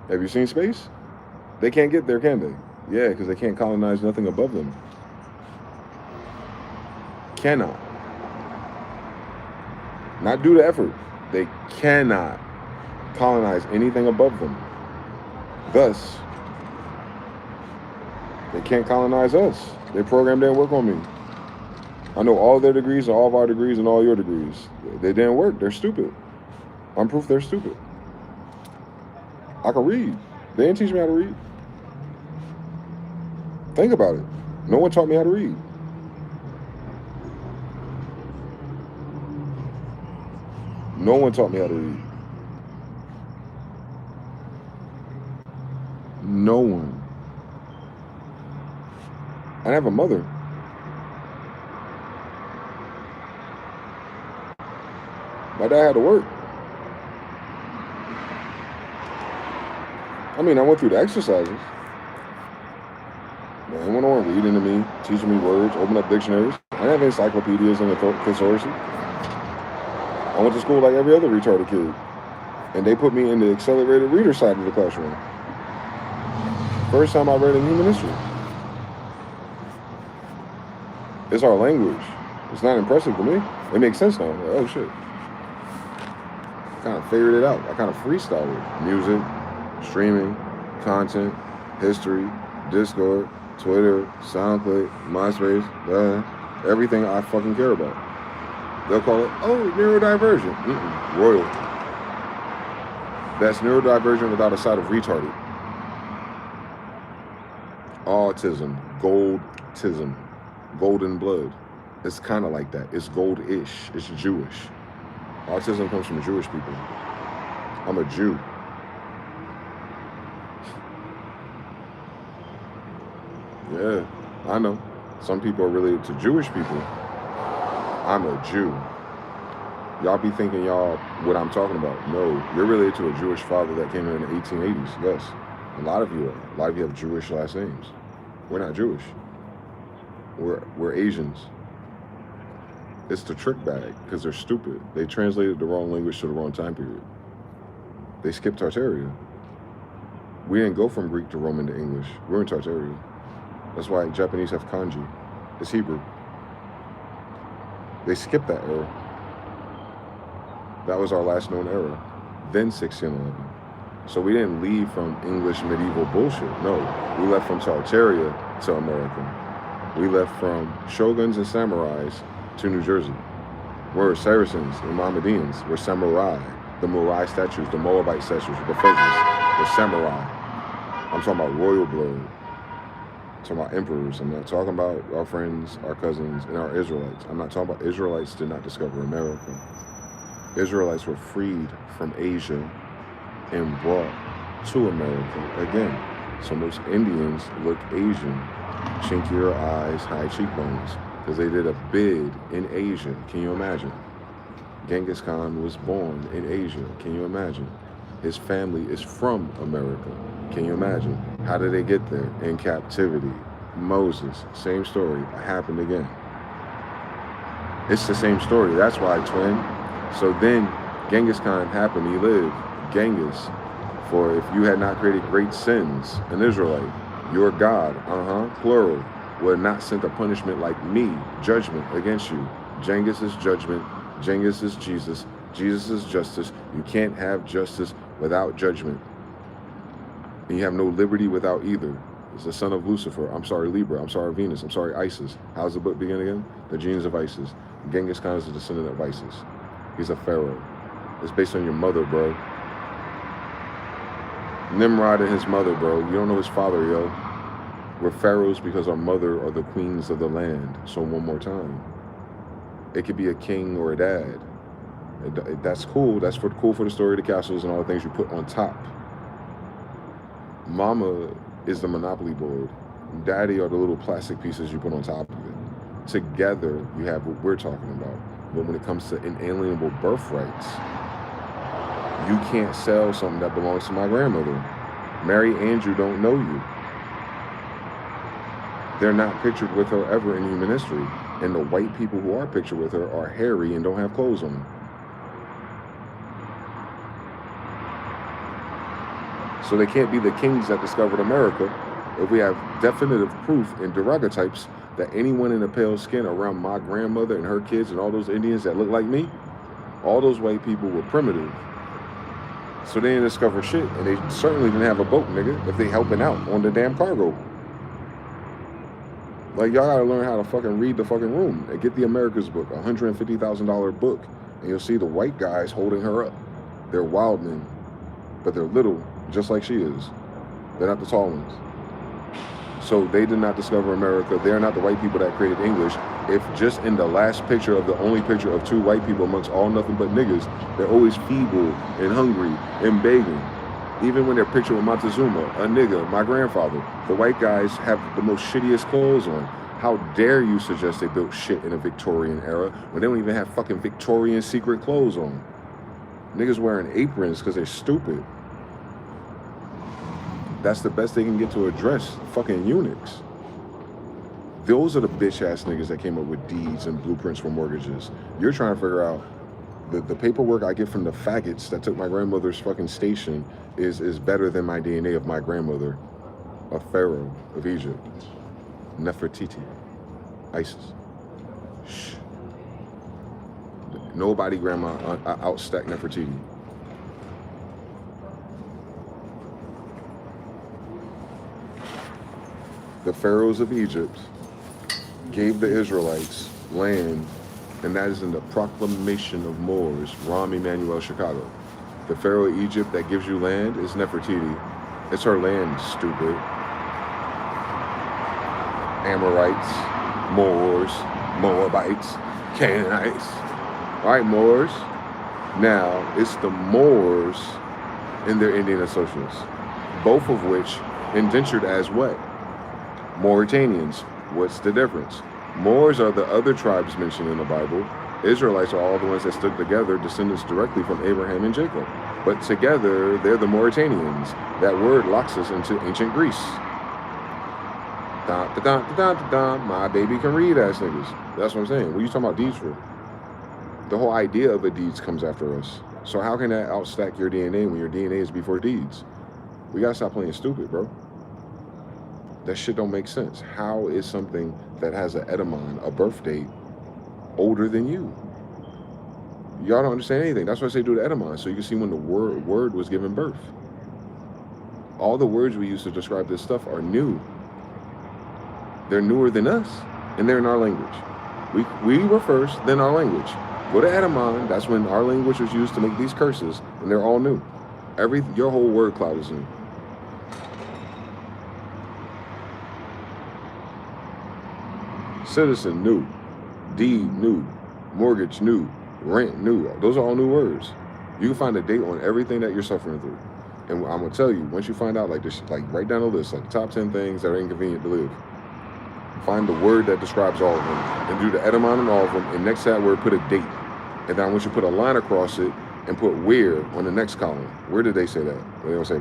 Have you seen space? They can't get there, can they? Yeah, because they can't colonize nothing above them. Cannot. Not do the effort. They cannot colonize anything above them. Thus, they can't colonize us. Their program didn't work on me. I know all their degrees and all of our degrees and all your degrees. They didn't work. They're stupid. I'm proof they're stupid. I can read. They didn't teach me how to read. Think about it. No one taught me how to read. No one taught me how to read. No one. I have a mother. My dad had to work. I mean, I went through the exercises. But I went on reading to me, teaching me words, opening up dictionaries. I didn't have encyclopedias and thesaurus. I went to school like every other retarded kid. And they put me in the accelerated reader side of the classroom. First time I read in human history. It's our language. It's not impressive to me. It makes sense now. Like, oh shit. Kind of figured it out. I kind of freestyled it. Music, streaming, content, history, Discord, Twitter, SoundCloud, MySpace, everything I fucking care about. They'll call it, oh, neurodivergent. Royal. That's neurodivergent without a side of retarded. Autism, goldism, golden blood. It's kind of like that. It's gold-ish. It's Jewish. Autism comes from Jewish people. I'm a Jew. Yeah, I know. Some people are related to Jewish people. I'm a Jew. Y'all be thinking y'all what I'm talking about. No, you're related to a Jewish father that came in the 1880s. Yes, a lot of you are. A lot of you have Jewish last names. We're not Jewish. We're Asians. It's the trick bag because they're stupid. They translated the wrong language to the wrong time period. They skipped Tartaria. We didn't go from Greek to Roman to English. We're in Tartaria. That's why Japanese have kanji. It's Hebrew. They skipped that era. That was our last known era. Then 1611. So we didn't leave from English medieval bullshit. No, we left from Tartaria to America. We left from shoguns and samurais to New Jersey. We're Saracens and Mohammedans. We're samurai. The Morai statues, the Moabite statues, the Fezes. We're samurai. I'm talking about royal blood. I'm talking about emperors. I'm not talking about our friends, our cousins, and our Israelites. I'm not talking about Israelites did not discover America. Israelites were freed from Asia and brought to America again. So most Indians look Asian, chinkier eyes, high cheekbones, because they did a bid in Asia. Can you imagine? Genghis Khan was born in Asia. Can you imagine? His family is from America. Can you imagine? How did they get there? In captivity. Moses, same story, happened again. It's the same story. That's why, twin. So then Genghis Khan happened. He lived. Genghis. For if you had not created great sins, an Israelite, your God, plural, would not sent a punishment like me, judgment against you. Genghis is judgment. Genghis is Jesus. Jesus is justice. You can't have justice without judgment. And you have no liberty without either. It's the son of Lucifer. I'm sorry, Libra. I'm sorry, Venus. I'm sorry, Isis. How's the book begin again? The genes of Isis. Genghis Khan is a descendant of Isis. He's a pharaoh. It's based on your mother, bro. Nimrod and his mother, bro. You don't know his father, yo. We're pharaohs because our mother are the queens of the land. So one more time. It could be a king or a dad. That's cool. That's cool for the story of the castles and all the things you put on top. Mama is the monopoly board. Daddy are the little plastic pieces you put on top of it. Together, you have what we're talking about. But when it comes to inalienable birthrights, You can't sell something that belongs to my grandmother. Mary Andrew don't know you. They're not pictured with her ever in human history. And the white people who are pictured with her are hairy and don't have clothes on. So they can't be the kings that discovered America if we have definitive proof in daguerreotypes that anyone in a pale skin around my grandmother and her kids and all those Indians that look like me, all those white people were primitive. So they didn't discover shit, and they certainly didn't have a boat, nigga, if they helping out on the damn cargo. Like, y'all gotta learn how to fucking read the fucking room and get the America's book, $150,000 book, and you'll see the white guys holding her up. They're wild men, but they're little, just like she is. They're not the tall ones. So they did not discover America. They're not the white people that created English. If just in the last picture of the only picture of two white people amongst all nothing but niggas, they're always feeble and hungry and begging. Even when they're pictured with Montezuma, a nigga, my grandfather, the white guys have the most shittiest clothes on. How dare you suggest they built shit in a Victorian era when they don't even have fucking Victorian secret clothes on? Niggas wearing aprons because they're stupid. That's the best they can get to address fucking eunuchs. Those are the bitch-ass niggas that came up with deeds and blueprints for mortgages. You're trying to figure out the paperwork I get from the faggots that took my grandmother's fucking station is better than my DNA of my grandmother, a pharaoh of Egypt, Nefertiti, Isis. Shh. Nobody grandma outstacked Nefertiti. The pharaohs of Egypt gave the Israelites land, and that is in the Proclamation of Moors, Rahm Emanuel, Chicago. The pharaoh of Egypt that gives you land is Nefertiti. It's her land, stupid. Amorites, Moors, Moabites, Canaanites. All right, Moors. Now, it's the Moors and their Indian associates, both of which indentured as what? Mauritanians. What's the difference? Moors are the other tribes mentioned in the Bible. Israelites are all the ones that stood together, descendants directly from Abraham and Jacob. But together, they're the Mauritanians. That word locks us into ancient Greece. Da, da, da, da, da, da. My baby can read, ass niggas. That's what I'm saying. What are you talking about deeds for? The whole idea of a deeds comes after us. So how can that outstack your DNA when your DNA is before deeds? We gotta stop playing stupid, bro. That shit don't make sense. How is something that has an etymon, a birth date, older than you? Y'all don't understand anything. That's why I say do the etymon, so you can see when the word was given birth. All the words we use to describe this stuff are new. They're newer than us, and they're in our language. We were first, then our language. Go to etymon, that's when our language was used to make these curses, and they're all new. Your whole word cloud is new. Citizen, new. Deed, new. Mortgage, new. Rent, new. Those are all new words. You can find a date on everything that you're suffering through. And I'm gonna tell you, once you find out like this, like write down a list, like the top 10 things that are inconvenient to live. Find the word that describes all of them and do the etymon on all of them. And next to that word, put a date. And then I want you to put a line across it and put where on the next column. Where did they say that? They don't say,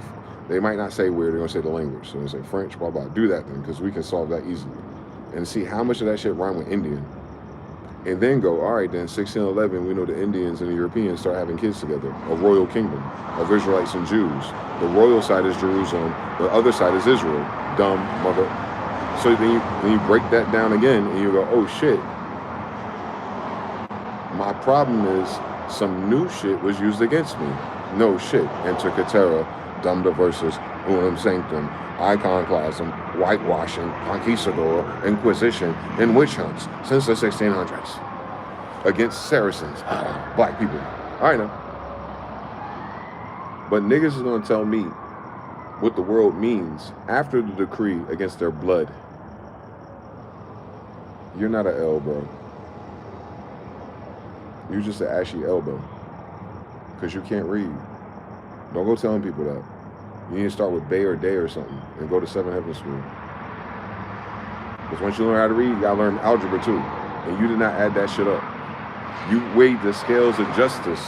they might not say where, they're gonna say the language. So they say French, blah, blah. Do that then, because we can solve that easily. And see how much of that shit rhyme with Indian. And then go, all right, then 1611, we know the Indians and the Europeans start having kids together. A royal kingdom of Israelites and Jews. The royal side is Jerusalem. The other side is Israel. Dumb mother. So then you break that down again and you go, oh shit. My problem is some new shit was used against me. No shit. Enter Katera, dumb versus unum sanctum, iconoclasm, whitewashing, conquistador, inquisition, and witch hunts since the 1600s against Saracens, black people. All right now. But niggas is gonna tell me what the world means after the decree against their blood. You're not an L, bro. You're just an ashy elbow because you can't read. Don't go telling people that. You need to start with Bay or Day or something and go to 7 Heaven School. Because once you learn how to read, you gotta learn algebra too. And you did not add that shit up. You weighed the scales of justice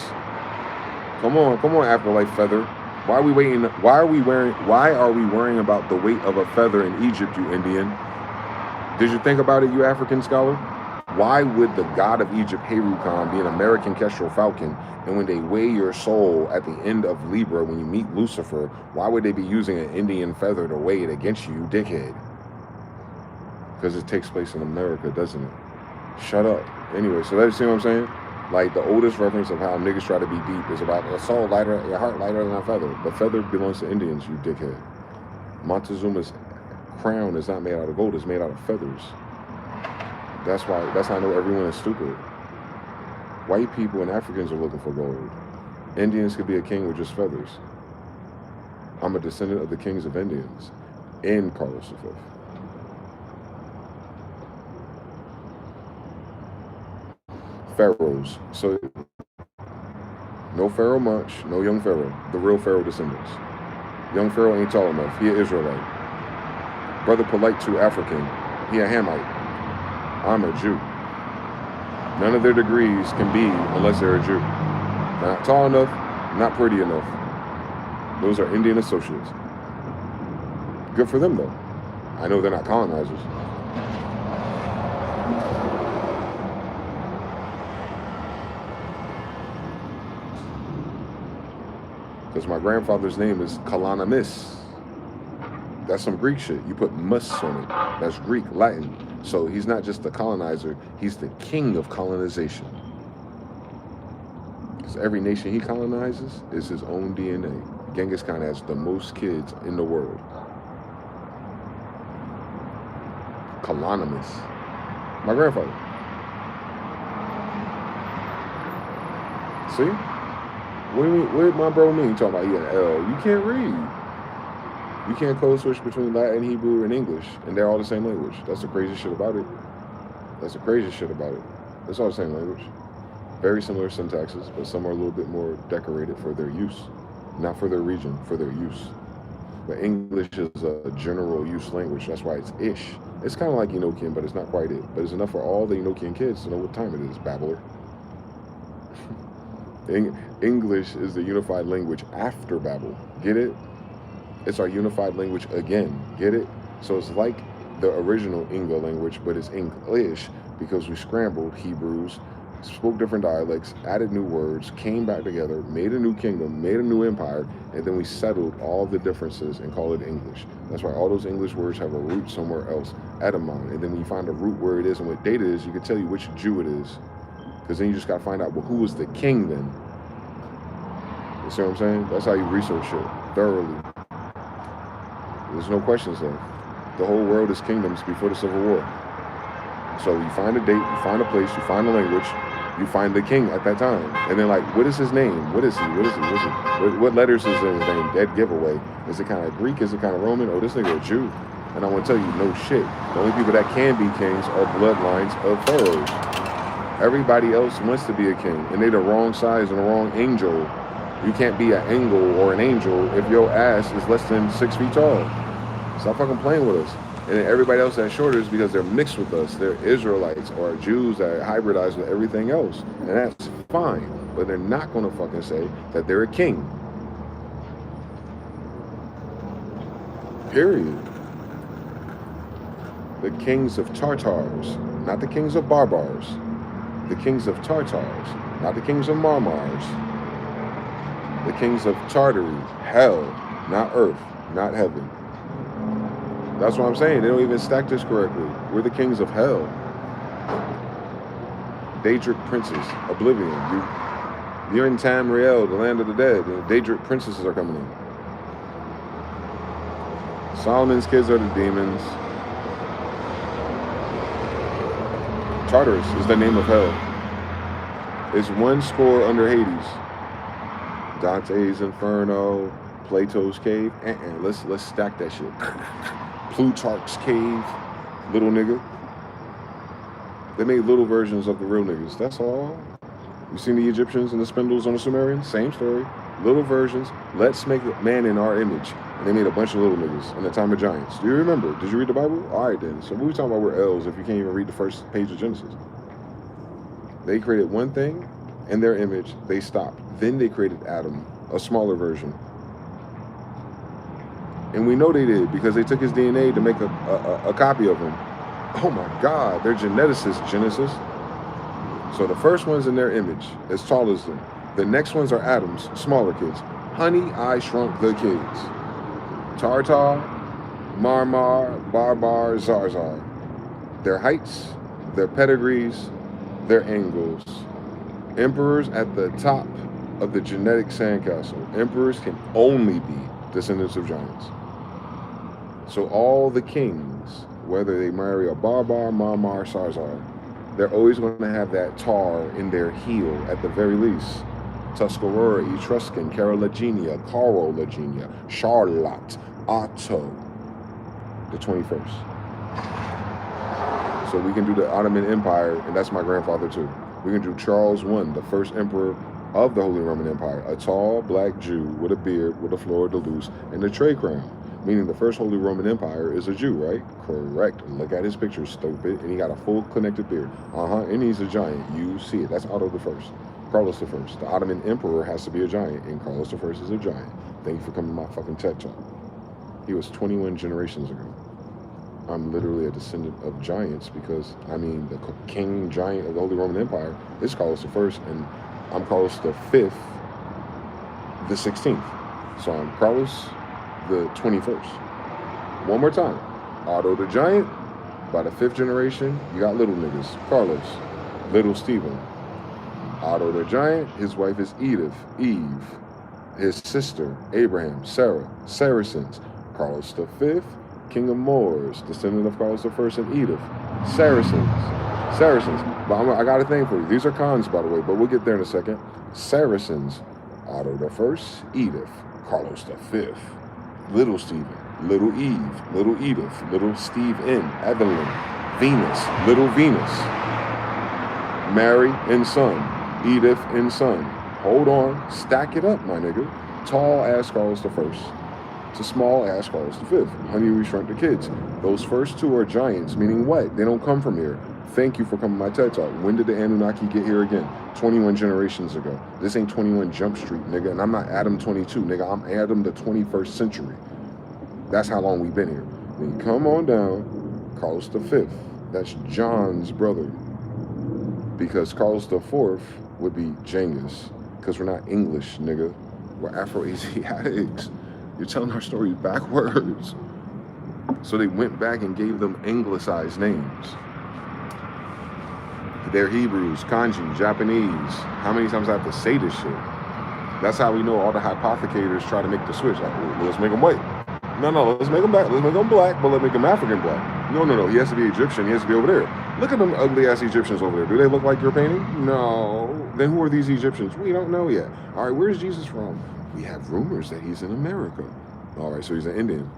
Come on, Afterlife Feather. Why are we waiting? Why are we worrying about the weight of a feather in Egypt, you Indian? Did you think about it, you African scholar? Why would the god of Egypt, Heru Khan, be an American Kestrel Falcon? And when they weigh your soul at the end of Libra, when you meet Lucifer, why would they be using an Indian feather to weigh it against you, dickhead? Because it takes place in America, doesn't it? Shut up. Anyway, so let's see what I'm saying? Like, the oldest reference of how niggas try to be deep is about a soul lighter, a heart lighter than a feather. The feather belongs to Indians, you dickhead. Montezuma's crown is not made out of gold, it's made out of feathers. That's how I know everyone is stupid. White people and Africans are looking for gold. Indians could be a king with just feathers. I'm a descendant of the kings of Indians in Carlos V. Pharaohs. So, no Pharaoh Munch, no young Pharaoh. The real Pharaoh descendants. Young Pharaoh ain't tall enough. He an Israelite. Brother Polite to African. He a Hamite. I'm a Jew. None of their degrees can be unless they're a Jew. Not tall enough, not pretty enough. Those are Indian associates. Good for them, though. I know they're not colonizers. Because my grandfather's name is Kalanamis. That's some Greek shit. You put mus on it. That's Greek, Latin. So he's not just the colonizer, he's the king of colonization. Because every nation he colonizes is his own DNA. Genghis Khan has the most kids in the world. Kalanamis. My grandfather. See? What did my bro mean talking about he an L? You can't read. You can't code switch between Latin, Hebrew, and English, and they're all the same language. That's the crazy shit about it. That's the crazy shit about it. It's all the same language. Very similar syntaxes, but some are a little bit more decorated for their use. Not for their region, for their use. But English is a general use language. That's why it's ish. It's kind of like Enochian, but it's not quite it. But it's enough for all the Enochian kids to know what time it is, babbler. English is the unified language after Babel. Get it? It's our unified language again. Get it? So it's like the original Inga language, but it's English because we scrambled Hebrews, spoke different dialects, added new words, came back together, made a new kingdom, made a new empire, and then we settled all the differences and call it English. That's why all those English words have a root somewhere else, etymon. And then when you find a root where it is and what date it is, you can tell you which Jew it is. Because then you just got to find out, well, who was the king then? You see what I'm saying? That's how you research it thoroughly. There's no questions left. The whole world is kingdoms before the Civil War. So you find a date, you find a place, you find a language, you find the king at that time. And then like, what is his name? What is he? What letters is in his name? Dead giveaway. Is it kind of Greek? Is it kind of Roman? Oh, this nigga a Jew. And I want to tell you, no shit. The only people that can be kings are bloodlines of pharaohs. Everybody else wants to be a king, and they're the wrong size and the wrong angel. You can't be an angle or an angel if your ass is less than 6 feet tall. Stop fucking playing with us. And then everybody else that's shorter is because they're mixed with us. They're Israelites or Jews that are hybridized with everything else. And that's fine. But they're not going to fucking say that they're a king. Period. The kings of Tartars, not the kings of Barbars. The kings of Tartars, not the kings of Marmars. The kings of Tartary, hell, not earth, not heaven. That's what I'm saying. They don't even stack this correctly. We're the kings of hell. Daedric princes, oblivion. You're in Tamriel, the land of the dead. And Daedric princesses are coming in. Solomon's kids are the demons. Tartarus is the name of hell. It's 1 score under Hades. Dante's Inferno, Plato's Cave. Let's stack that shit. Plutarch's Cave, little nigga. They made little versions of the real niggas. That's all. You seen the Egyptians and the spindles on the Sumerians? Same story. Little versions. Let's make man in our image. And they made a bunch of little niggas in the time of giants. Do you remember? Did you read the Bible? All right, then. So what are we talking about? We're elves if you can't even read the first page of Genesis. They created one thing, in their image, they stopped. Then they created Adam, a smaller version. And we know they did because they took his DNA to make a copy of him. Oh my God, they're geneticists, Genesis. So the first one's in their image, as tall as them. The next ones are Adam's, smaller kids. Honey, I Shrunk the Kids. Tartar, Marmar, Barbar, Zarzar. Their heights, their pedigrees, their angles. Emperors at the top of the genetic sandcastle. Emperors can only be descendants of giants. So all the kings, whether they marry a Barbar, Marmar, Zarzar, they're always going to have that tar in their heel at the very least. Tuscarora, Etruscan, Carolagina, Carolagina, Charlotte, Otto, the 21st. So we can do the Ottoman Empire, and that's my grandfather too. We can do Charles I, the first emperor of the Holy Roman Empire, a tall black Jew with a beard, with a fleur de luce, and a tray crown. Meaning the first Holy Roman Empire is a Jew, right? Correct. Look at his picture, stupid. And he got a full connected beard. And he's a giant. You see it. That's Otto the First. Carlos the First. The Ottoman Emperor has to be a giant, and Carlos the First is a giant. Thank you for coming to my fucking TED Talk. He was 21 generations ago. I'm literally a descendant of giants because, I mean, the king giant of the Holy Roman Empire is Carlos the First, and I'm Carlos the Fifth, the 16th. So I'm Carlos the 21st. One more time. Otto the Giant. By the 5th generation, you got little niggas. Carlos, little Stephen. Otto the Giant, his wife is Edith, Eve. His sister, Abraham, Sarah, Saracens. Carlos the 5th, king of Moors, descendant of Carlos the 1st and Edith. Saracens. But I got a thing for you. These are cons, by the way, but we'll get there in a second. Saracens, Otto the 1st, Edith, Carlos the 5th. Little Stephen, little Eve, little Edith, little Steve-N, Evelyn, Venus, little Venus, Mary and son, Edith and son. Hold on, stack it up, my nigga. Tall ass Carlos the First to small ass Carlos the Fifth. Honey, we Shrunk the Kids. Those first two are giants, meaning what? They don't come from here. Thank you for coming to my TED Talk. When did the Anunnaki get here again? 21 generations ago. This ain't 21 Jump Street, nigga. And I'm not Adam 22, nigga. I'm Adam the 21st century. That's how long we've been here. Then come on down, Carlos the Fifth. That's John's brother. Because Carlos the Fourth would be Genghis. Because we're not English, nigga. We're Afro-Asiatics. You're telling our story backwards. So they went back and gave them anglicized names. They're Hebrews, Kanji, Japanese. How many times I have to say this shit? That's how we know all the hypothecators try to make the switch. Like, well, let's make them white. No, let's make them black. Let's make them black, but let's make them African black. No. He has to be Egyptian. He has to be over there. Look at them ugly ass Egyptians over there. Do they look like your painting? No. Then who are these Egyptians? We don't know yet. All right, where's Jesus from? We have rumors that he's in America. All right, so he's an Indian.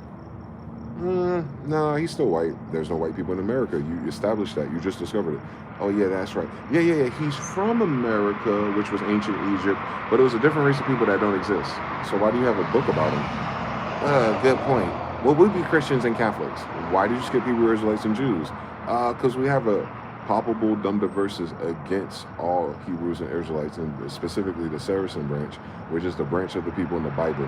No, he's still white. There's no white people in America. You established that. You just discovered it. Oh, yeah, that's right. Yeah. He's from America, which was ancient Egypt, but it was a different race of people that don't exist. So why do you have a book about him? Good point. Well, we'd be Christians and Catholics. Why did you skip Hebrew Israelites and Jews? Because we have a palpable dumb verses against all Hebrews and Israelites, and specifically the Saracen branch, which is the branch of the people in the Bible.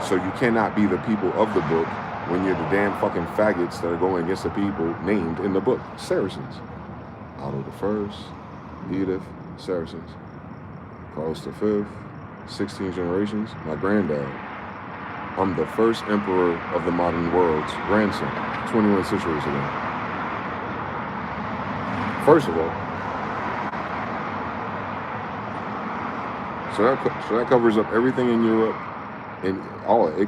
So you cannot be the people of the book when you're the damn fucking faggots that are going against the people named in the book. Saracens. Otto the First, Edith, Saracens. Carlos the Fifth, 16 generations. My granddad. I'm the first emperor of the modern world's grandson, 21 centuries ago. First of all, so that covers up everything in Europe, and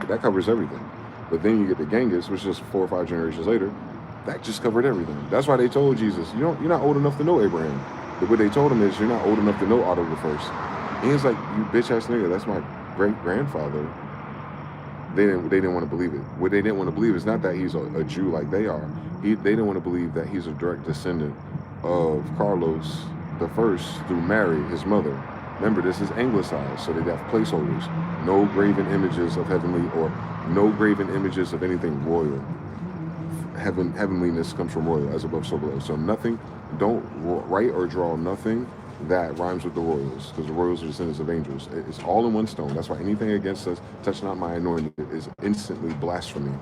that covers everything. But then you get the Genghis, which is 4 or 5 generations later. That just covered everything. That's why they told Jesus, you're not old enough to know Abraham. But what they told him is, you're not old enough to know Otto the First. And he's like, you bitch ass nigga, that's my great grandfather. They didn't want to believe it. What they didn't want to believe is not that he's a Jew like they are. They didn't want to believe that he's a direct descendant of Carlos the First through Mary, his mother. Remember, this is anglicized, so they'd have placeholders. No graven images of heavenly, or no graven images of anything royal. Heavenliness comes from royal, as above, so below. So nothing, don't write or draw nothing that rhymes with the royals, because the royals are descendants of angels. It's all in one stone. That's why anything against us, touch not my anointed, is instantly blasphemy,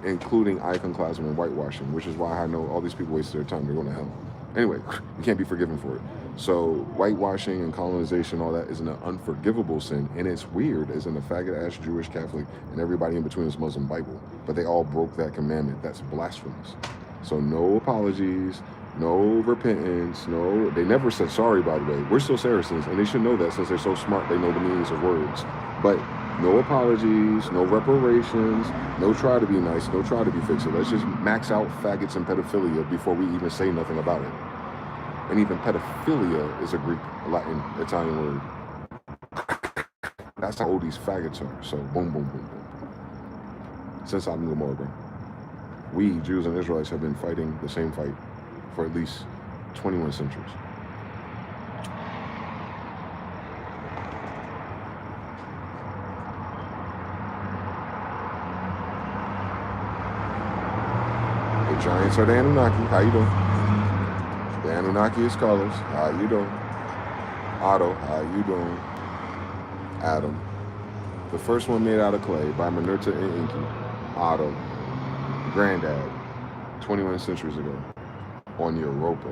including iconoclasm and whitewashing, which is why I know all these people wasted their time. They're going to hell. Anyway, you can't be forgiven for it. So whitewashing and colonization, all that is an unforgivable sin, and it's weird as in the faggot-ass Jewish Catholic and everybody in between is Muslim Bible, but they all broke that commandment. That's blasphemous. So no apologies, no repentance, no, they never said sorry, by the way. We're still Saracens, and they should know that since they're so smart, they know the meanings of words. But no apologies, no reparations, no try to be nice, no try to be fixed. Let's just max out faggots and pedophilia before we even say nothing about it. And even pedophilia is a Greek, Latin, Italian word. That's how old these faggots are. So boom, boom, boom, boom. Since Sodom and Gomorrah, bro. We, Jews and Israelites, have been fighting the same fight for at least 21 centuries. The Giants are the Anunnaki. How you doing? The Anunnaki is colors. How you doing? Otto, how you doing? Adam. The first one made out of clay by Minurta and Enki. Otto. Granddad. 21 centuries ago. On Europa.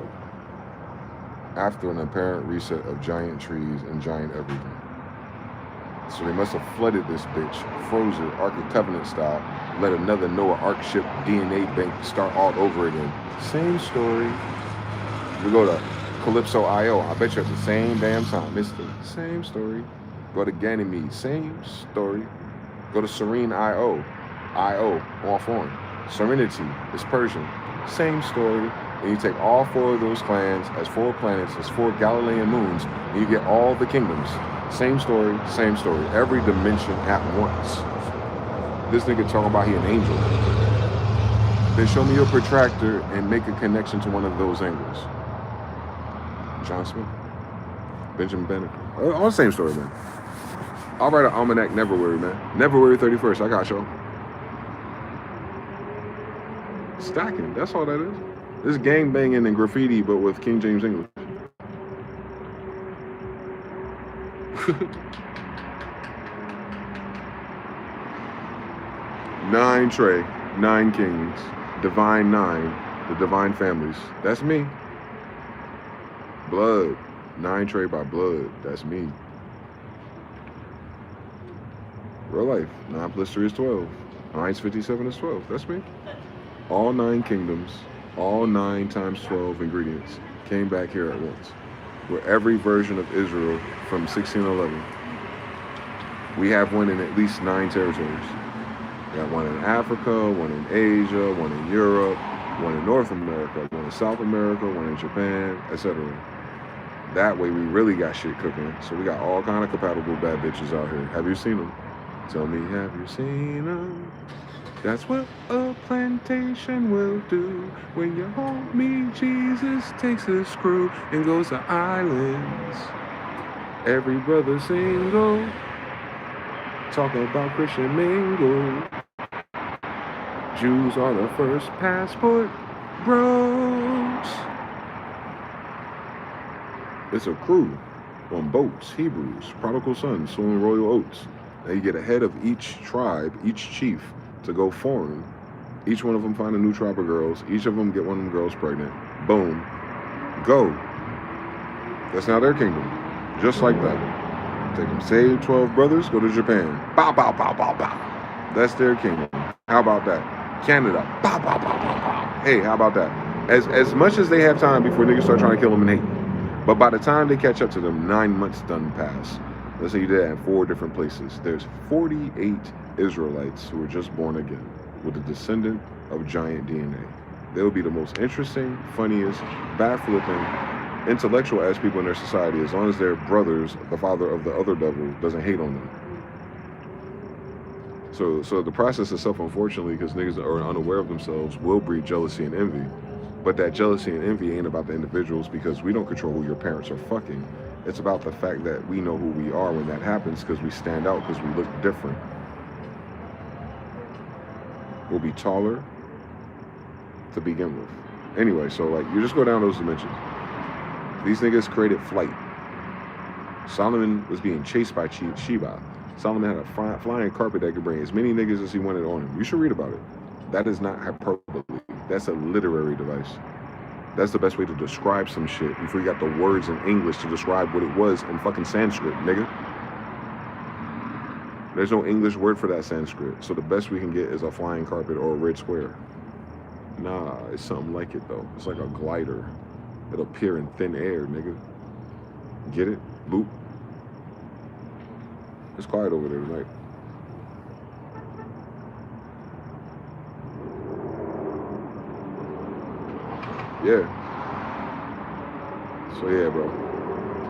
After an apparent reset of giant trees and giant everything. So they must have flooded this bitch, froze it, Ark of Covenant style, let another Noah Ark ship DNA bank start all over again. Same story. We go to Calypso I.O. I bet you at the same damn time. It's the same story. Go to Ganymede. Same story. Go to Serene I.O. I.O. all foreign. Serenity is Persian. Same story. And you take all four of those clans as 4 planets, as 4 Galilean moons, and you get all the kingdoms. Same story, same story. Every dimension at once. This nigga talking about he an angel. Then show me your protractor and make a connection to one of those angles. John Smith. Benjamin Bennett. All the same story, man. I'll write an almanac never worry, man. Never worry 31st. I got y'all. Stacking. That's all that is. This gang banging and graffiti, but with King James English. Nine Trey, 9 kings, divine 9, the divine families. That's me. Blood, 9 Trey by blood. That's me. Real life, 9 plus 3 is 12. 9 57 is 12. That's me. All 9 kingdoms, all 9 times 12 ingredients came back here at once. Where every version of Israel from 1611, we have one in at least 9 territories. We got one in Africa, one in Asia, one in Europe, one in North America, one in South America, one in Japan, etc. That way we really got shit cooking. So we got all kind of compatible bad bitches out here. Have you seen them? Tell me, have you seen them? That's what a plantation will do when your homie Jesus takes a screw and goes to islands. Every brother single, talk about Christian mingle. Jews are the first passport bros. It's a crew on boats, Hebrews, prodigal sons, sowing royal oats. Now you get a head of each tribe, each chief, to go foreign. Each one of them find a new tribe of girls. Each of them get one of them girls pregnant. Boom. Go. That's now their kingdom. Just like that. Take them, save 12 brothers, go to Japan. Bow, bow, bow, bow, bow. That's their kingdom. How about that? Canada. Bow, bow, bow, bow, bow. Hey, how about that? As much as they have time before niggas start trying to kill them and hate. But by the time they catch up to them, 9 months done pass. Let's say you did that in 4 different places. There's 48 Israelites who were just born again with a descendant of giant DNA. They will be the most interesting, funniest, backflipping, intellectual-ass people in their society as long as their brothers, the father of the other devil, doesn't hate on them. So the process itself, unfortunately, because niggas are unaware of themselves, will breed jealousy and envy. But that jealousy and envy ain't about the individuals because we don't control who your parents are fucking. It's about the fact that we know who we are when that happens because we stand out, because we look different. We'll be taller to begin with. Anyway, so like you just go down those dimensions. These niggas created flight. Solomon was being chased by Sheba. Solomon had a flying carpet that could bring as many niggas as he wanted on him. You should read about it. That is not hyperbole. That's a literary device. That's the best way to describe some shit before you got the words in English to describe what it was in fucking Sanskrit, nigga. There's no English word for that Sanskrit. So the best we can get is a flying carpet or a red square. Nah, it's something like it though. It's like a glider. It'll appear in thin air, nigga. Get it? Boop. It's quiet over there tonight. Yeah. So yeah, bro.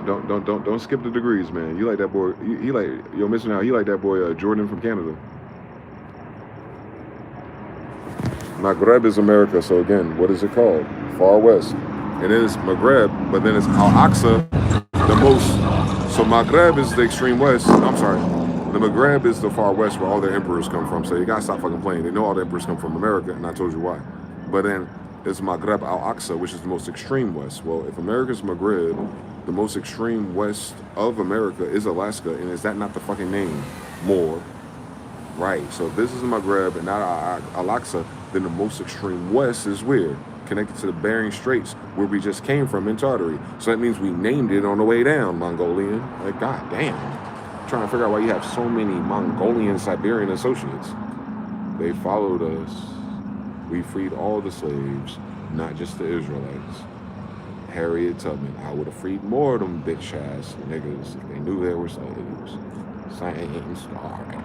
Don't skip the degrees, man. You like that boy? He like yo, Mr. Now. He like that boy Jordan from Canada. Maghreb is America. So again, what is it called? Far West. It is Maghreb, but then it's Al-Aqsa, the most. So Maghreb is the extreme west. I'm sorry. The Maghreb is the far west where all their emperors come from. So you gotta stop fucking playing. They know all the emperors come from America, and I told you why. But then it's Maghreb Al-Aqsa, which is the most extreme west. Well, if America's Maghreb, the most extreme west of America is Alaska, and is that not the fucking name? More. Right. So if this is Maghreb and not Al-Aqsa, then the most extreme west is where? Connected to the Bering Straits, where we just came from in Tartary. So that means we named it on the way down, Mongolian. Like, god damn. I'm trying to figure out why you have so many Mongolian Siberian associates. They followed us. We freed all the slaves, not just the Israelites. Harriet Tubman. I would have freed more of them bitch ass niggas if they knew they were slaves. Same story.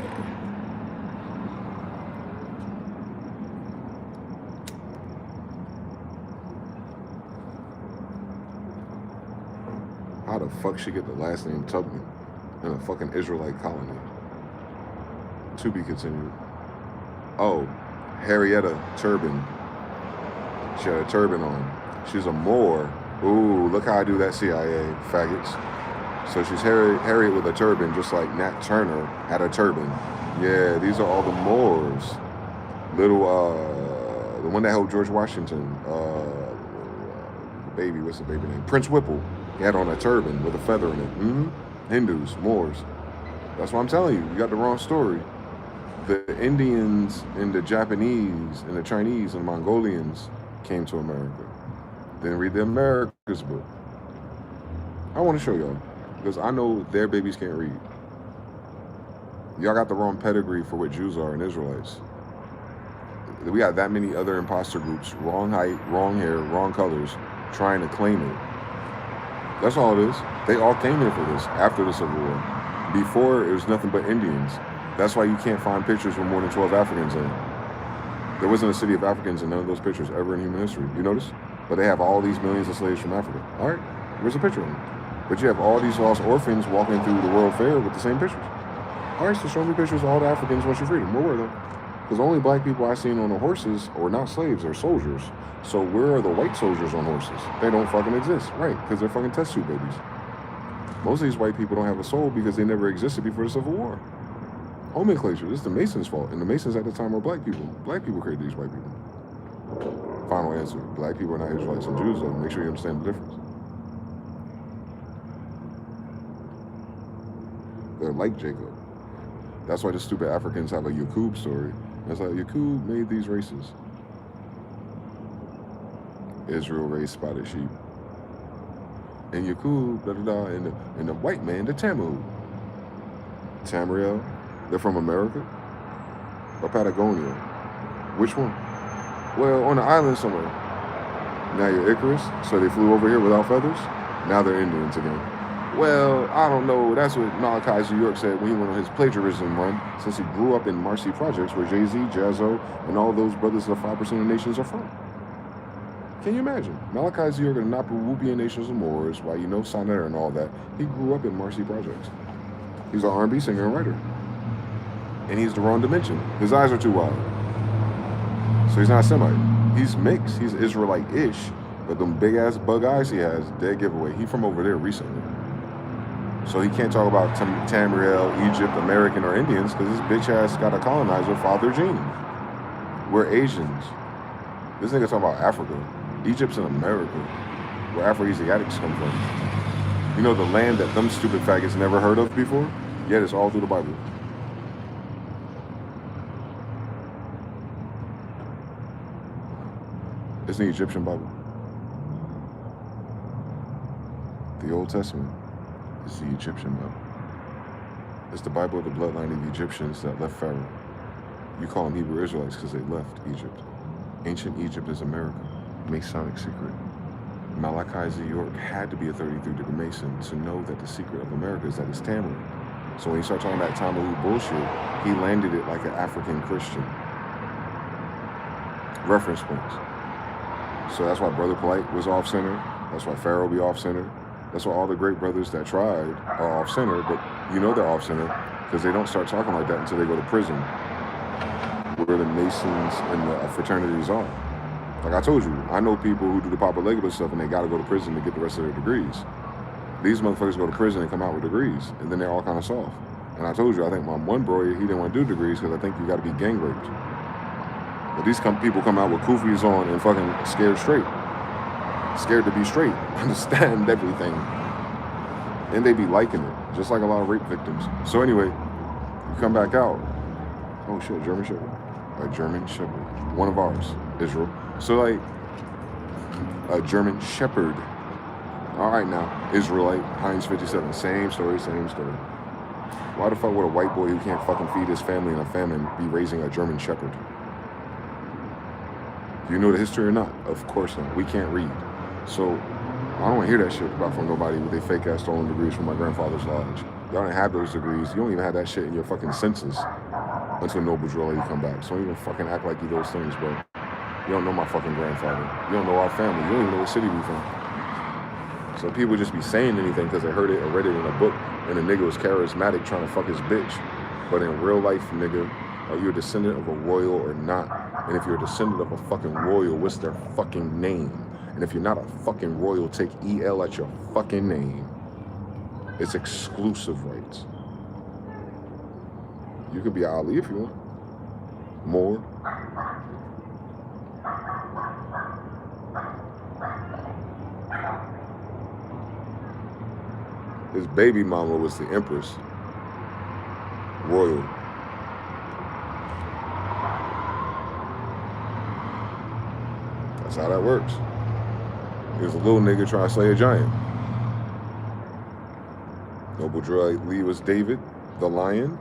How the fuck she get the last name Tubman in a fucking Israelite colony? To be continued. Oh, Harrietta Turban. She had a turban on. She's a Moor. Ooh, look how I do that, CIA, faggots. So she's Harriet with a turban, just like Nat Turner had a turban. Yeah, these are all the Moors. Little, the one that helped George Washington, baby, what's the baby name? Prince Whipple. He had on a turban with a feather in it. Hindus, Moors. That's what I'm telling you. You got the wrong story. The Indians and the Japanese and the Chinese and the Mongolians came to America. Then read the America's book. I want to show y'all because I know their babies can't read. Y'all got the wrong pedigree for what Jews are and Israelites. We got that many other imposter groups, wrong height, wrong hair, wrong colors, trying to claim it. That's all it is. They all came here for this after the Civil War. Before, it was nothing but Indians. That's why you can't find pictures with more than 12 Africans in it. There wasn't a city of Africans in none of those pictures ever in human history. You notice? But they have all these millions of slaves from Africa. All right, where's a picture of them? But you have all these lost orphans walking through the World Fair with the same pictures. All right, so show me pictures of all the Africans once you free them. Where were they? Because only black people I seen on the horses were not slaves, they're soldiers. So where are the white soldiers on horses? They don't fucking exist, right? Because they're fucking test tube babies. Most of these white people don't have a soul because they never existed before the Civil War. Nomenclature, this is the Masons' fault. And the Masons at the time were black people. Black people created these white people. Final answer. Black people are not Israelites and Jews, though. Make sure you understand the difference. They're like Jacob. That's why the stupid Africans have a Yakub story. That's like Yakub made these races. Israel raised spotted sheep. And Yakub, and the white man, the Tamu. Tamriel, they're from America? Or Patagonia? Which one? Well, on the island somewhere. Now you're Icarus, so they flew over here without feathers? Now they're Indians again. Well, I don't know. That's what Malachi New York said when he went on his plagiarism run, since he grew up in Marcy Projects, where Jay-Z, Jazzo, and all those brothers of the 5% of nations are from. Can you imagine? Malachi New York and the Napu-Wupian nations of Moors, while you know Sonata and all that, he grew up in Marcy Projects. He's an R&B singer and writer. And he's the wrong dimension. His eyes are too wide. So he's not Semite. He's mixed. He's Israelite-ish. But them big-ass bug eyes he has, dead giveaway. He from over there recently. So he can't talk about Tamriel, Egypt, American, or Indians because this bitch ass got a colonizer, Father Gene. We're Asians. This nigga talking about Africa. Egypt's in America, where Afro-Asiatics come from. You know the land that them stupid faggots never heard of before? Yet it's all through the Bible. It's the Egyptian Bible. The Old Testament is the Egyptian Bible. It's the Bible of the bloodline of the Egyptians that left Pharaoh. You call them Hebrew Israelites because they left Egypt. Ancient Egypt is America. Masonic secret. Malachi Z. York had to be a 33-degree Mason to know that the secret of America is that it's Tamarind. So when you start talking about Tamaru bullshit, he landed it like an African Christian. Reference points. So that's why Brother Polite was off-center. That's why Pharaoh be off-center. That's why all the great brothers that tried are off-center, but you know they're off-center because they don't start talking like that until they go to prison, where the Masons and the fraternities are. Like I told you, I know people who do the Papa Legba stuff and they gotta go to prison to get the rest of their degrees. These motherfuckers go to prison and come out with degrees, and then they're all kind of soft. And I told you, I think my one bro, he didn't want to do degrees because I think you gotta be gang raped. But these people come out with kufis on and fucking scared straight. Scared to be straight, understand everything. And they be liking it, just like a lot of rape victims. So anyway, you come back out. Oh shit, German Shepherd. A German Shepherd. One of ours, Israel. So like, a German Shepherd. All right now, Israelite, Heinz 57, same story, same story. Why the fuck would a white boy who can't fucking feed his family in a famine be raising a German Shepherd? Do you know the history or not? Of course not. We can't read. So, I don't want to hear that shit about from nobody with their fake ass stolen degrees from my grandfather's lodge. Y'all didn't have those degrees. You don't even have that shit in your fucking senses until Noble Driller you come back. So don't even fucking act like you those things, bro. You don't know my fucking grandfather. You don't know our family. You don't even know what city we from. So people just be saying anything because they heard it or read it in a book and the nigga was charismatic trying to fuck his bitch. But in real life, nigga, are you a descendant of a royal or not? And if you're a descendant of a fucking royal, what's their fucking name? And if you're not a fucking royal, take EL at your fucking name. It's exclusive rights. You could be Ali if you want. More. His baby mama was the Empress. Royal. That's how that works. He was a little nigga trying to slay a giant. Noble Droid Lee was David, the lion,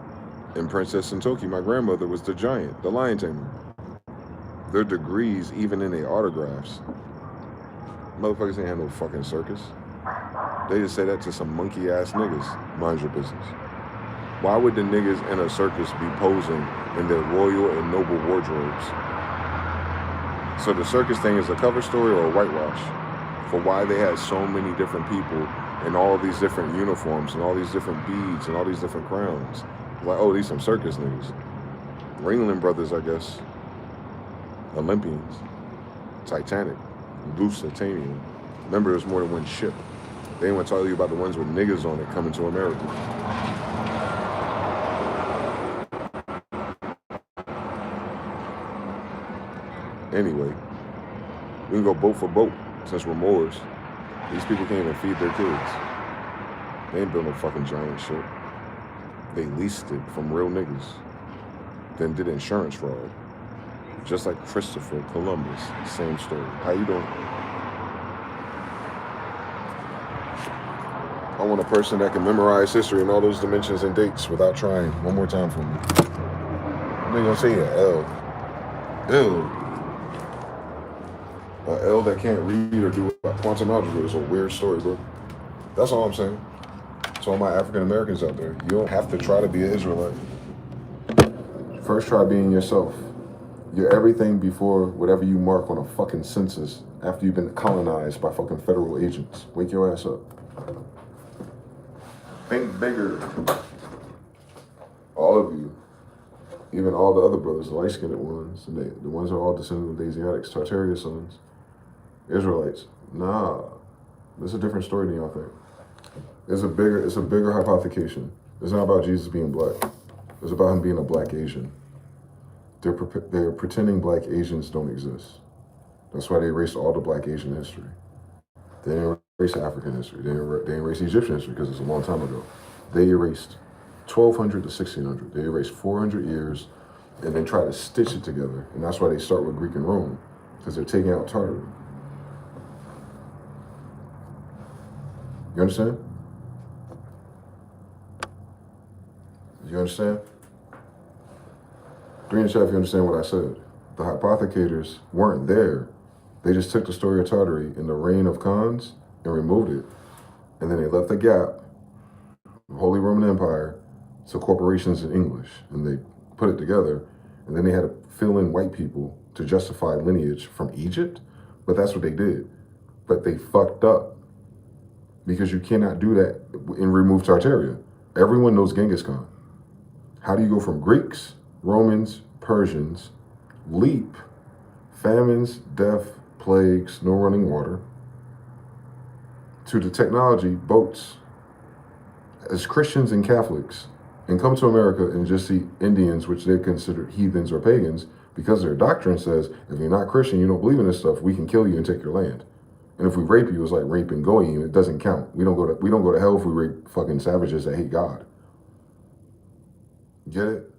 and Princess Sentoki, my grandmother, was the giant, the lion tamer. Their degrees, even in their autographs. Motherfuckers ain't have no fucking circus. They just say that to some monkey ass niggas. Mind your business. Why would the niggas in a circus be posing in their royal and noble wardrobes? So the circus thing is a cover story or a whitewash for why they had so many different people in all these different uniforms and all these different beads and all these different crowns. Like, oh, these some circus niggas. Ringling Brothers, I guess. Olympians. Titanic. Lusitania. Remember, there's more than one ship. They didn't want to tell you about the ones with niggas on it coming to America. Anyway, we can go boat for boat since we're Moors. These people can't even feed their kids. They ain't built no fucking giant shit. They leased it from real niggas. Then did insurance fraud. Just like Christopher Columbus. Same story. How you doing? I want a person that can memorize history and all those dimensions and dates without trying. One more time for me. They're gonna say an L. L. An L that can't read or do quantum algebra is a weird story, bro. That's all I'm saying. To all my African Americans out there, you don't have to try to be an Israelite. First, try being yourself. You're everything before whatever you mark on a fucking census after you've been colonized by fucking federal agents. Wake your ass up. Think bigger. All of you. Even all the other brothers, the light-skinned ones, and the ones who are all descendants of the Asiatics, Tartaria sons, Israelites. Nah, it's a different story than y'all think. It's a bigger hypothecation. It's not about Jesus being black. It's about him being a black Asian. They're pretending black Asians don't exist. That's why they erased all the black Asian history. They didn't erase African history. They erase Egyptian history because it's a long time ago. They erased 1200 to 1600. They erased 400 years and then try to stitch it together. And that's why they start with Greek and Rome, because they're taking out Tartary. You understand? You understand? 3 in the chat if you understand what I said. The hypothecators weren't there. They just took the story of Tartary in the reign of Khans and removed it. And then they left the gap, the Holy Roman Empire, to corporations in English. And they put it together. And then they had to fill in white people to justify lineage from Egypt. But that's what they did. But they fucked up. Because you cannot do that and remove Tartaria. Everyone knows Genghis Khan. How do you go from Greeks, Romans, Persians, leap, famines, death, plagues, no running water, to the technology, boats, as Christians and Catholics, and come to America and just see Indians, which they consider heathens or pagans, because their doctrine says, if you're not Christian, you don't believe in this stuff, we can kill you and take your land. And if we rape you, it's like raping Goyim. It doesn't count. We don't go to hell if we rape fucking savages that hate God. Get it?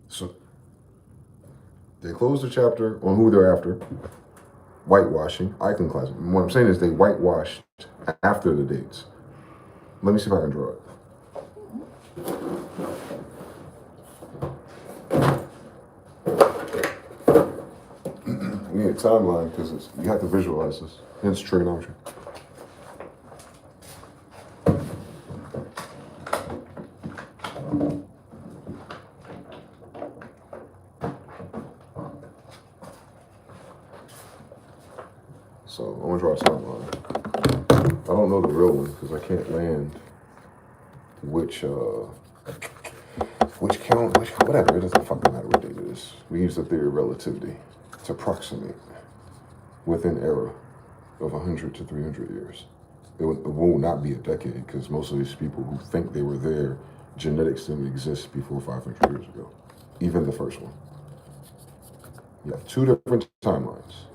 So they closed the chapter on who they're after. Whitewashing, iconoclasm. What I'm saying is they whitewashed after the dates. Let me see if I can draw it. We need a timeline because you have to visualize this. Hence trigonometry. So I'm gonna draw a timeline. I don't know the real one because I can't land which count, whatever. It doesn't fucking matter what date it is. We use the theory of relativity to approximate within era of 100 to 300 years. It will not be a decade because most of these people who think they were there, genetics didn't exist before 500 years ago. Even the first one. You have two different timelines.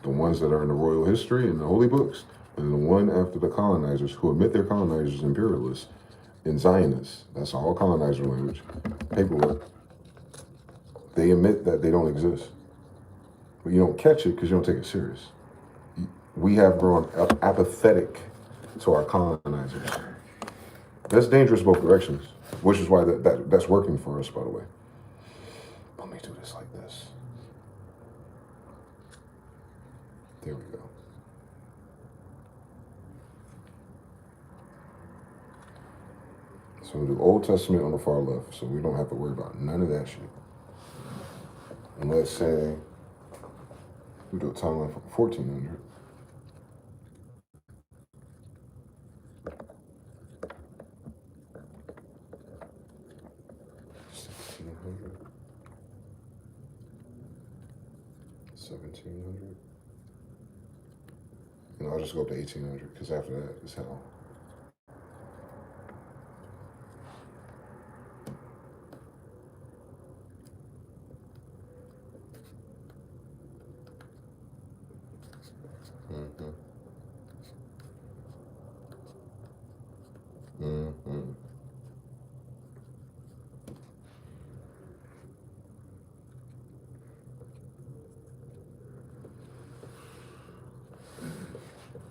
The ones that are in the royal history and the holy books, and the one after the colonizers who admit they're colonizers, imperialists, and Zionists. That's all colonizer language, paperwork. They admit that they don't exist. But you don't catch it because you don't take it serious. We have grown apathetic to our colonizers. That's dangerous both directions, which is why that's working for us, by the way. Let me do this like this. There we go. So we do Old Testament on the far left, so we don't have to worry about none of that shit. And let's say we do a timeline from 1400. And I'll just go up to 1800 because after that is hell.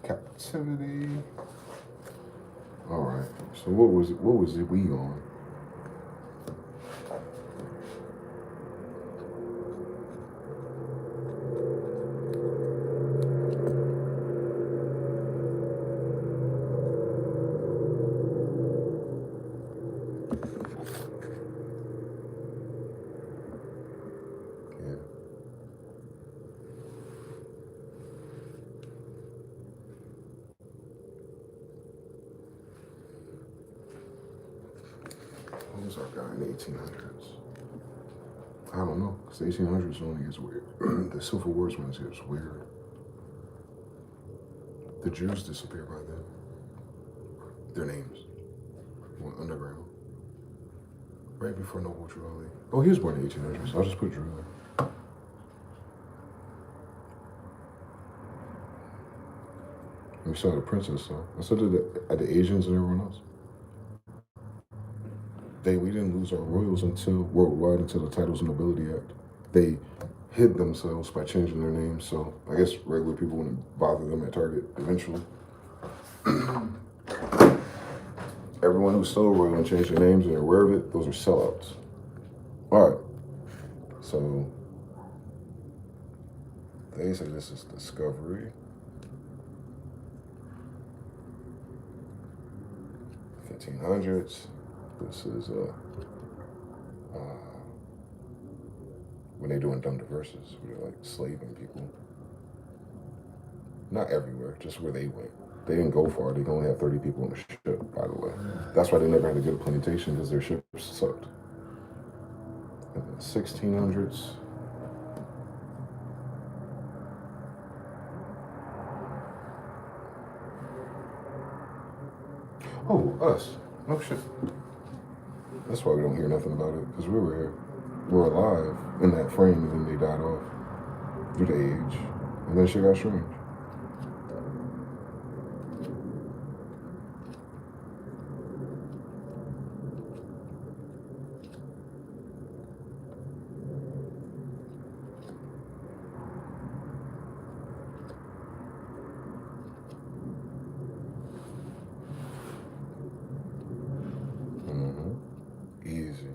Captivity. All right. So what was it we on? What was our guy in the 1800s? I don't know, because the 1800s only gets weird. The Civil Wars ones gets weird. The Jews disappear by then. Their names went underground. Right before Noble Drew Ali. Oh, he was born in the 1800s. I'll just put Drew there. We saw the princess, though. I said at the Asians and everyone else. We didn't lose our royals worldwide until the Titles of Nobility Act. They hid themselves by changing their names, so I guess regular people wouldn't bother them at Target eventually. Everyone who's still royal and changed their names and they're aware of it, those are sellouts. All right, so they say this is Discovery. 1500s. This is when they're doing dumb diverses, where they're like slaving people. Not everywhere, just where they went. They didn't go far. They can only have 30 people on the ship, by the way. That's why they never had a good plantation, because their ships sucked. In the 1600s. Oh, us. No shit. That's why we don't hear nothing about it, because we were here. We're alive in that frame, and then they died off due to age. And then shit got strange. Easy.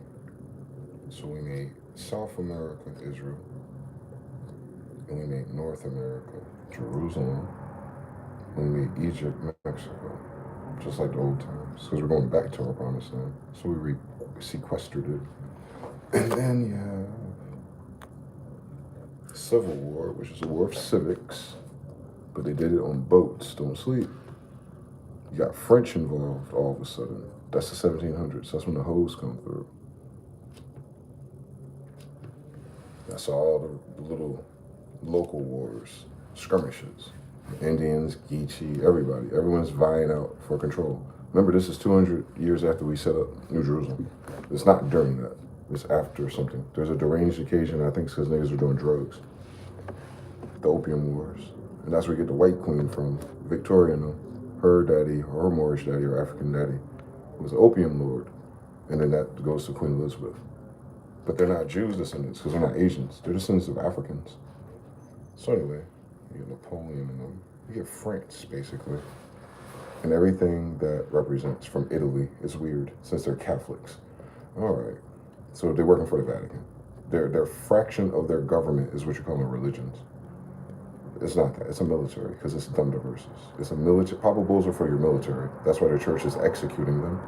So we made South America, Israel, and we made North America, Jerusalem, and we made Egypt, Mexico, just like the old times, because we're going back to our promised land. So we sequestered it. And then you have Civil War, which is a war of civics, but they did it on boats, don't sleep. You got French involved all of a sudden. That's the 1700s. That's when the hoes come through. That's all the little local wars, skirmishes. Indians, Geechee, everybody. Everyone's vying out for control. Remember, this is 200 years after we set up New Jerusalem. It's not during that. It's after something. There's a deranged occasion, I think it's because niggas are doing drugs. The Opium Wars. And that's where you get the White Queen from. Victoria, no. Her daddy, or her Moorish daddy, or African daddy, was an opium lord. And then that goes to Queen Elizabeth. But they're not Jews descendants, because they're not Asians. They're descendants of Africans. So anyway, you get Napoleon and them. You get France, basically. And everything that represents from Italy is weird, since they're Catholics. All right. So they're working for the Vatican. Their fraction of their government is what you call them religions. It's not that. It's a military, because it's dumb diverses. It's a military. Papa Bulls are for your military. That's why their church is executing them.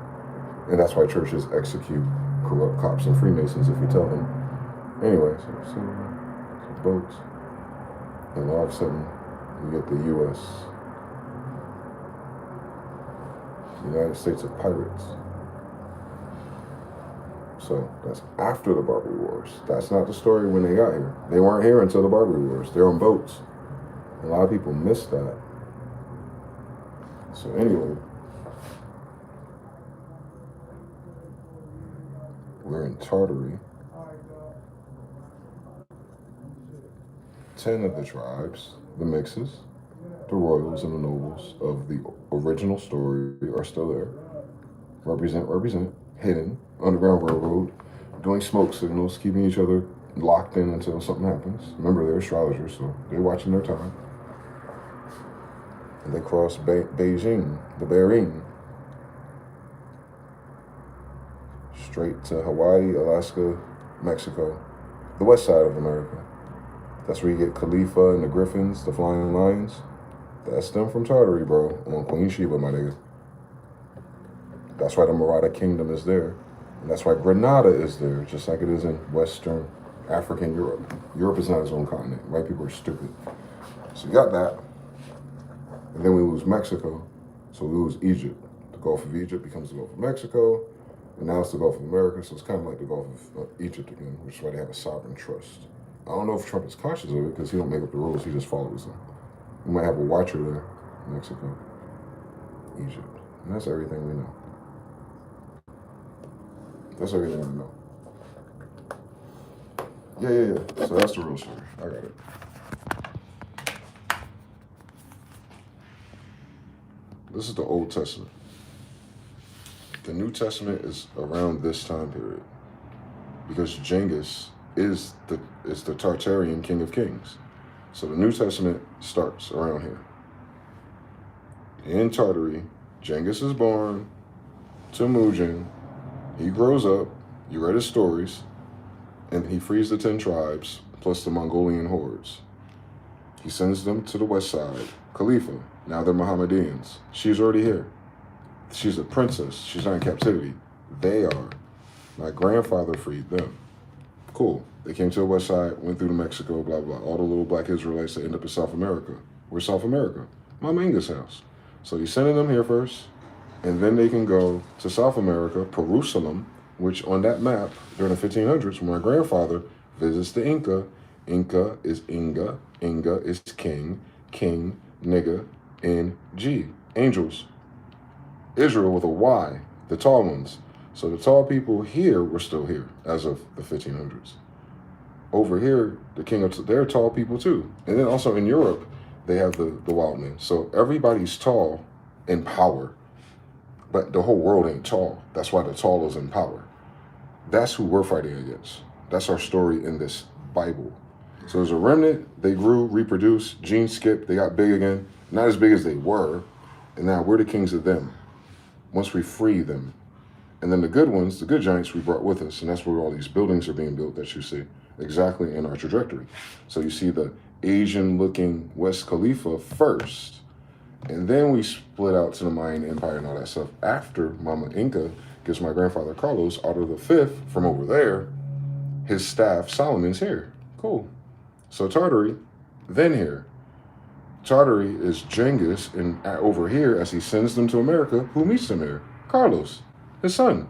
And that's why churches execute corrupt cops and Freemasons if you tell them. Anyway, so boats. And all of a sudden, you get the U.S. United States of Pirates. So that's after the Barbary Wars. That's not the story when they got here. They weren't here until the Barbary Wars. They're on boats. A lot of people miss that. So anyway, we're in Tartary. 10 of the tribes, the mixes, the royals and the nobles of the original story are still there. Represent, hidden, Underground Railroad, doing smoke signals, keeping each other locked in until something happens. Remember, they're astrologers, so they're watching their time. And they cross Beijing, the Bering, straight to Hawaii, Alaska, Mexico, the west side of America. That's where you get Khalifa and the Griffins, the Flying Lions. That's them from Tartary, bro, on Queen Sheba, my nigga. That's why the Maratha Kingdom is there. And that's why Grenada is there, just like it is in Western African Europe. Europe is not its own continent. White people are stupid. So you got that. And then we lose Mexico, so we lose Egypt. The Gulf of Egypt becomes the Gulf of Mexico, and now it's the Gulf of America, so it's kind of like the Gulf of Egypt again, which is why they have a sovereign trust. I don't know if Trump is conscious of it, because he don't make up the rules, he just follows them. We might have a watcher there, Mexico, Egypt, and that's everything we know. That's everything we know. Yeah. So that's the real story. I got it. This is the Old Testament. The New Testament is around this time period because Genghis is the Tartarian king of kings. So the New Testament starts around here. In Tartary, Genghis is born, Temujin, he grows up, you read his stories, and he frees the 10 tribes, plus the Mongolian hordes. He sends them to the west side, Khalifa. Now they're Mohammedans. She's already here. She's a princess. She's not in captivity. They are. My grandfather freed them. Cool. They came to the west side, went through to Mexico, blah, blah. All the little black Israelites that end up in South America. Where's South America? Mama Inga's house. So he's sending them here first, and then they can go to South America, Jerusalem, which on that map during the 1500s, when my grandfather visits the Inca, Inca is Inga, Inga is king, king, nigga, N-G, angels. Israel with a Y, the tall ones. So the tall people here were still here as of the 1500s. Over here, the king of, they're tall people too. And then also in Europe, they have the wild men. So everybody's tall in power, but the whole world ain't tall. That's why the tall is in power. That's who we're fighting against. That's our story in this Bible. So there's a remnant, they grew, reproduced, gene skipped, they got big again. Not as big as they were, and now we're the kings of them. Once we free them. And then the good ones, the good giants we brought with us, and that's where all these buildings are being built that you see, exactly in our trajectory. So you see the Asian-looking West Khalifa first, and then we split out to the Mayan Empire and all that stuff after Mama Inca gives my grandfather Carlos Otto V from over there, his staff Solomon's here. Cool. So Tartary, then here. Tartary is Genghis, and over here, as he sends them to America, who meets them here? Carlos, his son.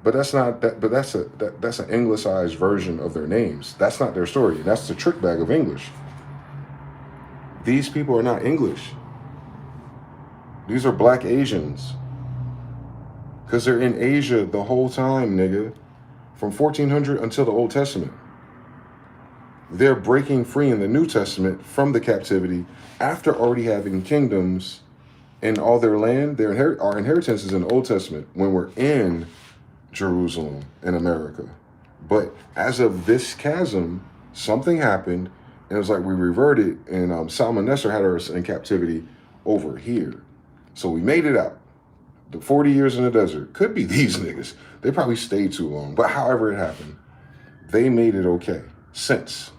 But that's not that. But that's an anglicized version of their names. That's not their story. That's the trick bag of English. These people are not English. These are black Asians. Because they're in Asia the whole time, nigga. From 1400 until the Old Testament. They're breaking free in the New Testament from the captivity after already having kingdoms in all their land. Our inheritance is in the Old Testament when we're in Jerusalem in America. But as of this chasm, something happened, and it was like we reverted, and Salmaneser had us in captivity over here. So we made it out. The 40 years in the desert. Could be these niggas. They probably stayed too long. But however it happened, they made it okay. Since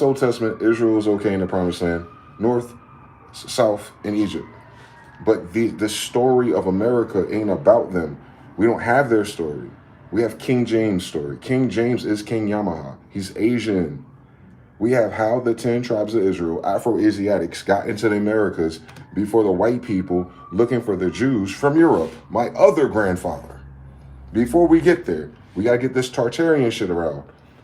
the Old Testament, Israel was okay in the Promised Land, North, South, and Egypt. But the story of America ain't about them. We don't have their story. We have King James' story. King James is King Yamaha. He's Asian. We have how the 10 tribes of Israel, Afro-Asiatics, got into the Americas before the white people looking for the Jews from Europe. My other grandfather. Before we get there, we got to get this Tartarian shit around.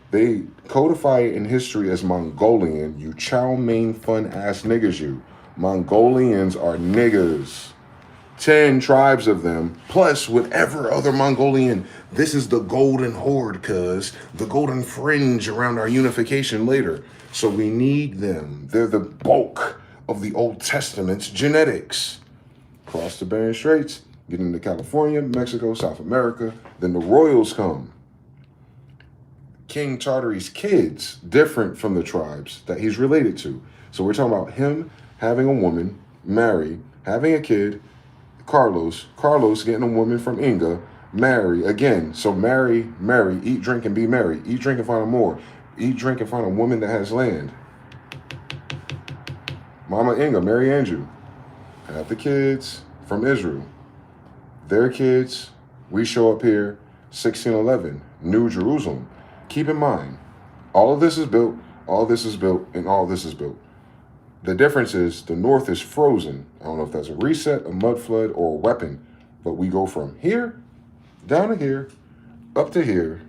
They codify it in history as Mongolian. You chow mein fun ass niggas, you. Mongolians are niggas. 10 tribes of them, plus whatever other Mongolian. This is the golden horde, cuz. The golden fringe around our unification later. So we need them. They're the bulk of the Old Testament's genetics. Cross the Bering Straits, get into California, Mexico, South America. Then the royals come. King Tartary's kids, different from the tribes that he's related to. So we're talking about him having a woman, marry, having a kid, Carlos getting a woman from Inga, marry again. So marry, eat, drink, and be merry. Eat, drink, and find a more. Eat, drink, and find a woman that has land. Mama Inga, marry Andrew. Have the kids from Israel. Their kids, we show up here, 1611, New Jerusalem. Keep in mind, all of this is built, all this is built, and all this is built. The difference is the north is frozen. I don't know if that's a reset, a mud flood, or a weapon, but we go from here, down to here, up to here,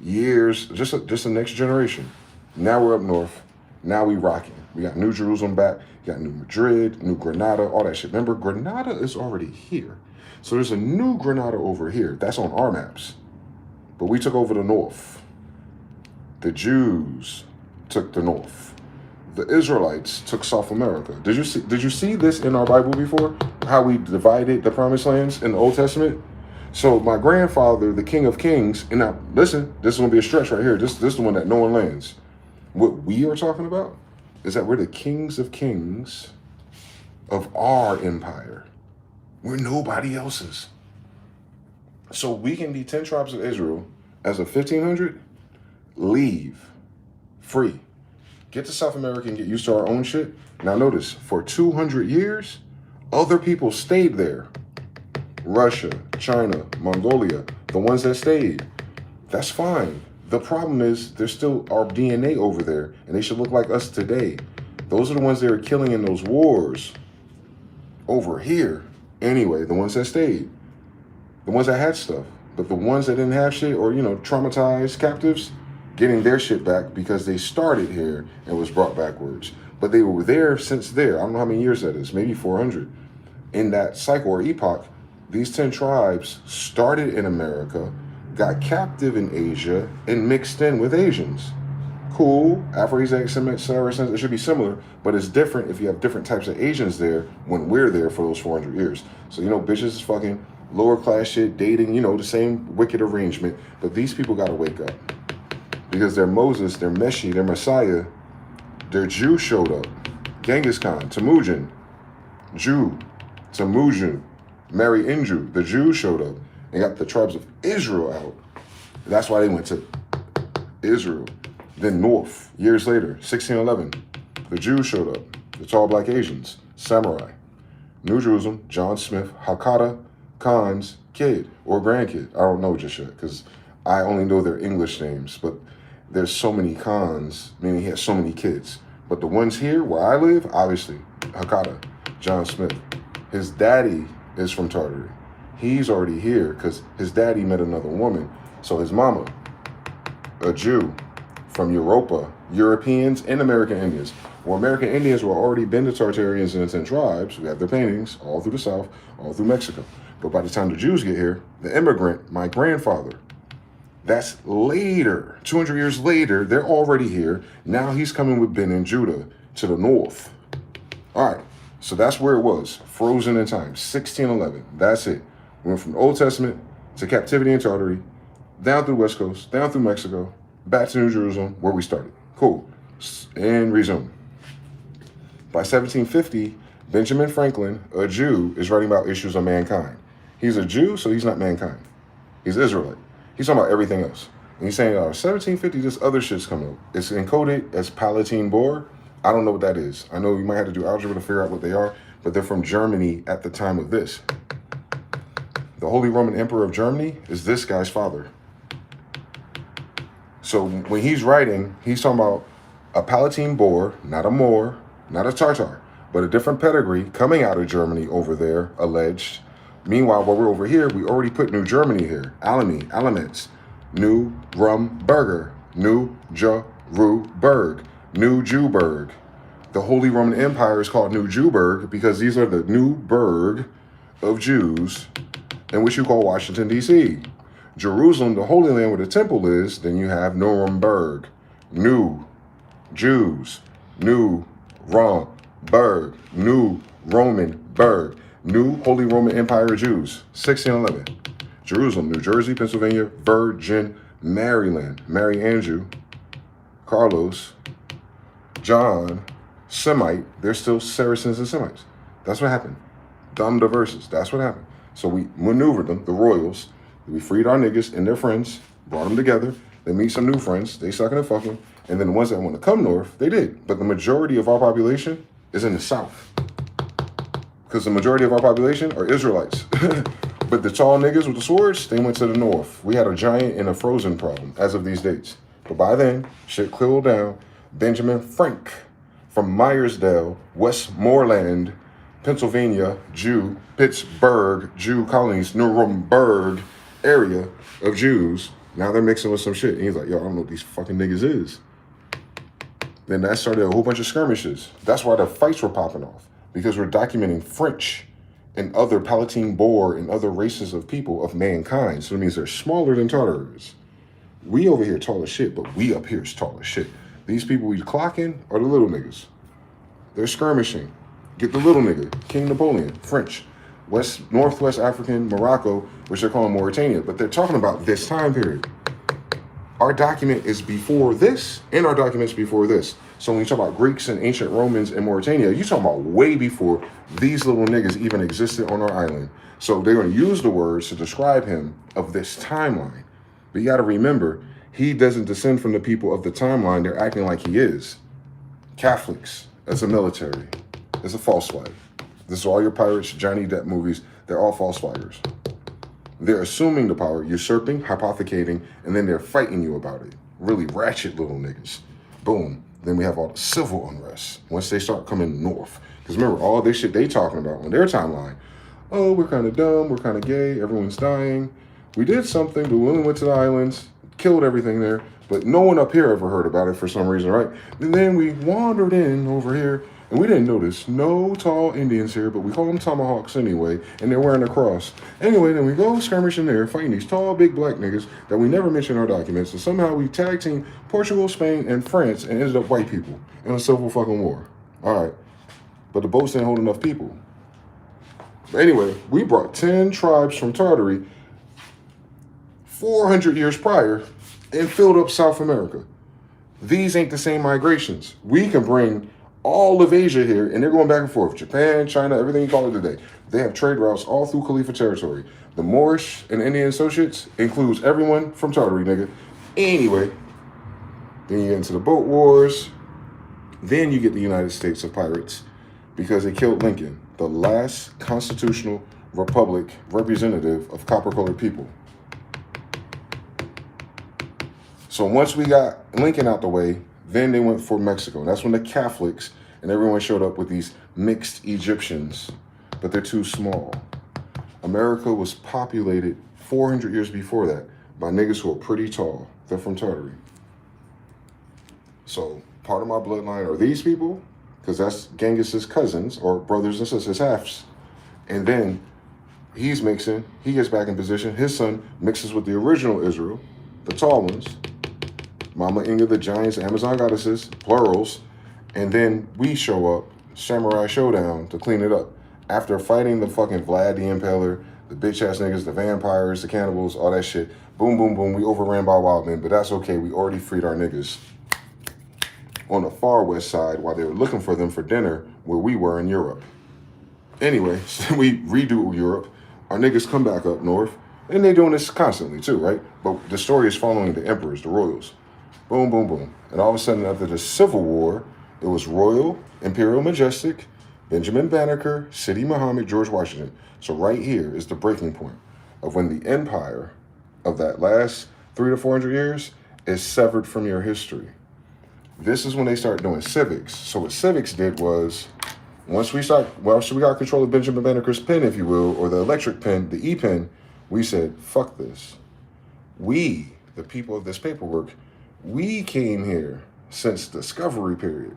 years, just the next generation. Now we're up north. Now we rocking. We got New Jerusalem back. We got New Madrid, New Granada, all that shit. Remember, Granada is already here. So there's a new Granada over here. That's on our maps. But we took over the north. The Jews took the north. the Israelites took South America. Did you see this in our Bible before? How we divided the promised lands in the Old Testament? So my grandfather, the King of Kings, and now listen, this is gonna be a stretch right here. This is the one that no one lands. What we are talking about is that we're the kings of kings of our empire. We're nobody else's. So we can be 10 tribes of Israel as of 1500, leave free. Get to South America and get used to our own shit. Now notice, for 200 years, other people stayed there. Russia, China, Mongolia, the ones that stayed. That's fine. The problem is there's still our DNA over there, and they should look like us today. Those are the ones they were killing in those wars over here. Anyway, the ones that stayed, the ones that had stuff, but the ones that didn't have shit or, traumatized captives, getting their shit back because they started here and was brought backwards. But they were there since there. I don't know how many years that is, maybe 400. In that cycle or epoch, these 10 tribes started in America, got captive in Asia, and mixed in with Asians. Cool, Afro-Asiatic, Semitic, Saracens, it should be similar, but it's different if you have different types of Asians there when we're there for those 400 years. So, bitches is fucking lower class shit, dating, the same wicked arrangement, but these people gotta wake up. Because their Moses, their Meshi, their Messiah, their Jew showed up. Genghis Khan, Temujin, Jew, Temujin, Mary Inju, the Jews showed up and got the tribes of Israel out. That's why they went to Israel. Then north, years later, 1611, the Jews showed up, the tall black Asians, samurai. New Jerusalem, John Smith, Hakata Khan's kid or grandkid. I don't know just yet because I only know their English names, but there's so many Khans, meaning he has so many kids. But the ones here where I live, obviously, Hakata, John Smith. His daddy is from Tartary. He's already here because his daddy met another woman. So his mama, a Jew from Europa, Europeans and American Indians. Well, American Indians were already been to Tartarians and the 10 tribes. We have their paintings all through the South, all through Mexico. But by the time the Jews get here, the immigrant, my grandfather, that's later, 200 years later, they're already here. Now he's coming with Ben and Judah to the north. All right, so that's where it was, frozen in time, 1611. That's it. We went from the Old Testament to captivity in Tartary, down through the West Coast, down through Mexico, back to New Jerusalem, where we started. Cool, and resume. By 1750, Benjamin Franklin, a Jew, is writing about issues of mankind. He's a Jew, so he's not mankind. He's Israelite. He's talking about everything else. And he's saying, 1750, this other shit's coming up. It's encoded as Palatine Boer. I don't know what that is. I know you might have to do algebra to figure out what they are, but they're from Germany at the time of this. The Holy Roman Emperor of Germany is this guy's father. So when he's writing, he's talking about a Palatine Boer, not a Moor, not a Tartar, but a different pedigree coming out of Germany over there, alleged. Meanwhile, while we're over here, we already put New Germany here. Alamy, Alamance, New Rumburger, New Jeruberg, New Jewburg. The Holy Roman Empire is called New Jewburg because these are the new burg of Jews in which you call Washington, D.C. Jerusalem, the Holy Land where the temple is, then you have Nuremberg, New Jews, New Rumburg, New Roman Burg. New Holy Roman Empire Jews, 1611. Jerusalem, New Jersey, Pennsylvania, Virgin, Maryland, Mary Andrew, Carlos, John, Semite. They're still Saracens and Semites. That's what happened. Dumb diverses. That's what happened. So we maneuvered them, the royals. We freed our niggas and their friends, brought them together. They meet some new friends. They sucking and fucking. And then the ones that want to come north, they did. But the majority of our population is in the South. Because the majority of our population are Israelites. But the tall niggas with the swords, they went to the north. We had a giant and a frozen problem as of these dates. But by then, shit cooled down. Benjamin Frank from Myersdale, Westmoreland, Pennsylvania, Jew, Pittsburgh, Jew colonies, Nuremberg area of Jews. Now they're mixing with some shit. And he's like, yo, I don't know what these fucking niggas is. Then that started a whole bunch of skirmishes. That's why the fights were popping off. Because we're documenting French and other Palatine Boer and other races of people of mankind. So it means they're smaller than Tartars. We over here tall as shit, but we up here is tall as shit. These people we clocking are the little niggas. They're skirmishing. Get the little nigga, King Napoleon, French, Northwest African, Morocco, which they're calling Mauritania, but they're talking about this time period. Our document is before this, and our document's before this. So when you talk about Greeks and ancient Romans and Mauritania, you're talking about way before these little niggas even existed on our island. So they're going to use the words to describe him of this timeline. But you got to remember, he doesn't descend from the people of the timeline. They're acting like he is. Catholics, as a military, is a false flag. This is all your pirates, Johnny Depp movies. They're all false flaggers. They're assuming the power, usurping, hypothecating, and then they're fighting you about it. Really ratchet little niggas. Boom. Then we have all the civil unrest once they start coming north. Because remember, all this shit they talking about on their timeline. Oh, we're kind of dumb, we're kind of gay, everyone's dying. We did something, but we only went to the islands, killed everything there, but no one up here ever heard about it for some reason, right? And then we wandered in over here, and we didn't notice no tall Indians here, but we call them tomahawks anyway, and they're wearing a cross. Anyway, then we go skirmishing there, fighting these tall, big black niggas that we never mention in our documents, and somehow we tag team Portugal, Spain, and France, and ended up white people in a civil fucking war. All right, but the boats didn't hold enough people. But anyway, we brought 10 tribes from Tartary 400 years prior and filled up South America. These ain't the same migrations. We can bring all of Asia here, and they're going back and forth. Japan, China, everything you call it today. They have trade routes all through Khalifa territory. The Moorish and Indian associates includes everyone from Tartary, nigga. Anyway, then you get into the boat wars. Then you get the United States of Pirates because they killed Lincoln, the last constitutional republic representative of copper-colored people. So once we got Lincoln out the way, then they went for Mexico. And that's when the Catholics and everyone showed up with these mixed Egyptians, but they're too small. America was populated 400 years before that by niggas who are pretty tall. They're from Tartary. So part of my bloodline are these people, because that's Genghis's cousins or brothers and sisters, halves. And then he's mixing, he gets back in position. His son mixes with the original Israel, the tall ones. Mama Inga, the giants, Amazon goddesses, plurals, and then we show up, Samurai Showdown, to clean it up. After fighting the fucking Vlad the Impaler, the bitch-ass niggas, the vampires, the cannibals, all that shit, boom, boom, boom, we overran by wild men, but that's okay, we already freed our niggas on the far west side while they were looking for them for dinner where we were in Europe. Anyway, so we redo Europe, our niggas come back up north, and they doing this constantly too, right? But the story is following the emperors, the royals. Boom, boom, boom. And all of a sudden, after the Civil War, it was Royal, Imperial Majestic, Benjamin Banneker, Sidi Muhammad, George Washington. So right here is the breaking point of when the empire of that last 300 to 400 years is severed from your history. This is when they start doing civics. So what civics did was, once we got control of Benjamin Banneker's pen, if you will, or the electric pen, the E-pen, we said, fuck this. We, the people of this paperwork, we came here since discovery period.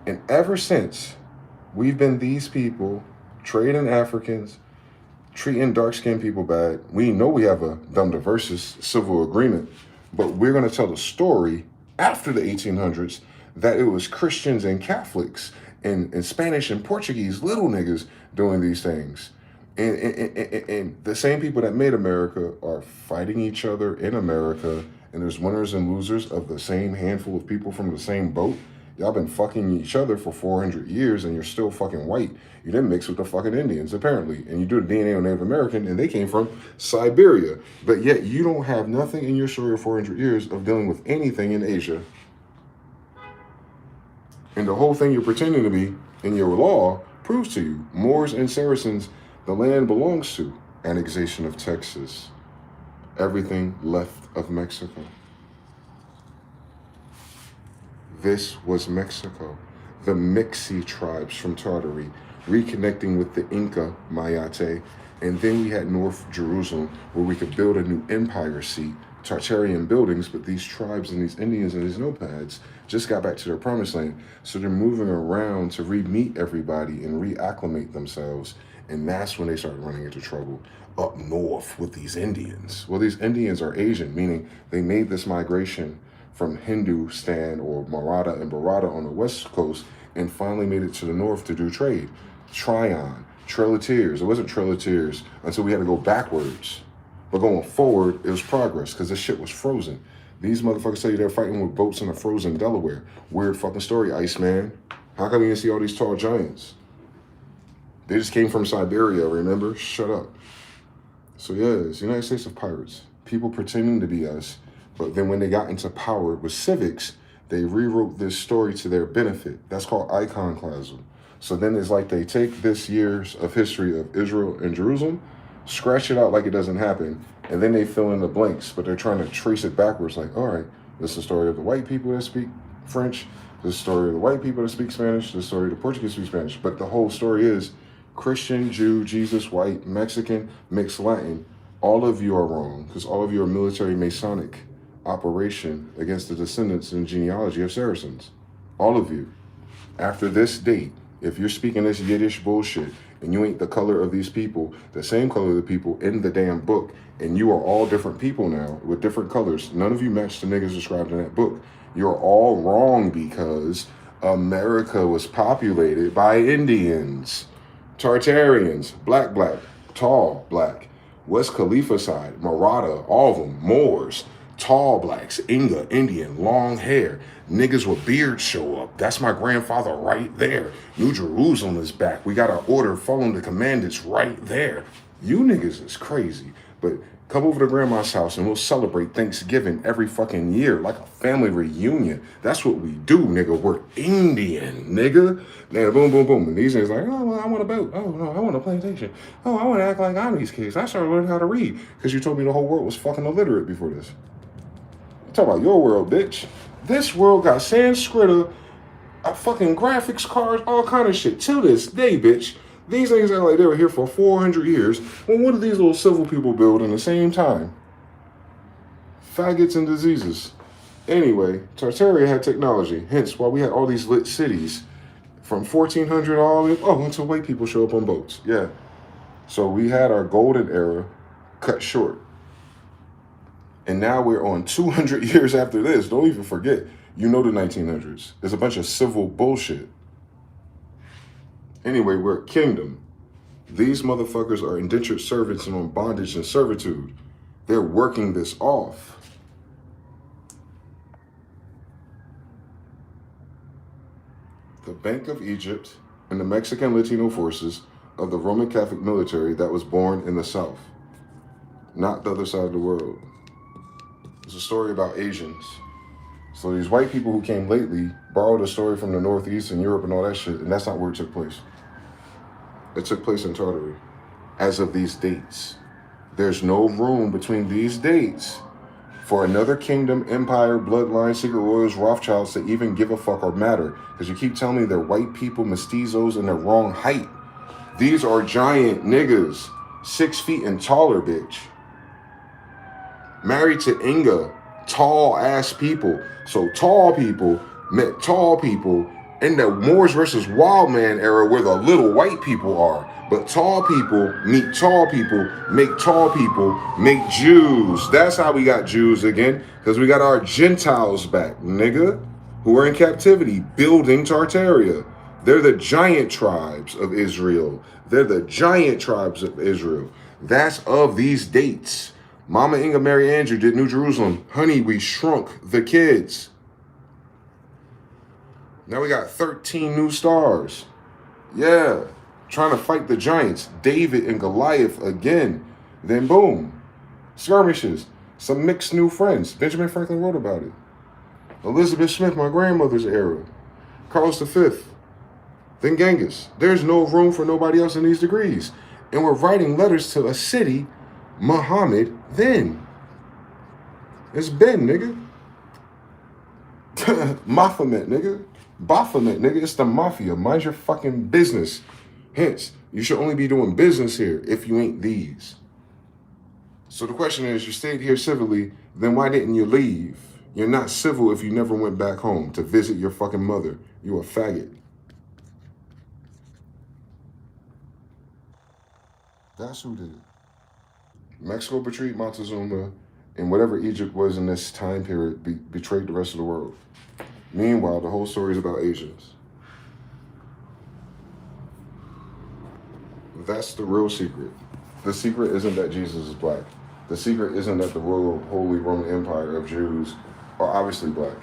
And ever since, we've been these people, trading Africans, treating dark-skinned people bad. We know we have a dumb diversus civil agreement, but we're going to tell the story after the 1800s that it was Christians and Catholics and Spanish and Portuguese little niggas doing these things. And the same people that made America are fighting each other in America, and there's winners and losers of the same handful of people from the same boat. Y'all been fucking each other for 400 years and you're still fucking white. You didn't mix with the fucking Indians, apparently. And you do the DNA on Native American and they came from Siberia. But yet you don't have nothing in your story of 400 years of dealing with anything in Asia. And the whole thing you're pretending to be in your law proves to you. Moors and Saracens, the land belongs to. Annexation of Texas. Everything left of Mexico. This was Mexico. The Mixi tribes from Tartary reconnecting with the Inca Mayate. And then we had North Jerusalem where we could build a new empire seat, Tartarian buildings, but these tribes and these Indians and these nomads just got back to their promised land. So they're moving around to re-meet everybody and reacclimate themselves. And that's when they started running into trouble up north with these Indians. Well, these Indians are Asian, meaning they made this migration from Hindustan or Maratha and Bharata on the west coast and finally made it to the north to do trade. Tryon, Trail of Tears. It wasn't Trail of Tears until we had to go backwards. But going forward, it was progress because this shit was frozen. These motherfuckers tell you they're fighting with boats in a frozen Delaware. Weird fucking story, Iceman. How come you didn't see all these tall giants? They just came from Siberia, remember? Shut up. So yeah, it's the United States of Pirates. People pretending to be us, but then when they got into power with civics, they rewrote this story to their benefit. That's called iconoclasm. So then it's like they take this years of history of Israel and Jerusalem, scratch it out like it doesn't happen, and then they fill in the blanks, but they're trying to trace it backwards like, all right, this is the story of the white people that speak French, this is the story of the white people that speak Spanish, this is the story of the Portuguese speak Spanish, but the whole story is Christian, Jew, Jesus, white, Mexican, mixed Latin. All of you are wrong because all of you are military Masonic operation against the descendants and genealogy of Saracens. All of you. After this date, if you're speaking this Yiddish bullshit and you ain't the color of these people, the same color of the people in the damn book, and you are all different people now with different colors, none of you match the niggas described in that book. You're all wrong because America was populated by Indians, Tartarians, black, tall, black, West Khalifa side, Maratha, all of them, Moors, tall blacks, Inga, Indian, long hair, niggas with beards show up. That's my grandfather right there. New Jerusalem is back. We got our order following the commandants right there. You niggas is crazy, but come over to grandma's house and we'll celebrate Thanksgiving every fucking year like a family reunion. That's what we do, nigga. We're Indian, nigga. Man, boom, boom, boom. And these niggas like, oh, well, I want a boat. Oh, no, I want a plantation. Oh, I want to act like I'm these kids. I started learning how to read because you told me the whole world was fucking illiterate before this. You talk about your world, bitch. This world got Sanskrit, fucking graphics cards, all kind of shit. Till this day, bitch. These niggas act like they were here for 400 years. Well, what did these little civil people build in the same time? Faggots and diseases. Anyway, Tartaria had technology. Hence why we had all these lit cities from 1400 all the way, until white people show up on boats. Yeah. So we had our golden era cut short. And now we're on 200 years after this. Don't even forget. You know the 1900s. There's a bunch of civil bullshit. Anyway, we're a kingdom. These motherfuckers are indentured servants and on bondage and servitude. They're working this off. The Bank of Egypt and the Mexican Latino forces of the Roman Catholic military that was born in the South, not the other side of the world. It's a story about Asians. So these white people who came lately borrowed a story from the Northeast and Europe and all that shit, and that's not where it took place. It took place in Tartary. As of these dates, there's no room between these dates for another kingdom, empire, bloodline, secret royals, Rothschilds to even give a fuck or matter. Because you keep telling me they're white people, mestizos, and they're wrong height. These are giant niggas, 6 feet and taller, bitch. Married to Inga, tall ass people. So tall people met tall people in the Moors versus Wild Man era where the little white people are. But tall people meet tall people, make tall people, make Jews. That's how we got Jews again, because we got our Gentiles back, nigga, who are in captivity, building Tartaria. They're the giant tribes of Israel. They're the giant tribes of Israel. That's of these dates. Mama Inga Mary Andrew did New Jerusalem. Honey, we shrunk the kids. Now we got 13 new stars. Yeah. Trying to fight the giants. David and Goliath again. Then boom. Skirmishes. Some mixed new friends. Benjamin Franklin wrote about it. Elizabeth Smith, my grandmother's era. Carlos V. Then Genghis. There's no room for nobody else in these degrees. And we're writing letters to a city, Muhammad, then. It's Ben, nigga. Baphomet, nigga. Baphomet, nigga. It's the mafia. Mind your fucking business. Hence, you should only be doing business here if you ain't these. So the question is, you stayed here civilly, then why didn't you leave? You're not civil if you never went back home to visit your fucking mother. You a faggot. That's who did it. Mexico betrayed Montezuma. And whatever Egypt was in this time period betrayed the rest of the world. Meanwhile, the whole story is about Asians. That's the real secret. The secret isn't that Jesus is black. The secret isn't that the royal Holy Roman Empire of Jews are obviously black.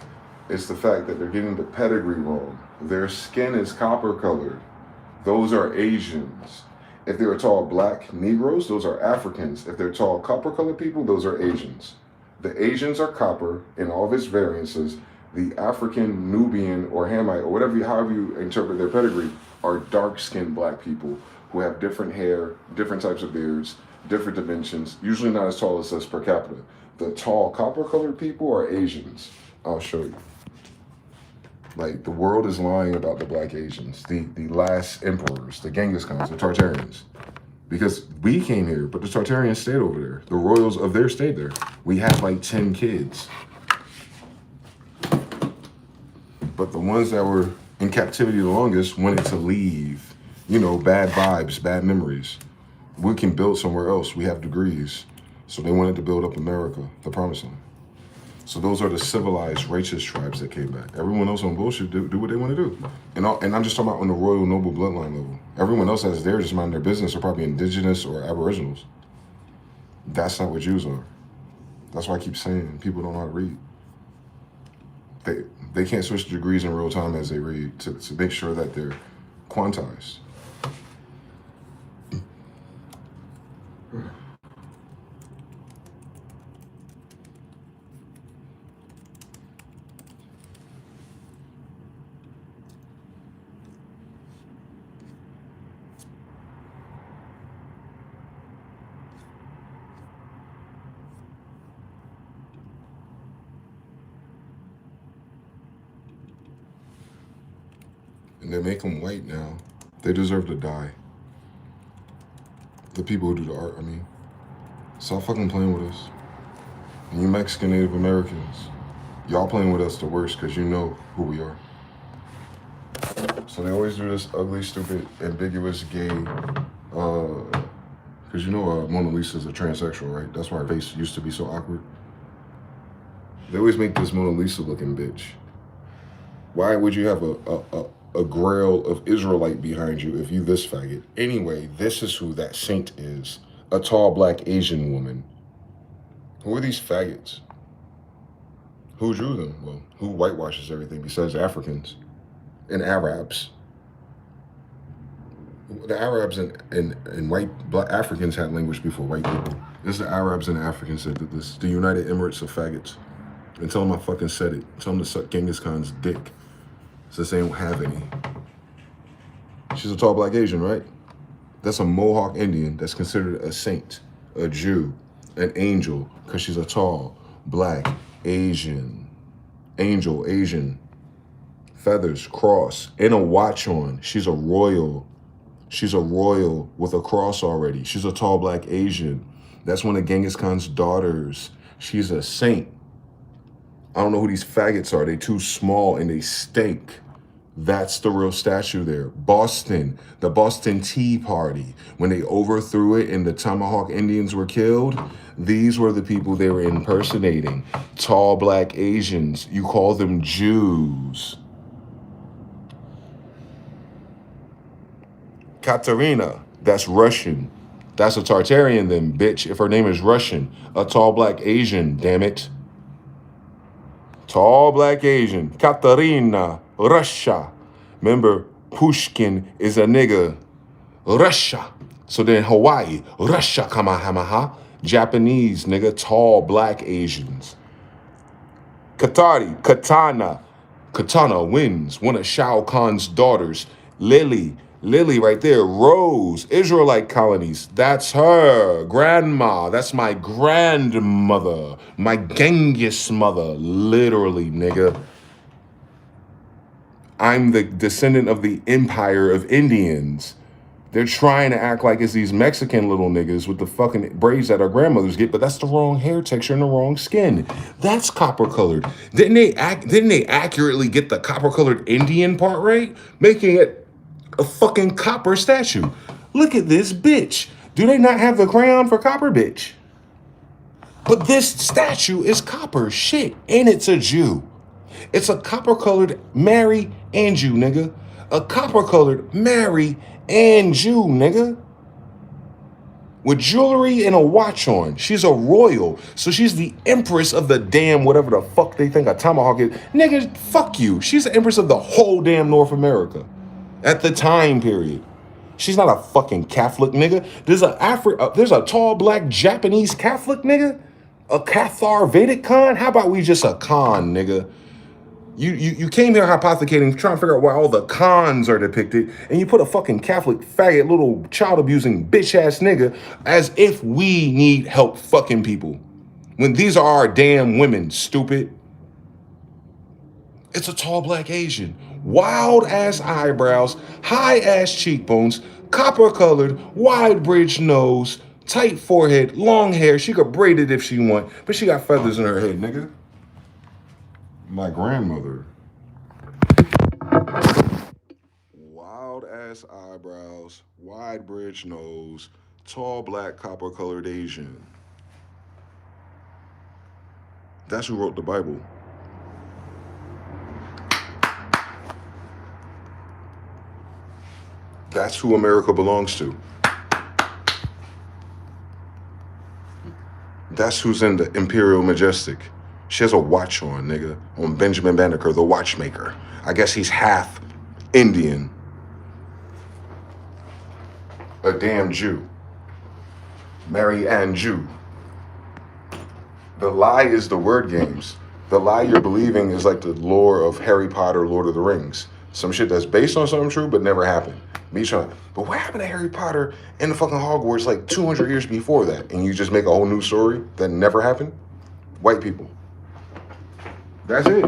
It's the fact that they're getting the pedigree wrong. Their skin is copper colored. Those are Asians. If they're tall black Negroes, those are Africans. If they're tall copper colored people, those are Asians. The Asians are copper in all of its variances. The African, Nubian, or Hamite, or however you interpret their pedigree, are dark-skinned black people who have different hair, different types of beards, different dimensions, usually not as tall as us per capita. The tall copper-colored people are Asians. I'll show you. Like, the world is lying about the black Asians, the last emperors, the Genghis Khans, the Tartarians. Because we came here, but the Tartarians stayed over there. The royals of there stayed there. We had like 10 kids. But the ones that were in captivity the longest wanted to leave. You know, bad vibes, bad memories. We can build somewhere else. We have degrees. So they wanted to build up America, the promised land. So those are the civilized, righteous tribes that came back. Everyone else on bullshit do what they want to do. And I'm just talking about on the royal noble bloodline level. Everyone else has theirs, just mind their business, are probably indigenous or aboriginals. That's not what Jews are. That's why I keep saying people don't know how to read. They can't switch degrees in real time as they read to make sure that they're quantized. And they make them white now. They deserve to die. The people who do the art, I mean. Stop fucking playing with us. And you Mexican Native Americans, y'all playing with us the worst because you know who we are. So they always do this ugly, stupid, ambiguous, gay, because you know Mona Lisa's a transsexual, right? That's why her face used to be so awkward. They always make this Mona Lisa looking bitch. Why would you have a grail of Israelite behind you if you this faggot? Anyway, this is who that saint is. A tall black Asian woman. Who are these faggots? Who drew them? Well, who whitewashes everything besides Africans and Arabs? The Arabs and white black Africans had language before white people. It's the Arabs and the Africans that did this. The United Emirates of faggots. And tell them I fucking said it. Tell them to suck Genghis Khan's dick. Since they don't have any. She's a tall black Asian, right? That's a Mohawk Indian that's considered a saint, a Jew, an angel, because she's a tall black Asian. Angel, Asian. Feathers, cross, and a watch on. She's a royal. She's a royal with a cross already. She's a tall black Asian. That's one of Genghis Khan's daughters. She's a saint. I don't know who these faggots are. They too small and they stink. That's the real statue there. Boston, the Boston Tea Party. When they overthrew it and the Tomahawk Indians were killed, these were the people they were impersonating. Tall black Asians. You call them Jews. Katerina, that's Russian. That's a Tartarian then, bitch, if her name is Russian. A tall black Asian, damn it. Tall black Asian. Katerina, Russia. Remember, Pushkin is a nigga. Russia. So then Hawaii, Russia, Kamahamaha. Japanese, nigga, tall black Asians. Katari, Katana. Katana wins, one of Shao Kahn's daughters. Lily right there. Rose, Israelite colonies. That's her. Grandma. That's my grandmother. My Genghis mother. Literally, nigga. I'm the descendant of the empire of Indians. They're trying to act like it's these Mexican little niggas with the fucking braids that our grandmothers get, but that's the wrong hair texture and the wrong skin. That's copper colored. Didn't they accurately get the copper colored Indian part right? Making it a fucking copper statue. Look at this bitch. Do they not have the crayon for copper, bitch? But this statue is copper shit, and it's a Jew. It's a copper-colored Mary and Jew, nigga. A copper-colored Mary and Jew, nigga. With jewelry and a watch on. She's a royal. So she's the empress of the damn whatever the fuck they think a tomahawk is. Nigga, fuck you. She's the empress of the whole damn North America. At the time period. She's not a fucking Catholic, nigga. There's a tall black Japanese Catholic, nigga. A Cathar Vedic Khan? How about we just a Khan, nigga? You came here hypothecating, trying to figure out why all the cons are depicted, and you put a fucking Catholic faggot, little child-abusing bitch-ass nigga as if we need help fucking people. When these are our damn women, stupid. It's a tall black Asian. Wild-ass eyebrows, high-ass cheekbones, copper-colored, wide-bridged nose, tight forehead, long hair. She could braid it if she want, but she got feathers in her head, nigga. My grandmother. Wild ass eyebrows, wide bridge nose, tall black copper colored Asian. That's who wrote the Bible. That's who America belongs to. That's who's in the Imperial Majestic. She has a watch on, nigga, on Benjamin Banneker, the watchmaker. I guess he's half Indian. A damn Jew. Mary Ann Jew. The lie is the word games. The lie you're believing is like the lore of Harry Potter, Lord of the Rings. Some shit that's based on something true but never happened. Me trying, but what happened to Harry Potter in the fucking Hogwarts like 200 years before that? And you just make a whole new story that never happened? White people. That's it.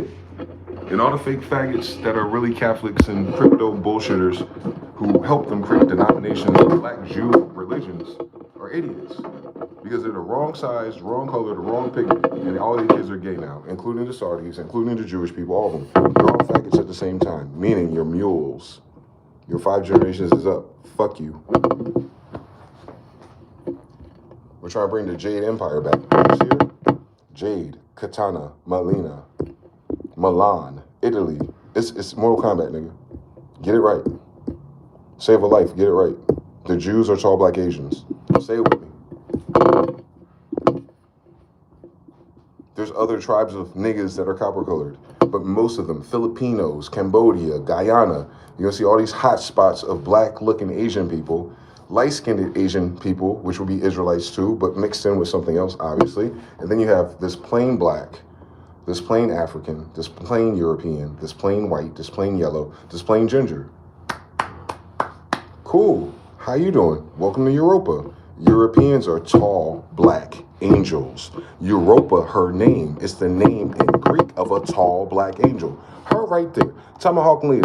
And all the fake faggots that are really Catholics and crypto bullshitters who help them create denominations of black Jew religions are idiots. Because they're the wrong size, wrong color, the wrong pigment, and all these kids are gay now, including the Saudis, including the Jewish people, all of them. They're all faggots at the same time, meaning you're mules. Your 5 generations is up. Fuck you. We're trying to bring the Jade Empire back. You see it? Jade, Katana, Melina, Milan, Italy. It's Mortal Kombat, nigga. Get it right. Save a life. Get it right. The Jews are tall black Asians. Say it with me. There's other tribes of niggas that are copper colored, but most of them, Filipinos, Cambodia, Guyana, you're gonna see all these hot spots of black looking Asian people, light-skinned Asian people, which would be Israelites too, but mixed in with something else, obviously. And then you have this plain black, this plain African, this plain European, this plain white, this plain yellow, this plain ginger. Cool. How you doing? Welcome to Europa. Europeans are tall, black angels. Europa, her name, is the name in Greek of a tall, black angel. Her right there. Tomahawk Lily.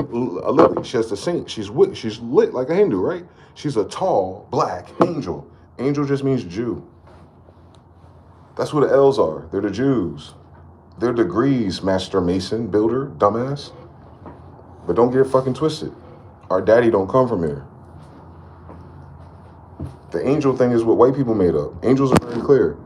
She has the saint. She's lit like a Hindu, right? She's a tall, black angel. Angel just means Jew. That's who the L's are. They're the Jews. They're degrees, Master Mason, builder, dumbass. But don't get it fucking twisted. Our daddy don't come from here. The angel thing is what white people made up. Angels are very clear.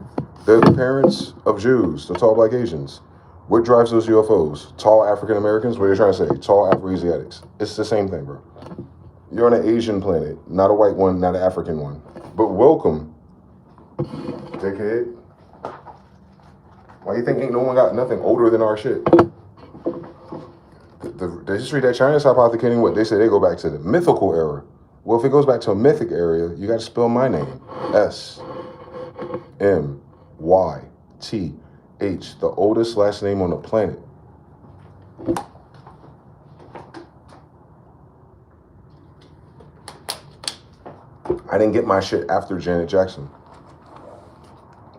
They're the parents of Jews, the tall black Asians. What drives those UFOs? Tall African Americans? What are you trying to say? Tall Afro-Asiatics. It's the same thing, bro. You're on an Asian planet, not a white one, not an African one. But welcome, dickhead. Why you think ain't no one got nothing older than our shit? The history that China's hypothecating, what they say, they go back to the mythical era. Well, if it goes back to a mythic area, you got to spell my name. S-M-Y-T-H, the oldest last name on the planet. I didn't get my shit after Janet Jackson.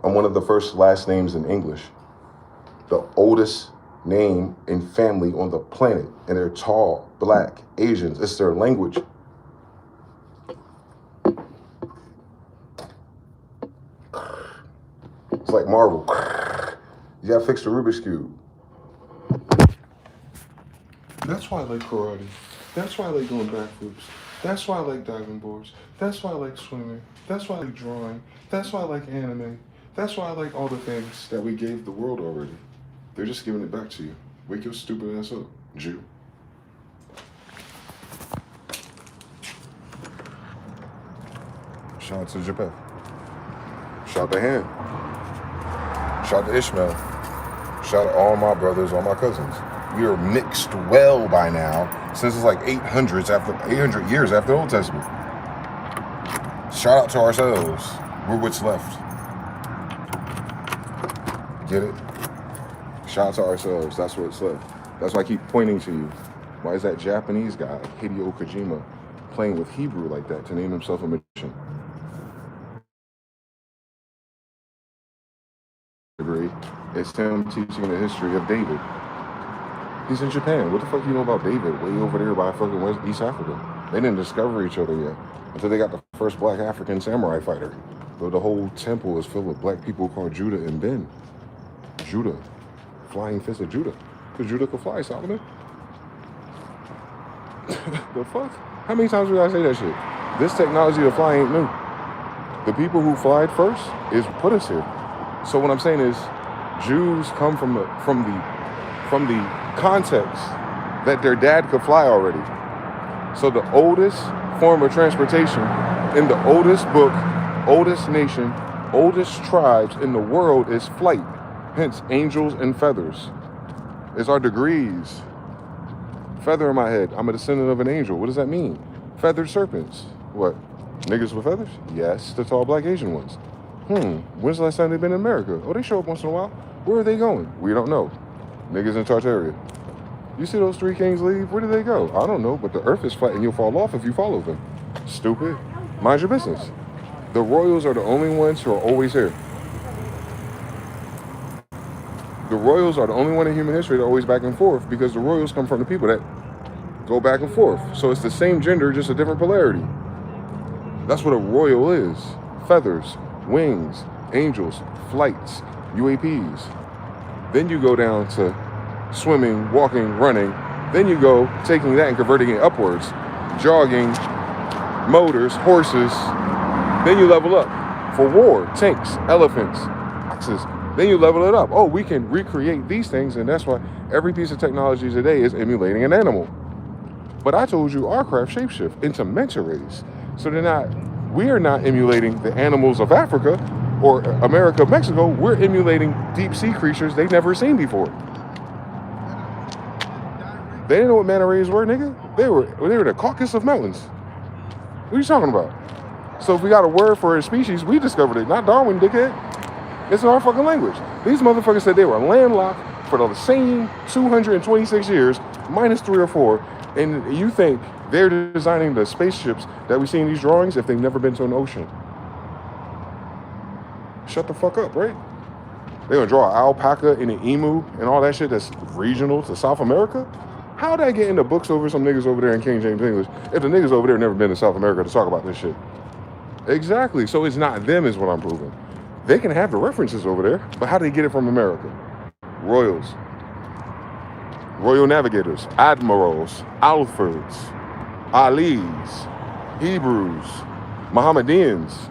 I'm one of the first last names in English. The oldest name in family on the planet. And they're tall, black, Asians. It's their language. It's like Marvel. You gotta fix the Rubik's Cube. That's why I like karate. That's why I like going backflips. That's why I like diving boards. That's why I like swimming. That's why I like drawing. That's why I like anime. That's why I like all the things that we gave the world already. They're just giving it back to you. Wake your stupid ass up, Jew. Shout out to Japan. Shout out to Han. Shout out to Ishmael. Shout out to all my brothers, all my cousins. We are mixed well by now, since it's like 800 years after the Old Testament. Shout out to ourselves. We're what's left. Get it? Shout out to ourselves. That's what's left. That's why I keep pointing to you. Why is that Japanese guy, Hideo Kojima, playing with Hebrew like that to name himself a magician? It's him teaching the history of David. He's in Japan. What the fuck you know about David? Way over there by fucking East Africa. They didn't discover each other yet until they got the first black African samurai fighter. But the whole temple is filled with black people called Judah and Ben. Judah. Flying fist of Judah. Because Judah could fly, Solomon. The fuck? How many times did I say that shit? This technology to fly ain't new. The people who flied first is put us here. So what I'm saying is, Jews come from the context that their dad could fly already. So the oldest form of transportation in the oldest book, oldest nation, oldest tribes in the world is flight. Hence, angels and feathers. It's our degrees. Feather in my head. I'm a descendant of an angel. What does that mean? Feathered serpents. What? Niggas with feathers? Yes, the tall black Asian ones. When's the last time they've been in America? Oh, they show up once in a while. Where are they going? We don't know. Niggas in Tartaria. You see those three kings leave? Where do they go? I don't know, but the earth is flat and you'll fall off if you follow them. Stupid. Mind your business. The royals are the only ones who are always here. The royals are the only one in human history that are always back and forth because the royals come from the people that go back and forth. So it's the same gender, just a different polarity. That's what a royal is. Feathers, wings, angels, flights, UAPs. Then you go down to swimming, walking, running. Then you go taking that and converting it upwards. Jogging, motors, horses. Then you level up for war, tanks, elephants, oxes. Then you level it up. Oh, we can recreate these things, and that's why every piece of technology today is emulating an animal. But I told you our craft shapeshift into manta rays. So we are not emulating the animals of Africa or America, Mexico. We're emulating deep sea creatures they've never seen before. They didn't know what manta rays were, nigga. They were the Caucasus of mountains. What are you talking about? So if we got a word for a species, we discovered it, not Darwin, dickhead. It's in our fucking language. These motherfuckers said they were landlocked for the same 226 years, minus 3 or 4, and you think they're designing the spaceships that we see in these drawings if they've never been to an ocean. Shut the fuck up, right? They're gonna draw an alpaca and an emu and all that shit that's regional to South America? How'd that get in the books over some niggas over there in King James English if the niggas over there never been to South America to talk about this shit? Exactly, so it's not them is what I'm proving. They can have the references over there, but how do they get it from America? Royals, royal navigators, admirals, Alfords, Alis, Hebrews, Mohammedans.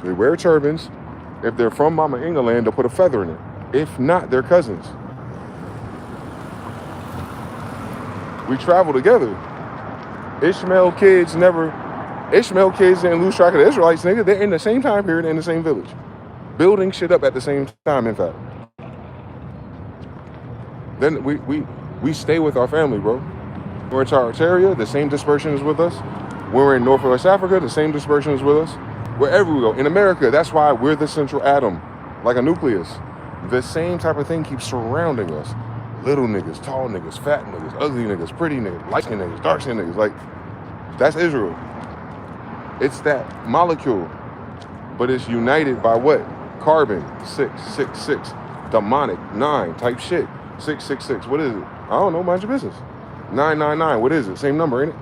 They wear turbans. If they're from Mama England, they'll put a feather in it. If not, they're cousins. We travel together. Ishmael kids didn't lose track of the Israelites, nigga. They're in the same time period in the same village. Building shit up at the same time, in fact. Then we stay with our family, bro. We're in Tartaria, the same dispersion is with us. When we're in Northwest Africa, the same dispersion is with us. Wherever we go. In America, that's why we're the central atom, like a nucleus. The same type of thing keeps surrounding us. Little niggas, tall niggas, fat niggas, ugly niggas, pretty niggas, light-skinned niggas, dark-skinned niggas. Like, that's Israel. It's that molecule. But it's united by what? Carbon, 666. Demonic, 9 type shit. 666. What is it? I don't know. Mind your business. 999. What is it? Same number, ain't it?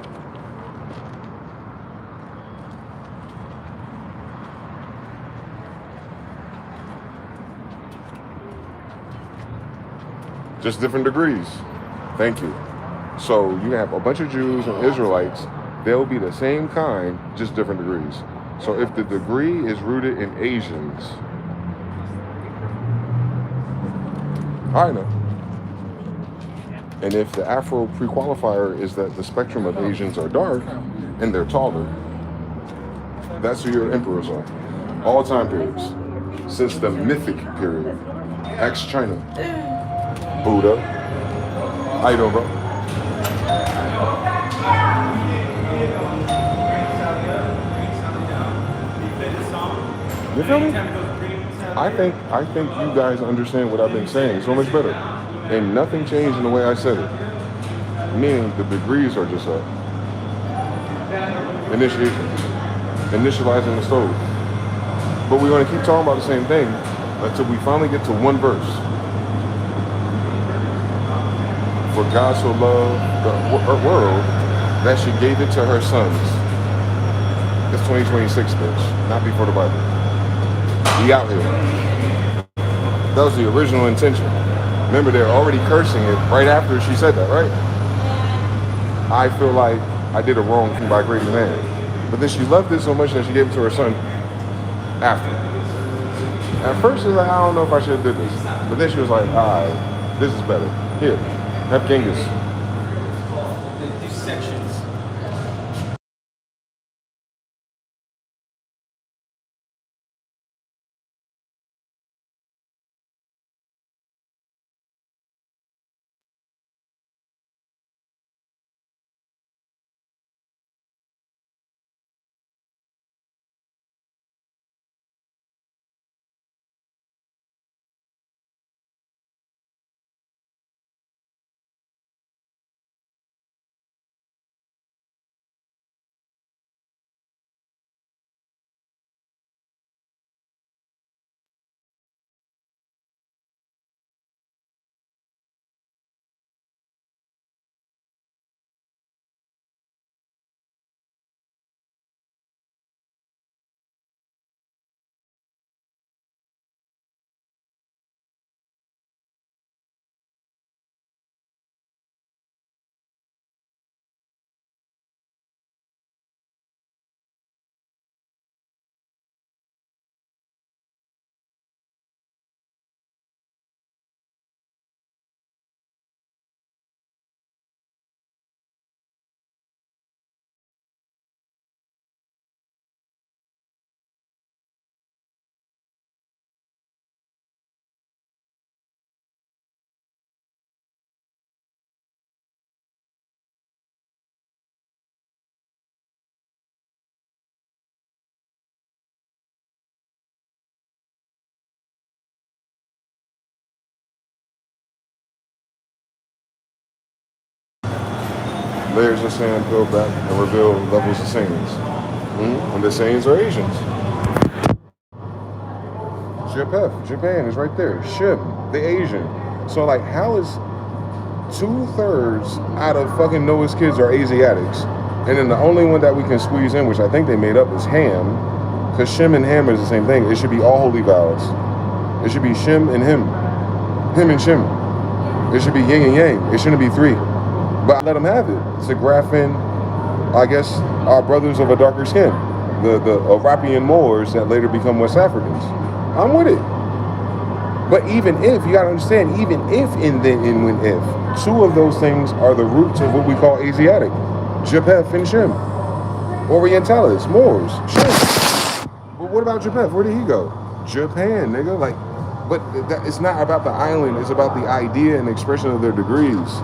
Just different degrees. Thank you. So you have a bunch of Jews and Israelites. They'll be the same kind, just different degrees. So if the degree is rooted in Asians, I know. And if the Afro pre-qualifier is that the spectrum of Asians are dark and they're taller, that's who your emperors are. All time periods. Since the mythic period. Ex-China. Buddha. How you doing, bro? You feel me? I think you guys understand what I've been saying so much better. And nothing changed in the way I said it. Meaning the degrees are just up. Initiation. Initializing the stove. But we're going to keep talking about the same thing until we finally get to one verse. For God so loved the world that she gave it to her sons. That's 2026, bitch. Not before the Bible. We out here. That was the original intention. Remember, they're already cursing it right after she said that, right? I feel like I did a wrong thing by creating man. But then she loved it so much that she gave it to her son after. At first, she was like, I don't know if I should have did this. But then she was like, all right, this is better. Here, have Genghis. Layers of sand peel back and reveal levels of sands. And the sands are Asians. Japan is right there. Shim, the Asian. So like, how is 2/3 out of fucking Noah's kids are Asiatics? And then the only one that we can squeeze in, which I think they made up, is Ham. Because Shem and Ham is the same thing. It should be all holy vowels. It should be Shem and him. Him and Shem. It should be yin and yang. It shouldn't be 3. But I let them have it to graph in, I guess, our brothers of a darker skin, the Arabian Moors that later become West Africans. I'm with it. But even if, you gotta understand, even if and then and when if, 2 of those things are the roots of what we call Asiatic. Japheth and Shem. Orientalis, Moors, Shem. But what about Japheth? Where did he go? Japan, nigga. Like, but it's not about the island, it's about the idea and expression of their degrees.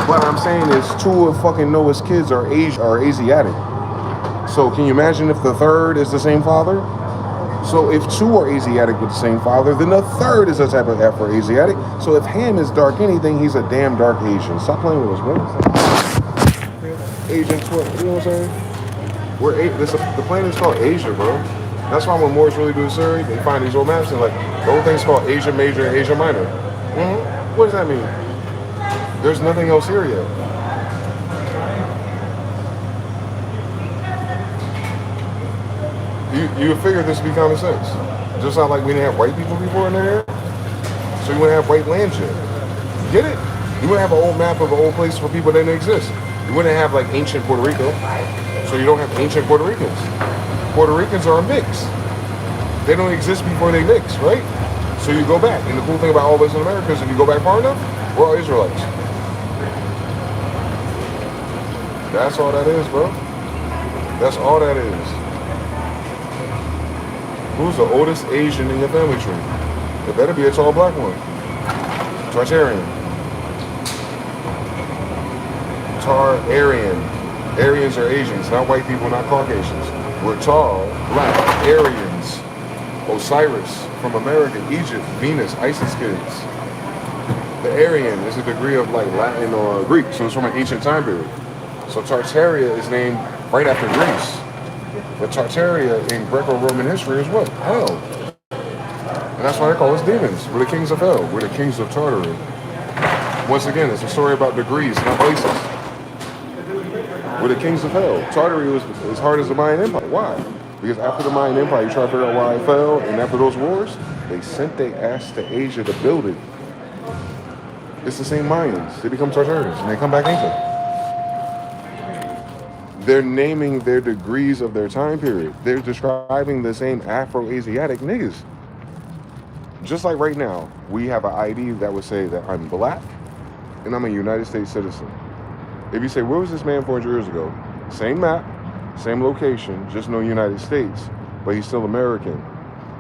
What I'm saying is 2 of fucking Noah's kids are Asiatic. So can you imagine if the 3rd is the same father? So if 2 are Asiatic with the same father, then the 3rd is a type of Afro-Asiatic. So if Ham is dark anything, he's a damn dark Asian. Stop playing with us, bro. Asians, what? You know what I'm saying? The planet's called Asia, bro. That's why when Moors really do the survey, they find these old maps and like, the whole thing's called Asia Major and Asia Minor. What does that mean? There's nothing else here yet. You figure this would be common sense. Just not like we didn't have white people before in there. So you wouldn't have white land shit. Get it? You wouldn't have an old map of an old place for people that didn't exist. You wouldn't have like ancient Puerto Rico. So you don't have ancient Puerto Ricans. Puerto Ricans are a mix. They don't exist before they mix, right? So you go back. And the cool thing about all this in America is if you go back far enough, we're all Israelites. That's all that is, bro. That's all that is. Who's the oldest Asian in your family tree? It better be a tall black one. Tartarian. Tar-Aryan. Aryans are Asians, not white people, not Caucasians. We're tall, black, Aryans. Osiris from America, Egypt, Venus, Isis kids. The Aryan is a degree of like Latin or Greek, so it's from an ancient time period. So Tartaria is named right after Greece. But Tartaria in Greco-Roman history is what? Hell. And that's why they call us demons. We're the kings of hell. We're the kings of Tartary. Once again, it's a story about degrees, not places. We're the kings of hell. Tartary was as hard as the Mayan Empire. Why? Because after the Mayan Empire, you try to figure out why it fell, and after those wars, they sent their ass to Asia to build it. It's the same Mayans. They become Tartarians, and they come back ancient. They're naming their degrees of their time period. They're describing the same Afro-Asiatic niggas. Just like right now, we have an ID that would say that I'm black and I'm a United States citizen. If you say, where was this man 400 years ago? Same map, same location, just no United States, but he's still American.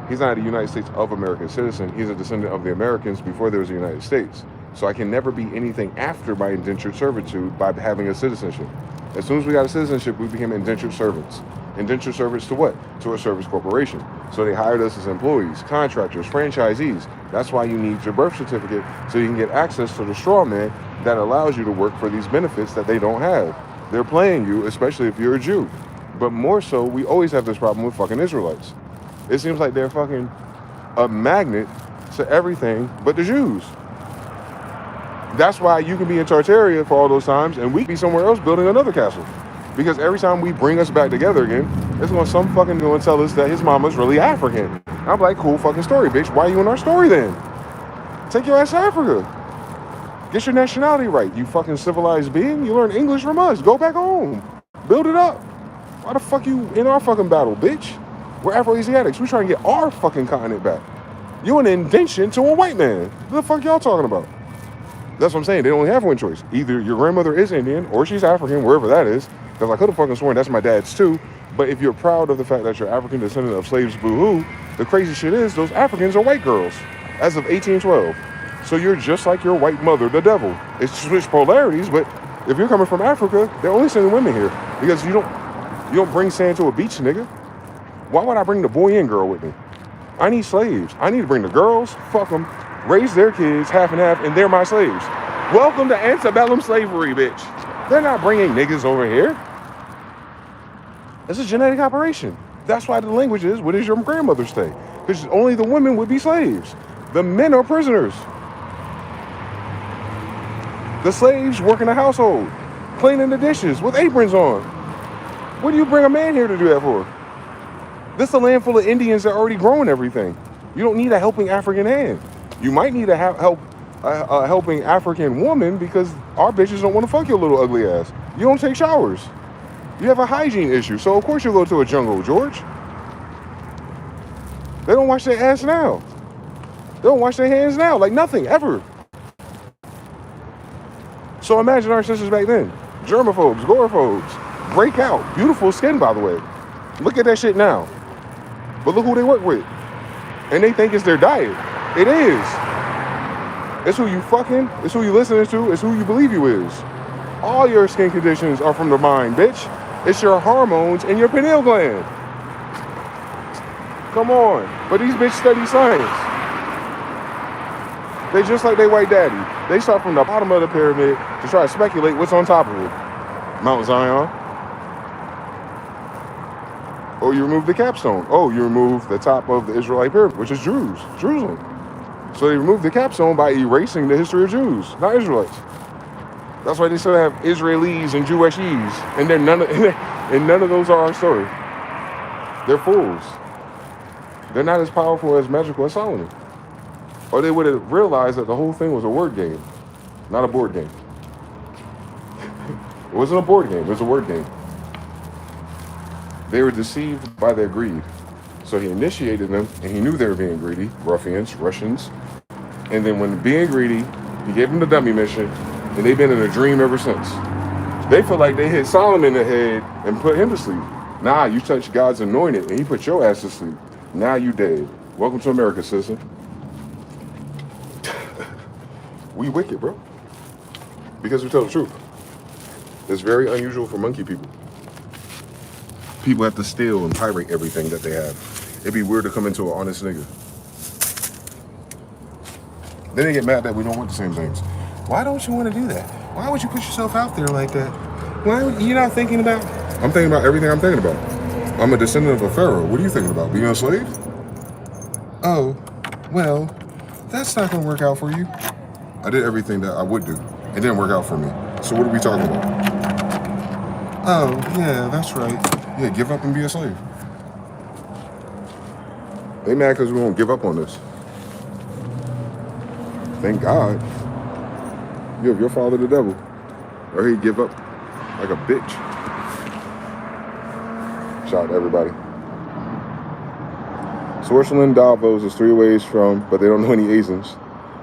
He's not a United States of American citizen. He's a descendant of the Americans before there was a United States. So I can never be anything after my indentured servitude by having a citizenship. As soon as we got a citizenship, we became indentured servants. Indentured servants to what? To a service corporation. So they hired us as employees, contractors, franchisees. That's why you need your birth certificate so you can get access to the straw man that allows you to work for these benefits that they don't have. They're playing you, especially if you're a Jew. But more so, we always have this problem with fucking Israelites. It seems like they're fucking a magnet to everything but the Jews. That's why you can be in Tartaria for all those times and we be somewhere else building another castle. Because every time we bring us back together again, it's going some fucking going to tell us that his mama's really African. I'm like, cool fucking story, bitch. Why are you in our story then? Take your ass to Africa. Get your nationality right, you fucking civilized being. You learn English from us. Go back home. Build it up. Why the fuck you in our fucking battle, bitch? We're Afro-Asiatics. We trying to get our fucking continent back. You an indention to a white man. What the fuck y'all talking about? That's what I'm saying. They only have one choice. Either your grandmother is Indian or she's African, wherever that is. Because I could have fucking sworn that's my dad's too. But if you're proud of the fact that you're African descendant of slaves, boo-hoo, the crazy shit is those Africans are white girls as of 1812. So you're just like your white mother, the devil. It's switched polarities, but if you're coming from Africa, they're only sending women here because you don't bring sand to a beach, nigga. Why would I bring the boy and girl with me? I need slaves. I need to bring the girls, fuck them, raise their kids half and half, and they're my slaves. Welcome to antebellum slavery, bitch. They're not bringing niggas over here. It's a genetic operation. That's why the language is, what does your grandmother say? Because only the women would be slaves. The men are prisoners. The slaves work in the household, cleaning the dishes with aprons on. What do you bring a man here to do that for? This is a land full of Indians that are already growing everything. You don't need a helping African hand. You might need a helping African woman because our bitches don't want to fuck your little ugly ass. You don't take showers. You have a hygiene issue, so of course you'll go to a jungle, George. They don't wash their ass now. They don't wash their hands now, like nothing, ever. So imagine our sisters back then. Germaphobes, agoraphobes, break out. Beautiful skin, by the way. Look at that shit now. But look who they work with. And they think it's their diet. It is. It's who you fucking, it's who you listening to, it's who you believe you is. All your skin conditions are from the mind, bitch. It's your hormones and your pineal gland. Come on. But these bitches study science. They just like they white daddy. They start from the bottom of the pyramid to try to speculate what's on top of it. Mount Zion. Oh, you remove the capstone. Oh, you remove the top of the Israelite pyramid, which is Jerusalem. So they removed the capstone by erasing the history of Jews, not Israelites. That's why they still have Israelis and Jeweshies, and they're none of those are our story. They're fools. They're not as powerful as magical as Solomon. Or they would have realized that the whole thing was a word game, not a board game. It wasn't a board game, it was a word game. They were deceived by their greed. So he initiated them, and he knew they were being greedy, ruffians, Russians. And then when being greedy, he gave them the dummy mission, and they've been in a dream ever since. They feel like they hit Solomon in the head and put him to sleep. Nah, you touched God's anointed, and he put your ass to sleep. Now you dead. Welcome to America, citizen. We wicked, bro. Because we tell the truth. It's very unusual for monkey people. People have to steal and pirate everything that they have. It'd be weird to come into an honest nigga. Then they get mad that we don't want the same things. Why don't you want to do that? Why would you put yourself out there like that? Why would you not thinking about? I'm thinking about everything I'm thinking about. I'm a descendant of a pharaoh. What are you thinking about? Being a slave? Oh, well, that's not gonna work out for you. I did everything that I would do. It didn't work out for me. So what are we talking about? Oh, yeah, that's right. Yeah, give up and be a slave. They mad because we won't give up on this. Thank God. You have your father the devil. Or he'd give up like a bitch. Shout out to everybody. Switzerland, Davos is 3 ways from, but they don't know any Asians.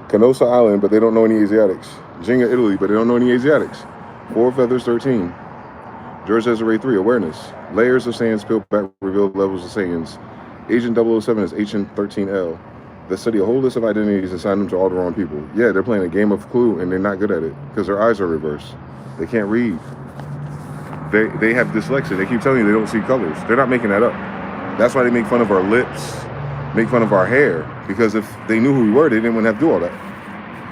Canossa Island, but they don't know any Asiatics. Jenga, Italy, but they don't know any Asiatics. 4 Feathers, 13. George Desiree 3, Awareness. Layers of sands peeled back reveal levels of sands. Agent 007 is Agent 13L. They study a whole list of identities and assign them to all the wrong people. Yeah, they're playing a game of Clue, and they're not good at it because their eyes are reversed. They can't read. They have dyslexia. They keep telling you they don't see colors. They're not making that up. That's why they make fun of our lips, make fun of our hair, because if they knew who we were, they didn't want to have to do all that.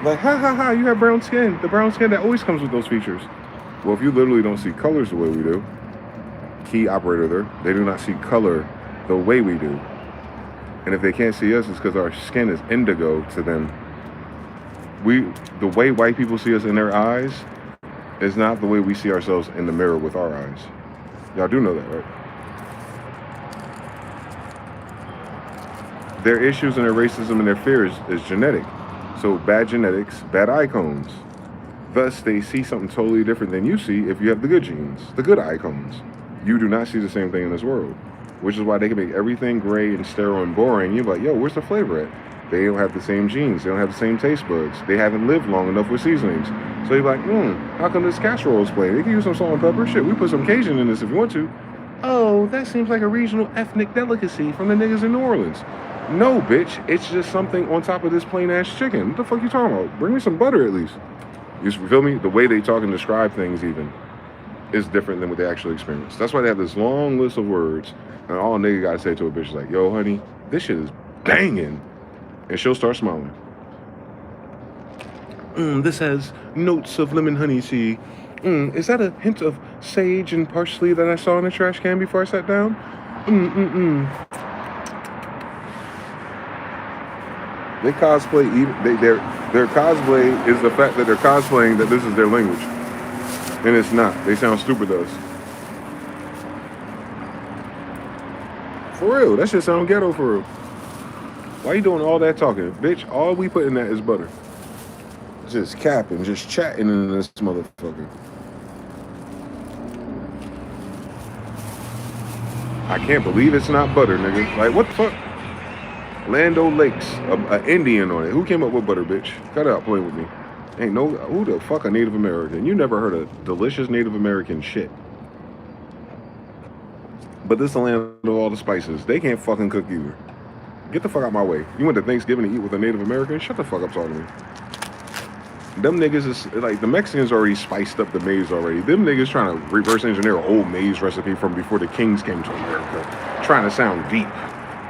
Like, ha ha ha, you have brown skin. The brown skin that always comes with those features. Well, if you literally don't see colors the way we do, key operator there, they do not see color the way we do. And if they can't see us, it's because our skin is indigo to them. The way white people see us in their eyes is not the way we see ourselves in the mirror with our eyes. Y'all do know that, right? Their issues and their racism and their fears is genetic. So bad genetics, bad eye cones. Thus, they see something totally different than you see if you have the good genes, the good eye cones. You do not see the same thing in this world, which is why they can make everything gray and sterile and boring. You're like, yo, where's the flavor at? They don't have the same genes. They don't have the same taste buds. They haven't lived long enough with seasonings. So you're like, how come this casserole is plain? They can use some salt and pepper. Shit, we put some Cajun in this if you want to. Oh, that seems like a regional ethnic delicacy from the niggas in New Orleans. No, bitch. It's just something on top of this plain-ass chicken. What the fuck you talking about? Bring me some butter at least. You feel me? The way they talk and describe things even is different than what they actually experience. That's why they have this long list of words. And all a nigga gotta say to a bitch is like, yo, honey, this shit is banging. And she'll start smiling. This has notes of lemon honey tea. Is that a hint of sage and parsley that I saw in the trash can before I sat down? They cosplay, their cosplay is the fact that they're cosplaying that this is their language. And it's not. They sound stupid to us. For real, that shit sound ghetto for real. Why you doing all that talking? Bitch, all we put in that is butter. Just capping, just chatting in this motherfucker. I can't believe it's not butter, nigga. Like, what the fuck? Lando Lakes, an Indian on it. Who came up with butter, bitch? Cut out playing with me. Ain't no, who the fuck a Native American? You never heard of delicious Native American shit. But this is the land of all the spices. They can't fucking cook either. Get the fuck out my way. You went to Thanksgiving to eat with a Native American? Shut the fuck up talking to me. Them niggas is, like, the Mexicans already spiced up the maize already. Them niggas trying to reverse engineer a whole maize recipe from before the kings came to America. Trying to sound deep.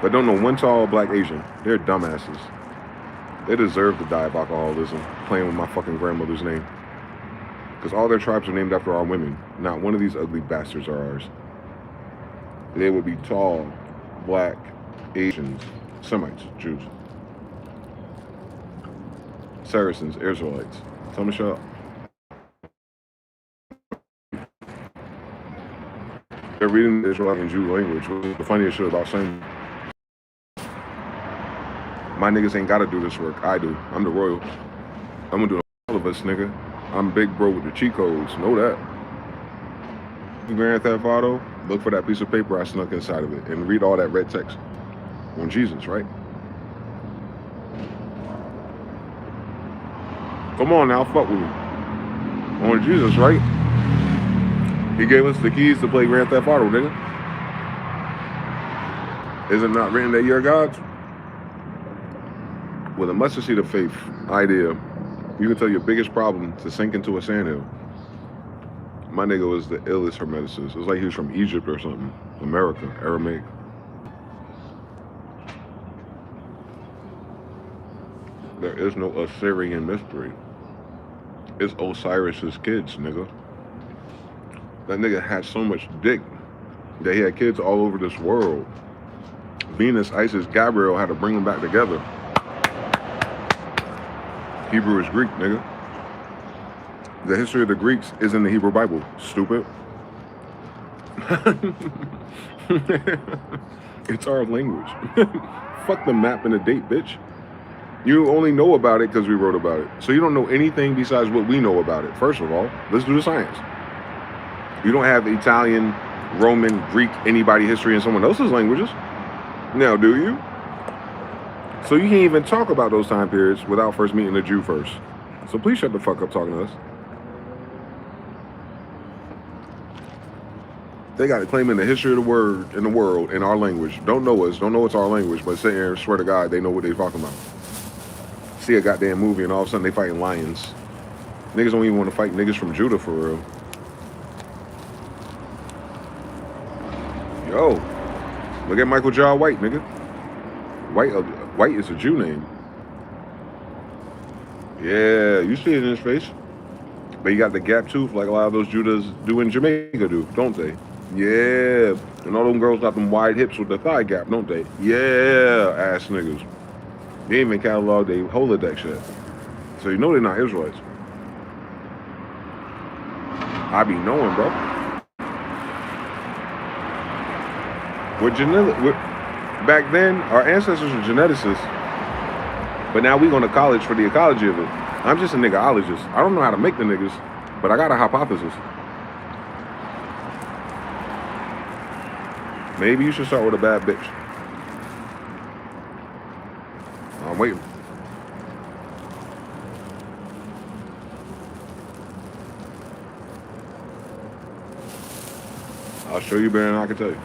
But don't know one tall black Asian. They're dumbasses. They deserve to die of alcoholism, playing with my fucking grandmother's name. Because all their tribes are named after our women. Not one of these ugly bastards are ours. They would be tall, black, Asians, Semites, Jews. Saracens, Israelites. Tell me shut up. They're reading the Israelite and Jew language, which is the funniest shit about saying. My niggas ain't gotta do this work. I do. I'm the royal. I'm gonna do it all of us, nigga. I'm big bro with the cheat codes. Know that. Grand Theft Auto, look for that piece of paper I snuck inside of it and read all that red text. On Jesus, right? Come on now, fuck with me. On Jesus, right? He gave us the keys to play Grand Theft Auto, nigga. Is it not written that you're God's? With a mustard seed of faith idea, you can tell your biggest problem to sink into a sandhill. My nigga was the illest hermeticist. It was like he was from Egypt or something. America, Aramaic. There is no Assyrian mystery. It's Osiris's kids, nigga. That nigga had so much dick that he had kids all over this world. Venus, Isis, Gabriel had to bring them back together. Hebrew is Greek, nigga. The history of the Greeks is in the Hebrew Bible, stupid. It's our language. Fuck the map and the date, bitch. You only know about it because we wrote about it. So you don't know anything besides what we know about it. First of all, let's do the science. You don't have Italian, Roman, Greek, anybody history in someone else's languages. Now, do you? So you can't even talk about those time periods without first meeting a Jew first. So please shut the fuck up talking to us. They got a claim in the history of the word in the world in our language. Don't know us, don't know it's our language, but sit here and swear to God they know what they're talking about. See a goddamn movie and all of a sudden they fighting lions. Niggas don't even want to fight niggas from Judah for real. Yo, look at Michael J. White, nigga. White is a Jew name. Yeah, you see it in his face. But he got the gap tooth like a lot of those Judahs do in Jamaica do, don't they? Yeah. And all them girls got them wide hips with the thigh gap, don't they? Yeah, ass niggas. They even catalog they holodeck shit. So you know they're not Israelites. I be knowing, bro. Back then, our ancestors were geneticists, but now we going to college for the ecology of it. I'm just a niggaologist. I don't know how to make the niggas, but I got a hypothesis. Maybe you should start with a bad bitch. I'm waiting. I'll show you better than I can tell you.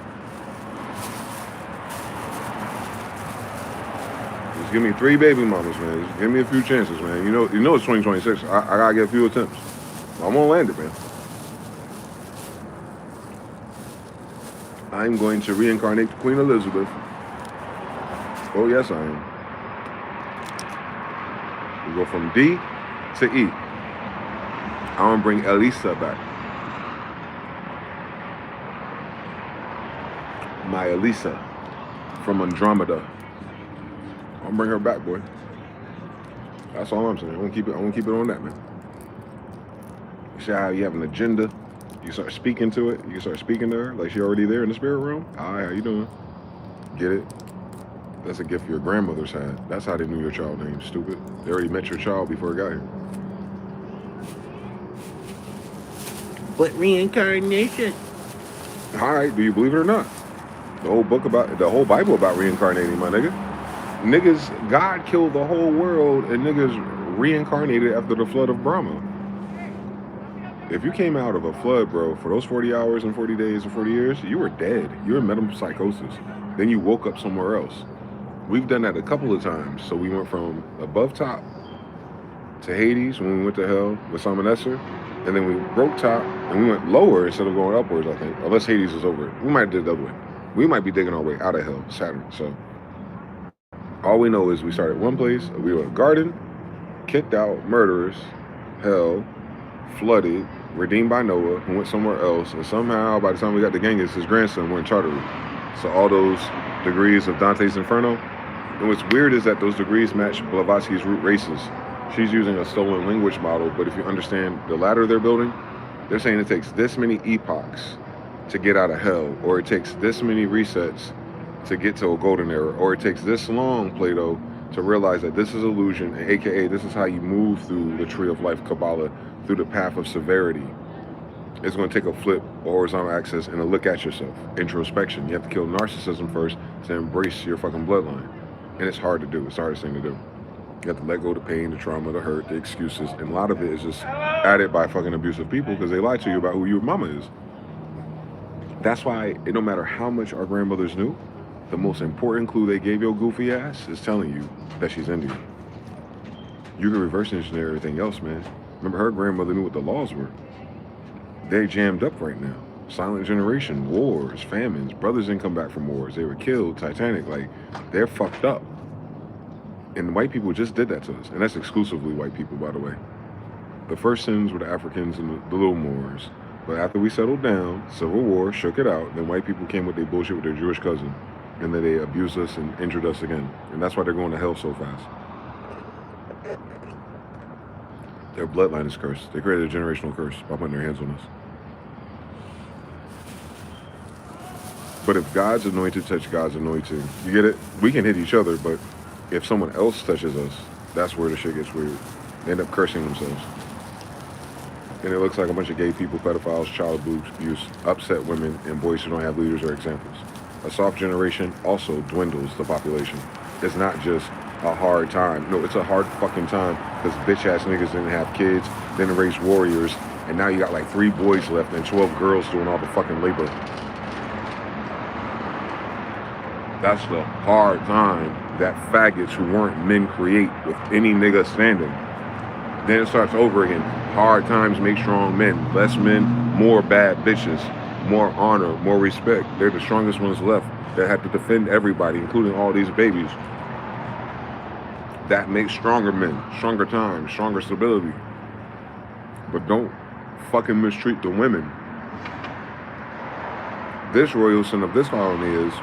Just give me 3 baby mamas, man. Just give me a few chances, man. You know it's 2026. I gotta get a few attempts. I'm gonna land it, man. I'm going to reincarnate Queen Elizabeth. Oh yes, I am. We go from D to E. I want to bring Elisa back. My Elisa from Andromeda. I'll bring her back, boy. That's all I'm saying. I want to keep it on that, man. You see how you have an agenda? You start speaking to it. You can start speaking to her like she already there in the spirit realm. Hi, how you doing? Get it? That's a gift your grandmothers had. That's how they knew your child name, stupid. They already met your child before it got here. But reincarnation. All right, do you believe it or not? The whole Bible about reincarnating, my nigga. Niggas, God killed the whole world and niggas reincarnated after the flood of Brahma. If you came out of a flood, bro, for those 40 hours and 40 days and 40 years, you were dead. You were in metempsychosis. Then you woke up somewhere else. We've done that a couple of times. So we went from above top to Hades when we went to hell with Salmonester. And then we broke top and we went lower instead of going upwards, I think. Unless Hades is over it. We might do it the other way. We might be digging our way out of hell, Saturn. So all we know is we started one place. We were in a garden, kicked out, murderers, hell, flooded, redeemed by Noah, who went somewhere else, and somehow by the time we got to Genghis, his grandson went Tartarus. So all those degrees of Dante's Inferno. And what's weird is that those degrees match Blavatsky's root races. She's using a stolen language model, but if you understand the ladder they're building, they're saying it takes this many epochs to get out of hell, or it takes this many resets to get to a golden era, or it takes this long, Plato, to realize that this is illusion, aka this is how you move through the tree of life, Kabbalah, through the path of severity. It's going to take a flip, a horizontal axis, and a look at yourself. Introspection. You have to kill narcissism first to embrace your fucking bloodline. And it's hard to do. It's the hardest thing to do. You have to let go of the pain, the trauma, the hurt, the excuses. And a lot of it is just added by fucking abusive people because they lie to you about who your mama is. That's why it don't matter how much our grandmothers knew, the most important clue they gave your goofy ass is telling you that she's Indian. You can reverse engineer everything else, man. Remember, her grandmother knew what the laws were. They're jammed up right now. Silent generation, wars, famines, brothers didn't come back from wars. They were killed, Titanic, like, they're fucked up. And white people just did that to us. And that's exclusively white people, by the way. The first sins were the Africans and the little Moors. But after we settled down, Civil War shook it out, then white people came with their bullshit with their Jewish cousin. And then they abused us and injured us again. And that's why they're going to hell so fast. Their bloodline is cursed. They created a generational curse by putting their hands on us. But if God's anointed touch God's anointing, you get it? We can hit each other, but if someone else touches us, that's where the shit gets weird. They end up cursing themselves. And it looks like a bunch of gay people, pedophiles, child abuse, upset women, and boys who don't have leaders or examples. A soft generation also dwindles the population. It's not just a hard time. No, it's a hard fucking time because bitch-ass niggas didn't have kids, didn't raise warriors, and now you got like 3 boys left and 12 girls doing all the fucking labor. That's the hard time that faggots who weren't men create with any nigga standing. Then it starts over again. Hard times make strong men. Less men, more bad bitches. More honor, more respect. They're the strongest ones left that have to defend everybody, including all these babies. That makes stronger men, stronger times, stronger stability. But don't fucking mistreat the women. This royal sin of this colony is,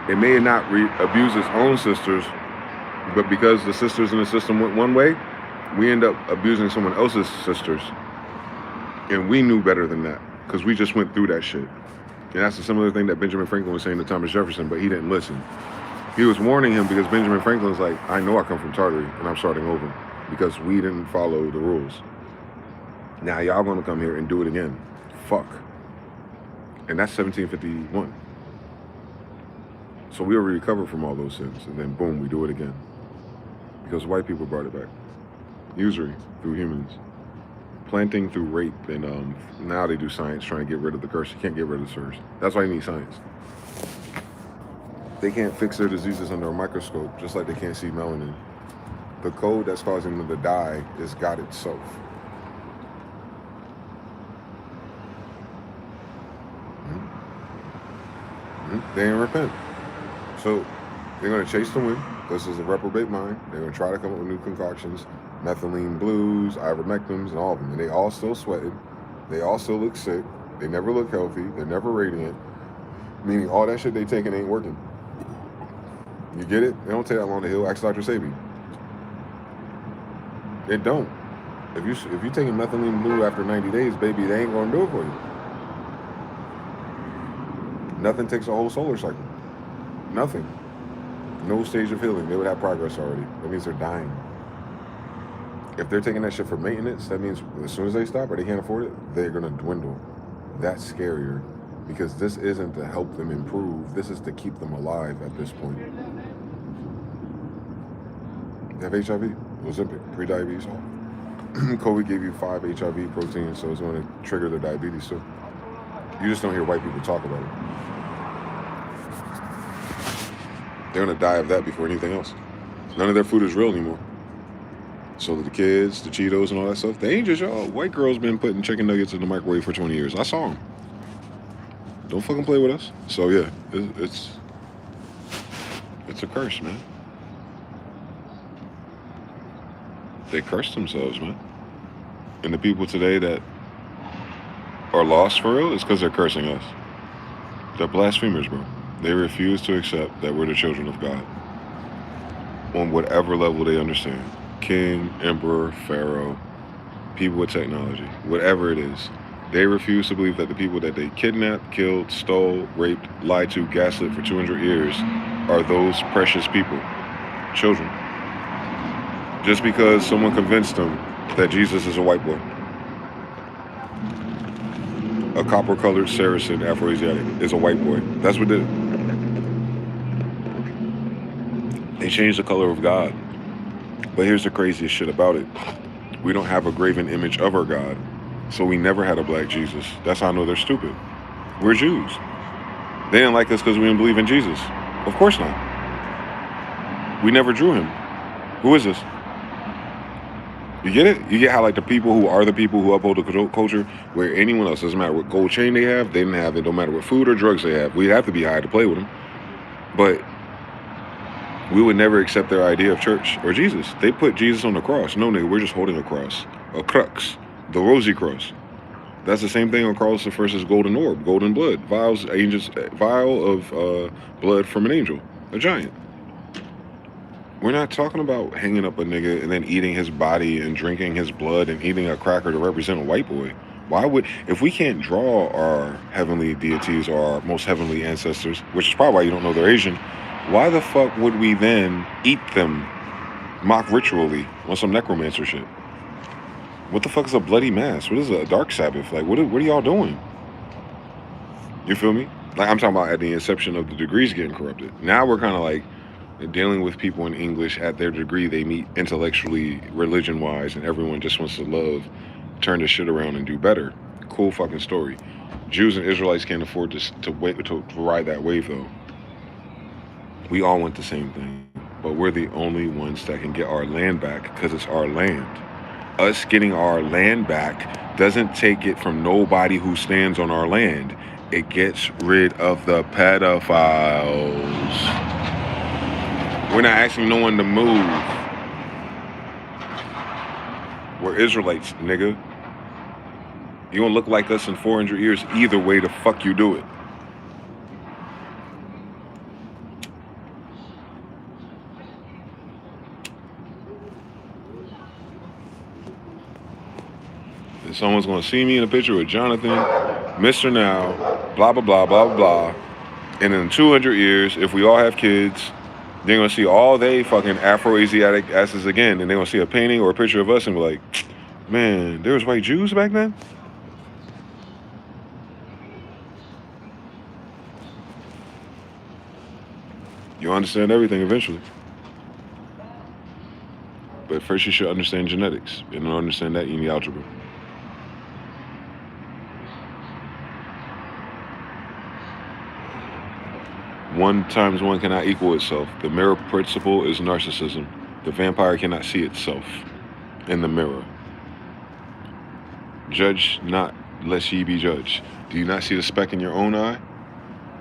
it may not abuse its own sisters, but because the sisters in the system went one way, we end up abusing someone else's sisters. And we knew better than that, because we just went through that shit. And that's a similar thing that Benjamin Franklin was saying to Thomas Jefferson, but he didn't listen. He was warning him because Benjamin Franklin's like, I know I come from Tartary, and I'm starting over, because we didn't follow the rules. Now y'all gonna come here and do it again. Fuck. And that's 1751. So we already recovered from all those sins, and then boom, we do it again. Because white people brought it back. Usury through humans. Planting through rape, and now they do science trying to get rid of the curse. You can't get rid of the curse. That's why you need science. They can't fix their diseases under a microscope, just like they can't see melanin. The code that's causing them to die is God itself. They ain't repent. So they're going to chase the wind. This is a reprobate mind. They're going to try to come up with new concoctions, methylene blues, ivermectins, and all of them. And they all still sweating. They all still look sick. They never look healthy. They're never radiant. Meaning all that shit they taking ain't working. You get it? They don't take that long to heal. Ask Dr. Sabi. It don't. If you taking methylene blue after 90 days, baby, they ain't going to do it for you. Nothing takes a whole solar cycle. Nothing. No stage of healing. They would have progress already. That means they're dying. If they're taking that shit for maintenance, that means as soon as they stop or they can't afford it, they're going to dwindle. That's scarier because this isn't to help them improve. This is to keep them alive at this point. They have HIV, Ozempic, pre-diabetes, all. COVID gave you 5 HIV proteins, so it's going to trigger their diabetes too. You just don't hear white people talk about it. They're going to die of that before anything else. None of their food is real anymore. So the kids, the Cheetos and all that stuff, they ain't just y'all. White girls been putting chicken nuggets in the microwave for 20 years. I saw them. Don't fucking play with us. So yeah, it's a curse, man. They cursed themselves, man. And the people today that are lost for real is because they're cursing us. They're blasphemers, bro. They refuse to accept that we're the children of God. On whatever level they understand. King, emperor, pharaoh, people with technology, whatever it is. They refuse to believe that the people that they kidnapped, killed, stole, raped, lied to, gaslit for 200 years are those precious people, children. Just because someone convinced them that Jesus is a white boy. a copper-colored Saracen Afro-Asiatic is a white boy. That's what did it. They changed the color of God. But here's the craziest shit about it. We don't have a graven image of our God, so we never had a black Jesus. That's how I know they're stupid. We're Jews. They didn't like us because we didn't believe in Jesus. Of course not. We never drew him. Who is this? You get it? You get how like the people who are the people who uphold the culture, where anyone else, doesn't matter what gold chain they have, they didn't have it, don't matter what food or drugs they have. We'd have to be high to play with them. But we would never accept their idea of church or Jesus. They put Jesus on the cross. No, nigga, we're just holding a cross. A crux. The rosy cross. That's the same thing on Carlos I's golden orb, golden blood. Vial of blood from an angel. A giant. We're not talking about hanging up a nigga and then eating his body and drinking his blood and eating a cracker to represent a white boy. Why would, if we can't draw our heavenly deities or our most heavenly ancestors, which is probably why you don't know they're Asian, why the fuck would we then eat them mock ritually on some necromancer shit? What the fuck is a bloody mass? What is a dark Sabbath? Like, what are y'all doing? You feel me? Like, I'm talking about at the inception of the degrees getting corrupted. Now we're kind of like dealing with people in English at their degree they meet intellectually, religion-wise, and everyone just wants to love, turn this shit around and do better. Cool fucking story. Jews and Israelites can't afford to ride that wave, though. We all want the same thing, but we're the only ones that can get our land back because it's our land. Us getting our land back doesn't take it from nobody who stands on our land. It gets rid of the pedophiles. We're not asking no one to move. We're Israelites, nigga. You don't look like us in 400 years either way the fuck you do it. And someone's gonna see me in a picture with Jonathan, Mr. Now, blah, blah, blah, blah, blah. And in 200 years, if we all have kids, they're gonna see all they fucking Afro-Asiatic asses again, and they're gonna see a painting or a picture of us and be like, man, there was white Jews back then? You'll understand everything eventually. But first you should understand genetics. And to understand that, you need algebra. One times one cannot equal itself. The mirror principle is narcissism. The vampire cannot see itself in the mirror. Judge not, lest ye be judged. Do you not see the speck in your own eye?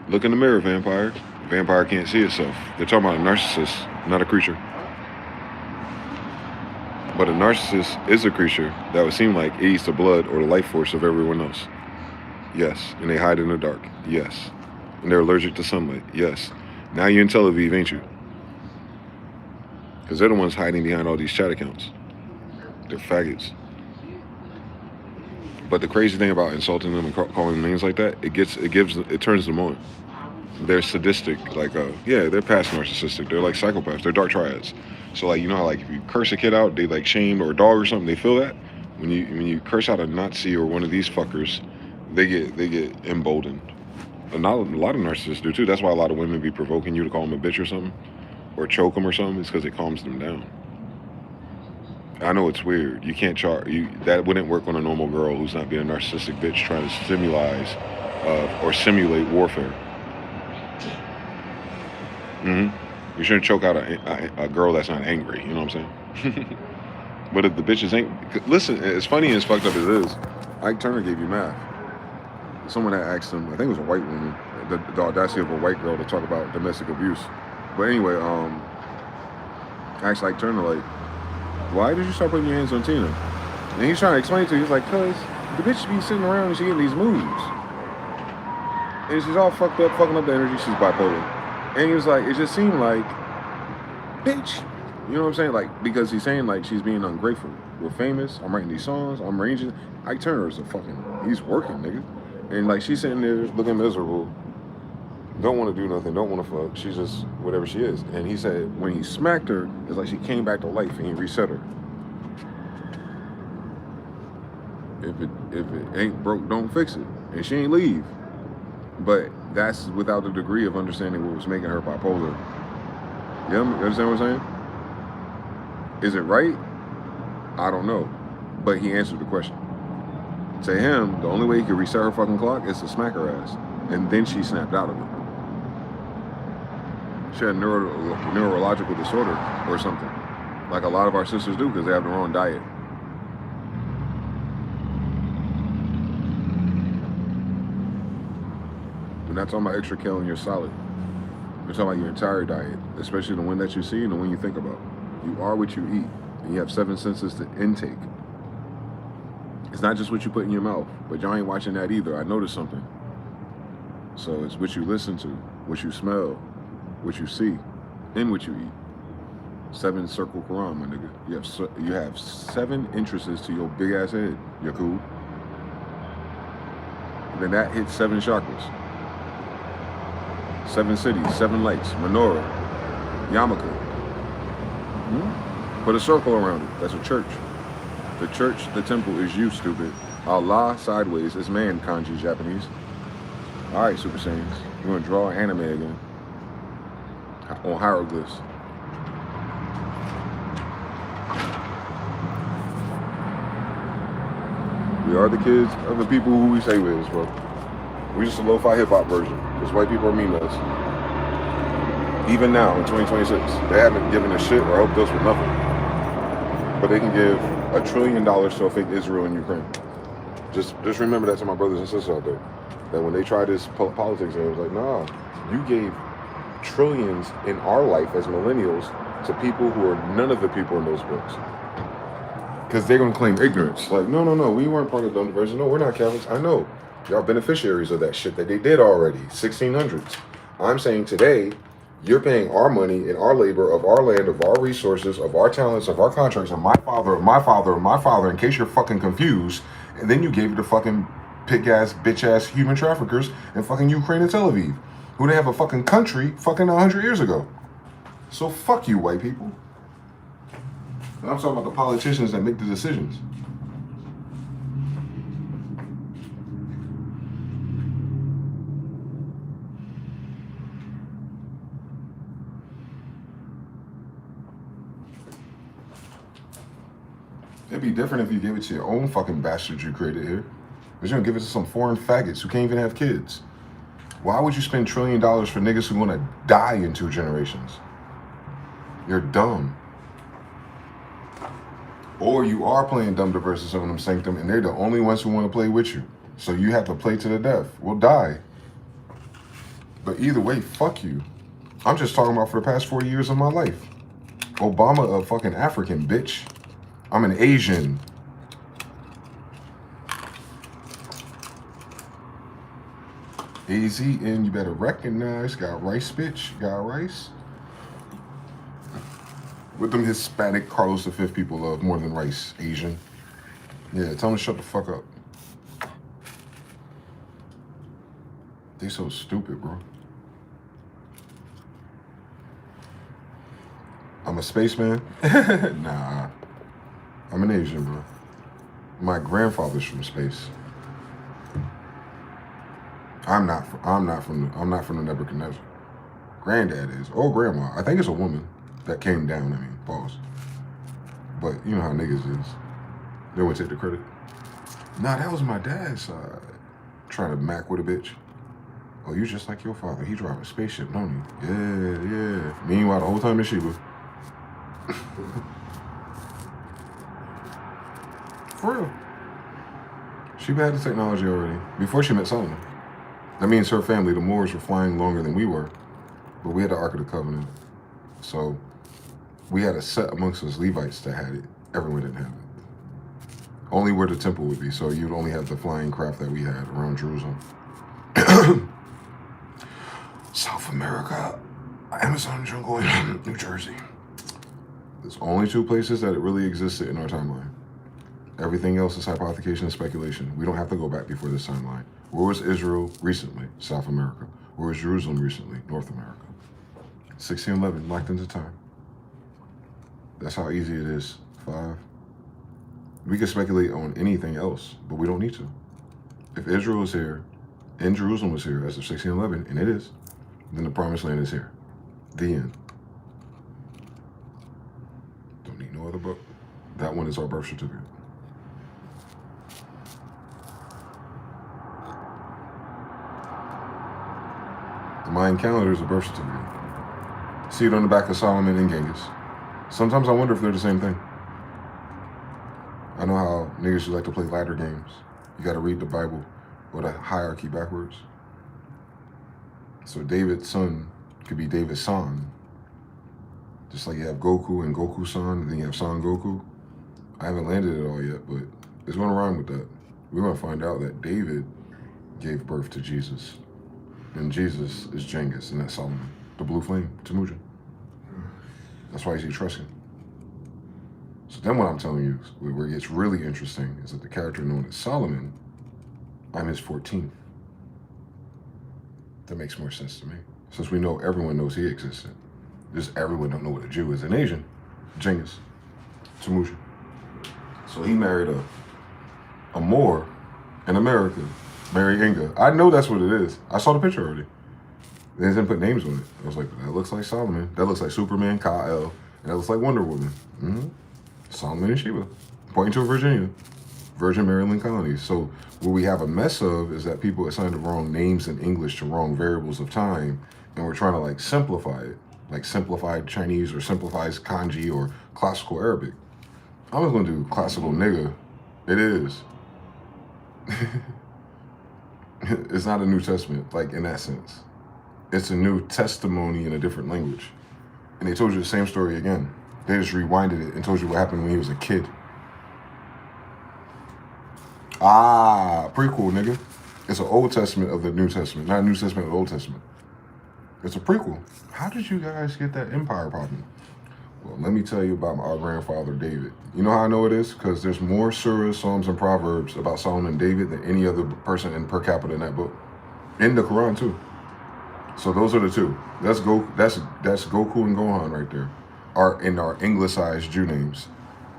Look in the mirror, vampire. The vampire can't see itself. They're talking about a narcissist, not a creature. But a narcissist is a creature that would seem like it eats the blood or the life force of everyone else. Yes. And they hide in the dark. Yes. And they're allergic to sunlight. Yes. Now you're in Tel Aviv, ain't you? Because they're the ones hiding behind all these chat accounts. They're faggots. But the crazy thing about insulting them and calling them names like that, it turns them on. They're sadistic, like, yeah, they're past narcissistic. They're like psychopaths. They're dark triads. So, like, you know how, like, if you curse a kid out, they, like, shame, or a dog or something, they feel that? When you curse out a Nazi or one of these fuckers, they get emboldened. And a lot of narcissists do, too. That's why a lot of women be provoking you to call them a bitch or something, or choke them or something. It's because it calms them down. I know it's weird. You can't that wouldn't work on a normal girl who's not being a narcissistic bitch trying to simulate warfare. You shouldn't choke out a girl that's not angry. You know what I'm saying? But if the bitch is angry, listen, as funny and as fucked up as it is, Ike Turner gave you math. Someone had asked him, I think it was a white woman, the audacity of a white girl to talk about domestic abuse. But anyway, asked Ike Turner, like, why did you start putting your hands on Tina? And he's trying to explain to you, he's like, cause the bitch be sitting around and she getting these moves. And she's all fucked up, fucking up the energy, she's bipolar. And he was like, it just seemed like, bitch. You know what I'm saying? Like, because he's saying, like, she's being ungrateful. We're famous, I'm writing these songs, I'm arranging. Ike Turner is he's working, nigga. And, like, she's sitting there looking miserable. Don't want to do nothing, don't want to fuck. She's just whatever she is. And he said when he smacked her, it's like she came back to life and he reset her. it ain't broke, don't fix it. And she ain't leave. But that's without the degree of understanding what was making her bipolar. You understand what I'm saying? Is it right? I don't know. But he answered the question. To him, the only way he could reset her fucking clock is to smack her ass. And then she snapped out of it. She had a neurological disorder or something. Like a lot of our sisters do because they have their own diet. We're not talking about extra kale in your salad. We're talking about your entire diet, especially the one that you see and the one you think about. You are what you eat, and you have 7 senses to intake. It's not just what you put in your mouth, but y'all ain't watching that either. I noticed something. So it's what you listen to, what you smell, what you see, and what you eat. 7 circle Quran, my nigga. You have 7 entrances to your big ass head. You're cool. And then that hits 7 chakras. 7 cities, 7 lights, menorah, yarmulke. Put a circle around it. That's a church. The church, the temple is you, stupid. Allah sideways is man, kanji Japanese. All right, Super Saiyans. You want to draw anime again? On hieroglyphs. We are the kids of the people who we say we is, bro. We're just a lo-fi hip-hop version. Because white people are mean to us. Even now, in 2026, they haven't given a shit or helped us with nothing. But they can give $1 trillion to a fake Israel and Ukraine. Just remember that to my brothers and sisters out there. That when they try this politics, it was like, nah, you gave trillions in our life as millennials to people who are none of the people in those books. Because they're going to claim ignorance. Like, no, we weren't part of the diversion. No, we're not Catholics. I know. Y'all beneficiaries of that shit that they did already, 1600s. I'm saying today, you're paying our money and our labor of our land, of our resources, of our talents, of our contracts, of my father, of my father, of my father, in case you're fucking confused. And then you gave it to fucking pig-ass, bitch-ass human traffickers in fucking Ukraine and Tel Aviv, who didn't have a fucking country fucking 100 years ago. So fuck you, white people. And I'm talking about the politicians that make the decisions. It'd be different if you gave it to your own fucking bastards you created here. But you don't give it to some foreign faggots who can't even have kids. Why would you spend $1 trillion for niggas who want to die in 2 generations? You're dumb. Or you are playing dumb to versus some of them sanctum, and they're the only ones who want to play with you. So you have to play to the death. We'll die. But either way, fuck you. I'm just talking about for the past 40 years of my life. Obama a fucking African, bitch. I'm an Asian. AZN, you better recognize. Got rice, bitch. Got rice. What them Hispanic Carlos V people love more than rice, Asian. Yeah, tell them to shut the fuck up. They so stupid, bro. I'm a spaceman? Nah. I'm an Asian, bro. My grandfather's from space. I'm not from the Nebuchadnezzar. Granddad is. Or grandma. I think it's a woman that came down, pause. But you know how niggas is. They wouldn't take the credit. Nah, that was my dad's side. Trying to mac with a bitch. Oh, you just like your father. He drive a spaceship, don't he? Yeah. Meanwhile, the whole time in Sheba. For real. Sheba had the technology already. Before she met Solomon. That means her family, the Moors, were flying longer than we were. But we had the Ark of the Covenant. So we had a set amongst us Levites that had it. Everyone didn't have it. Only where the temple would be. So you'd only have the flying craft that we had around Jerusalem. South America, Amazon jungle, New Jersey. There's only 2 places that it really existed in our timeline. Everything else is hypothecation and speculation. We don't have to go back before this timeline. Where was Israel recently? South America. Where was Jerusalem recently? North America. 1611, locked into time. That's how easy it is. 5. We can speculate on anything else, but we don't need to. If Israel is here, and Jerusalem was here as of 1611, and it is, then the promised land is here. The end. Don't need no other book. That one is our birth certificate. The Mayan calendar is a birth certificate. See it on the back of Solomon and Genghis. Sometimes I wonder if they're the same thing. I know how niggas like to play ladder games. You got to read the Bible or the hierarchy backwards. So David's son could be David's son. Just like you have Goku and Goku's son, and then you have Son Goku. I haven't landed it all yet, but it's going to rhyme with that. We're going to find out that David gave birth to Jesus. And Jesus is Genghis, and that's Solomon. The blue flame, Temujin. That's why he's Etruscan. So then what I'm telling you, where it gets really interesting, is that the character known as Solomon, I'm his 14th. That makes more sense to me. Since we know everyone knows he existed. Just everyone don't know what a Jew is. An Asian, Genghis, Temujin. So he married a Moor in America, Mary Inga. I know that's what it is. I saw the picture already. They didn't put names on it. I was like, that looks like Solomon. That looks like Superman, Kal-El. And that looks like Wonder Woman. Solomon and Sheba, pointing to Virginia, Virgin Maryland colonies. So what we have a mess of is that people assign the wrong names in English to wrong variables of time, and we're trying to like simplify it, like simplified Chinese or simplified kanji or classical Arabic. I was gonna do classical nigga. It is. It's not a New Testament, like in that sense. It's a new testimony in a different language. And they told you the same story again. They just rewinded it and told you what happened when he was a kid. Prequel, nigga. It's an Old Testament of the New Testament, not a New Testament of the Old Testament. It's a prequel. How did you guys get that empire popping? Well, let me tell you about our grandfather, David. You know how I know it is? Because there's more surahs, psalms, and proverbs about Solomon and David than any other person in per capita in that book. In the Quran, too. So those are the two. That's Goku and Gohan right there. Are in our anglicized Jew names.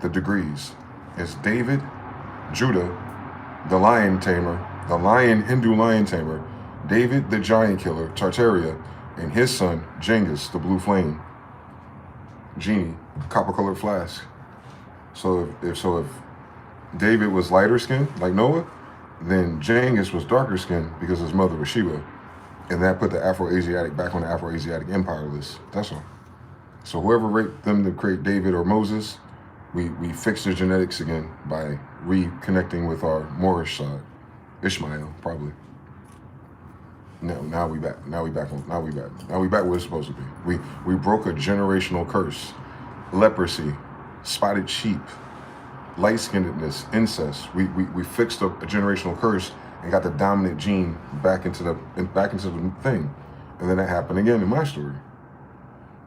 The degrees. It's David, Judah, the lion tamer, the Hindu lion tamer, David, the giant killer, Tartaria, and his son, Genghis, the blue flame, genie, copper-colored flask. So if David was lighter skinned, like Noah, then Genghis was darker skinned because his mother was Sheba. And that put the Afro-Asiatic back on the Afro-Asiatic empire list. That's all. So whoever raped them to create David or Moses, we fixed their genetics again by reconnecting with our Moorish side. Ishmael, probably. Now we back where we're supposed to be. We broke a generational curse. Leprosy, spotted sheep, light-skinnedness, incest. We fixed a generational curse and got the dominant gene back into the thing. And then that happened again in my story.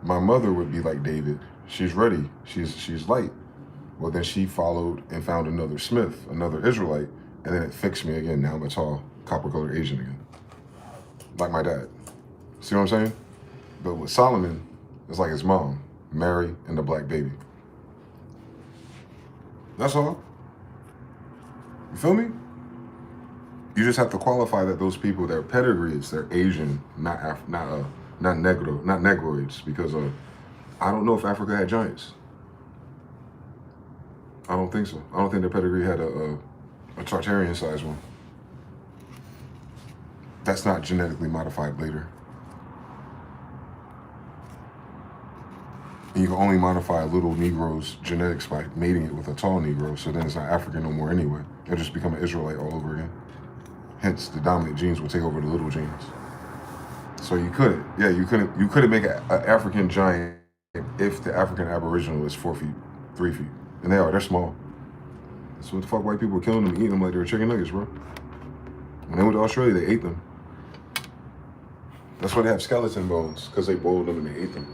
My mother would be like David. She's ready. She's light. Well, then she followed and found another Smith, another Israelite, and then it fixed me again. Now I'm a tall, copper-colored Asian again. Like my dad. See what I'm saying? But with Solomon, it's like his mom, Mary, and the black baby. That's all. You feel me? You just have to qualify that those people, their pedigrees, they're Asian, not Negroids, because I don't know if Africa had giants. I don't think so. I don't think their pedigree had a Tartarian-sized one. That's not genetically modified later. And you can only modify a little Negro's genetics by mating it with a tall Negro, so then it's not African no more anyway. It'll just become an Israelite all over again. Hence, the dominant genes will take over the little genes. So you couldn't make an African giant if the African Aboriginal is 4 feet, 3 feet. And they're small. So what the fuck white people were killing them and eating them like they were chicken nuggets, bro? When they went to Australia, they ate them. That's why they have skeleton bones, because they boiled them and they ate them.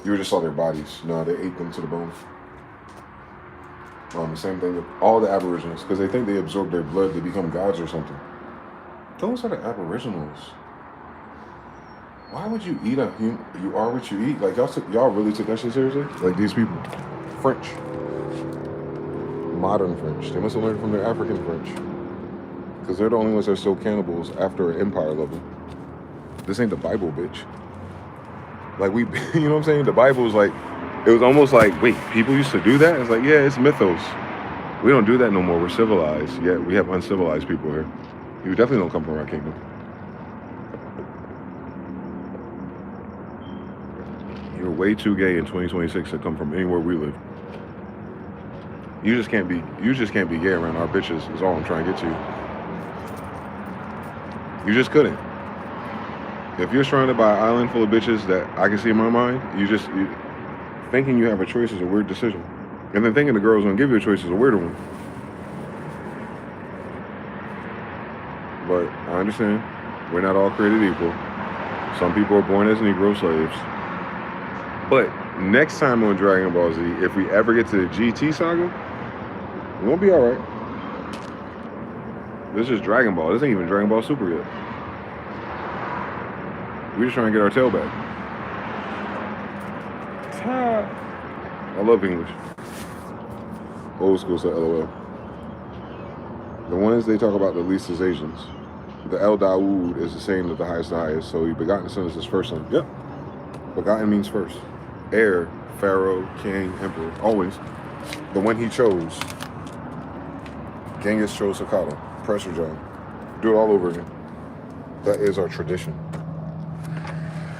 You just saw their bodies. No, they ate them to the bone. The same thing with all the Aboriginals, because they think they absorb their blood, they become gods or something. Those are the Aboriginals. Why would you eat you are what you eat? Like y'all really took that shit seriously? Like these people, French. modern French. They must have learned from their African French. Because they're the only ones that are still cannibals after an empire level. This ain't the Bible, bitch. Like, we, you know what I'm saying? The Bible is like, it was almost like, wait, people used to do that? It's like, yeah, it's mythos. We don't do that no more. We're civilized. Yet we have uncivilized people here. You definitely don't come from our kingdom. You're way too gay in 2026 to come from anywhere we live. You just can't be gay around our bitches is all I'm trying to get to you. You just couldn't. If you're surrounded by an island full of bitches that I can see in my mind, thinking you have a choice is a weird decision. And then thinking the girl's gonna give you a choice is a weirder one. But I understand, we're not all created equal. Some people are born as Negro slaves. But next time on Dragon Ball Z, if we ever get to the GT saga, we're gonna be alright. This is Dragon Ball. This ain't even Dragon Ball Super yet. We're just trying to get our tail back. I love English. Old school said LOL. The ones they talk about the least is Asians. The El Dawood is the same as the highest. So he begotten son is his first son. Yep. Begotten means first. Heir, pharaoh, king, emperor. Always. The one he chose. Genghis chose Hakata. Pressure John. Do it all over again. That is our tradition.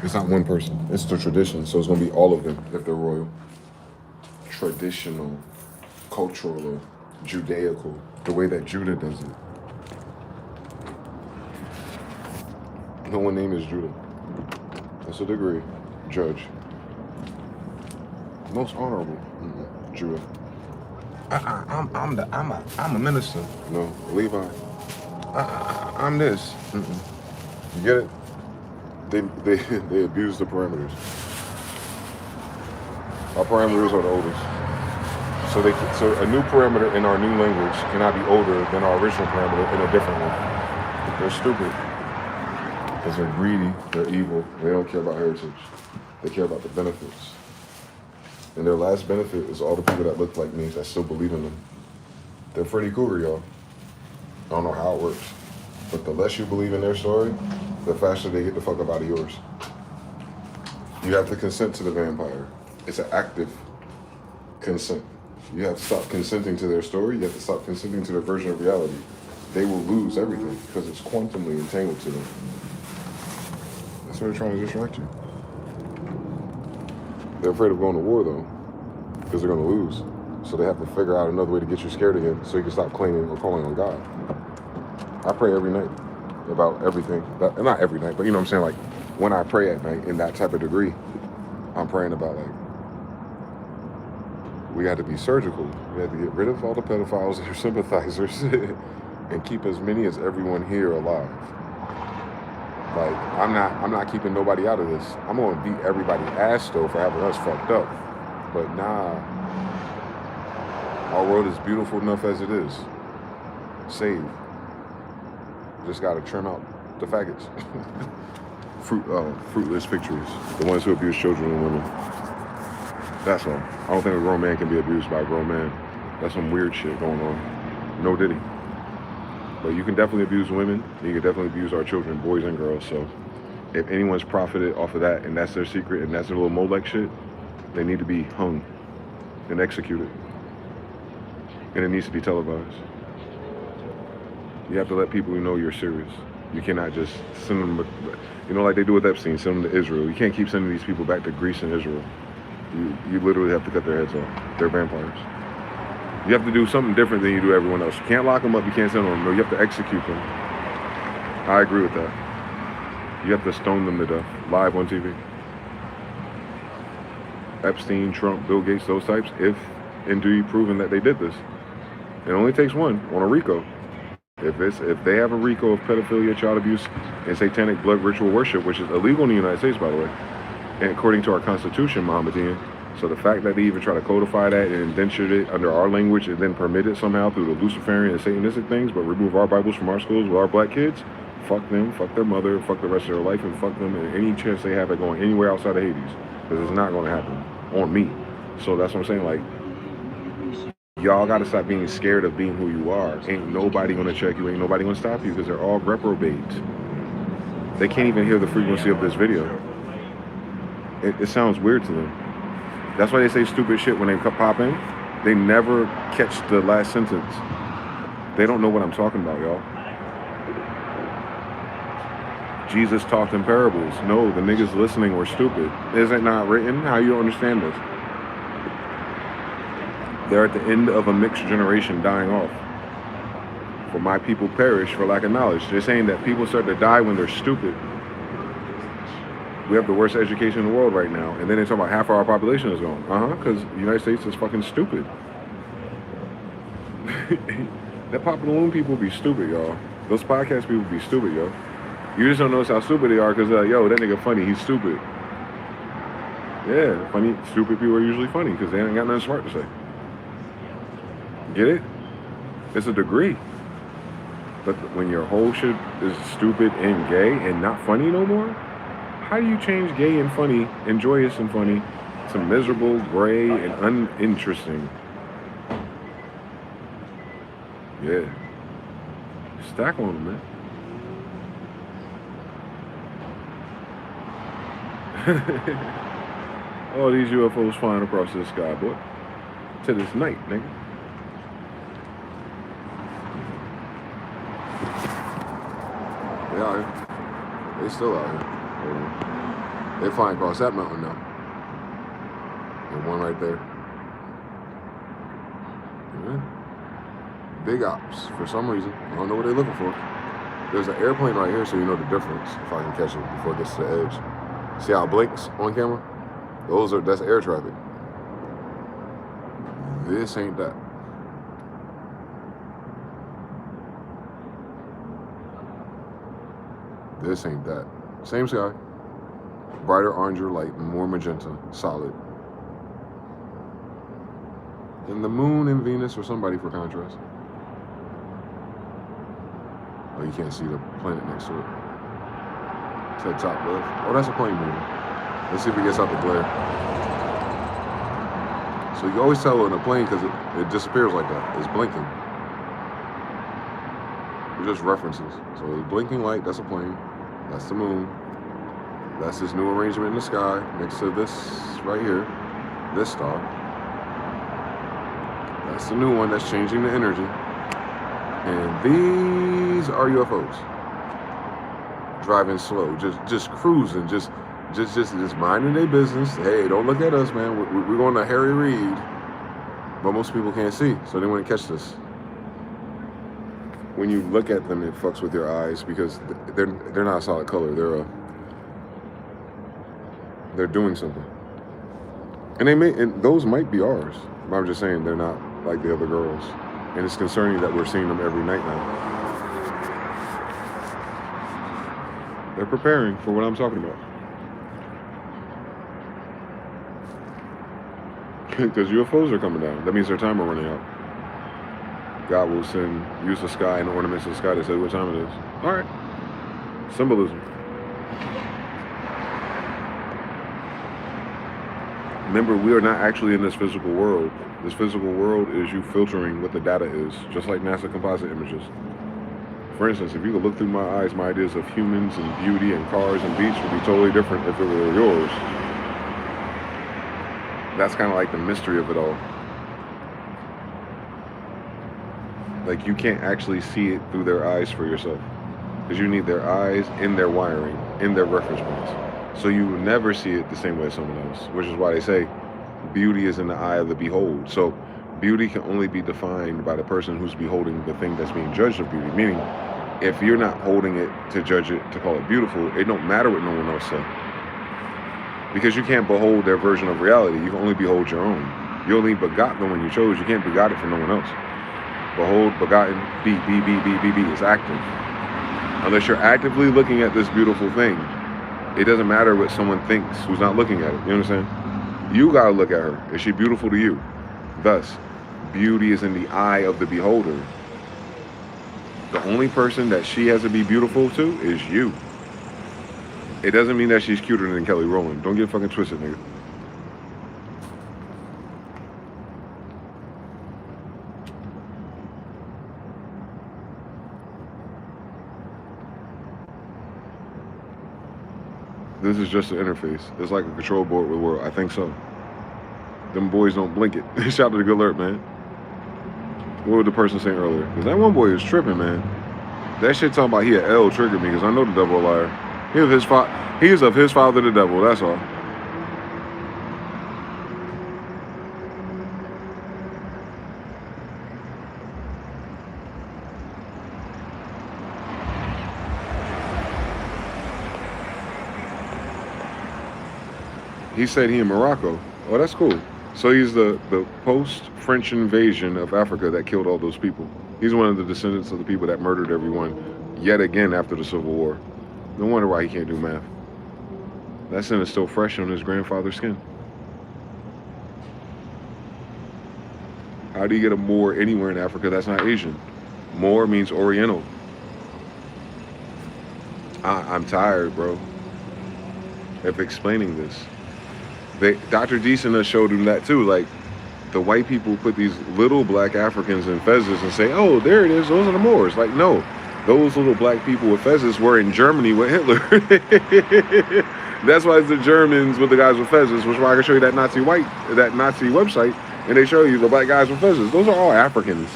It's not one person. It's the tradition. So it's going to be all of them if they're royal. Traditional, cultural, Judaical. The way that Judah does it. No one name is Judah. That's a degree. Judge. Most honorable. Judah. I'm a minister. No, Levi. I'm this. You get it? They abuse the parameters. Our parameters are the oldest. So a new parameter in our new language cannot be older than our original parameter in a different one. They're stupid. Because they're greedy, they're evil, they don't care about heritage. They care about the benefits. And their last benefit is all the people that look like me that still believe in them. They're Freddy Krueger, y'all. I don't know how it works. But the less you believe in their story, the faster they get the fuck up out of yours. You have to consent to the vampire. It's an active consent. You have to stop consenting to their story. You have to stop consenting to their version of reality. They will lose everything because it's quantumly entangled to them. That's why they're trying to distract you. They're afraid of going to war though, because they're going to lose. So they have to figure out another way to get you scared again so you can stop claiming or calling on God. I pray every night about everything. Not every night, but you know what I'm saying? Like when I pray at night in that type of degree, I'm praying about like, we had to be surgical. We had to get rid of all the pedophiles and their sympathizers and keep as many as everyone here alive. Like, I'm not keeping nobody out of this. I'm gonna beat everybody's ass though for having us fucked up. But nah, our world is beautiful enough as it is. Save. Just gotta trim out the faggots. Fruitless victories. The ones who abuse children and women. That's all. I don't think a grown man can be abused by a grown man. That's some weird shit going on. No diddy. But you can definitely abuse women. You can definitely abuse our children, boys and girls. So if anyone's profited off of that and that's their secret and that's their little Molech shit, they need to be hung and executed. And it needs to be televised. You have to let people know you're serious. You cannot just send them, like they do with Epstein, send them to Israel. You can't keep sending these people back to Greece and Israel. You literally have to cut their heads off. They're vampires. You have to do something different than you do everyone else. You can't lock them up, you can't send them. No, you have to execute them. I agree with that. You have to stone them to death, live on TV. Epstein, Trump, Bill Gates, those types, if indeed proven that they did this. It only takes one on a RICO. If they have a RICO of pedophilia, child abuse, and satanic blood ritual worship, which is illegal in the United States, by the way, and according to our Constitution, Mohammedan. So the fact that they even try to codify that and indentured it under our language and then permit it somehow through the Luciferian and Satanistic things, but remove our Bibles from our schools with our black kids, fuck them, fuck their mother, fuck the rest of their life, and fuck them in any chance they have at going anywhere outside of Hades. Because it's not going to happen on me. So that's what I'm saying, like, Y'all gotta stop being scared of being who you are. Ain't nobody gonna check you. Ain't nobody gonna stop you because they're all reprobates. They can't even hear the frequency of this video. It sounds weird to them. That's why they say stupid shit when they pop in. They never catch the last sentence. They don't know what I'm talking about, y'all. Jesus talked in parables. No, the niggas listening were stupid. Is it not written? How you don't understand this? They're at the end of a mixed generation dying off. For my people perish for lack of knowledge. They're saying that people start to die when they're stupid. We have the worst education in the world right now. And then they talk about half of our population is gone. Because the United States is fucking stupid. That Papa Balloon people be stupid, y'all. Those podcast people be stupid, yo. You just don't notice how stupid they are because they're like, yo, that nigga funny, he's stupid. Yeah, funny, stupid people are usually funny because they ain't got nothing smart to say. Get it? It's a degree. But when your whole shit is stupid and gay and not funny no more, how do you change gay and funny and joyous and funny to miserable, gray, and uninteresting? Yeah. Stack on them, man. All these UFOs flying across the sky, boy. To this night, nigga. They out here. They still out here. They're flying across that mountain now. And one right there. Yeah. Big ops, for some reason. I don't know what they're looking for. There's an airplane right here, so you know the difference, if I can catch it before it gets to the edge. See how it blinks on camera? That's air traffic. This ain't that. This ain't that. Same sky. Brighter oranger light, more magenta, solid. And the moon and Venus or somebody for contrast. Oh, you can't see the planet next to it. To the top left. Oh, that's a plane moving. Let's see if it gets out the glare. So you can always tell in a plane because it disappears like that. It's blinking. They're just references. So the blinking light, that's a plane. That's the moon. That's this new arrangement in the sky next to this right here. This star. That's the new one that's changing the energy. And these are UFOs. Driving slow, just cruising, just minding their business. Hey, don't look at us, man. We're going to Harry Reid. But most people can't see, so they wouldn't catch this. When you look at them, it fucks with your eyes because they're not a solid color. They're doing something. And those might be ours. But I'm just saying they're not like the other girls. And it's concerning that we're seeing them every night now. They're preparing for what I'm talking about. Because UFOs are coming down. That means their time are running out. God will use the sky and the ornaments of the sky to say what time it is. All right. Symbolism. Remember, we are not actually in this physical world. This physical world is you filtering what the data is, just like NASA composite images. For instance, if you could look through my eyes, my ideas of humans and beauty and cars and beach would be totally different if it were yours. That's kind of like the mystery of it all. Like, you can't actually see it through their eyes for yourself. Because you need their eyes in their wiring, in their reference points. So you will never see it the same way as someone else, which is why they say beauty is in the eye of the behold. So beauty can only be defined by the person who's beholding the thing that's being judged of beauty. Meaning, if you're not holding it to judge it, to call it beautiful, it don't matter what no one else said. Because you can't behold their version of reality. You can only behold your own. You only begot the one you chose. You can't begot it from no one else. Behold, begotten, be. It's active. Unless you're actively looking at this beautiful thing, it doesn't matter what someone thinks who's not looking at it. You understand? You gotta look at her. Is she beautiful to you? Thus, beauty is in the eye of the beholder. The only person that she has to be beautiful to is you. It doesn't mean that she's cuter than Kelly Rowland. Don't get fucking twisted, nigga. This is just an interface. It's like a control board with the world. I think so. Them boys don't blink it. Shout out to the good alert, man. What was the person saying earlier? Because that one boy is tripping, man. That shit talking about he a L triggered me because I know the devil a liar. He is of his father, the devil. That's all. He said he in Morocco. Oh, that's cool. So he's the post-French invasion of Africa that killed all those people. He's one of the descendants of the people that murdered everyone yet again after the Civil War. No wonder why he can't do math. That sin is still fresh on his grandfather's skin. How do you get a Moor anywhere in Africa that's not Asian? Moor means Oriental. I'm tired, bro, of explaining this. Dr. Deason showed him that too. Like, the white people put these little black Africans in fezzes and say, oh, there it is, those are the Moors. Like, no, those little black people with fezzes were in Germany with Hitler. That's why it's the Germans with the guys with fezzes, which is why I can show you that Nazi website, and they show you the black guys with fezzes. Those are all Africans.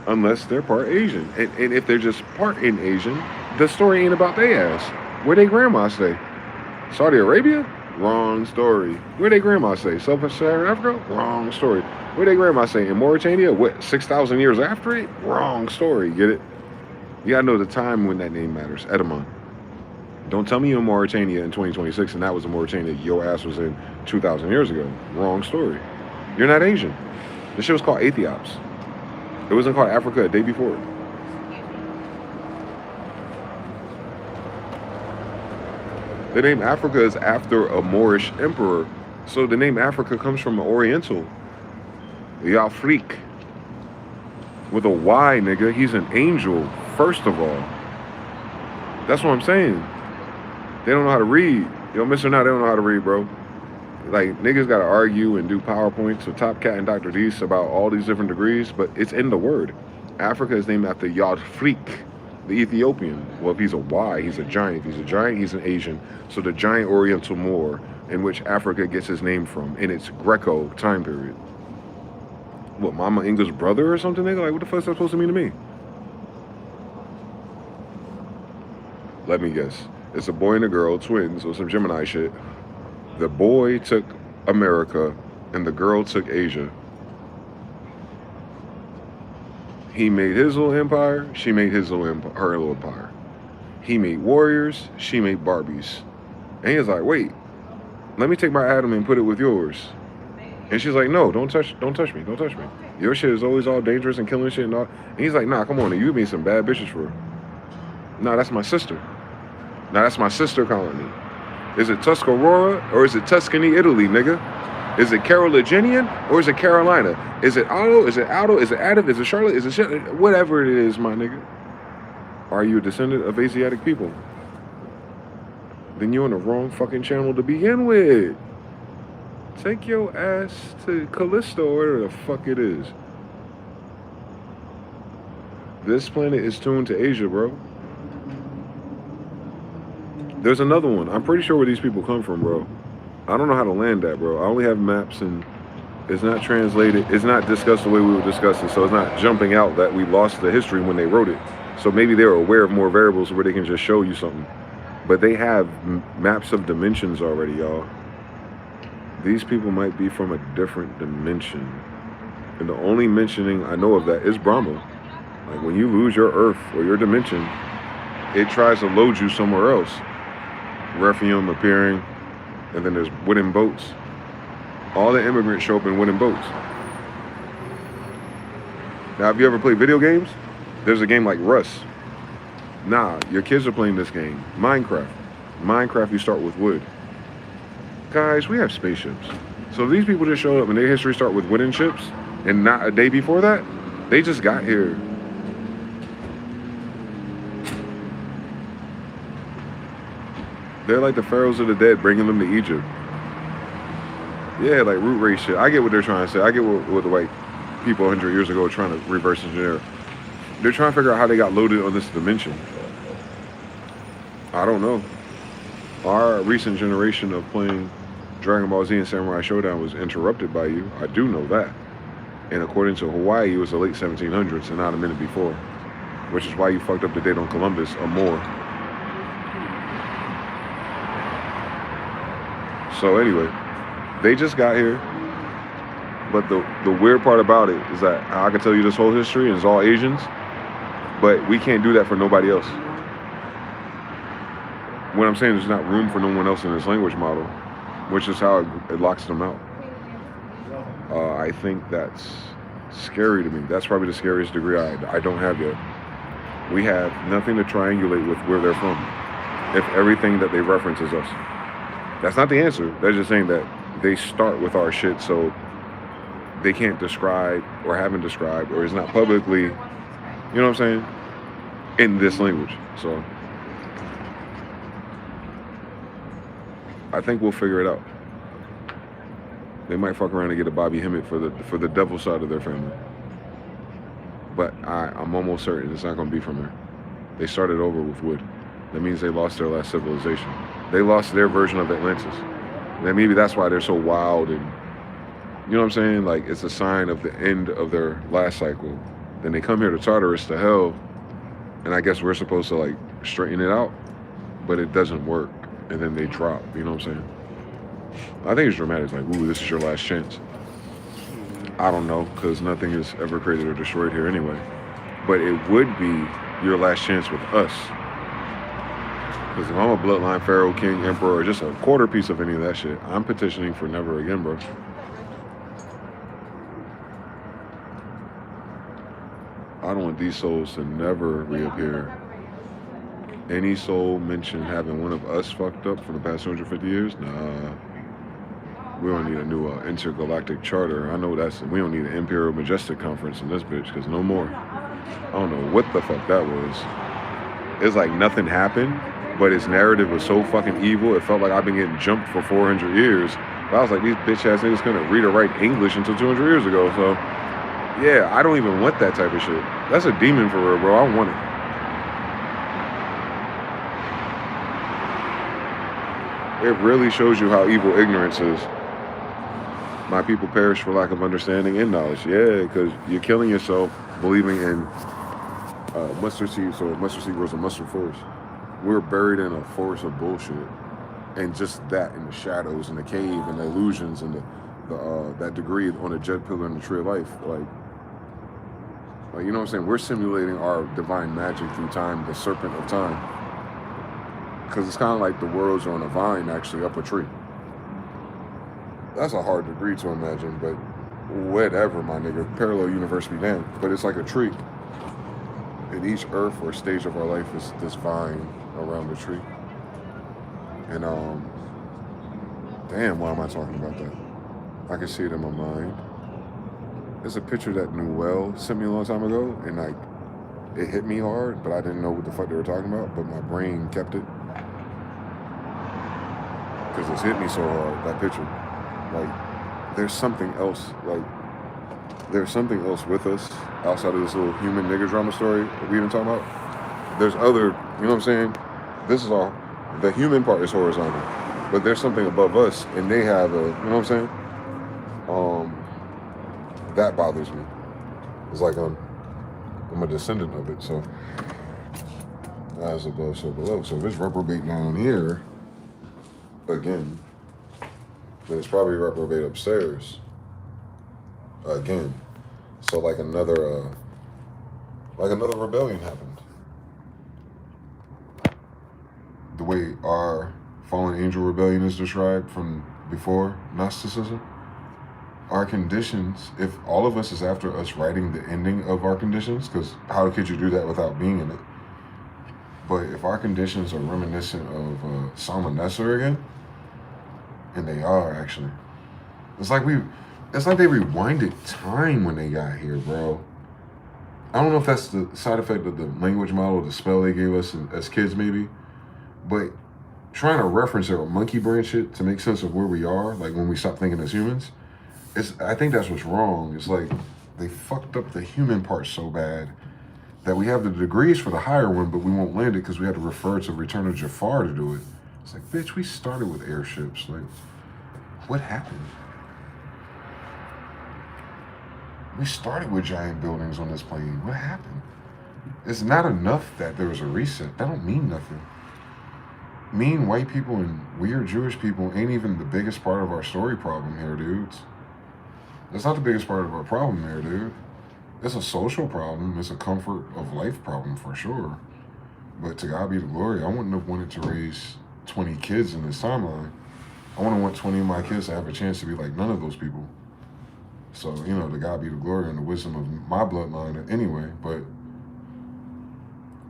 Unless they're part Asian. And if they're just part in Asian, the story ain't about their ass. Where they grandma stay? Saudi Arabia? Wrong story. Where they grandma say? Sub-Saharan Africa? Wrong story. Where they grandma say? In Mauritania? What, 6,000 years after it? Wrong story. Get it? You gotta know the time when that name matters. Edamon. Don't tell me you're in Mauritania in 2026 and that was in Mauritania your ass was in 2,000 years ago. Wrong story. You're not Asian. This shit was called Ethiops. It wasn't called Africa a day before. The name Africa is after a Moorish emperor. So the name Africa comes from an Oriental. Yafrik. With a Y, nigga. He's an angel, first of all. That's what I'm saying. They don't know how to read. Yo, Mr. Now, they don't know how to read, bro. Like, niggas gotta argue and do PowerPoints with Top Cat and Dr. Deese about all these different degrees, but it's in the word. Africa is named after Yafrik, the Ethiopian. Well, if he's a Y, he's a giant. If he's a giant, he's an Asian. So the giant Oriental Moor, in which Africa gets his name from, in its Greco time period. What, Mama Inga's brother or something, nigga? Like, what the fuck is that supposed to mean to me? Let me guess. It's a boy and a girl, twins, or some Gemini shit. The boy took America, and the girl took Asia. He made his little empire, she made his little empire, her little empire. He made warriors, she made Barbies. And he was like, wait, let me take my atom and put it with yours. And she's like, no, don't touch me. Your shit is always all dangerous and killing shit and all. And he's like, nah, come on, you made some bad bitches for her. Nah, that's my sister. Nah, that's my sister colony. Is it Tuscarora or is it Tuscany, Italy, nigga? Is it Carolinian or is it Carolina? Is it Otto? Is it Aldo? Is it Adam? Is it Charlotte? Is it Charlotte? Whatever it is, my nigga. Are you a descendant of Asiatic people? Then you're on the wrong fucking channel to begin with. Take your ass to Callisto or whatever the fuck it is. This planet is tuned to Asia, bro. There's another one. I'm pretty sure where these people come from, bro. I don't know how to land that, bro. I only have maps and it's not translated. It's not discussed the way we would discuss it. So it's not jumping out that we lost the history when they wrote it. So maybe they're aware of more variables where they can just show you something. But they have maps of dimensions already, y'all. These people might be from a different dimension. And the only mentioning I know of that is Brahma. Like when you lose your earth or your dimension, it tries to load you somewhere else. Rephium appearing, and then there's wooden boats. All the immigrants show up in wooden boats. Now, have you ever played video games? There's a game like Rust. Nah, your kids are playing this game. Minecraft. Minecraft, you start with wood. Guys, we have spaceships. So if these people just showed up and their history start with wooden ships, and not a day before that, they just got here. They're like the pharaohs of the dead, bringing them to Egypt. Yeah, like root race shit. I get what they're trying to say. I get what the white people 100 years ago were trying to reverse engineer. They're trying to figure out how they got loaded on this dimension. I don't know. our recent generation of playing Dragon Ball Z and Samurai Showdown was interrupted by you. I do know that. And according to Hawaii, it was the late 1700s and not a minute before, which is why you fucked up the date on Columbus or more. So anyway, they just got here. But the weird part about it is that I can tell you this whole history and it's all Asians, but we can't do that for nobody else. What I'm saying is there's not room for no one else in this language model, which is how it locks them out. I think that's scary to me. That's probably the scariest degree I don't have yet. We have nothing to triangulate with where they're from if everything that they reference is us. That's not the answer. They're just saying that they start with our shit, so they can't describe or haven't described or is not publicly, you know what I'm saying, in this language. So I think we'll figure it out. They might fuck around and get a Bobby Hemmett for the devil side of their family. But I'm almost certain it's not going to be from there. They started over with wood. That means they lost their last civilization. They lost their version of Atlantis. And maybe that's why they're so wild and, you know what I'm saying? Like, it's a sign of the end of their last cycle. Then they come here to Tartarus to hell, and I guess we're supposed to, like, straighten it out, but it doesn't work. And then they drop, you know what I'm saying? I think it's dramatic, like, ooh, this is your last chance. I don't know, because nothing is ever created or destroyed here anyway. But it would be your last chance with us. Because if I'm a bloodline pharaoh, king, emperor, or just a quarter piece of any of that shit, I'm petitioning for never again, bro. I don't want these souls to never reappear. Any soul mentioned having one of us fucked up for the past 250 years? Nah. We don't need a new intergalactic charter. I know we don't need an Imperial Majestic Conference in this bitch, because no more. I don't know what the fuck that was. It's like nothing happened, but its narrative was so fucking evil, it felt like I've been getting jumped for 400 years. But I was like, these bitch ass niggas couldn't read or write English until 200 years ago, so yeah, I don't even want that type of shit. That's a demon for real, bro. I don't want it. It really shows you how evil ignorance is. My people perish for lack of understanding and knowledge. Yeah, because you're killing yourself believing in mustard seed, so mustard seed grows a mustard forest. We're buried in a forest of bullshit. And just that, in the shadows, and the cave, and the illusions, and that degree on the jet pillar and the tree of life. Like, you know what I'm saying? We're simulating our divine magic through time, the serpent of time. Because it's kind of like the worlds are on a vine, actually, up a tree. That's a hard degree to imagine, but whatever, my nigga. Parallel universe be damned. But it's like a tree. And each earth or stage of our life is this vine around the tree. And, damn, why am I talking about that? I can see it in my mind. There's a picture that Noel sent me a long time ago, and like, it hit me hard, but I didn't know what the fuck they were talking about, but my brain kept it. Because it's hit me so hard, that picture. Like, there's something else, there's something else with us outside of this little human nigger drama story that we even talking about. There's other, you know what I'm saying? This is all, the human part is horizontal, but there's something above us, and they have a, you know what I'm saying? That bothers me. It's like I'm a descendant of it, so as above, so below. So if it's reprobate down here, again, then it's probably reprobate upstairs, again. So like another rebellion happened. The way our fallen angel rebellion is described from before Gnosticism, our conditions, if all of us is after us writing the ending of our conditions, because how could you do that without being in it? But if our conditions are reminiscent of Salmanessar again, and they are actually, it's like they rewinded time when they got here, bro. I don't know if that's the side effect of the language model, the spell they gave us as kids maybe, but trying to reference their monkey brain shit to make sense of where we are, like when we stop thinking as humans, I think that's what's wrong. It's like they fucked up the human part so bad that we have the degrees for the higher one, but we won't land it because we had to refer to Return of Jafar to do it. It's like, bitch, we started with airships. Like, what happened? We started with giant buildings on this plane. What happened? It's not enough that there was a reset. That don't mean nothing. Mean white people and weird Jewish people ain't even the biggest part of our story problem here, dudes. That's not the biggest part of our problem there, dude. It's a social problem. It's a comfort of life problem for sure. But to God be the glory. I wouldn't have wanted to raise 20 kids in this timeline. I wouldn't want 20 of my kids to have a chance to be like none of those people. So, you know, to God be the glory and the wisdom of my bloodline anyway. But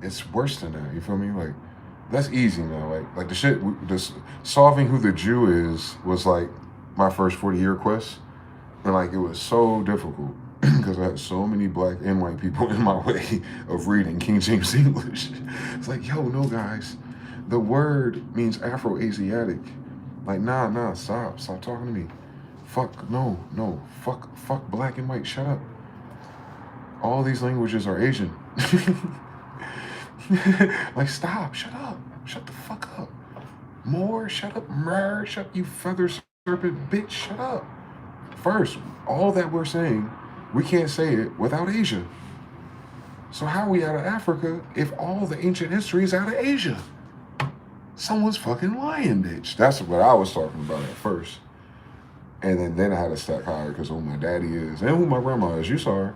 it's worse than that. You feel me? Like, that's easy now. Like the shit, this solving who the Jew is was like my first 40-year quest. And like, it was so difficult because I had so many black and white people in my way of reading King James English. It's like, yo, no guys, the word means Afro-Asiatic. Like, nah, stop talking to me. Fuck, no, fuck black and white, shut up. All these languages are Asian. Like, stop, shut up, shut the fuck up. More, shut up, mer, shut you feather serpent bitch, shut up. First, all that we're saying, we can't say it without Asia. So how are we out of Africa if all the ancient history is out of Asia? Someone's fucking lying, bitch. That's what I was talking about at first. And then I had to stack higher because of who my daddy is and who my grandma is. You saw her.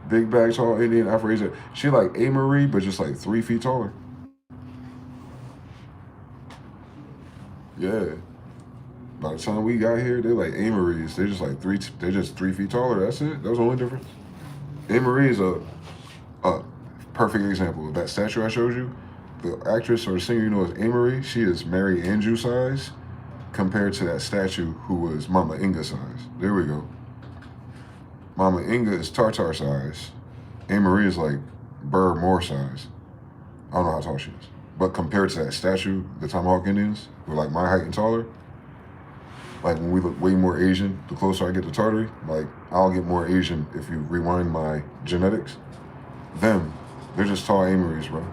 Big bag, tall, Indian, Afro-Asian. She like A. Marie, but just like 3 feet taller. Yeah. By the time we got here, they're like A. Marie's. They're just like 3 feet taller. That's it. That was the only difference. A. Marie is a perfect example of that statue I showed you. The actress or the singer you know is A. Marie. She is Mary Angelou size compared to that statue who was Mama Inga size. There we go. Mama Inga is Tartar size. A. Marie is like Burr Moore size. I don't know how tall she is. But compared to that statue, the Tomahawk Indians, who are like my height and taller, like when we look way more Asian, the closer I get to Tartary, like I'll get more Asian if you rewind my genetics. Them, they're just tall A. Maries, bro.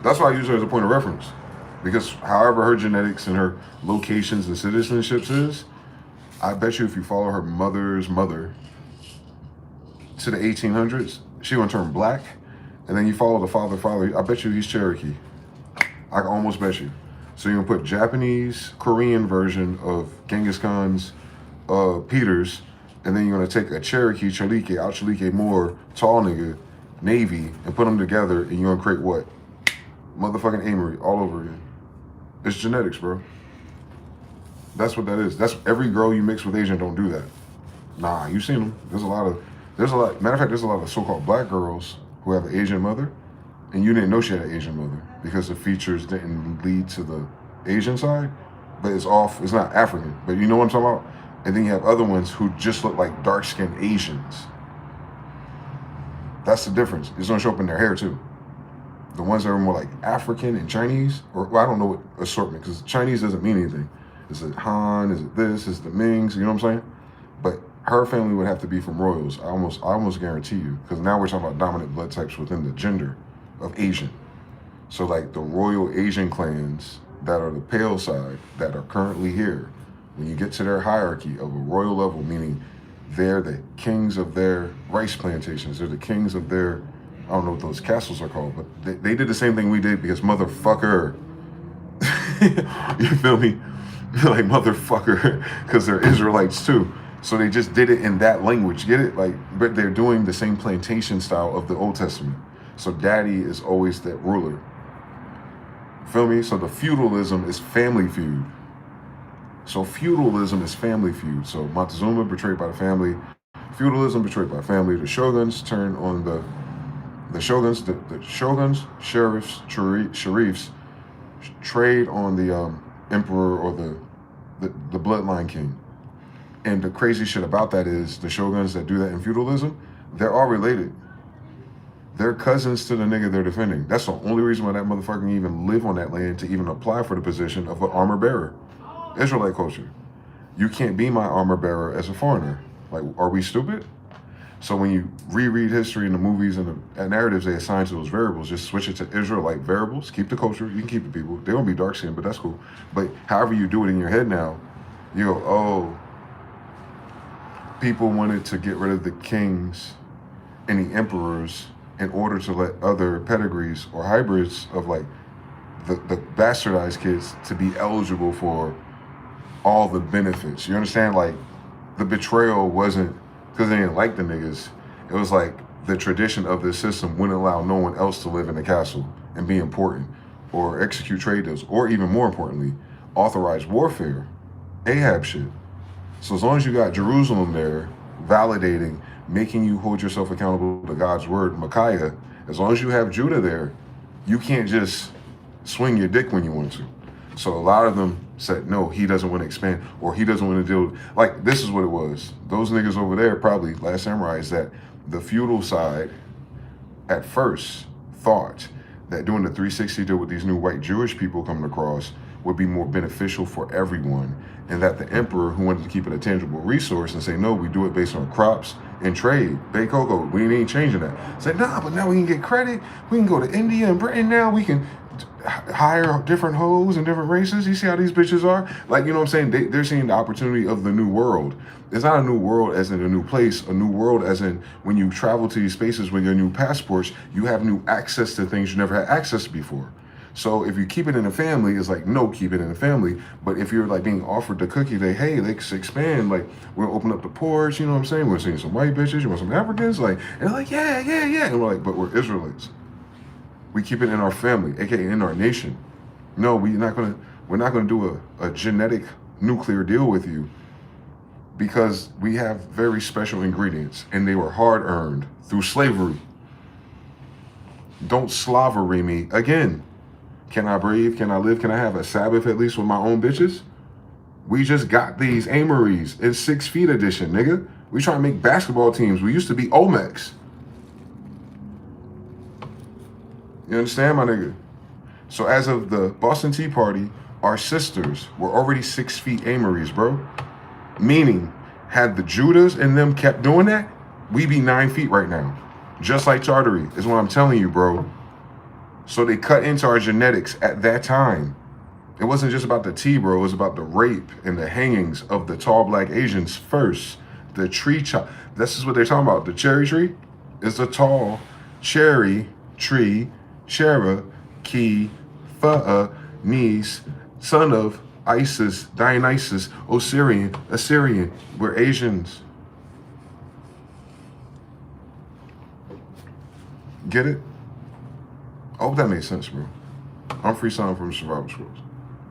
That's why I use her as a point of reference. Because however her genetics and her locations and citizenships is, I bet you if you follow her mother's mother to the 1800s, she gonna turn black. And then you follow the father, I bet you he's Cherokee. I can almost bet you. So you're gonna put Japanese, Korean version of Genghis Khan's Peters, and then you're gonna take a Cherokee, Chalike Moore, tall nigga, Navy, and put them together, and you're gonna create what? Motherfucking Amory all over again. It's genetics, bro. That's what that is. That's every girl you mix with Asian don't do that. Nah, you seen them. There's a lot, matter of fact, there's a lot of so-called black girls who have an Asian mother, and you didn't know she had an Asian mother because the features didn't lead to the Asian side, but it's not African, but you know what I'm talking about? And then you have other ones who just look like dark-skinned Asians. That's the difference. It's gonna show up in their hair too. The ones that are more like African and Chinese, or well, I don't know what assortment, because Chinese doesn't mean anything. Is it Han? Is it this? Is it the Mings? You know what I'm saying? But her family would have to be from royals. I almost guarantee you, because now we're talking about dominant blood types within the gender of Asian. So like the royal Asian clans that are the pale side that are currently here, when you get to their hierarchy of a royal level, meaning they're the kings of their rice plantations, they're the kings of their, I don't know what those castles are called, but they did the same thing we did because motherfucker. You feel me? Like motherfucker, because they're Israelites too. So they just did it in that language, get it? Like, but they're doing the same plantation style of the Old Testament. So daddy is always that ruler. Feel me? So the feudalism is family feud. So feudalism is family feud. So Montezuma betrayed by the family, feudalism betrayed by family. The shoguns turn on the shoguns, the shoguns, sheriffs, sharifs trade on the emperor or the bloodline king. And the crazy shit about that is the shoguns that do that in feudalism, they're all related. They're cousins to the nigga they're defending. That's the only reason why that motherfucker can even live on that land to even apply for the position of an armor bearer. Israelite culture. You can't be my armor bearer as a foreigner. Like, are we stupid? So when you reread history in the movies and the narratives they assign to those variables, just switch it to Israelite variables, keep the culture, you can keep the people. They're gonna be dark skinned, but that's cool. But however you do it in your head now, you go, oh, people wanted to get rid of the kings and the emperors in order to let other pedigrees or hybrids of like the bastardized kids to be eligible for all the benefits. You understand? Like the betrayal wasn't because they didn't like the niggas. It was like the tradition of this system wouldn't allow no one else to live in the castle and be important or execute trade deals, or even more importantly, authorize warfare, Ahab shit. So as long as you got Jerusalem there validating, making you hold yourself accountable to God's word, Micaiah, as long as you have Judah there, you can't just swing your dick when you want to. So a lot of them said, no, he doesn't want to expand, or he doesn't want to deal, like this is what it was. Those niggas over there, probably Last Samurai, is that the feudal side at first thought that doing the 360 deal with these new white Jewish people coming across would be more beneficial for everyone, and that the emperor, who wanted to keep it a tangible resource and say, no, we do it based on crops and trade, Bay Cocoa, we ain't changing that. Say, nah, but now we can get credit, we can go to India and Britain now, we can hire different hoes and different races. You see how these bitches are? Like, you know what I'm saying? They're seeing the opportunity of the new world. It's not a new world as in a new place, a new world as in when you travel to these spaces with your new passports, you have new access to things you never had access to before. So if you keep it in the family, it's like, no, keep it in the family. But if you're like being offered the cookie, they, hey, let's expand. Like, we'll open up the porch, you know what I'm saying? We're seeing some white bitches, you want some Africans? Like, and they're like, yeah. And we're like, but we're Israelites. We keep it in our family, aka in our nation. No, we're not gonna do a genetic nuclear deal with you, because we have very special ingredients and they were hard earned through slavery. Don't slavery me again. Can I breathe? Can I live? Can I have a Sabbath at least with my own bitches? We just got these Amories in 6 feet edition, nigga. We try to make basketball teams. We used to be Olmecs. You understand, my nigga? So as of the Boston Tea Party, our sisters were already 6 feet Amories, bro. Meaning, had the Judas and them kept doing that, we be 9 feet right now. Just like Tartary, is what I'm telling you, bro. So they cut into our genetics at that time. It wasn't just about the tea, bro. It was about the rape and the hangings of the tall black Asians first. The tree chop. This is what they're talking about. The cherry tree is a tall cherry tree. Shera, Ki, Fa'a, Nis, son of Isis, Dionysus, Assyrian. We're Asians. Get it? I hope that makes sense, bro. I'm freestyling from Survival Scrolls.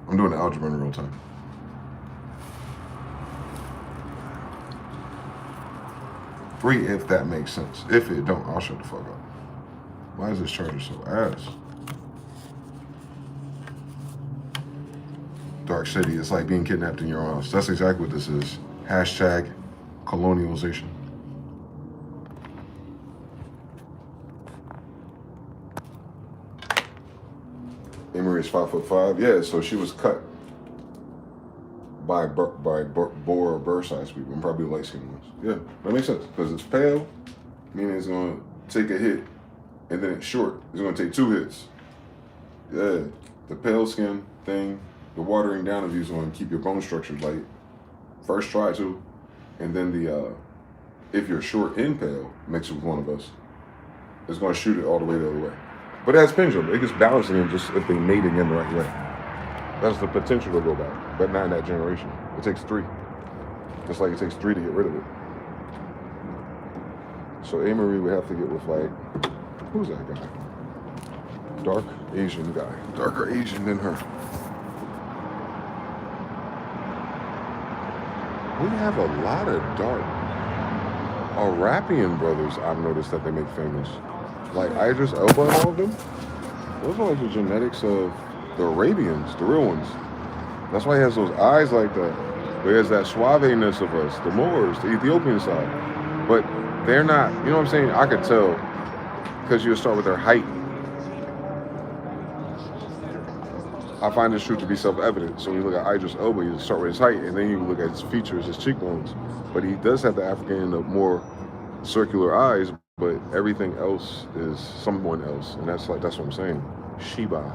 I'm doing the algebra in real time. Free if that makes sense. If it don't, I'll shut the fuck up. Why is this charger so ass? Dark City, it's like being kidnapped in your own house. That's exactly what this is. Hashtag colonialization. Amory is 5'5". Yeah, so she was cut by boar size people, and probably light skinned ones. Yeah, that makes sense, because it's pale, meaning it's gonna take a hit, and then it's short. It's gonna take 2 hits. Yeah, the pale skin thing, the watering down of you is gonna keep your bone structure light. First try to, and then the if you're short and pale, mixed with one of us, it's gonna shoot it all the way the other way. But it has pendulum. It gets balanced again just if they mate it in the right way. That's the potential to go back, but not in that generation. It takes 3. Just like it takes 3 to get rid of it. So Amory would have to get with like, who's that guy? Dark Asian guy. Darker Asian than her. We have a lot of dark Arabian brothers I've noticed that they make famous. Like Idris Elba and all of them. Those are like the genetics of the Arabians, the real ones. That's why he has those eyes like that. But he has that suaveness of us, the Moors, the Ethiopian side. But they're not, you know what I'm saying? I could tell, because you start with their height. I find this truth to be self-evident. So when you look at Idris Elba, you start with his height, and then you look at his features, his cheekbones. But he does have the African and the more circular eyes, but everything else is someone else, and that's what I'm saying. Sheba.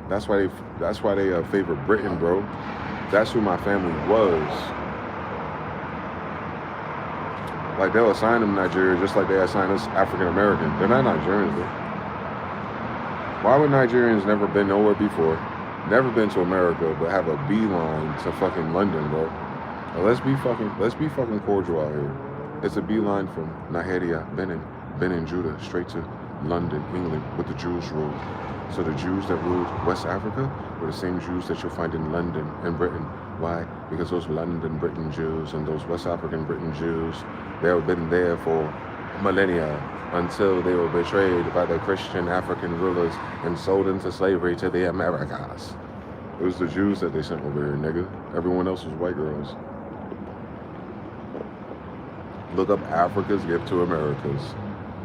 That's why they favor Britain, bro. That's who my family was. Like, they'll assign them Nigeria just like they assign us African American. They're not Nigerians, though. Why would Nigerians never been nowhere before, never been to America, but have a beeline to fucking London, bro? Now, let's be fucking cordial out here. It's a beeline from Nigeria, Benin, Judah, straight to London, England, with the Jews ruled. So the Jews that ruled West Africa were the same Jews that you'll find in London and Britain. Why? Because those London Britain Jews and those West African Britain Jews, they have been there for millennia until they were betrayed by the Christian African rulers and sold into slavery to the Americas. It was the Jews that they sent over here, nigga. Everyone else was white girls. Look up Africa's gift to Americas.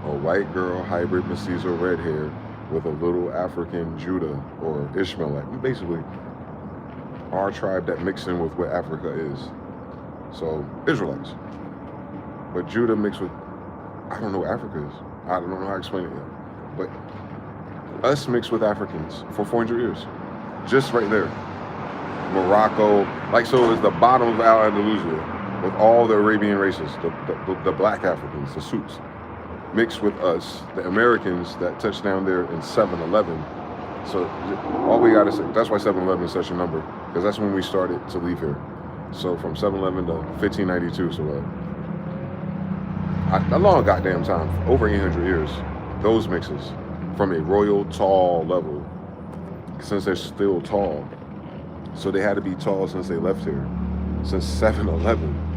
A white girl, hybrid mestizo, red hair, with a little African Judah or Ishmaelite. Basically, our tribe that mixed in with what Africa is. So, Israelites. But Judah mixed with, I don't know what Africa is. I don't know how to explain it yet. But us mixed with Africans for 400 years. Just right there. Morocco, like, so it was the bottom of Al-Andalusia with all the Arabian races, the black Africans, the suits, mixed with us, the Americans that touched down there in 7-11. So all we gotta say, that's why 7-11 is such a number, because that's when we started to leave here. So from 7-11 to 1592, so a long goddamn time, over 800 years, those mixes from a royal tall level, since they're still tall. So they had to be tall since they left here, since 7-11.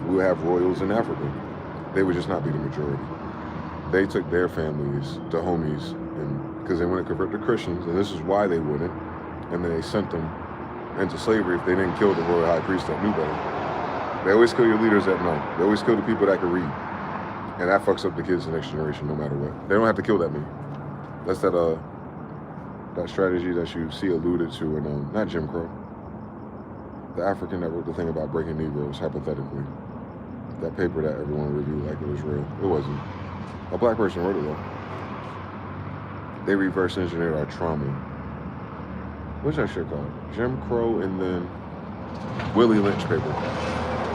We would have royals in Africa. They would just not be the majority. They took their families, the homies, and because they wouldn't convert to Christians, and this is why they wouldn't, and then they sent them into slavery if they didn't kill the royal high priest that knew better. They always kill your leaders that know. They always kill the people that can read. And that fucks up the kids the next generation no matter what. They don't have to kill that many. That's that strategy that you see alluded to in, not Jim Crow. The African that wrote the thing about breaking Negroes, hypothetically. That paper that everyone reviewed like it was real. It wasn't. A black person wrote it though. They reverse engineered our trauma. What's that shit called? Jim Crow and then Willie Lynch paper.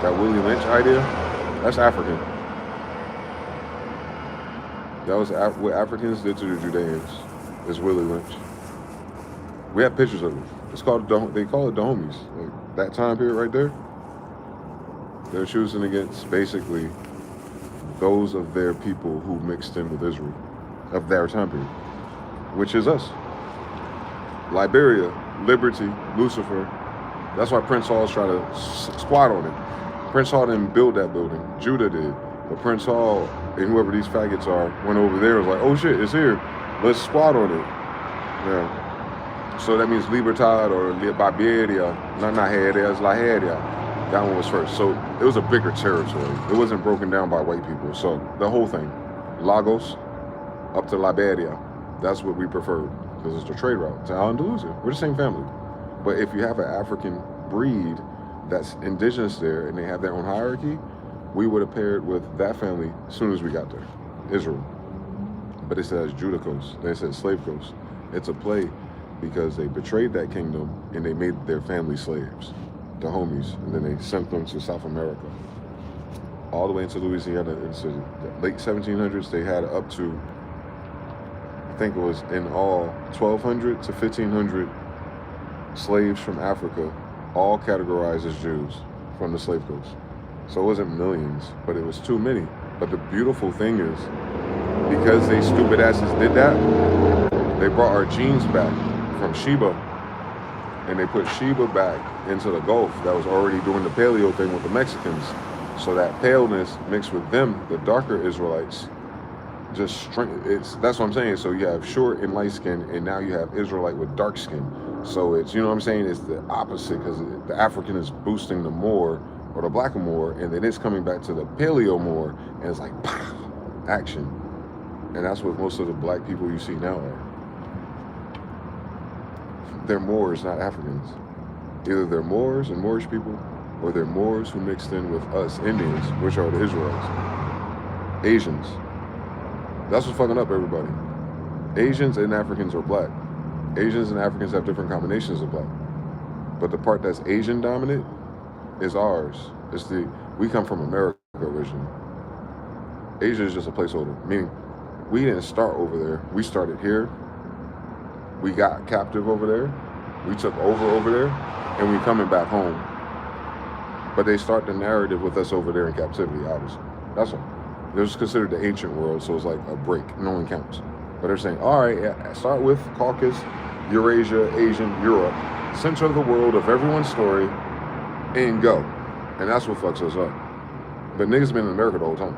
That Willie Lynch idea, that's African. That was what Africans did to the Judeans, is Willie Lynch. We have pictures of it. It's called, they call it the homies. Like, that time period right there, they're choosing against basically those of their people who mixed in with Israel, of their time period, which is us. Liberia, Liberty, Lucifer. That's why Prince Hall's trying to squat on it. Prince Hall didn't build that building. Judah did. But Prince Hall and whoever these faggots are went over there and was like, oh shit, it's here. Let's squat on it. Yeah. So that means Libertad or Barbaria. Not Nigeria, it's Nigeria. That one was first. So it was a bigger territory. It wasn't broken down by white people. So the whole thing, Lagos up to Liberia, that's what we preferred because it's the trade route to Al-Andalusia. We're the same family. But if you have an African breed that's indigenous there and they have their own hierarchy, we would have paired with that family as soon as we got there, Israel. But it says Judah Coast, they said Slave Coast. It's a play because they betrayed that kingdom and they made their family slaves, the homies, and then they sent them to South America. All the way into Louisiana, into the late 1700s, they had up to, I think it was in all 1,200 to 1,500 slaves from Africa, all categorized as Jews from the slave coast. So it wasn't millions, but it was too many. But the beautiful thing is, because they stupid asses did that, they brought our genes back from Sheba, and they put Sheba back into the Gulf that was already doing the paleo thing with the Mexicans. So that paleness mixed with them, the darker Israelites, just that's what I'm saying. So you have short and light skin, and now you have Israelite with dark skin. So it's, you know what I'm saying, it's the opposite, because the African is boosting the Moor or the black more, and then it's coming back to the paleo more, and it's like pow, action. And that's what most of the black people you see now are. they're Moors, not Africans. Either they're Moors and Moorish people, or they're Moors who mixed in with us Indians, which are the Israelites. Asians. That's what's fucking up everybody. Asians and Africans are black. Asians and Africans have different combinations of black. But the part that's Asian dominant is ours. We come from America originally. Asia is just a placeholder, meaning we didn't start over there. We started here. We got captive over there. We took over there, and we coming back home. But they start the narrative with us over there in captivity, obviously. That's all. It was considered the ancient world, so it's like a break. No one counts. But they're saying, all right, start with Caucasus, Eurasia, Asian, Europe, center of the world of everyone's story, and go. And that's what fucks us up. But niggas been in America the whole time.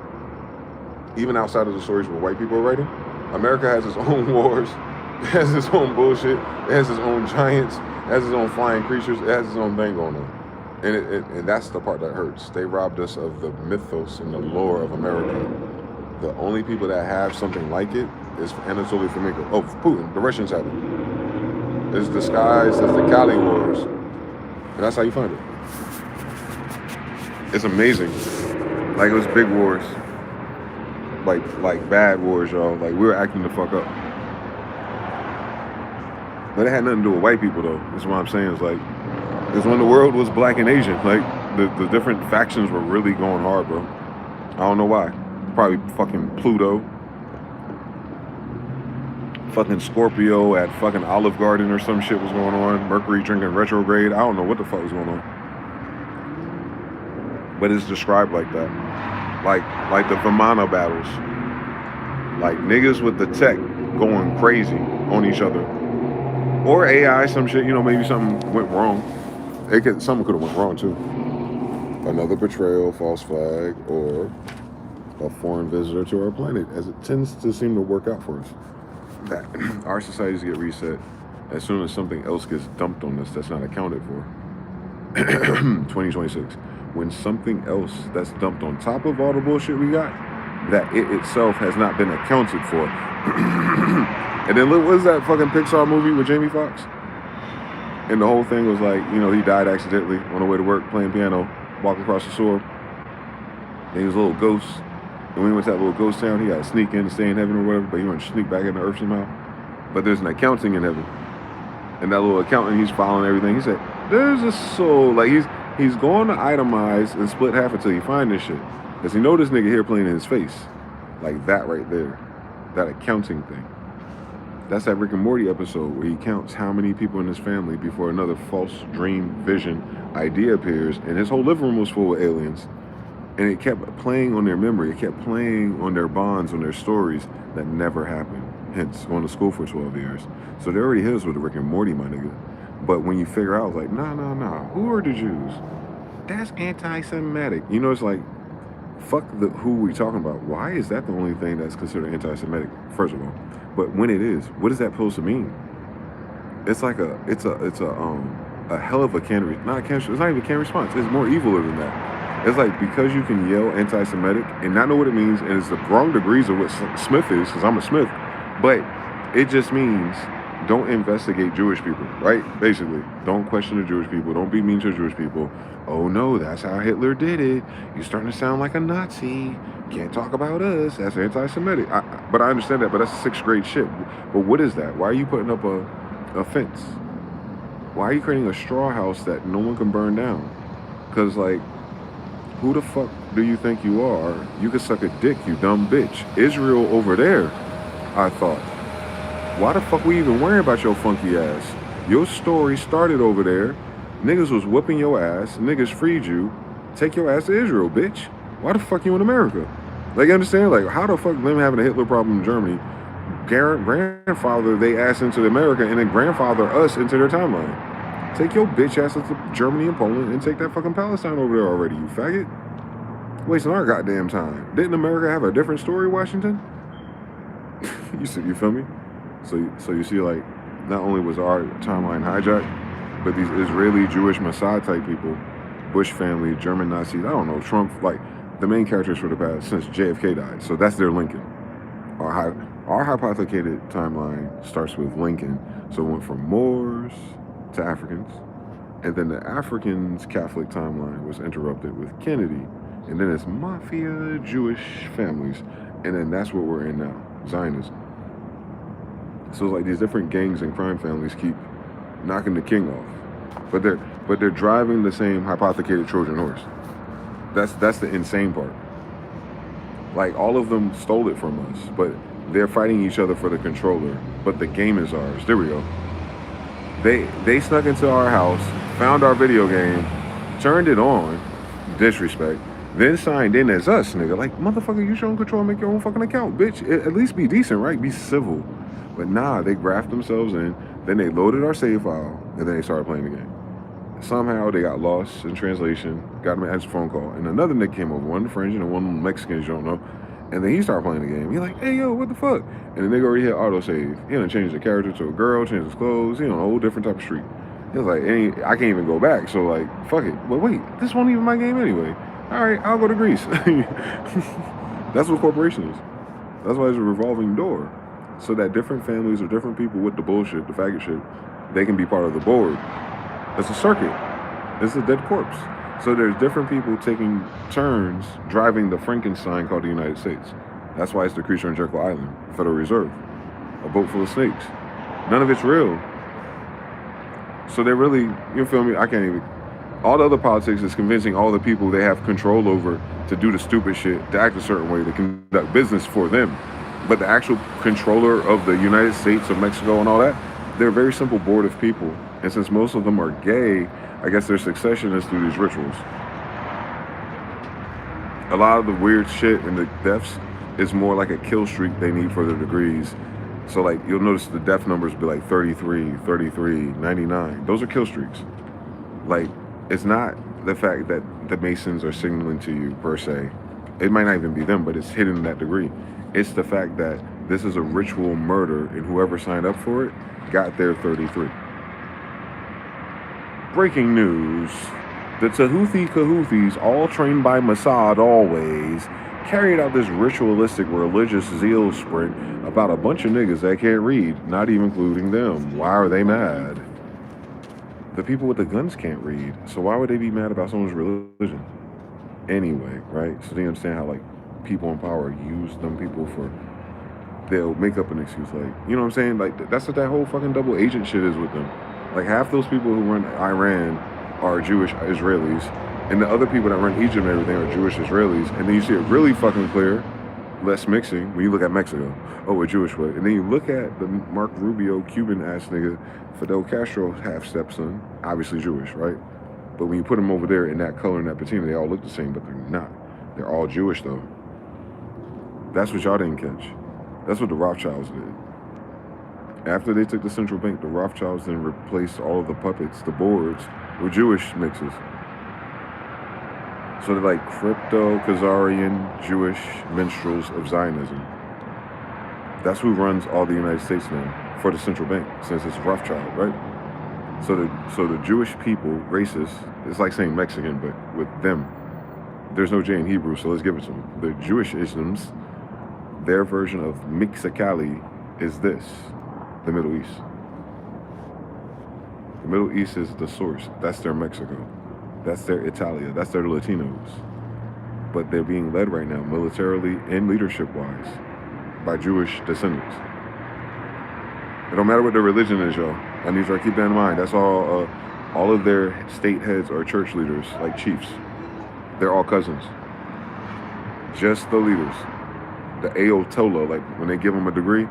Even outside of the stories where white people are writing, America has its own wars, it has its own bullshit, it has its own giants, it has its own flying creatures, it has its own thing going on. And that's the part that hurts. They robbed us of the mythos and the lore of America. The only people that have something like it is Anatoly Fomenko. Oh, Putin, the Russians have it. It's disguised as the Kali Wars. And that's how you find it. It's amazing. Like it was big wars. Like bad wars, y'all. Like we were acting the fuck up. But it had nothing to do with white people though. That's what I'm saying. It's like, it's when the world was black and Asian. Like the different factions were really going hard, bro. I don't know why. Probably fucking Pluto. Fucking Scorpio at fucking Olive Garden or some shit was going on. Mercury drinking retrograde. I don't know what the fuck was going on. But it's described like that. Like the Vimana battles. Like niggas with the tech going crazy on each other. Or AI, some shit, maybe something went wrong. Something could have went wrong too. Another betrayal, false flag, or a foreign visitor to our planet, as it tends to seem to work out for us. That our societies get reset as soon as something else gets dumped on us that's not accounted for. 2026. When something else that's dumped on top of all the bullshit we got, that it itself has not been accounted for. And then look, what is that fucking Pixar movie with Jamie Foxx? And the whole thing was like, he died accidentally on the way to work playing piano, walking across the shore. And he was a little ghost. And when he went to that little ghost town, he got to sneak in and stay in heaven or whatever, but he wanted to sneak back into earth somehow. But there's an accounting in heaven. And that little accountant, he's following everything. He said, there's a soul. Like he's going to itemize and split half until he find this shit. Because he know this nigga here playing in his face. Like that right there. That accounting thing. That's that Rick and Morty episode where he counts how many people in his family before another false dream, vision, idea appears. And his whole living room was full of aliens. And it kept playing on their memory. It kept playing on their bonds, on their stories that never happened. Hence, going to school for 12 years. So they already hit us with the Rick and Morty, my nigga. But when you figure out, like, nah. Who are the Jews? That's anti-Semitic. It's like, fuck who we talking about. Why is that the only thing that's considered anti-Semitic, first of all? But when it is, what is that supposed to mean? It's like a hell of a can. It's not even a can response. It's more evil than that. It's like, because you can yell anti-Semitic and not know what it means, and it's the wrong degrees of what Smith is, because I'm a Smith, but it just means don't investigate Jewish people, right? Basically, don't question the Jewish people. Don't be mean to Jewish people. Oh no, that's how Hitler did it. You're starting to sound like a Nazi. Can't talk about us. That's anti-Semitic. But I understand that, but that's 6th grade shit. But what is that? Why are you putting up a fence? Why are you creating a straw house that no one can burn down? Because, like, who the fuck do you think you are? You could suck a dick, you dumb bitch. Israel over there, I thought. Why the fuck we even worrying about your funky ass? Your story started over there. Niggas was whooping your ass. Niggas freed you. Take your ass to Israel, bitch. Why the fuck you in America? Like, you understand? Like, how the fuck them having a Hitler problem in Germany grandfather they ass into America and then grandfather us into their timeline? Take your bitch ass into Germany and Poland and take that fucking Palestine over there already, you faggot. Wasting our goddamn time. Didn't America have a different story, Washington? You feel me? So you see, like, not only was our timeline hijacked, but these Israeli Jewish Mossad type people, Bush family, German Nazis, I don't know, Trump, like, the main characters for the past since JFK died. So that's their Lincoln. Or Our hypothetical timeline starts with Lincoln. So it went from Moors to Africans. And then the Africans' Catholic timeline was interrupted with Kennedy. And then it's mafia Jewish families. And then that's what we're in now, Zionism. So it's like these different gangs and crime families keep knocking the king off. But they're driving the same hypothetical Trojan horse. That's the insane part. Like, all of them stole it from us, but they're fighting each other for the controller. But the game is ours. There we go. They snuck into our house, found our video game, turned it on, disrespect, then signed in as us, nigga. Like, motherfucker, use your own control and make your own fucking account, bitch. At least be decent, right? Be civil. But nah, they grafted themselves in, then they loaded our save file, and then they started playing the game. Somehow they got lost in translation, got him an answer phone call, and another nigga came over, one French and one Mexican you don't know, and then he started playing the game. He like, hey yo, what the fuck? And the nigga already hit autosave. He done changed the character to a girl, changed his clothes, he on a whole different type of street. He was like, I can't even go back, so like, fuck it. But wait, this wasn't even my game anyway. All right, I'll go to Greece. That's what corporation is. That's why it's a revolving door. So that different families or different people with the bullshit, the faggot shit, they can be part of the board. It's a circuit. It's a dead corpse. So there's different people taking turns driving the Frankenstein called the United States. That's why it's the creature on Jekyll Island, Federal Reserve, a boat full of snakes. None of it's real. So they're really, you feel me? I can't even. All the other politics is convincing all the people they have control over to do the stupid shit, to act a certain way, to conduct business for them. But the actual controller of the United States of Mexico and all that, they're a very simple board of people. And since most of them are gay, I guess their succession is through these rituals. A lot of the weird shit and the deaths is more like a kill streak they need for their degrees. So like, you'll notice the death numbers be like 33, 33, 99. Those are kill streaks. Like, it's not the fact that the Masons are signaling to you per se. It might not even be them, but it's hidden in that degree. It's the fact that this is a ritual murder and whoever signed up for it got their 33. Breaking news. The Tahuti Kahouthis, all trained by Mossad always, carried out this ritualistic religious zeal sprint about a bunch of niggas that can't read, not even including them. Why are they mad? The people with the guns can't read, so why would they be mad about someone's religion? Anyway, right? So they understand how, like, people in power use them people for, they'll make up an excuse, like, you know what I'm saying? Like, that's what that whole fucking double agent shit is with them. Like, half those people who run Iran are Jewish Israelis, and the other people that run Egypt and everything are Jewish Israelis, and then you see it really fucking clear, less mixing, when you look at Mexico. Oh, a Jewish way. And then you look at the Mark Rubio Cuban-ass nigga, Fidel Castro half-stepson, obviously Jewish, right? But when you put them over there in that color and that patina, they all look the same, but they're not. They're all Jewish, though. That's what y'all didn't catch. That's what the Rothschilds did. After they took the central bank, the Rothschilds then replaced all of the puppets, the boards, with Jewish mixes. So they're like crypto-Khazarian Jewish minstrels of Zionism. That's who runs all the United States now for the central bank, since it's Rothschild, right? So the Jewish people, racists, it's like saying Mexican, but with them. There's no J in Hebrew, so let's give it to them. The Jewish Islam's, their version of Mexicali is this, the Middle East. The Middle East is the source. That's their Mexico. That's their Italia. That's their Latinos. But they're being led right now, militarily and leadership-wise, by Jewish descendants. It don't matter what their religion is, y'all. I need you to keep that in mind. That's all of their state heads are church leaders, like chiefs. They're all cousins. Just the leaders. The Ayatollah, like when they give them a degree,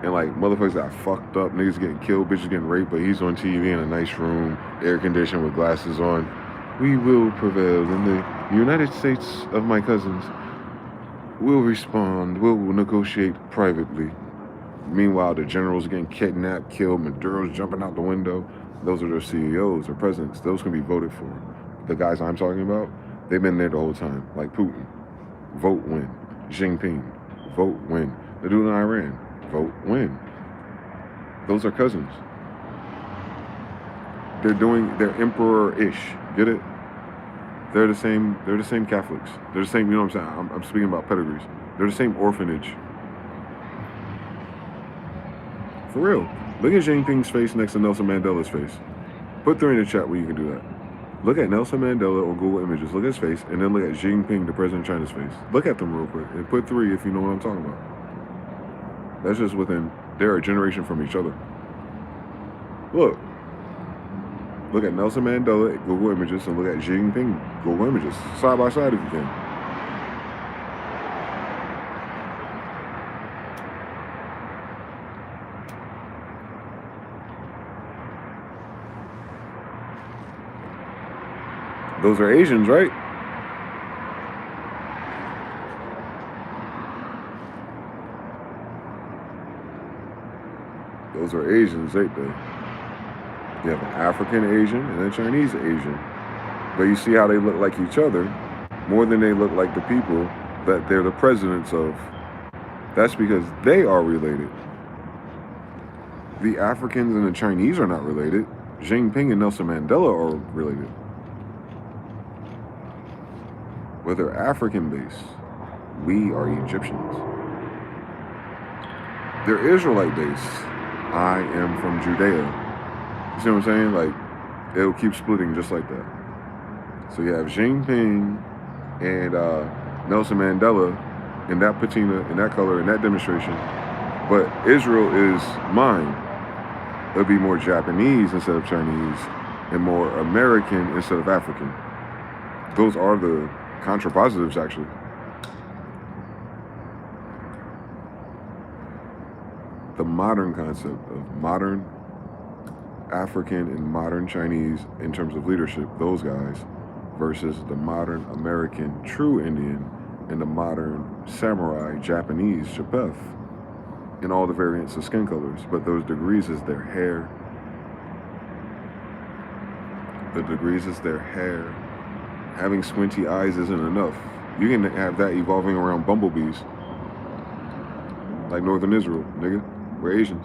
and like motherfuckers got fucked up, niggas getting killed, bitches getting raped, but he's on TV in a nice room, air conditioned with glasses on. We will prevail in the United States of my cousins. We'll respond. We'll negotiate privately. Meanwhile, the generals getting kidnapped, killed, Maduro's jumping out the window. Those are their CEOs or presidents. Those can be voted for. The guys I'm talking about, they've been there the whole time. Like Putin, vote win. Xi Jinping, vote win. The dude in Iran, vote win. Those are cousins. They're emperor-ish. Get it? They're the same Catholics. They're the same, you know what I'm saying? I'm speaking about pedigrees. They're the same orphanage. For real. Look at Xi Jinping's face next to Nelson Mandela's face. Put 3 in the chat where you can do that. Look at Nelson Mandela on Google Images. Look at his face, and then look at Xi Jinping, the president of China's face. Look at them real quick, and put 3 if you know what I'm talking about. That's just within, they're a generation from each other. Look. Look at Nelson Mandela at Google Images, and look at Xi Jinping, Google Images. Side by side if you can. Those are Asians, right? Those are Asians, ain't they? You have an African Asian and a Chinese Asian. But you see how they look like each other more than they look like the people that they're the presidents of. That's because they are related. The Africans and the Chinese are not related. Xi Jinping and Nelson Mandela are related. But they're African-based. We are Egyptians. They're Israelite-based. I am from Judea. You see what I'm saying? Like, it'll keep splitting just like that. So you have Xi Jinping and Nelson Mandela in that patina, in that color, in that demonstration. But Israel is mine. It'll be more Japanese instead of Chinese and more American instead of African. Those are the contrapositives, actually. The modern concept of modern African and modern Chinese in terms of leadership, those guys, versus the modern American true Indian and the modern samurai Japanese Chappeth in all the variants of skin colors. But those degrees is their hair. The degrees is their hair. Having squinty eyes isn't enough. You can have that evolving around bumblebees. Like Northern Israel, nigga. We're Asians.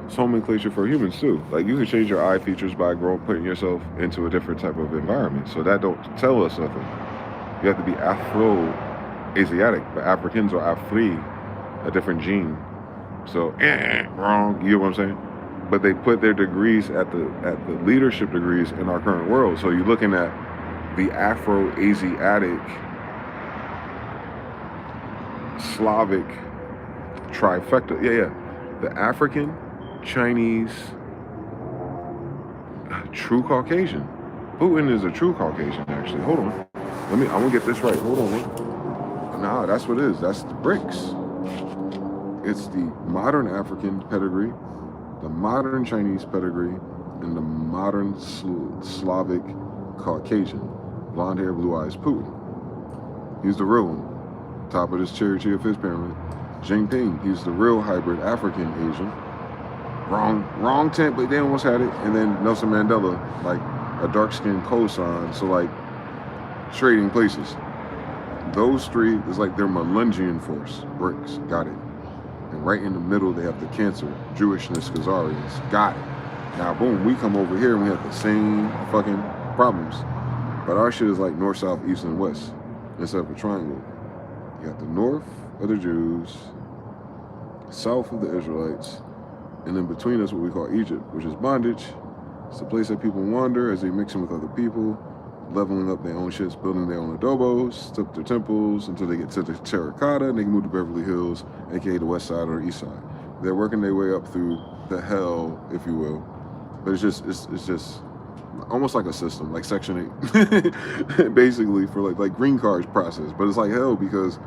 It's nomenclature for humans too. Like you can change your eye features by putting yourself into a different type of environment. So that don't tell us nothing. You have to be Afro-Asiatic, but Africans are Afri, a different gene. So wrong. You know what I'm saying? But they put their degrees at the leadership degrees in our current world. So you're looking at the Afro-Asiatic Slavic trifecta. Yeah. The African, Chinese, true Caucasian. Putin is a true Caucasian, actually. Hold on. I'm gonna get this right. Hold on. Nah, that's what it is. That's the BRICS. It's the modern African pedigree, the modern Chinese pedigree, and the modern Slavic Caucasian. Blonde hair, blue eyes, Putin. He's the real one. Top of this cherry tree of his pyramid. Xi Jinping, he's the real hybrid African Asian. Wrong tent, but they almost had it. And then Nelson Mandela, like a dark-skinned cosign, so like trading places. Those three is like their Melungian force. BRICS, got it. And right in the middle, they have the Cancer, Jewishness, Khazarians, got it. Now, boom, we come over here and we have the same fucking problems. But our shit is like north, south, east, and west instead of a triangle. You got the north of the Jews, south of the Israelites, and in between us what we call Egypt, which is bondage. It's the place that people wander as they mix in with other people, leveling up their own shits, building their own adobos, set up their temples until they get to the terracotta, and they can move to Beverly Hills, aka the west side or the east side. They're working their way up through the hell, if you will. But it's just almost like a system, like Section 8, basically, for like green cards process. But it's like hell because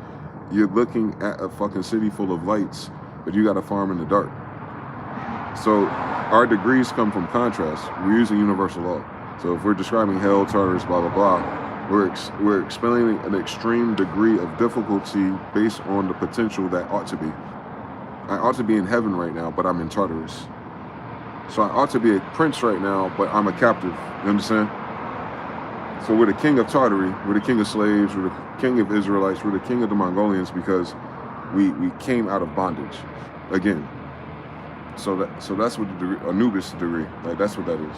you're looking at a fucking city full of lights, but you got a farm in the dark. So our degrees come from contrast. We're using universal law. So if we're describing hell, Tartarus, blah, blah, blah, we're explaining an extreme degree of difficulty based on the potential that ought to be. I ought to be in heaven right now, but I'm in Tartarus. So I ought to be a prince right now, but I'm a captive. You understand? So we're the king of Tartary, we're the king of slaves, we're the king of Israelites, we're the king of the Mongolians because we came out of bondage again. So that's what the degree, Anubis degree, like that's what that is.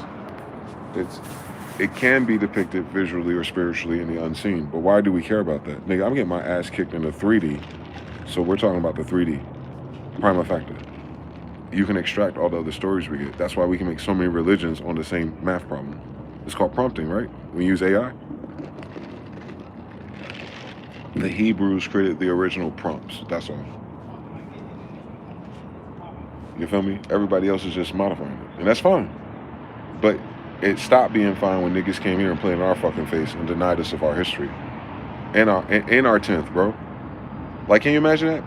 It can be depicted visually or spiritually in the unseen, but why do we care about that? Nigga, I'm getting my ass kicked in the 3D. So we're talking about the 3D, prima factor. You can extract all the other stories we get. That's why we can make so many religions on the same math problem. It's called prompting, right? We use AI. The Hebrews created the original prompts, that's all. You feel me? Everybody else is just modifying it, and that's fine. But it stopped being fine when niggas came here and played in our fucking face and denied us of our history. And our 10th, bro. Like, can you imagine that?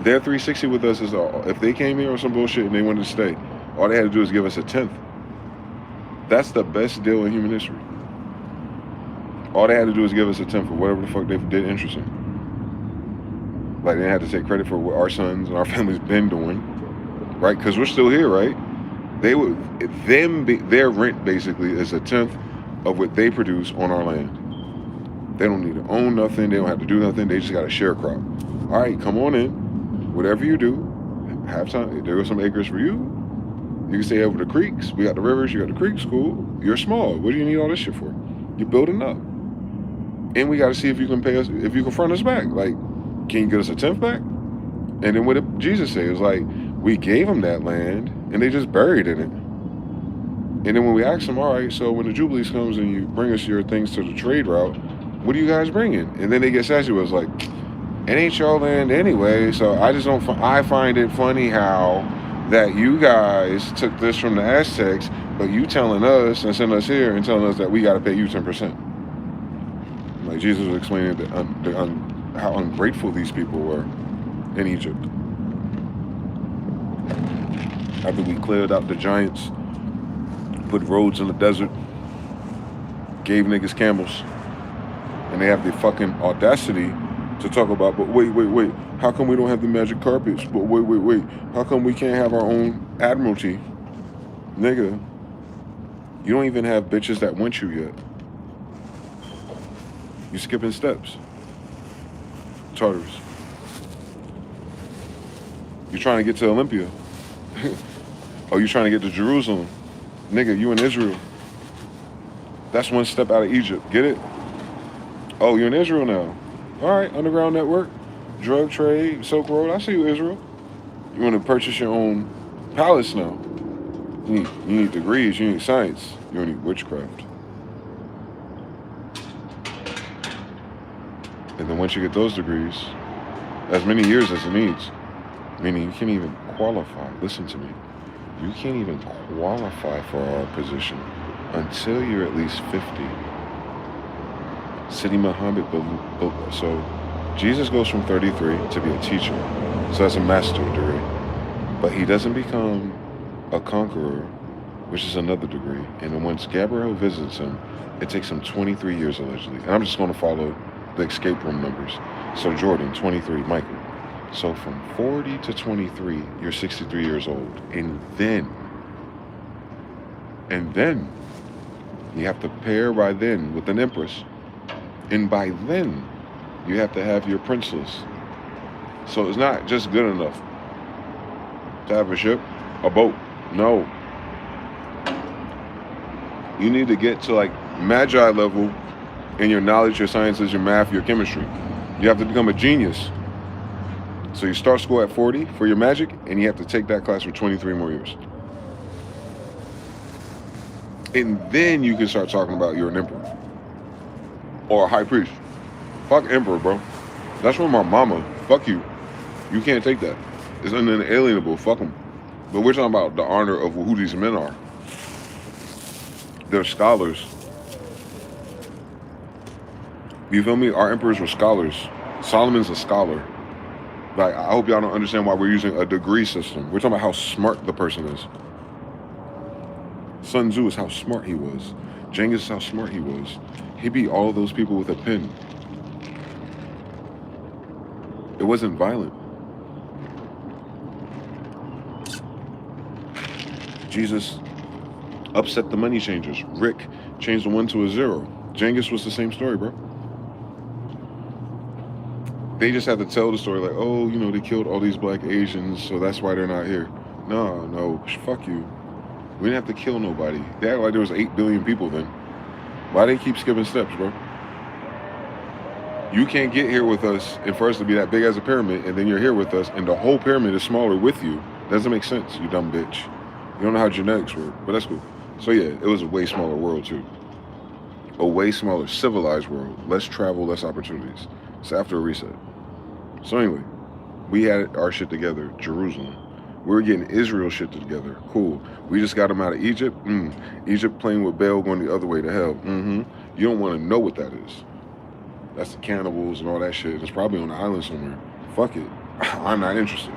Their 360 with us is all. If they came here on some bullshit and they wanted to stay, all they had to do is give us a 10th. That's the best deal in human history. All they had to do is give us a 10th for whatever the fuck they did interesting. Like, they didn't have to take credit for what our sons and our families been doing, right? Because we're still here, right? They would, their rent basically is a 10th of what they produce on our land. They don't need to own nothing. They don't have to do nothing. They just got a share crop. All right, come on in. Whatever you do, have time. There are some acres for you. You can stay over the creeks. We got the rivers. You got the creeks. Cool. You're small. What do you need all this shit for? You're building up. And we got to see if you can pay us, if you can front us back. Like, can you get us a 10th back? And then what did Jesus say? It was like, we gave them that land and they just buried in it. And then when we asked them, all right, so when the Jubilees comes and you bring us your things to the trade route, what are you guys bringing? And then they get sassy with us like, it ain't your land anyway. So I find it funny how that you guys took this from the Aztecs, but you telling us and sending us here and telling us that we got to pay you 10%. Like Jesus was explaining how ungrateful these people were in Egypt. After we cleared out the giants, put roads in the desert, gave niggas camels, and they have the fucking audacity to talk about, but wait, how come we don't have the magic carpets? But wait, how come we can't have our own admiralty? Nigga, you don't even have bitches that want you yet. You skipping steps. Tartars. You're trying to get to Olympia. Oh, you trying to get to Jerusalem. Nigga, you in Israel. That's one step out of Egypt. Get it? Oh, you're in Israel now. All right, underground network, drug trade, Silk Road. I see you, Israel. You want to purchase your own palace now. You need degrees, you need science, you don't need witchcraft. And then once you get those degrees, as many years as it needs, meaning you can't even qualify. Listen to me. You can't even qualify for our position until you're at least 50. Sidi Muhammad, so Jesus goes from 33 to be a teacher. So that's a master degree. But he doesn't become a conqueror, which is another degree. And then once Gabriel visits him, it takes him 23 years allegedly. And I'm just going to follow the escape room numbers. So Jordan, 23, Michael. So from 40 to 23, you're 63 years old. And then you have to pair by then with an empress. And by then, you have to have your princeless. So it's not just good enough to have a ship, a boat. No. You need to get to like magi level in your knowledge, your sciences, your math, your chemistry. You have to become a genius. So you start school at 40 for your magic, and you have to take that class for 23 more years. And then you can start talking about you're an emperor. Or a high priest. Fuck emperor, bro. That's from my mama. Fuck you. You can't take that. It's unalienable. Fuck them. But we're talking about the honor of who these men are. They're scholars. You feel me? Our emperors were scholars. Solomon's a scholar. Like, I hope y'all don't understand why we're using a degree system. We're talking about how smart the person is. Sun Tzu is how smart he was. Genghis is how smart he was. He beat all those people with a pen. It wasn't violent. Jesus upset the money changers. Rick changed the 1 to a 0. Genghis was the same story, bro. They just had to tell the story like, oh, you know, they killed all these black Asians, so that's why they're not here. No, fuck you. We didn't have to kill nobody. They act like there was 8 billion people then. Why they keep skipping steps, bro? You can't get here with us and for us to be that big as a pyramid, and then you're here with us and the whole pyramid is smaller with you. Doesn't make sense, you dumb bitch. You don't know how genetics work, but that's cool. So yeah, it was a way smaller world too. A way smaller civilized world. Less travel, less opportunities. It's after a reset. So anyway, we had our shit together, Jerusalem. We were getting Israel shit together, cool. We just got them out of Egypt. Egypt playing with Baal going the other way to hell. You don't want to know what that is. That's the cannibals and all that shit. It's probably on the island somewhere. Fuck it. I'm not interested.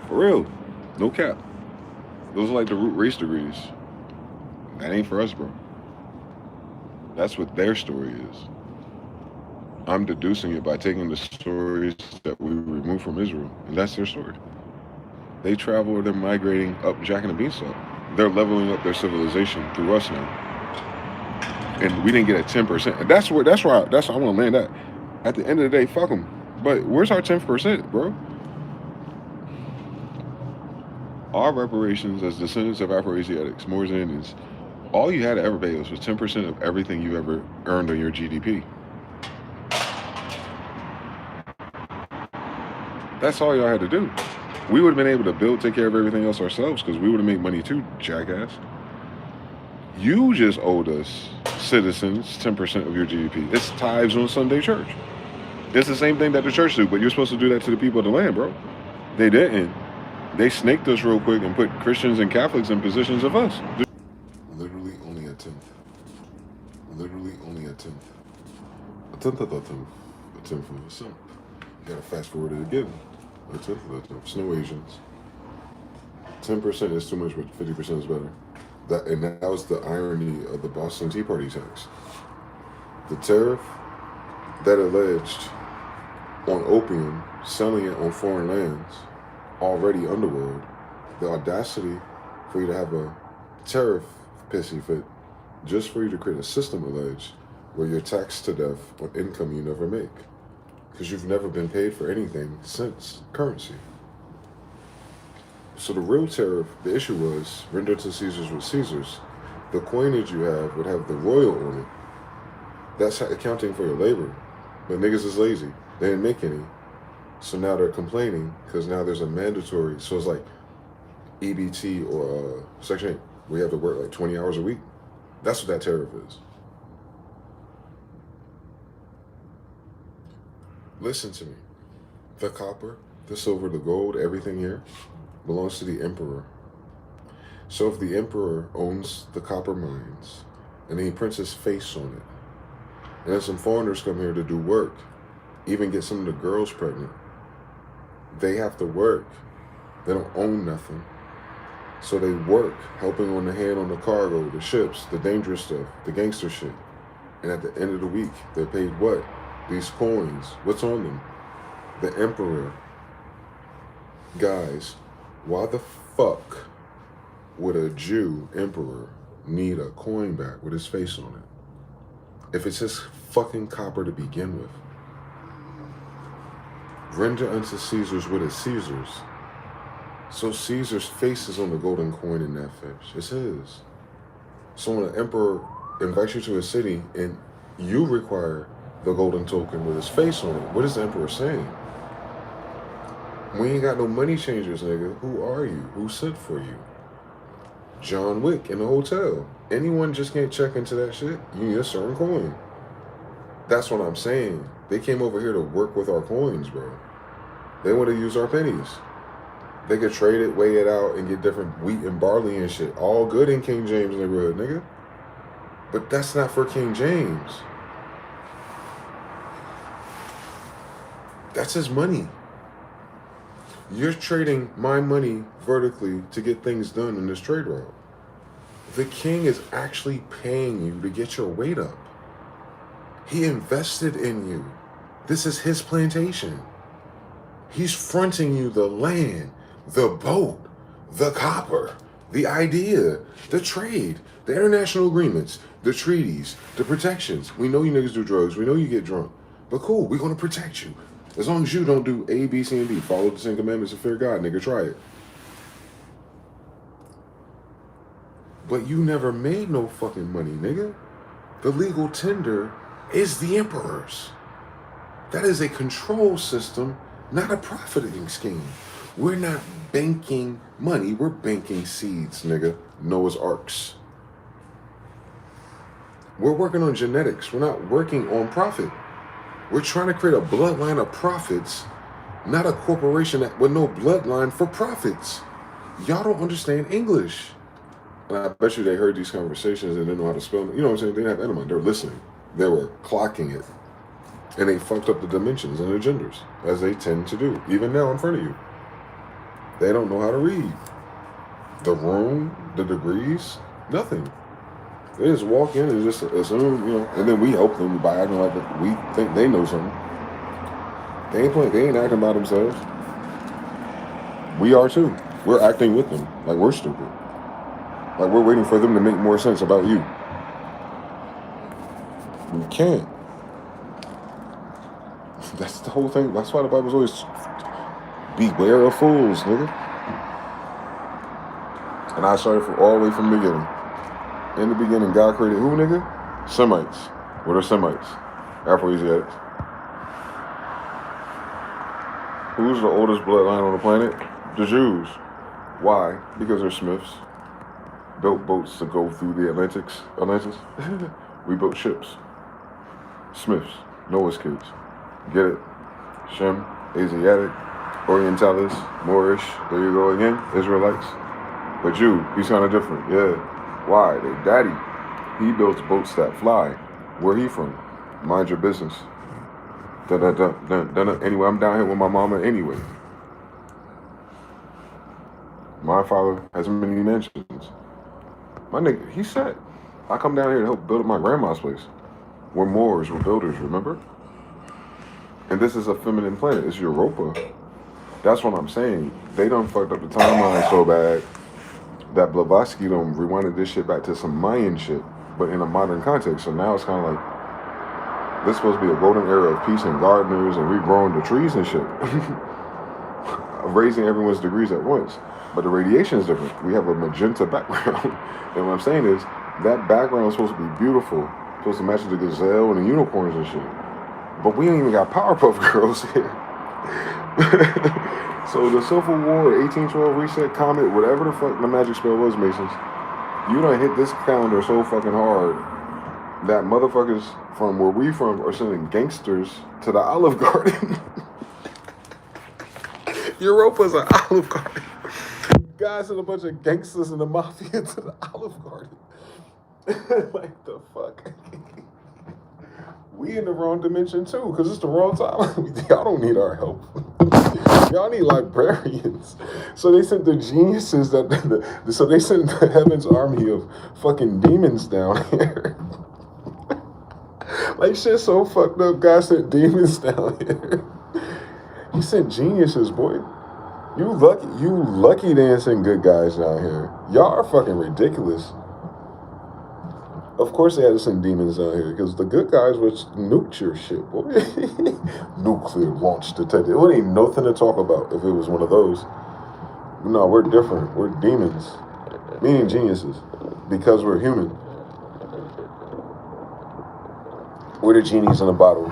For real. No cap. Those are like the root race degrees. That ain't for us, bro. That's what their story is. I'm deducing it by taking the stories that we removed from Israel, and that's their story. They travel or they're migrating up Jack and the Beanstalk. They're leveling up their civilization through us now. And we didn't get a 10%. And that's where I want to land at. At the end of the day, fuck them. But where's our 10%, bro? Our reparations as descendants of Afro-Asiatics, Moors and Indians, all you had to ever pay us was 10% of everything you ever earned on your GDP. That's all y'all had to do. We would have been able to build, take care of everything else ourselves because we would have made money too, jackass. You just owed us, citizens, 10% of your GDP. It's tithes on Sunday church. It's the same thing that the church do, but you're supposed to do that to the people of the land, bro. They didn't. They snaked us real quick and put Christians and Catholics in positions of us. Literally only a tenth. Literally only a tenth. A tenth of a tenth. A tenth of a cent. You gotta fast forward it again. A tenth of a tenth. Snow Asians. 10% is too much, but 50% is better. That was the irony of the Boston Tea Party tax. The tariff that alleged on opium, selling it on foreign lands, already underworld, the audacity for you to have a tariff pissy fit just for you to create a system alleged where you're taxed to death on income you never make because you've never been paid for anything since currency. So the real tariff, the issue was, render to Caesar's what Caesar's. The coinage you have would have the royal on it. That's accounting for your labor. But niggas is lazy. They didn't make any. So now they're complaining because now there's a mandatory, so it's like EBT or Section 8. We have to work like 20 hours a week. That's what that tariff is. Listen to me. The copper, the silver, the gold, everything here belongs to the emperor. So if the emperor owns the copper mines and then he prints his face on it, and then some foreigners come here to do work, even get some of the girls pregnant, they have to work. They don't own nothing. So they work, helping on the hand on the cargo, the ships, the dangerous stuff, the gangster shit. And at the end of the week, they're paid what? These coins. What's on them? The emperor. Guys, why the fuck would a Jew emperor need a coin back with his face on it? If it's just fucking copper to begin with. Render unto Caesar's what is Caesar's. So Caesar's face is on the golden coin in that fish. It's his. So when an emperor invites you to a city and you require the golden token with his face on it, what is the emperor saying? We ain't got no money changers, nigga. Who are you? Who sent for you? John Wick in the hotel. Anyone just can't check into that shit. You need a certain coin. That's what I'm saying. They came over here to work with our coins, bro. They want to use our pennies. They could trade it, weigh it out, and get different wheat and barley and shit. All good in King James neighborhood, nigga. But that's not for King James. That's his money. You're trading my money vertically to get things done in this trade route. The king is actually paying you to get your weight up. He invested in you. This is his plantation. He's fronting you the land, the boat, the copper, the idea, the trade, the international agreements, the treaties, the protections. We know you niggas do drugs. We know you get drunk. But cool, we're going to protect you. As long as you don't do A, B, C, and D. Follow the 10 commandments and fear God, nigga. Try it. But you never made no fucking money, nigga. The legal tender is the emperor's. That is a control system, not a profiting scheme. We're not banking money, we're banking seeds, nigga. Noah's Arks. We're working on genetics. We're not working on profit. We're trying to create a bloodline of profits, not a corporation with no bloodline for profits. Y'all don't understand English. And I bet you they heard these conversations and didn't know how to spell them. You know what I'm saying? They didn't have enema. They're listening. They were clocking it. And they fucked up the dimensions and the genders, as they tend to do, even now in front of you. They don't know how to read. The room, the degrees, nothing. They just walk in and just assume, you know, and then we help them by acting like we think they know something. They ain't playing, they ain't acting by themselves. We are too. We're acting with them like we're stupid. Like we're waiting for them to make more sense about you. We can't. That's the whole thing. That's why the Bible's always beware of fools, nigga. And I started all the way from the beginning. In the beginning, God created who, nigga? Semites. What are Semites? Afro-Asiatics. Who's the oldest bloodline on the planet? The Jews. Why? Because they're Smiths. Built boats to go through the Atlantis. We built ships. Smiths. Noah's kids. Get it? Shem, Asiatic, Orientalis, Moorish. There you go again. Israelites. But Jew, he's kind of different. Yeah. Why? They daddy. He builds boats that fly. Where he from? Mind your business. Anyway, I'm down here with my mama anyway. My father has many mansions. My nigga, he said, I come down here to help build up my grandma's place. We're Moors, we're builders, remember? And this is a feminine planet. It's Europa. That's what I'm saying. They done fucked up the timeline so bad that Blavatsky done rewinded this shit back to some Mayan shit, but in a modern context. So now it's kind of like, this is supposed to be a golden era of peace and gardeners and regrowing the trees and shit. Raising everyone's degrees at once. But the radiation is different. We have a magenta background. And what I'm saying is, that background is supposed to be beautiful. Supposed to match the gazelle and the unicorns and shit. But we ain't even got Powerpuff Girls here. So the Civil War, 1812 reset, comet, whatever the fuck the magic spell was, Masons, you done hit this calendar so fucking hard that motherfuckers from where we from are sending gangsters to the Olive Garden. Europa's an Olive Garden. Guys sent a bunch of gangsters in the mafia to the Olive Garden. Like the fuck? We in the wrong dimension too, because it's the wrong time. Y'all don't need our help. Y'all need librarians. So they sent the geniuses so they sent the heaven's army of fucking demons down here. Like shit so fucked up, God sent demons down here. He sent geniuses, boy. You lucky dancing good guys down here. Y'all are fucking ridiculous. Of course they had to send demons down here, because the good guys would nuke your shit, boy. Nuclear launch detected. It wouldn't even nothing to talk about if it was one of those. No, we're different. We're demons. Meaning geniuses. Because we're human. We're the genies in a bottle.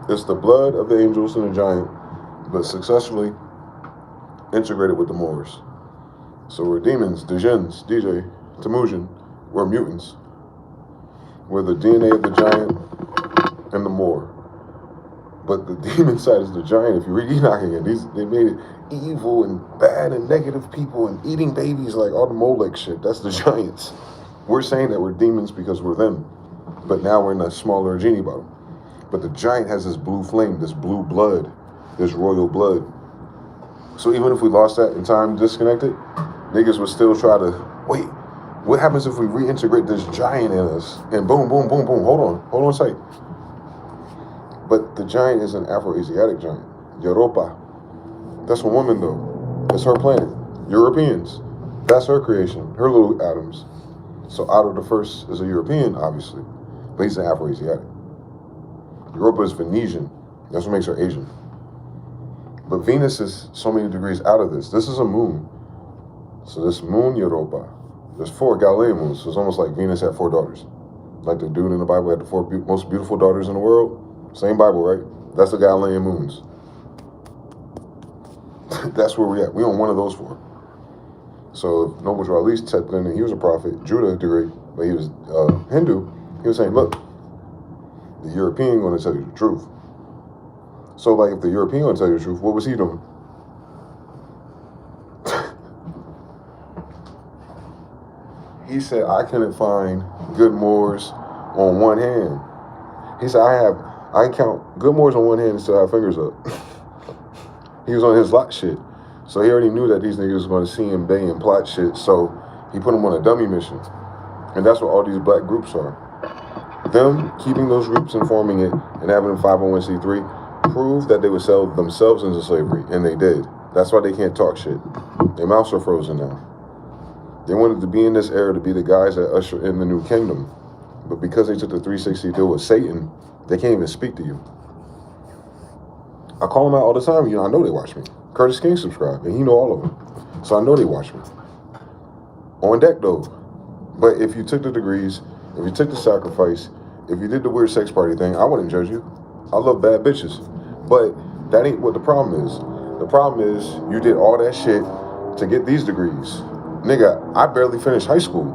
It's the blood of the angels and the giant, but successfully integrated with the Moors. So we're demons, the jinns, DJ, Temujin. We're mutants. We're the DNA of the giant and the Moor. But the demon side is the giant. If you read Enoch again, they made it evil and bad and negative people and eating babies, like all the Molech shit. That's the giants. We're saying that we're demons because we're them. But now we're in a smaller genie bottle. But the giant has this blue flame, this blue blood, this royal blood. So even if we lost that in time, disconnected, niggas would still try to, wait, what happens if we reintegrate this giant in us? And boom, boom, boom, boom, hold on tight. But the giant is an Afro-Asiatic giant, Europa. That's a woman though, it's her planet, Europeans. That's her creation, her little atoms. So Otto the First is a European, obviously, but he's an Afro-Asiatic. Europa is Venetian, that's what makes her Asian. But Venus is so many degrees out of this. This is a moon. So this moon Europa, there's 4 Galilean moons, so it's almost like Venus had 4 daughters. Like the dude in the Bible had the 4 most beautiful daughters in the world. Same Bible, right? That's the guy laying moons. That's where we at. We on one of those 4. So if Noble Drew at least stepped in and he was a prophet, Judah the Great, but he was Hindu, he was saying, look, the European going to tell you the truth. So like if the European going to tell you the truth, what was he doing? He said, I couldn't find good Moors on one hand. He said, I can count good Moors on one hand and still have fingers up. He was on his lot shit. So he already knew that these niggas was going to see him bang and plot shit. So he put them on a dummy mission. And that's what all these black groups are. Them keeping those groups and forming it and having them 501c3 proved that they would sell themselves into slavery. And they did. That's why they can't talk shit. Their mouths are frozen now. They wanted to be in this era to be the guys that usher in the new kingdom. But because they took the 360 deal with Satan, they can't even speak to you. I call them out all the time. You know, I know they watch me. Curtis King subscribed, and he know all of them. So I know they watch me. On deck, though. But if you took the degrees, if you took the sacrifice, if you did the weird sex party thing, I wouldn't judge you. I love bad bitches. But that ain't what the problem is. The problem is you did all that shit to get these degrees. Nigga, I barely finished high school.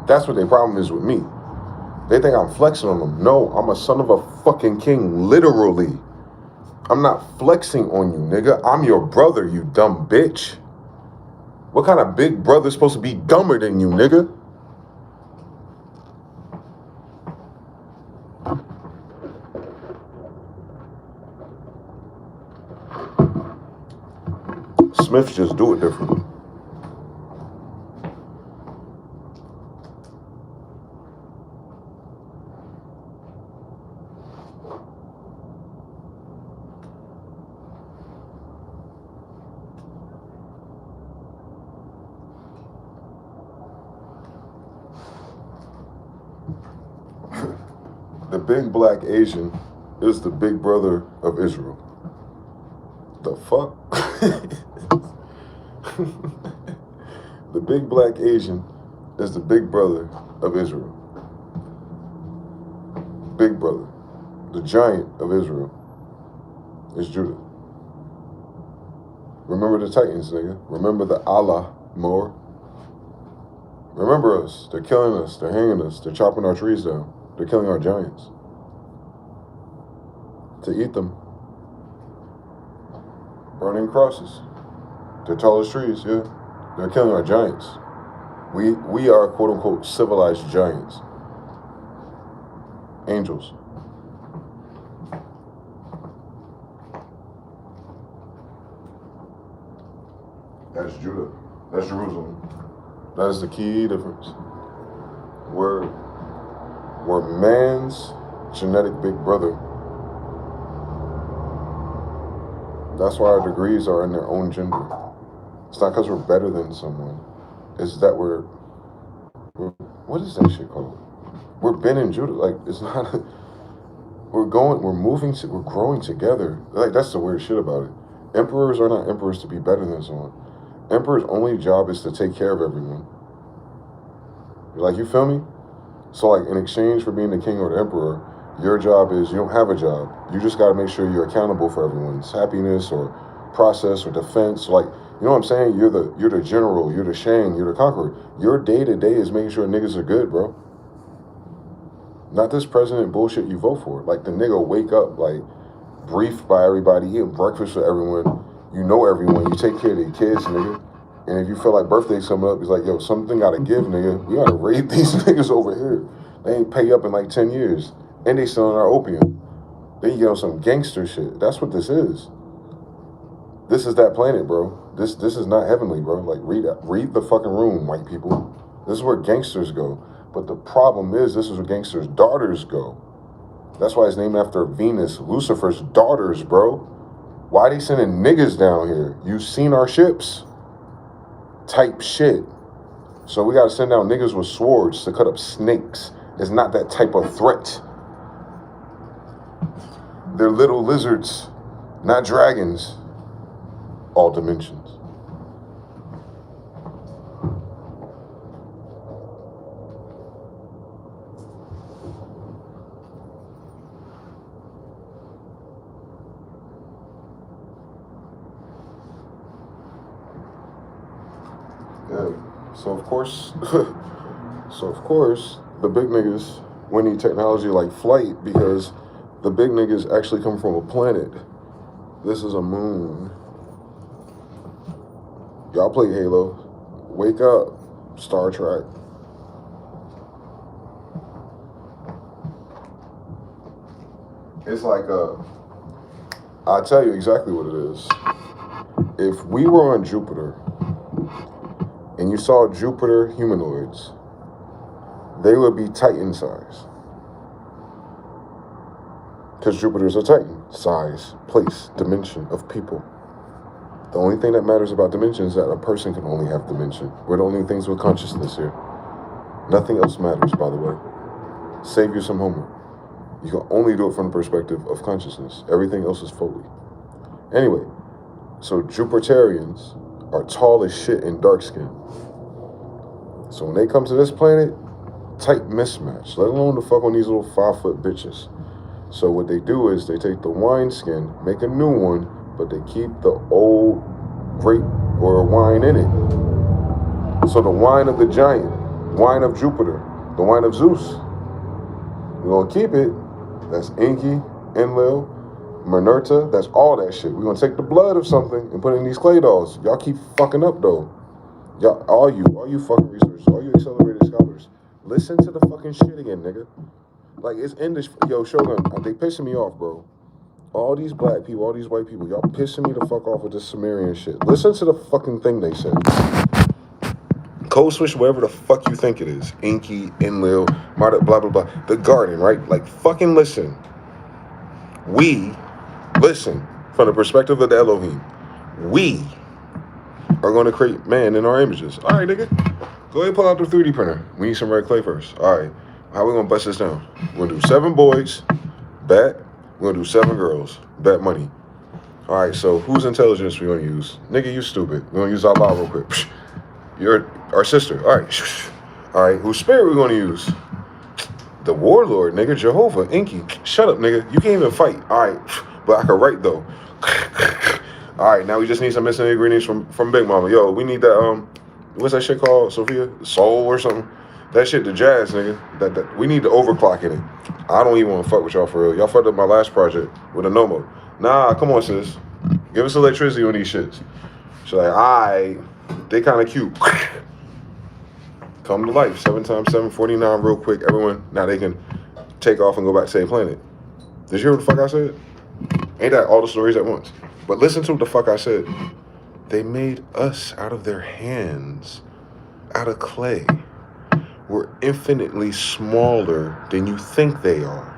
That's what their problem is with me. They think I'm flexing on them. No, I'm a son of a fucking king, literally. I'm not flexing on you, nigga. I'm your brother, you dumb bitch. What kind of big brother's supposed to be dumber than you, nigga? Smiths just do it differently. The big black Asian is the big brother of Israel. The fuck? The big black Asian is the big brother of Israel. Big brother. The giant of Israel is Judah. Remember the Titans, nigga. Remember the Allah more. Remember us. They're killing us. They're hanging us. They're chopping our trees down. They're killing our giants. To eat them. Burning crosses. They're tallest trees, yeah. They're killing our giants. We are quote unquote civilized giants. Angels. That's Judah. That's Jerusalem. That is the key difference. We're man's genetic big brother. That's why our degrees are in their own gender. It's not because we're better than someone. It's that we're what is that shit called? We're Ben and Judah. Like, it's not, we're growing together. Like, that's the weird shit about it. Emperors are not emperors to be better than someone. Emperor's only job is to take care of everyone. Like, you feel me? So, like, in exchange for being the king or the emperor, your job is, you don't have a job. You just got to make sure you're accountable for everyone's happiness or process or defense. Like, you know what I'm saying? You're the general, you're the Shang, you're the conqueror. Your day-to-day is making sure niggas are good, bro. Not this president bullshit you vote for. Like, the nigga wake up, like, briefed by everybody, eating breakfast with everyone. You know everyone. You take care of their kids, nigga. And if you feel like birthday's coming up, it's like, yo, something gotta give, nigga. We gotta raid these niggas over here. They ain't pay up in like 10 years. And they selling our opium. Then you get on some gangster shit. That's what this is. This is that planet, bro. This is not heavenly, bro. Like, read the fucking room, white people. This is where gangsters go. But the problem is, this is where gangsters' daughters go. That's why it's named after Venus, Lucifer's daughters, bro. Why they sending niggas down here? You seen our ships? Type shit. So we gotta send down niggas with swords to cut up snakes. It's not that type of threat. They're little lizards, not dragons. All dimensions. Yeah. So of course, the big niggas we need technology like flight because the big niggas actually come from a planet. This is a moon. Y'all play Halo. Wake up, Star Trek. It's like I'll tell you exactly what it is. If we were on Jupiter and you saw Jupiter humanoids, they would be Titan size. Because Jupiter's a Titan. Size, place, dimension of people. The only thing that matters about dimension is that a person can only have dimension. We're the only things with consciousness here. Nothing else matters, by the way. Save you some homework. You can only do it from the perspective of consciousness. Everything else is Foley. Anyway, so Jupiterians are tall as shit and dark skinned. So when they come to this planet, tight mismatch, let alone to fuck on these little 5-foot bitches. So what they do is they take the wine skin, make a new one, but they keep the old grape or wine in it. So the wine of the giant, wine of Jupiter, the wine of Zeus, we're gonna keep it. That's Enki, Enlil, Minerta, that's all that shit. We're gonna take the blood of something and put it in these clay dolls. Y'all keep fucking up though. Y'all, all you fucking researchers, all you accelerated scholars, listen to the fucking shit again, nigga. Like, it's in this, yo, Shogun, they pissing me off, bro. All these black people, all these white people, y'all pissing me the fuck off with this Sumerian shit. Listen to the fucking thing they said. Code switch whatever the fuck you think it is. Enki, Enlil, blah, blah, blah. The garden, right? Like, fucking listen. We, listen, from the perspective of the Elohim, we are going to create man in our images. All right, nigga. Go ahead and pull out the 3D printer. We need some red clay first. All right. How we going to bust this down? We're going to do 7 boys, bet. We're going to do 7 girls, bet money. All right, so whose intelligence we going to use? Nigga, you stupid. We're going to use Allah real quick. You're our sister. All right. All right, whose spirit we going to use? The warlord, nigga, Jehovah, Enki. Shut up, nigga. You can't even fight. All right, but I can write, though. All right, now we just need some missing ingredients from Big Mama. Yo, we need that, what's that shit called, Sophia? Soul or something? That shit, the jazz, nigga. That we need to overclock in it. I don't even want to fuck with y'all for real. Y'all fucked up my last project with a Nomo. Nah, come on, sis. Give us electricity on these shits. She's like, alright, they kind of cute. Come to life. 7 times 7, 49 real quick. Everyone, now they can take off and go back to the same planet. Did you hear what the fuck I said? Ain't that all the stories at once? But listen to what the fuck I said. They made us out of their hands, out of clay. We're infinitely smaller than you think they are.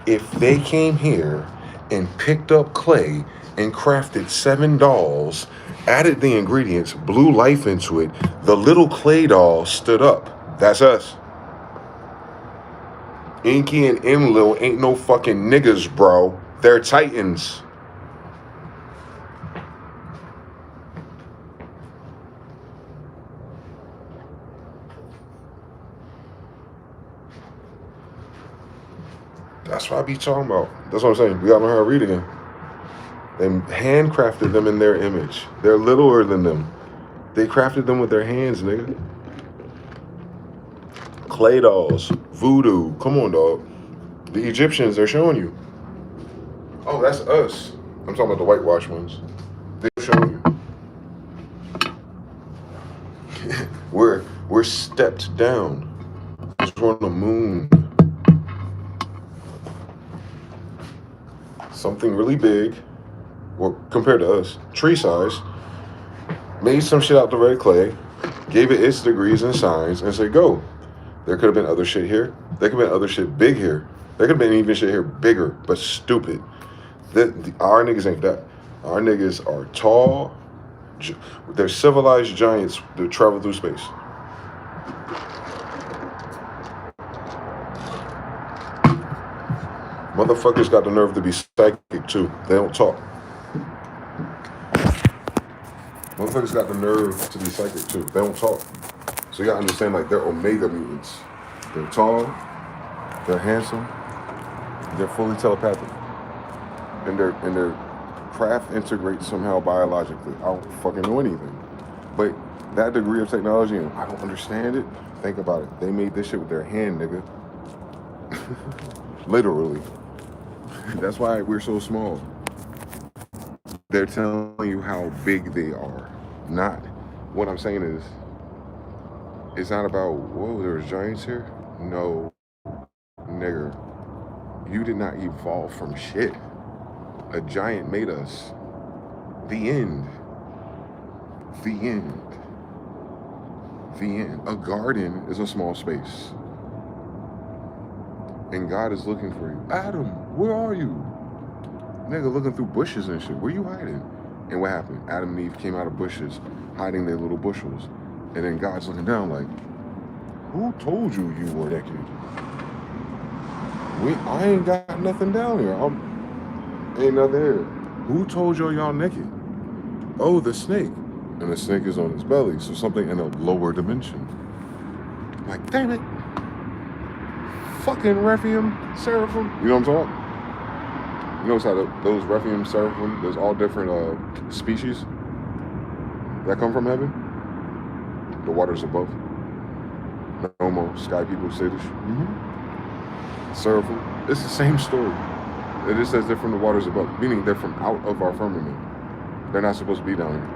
If they came here and picked up clay and crafted 7 dolls, added the ingredients, blew life into it, the little clay doll stood up. That's us. Enki and Enlil ain't no fucking niggas, bro. They're titans. That's what I be talking about. That's what I'm saying. We gotta learn how to read again. They handcrafted them in their image. They're littler than them. They crafted them with their hands, nigga. Clay dolls, voodoo. Come on, dog. The Egyptians, they're showing you. Oh, that's us. I'm talking about the whitewashed ones. They're showing you. we're stepped down. We're on the moon. Something really big, well, compared to us, tree size, made some shit out the red clay, gave it its degrees and signs, and said, go. There could have been other shit here. There could have been other shit big here. There could have been even shit here bigger, but stupid. Our niggas ain't that. Our niggas are tall. They're civilized giants that travel through space. Motherfuckers got the nerve to be psychic too. They don't talk. Motherfuckers got the nerve to be psychic too. They don't talk. So you gotta understand, like, they're omega mutants. They're tall, they're handsome, they're fully telepathic. And their craft integrates somehow biologically. I don't fucking know anything. But that degree of technology, and I don't understand it. Think about it. They made this shit with their hand, nigga. Literally. That's why we're so small. They're telling you how big they are. Not, what I'm saying is, it's not about, whoa, there's giants here. No, nigger. You did not evolve from shit. A giant made us. The end. The end. The end. A garden is a small space. And God is looking for you. Adam, where are you? Nigga, looking through bushes and shit. Where you hiding? And what happened? Adam and Eve came out of bushes, hiding their little bushels. And then God's looking down like, who told you you were naked? I ain't got nothing down here. Ain't nothing here. Who told y'all naked? Oh, the snake. And the snake is on its belly. So something in a lower dimension. Like, damn it. Fucking Rephaim, Seraphim. You know what I'm talking? You notice how those Rephaim, Seraphim, there's all different species that come from heaven. The waters above. Nomo, sky people, Sadish. Seraphim. It's the same story. It just says they're from the waters above, meaning they're from out of our firmament. They're not supposed to be down here.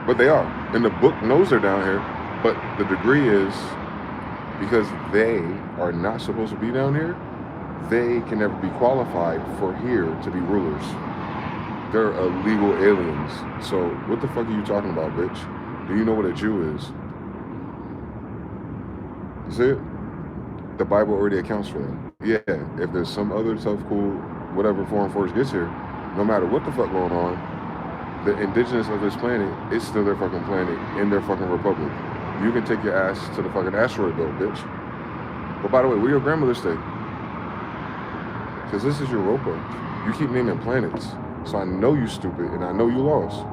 But they are. And the book knows they're down here, but the degree is, because they are not supposed to be down here, they can never be qualified for here to be rulers. They're illegal aliens. So what the fuck are you talking about, bitch? Do you know what a Jew is? You see it? The Bible already accounts for that. Yeah, if there's some other tough, cool, whatever foreign force gets here, no matter what the fuck going on, the indigenous of this planet is still their fucking planet in their fucking republic. You can take your ass to the fucking asteroid belt, bitch. But by the way, where your grandmother stay? Because this is Europa. You keep naming planets. So I know you stupid and I know you lost.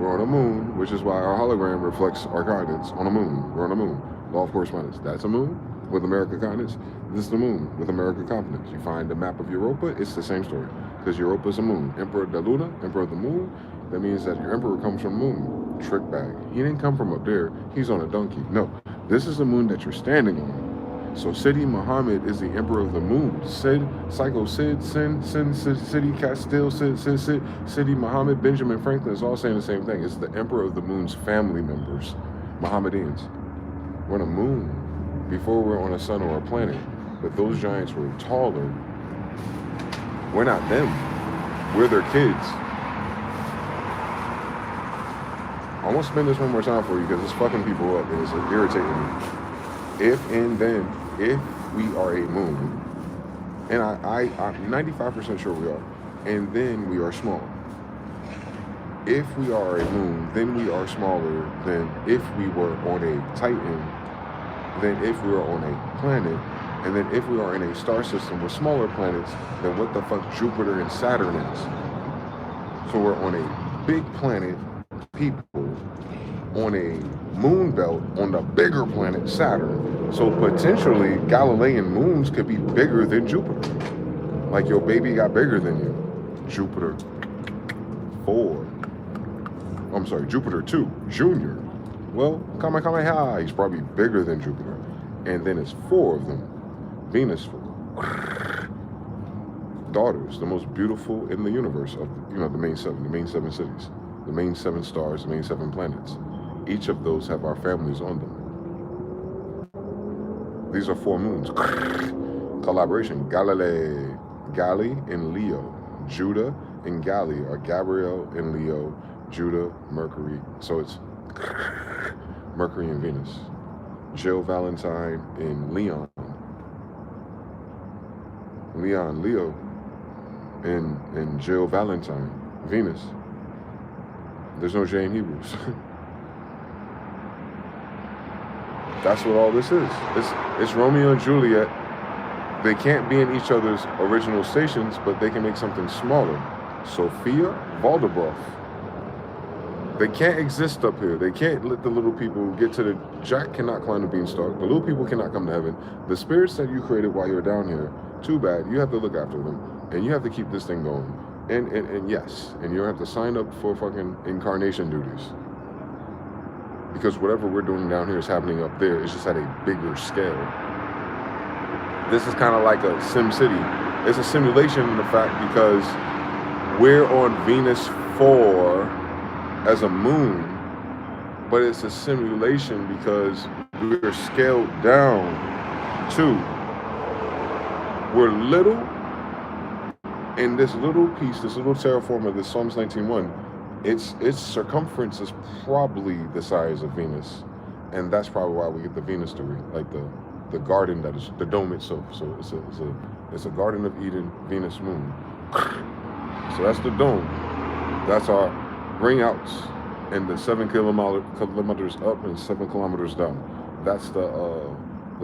We're on the moon, which is why our hologram reflects our continents on the moon. We're on the moon. Law of correspondence. That's a moon with America continents. This is the moon with America continents. You find the map of Europa, it's the same story. Because Europa is a moon. Emperor de Luna, emperor of the moon. That means that your emperor comes from the moon. Trick bag. He didn't come from up there. He's on a donkey. No, this is the moon that you're standing on. So Sidi Muhammad is the emperor of the moon. Sid, Psycho Sid, Sin, Sidi Castile, Sidi Muhammad, Benjamin Franklin is all saying the same thing. It's the emperor of the moon's family members, Mohammedans. We're on a moon before we're on a sun or a planet. But those giants were taller. We're not them. We're their kids. I want to spin this one more time for you because it's fucking people up and it's irritating me. If and then, if we are a moon, and I'm 95% sure we are, and then we are small. If we are a moon, then we are smaller than if we were on a Titan, than if we were on a planet, and then if we are in a star system with smaller planets, then what the fuck Jupiter and Saturn is. So we're on a big planet, people, on a moon belt on the bigger planet Saturn. So potentially Galilean moons could be bigger than Jupiter. Like your baby got bigger than you. Jupiter 2, Junior. Well, Kamehameha, he's probably bigger than Jupiter. And then it's 4 of them. Venus, daughters, the most beautiful in the universe of, the main 7 cities, the main 7 stars, the main 7 planets. Each of those have our families on them. These are 4 moons. Collaboration. Gali and Leo. Judah and Gali are Gabriel and Leo. Judah, Mercury. So it's Mercury and Venus. Jill Valentine and Leon. Leon, Leo. And Jill Valentine, Venus. There's no J in Hebrews. That's what all this is. It's Romeo and Juliet. They can't be in each other's original stations, but they can make something smaller. Sophia, Waldebroff. They can't exist up here. They can't let the little people get to the... Jack cannot climb the beanstalk. The little people cannot come to heaven. The spirits that you created while you're down here, too bad. You have to look after them. And you have to keep this thing going. And yes, and you don't have to sign up for fucking incarnation duties. Because whatever we're doing down here is happening up there. It's just at a bigger scale. This is kind of like a Sim City. It's a simulation in the fact because we're on Venus 4 as a moon, but it's a simulation because we're scaled down too. We're little, and this little piece, this little terraform of this Psalms 19:1, its circumference is probably the size of Venus, and that's probably why we get the Venus degree, like the garden that is the dome itself. So it's a Garden of Eden Venus moon. So that's the dome. That's our ring outs, and the 7 kilometers up and 7 kilometers down. That's the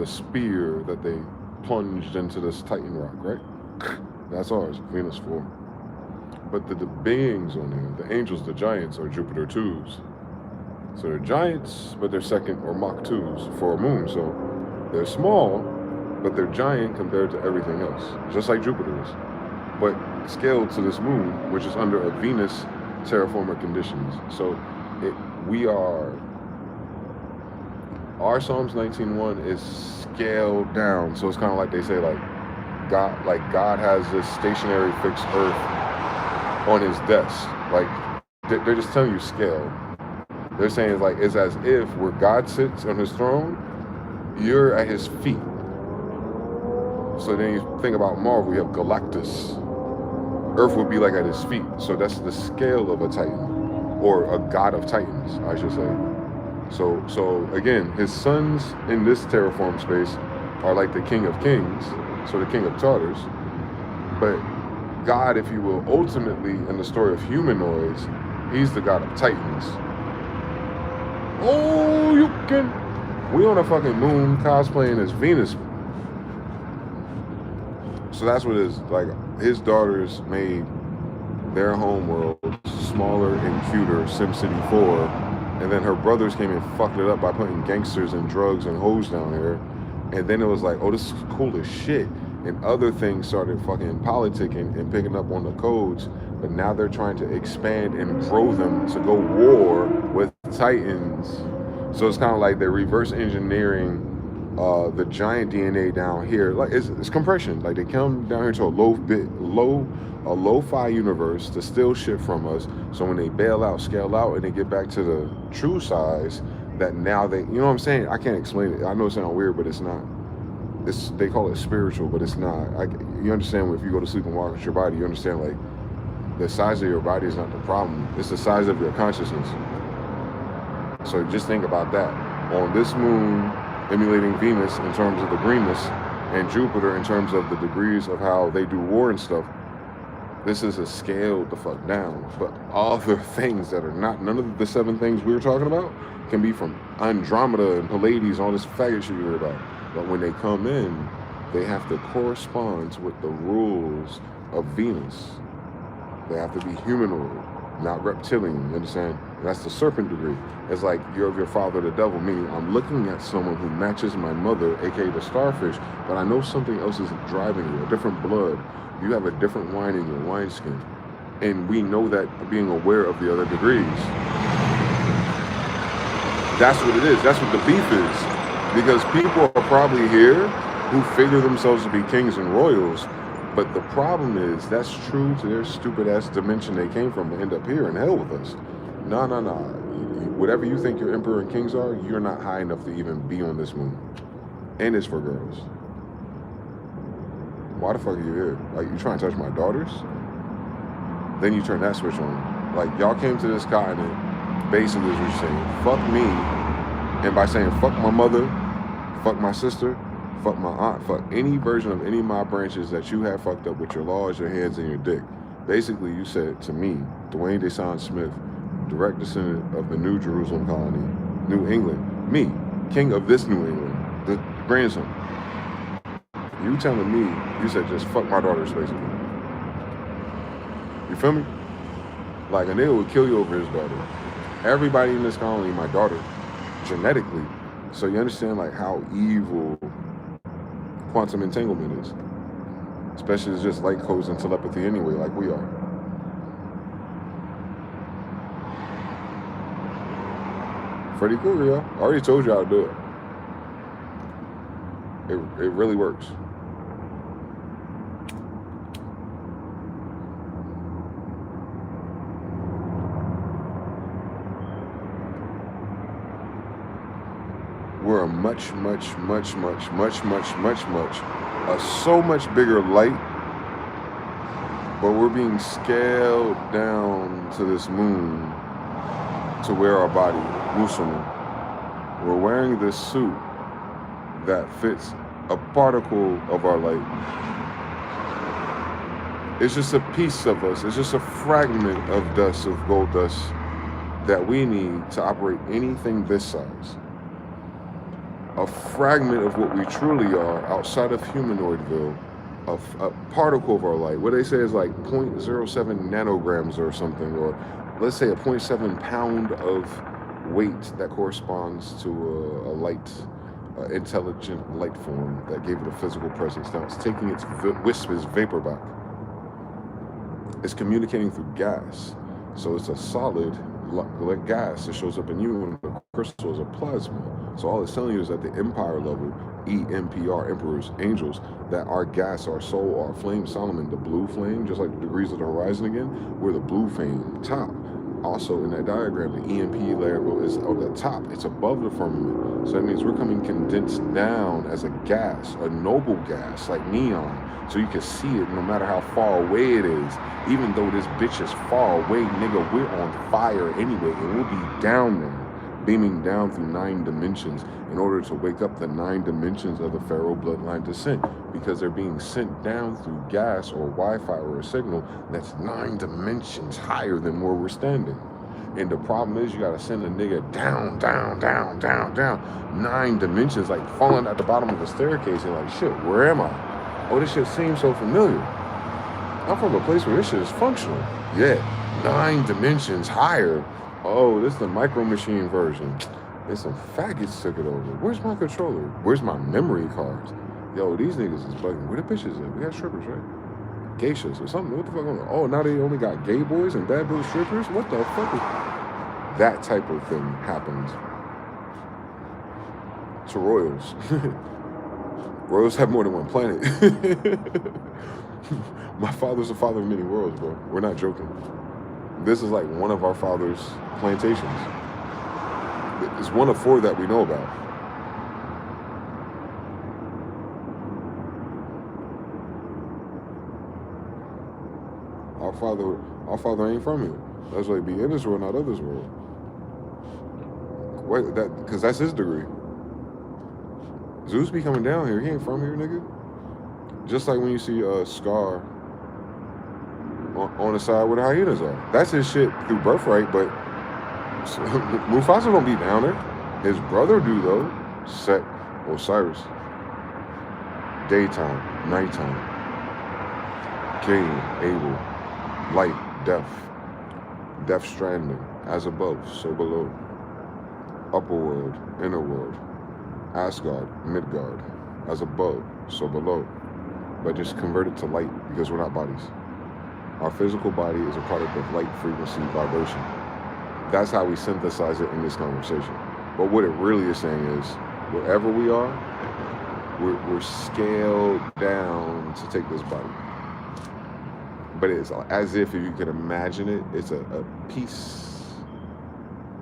spear that they plunged into this Titan rock, right? That's ours, Venus 4. But the beings on there, the angels, the giants, are Jupiter 2s. So they're giants, but they're second or Mach 2s for a moon. So they're small, but they're giant compared to everything else, just like Jupiter is. But scaled to this moon, which is under a Venus terraformer conditions. So our Psalms 19:1 is scaled down. So it's kind of like they say, like God has this stationary fixed earth on his desk. Like they're just telling you scale. They're saying it's as if where God sits on his throne, you're at his feet. So then you think about Marvel, you have Galactus. Earth would be like at his feet. So that's the scale of a Titan, or a god of Titans, I should say. So again, his sons in this terraform space are like the king of kings, so the king of Tartars. But God, if you will, ultimately in the story of humanoids, he's the god of Titans. Oh, we on a fucking moon cosplaying as Venus. So that's what it is. Like, his daughters made their home world smaller and cuter, SimCity 4, and then her brothers came and fucked it up by putting gangsters and drugs and hoes down here. And then it was like, oh, this is cool as shit. And other things started fucking politicking and picking up on the codes, but now they're trying to expand and grow them to go war with Titans. So it's kind of like they're reverse engineering the giant DNA down here. Like it's compression. Like they come down here to a lo-fi universe to steal shit from us. So when they bail out, scale out, and they get back to the true size, that now they, you know what I'm saying? I can't explain it. I know it sounds weird, but it's not. They call it spiritual, but it's not. You understand if you go to sleep and walk with your body, you understand like the size of your body is not the problem. It's the size of your consciousness. So just think about that. On this moon, emulating Venus in terms of the greenness, and Jupiter in terms of the degrees of how they do war and stuff, this is a scale the fuck down. But other things that are not, none of the 7 things we were talking about can be from Andromeda and Pleiades, all this faggot shit you hear about. But when they come in, they have to correspond with the rules of Venus. They have to be humanoid, not reptilian, you understand? And that's the serpent degree. It's like you're of your father, the devil, meaning I'm looking at someone who matches my mother, aka the starfish, but I know something else is driving you, a different blood. You have a different wine in your wineskin. And we know that being aware of the other degrees. That's what it is. That's what the beef is. Because people are probably here who figure themselves to be kings and royals, but the problem is that's true to their stupid ass dimension they came from to end up here in hell with us. No. Whatever you think your emperor and kings are, you're not high enough to even be on this moon. And it's for girls. Why the fuck are you here? Like, you trying to touch my daughters? Then you turn that switch on. Like, y'all came to this continent, basically is what you're saying, fuck me. And by saying fuck my mother, fuck my sister, fuck my aunt, fuck any version of any of my branches that you have fucked up with your laws, your hands, and your dick. Basically, you said to me, Dwayne Deshaun Smith, direct descendant of the New Jerusalem colony, New England, me, king of this New England, the grandson. You telling me, you said just fuck my daughters, basically. You feel me? Like, a nigga would kill you over his daughter. Everybody in this colony, my daughter, genetically. So you understand like how evil quantum entanglement is. Especially it's just light codes and telepathy anyway, like we are. Pretty cool, yo. I already told you how to do it. It really works. We're a much so much bigger light, but we're being scaled down to this moon to wear our body, Musulman. We're wearing this suit that fits a particle of our light. It's just a piece of us. It's just a fragment of dust, of gold dust, that we need to operate anything this size. A fragment of what we truly are outside of humanoidville, a particle of our light. What they say is like 0.07 nanograms or something, or let's say a 0.7 pound of weight that corresponds to a light, intelligent light form that gave it a physical presence. Now it's taking its its vapor back. It's communicating through gas. So it's a solid like gas that shows up in you, and the crystal is a plasma. So all it's telling you is at the empire level, EMPR, emperors, angels, that our gas, our soul, our flame, Solomon, the blue flame, just like the degrees of the horizon again, we're the blue flame top. Also in that diagram, the EMP layer is on the top. It's above the firmament. So that means we're coming condensed down as a gas, a noble gas, like neon. So you can see it no matter how far away it is. Even though this bitch is far away, nigga, we're on fire anyway. And we'll be down there, beaming down through 9 dimensions in order to wake up the 9 dimensions of the Pharaoh bloodline descent, because they're being sent down through gas or Wi-Fi or a signal that's 9 dimensions higher than where we're standing. And the problem is you gotta send a nigga down, 9 dimensions, like falling at the bottom of the staircase and like, shit, where am I? Oh, this shit seems so familiar. I'm from a place where this shit is functional. Yeah, 9 dimensions higher. Oh, this is the micro machine version. And some faggots took it over. Where's my controller? Where's my memory cards? Yo, these niggas is bugging. Where the bitches at? We got strippers, right? Geishas or something. What the fuck going on? Oh, now they only got gay boys and bad boy strippers? What the fuck? That type of thing happened to royals. Royals have more than one planet. My father's the father of many worlds, bro. We're not joking. This is like one of our father's plantations. It's one of 4 that we know about. Our father ain't from here. That's why he be in this world, not others' world. Wait, because that's his degree. Zeus be coming down here. He ain't from here, nigga. Just like when you see Scar on the side where the hyenas are. That's his shit through birthright, but Mufasa don't be down there. His brother do though. Set, Osiris. Daytime, nighttime. Cain, Abel. Light, death. Death stranding. As above, so below. Upper world, inner world. Asgard, Midgard. As above, so below. But just convert it to light, because we're not bodies. Our physical body is a product of light, frequency, vibration. That's how we synthesize it in this conversation. But what it really is saying is, wherever we are, we're scaled down to take this body. But it's as if you can imagine it, it's a piece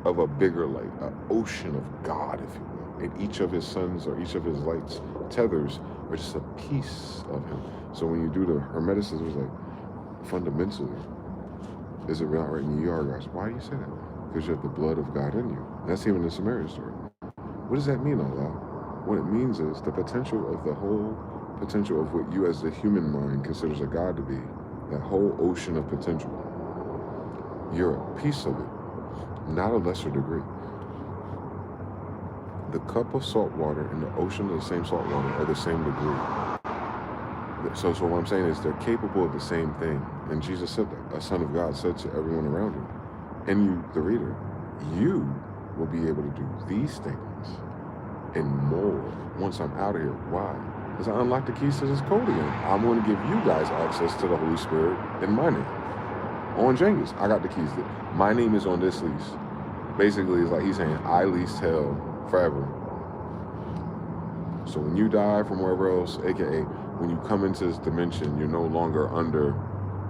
of a bigger light, an ocean of God, if you will. And each of his sons or each of his lights, tethers, are just a piece of him. So when you do the Hermeticism, it's like, fundamentally, is it not right in the ER, guys? Why do you say that? Because you have the blood of God in you. And that's even the Samaria story. What does that mean, Allah? What it means is the potential of the whole potential of what you as the human mind considers a God to be, that whole ocean of potential. You're a piece of it, not a lesser degree. The cup of salt water and the ocean of the same salt water are the same degree. So what I'm saying is they're capable of the same thing. And Jesus said that. A son of God said to everyone around him, and you, the reader, you will be able to do these things and more once I'm out of here. Why? Because I unlocked the keys to this code again. I'm going to give you guys access to the Holy Spirit in my name. On Jengis, I got the keys. My name is on this lease. Basically, it's like he's saying, I leased hell forever. So when you die from wherever else, aka when you come into this dimension, you're no longer under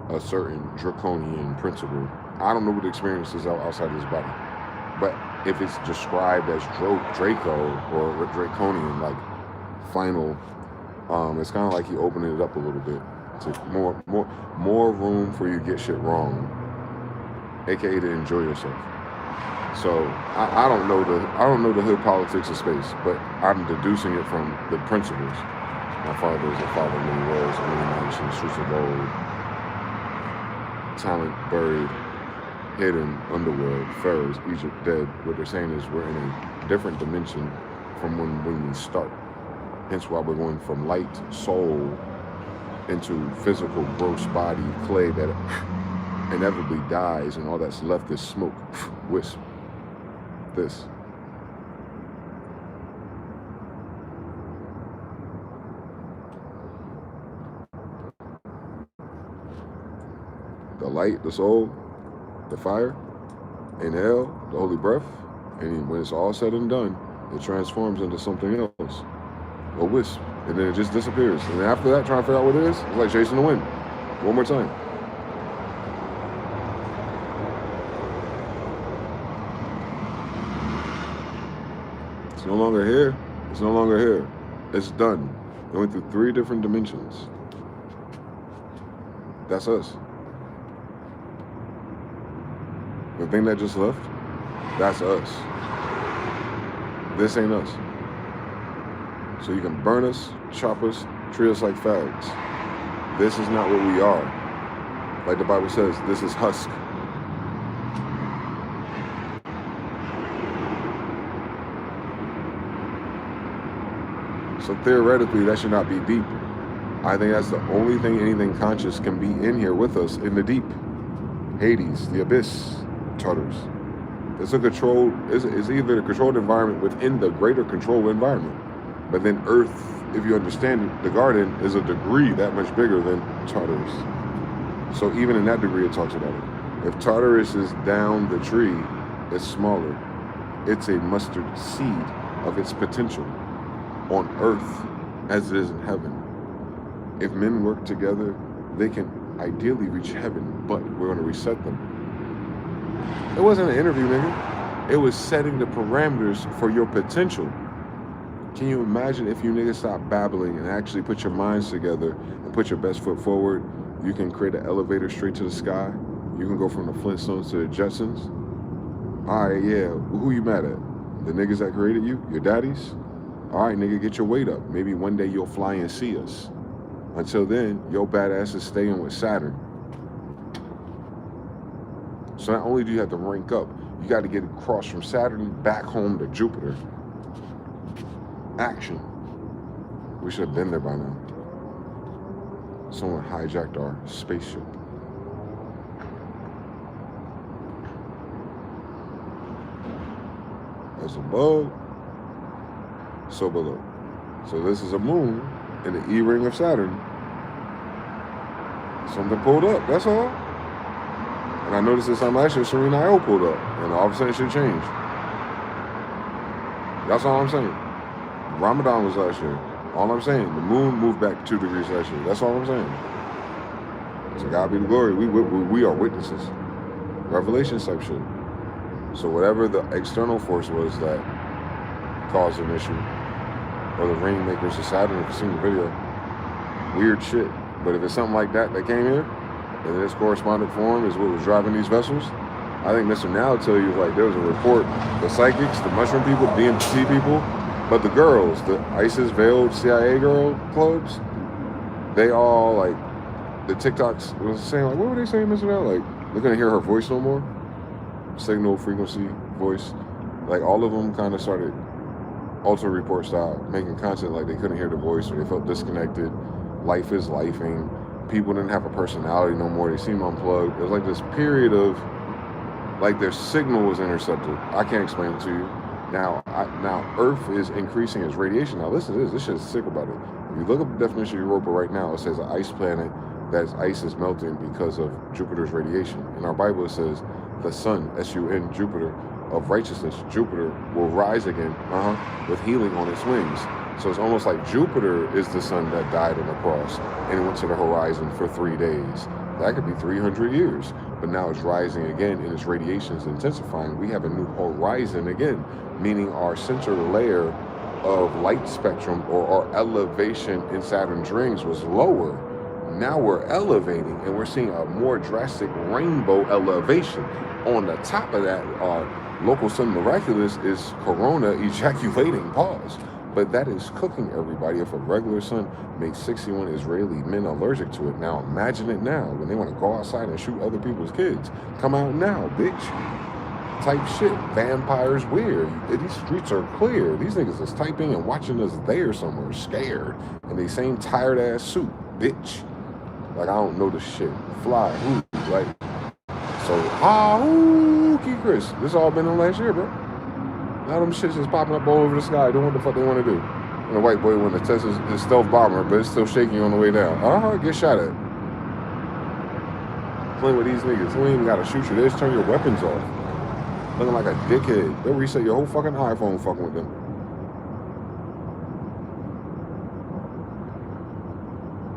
a certain draconian principle. I don't know what the experience is outside this body, but if it's described as Draco or draconian, like final, it's kind of like he opened it up a little bit to more room for you to get shit wrong, aka to enjoy yourself. So I don't know the hood politics of space, but I'm deducing it from the principles. My father is a father of many worlds, of many nations, streets of gold, talent buried, hidden, underworld, pharaohs, Egypt dead. What they're saying is we're in a different dimension from when we start. Hence why we're going from light, soul, into physical, gross body, clay that inevitably dies, and all that's left is smoke, wisp. This. The light, the soul, the fire, inhale, the holy breath, and when it's all said and done, it transforms into something else, a wisp, and then it just disappears. And after that, trying to figure out what it is, it's like chasing the wind. One more time. It's no longer here. It's no longer here. It's done. It went through 3 different dimensions. That's us. The thing that just left, that's us. This ain't us. So you can burn us, chop us, treat us like fags. This is not what we are. Like the Bible says, this is husk. So theoretically, that should not be deep. I think that's the only thing anything conscious can be in here with us, in the deep. Hades, the abyss, Tartarus. It's a controlled, it's either a controlled environment within the greater controlled environment. But then Earth, if you understand it, the garden is a degree that much bigger than Tartarus. So even in that degree, it talks about it. If Tartarus is down the tree, it's smaller. It's a mustard seed of its potential on Earth as it is in heaven. If men work together, they can ideally reach heaven, but we're going to reset them. It wasn't an interview, nigga. It was setting the parameters for your potential. Can you imagine if you niggas stop babbling and actually put your minds together and put your best foot forward? You can create an elevator straight to the sky. You can go from the Flintstones to the Jetsons. All right, yeah, who you mad at? The niggas that created you? Your daddies? All right, nigga, get your weight up. Maybe one day you'll fly and see us. Until then, your badass is staying with Saturn. So not only do you have to rank up, you got to get across from Saturn back home to Jupiter. Action. We should have been there by now. Someone hijacked our spaceship. As above, so below. So this is a moon in the E-ring of Saturn. Something pulled up, that's all. And I noticed this time last year, Serena pulled up, and all of a sudden shit changed. That's all I'm saying. Ramadan was last year. All I'm saying, the moon moved back 2 degrees last year. That's all I'm saying. So God be the glory. We are witnesses. Revelation type shit. So whatever the external force was that caused an issue, or the rainmakers of Saturn, if you've seen the video, weird shit. But if it's something like that that came here, and its correspondent form is what was driving these vessels, I think Mr. Now will tell you, like, there was a report, the psychics, the mushroom people, DMT people, but the girls, the ISIS veiled CIA girl clubs, they all, like, the TikToks was saying, like, what were they saying, Mr. Now? Like, they're gonna hear her voice no more. Signal, frequency, voice. Like, all of them kind of started alter report style, making content like they couldn't hear the voice, or they felt disconnected. Life is lifing. People didn't have a personality no more. They seemed unplugged. It was like this period of, like, their signal was intercepted. I can't explain it to you. Now Earth is increasing its radiation. Now listen to this. This shit is sick about it. If you look up the definition of Europa right now, it says an ice planet that's ice is melting because of Jupiter's radiation. In our Bible, it says the sun, S-U-N, Jupiter, of righteousness, Jupiter will rise again, with healing on its wings. So it's almost like Jupiter is the sun that died on the cross and went to the horizon for 3 days. That could be 300 years, but now it's rising again and its radiation is intensifying. We have a new horizon again, meaning our center layer of light spectrum or our elevation in Saturn's rings was lower. Now we're elevating and we're seeing a more drastic rainbow elevation. On the top of that, our local sun miraculous is corona ejaculating, pause. But that is cooking everybody. If a regular sun makes 61 Israeli men allergic to it, now imagine it now when they want to go outside and shoot other people's kids. Come out now, bitch. Type shit. Vampires weird. These streets are clear. These niggas is typing and watching us there somewhere, scared, in the same tired ass suit, bitch. Like, I don't know the shit. Fly, who, like, so, Key Chris. This all been on last year, bro. Now them shits just popping up all over the sky, doing what the fuck they want to do. And the white boy went to test his stealth bomber, but it's still shaking on the way down. Get shot at. Playing with these niggas. You ain't even gotta shoot you. They just turn your weapons off. Looking like a dickhead. They'll reset your whole fucking iPhone fucking with them.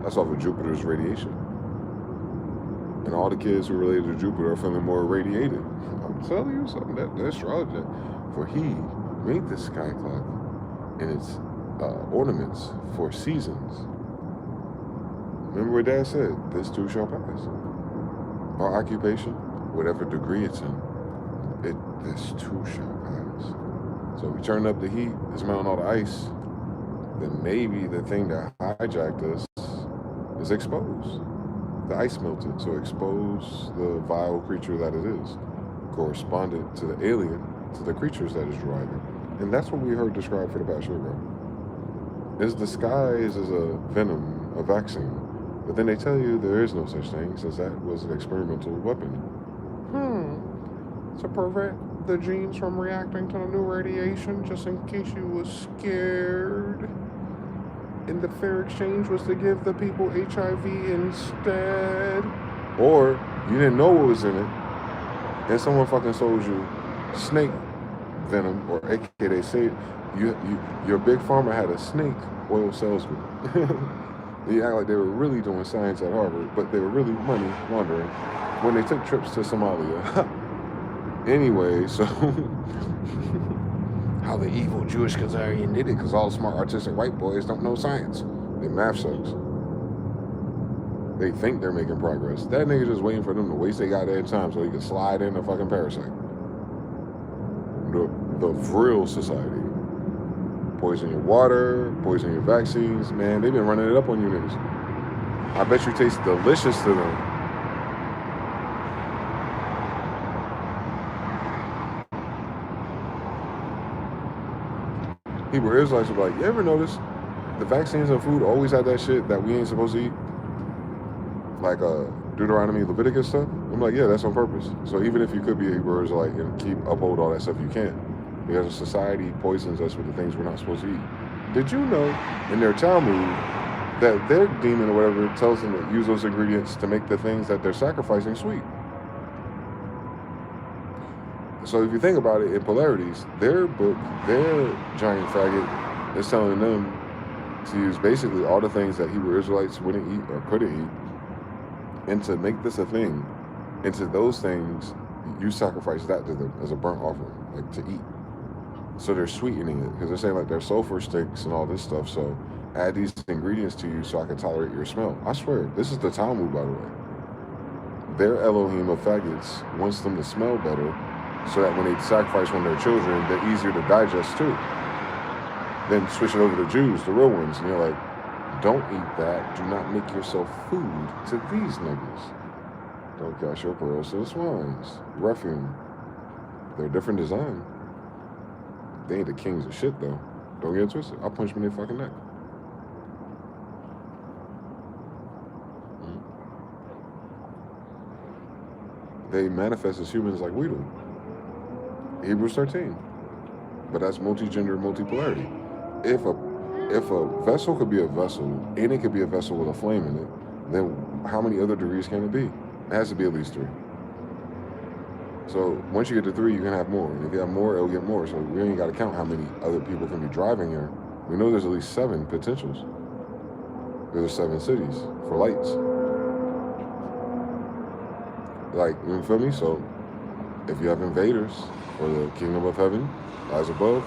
That's off of Jupiter's radiation. And all the kids who are related to Jupiter are feeling more irradiated. I'm telling you something, that astrologer, for he made the sky clock and its ornaments for seasons. Remember what Dad said, this too shall pass. Our occupation, whatever degree it's in, this too shall pass. So if we turn up the heat, it's melting all the ice, then maybe the thing that hijacked us is exposed. The ice melted, so expose the vile creature that it is. Corresponded to the alien, to the creatures that is driving. And that's what we heard described for the past year, bro. Is disguised as a venom, a vaccine. But then they tell you there is no such thing, since that was an experimental weapon. To prevent the genes from reacting to the new radiation, just in case you was scared. And the fair exchange was to give the people HIV instead. Or you didn't know what was in it, and someone fucking sold you snake venom, or aka they say your big pharma had a snake oil salesman. They act like they were really doing science at Harvard, but they were really money laundering when they took trips to Somalia. Anyway, so how the evil Jewish Khazarian did it, because all the smart artistic white boys don't know science. They math sucks. They think they're making progress. That nigga just waiting for them to waste their goddamn time so he can slide in a fucking parasite. The Vril Society. Poison your water, poison your vaccines. Man, they've been running it up on you niggas. I bet you taste delicious to them. Hebrew Israelites are like, you ever notice the vaccines and food always have that shit that we ain't supposed to eat? Like Deuteronomy, Leviticus stuff? I'm like, yeah, that's on purpose. So even if you could be a Hebrew Israelite and uphold all that stuff, you can't. Because society poisons us with the things we're not supposed to eat. Did you know in their Talmud that their demon or whatever tells them to use those ingredients to make the things that they're sacrificing sweet? So if you think about it in polarities, their book, their giant faggot, is telling them to use basically all the things that Hebrew Israelites wouldn't eat or couldn't eat, and to make this a thing. And to those things, you sacrifice that to them as a burnt offering, like to eat. So they're sweetening it, because they're saying like there's sulfur sticks and all this stuff, so add these ingredients to you so I can tolerate your smell. I swear, this is the Talmud, by the way. Their Elohim of faggots wants them to smell better, so that when they sacrifice one of their children, they're easier to digest too. Then switch it over to Jews, the real ones, and you're like, don't eat that. Do not make yourself food to these niggas. Don't cast your pearls to the swines. Ruffian. They're a different design. They ain't the kings of shit, though. Don't get it twisted. I'll punch them in their fucking neck. They manifest as humans like we do. Hebrews 13. But that's multi-gender, multipolarity. If a vessel could be a vessel, and it could be a vessel with a flame in it, then how many other degrees can it be? It has to be at least 3. So once you get to 3, you can have more. And if you have more, it'll get more. So we ain't got to count how many other people can be driving here. We know there's at least 7 potentials. There's 7 cities for lights. Like, you feel me? So if you have invaders for the kingdom of heaven, lies above,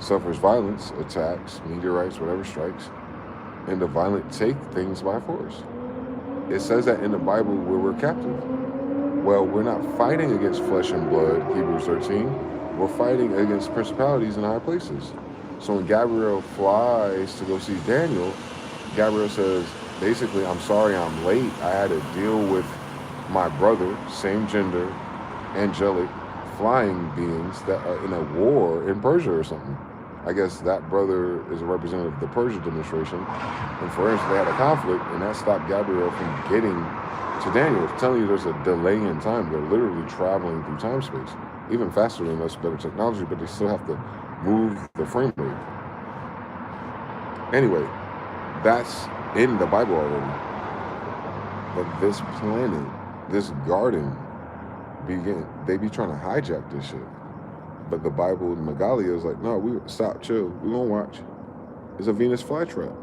suffers violence, attacks, meteorites, whatever strikes, and the violent take things by force. It says that in the Bible where we're captive. Well, we're not fighting against flesh and blood, Hebrews 13. We're fighting against principalities in high places. So when Gabriel flies to go see Daniel, Gabriel says, basically, I'm sorry I'm late. I had to deal with my brother, same gender, angelic, flying beings that are in a war in Persia or something. I guess that brother is a representative of the Persia demonstration. And for instance, they had a conflict, and that stopped Gabriel from getting to Daniel. It's telling you there's a delay in time. They're literally traveling through time space, even faster than us, better technology, but they still have to move the frame rate. Anyway, that's in the Bible already. But this planet, this garden, they be trying to hijack this shit. But the Bible, Megalia is like, no, we stop, chill, we gonna watch. It's a Venus flytrap.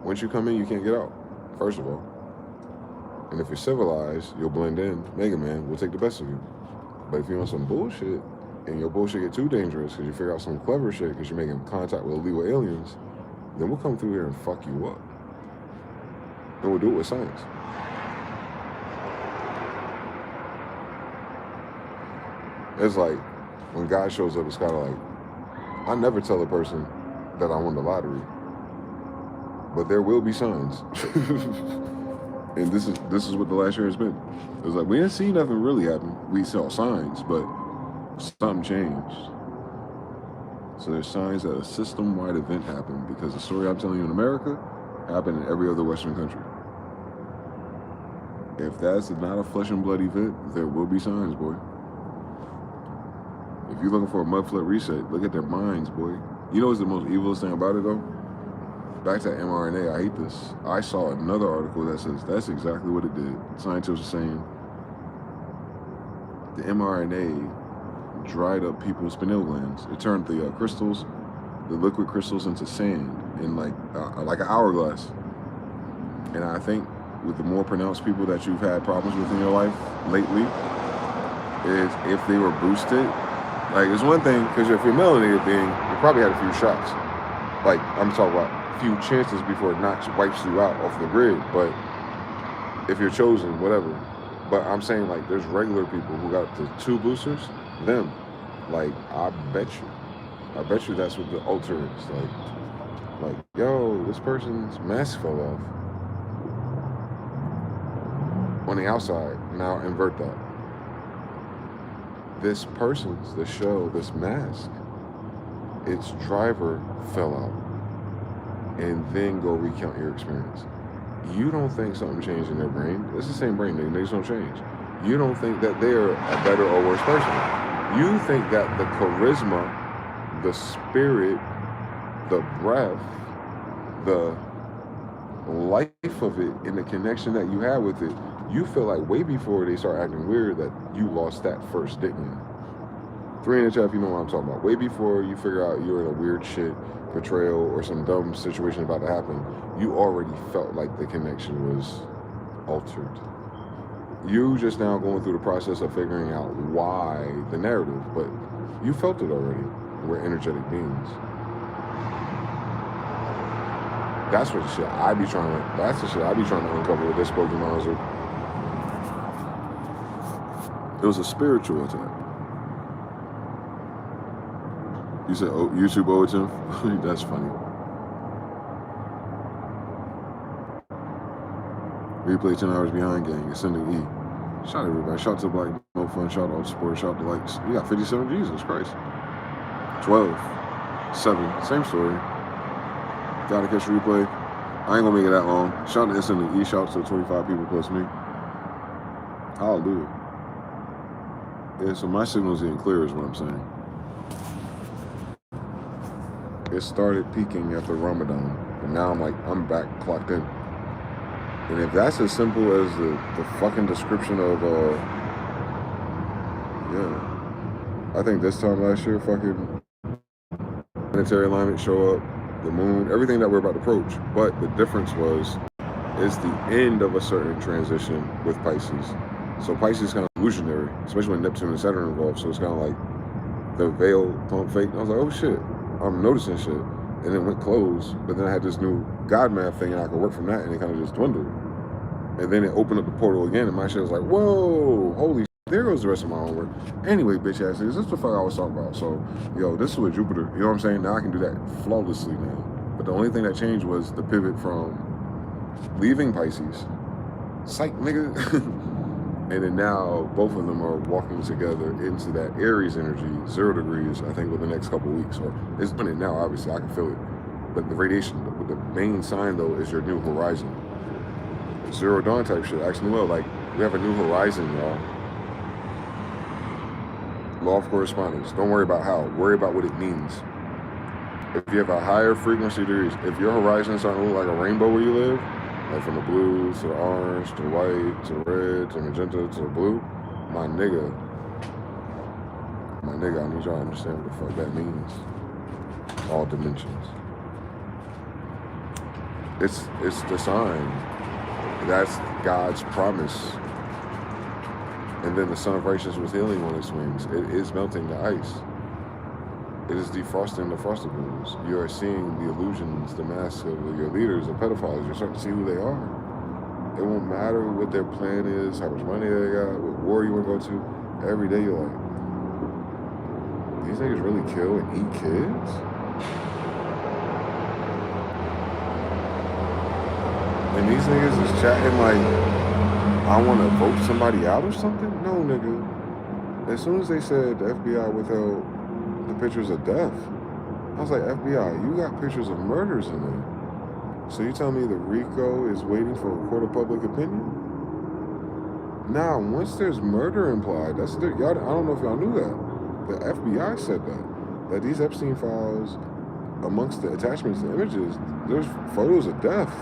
Once you come in, you can't get out, first of all. And if you're civilized, you'll blend in. Mega Man will take the best of you. But if you're on some bullshit, and your bullshit get too dangerous because you figure out some clever shit because you're making contact with illegal aliens, then we'll come through here and fuck you up. And we'll do it with science. It's like, when God shows up, it's kind of like, I never tell a person that I won the lottery, but there will be signs. And this is what the last year has been. It was like, we didn't see nothing really happen. We saw signs, but something changed. So there's signs that a system-wide event happened because the story I'm telling you in America happened in every other Western country. If that's not a flesh and blood event, there will be signs, boy. If you're looking for a mud flood reset, look at their minds, boy. You know what's the most evilest thing about it, though? Back to mRNA, I hate this. I saw another article that says that's exactly what it did. Scientists are saying the mRNA dried up people's pineal glands. It turned the crystals, the liquid crystals, into sand in like an hourglass. And I think with the more pronounced people that you've had problems with in your life lately, is if they were boosted. Like, it's one thing, because if you're a melanated being, you probably had a few shots. Like, I'm talking about a few chances before it wipes you out off the grid. But if you're chosen, whatever. But I'm saying, like, there's regular people who got the 2 boosters, them. Like, I bet you that's what the alter is. Like, yo, this person's mask fell off. On the outside, now invert that. This person's, this mask, its driver fell out. And then go recount your experience. You don't think something changed in their brain. It's the same brain, they just don't change. You don't think that they're a better or worse person. You think that the charisma, the spirit, the breath, the life of it, and the connection that you have with it, you feel like way before they start acting weird that you lost that first, didn't you? 3 in the chat, you know what I'm talking about. Way before you figure out you're in a weird shit portrayal or some dumb situation about to happen, you already felt like the connection was altered. You just now going through the process of figuring out why the narrative, but you felt it already. We're energetic beings. That's what the shit I be trying to uncover with this Pokemon. It was a spiritual attack. You said, oh, YouTube owed him? That's funny. Replay 10 hours behind gang. It's sending E. Shout out everybody. Shout out to Black No Fun. Shout out to Sport. Shout out to likes. We got 57. Jesus Christ. 12. 7. Same story. Gotta catch replay. I ain't gonna make it that long. Shout out to Sending E. Shout out to 25 people plus me. Hallelujah. Yeah, so my signal's getting clear is what I'm saying. It started peaking after Ramadan, and now I'm back clocked in. And if that's as simple as the fucking description of Yeah. I think this time last year, fucking planetary alignment show up, the moon, everything that we're about to approach. But the difference was, it's the end of a certain transition with Pisces. So Pisces is kind of illusionary, especially when Neptune and Saturn are involved. So it's kind of like the veil pump fake. And I was like, oh shit, I'm noticing shit. And it went closed, but then I had this new God math thing and I could work from that, and it kind of just dwindled. And then it opened up the portal again, and my shit was like, whoa, holy shit, there goes the rest of my homework. Anyway, bitch ass niggas, this is the fuck I was talking about. So, yo, this is with Jupiter, you know what I'm saying? Now I can do that flawlessly now. But the only thing that changed was the pivot from leaving Pisces, psych nigga, and then now both of them are walking together into that Aries energy, 0 degrees, I think, within the next couple of weeks. Or it's doing it now, obviously, I can feel it. But the radiation, the main sign though, is your new horizon. 0 dawn type shit, actually, well, like, we have a new horizon, y'all. Law of correspondence. Don't worry about how, worry about what it means. If you have a higher frequency degrees, if your horizon is starting to look like a rainbow where you live, like from the blue to the orange to the white to the red to the magenta to the blue, my nigga, I need y'all to understand what the fuck that means. All dimensions. It's the sign. That's God's promise. And then the sun of righteousness was healing on its wings. It is melting the ice. It is defrosting the frostables. You are seeing the illusions, the masks of your leaders, the pedophiles. You're starting to see who they are. It won't matter what their plan is, how much money they got, what war you want to go to. Every day you're like, these niggas really kill and eat kids? And these niggas is chatting like, I want to vote somebody out or something? No, nigga. As soon as they said the FBI withheld the pictures of death, I was like, FBI, you got pictures of murders in there. So you tell me the RICO is waiting for a court of public opinion? Now, once there's murder implied, that's the, y'all, I don't know if y'all knew that. The FBI said that these Epstein files, amongst the attachments and images, there's photos of death.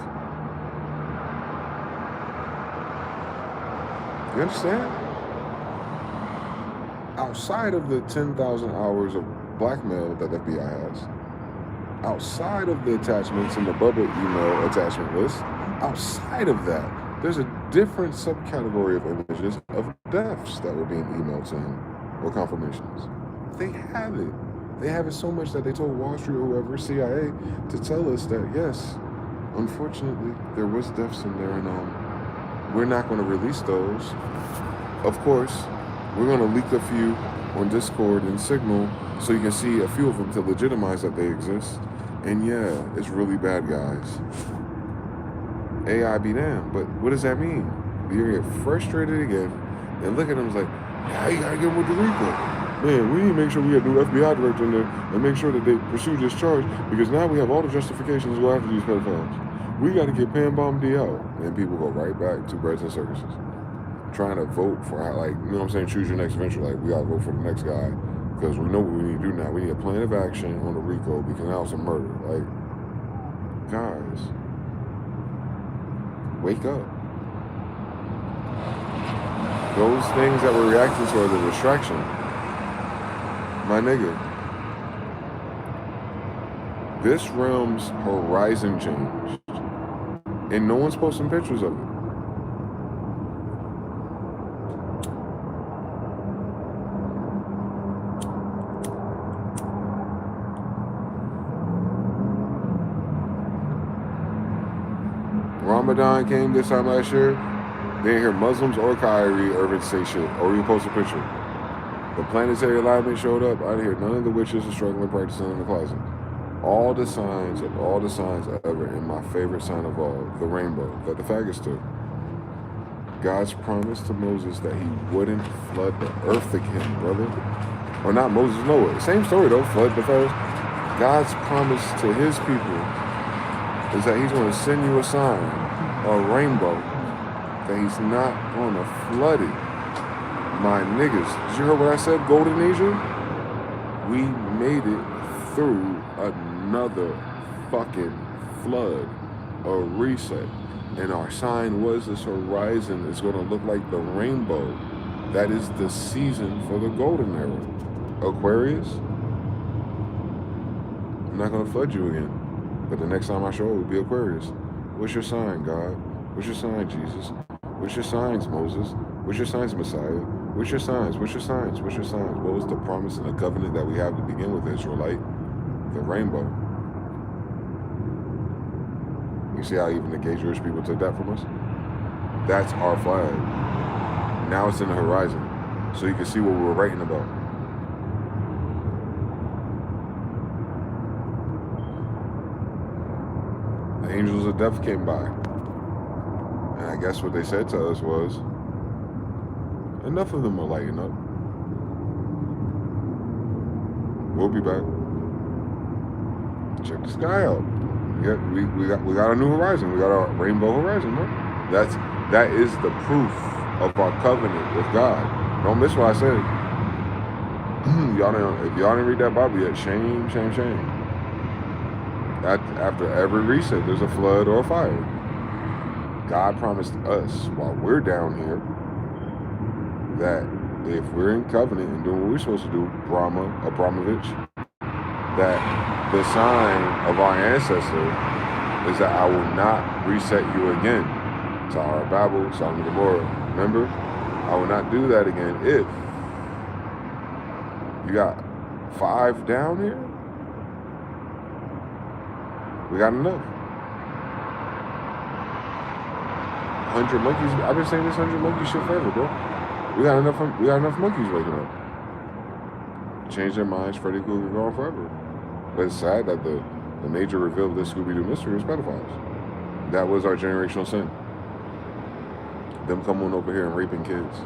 You understand? Outside of the 10,000 hours of blackmail that the FBI has, outside of the attachments in the Bubba email attachment list, outside of that, there's a different subcategory of images of deaths that were being emailed to him, or confirmations. They have it. They have it so much that they told Wall Street or whoever, CIA, to tell us that, yes, unfortunately, there was deaths in there, and we're not going to release those. Of course, we're going to leak a few on Discord and Signal so you can see a few of them to legitimize that they exist. And yeah, it's really bad, guys. AI be damned, but what does that mean? You're going to get frustrated again and look at them like, yeah, you got to get them with the RICO. Man, we need to make sure we have a new FBI director in there and make sure that they pursue this charge, because now we have all the justifications to go after these pedophiles. We got to get Pam Bomb DL. And people go right back to breads and circuses. Trying to vote for, like, you know what I'm saying, choose your next venture. Like, we got to vote for the next guy because we know what we need to do now. We need a plan of action on the RICO because now it's a murder. Like, guys, wake up. Those things that we're reacting to are the distraction. My nigga, this realm's horizon changed, and no one's posting pictures of it. Ramadan came this time last year, they didn't hear Muslims or Kyrie Irving say shit, or even post a picture. The planetary alignment showed up, I didn't hear none of the witches are struggling practicing in the closet. All the signs ever, and my favorite sign of all, the rainbow, that the faggots took. God's promise to Moses that he wouldn't flood the earth again, brother. Or not Moses, Noah. Same story though, flood the first. God's promise to his people is that he's going to send you a sign, a rainbow, that he's not going to flood it. My niggas, did you hear what I said, Golden Asia? We made it through another fucking flood, a reset. And our sign was this horizon is going to look like the rainbow. That is the season for the golden era. Aquarius, I'm not going to flood you again. But the next time I show it will be Aquarius. What's your sign, God? What's your sign, Jesus? What's your signs, Moses? What's your signs, Messiah? What's your signs? What's your signs? What's your signs? What was the promise and the covenant that we have to begin with, Israelite? The rainbow. You see how even the gay Jewish people took that from us? That's our flag. Now it's in the horizon. So you can see what we were writing about. The angels of death came by. And I guess what they said to us was, enough of them are lighting up. We'll be back. Check the sky out. We got a new horizon. We got a rainbow horizon, bro. That is the proof of our covenant with God. Don't miss what I said. If y'all didn't read that Bible yet, shame, shame, shame. After every reset, there's a flood or a fire. God promised us while we're down here that if we're in covenant and doing what we're supposed to do, Abramovich, that the sign of our ancestor is that I will not reset you again. Tower of Babel, Sodom and Gomorrah. Remember? I will not do that again if you got 5 down here. We got enough. 100 monkeys. I've been saying this 100 monkey shit forever, bro. We got enough monkeys waking up. Change their minds, Freddy Krueger gone forever. But it's sad that the major reveal of this Scooby-Doo mystery is pedophiles. That was our generational sin. Them coming over here and raping kids.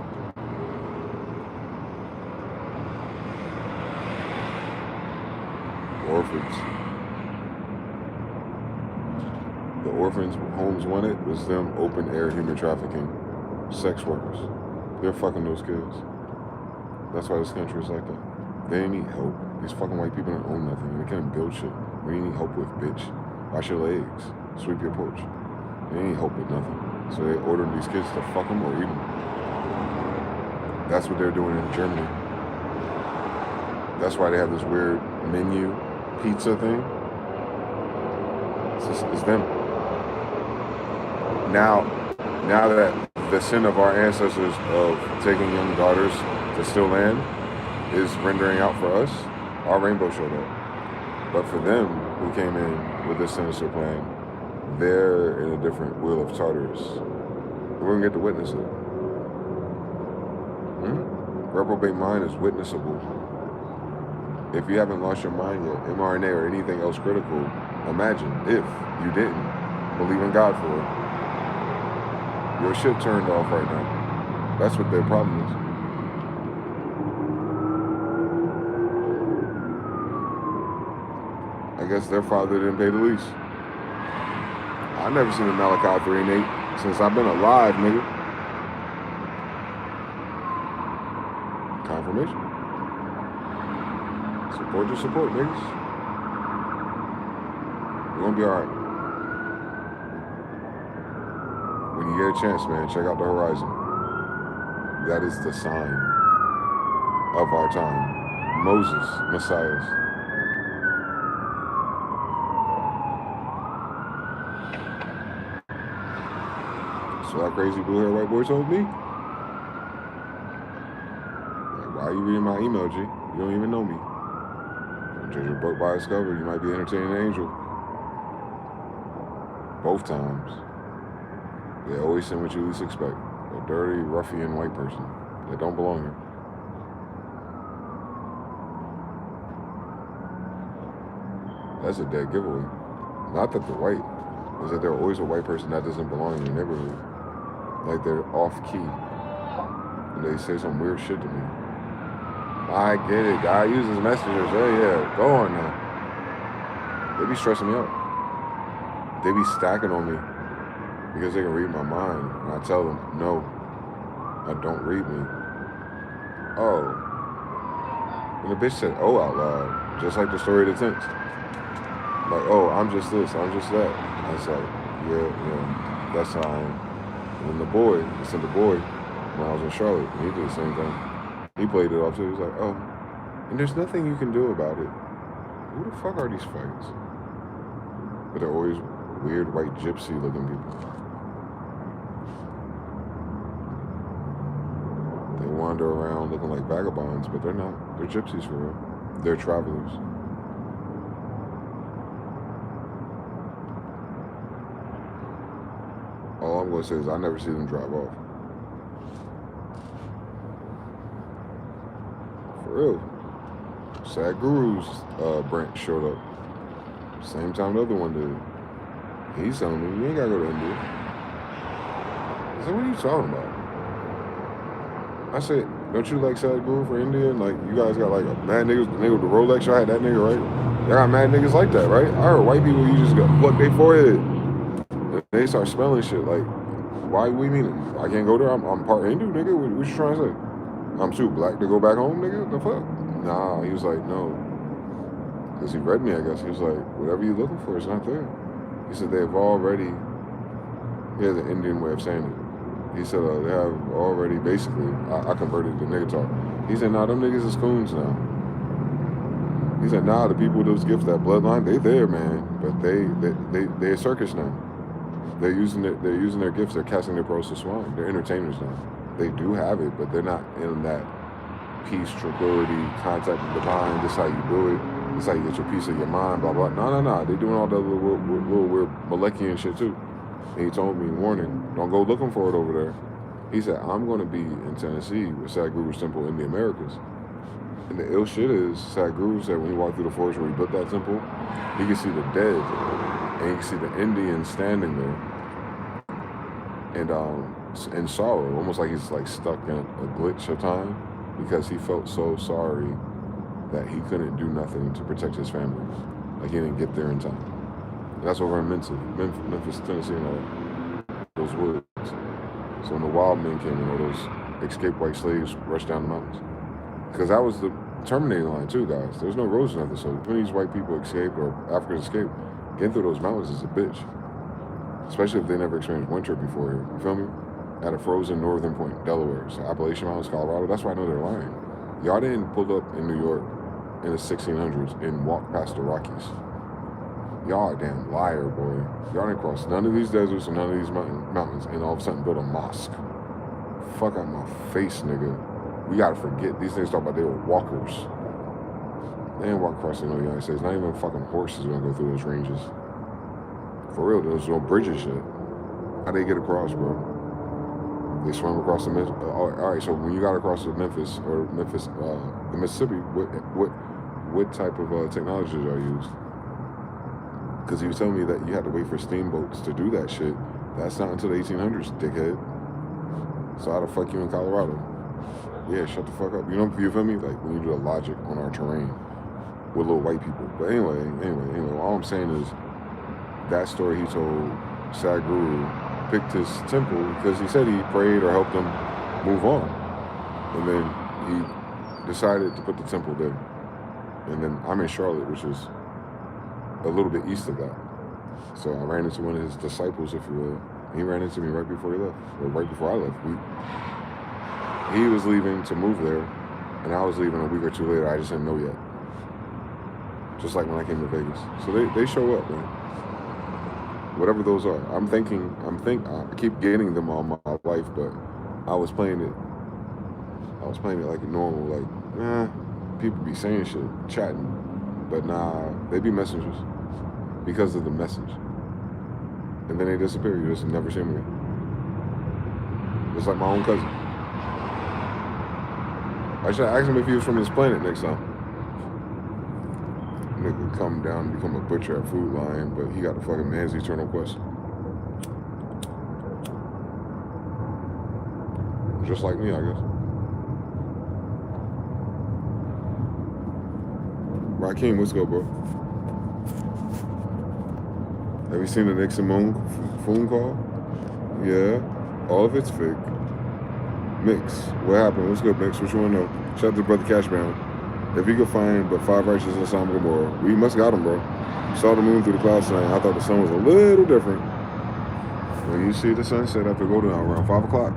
Orphans. The orphans' homes wanted was them open air human trafficking. Sex workers. They're fucking those kids. That's why this country is like that. They need help. These fucking white people don't own nothing. They can't build shit. What do you need help with, bitch? Wash your legs. Sweep your porch. They ain't help with nothing. So they order these kids to fuck them or eat them. That's what they're doing in Germany. That's why they have this weird menu pizza thing. It's them. Now that the sin of our ancestors of taking young daughters to steal land is rendering out for us, our rainbow showed up. But for them, who came in with this sinister plan, they're in a different wheel of Tartarus. We're gonna get to witness it. Reprobate mind is witnessable. If you haven't lost your mind yet, mRNA or anything else critical, imagine if you didn't believe in God for it. Your shit turned off right now. That's what their problem is. I guess their father didn't pay the lease. I've never seen a Malachi 3:8 since I've been alive, nigga. Confirmation. Support your support, niggas. You're gonna be alright. When you get a chance, man, check out the horizon. That is the sign of our time. Moses, Messiahs. So that crazy blue-haired white boy told me? Like, why are you reading my email, G? You don't even know me. Judge your book by its cover, you might be entertaining an angel. Both times. They always send what you least expect. A dirty, ruffian white person that don't belong here. That's a dead giveaway. Not that they're white. It's that they're always a white person that doesn't belong in your neighborhood. Like they're off key. And they say some weird shit to me. I get it. God uses messengers. Yeah. Go on now. They be stressing me out. They be stacking on me because they can read my mind. And I tell them, no, don't read me. Oh. And the bitch said, oh, out loud. Just like the story of the tents. Like, oh, I'm just this, I'm just that. I was like, yeah, that's how I am. And then the boy, when I was in Charlotte. And he did the same thing. He played it off too. He was like, oh, and there's nothing you can do about it. Who the fuck are these fights? But they're always weird white gypsy looking people. They wander around looking like vagabonds, but they're not. They're gypsies for real. They're travelers. All I'm going to say is I never see them drive off. For real. Sad Guru's branch showed up. Same time the other one did. He's telling me, you ain't gotta go to India. I said, what are you talking about? I said, don't you like Sad Guru for India? And like, you guys got like a mad niggas, the nigga with the Rolex, y'all had that nigga, right? Y'all got mad niggas like that, right? I heard white people, you just got pluck their forehead. And they start smelling shit. Like, why we mean it? I can't go there. I'm part Hindu, nigga. What you trying to say? I'm too black to go back home, nigga? The fuck? Nah, he was like, no. Because he read me, I guess. He was like, whatever you're looking for is not there. He said they've already, he has an Indian way of saying it. He said they have already, basically, I converted to nigga talk. He said, nah, them niggas is coons now. He said, nah, the people with those gifts, that bloodline, they there, man. But they're a circus now. They're using their gifts, they're casting their pearls to swine. They're entertainers now. They do have it, but they're not in that peace, tranquility, contact with the divine. This is how you do it. This is how you get your peace of your mind, blah, blah. No. They're doing all that little weird Malekian shit too. And he told me, warning, don't go looking for it over there. He said, I'm going to be in Tennessee with Sadhguru's temple in the Americas. And the ill shit is, Sadhguru said when he walked through the forest where he built that temple, he could see the dead. And he could see the Indians standing there. And in sorrow, almost like he's like stuck in a glitch of time, because he felt so sorry that he couldn't do nothing to protect his family. Like he didn't get there in time. And that's over in Memphis, Tennessee, and all those woods. So when the wild men came and all those escaped white slaves rushed down the mountains. Because that was the terminating line too, guys. There's no roads or nothing. So when these white people escaped or Africans escaped, getting through those mountains is a bitch. Especially if they never experienced winter before here. You feel me? At a frozen northern point, Delaware. So Appalachian Mountains, Colorado. That's why I know they're lying. Y'all didn't pull up in New York in the 1600s and walk past the Rockies. Y'all a damn liar, boy. Y'all didn't cross none of these deserts and none of these mountains and all of a sudden build a mosque. Fuck out my face, nigga. We gotta forget. These niggas talk about they were walkers. They didn't walk across the United States. Not even fucking horses gonna go through those ranges. For real, there's no bridges yet. How they get across, bro? They swam across the all right, so when you got across the the Mississippi, what type of technology did y'all use? Because he was telling me that you had to wait for steamboats to do that shit. That's not until the 1800s, dickhead. So how the fuck you in Colorado? Yeah, shut the fuck up. You feel me? Like when you do the logic on our terrain with little white people. But anyway, all I'm saying is that story he told, Sadhguru picked his temple because he said he prayed or helped him move on. And then he decided to put the temple there. And then I'm in Charlotte, which is a little bit east of that. So I ran into one of his disciples, if you will. He ran into me right before he left, or right before I left. He was leaving to move there, and I was leaving a week or two later. I just didn't know yet. Just like when I came to Vegas. So they show up, man. Whatever those are. I keep getting them all my life, but I was playing it like normal, like, people be saying shit, chatting. But nah, they be messengers because of the message. And then they disappear. You just never see them again. Just like my own cousin. I should ask him if he was from this planet next time. Nigga come down and become a butcher at Food Lion, but he got the fucking man's eternal quest. Just like me, I guess. Rakeem, what's good, bro? Have you seen the Nixon phone call? Yeah, all of it's fake. Mix, what happened? What's good, Mix? What you want to know? Shout out to Brother Cashbound. If he could find but 5 righteous in Sodom and Gomorrah, we must got him, bro. Saw the moon through the clouds tonight. I thought the sun was a little different. When you see the sunset after golden hour around 5 o'clock,